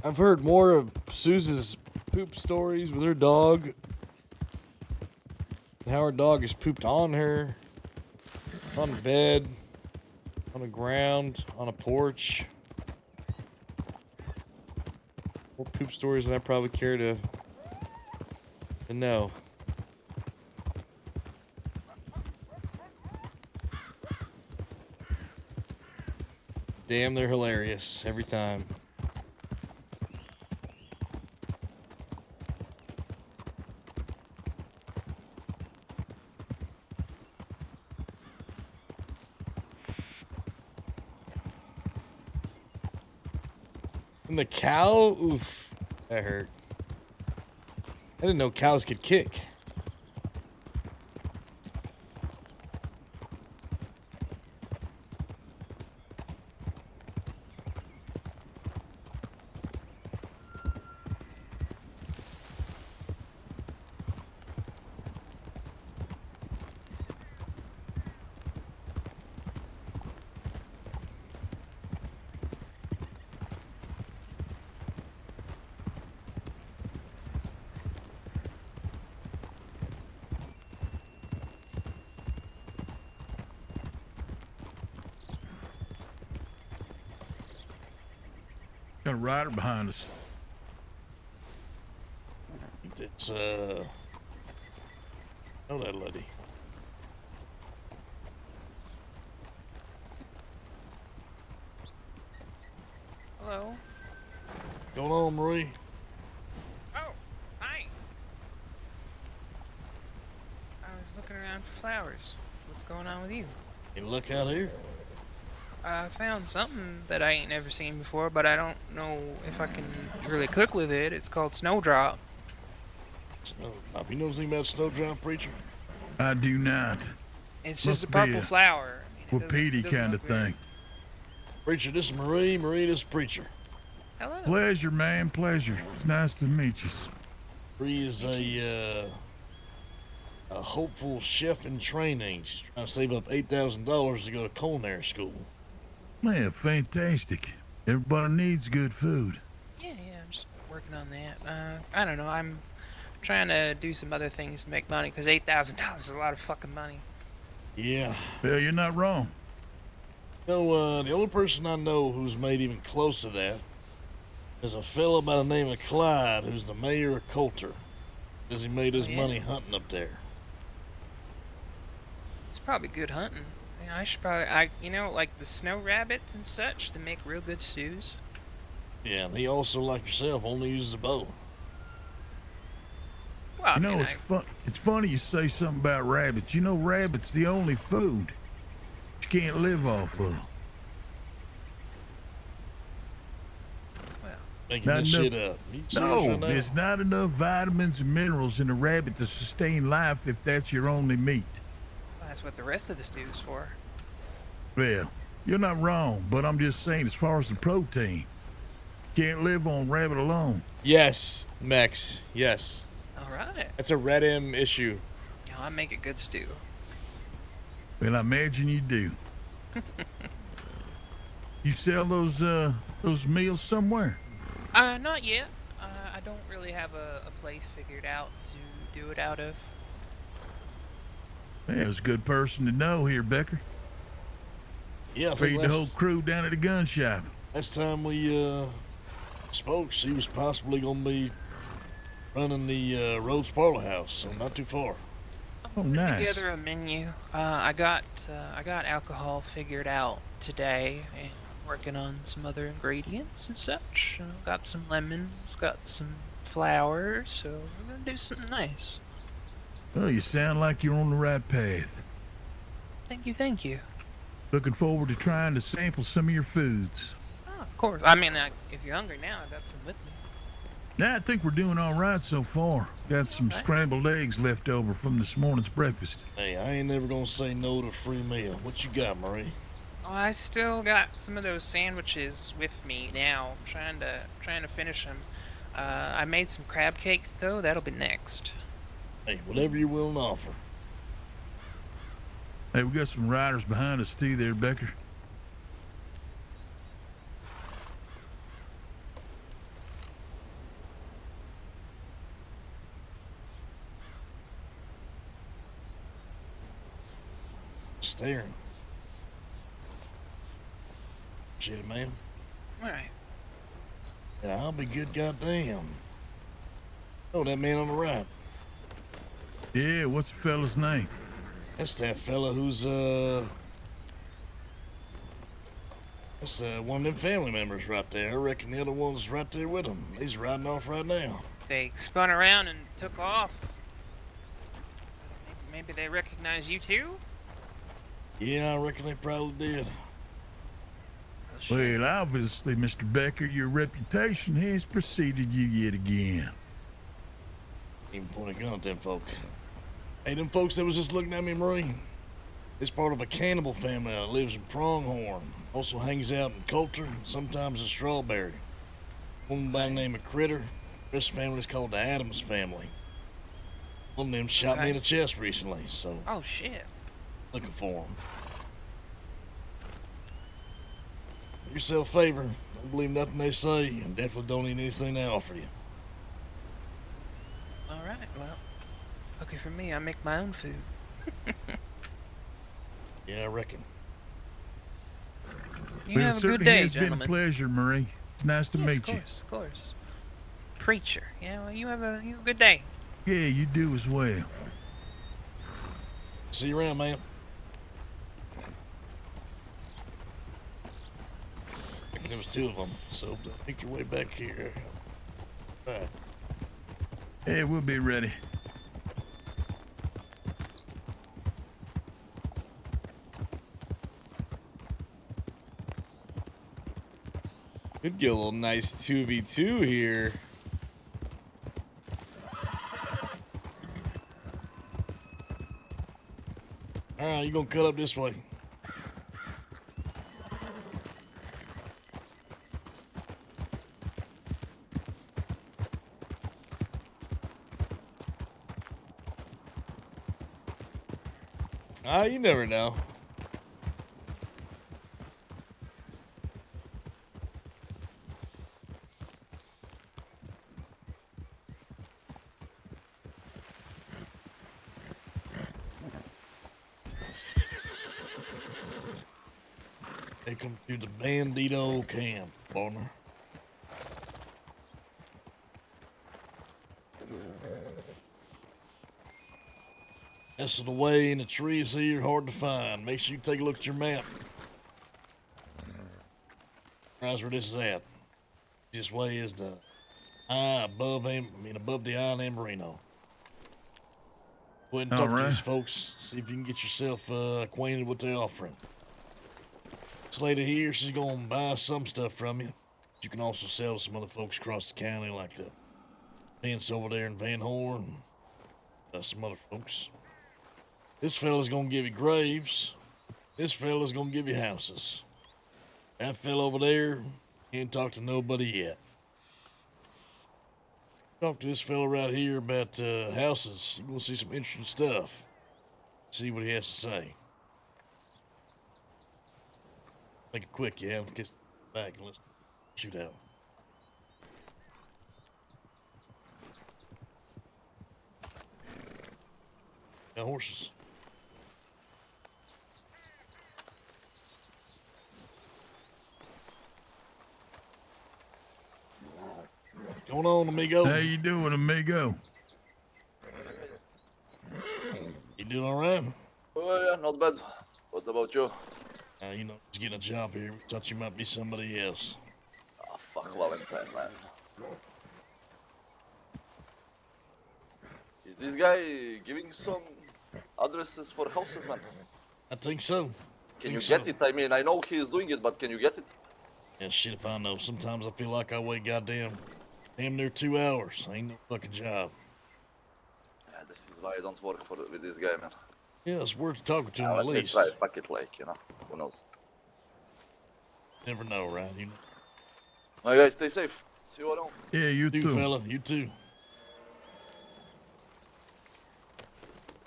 I've heard more of Susan's poop stories with her dog. How her dog has pooped on her, on the bed, on the ground, on a porch. More poop stories than I probably care to know. Damn, they're hilarious every time. And the cow, oof, that hurt. I didn't know cows could kick. Got a rider behind us. It's, know that lady. Hello. What's going on, Marie? Oh, hi. I was looking around for flowers. What's going on with you? You look out here. I found something that I ain't never seen before, but I don't know if I can really cook with it. It's called snowdrop. Snowdrop. You know anything about snowdrop, preacher? I do not. It's just a Must be purple flower. Wapiti kind of thing. Preacher, this is Marie. Marie, this is preacher. Hello. Pleasure, man. Pleasure. It's nice to meet you. Marie is a a hopeful chef in training. She's trying to save up $8,000 to go to culinary school. Man, fantastic. Everybody needs good food. Yeah, I'm just working on that. I don't know. I'm trying to do some other things to make money because $8,000 is a lot of fucking money. Yeah. Well, you're not wrong. No, the only person I know who's made even close to that is a fella by the name of Clyde, who's the mayor of Coulter, because he made his money hunting up there. It's probably good hunting. Yeah, I should probably, like the snow rabbits and such, they make real good stews. Yeah, and he also, like yourself, only uses a bow. Well, You know, it's funny you say something about rabbits. You know, rabbits the only food you can't live off of. Making this shit up. You serious No, right now? there's not enough vitamins and minerals in a rabbit to sustain life if that's your only meat. Well, that's what the rest of the stew's for. Well, you're not wrong, but I'm just saying as far as the protein, can't live on rabbit alone. Yes, Mex. Yes. All right. That's a Red M issue. I make a good stew. Well, I imagine you do. You sell those meals somewhere? Not yet. I don't really have a place figured out to do it out of. Yeah, it's a good person to know here, Becker. Yeah, I Feed think the whole crew down at the gun shop. last time we spoke, she was possibly going to be running the Rhodes Parlor House, so not too far. Oh, Putting nice. together a menu. I got alcohol figured out today, and working on some other ingredients and such. Got some lemons, got some flour, so we're gonna do something nice. Well, you sound like you're on the right path. Thank you. Looking forward to trying to sample some of your foods. Oh, of course. I mean, if you're hungry now, I got some with me. Now, I think we're doing all right so far. Got some scrambled eggs left over from this morning's breakfast. Hey, I ain't never going to say no to a free meal. What you got, Marie? Oh, I still got some of those sandwiches with me now. Trying to finish them. I made some crab cakes though. That'll be next. Hey, whatever you're willing to offer. Hey, we got some riders behind us too there, Becker. Staring. Shit it, man. Alright. Yeah, I'll be good goddamn. Oh, that man on the right. Yeah, what's the fella's name? That's that fella who's, that's one of them family members right there. I reckon the other one's right there with him. He's riding off right now. They spun around and took off. Maybe they recognize you too? Yeah, I reckon they probably did. Well, obviously, Mr. Becker, your reputation has preceded you yet again. Even point a gun at them folk. Hey, them folks that was just looking at me, Marine. It's part of a cannibal family that lives in Pronghorn. Also hangs out in Coulter and sometimes in Strawberry. One by the name of Critter. This family's called the Adams family. One of them shot me in the chest recently, so Oh shit. looking for him. Do yourself a favor. Don't believe nothing they say, and definitely don't need anything they offer you. Alright, well. Lucky for me, I make my own food. Yeah, I reckon. You Well, have it a good certainly day, has gentlemen. been a pleasure, Marie. It's nice to meet you. Of course. Preacher. Yeah, well, you have a good day. Yeah, you do as well. See you around, man. I reckon there was two of them, so make your way back here. All right. Hey, we'll be ready. Could get a little nice 2v2 here. All right, you gonna cut up this way. You never know. Take them to the Bandito camp, partner. This is the way, and the trees here hard to find. Make sure you take a look at your map. Realize where this is at. This way is the above the eye in Marino. Go ahead and talk to these folks. See if you can get yourself acquainted with their offering. This lady here, she's gonna buy some stuff from you. You can also sell to some other folks across the county, like the fence over there in Van Horn. Some other folks. This fella's gonna give you graves. This fella's gonna give you houses. That fella over there ain't talked to nobody yet. Talk to this fella right here about houses. You're gonna see some interesting stuff. See what he has to say. Make it quick, yeah. Let's get back and let's shoot out. Got horses. What's going on, amigo? How you doing, amigo? You doing all right? Oh, yeah, not bad. What about you? You know, just getting a job here. We thought you might be somebody else. Oh, fuck Valentine, man. Is this guy giving some addresses for houses, man? I think so. Can you get it? I mean, I know he's doing it, but can you get it? Yeah, shit if I know. Sometimes I feel like I wait damn near 2 hours. Ain't no fucking job. Yeah, this is why I don't work with this guy, man. Yeah, it's worth talking to him Let at me least. try, fuck it, like, you know, who knows? Never know, right? You know. Alright, guys, stay safe. See you around. Yeah, you too. Fella. You too.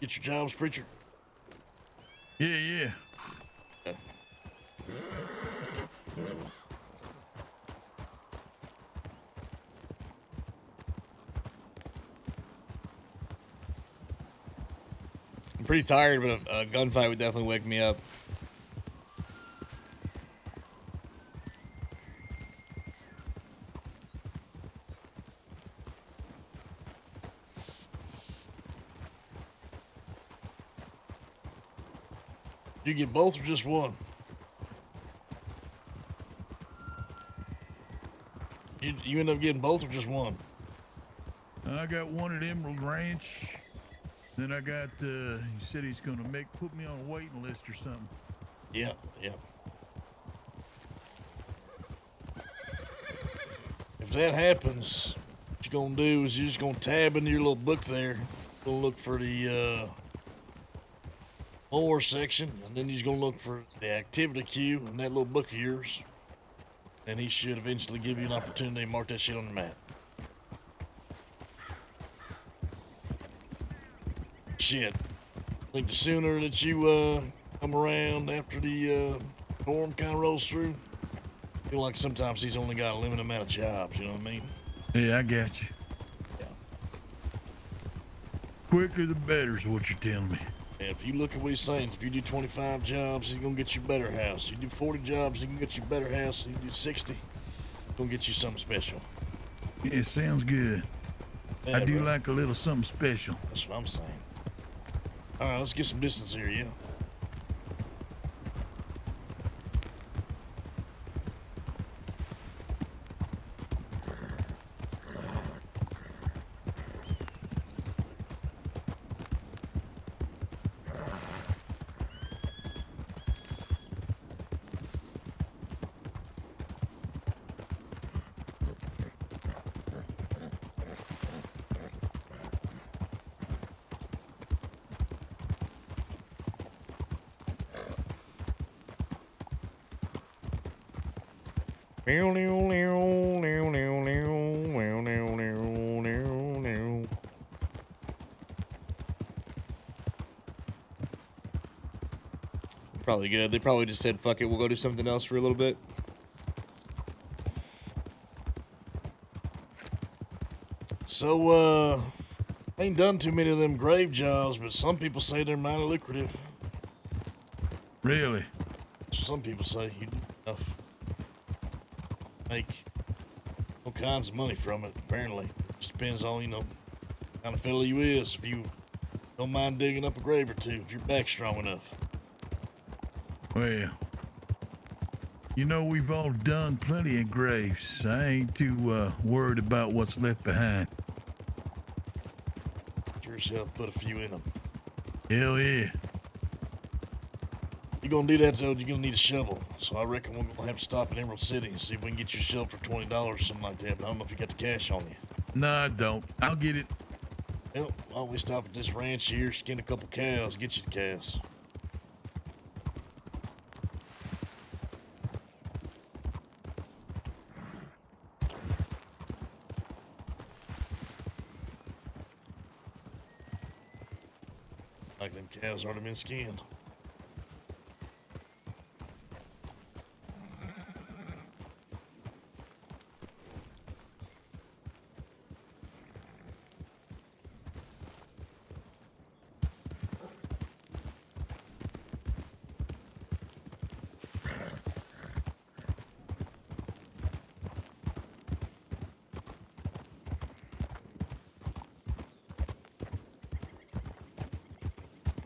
Get your jobs, preacher. Yeah, yeah. Okay. I'm pretty tired, but a gunfight would definitely wake me up. You get both or just one? You end up getting both or just one? I got one at Emerald Ranch. Then I got, he said he's gonna put me on a waiting list or something. Yeah, yeah. If that happens, what you're gonna do is you're just gonna tab into your little book there. Gonna look for the more section, and then you're gonna look for the activity queue in that little book of yours. And he should eventually give you an opportunity to mark that shit on the map. Shit. I think the sooner that you come around after the storm kind of rolls through, I feel like sometimes he's only got a limited amount of jobs, you know what I mean? Yeah, I got you. Yeah. Quicker the better is what you're telling me. And if you look at what he's saying, if you do 25 jobs, he's gonna get you a better house. You do 40 jobs, he can get you a better house. You do 60, he's gonna get you something special. Yeah, sounds good. Yeah, I do bro. like a little something special. That's what I'm saying. All right, let's get some distance here, yeah? Probably good. They probably just said, fuck it, we'll go do something else for a little bit. So, I ain't done too many of them grave jobs, but some people say they're mighty lucrative. Really? Some people say you do enough. Make all kinds of money from it, apparently. Just depends on, what kind of fella you is. If you don't mind digging up a grave or two, if your back's strong enough. Well, we've all done plenty of graves. I ain't too worried about what's left behind. Sure as hell put a few in them. Hell yeah. You're gonna do that though, you're gonna need a shovel. So I reckon we're gonna have to stop in Emerald City and see if we can get you a shovel for $20 or something like that. But I don't know if you got the cash on you. No, I don't. I'll get it. Well, why don't we stop at this ranch here, skin a couple cows, get you the cows. Like them cows already been skinned.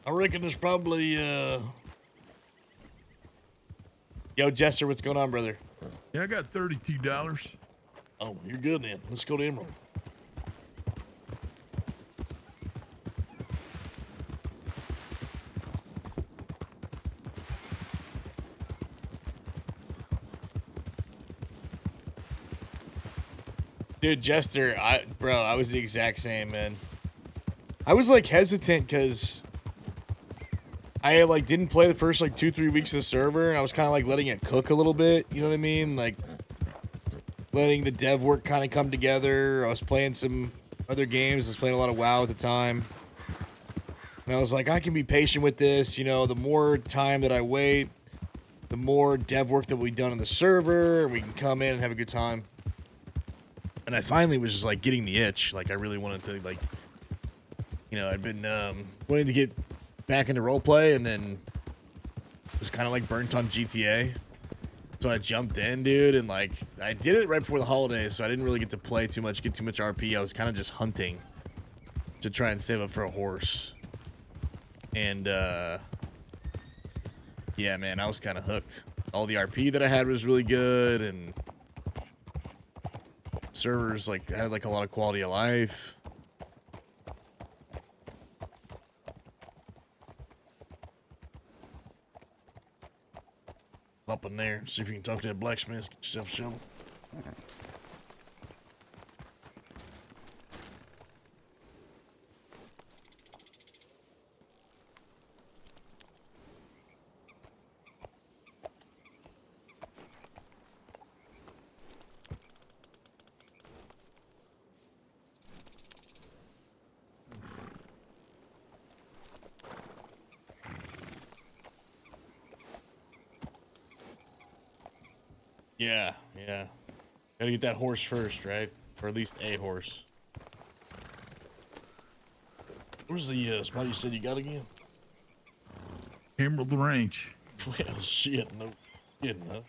I reckon there's probably, Yo, Jester, what's going on, brother? Yeah, I got $32. Oh, you're good then. Let's go to Emerald. Dude, Jester, I was the exact same, man. I was like hesitant because I like didn't play the first like 2-3 weeks of the server, and I was kind of like letting it cook a little bit. You know what I mean? Like letting the dev work kind of come together. I was playing some other games. I was playing a lot of WoW at the time, and I was like, I can be patient with this. The more time that I wait, the more dev work that we've done on the server, and we can come in and have a good time. And I finally was just like getting the itch. Like I really wanted to like, I'd been wanting to get back into roleplay, and then was kind of like burnt on GTA. So I jumped in, dude, and like I did it right before the holidays, so I didn't really get to play too much, get too much RP. I was kind of just hunting to try and save up for a horse. And yeah, man, I was kind of hooked. All the RP that I had was really good, and servers like had like a lot of quality of life. Up in there, see if you can talk to that blacksmith, get yourself a shovel. Yeah. Gotta get that horse first, right? Or at least a horse. Where's the spot you said you got again? Emerald Ranch. Well, shit, no kidding, huh?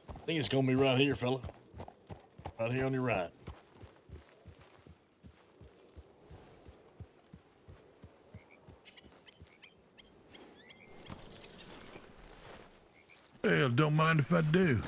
I think it's gonna be right here, fella. Right here on your right. Well, don't mind if I do.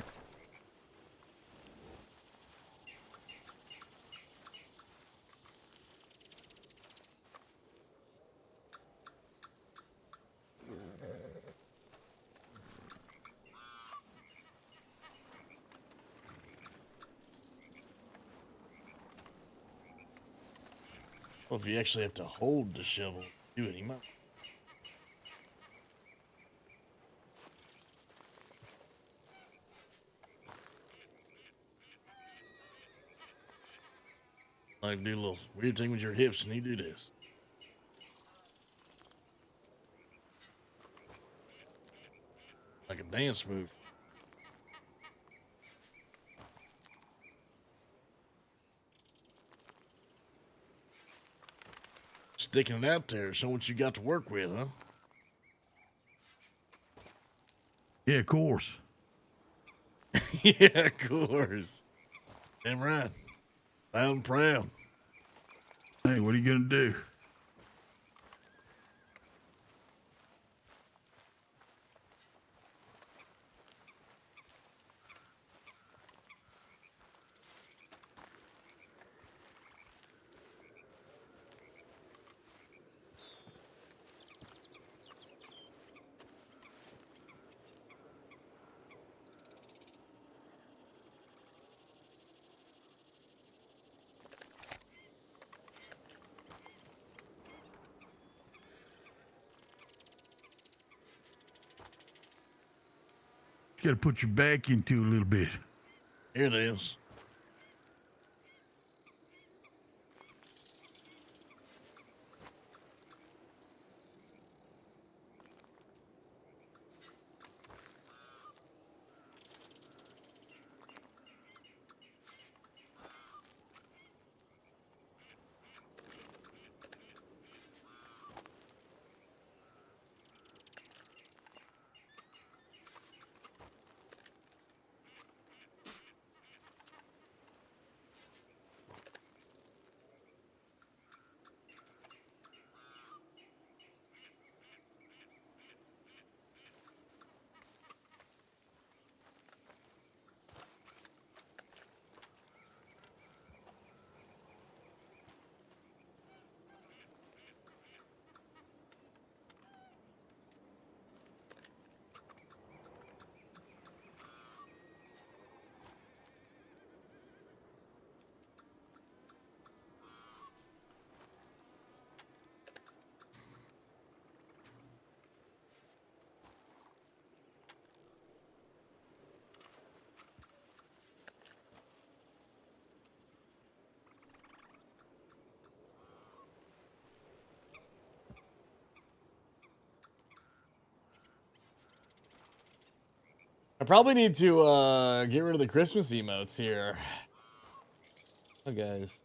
Well, if you actually have to hold the shovel, do it. You might. Like do a little weird thing with your hips and you do this. Like a dance move. Sticking it out there, showing what you got to work with, huh? Yeah, of course. Yeah, of course. Damn right. Loud and proud. Hey, what are you gonna do? You gotta put your back into a little bit. Here it is. I probably need to get rid of the Christmas emotes here. Oh, guys.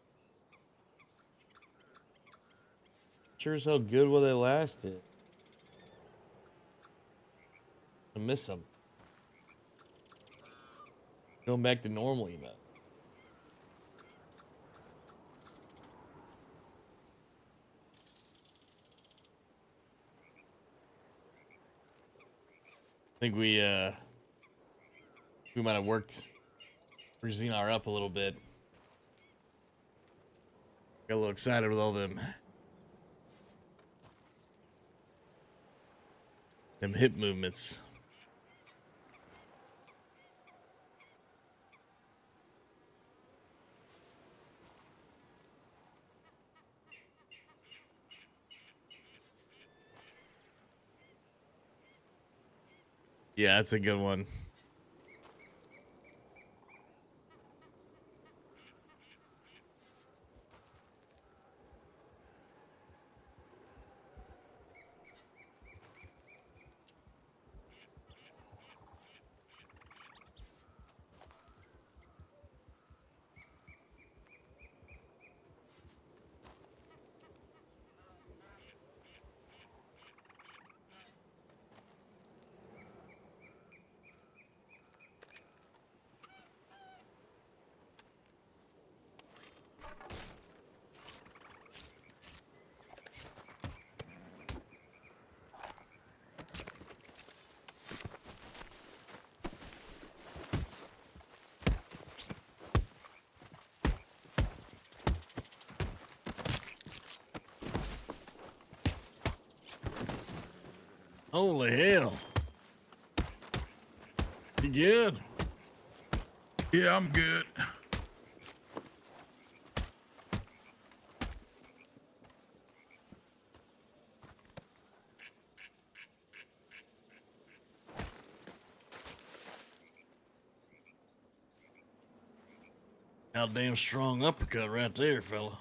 Sure as hell good while they lasted. I miss them. Going back to normal emote. I think we might have worked Xenar up a little bit. Got a little excited with all them hip movements. Yeah, that's a good one. Holy hell. You good? Yeah, I'm good. Goddamn strong uppercut right there, fella.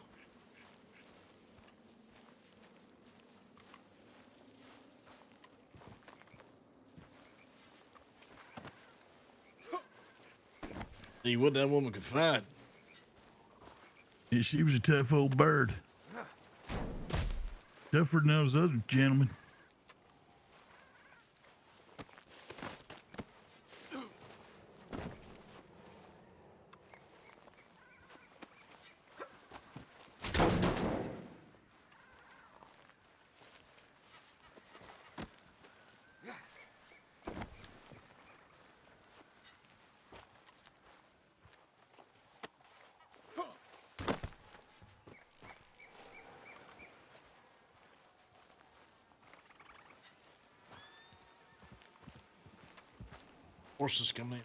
See what that woman could fight. Yeah, she was a tough old bird. Tougher than those other gentlemen. Horses coming in.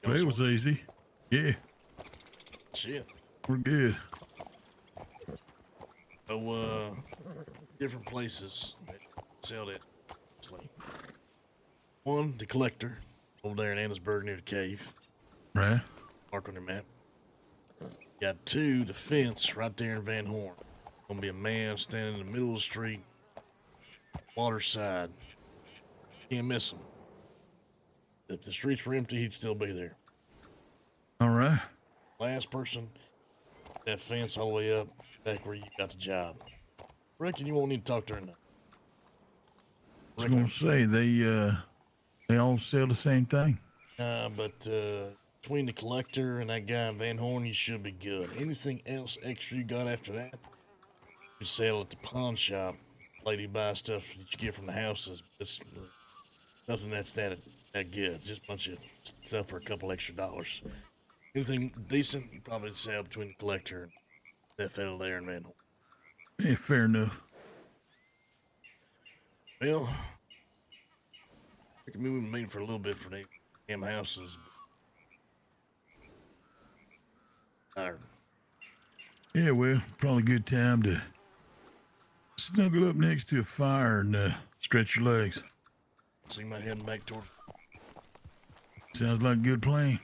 Well, it was easy. Yeah. Shit. We're good. So, different places that sell that. One, the collector, over there in Annisburg near the cave. Right. Mark on your map. Got two, the fence right there in Van Horn. Gonna be a man standing in the middle of the street, water side. Can't miss him. If the streets were empty, he'd still be there. All right. Last person, that fence all the way up, back where you got the job. Reckon you won't need to talk to her now. I was gonna say they all sell the same thing. But between the collector and that guy in Van Horn, you should be good. Anything else extra you got after that, you sell at the pawn shop. Lady buys stuff that you get from the houses. It's nothing that's that good. It's just a bunch of stuff for a couple extra dollars. Anything decent, you probably sell between the collector and that fellow there in Van Horn. Yeah, fair enough. Well, I reckon we've been meeting for a little bit for the damn houses. Yeah, well, probably a good time to snuggle up next to a fire and stretch your legs. See my head back toward. Sounds like a good plan.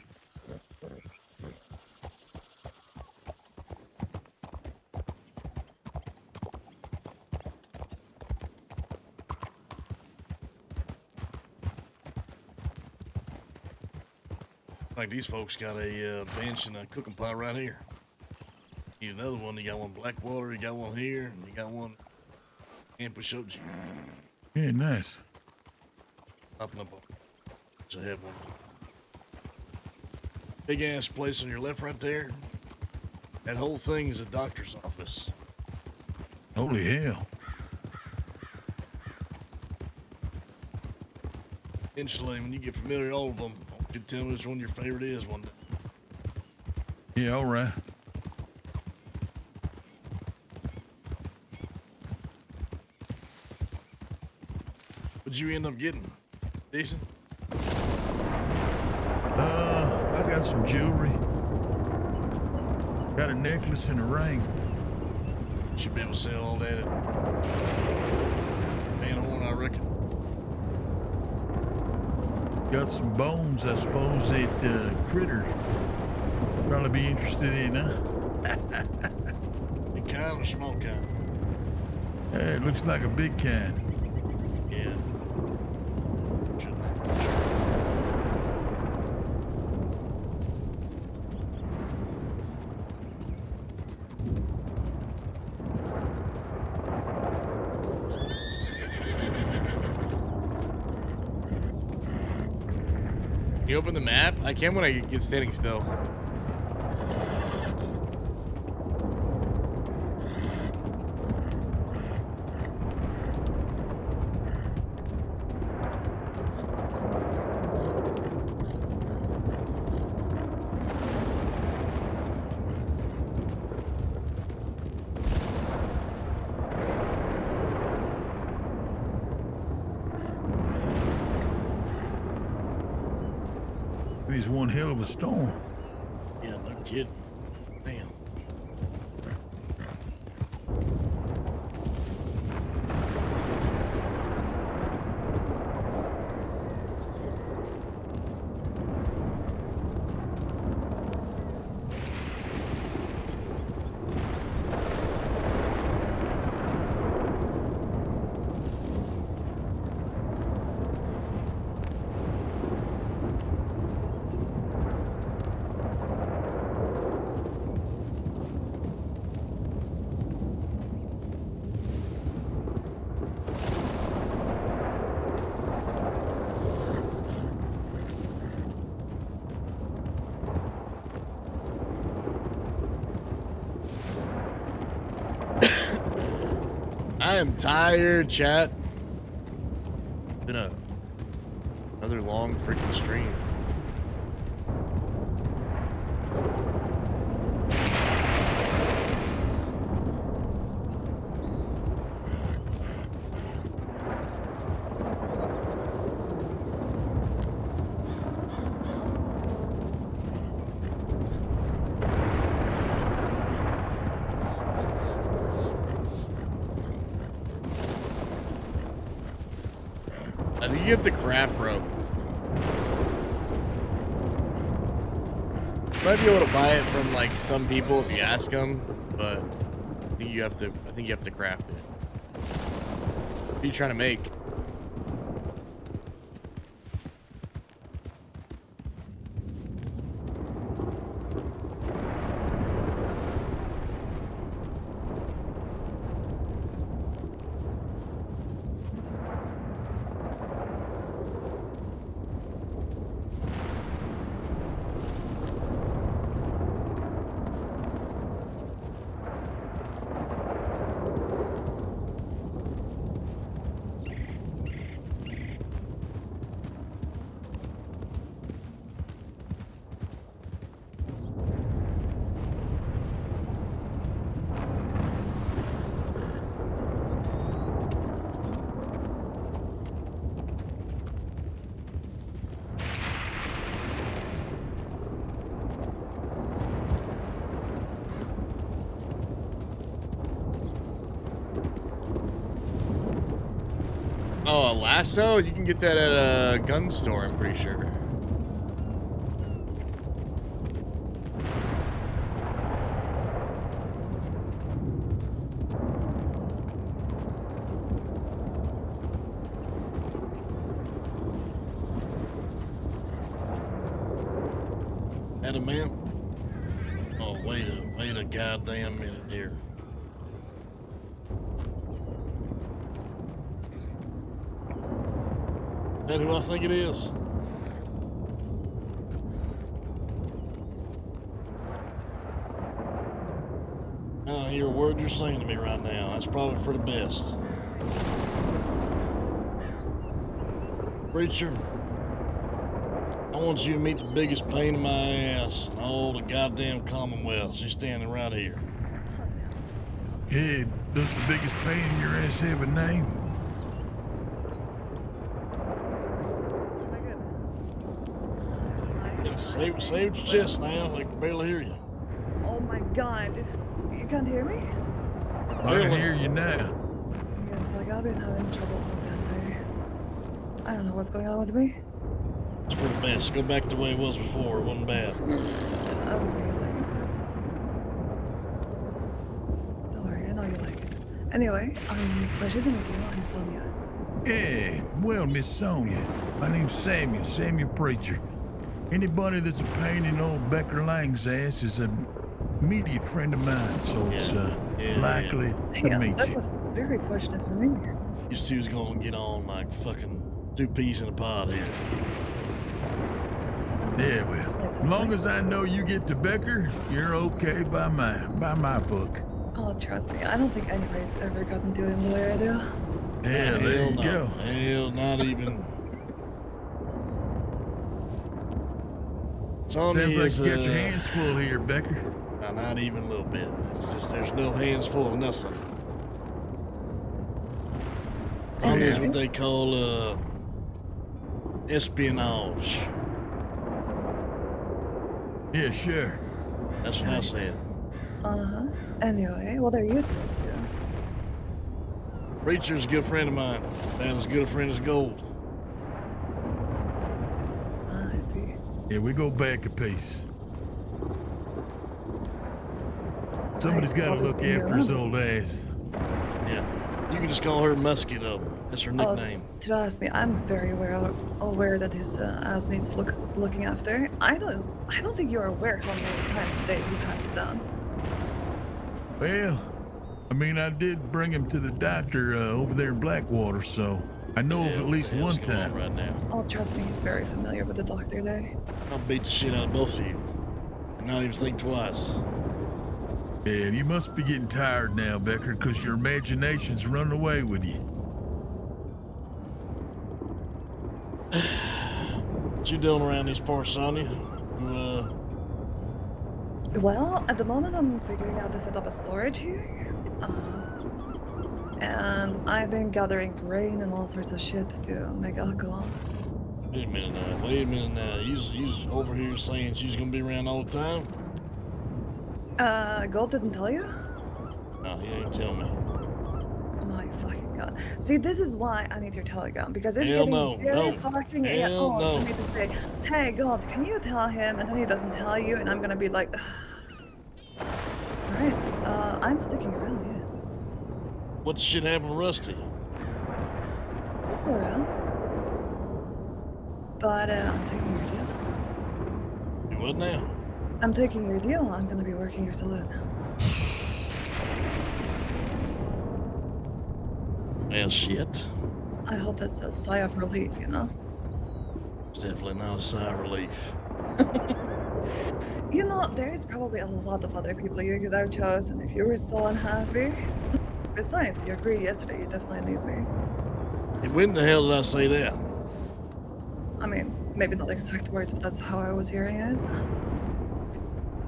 Like these folks got a bench and a cooking pot right here. Need another one. You got one Blackwater, you got one here, and you got one Camp Shoji. Yeah, nice. Popping up. It's a head one. Big ass place on your left right there. That whole thing is a doctor's office. Holy hell. Eventually, when you get familiar with all of them, I want you to tell me which one your favorite is one day. Yeah, all right. What'd you end up getting? Decent? I got some jewelry. Got a necklace and a ring. Should be able to sell all that at Van Horn, I reckon. Got some bones, I suppose, that critters probably be interested in, huh? Big kind or small kind? It looks like a big kind. Yeah. You open the map? I can when I get standing still. It was one hell of a storm. Yeah, no kidding. Damn. I am tired, chat. Been another long freaking stream. I think you have to craft rope. You might be able to buy it from like some people if you ask them, but I think you have to craft it. What are you trying to make? Oh, a lasso? You can get that at a gun store, I'm pretty sure. Adamant? Oh, wait a goddamn minute, dear. Is that who I think it is? I don't hear a word you're saying to me right now. That's probably for the best. Preacher, I want you to meet the biggest pain in my ass in all the goddamn Commonwealth. She's standing right here. Yeah, does the biggest pain in your ass have a name? Yeah, say with your chest now. I can barely hear you. Oh my god. You can't hear me? I can hear you now. Yes, like I've been having trouble all damn day. I don't know what's going on with me. It's for the best. Go back to the way it was before. It wasn't bad. Oh, really? Don't worry, I know you like it. Anyway, pleasure to meet you. I'm Sonia. Yeah, well, Miss Sonia, my name's Samuel Preacher. Anybody that's a pain in old Becker Lang's ass is an immediate friend of mine, so it's likely to meet that you. was very fortunate for me. These two's gonna get on like fucking two peas in a pod here. Yeah, well, as long as I know you get to Becker, you're okay by my book. Oh, trust me, I don't think anybody's ever gotten to him the way I do. Yeah, there you no. go. Hell, not even. Sounds like you got your hands full here, Becker. Not even a little bit. It's just there's no hands full of nothing. Sonia is what they call espionage. Yeah, sure. That's what I said. Uh-huh. Anyway, what are you doing? Preacher's a good friend of mine. About as good a friend as gold. I see. Yeah, we go back a piece. Somebody's got to probably look seen you after his around. old ass. Yeah. You can just call her Muskie, though. That's her nickname. Trust me, I'm very aware that his ass needs looking after. I don't think you're aware how many times a day he passes out. Well, I mean, I did bring him to the doctor over there in Blackwater, so I know of at least one time. Right now. Oh, trust me, he's very familiar with the doctor there. I'll beat the shit out of both of you. And not even think twice. Yeah, you must be getting tired now, Becker, because your imagination's running away with you. What you doing around these parts, Sonya? Well, at the moment I'm figuring out to set up a storage here. And I've been gathering grain and all sorts of shit to make alcohol. Wait a minute now. You's over here saying she's gonna be around all the time? Gold didn't tell you? No, he ain't tell me. My fucking god. See, this is why I need your telegram, because it's Hell getting no, very no. fucking Hell no. for me to say, hey God, can you tell him? And then he doesn't tell you, and I'm gonna be like, right, I'm sticking around, yes. What the shit happened to Rusty? He's still around. But I'm taking your deal. You what now? I'm taking your deal. I'm gonna be working your saloon. Well, shit. I hope that's a sigh of relief, you know? It's definitely not a sigh of relief. You know, there's probably a lot of other people you could have chosen if you were so unhappy. Besides, you agreed yesterday you definitely need me. And when the hell did I say that? I mean, maybe not exact words, but that's how I was hearing it.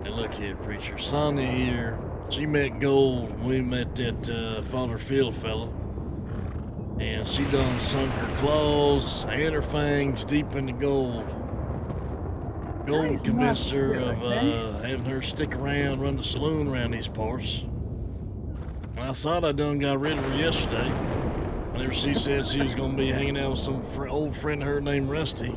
Hey, look here, preacher. Sonya here, she met Gold when we met that Father Field fella. And she done sunk her claws and her fangs deep into Gold. Gold Nice, convinced not her really, of having her stick around, run the saloon around these parts. And I thought I done got rid of her yesterday. Whenever she said she was gonna be hanging out with some old friend of her named Rusty.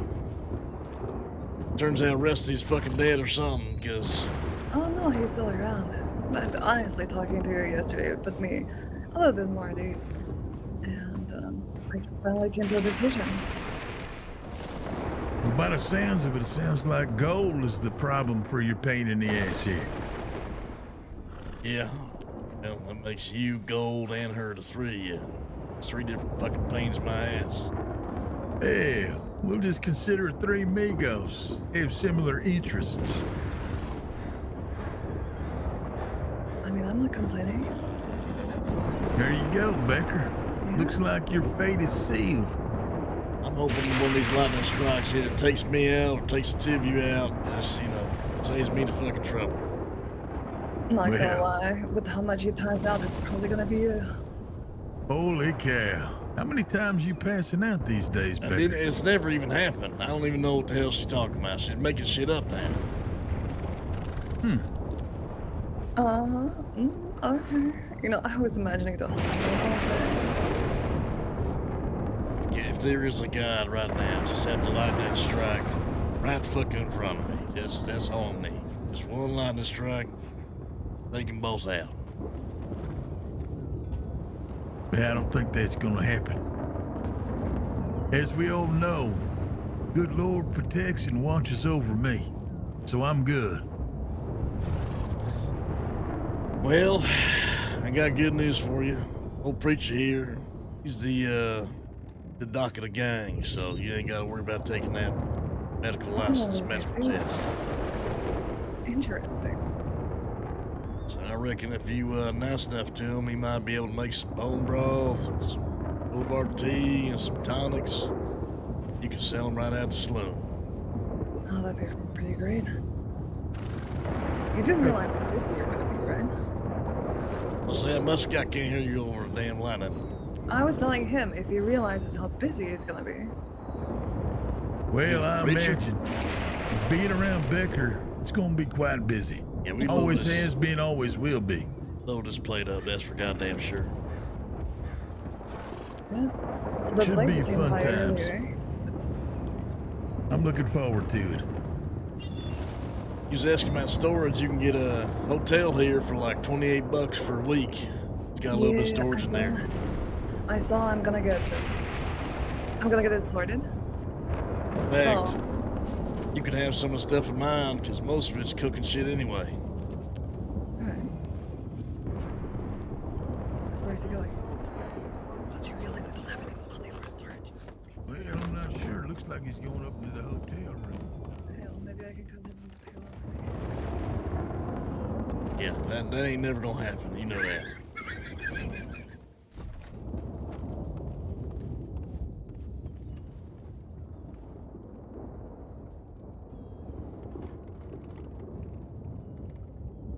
Turns out Rusty's fucking dead or something, cause... Oh no, he's still around. But honestly, talking to you yesterday put me a little bit more at ease. And I finally came to a decision. Well, by the sounds of it, it sounds like Gold is the problem for your pain in the ass here. Yeah. Well, that makes you, Gold, and her the three of you. It's 3 different fucking pains in my ass. Hell, we'll just consider it 3 amigos. Have similar interests. I mean, I'm not complaining. There you go, Becker. Yeah. Looks like your fate is sealed. I'm hoping one of these lightning strikes hit it takes me out or takes the 2 of you out. Just, you know, saves me the fucking trouble. Not gonna lie, with how much you pass out, it's probably gonna be you. Holy cow. How many times you passing out these days, Becker? It's never even happened. I don't even know what the hell she's talking about. She's making shit up now. Okay. You know, I was imagining the whole Yeah, if there is a God right now, just have the lightning strike right fucking in front of me. That's all I need. Just one lightning strike, take them both out. Yeah, I don't think that's gonna happen. As we all know, good Lord protects and watches over me, so I'm good. Well, I got good news for you. Old preacher here, he's the doc of the gang, so you ain't got to worry about taking that medical license, medical test. Interesting. So I reckon if you nice enough to him, he might be able to make some bone broth and some boulevard tea and some tonics. You can sell them right out the saloon. Oh, that'd be pretty great. You do realize how busy you're gonna be, right? What's that? Muskie, I can't hear you over the damn lightning. I was telling him if he realizes how busy it's gonna be. Well, I Preacher? imagine Being around Becker, it's gonna be quite busy. Yeah, we always load this- has been, always will be. Load this plate up, that's for goddamn sure. Yeah. So the Should plane be became fun higher times. earlier. I'm looking forward to it. You was asking about storage. You can get a hotel here for like $28 for a week. It's got a little bit of storage in there. I saw. I'm gonna get it sorted. In fact, you can have some of the stuff in mine because most of it's cooking shit anyway. Alright. Where's he going? Plus, you realize I don't have any money for storage. Well, I'm not sure. Looks like he's going up into the hotel room. Hell, maybe I can convince him to pay off for me. Yeah, that ain't never gonna happen. You know that.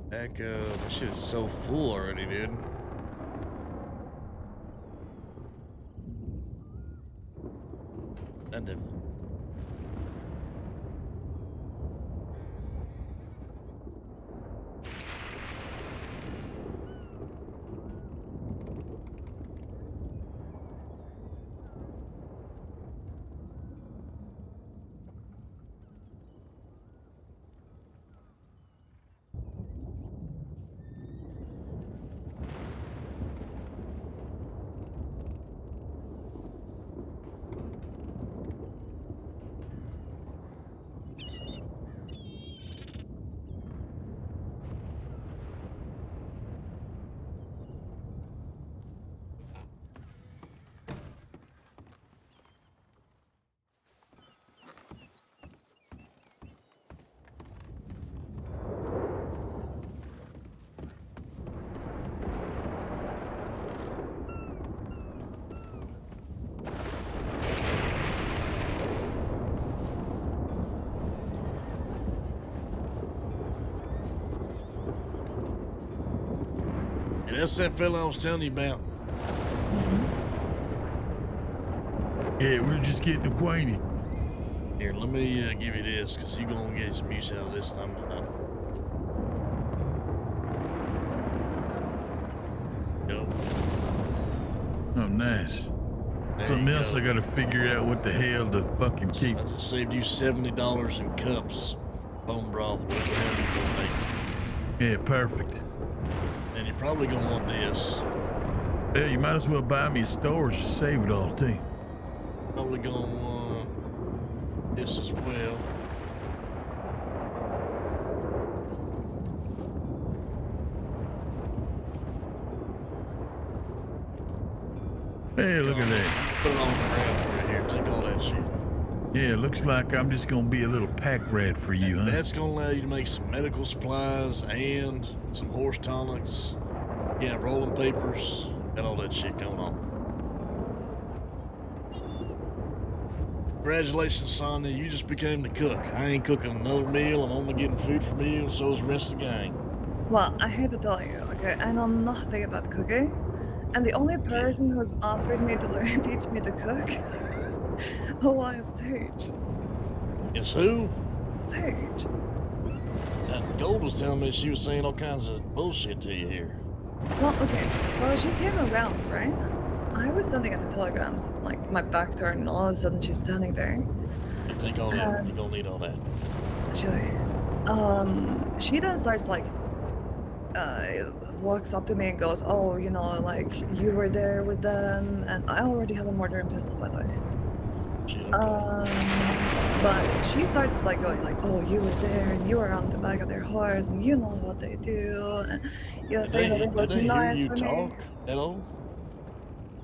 Back up. That shit's so full already, dude. That definitely. And that's that fella I was telling you about. Yeah, we're just getting acquainted. Here, let me give you this, because you're going to get some use out of this. I'm not. Go. Oh, nice. There Something you else go. I gotta figure out what the hell to fucking keep. I just saved you $70 in cups, bone broth, whatever the hell you're going to make. Yeah, perfect. And you're probably going to want this. Yeah, you might as well buy me a storage to save it all, too. Probably going to want this as well. Hey, look at that. Put it on the ground for you here. Take all that shit. Yeah, looks like I'm just gonna be a little pack rat for you, huh? That's going to allow you to make some medical supplies and some horse tonics. Yeah, rolling papers. Got all that shit going on. Congratulations, Sonya. You just became the cook. I ain't cooking another meal. I'm only getting food from you, and so is the rest of the gang. Well, I hate to tell you, okay, I know nothing about cooking, and the only person who's offered me to learn, teach me to cook, is Sage. It's who? Sage. Now, Gold was telling me she was saying all kinds of bullshit to you here. Well, okay, so she came around, right? I was standing at the telegrams, like my back turned, and all of a sudden she's standing there. You take all that. You don't need all that. She then starts like, walks up to me and goes, "Oh, you know, like you were there with them," and I already have a mortar and pestle, by the way. But she starts like going like, "Oh, you were there and you were on the back of their horse and you know what they do." And you know, Did it was they nice hear for you me. talk at all?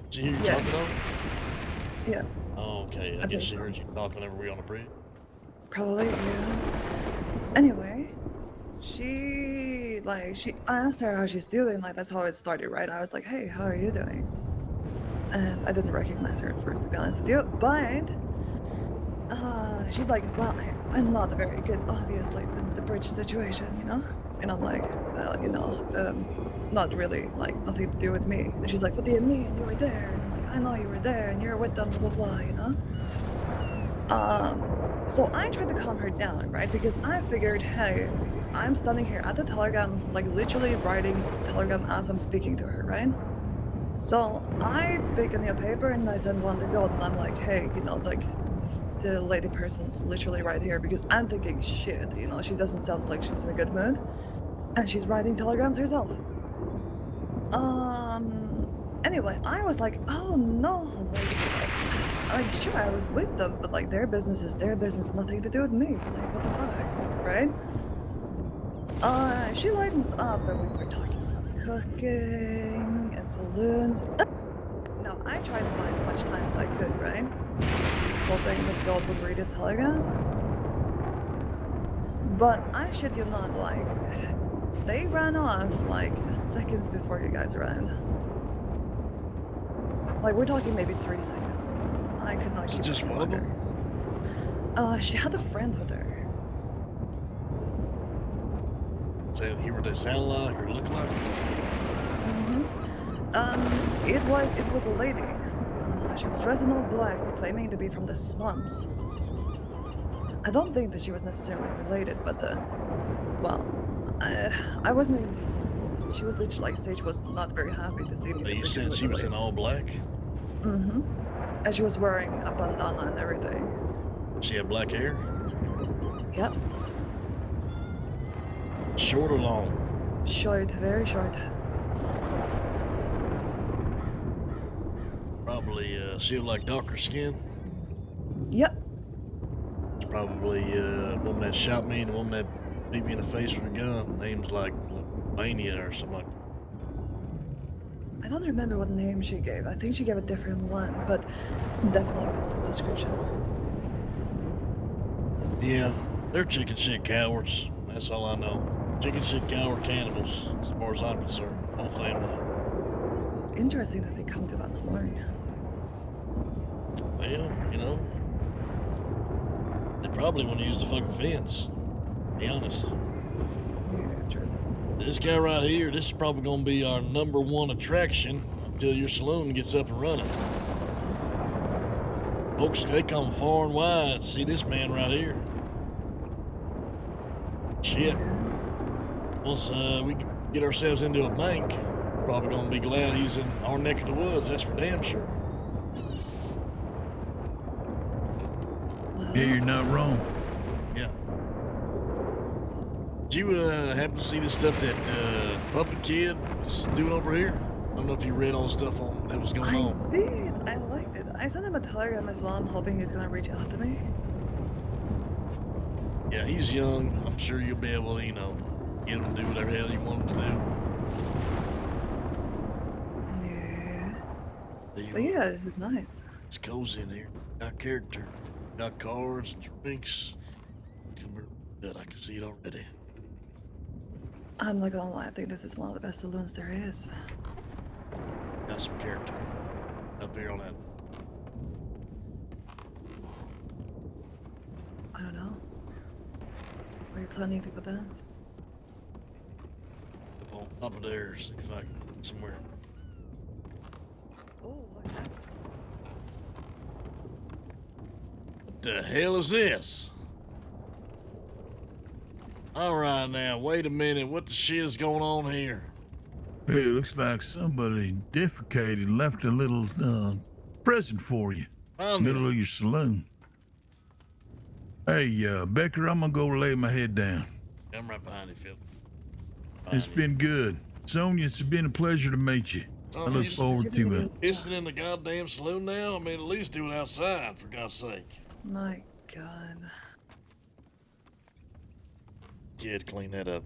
Did you hear you Yeah. talk at all? Yeah, Oh, okay. I think guess she so. heard you talk whenever we were on the bridge. probably, yeah. Anyway, I asked her how she's doing, like that's how it started, right? I was like, "Hey, how are you doing?" And I didn't recognize her at first, to be honest with you, but she's like, "Well, I'm not very good, obviously, since the bridge situation, you know?" And I'm like, "Well, you know, not really, like nothing to do with me." And she's like, "What do you mean? You were there?" And I'm like, "I know you were there and you're with them, blah, blah, blah, you know?" So I tried to calm her down, right? Because I figured, hey, I'm standing here at the telegram, like literally writing telegram as I'm speaking to her, right? So I pick a new paper and I send one to God, and I'm like, hey, you know, like the lady person's literally right here, because I'm thinking, shit, you know, she doesn't sound like she's in a good mood, and she's writing telegrams herself. Anyway, I was like, oh no, like sure, I was with them, but like their business is their business, nothing to do with me. Like, what the fuck, right? She lightens up and we start talking about cooking and saloons. Now, I tried to buy as much time as I could, right? Hoping that God would read his telegram. But I shit you not, like, they ran off like seconds before you guys arrived. Like, we're talking maybe 3 seconds. I could not keep Just her one of them? She had a friend with her. So hear what they sound like or look like? It was a lady. She was dressed in all black, claiming to be from the swamps. I don't think that she was necessarily related, but well, I wasn't even, she was literally like, Sage was not very happy to see me. You said she was in all black? And she was wearing a bandana and everything. She had black hair? Yep. Short or long? Short, very short. Probably, she had like darker skin? Yep. It's probably, the woman that shot me and the woman that beat me in the face with a gun. Name's like Mania or something like that. I don't remember what name she gave. I think she gave a different one, but definitely fits the description. Yeah, they're chicken shit cowards. That's all I know. Chicken shit coward cannibals, as far as I'm concerned. Whole family. Interesting that they come to Van Horn. Well, you know, they probably want to use the fucking fence. To be honest. Yeah, true. This guy right here, this is probably going to be our #1 attraction until your saloon gets up and running. Folks, they come far and wide to see this man right here. Shit. Once we can get ourselves into a bank, we're probably going to be glad he's in our neck of the woods. That's for damn sure. Yeah, you're not wrong. Yeah. Did you happen to see the stuff that Puppet Kid was doing over here? I don't know if you read all the stuff on that was going on. I did. I liked it. I sent him a telegram as well. I'm hoping he's gonna reach out to me. Yeah, he's young. I'm sure you'll be able to, you know, get him to do whatever the hell you want him to do. Yeah. But yeah, this is nice. It's cozy in here. Got character. Got cards and drinks. Good, I can see it already. I'm not gonna lie, I think this is one of the best saloons there is. Got some character. Up here on that. I don't know. Are you planning to go dance? Up on top of there, see if I can get somewhere. Oh, like that. What the hell is this? All right now, wait a minute. What the shit is going on here? Hey, it looks like somebody defecated and left a little present for you. Middle of your saloon. Hey, Becker, I'm gonna go lay my head down. I'm right behind you, Phil. It's been good. Sonia, it's been a pleasure to meet you. I look forward to it. Pissing in the goddamn saloon now? I mean, at least do it outside, for God's sake. My God. Kid, clean that up.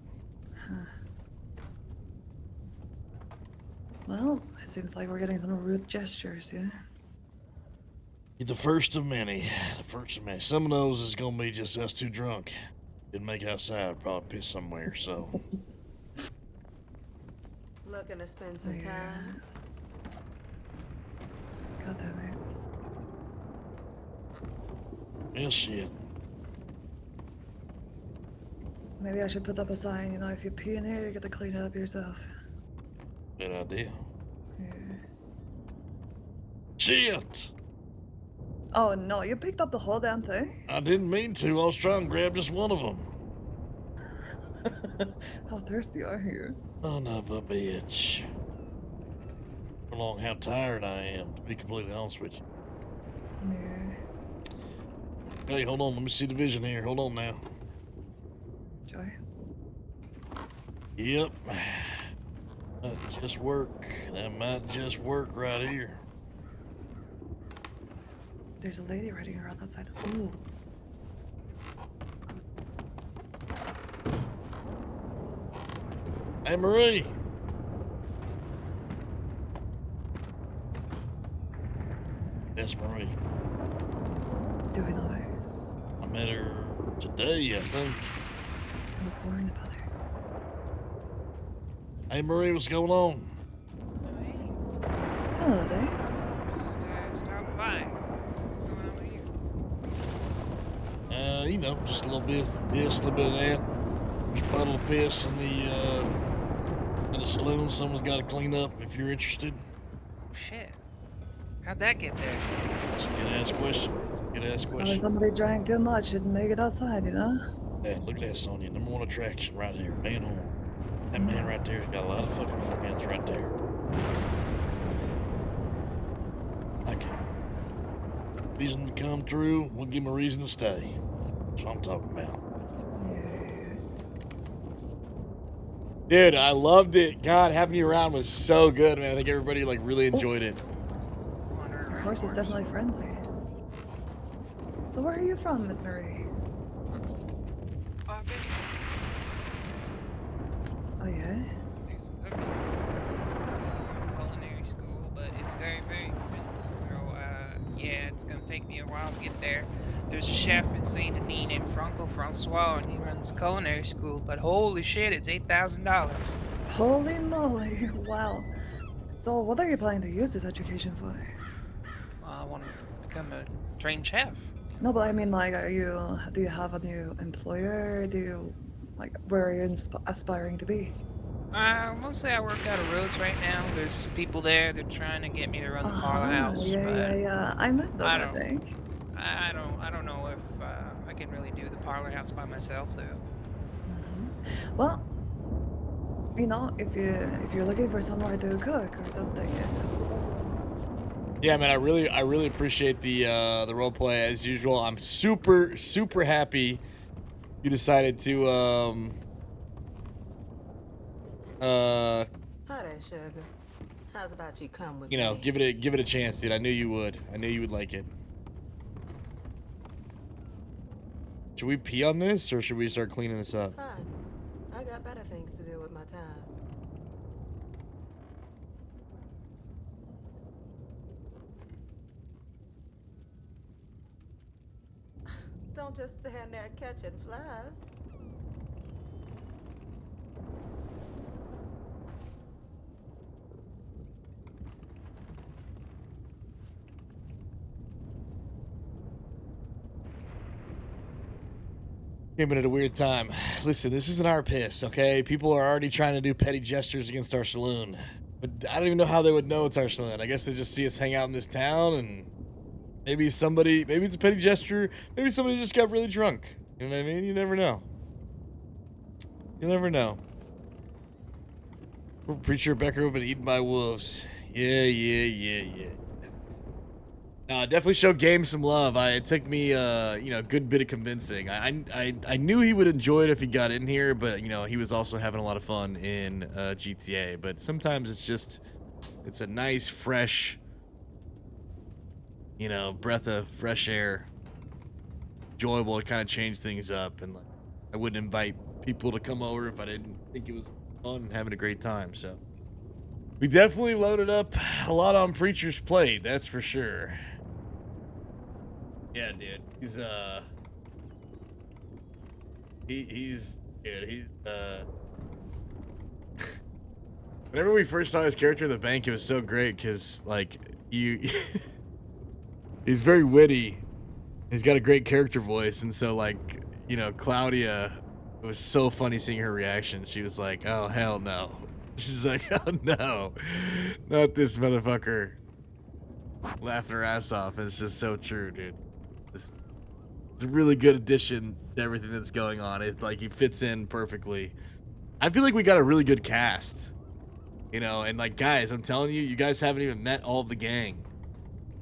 Well, it seems like we're getting some rude gestures, yeah? The first of many. The first of many. Some of those is gonna be just us too drunk. Didn't make it outside, probably pissed somewhere, so. Looking to spend some time? God damn it. Well, shit. Maybe I should put up a sign, you know, if you pee in here, you get to clean it up yourself. Good idea. Yeah. Shit! Oh no, you picked up the whole damn thing? I didn't mean to. I was trying to grab just one of them. How thirsty are you? Son of a bitch. Along how tired I am, to be completely honest with you. Yeah. Hey, hold on. Let me see the vision here. Hold on now. Joy. Yep. Might just work. That might just work right here. There's a lady riding around outside. Ooh. Hey, Marie. That's Marie. Do we know her? I met her today, I think. I was worried about her. Hey, Marie, what's going on? Hello there. Just stopping by. What's going on with you? You know, just a little bit of this, a little bit of that. There's a puddle of piss in the saloon. Someone's got to clean up if you're interested. Shit. How'd that get there? That's a good ass question. Good ass Probably question. somebody drank too much and make it outside, you know? Hey, look at that, Sonya. Number one attraction right there. Van Horn. That man right there's got a lot of fucking friends right there. Okay. Reason to come through, we'll give him a reason to stay. That's what I'm talking about. Dude, I loved it. God, having you around was so good, man. I think everybody like really enjoyed it. Your horse is definitely friendly. So where are you from, Miss Marie? Oh yeah? Culinary school, but it's very, very expensive. So, yeah, it's gonna take me a while to get there. There's a chef in Saint Denis named Franco Francois, and he runs culinary school. But holy shit, it's $8,000. Holy moly! Wow. So what are you planning to use this education for? I want to become a trained chef. No, but I mean, like, do you have a new employer? Where are you aspiring to be? Mostly I work out of Rhodes right now. There's people there. They're trying to get me to run the parlor house. Yeah. I met them, I think. I don't know if I can really do the parlor house by myself though. Well, you know, if you're looking for somewhere to cook or something. Yeah, man, I really appreciate the role play as usual. I'm super happy you decided to Hi there, sugar. How's about you come with you know, me? give it a chance, dude. I knew you would. I knew you would like it. Should we pee on this or should we start cleaning this up? Fine. I got better things to do with my time. Don't just stand there catching flies. Came in at a weird time. Listen, this isn't our piss, okay? People are already trying to do petty gestures against our saloon. But I don't even know how they would know it's our saloon. I guess they just see us hang out in this town and maybe it's a petty gesture. Maybe somebody just got really drunk. You know what I mean? You never know. You never know. Preacher Becker have been eaten by wolves. Yeah. No, definitely show Game some love. It took me, a good bit of convincing. I knew he would enjoy it if he got in here, but he was also having a lot of fun in GTA. But sometimes it's a nice, fresh, breath of fresh air, enjoyable to kind of change things up. And I wouldn't invite people to come over if I didn't think it was fun and having a great time. So we definitely loaded up a lot on Preacher's plate, that's for sure. Yeah, dude. He's whenever we first saw his character in the bank, it was so great because he's very witty. He's got a great character voice, and so Claudia, it was so funny seeing her reaction. She was like, "Oh hell no." She's like, "Oh no, not this motherfucker." laughing her ass off. It's just so true, dude. It's a really good addition to everything that's going on. It like he fits in perfectly. I feel like we got a really good cast, you know. And like, guys, I'm telling you, you guys haven't even met all of the gang.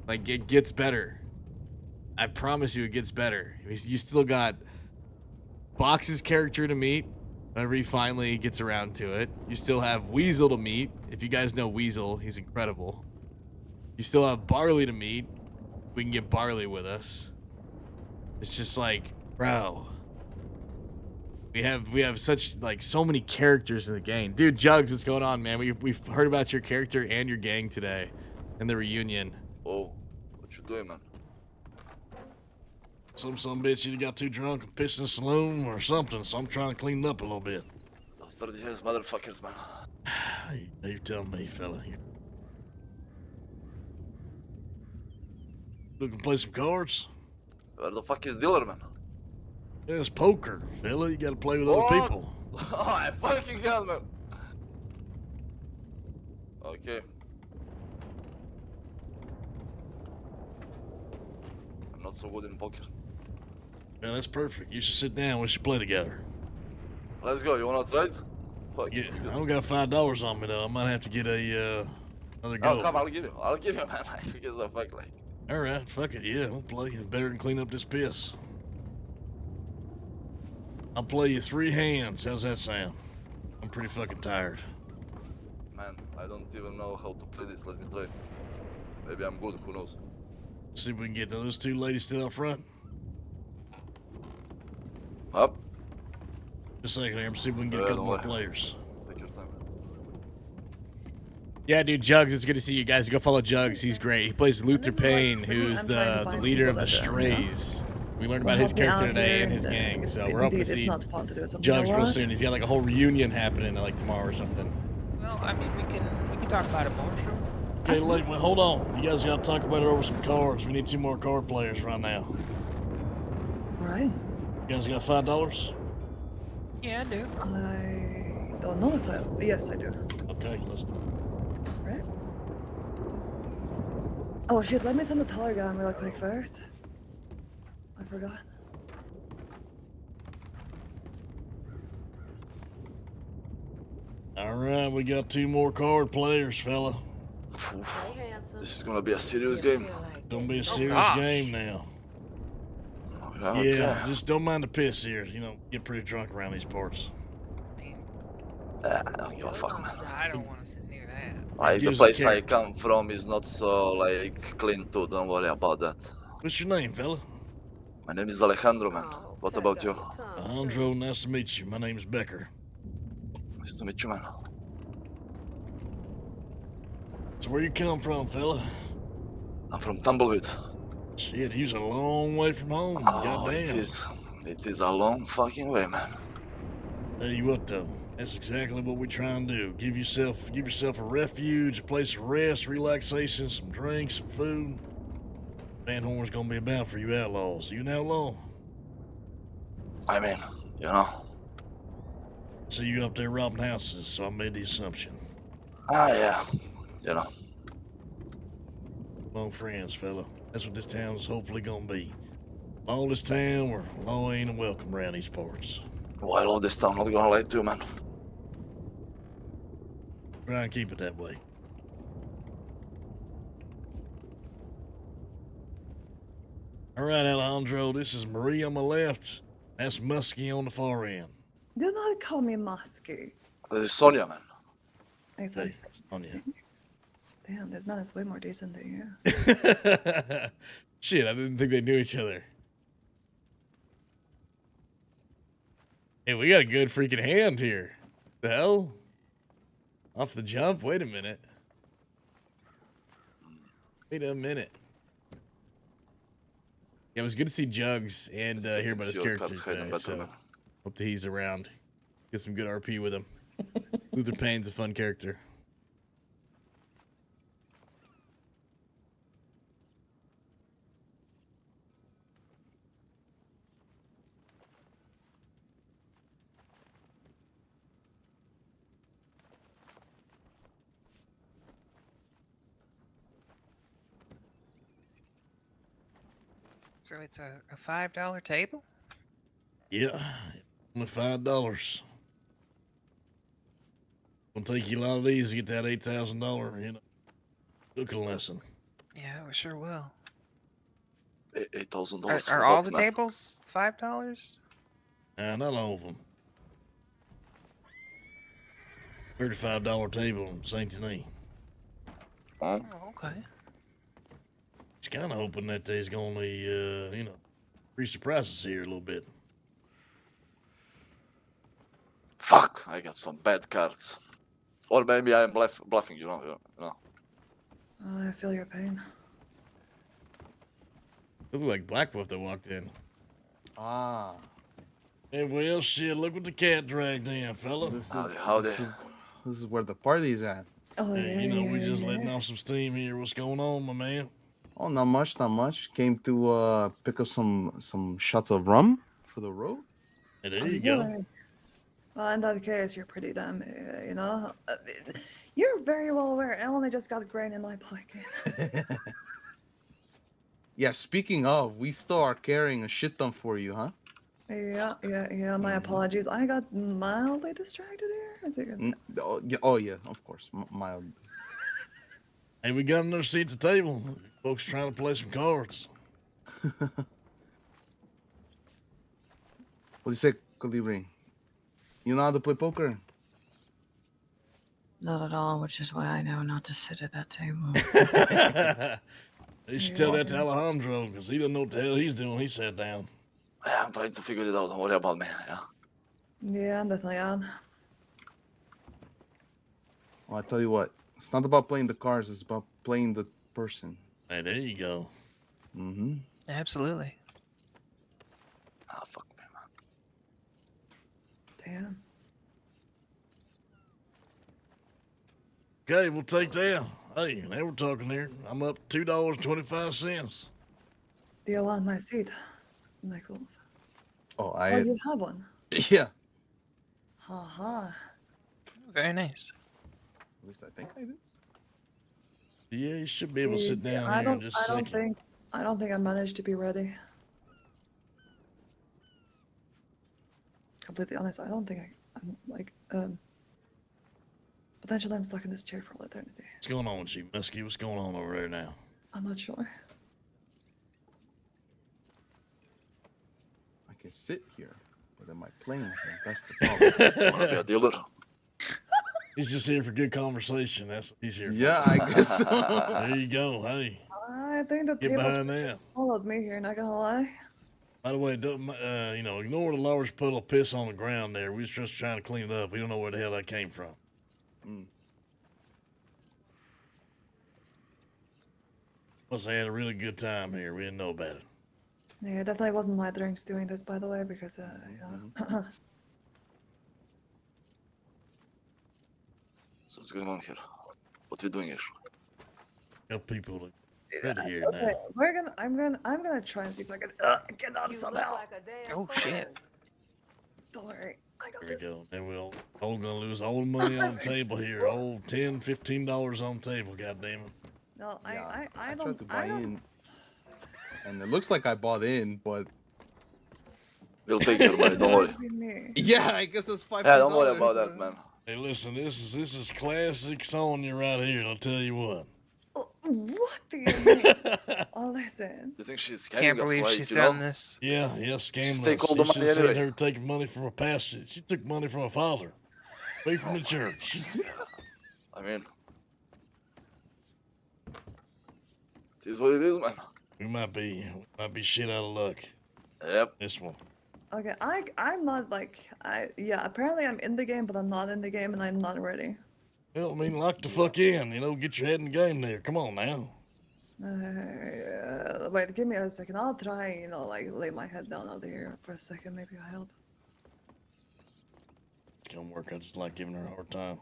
Like, it gets better. I promise you, it gets better. You still got Box's character to meet whenever he finally gets around to it. You still have Weasel to meet. If you guys know Weasel, he's incredible. You still have Barley to meet. We can get Barley with us. It's just like, bro. We have such like so many characters in the gang. Dude, Jugs, what's going on, man? We've heard about your character and your gang today in the reunion. Oh, what you doing, man? Some bitch either got too drunk and pissed in the saloon or something, so I'm trying to clean it up a little bit. Those dirty hands motherfuckers, man. You tell me, fella. Looking to play some cards? Where the fuck is dealer, man? Yeah, it's poker, fella. You gotta play with other people. Oh, I fucking hell, man. Okay. I'm not so good in poker. Yeah, that's perfect. You should sit down. We should play together. Let's go. You wanna try it? Fuck. Yeah, I don't got $5 on me though. I might have to get another go. Oh, come, I'll give you, man. You get the fuck, like. All right, fuck it. Yeah, we'll play. Better than clean up this piss. I'll play you 3 hands. How's that sound? I'm pretty fucking tired. Man, I don't even know how to play this. Let me try. Maybe I'm good. Who knows? See if we can get those 2 ladies still up front. Up. Just a second here. See if we can get a couple more players. Take your time. Yeah, dude, Jugs, it's good to see you guys. Go follow Jugs. He's great. He plays Luther Payne, who's the leader of the Strays. We learned about his character today and his gang, so we're hoping to see Jugs real soon. He's got like a whole reunion happening like tomorrow or something. Well, I mean, we can talk about it more, sure. Okay, well, hold on. You guys got to talk about it over some cards. We need 2 more card players right now. All right. You guys got $5? Yeah, I do. I don't know if I. Yes, I do. Okay, let's do it. Right. Oh shit! Let me send the telegram real quick first. I forgot. All right, we got 2 more card players, fella. This is gonna be a serious game. Gonna be a serious game now. Okay. Yeah, just don't mind the piss here. You know, get pretty drunk around these parts. I don't give a fuck, man. I don't want to sit near that. Like, the place I come from is not so, like, clean too. Don't worry about that. What's your name, fella? My name is Alejandro, man. What about you? Alejandro, nice to meet you. My name's Becker. Nice to meet you, man. So where you come from, fella? I'm from Tumbleweed. Shit, he's a long way from home. Oh, Goddamn. it is a long fucking way, man. Tell you what, though, that's exactly what we try and do. Give yourself a refuge, a place of rest, relaxation, some drinks, some food. Van Horn's gonna be about for you outlaws. You an outlaw? I mean, you know. See you up there robbing houses, so I made the assumption. Ah, yeah. You know. Among friends, fella. That's what this town's hopefully gonna be. Lawless town where law ain't welcome around these parts. Well, I love this town, not gonna lie to you, man. Try and keep it that way. All right, Alejandro, this is Marie on my left. That's Muskie on the far end. Do not call me Musky. This is Sonia, man. Exactly. Sonia. Damn, this man is way more decent than you. Shit, I didn't think they knew each other. Hey, we got a good freaking hand here. The hell? Off the jump? Wait a minute. Wait a minute. Yeah, it was good to see Jugs and hear about his character today, so hope that he's around. Get some good RP with him. Luther Payne's a fun character. So it's a $5 table? Yeah, only $5. Gonna take you a lot of these to get that $8,000, cooking lesson. Yeah, we sure will. $8,000 Are for all what, the man? tables $5? Not all of them. $35 table in Saint Denis. Oh, okay. He's kind of hoping that they's gonna, re-surprise us here a little bit. Fuck! I got some bad cards. Or maybe I'm bluffing, you know. I feel your pain. Looked like Black Wolf that walked in. Ah. Hey, well, shit, look what the cat dragged in, fella. Howdy. This is where the party's at. Oh, Hey, we just letting off some steam here. What's going on, my man? Oh, not much, not much. Came to pick up some shots of rum for the road. Hey, there you go. Well, in that case, you're pretty damn, you're very well aware. I only just got grain in my pocket. Yeah, speaking of, we still are carrying a shit ton for you, huh? Yeah. My apologies. I got mildly distracted here. As you can see. Oh, yeah, of course. Mild. Hey, we got another seat at the table. Folks trying to play some cards. What do you say, Colibri? You know how to play poker? Not at all, which is why I know not to sit at that table. You should tell that to Alejandro, because he doesn't know what the hell he's doing. He sat down. Yeah, I'm trying to figure it out. Don't worry about me. Yeah. Yeah, I'm definitely on. Well, I tell you what. It's not about playing the cards. It's about playing the person. Hey, there you go. Mm-hmm. Absolutely. Ah, fuck me, man. Damn. Okay, we'll take that. Hey, now we're talking here. I'm up $2.25. Do you want my seat, Nick Wolf? Oh, Oh, you have one. Yeah. Haha. Very nice. At least I think I do. Yeah, you should be able to sit down here in just a second. I don't think I managed to be ready. Completely honest, I don't think I'm like potentially I'm stuck in this chair for all eternity. What's going on with you, Muskie? What's going on over there now? I'm not sure. I can sit here, but am I playing? That's the problem. Wanna be a dealer? He's just here for good conversation. That's what he's here for. Yeah, I guess so. There you go. Hey, I think the get tables behind that. swallowed me here, not gonna lie. By the way, ignore the large puddle of piss on the ground there. We was just trying to clean it up. We don't know where the hell that came from. Must have had a really good time here. We didn't know about it. Yeah, it definitely wasn't my drinks doing this, by the way, because So what's going on here? What we doing actually? Help people to get here okay, now. I'm gonna try and see if I can get out somehow. Oh shit. Don't worry. I got There we go. And we're all gonna lose all the money on the table here. All $10, $15 on the table. God damn it. No, Yeah, I tried don't to buy I don't in, and it looks like I bought in, but We'll take your money. Don't worry. yeah, I guess that's $5. Yeah, don't worry about that, man. Hey, listen, this is classic Sonya right here. And I'll tell you what. What do you mean? Oh, listen. You think she's scamming Can't us, believe right? she's You done know? this. Yeah, scandalous. take all the You should money have seen anyway. her taking money from her pastor. She took money from her father. Away from the church. I mean, it is what it is, man. We might be shit out of luck. Yep. This one. Okay, I'm not like apparently I'm in the game, but I'm not in the game and I'm not ready. Well, I mean, lock the fuck in. Get your head in the game there. Come on now. Wait, give me a second. I'll try, lay my head down out here for a second. Maybe I'll help. It's gonna work. I just like giving her a hard time.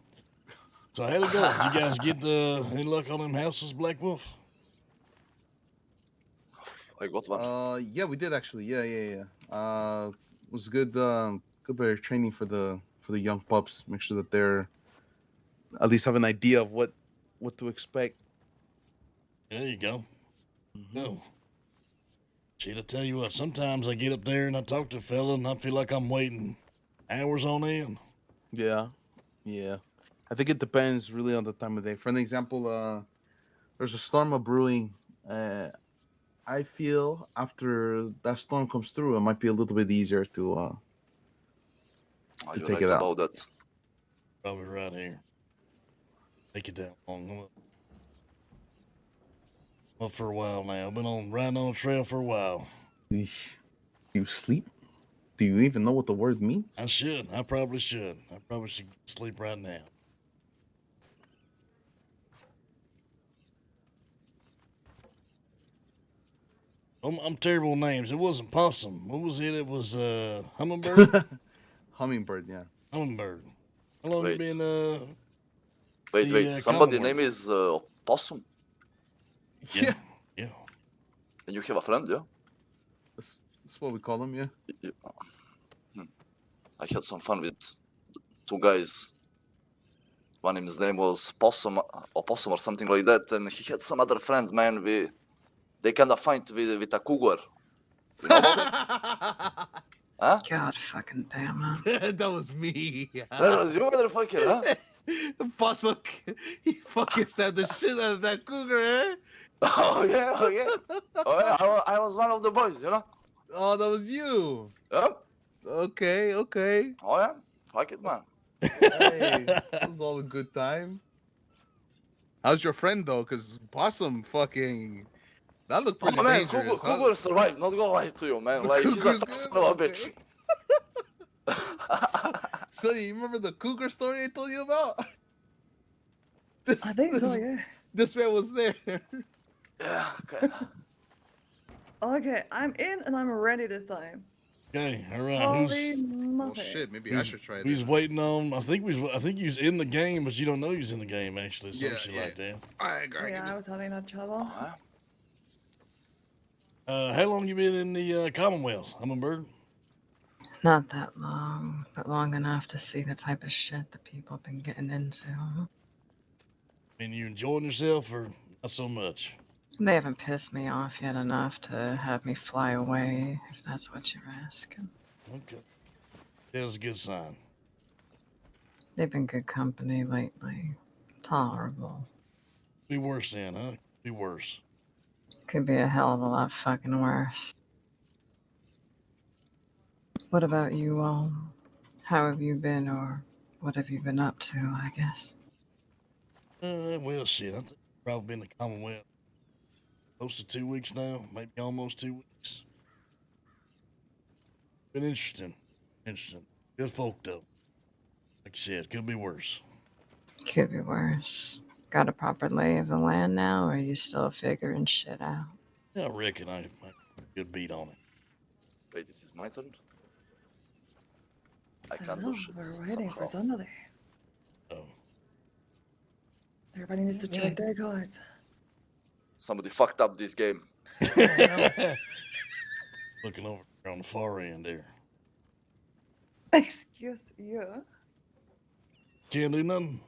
So how'd it go? You guys get any luck on them houses, Black Wolf? I got one. Yeah, we did actually. Yeah. It was good. Good bit of training for the young pups. Make sure that they're at least have an idea of what to expect. There you go. No. Shit, I tell you what, sometimes I get up there and I talk to a fella and I feel like I'm waiting hours on end. Yeah, yeah. I think it depends really on the time of day. For an example, there's a storm of brewing. I feel after that storm comes through, it might be a little bit easier to You're take right it out. about that. Probably right here. Take it down long. Well, for a while now. I've been riding on a trail for a while. You sleep? Do you even know what the word means? I should. I probably should. I probably should sleep right now. I'm terrible with names. It wasn't possum. What was it? It was hummingbird. Hummingbird, yeah. Hummingbird. How long Wait. you been Wait. Somebody name is Possum. Yeah. Yeah. And you have a friend, yeah? That's what we call them, yeah. I had some fun with two guys. One of his name was Possum or something like that, and he had some other friend, man. They kind of fight with a cougar. You know about that? Huh? God fucking damn it. That was me. That was you, motherfucker, huh? Possum, he fucking stabbed the shit out of that cougar, eh? Oh yeah. I was one of the boys, you know. Oh, that was you. Yeah. Okay. Oh yeah. Fuck it, man. Hey, that was all a good time. How's your friend though? Cause Possum fucking that looked pretty dangerous. Cougar survived. Not gonna lie to you, man. Like he's a tough son of a bitch. So you remember the cougar story I told you about? I think so, yeah. This man was there. Yeah, okay. Okay, I'm in and I'm ready this time. Okay, all right. Holy Who's mother. Oh shit, maybe I should try this. He's waiting on. I think he's in the game, but you don't know he's in the game. Actually, some shit like that. Yeah, I was having that trouble. How long you been in the Commonwealth, Hummingbird? Not that long, but long enough to see the type of shit that people have been getting into. And you enjoying yourself, or not so much? They haven't pissed me off yet enough to have me fly away, if that's what you're asking. Okay, that's a good sign. They've been good company lately. Tolerable. Be worse then, huh? Be worse. Could be a hell of a lot fucking worse. What about you all? How have you been, or what have you been up to, I guess? Well, shit, I think I've probably been in the Commonwealth close to 2 weeks now, maybe almost 2 weeks. Been interesting. Good folk, though. Like I said, could be worse. Could be worse. Got a proper lay of the land now, or are you still figuring shit out? Yeah, I reckon I might get a good beat on it. Wait, it is my turn? I I can't don't know, do shit. we're waiting for somehow. somebody. Oh. Everybody needs to check their cards. Somebody fucked up this game. Looking over there on the far end there. Excuse you. Can't do nothing?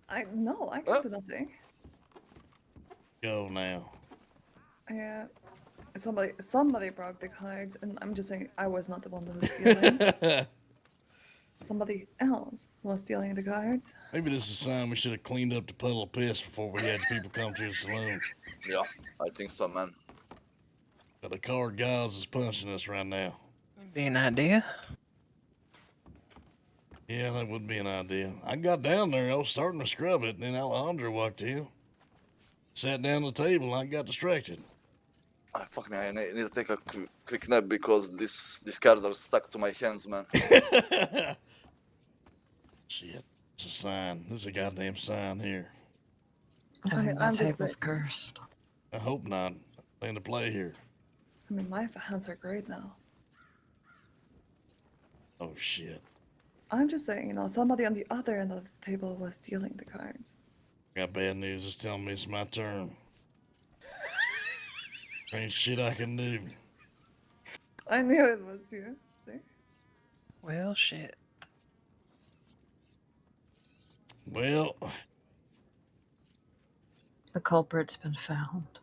I can't do nothing. Go now. Yeah. Somebody broke the cards, and I'm just saying I was not the one that was stealing. Somebody else was stealing the cards. Maybe this is a sign we should have cleaned up the puddle of piss before we had people come to the saloon. Yeah, I think so, man. But the card gods is punishing us right now. Be an idea. Yeah, that would be an idea. I got down there, I was starting to scrub it, and then Alejandro walked in. Sat down at the table, and I got distracted. Fuck me, I need to take a quick nap because this cards are stuck to my hands, man. Shit, it's a sign. This is a goddamn sign here. I think I'm the just table's saying. cursed. I hope not. Playing to play here. I mean, my hands are great now. Oh, shit. I'm just saying, somebody on the other end of the table was stealing the cards. Got bad news. It's telling me it's my turn. There ain't shit I can do. I knew it was you. See? Well, shit. Well, The culprit's been found.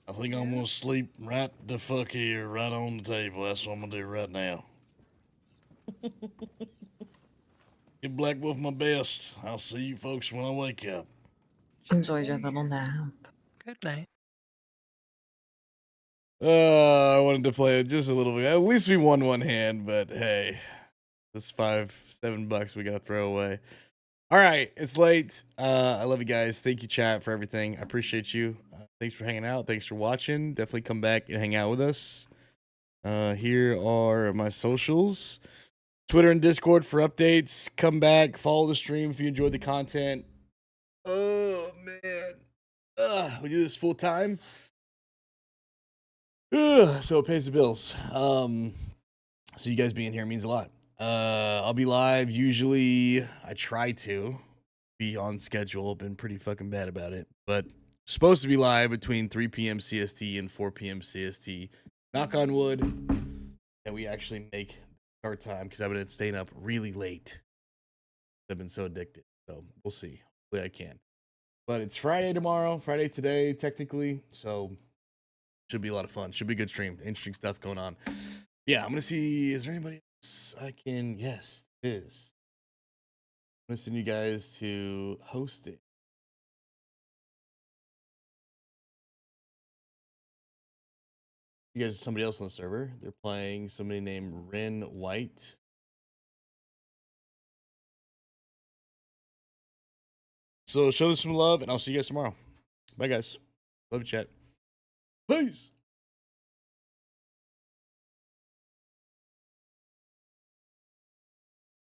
I think I'm gonna sleep right the fuck here, right on the table. That's what I'm gonna do right now. Give Black Wolf my best. I'll see you folks when I wake up. Enjoy your little nap. Good night. I wanted to play it just a little bit. At least we won one hand, but hey, that's $7 we gotta throw away. All right, it's late. I love you guys. Thank you, chat, for everything. I appreciate you. Thanks for hanging out. Thanks for watching. Definitely come back and hang out with us. Here are my socials. Twitter and Discord for updates. Come back, follow the stream if you enjoyed the content. Oh man, we do this full time, so it pays the bills. So you guys being here means a lot. I'll be live usually. I try to be on schedule. Been pretty fucking bad about it, but supposed to be live between 3 p.m. CST and 4 p.m. CST. Knock on wood, and we actually make our time because I've been staying up really late. I've been so addicted. So we'll see. Hopefully I can. But it's Friday tomorrow, Friday today, technically. So should be a lot of fun. Should be a good stream. Interesting stuff going on. Yeah, I'm gonna see. Is there anybody else I can? Yes, it is. I'm gonna send you guys to host it. You guys, somebody else on the server. They're playing somebody named Ren White. So show them some love, and I'll see you guys tomorrow. Bye, guys. Love you, chat. Peace.